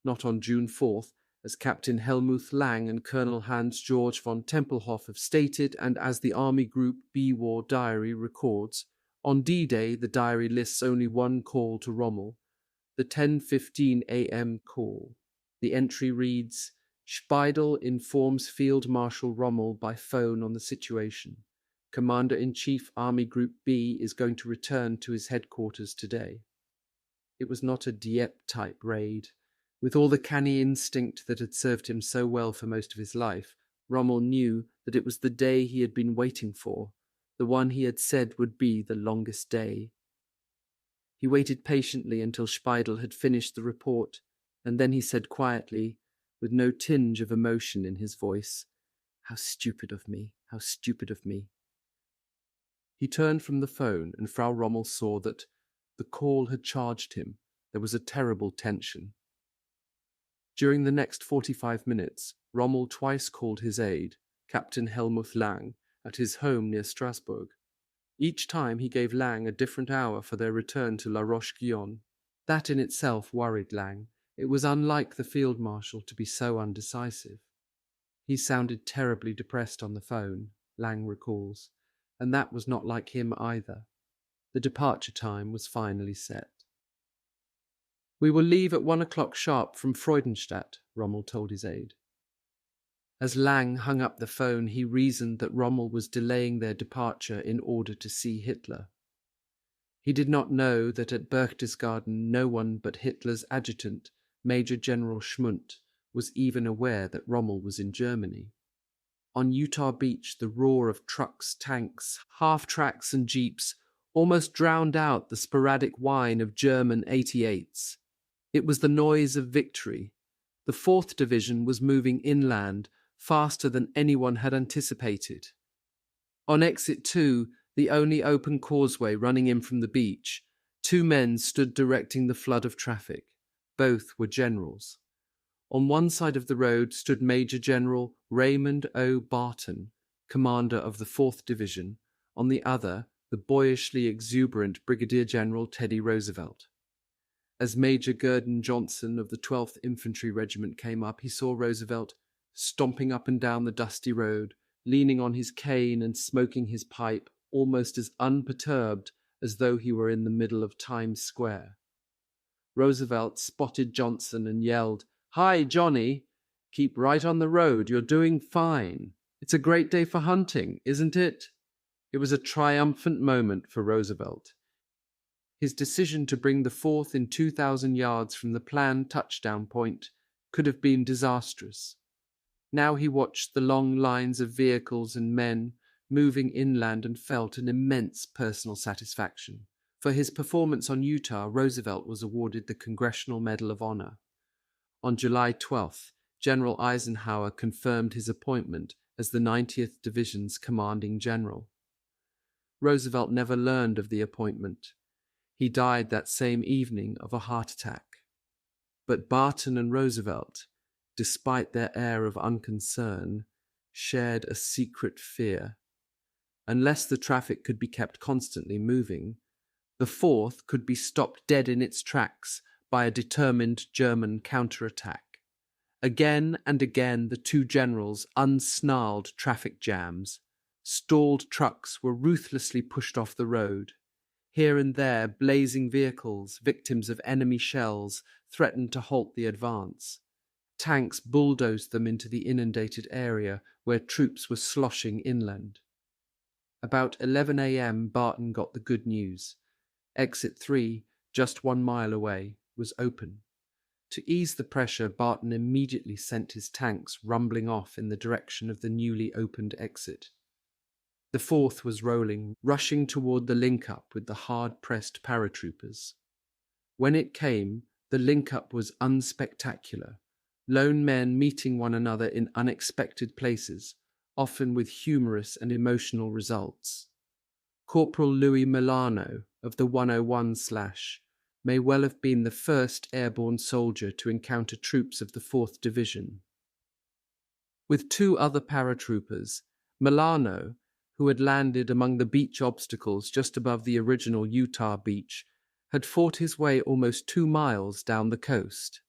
not on June 4th, as Captain Helmuth Lang and Colonel Hans-Georg von Tempelhof have stated, and as the Army Group Beevor diary records. On D-Day, the diary lists only one call to Rommel, the 10:15 a.m. call. The entry reads, "Speidel informs Field Marshal Rommel by phone on the situation. Commander-in-Chief Army Group B is going to return to his headquarters today." It was not a Dieppe-type raid. With all the canny instinct that had served him so well for most of his life, Rommel knew that it was the day he had been waiting for, the one he had said would be the longest day. He waited patiently until Speidel had finished the report, and then he said quietly, with no tinge of emotion in his voice, "How stupid of me, how stupid of me." He turned from the phone, and Frau Rommel saw that the call had charged him. There was a terrible tension. During the next 45 minutes, Rommel twice called his aide, Captain Helmuth Lang, at his home near Strasbourg. Each time he gave Lang a different hour for their return to La Roche-Guyon. That in itself worried Lang. It was unlike the Field Marshal to be so undecisive. He sounded terribly depressed on the phone, Lang recalls, and that was not like him either. The departure time was finally set. "We will leave at 1 o'clock sharp from Freudenstadt," Rommel told his aide. As Lang hung up the phone, he reasoned that Rommel was delaying their departure in order to see Hitler. He did not know that at Berchtesgaden no one but Hitler's adjutant, Major General Schmundt, was even aware that Rommel was in Germany. On Utah Beach, the roar of trucks, tanks, half-tracks and jeeps almost drowned out the sporadic whine of German 88s. It was the noise of victory. The 4th Division was moving inland faster than anyone had anticipated. On Exit 2, the only open causeway running in from the beach, 2 men stood directing the flood of traffic. Both were generals. On one side of the road stood Major General Raymond O. Barton, commander of the 4th Division. On the other, the boyishly exuberant Brigadier General Teddy Roosevelt. As Major Gurdon Johnson of the 12th Infantry Regiment came up, he saw Roosevelt stomping up and down the dusty road, leaning on his cane and smoking his pipe, almost as unperturbed as though he were in the middle of Times Square. Roosevelt spotted Johnson and yelled, "Hi, Johnny! Keep right on the road. You're doing fine. It's a great day for hunting, isn't it?" It was a triumphant moment for Roosevelt. His decision to bring the Fourth in 2,000 yards from the planned touchdown point could have been disastrous. Now he watched the long lines of vehicles and men moving inland and felt an immense personal satisfaction. For his performance on Utah, Roosevelt was awarded the Congressional Medal of Honor. On July 12th, General Eisenhower confirmed his appointment as the 90th Division's commanding general. Roosevelt never learned of the appointment. He died that same evening of a heart attack. But Barton and Roosevelt, despite their air of unconcern, shared a secret fear. Unless the traffic could be kept constantly moving, the Fourth could be stopped dead in its tracks by a determined German counterattack. Again and again the two generals unsnarled traffic jams. Stalled trucks were ruthlessly pushed off the road. Here and there, blazing vehicles, victims of enemy shells, threatened to halt the advance. Tanks bulldozed them into the inundated area where troops were sloshing inland. About 11 a.m., Barton got the good news. Exit 3, just 1 mile away, was open. To ease the pressure, Barton immediately sent his tanks rumbling off in the direction of the newly opened exit. The Fourth was rolling, rushing toward the link-up with the hard-pressed paratroopers. When it came, the link-up was unspectacular. Lone men meeting one another in unexpected places, often with humorous and emotional results. Corporal Louis Milano of the 101/ may well have been the first airborne soldier to encounter troops of the 4th Division. With 2 other paratroopers, Milano, who had landed among the beach obstacles just above the original Utah beach, had fought his way almost 2 miles down the coast.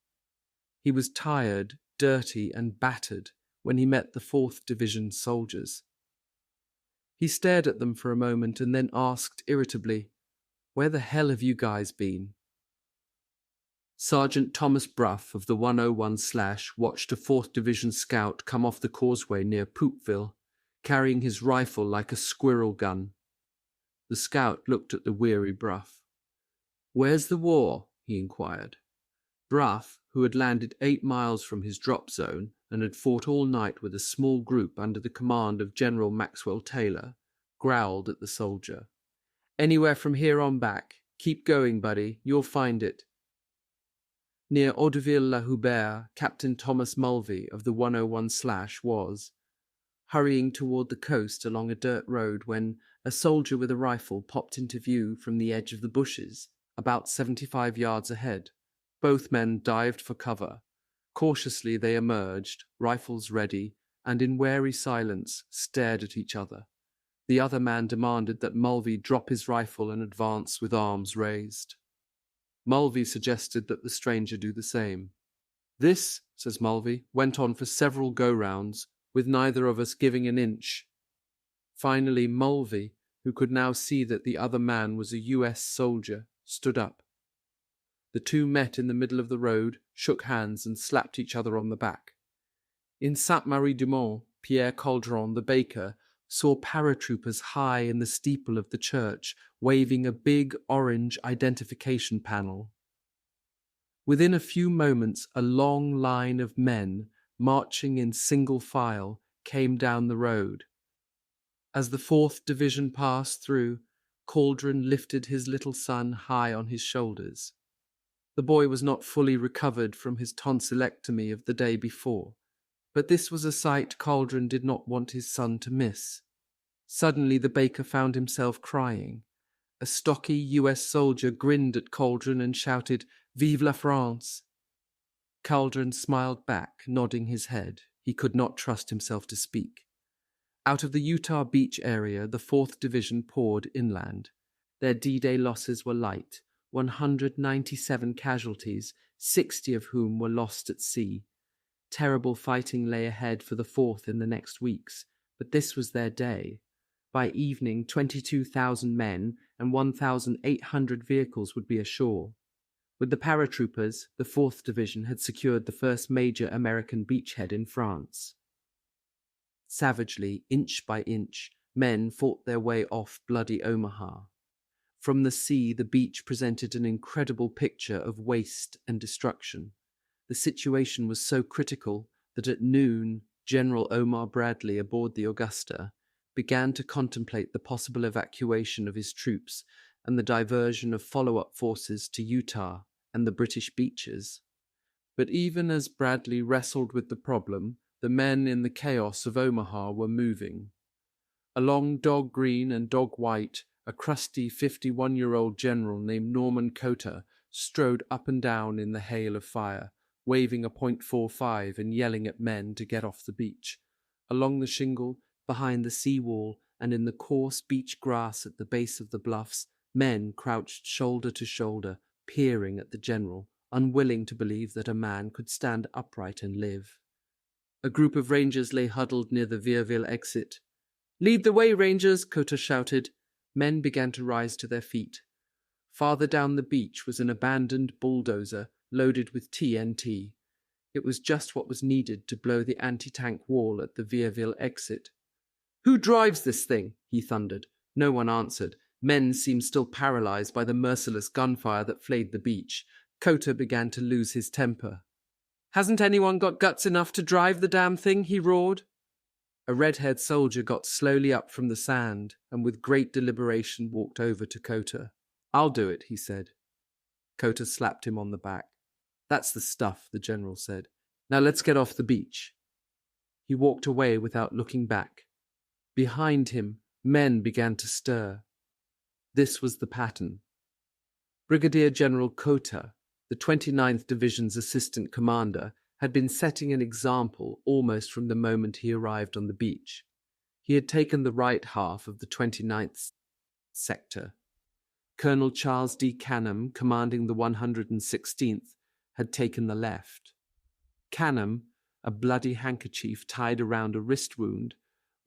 He was tired, dirty, and battered when he met the 4th Division soldiers. He stared at them for a moment and then asked irritably, "Where the hell have you guys been?" Sergeant Thomas Bruff of the 101/ watched a 4th Division scout come off the causeway near Poopville, carrying his rifle like a squirrel gun. The scout looked at the weary Bruff. "Where's the war?" he inquired. Bruff, who had landed 8 miles from his drop zone and had fought all night with a small group under the command of General Maxwell Taylor, growled at the soldier. "Anywhere from here on back. Keep going, buddy. You'll find it." Near Hauteville-la-Hubert, Captain Thomas Mulvey of the 101/ was hurrying toward the coast along a dirt road when a soldier with a rifle popped into view from the edge of the bushes, about 75 yards ahead. Both men dived for cover. Cautiously they emerged, rifles ready, and in wary silence stared at each other. The other man demanded that Mulvey drop his rifle and advance with arms raised. Mulvey suggested that the stranger do the same. "This," says Mulvey, "went on for several go-rounds, with neither of us giving an inch." Finally, Mulvey, who could now see that the other man was a U.S. soldier, stood up. The two met in the middle of the road, shook hands, and slapped each other on the back. In Sainte-Marie-du-Mont, Pierre Caldron, the baker, saw paratroopers high in the steeple of the church, waving a big orange identification panel. Within a few moments, a long line of men, marching in single file, came down the road. As the 4th Division passed through, Caldron lifted his little son high on his shoulders. The boy was not fully recovered from his tonsillectomy of the day before, but this was a sight Caldron did not want his son to miss. Suddenly the baker found himself crying. A stocky U.S. soldier grinned at Caldron and shouted, "Vive la France!" Caldron smiled back, nodding his head. He could not trust himself to speak. Out of the Utah Beach area, the 4th Division poured inland. Their D-Day losses were light, 197 casualties, 60 of whom were lost at sea. Terrible fighting lay ahead for the 4th in the next weeks, but this was their day. By evening, 22,000 men and 1,800 vehicles would be ashore. With the paratroopers, the 4th Division had secured the first major American beachhead in France. Savagely, inch by inch, men fought their way off bloody Omaha. From the sea, the beach presented an incredible picture of waste and destruction. The situation was so critical that at noon, General Omar Bradley aboard the Augusta began to contemplate the possible evacuation of his troops and the diversion of follow-up forces to Utah and the British beaches. But even as Bradley wrestled with the problem, the men in the chaos of Omaha were moving. Along Dog Green and Dog White, a crusty 51-year-old general named Norman Cota strode up and down in the hail of fire, waving a .45 and yelling at men to get off the beach. Along the shingle, behind the seawall, and in the coarse beach grass at the base of the bluffs, men crouched shoulder to shoulder, peering at the general, unwilling to believe that a man could stand upright and live. A group of rangers lay huddled near the WWII exit. "Lead the way, Rangers!" Cota shouted. Men began to rise to their feet. Farther down the beach was an abandoned bulldozer loaded with TNT. It was just what was needed to blow the anti-tank wall at the WWII exit. "Who drives this thing?" he thundered. No one answered. Men seemed still paralyzed by the merciless gunfire that flayed the beach. Cota began to lose his temper. "Hasn't anyone got guts enough to drive the damn thing?" he roared. A red-haired soldier got slowly up from the sand and with great deliberation walked over to Cota. "I'll do it," he said. Cota slapped him on the back. "That's the stuff," the general said. "Now let's get off the beach." He walked away without looking back. Behind him, men began to stir. This was the pattern. Brigadier General Cota, the 29th Division's assistant commander, had been setting an example almost from the moment he arrived on the beach. He had taken the right half of the 29th sector. Colonel Charles D. Canham, commanding the 116th, had taken the left. Canham, a bloody handkerchief tied around a wrist wound,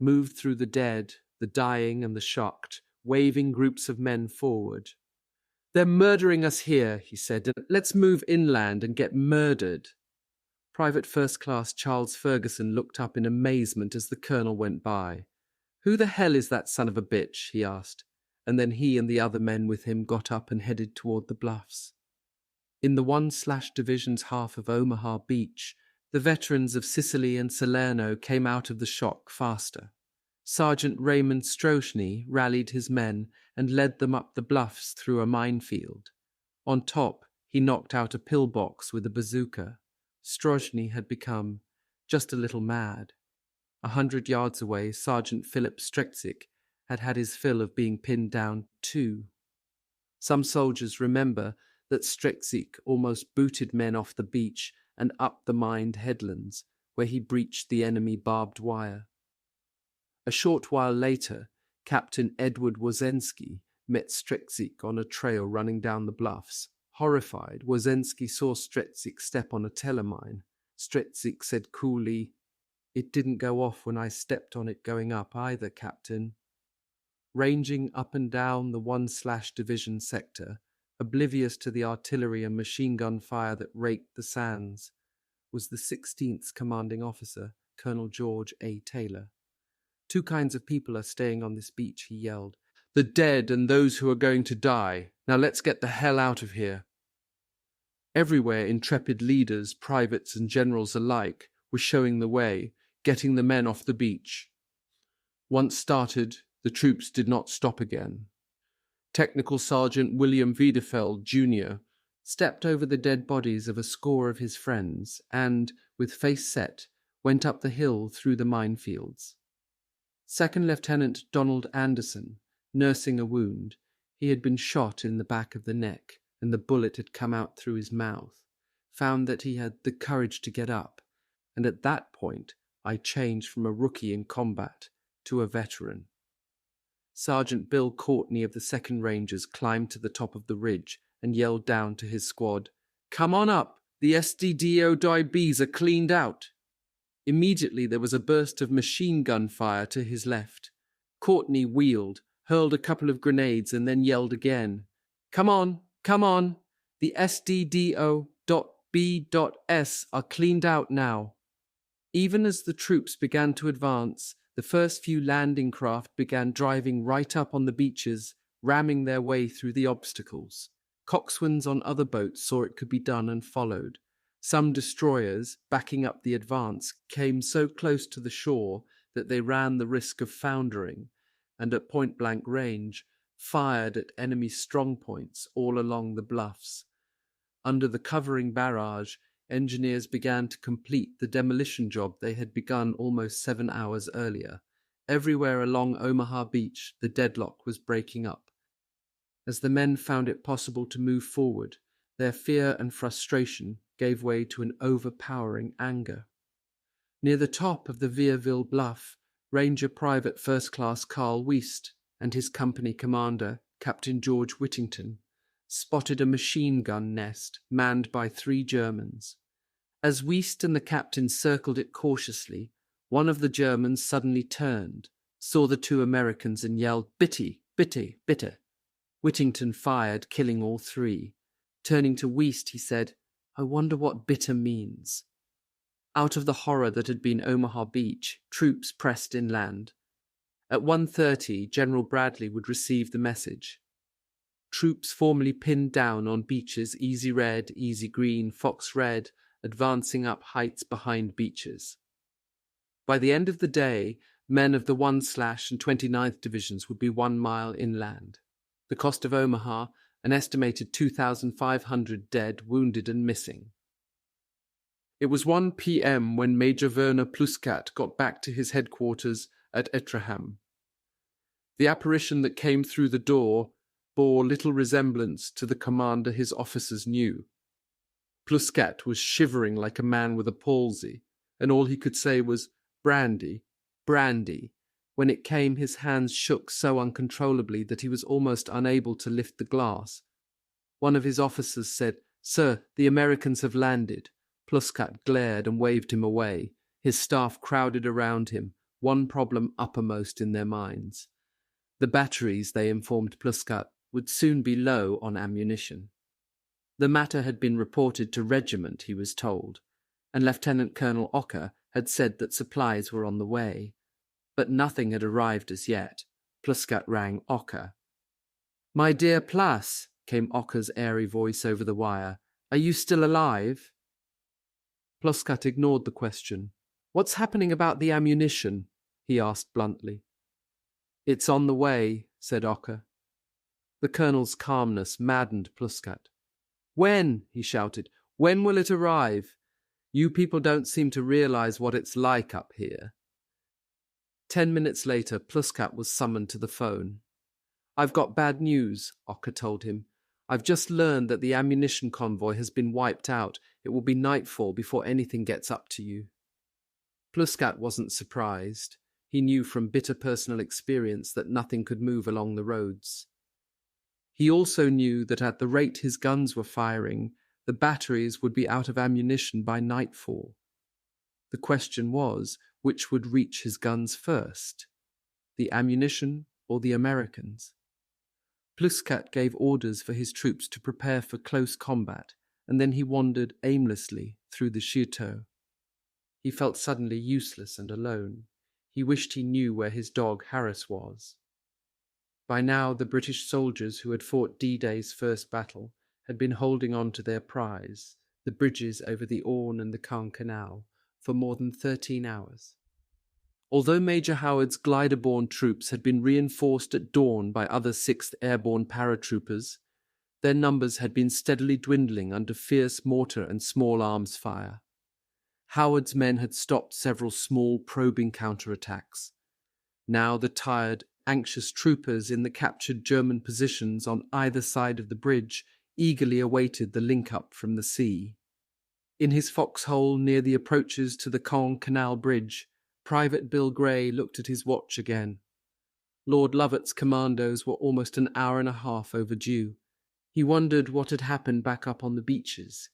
moved through the dead, the dying, and the shocked, waving groups of men forward. "They're murdering us here," he said. "Let's move inland and get murdered." Private First Class Charles Ferguson looked up in amazement as the colonel went by. "Who the hell is that son of a bitch?" he asked, and then he and the other men with him got up and headed toward the bluffs. In the 1/ Division's half of Omaha Beach, the veterans of Sicily and Salerno came out of the shock faster. Sergeant Raymond Strozny rallied his men and led them up the bluffs through a minefield. On top, he knocked out a pillbox with a bazooka. Strozny had become just a little mad. 100 yards away, Sergeant Philip Strezik had had his fill of being pinned down too. Some soldiers remember that Strezik almost booted men off the beach and up the mined headlands, where he breached the enemy barbed wire. A short while later, Captain Edward Wozenski met Strezik on a trail running down the bluffs. Horrified, Wozenski saw Strezik step on a telemine. Strezik said coolly, "It didn't go off when I stepped on it going up either, Captain." Ranging up and down the 1/ Division sector, oblivious to the artillery and machine gun fire that raked the sands, was the 16th commanding officer, Colonel George A. Taylor. "Two kinds of people are staying on this beach," he yelled. "The dead and those who are going to die. Now let's get the hell out of here." Everywhere, intrepid leaders, privates and generals alike, were showing the way, getting the men off the beach. Once started, the troops did not stop again. Technical Sergeant William Wiedefeld, Jr., stepped over the dead bodies of a score of his friends and, with face set, went up the hill through the minefields. Second Lieutenant Donald Anderson, nursing a wound, he had been shot in the back of the neck and the bullet had come out through his mouth, found that he had the courage to get up, and at that point I changed from a rookie in combat to a veteran. Sergeant Bill Courtney of the 2nd Rangers climbed to the top of the ridge and yelled down to his squad, "Come on up, the SDDOIBs are cleaned out." Immediately there was a burst of machine gun fire to his left. Courtney wheeled, hurled a couple of grenades and then yelled again, "Come on, come on, The SDDO.B.S are cleaned out now. Even as the troops began to advance, the first few landing craft began driving right up on the beaches, ramming their way through the obstacles. Coxswains on other boats saw it could be done and followed. Some destroyers, backing up the advance, came so close to the shore that they ran the risk of foundering, and at point-blank range, fired at enemy strongpoints all along the bluffs. Under the covering barrage, engineers began to complete the demolition job they had begun almost 7 hours earlier. Everywhere along Omaha Beach, the deadlock was breaking up. As the men found it possible to move forward, their fear and frustration gave way to an overpowering anger. Near the top of the Vierville Bluff, Ranger Private First Class Carl Wiest and his company commander, Captain George Whittington, spotted a machine gun nest manned by 3 Germans. As Wiest and the captain circled it cautiously, one of the Germans suddenly turned, saw the 2 Americans and yelled, "Bitte, bitte, bitte." Whittington fired, killing all 3. Turning to Wiest, he said, "I wonder what bitter means." Out of the horror that had been Omaha Beach, troops pressed inland. At 1:30, General Bradley would receive the message. Troops formally pinned down on beaches Easy Red, Easy Green, Fox Red, advancing up heights behind beaches. By the end of the day, men of the 1/ and 29th Divisions would be 1 mile inland. The cost of Omaha, an estimated 2,500 dead, wounded, and missing. It was 1 p.m. when Major Werner Pluskat got back to his headquarters at Etraham. The apparition that came through the door bore little resemblance to the commander his officers knew. Pluskat was shivering like a man with a palsy, and all he could say was, "Brandy, brandy." When it came, his hands shook so uncontrollably that he was almost unable to lift the glass. One of his officers said, "Sir, the Americans have landed." Pluskat glared and waved him away. His staff crowded around him, one problem uppermost in their minds. The batteries, they informed Pluskat, would soon be low on ammunition. The matter had been reported to regiment, he was told, and Lieutenant Colonel Ocker had said that supplies were on the way. But nothing had arrived as yet. Pluskat rang Ocker. "My dear Plas," came Ocker's airy voice over the wire, "are you still alive?" Pluskat ignored the question. "What's happening about the ammunition?" he asked bluntly. "It's on the way," said Ocker. The colonel's calmness maddened Pluskat. "When?" he shouted. "When will it arrive? You people don't seem to realize what it's like up here." 10 minutes later, Pluskat was summoned to the phone. "I've got bad news," Ocker told him. "I've just learned that the ammunition convoy has been wiped out. It will be nightfall before anything gets up to you." Pluskat wasn't surprised. He knew from bitter personal experience that nothing could move along the roads. He also knew that at the rate his guns were firing, the batteries would be out of ammunition by nightfall. The question was, which would reach his guns first, the ammunition or the Americans? Pluskat gave orders for his troops to prepare for close combat, and then he wandered aimlessly through the chateau. He felt suddenly useless and alone. He wished he knew where his dog Harris was. By now, the British soldiers who had fought D-Day's first battle had been holding on to their prize, the bridges over the Orne and the Caen Canal, for more than 13 hours. Although Major Howard's glider-borne troops had been reinforced at dawn by other 6th Airborne paratroopers, their numbers had been steadily dwindling under fierce mortar and small arms fire. Howard's men had stopped several small probing counterattacks. Now the tired, anxious troopers in the captured German positions on either side of the bridge eagerly awaited the link-up from the sea. In his foxhole near the approaches to the Caen Canal Bridge, Private Bill Gray looked at his watch again. Lord Lovat's commandos were almost an hour and a half overdue. He wondered what had happened back up on the beaches.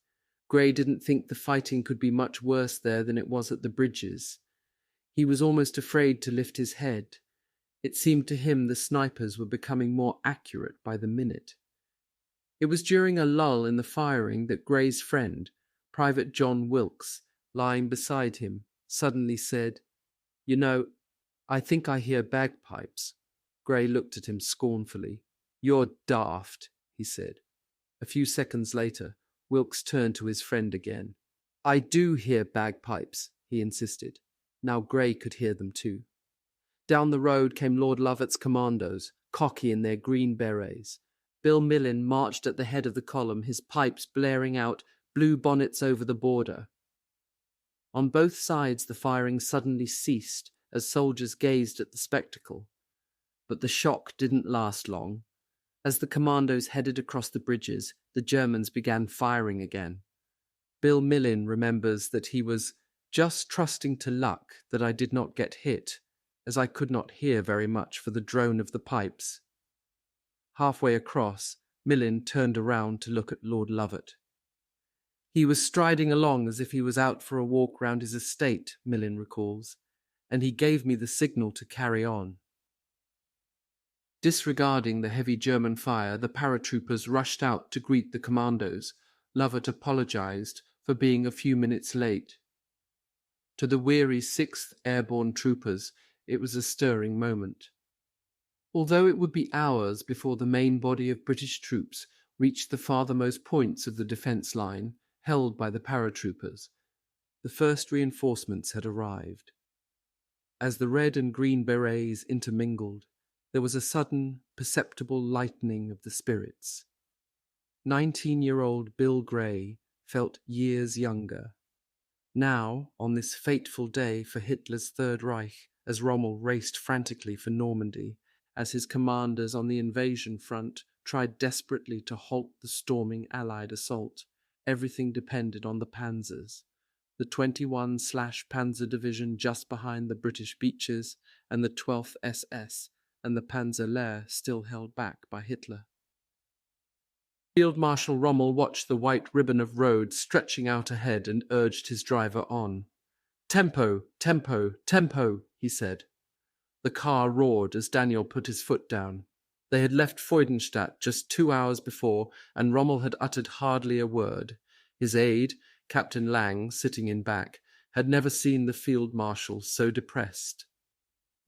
Gray didn't think the fighting could be much worse there than it was at the bridges. He was almost afraid to lift his head. It seemed to him the snipers were becoming more accurate by the minute. It was during a lull in the firing that Gray's friend, Private John Wilkes, lying beside him, suddenly said, "You know, I think I hear bagpipes." Gray looked at him scornfully. "You're daft," he said. A few seconds later, Wilkes turned to his friend again. "I do hear bagpipes," he insisted. Now Gray could hear them too. Down the road came Lord Lovat's commandos, cocky in their green berets. Bill Millin marched at the head of the column, his pipes blaring out, blue bonnets over the border. On both sides the firing suddenly ceased as soldiers gazed at the spectacle. But the shock didn't last long. As the commandos headed across the bridges, the Germans began firing again. Bill Millin remembers that he was just trusting to luck that I did not get hit, as I could not hear very much for the drone of the pipes. Halfway across, Millin turned around to look at Lord Lovat. He was striding along as if he was out for a walk round his estate, Millin recalls, and he gave me the signal to carry on. Disregarding the heavy German fire, the paratroopers rushed out to greet the commandos. Lovat apologized for being a few minutes late. To the weary 6th Airborne troopers, it was a stirring moment. Although it would be hours before the main body of British troops reached the farthermost points of the defence line held by the paratroopers, the first reinforcements had arrived. As the red and green berets intermingled, there was a sudden, perceptible lightening of the spirits. 19-year-old Bill Gray felt years younger. Now, on this fateful day for Hitler's Third Reich, as Rommel raced frantically for Normandy, as his commanders on the invasion front tried desperately to halt the storming Allied assault, everything depended on the panzers. The 21/Panzer Division just behind the British beaches, and the 12th SS, and the Panzer Lehr still held back by Hitler. Field Marshal Rommel watched the white ribbon of road stretching out ahead and urged his driver on. "Tempo, tempo, tempo," he said. The car roared as Daniel put his foot down. They had left Freudenstadt just 2 hours before, and Rommel had uttered hardly a word. His aide, Captain Lang, sitting in back, had never seen the Field Marshal so depressed.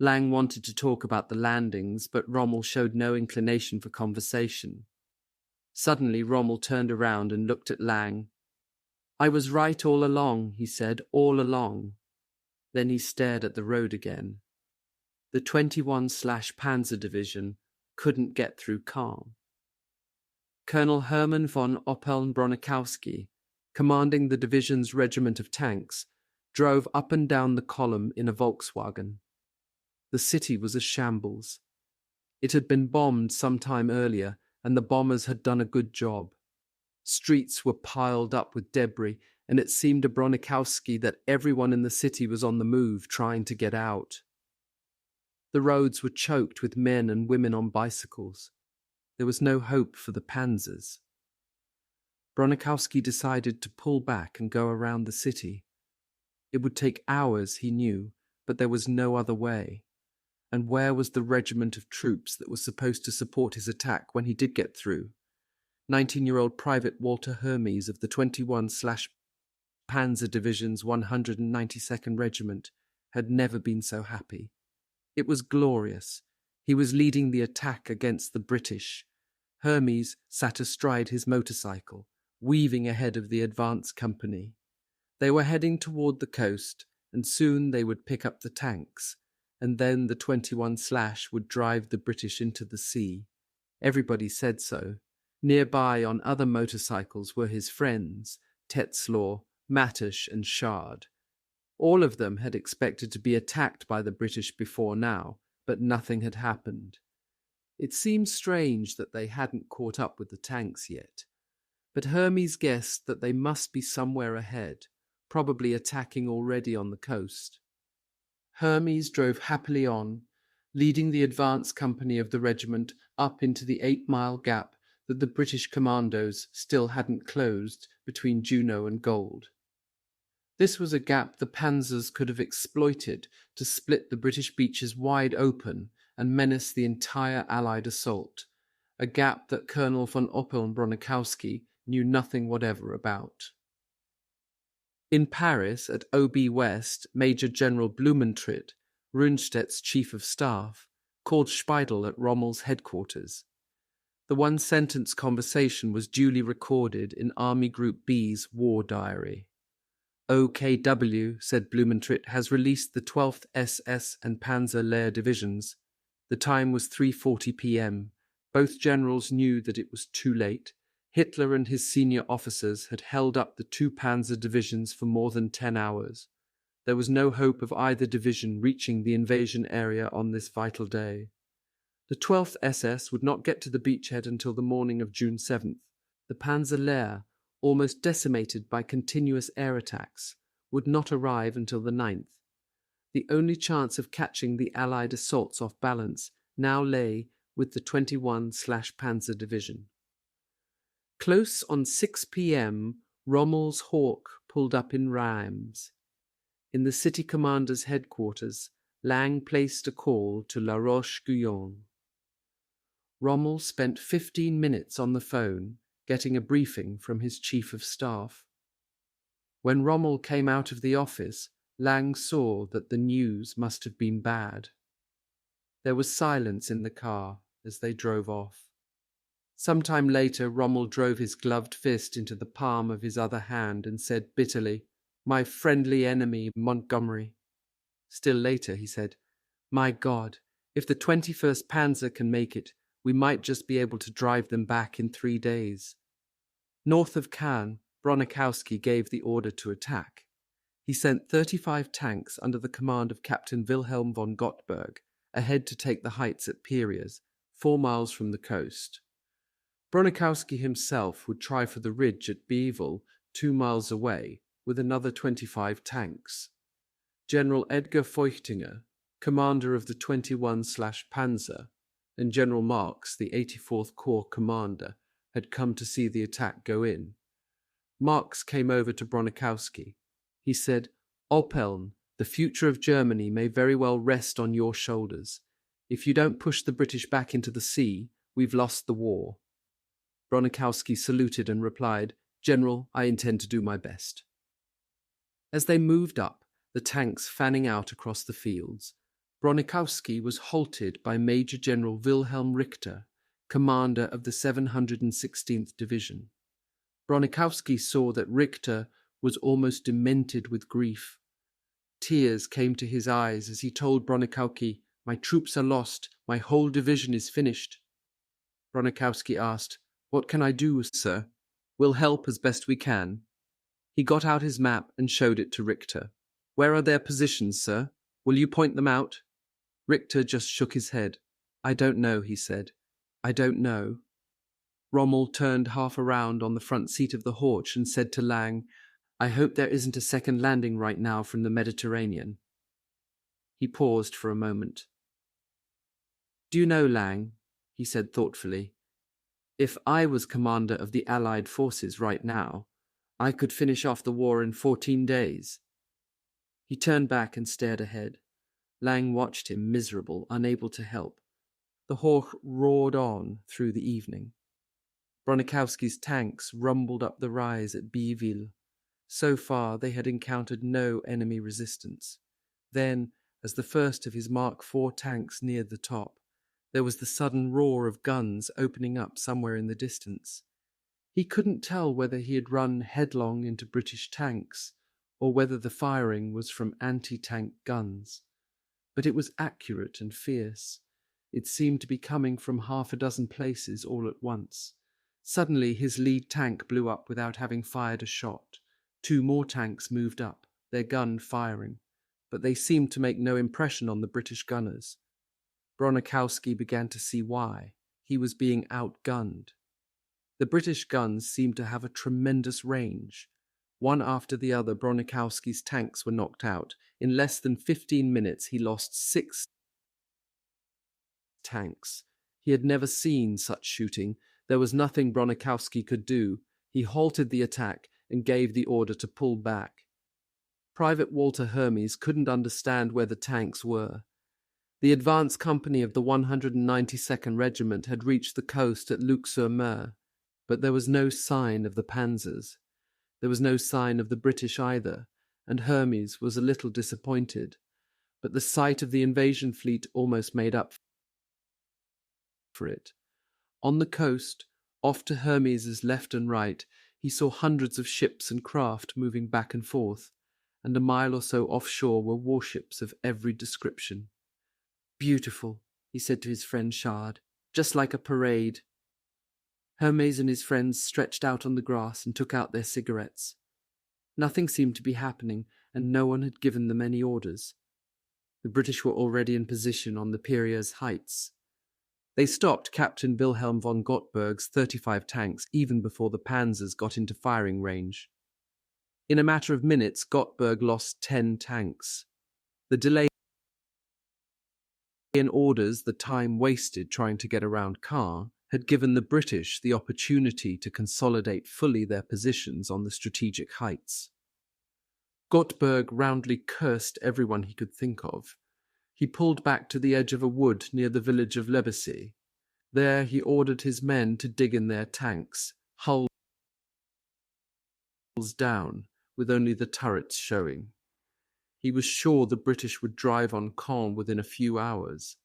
Lang wanted to talk about the landings, but Rommel showed no inclination for conversation. Suddenly Rommel turned around and looked at Lang. "I was right all along," he said, "all along." Then he stared at the road again. The 21/Panzer Division couldn't get through calm. Colonel Hermann von Oppeln-Bronikowski, commanding the division's regiment of tanks, drove up and down the column in a Volkswagen. The city was a shambles. It had been bombed some time earlier, and the bombers had done a good job. Streets were piled up with debris, and it seemed to Bronikowski that everyone in the city was on the move trying to get out. The roads were choked with men and women on bicycles. There was no hope for the panzers. Bronikowski decided to pull back and go around the city. It would take hours, he knew, but there was no other way. And where was the regiment of troops that was supposed to support his attack when he did get through? 19-year-old Private Walter Hermes of the 21/Panzer Division's 192nd Regiment had never been so happy. It was glorious. He was leading the attack against the British. Hermes sat astride his motorcycle, weaving ahead of the advance company. They were heading toward the coast, and soon they would pick up the tanks, and then the 21/ would drive the British into the sea. Everybody said so. Nearby on other motorcycles were his friends, Tetzlaw, Mattish and Shard. All of them had expected to be attacked by the British before now, but nothing had happened. It seemed strange that they hadn't caught up with the tanks yet, but Hermes guessed that they must be somewhere ahead, probably attacking already on the coast. Hermes drove happily on, leading the advance company of the regiment up into the 8-mile gap that the British commandos still hadn't closed between Juno and Gold. This was a gap the panzers could have exploited to split the British beaches wide open and menace the entire Allied assault, a gap that Colonel von Oppeln-Bronikowski knew nothing whatever about. In Paris, at OB West, Major General Blumentritt, Rundstedt's chief of staff, called Speidel at Rommel's headquarters. The one-sentence conversation was duly recorded in Army Group B's war diary. OKW, said Blumentritt, has released the 12th SS and Panzer Lehr divisions. The time was 3:40 p.m. Both generals knew that it was too late. Hitler and his senior officers had held up the two panzer divisions for more than 10 hours. There was no hope of either division reaching the invasion area on this vital day. The 12th SS would not get to the beachhead until the morning of June 7th. The Panzer Lehr, almost decimated by continuous air attacks, would not arrive until the 9th. The only chance of catching the Allied assaults off balance now lay with the 21/Panzer Division. Close on 6 p.m., Rommel's Hawk pulled up in Reims. In the city commander's headquarters, Lang placed a call to La Roche-Guyon. Rommel spent 15 minutes on the phone, getting a briefing from his chief of staff. When Rommel came out of the office, Lang saw that the news must have been bad. There was silence in the car as they drove off. Some time later, Rommel drove his gloved fist into the palm of his other hand and said bitterly, "My friendly enemy, Montgomery." Still later, he said, "My God, if the 21st Panzer can make it, we might just be able to drive them back in 3 days." North of Caen, Bronikowski gave the order to attack. He sent 35 tanks under the command of Captain Wilhelm von Gottberg ahead to take the heights at Pirias, 4 miles from the coast. Bronikowski himself would try for the ridge at Beevor, 2 miles away, with another 25 tanks. General Edgar Feuchtinger, commander of the 21/Panzer, and General Marx, the 84th Corps commander, had come to see the attack go in. Marx came over to Bronikowski. He said, "Oppeln, the future of Germany may very well rest on your shoulders. If you don't push the British back into the sea, we've lost the war." Bronikowski saluted and replied, "General, I intend to do my best." As they moved up, the tanks fanning out across the fields, Bronikowski was halted by Major General Wilhelm Richter, commander of the 716th Division. Bronikowski saw that Richter was almost demented with grief. Tears came to his eyes as he told Bronikowski, "My troops are lost. My whole division is finished." Bronikowski asked, "What can I do, sir?" "We'll help as best we can." He got out his map and showed it to Richter. "Where are their positions, sir? Will you point them out?" Richter just shook his head. "I don't know," he said. "I don't know." Rommel turned half around on the front seat of the Horch and said to Lang, "I hope there isn't a second landing right now from the Mediterranean." He paused for a moment. "Do you know, Lang," he said thoughtfully, "if I was commander of the Allied forces right now, I could finish off the war in 14 days. He turned back and stared ahead. Lang watched him, miserable, unable to help. The Horch roared on through the evening. Bronikowski's tanks rumbled up the rise at Beevor. So far, they had encountered no enemy resistance. Then, as the first of his Mark IV tanks neared the top, there was the sudden roar of guns opening up somewhere in the distance. He couldn't tell whether he had run headlong into British tanks or whether the firing was from anti-tank guns. But it was accurate and fierce. It seemed to be coming from half a dozen places all at once. Suddenly his lead tank blew up without having fired a shot. 2 more tanks moved up, their gun firing, but they seemed to make no impression on the British gunners. Bronikowski began to see why. He was being outgunned. The British guns seemed to have a tremendous range. One after the other, Bronikowski's tanks were knocked out. In less than 15 minutes, he lost 6 tanks. He had never seen such shooting. There was nothing Bronikowski could do. He halted the attack and gave the order to pull back. Private Walter Hermes couldn't understand where the tanks were. The advance company of the 192nd Regiment had reached the coast at Luxembourg, but there was no sign of the panzers. There was no sign of the British either, and Hermes was a little disappointed, but the sight of the invasion fleet almost made up for it. On the coast, off to Hermes's left and right, he saw hundreds of ships and craft moving back and forth, and a mile or so offshore were warships of every description. "Beautiful," he said to his friend Shard, "just like a parade." Hermes and his friends stretched out on the grass and took out their cigarettes. Nothing seemed to be happening, and no one had given them any orders. The British were already in position on the Piraeus heights. They stopped Captain Wilhelm von Gottberg's 35 tanks even before the panzers got into firing range. In a matter of minutes, Gottberg lost 10 tanks. The delay in orders, the time wasted trying to get around Caen, had given the British the opportunity to consolidate fully their positions on the strategic heights. Gottberg roundly cursed everyone he could think of. He pulled back to the edge of a wood near the village of Lebesy. There he ordered his men to dig in their tanks, hulls down, with only the turrets showing. He was sure the British would drive on Caen within a few hours.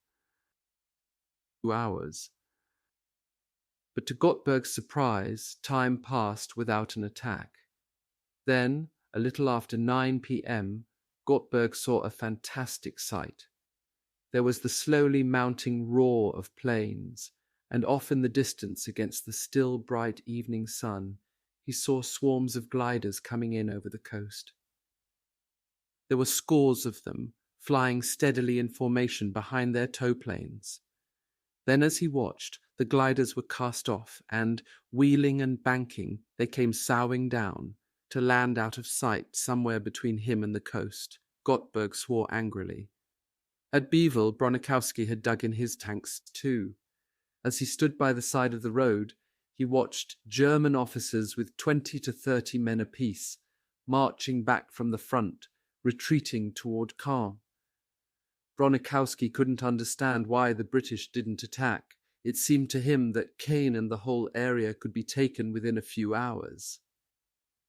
But to Gottberg's surprise, time passed without an attack. Then, a little after 9 p.m., Gottberg saw a fantastic sight. There was the slowly mounting roar of planes, and off in the distance against the still bright evening sun, he saw swarms of gliders coming in over the coast. There were scores of them, flying steadily in formation behind their tow planes. Then as he watched, the gliders were cast off, and, wheeling and banking, they came soughing down, to land out of sight somewhere between him and the coast. Gottberg swore angrily. At Beevor, Bronikowski had dug in his tanks too. As he stood by the side of the road, he watched German officers with 20 to 30 men apiece, marching back from the front, retreating toward Caen. Bronikowski couldn't understand why the British didn't attack. It seemed to him that Caen and the whole area could be taken within a few hours.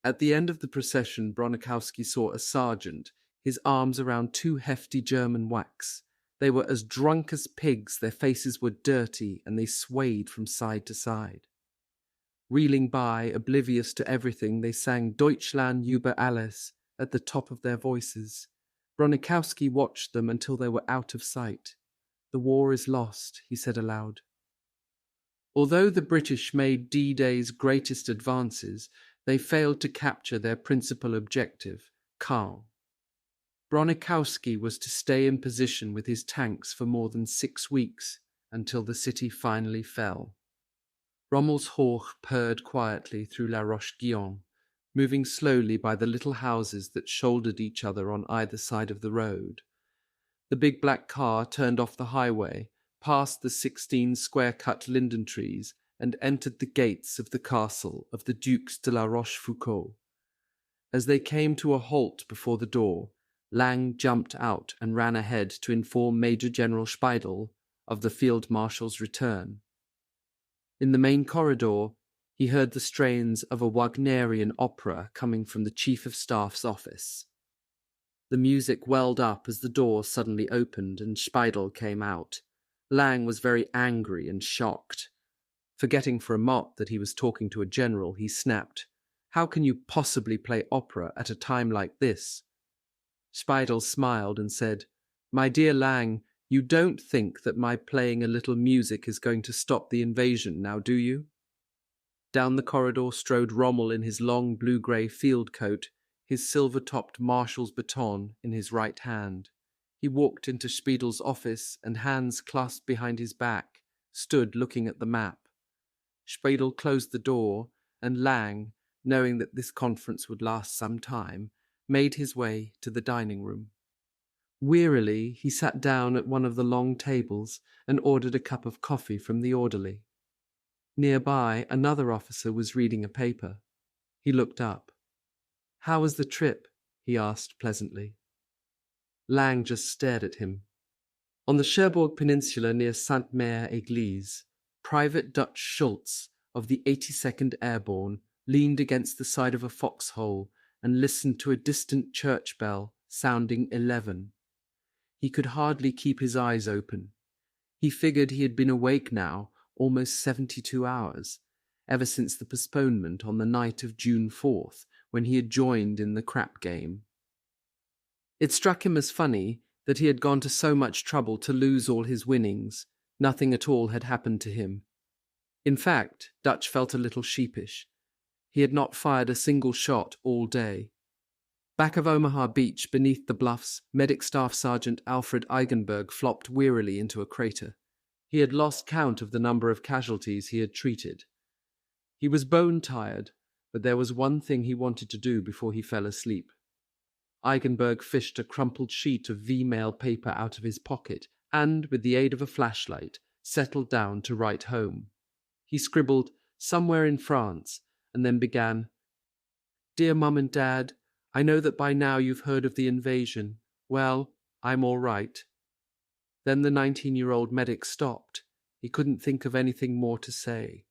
At the end of the procession, Bronikowski saw a sergeant, his arms around 2 hefty German whacks. They were as drunk as pigs, their faces were dirty, and they swayed from side to side. Reeling by, oblivious to everything, they sang Deutschland über alles at the top of their voices. Bronikowski watched them until they were out of sight. "The war is lost," he said aloud. Although the British made D-Day's greatest advances, they failed to capture their principal objective, Caen. Bronikowski was to stay in position with his tanks for more than 6 weeks, until the city finally fell. Rommel's Hoch purred quietly through La Roche-Guyon, moving slowly by the little houses that shouldered each other on either side of the road. The big black car turned off the highway, passed the 16 square-cut linden trees, and entered the gates of the castle of the Dukes de la Rochefoucauld. As they came to a halt before the door, Lang jumped out and ran ahead to inform Major General Speidel of the Field Marshal's return. In the main corridor, he heard the strains of a Wagnerian opera coming from the Chief of Staff's office. The music welled up as the door suddenly opened and Speidel came out. Lang was very angry and shocked. Forgetting for a moment that he was talking to a general, he snapped, "How can you possibly play opera at a time like this?" Speidel smiled and said, "My dear Lang, you don't think that my playing a little music is going to stop the invasion, now do you?" Down the corridor strode Rommel in his long blue-grey field coat, his silver-topped marshal's baton in his right hand. He walked into Spiedel's office and, hands clasped behind his back, stood looking at the map. Speidel closed the door, and Lang, knowing that this conference would last some time, made his way to the dining room. Wearily, he sat down at one of the long tables and ordered a cup of coffee from the orderly. Nearby, another officer was reading a paper. He looked up. "How was the trip?" he asked pleasantly. Lang just stared at him. On the Cherbourg Peninsula near Sainte-Mère-Église, Private Dutch Schultz of the 82nd Airborne leaned against the side of a foxhole and listened to a distant church bell sounding 11. He could hardly keep his eyes open. He figured he had been awake now almost 72 hours, ever since the postponement on the night of June 4th, when he had joined in the crap game. It struck him as funny that he had gone to so much trouble to lose all his winnings. Nothing at all had happened to him. In fact, Dutch felt a little sheepish. He had not fired a single shot all day. Back of Omaha Beach, beneath the bluffs, Medic Staff Sergeant Alfred Eigenberg flopped wearily into a crater. He had lost count of the number of casualties he had treated. He was bone-tired, but there was one thing he wanted to do before he fell asleep. Eigenberg fished a crumpled sheet of V-mail paper out of his pocket and, with the aid of a flashlight, settled down to write home. He scribbled, "Somewhere in France," and then began, "Dear Mum and Dad, I know that by now you've heard of the invasion. Well, I'm all right." Then the 19-year-old medic stopped. He couldn't think of anything more to say.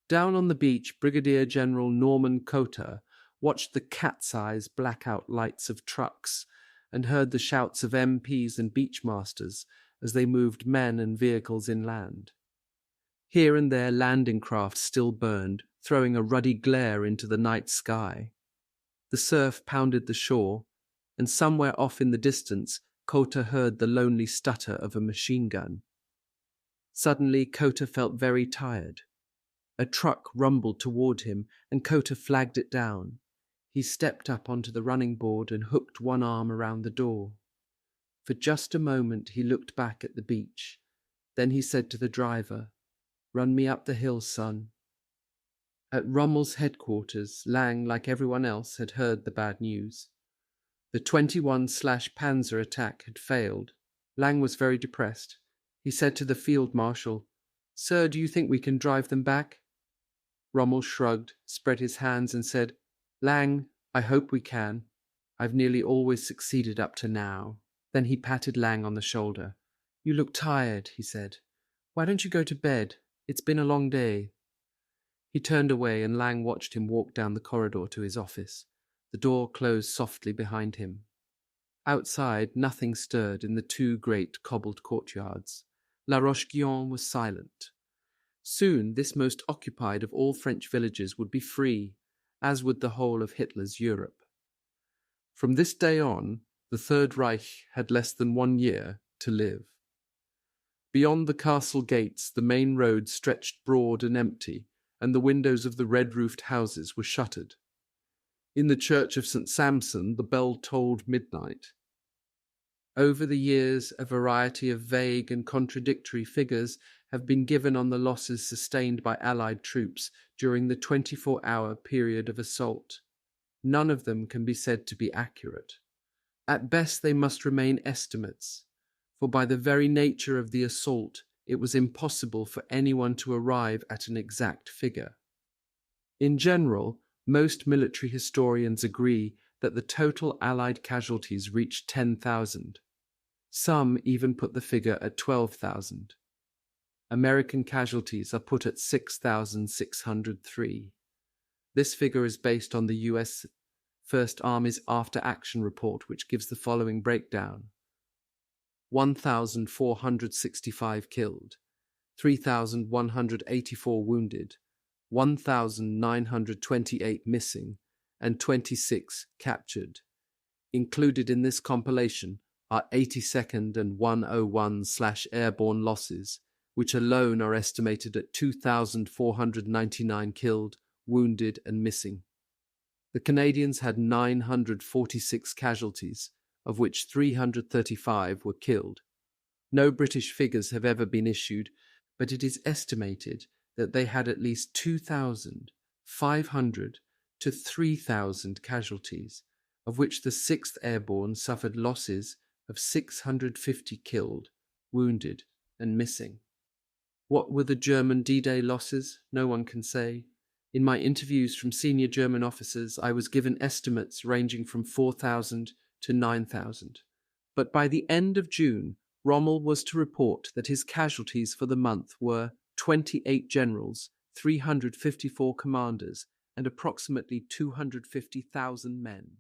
Down on the beach, Brigadier General Norman Cotter watched the cat's-eyes blackout lights of trucks and heard the shouts of MPs and beachmasters as they moved men and vehicles inland. Here and there landing craft still burned, throwing a ruddy glare into the night sky. The surf pounded the shore, and somewhere off in the distance, Cotter heard the lonely stutter of a machine gun. Suddenly, Cotter felt very tired. A truck rumbled toward him, and Cotter flagged it down. He stepped up onto the running board and hooked one arm around the door. For just a moment he looked back at the beach. Then he said to the driver, "Run me up the hill, son." At Rommel's headquarters, Lang, like everyone else, had heard the bad news. The 21/Panzer attack had failed. Lang was very depressed. He said to the field marshal, "Sir, do you think we can drive them back?" Rommel shrugged, spread his hands and said, "Lang, I hope we can. I've nearly always succeeded up to now." Then he patted Lang on the shoulder. "You look tired," he said. "Why don't you go to bed? It's been a long day." He turned away and Lang watched him walk down the corridor to his office. The door closed softly behind him. Outside, nothing stirred in the two great cobbled courtyards. La Roche-Guyon was silent. Soon this most occupied of all French villages would be free, as would the whole of Hitler's Europe. From this day on, the Third Reich had less than 1 year to live. Beyond the castle gates, the main road stretched broad and empty, and the windows of the red-roofed houses were shuttered. In the church of St. Samson, the bell tolled midnight. Over the years, a variety of vague and contradictory figures have been given on the losses sustained by Allied troops during the 24-hour period of assault. None of them can be said to be accurate. At best, they must remain estimates, for by the very nature of the assault, it was impossible for anyone to arrive at an exact figure. In general, most military historians agree that the total Allied casualties reached 10,000. Some even put the figure at 12,000. American casualties are put at 6,603. This figure is based on the U.S. First Army's after-action report, which gives the following breakdown: 1,465 killed, 3,184 wounded, 1,928 missing, and 26 captured. Included in this compilation are 82nd and 101/Airborne losses, which alone are estimated at 2,499 killed, wounded, and missing. The Canadians had 946 casualties, of which 335 were killed. No British figures have ever been issued, but it is estimated that they had at least 2,500 to 3,000 casualties, of which the 6th Airborne suffered losses of 650 killed, wounded, and missing. What were the German D-Day losses? No one can say. In my interviews from senior German officers, I was given estimates ranging from 4,000 to 9,000. But by the end of June, Rommel was to report that his casualties for the month were 28 generals, 354 commanders, and approximately 250,000 men.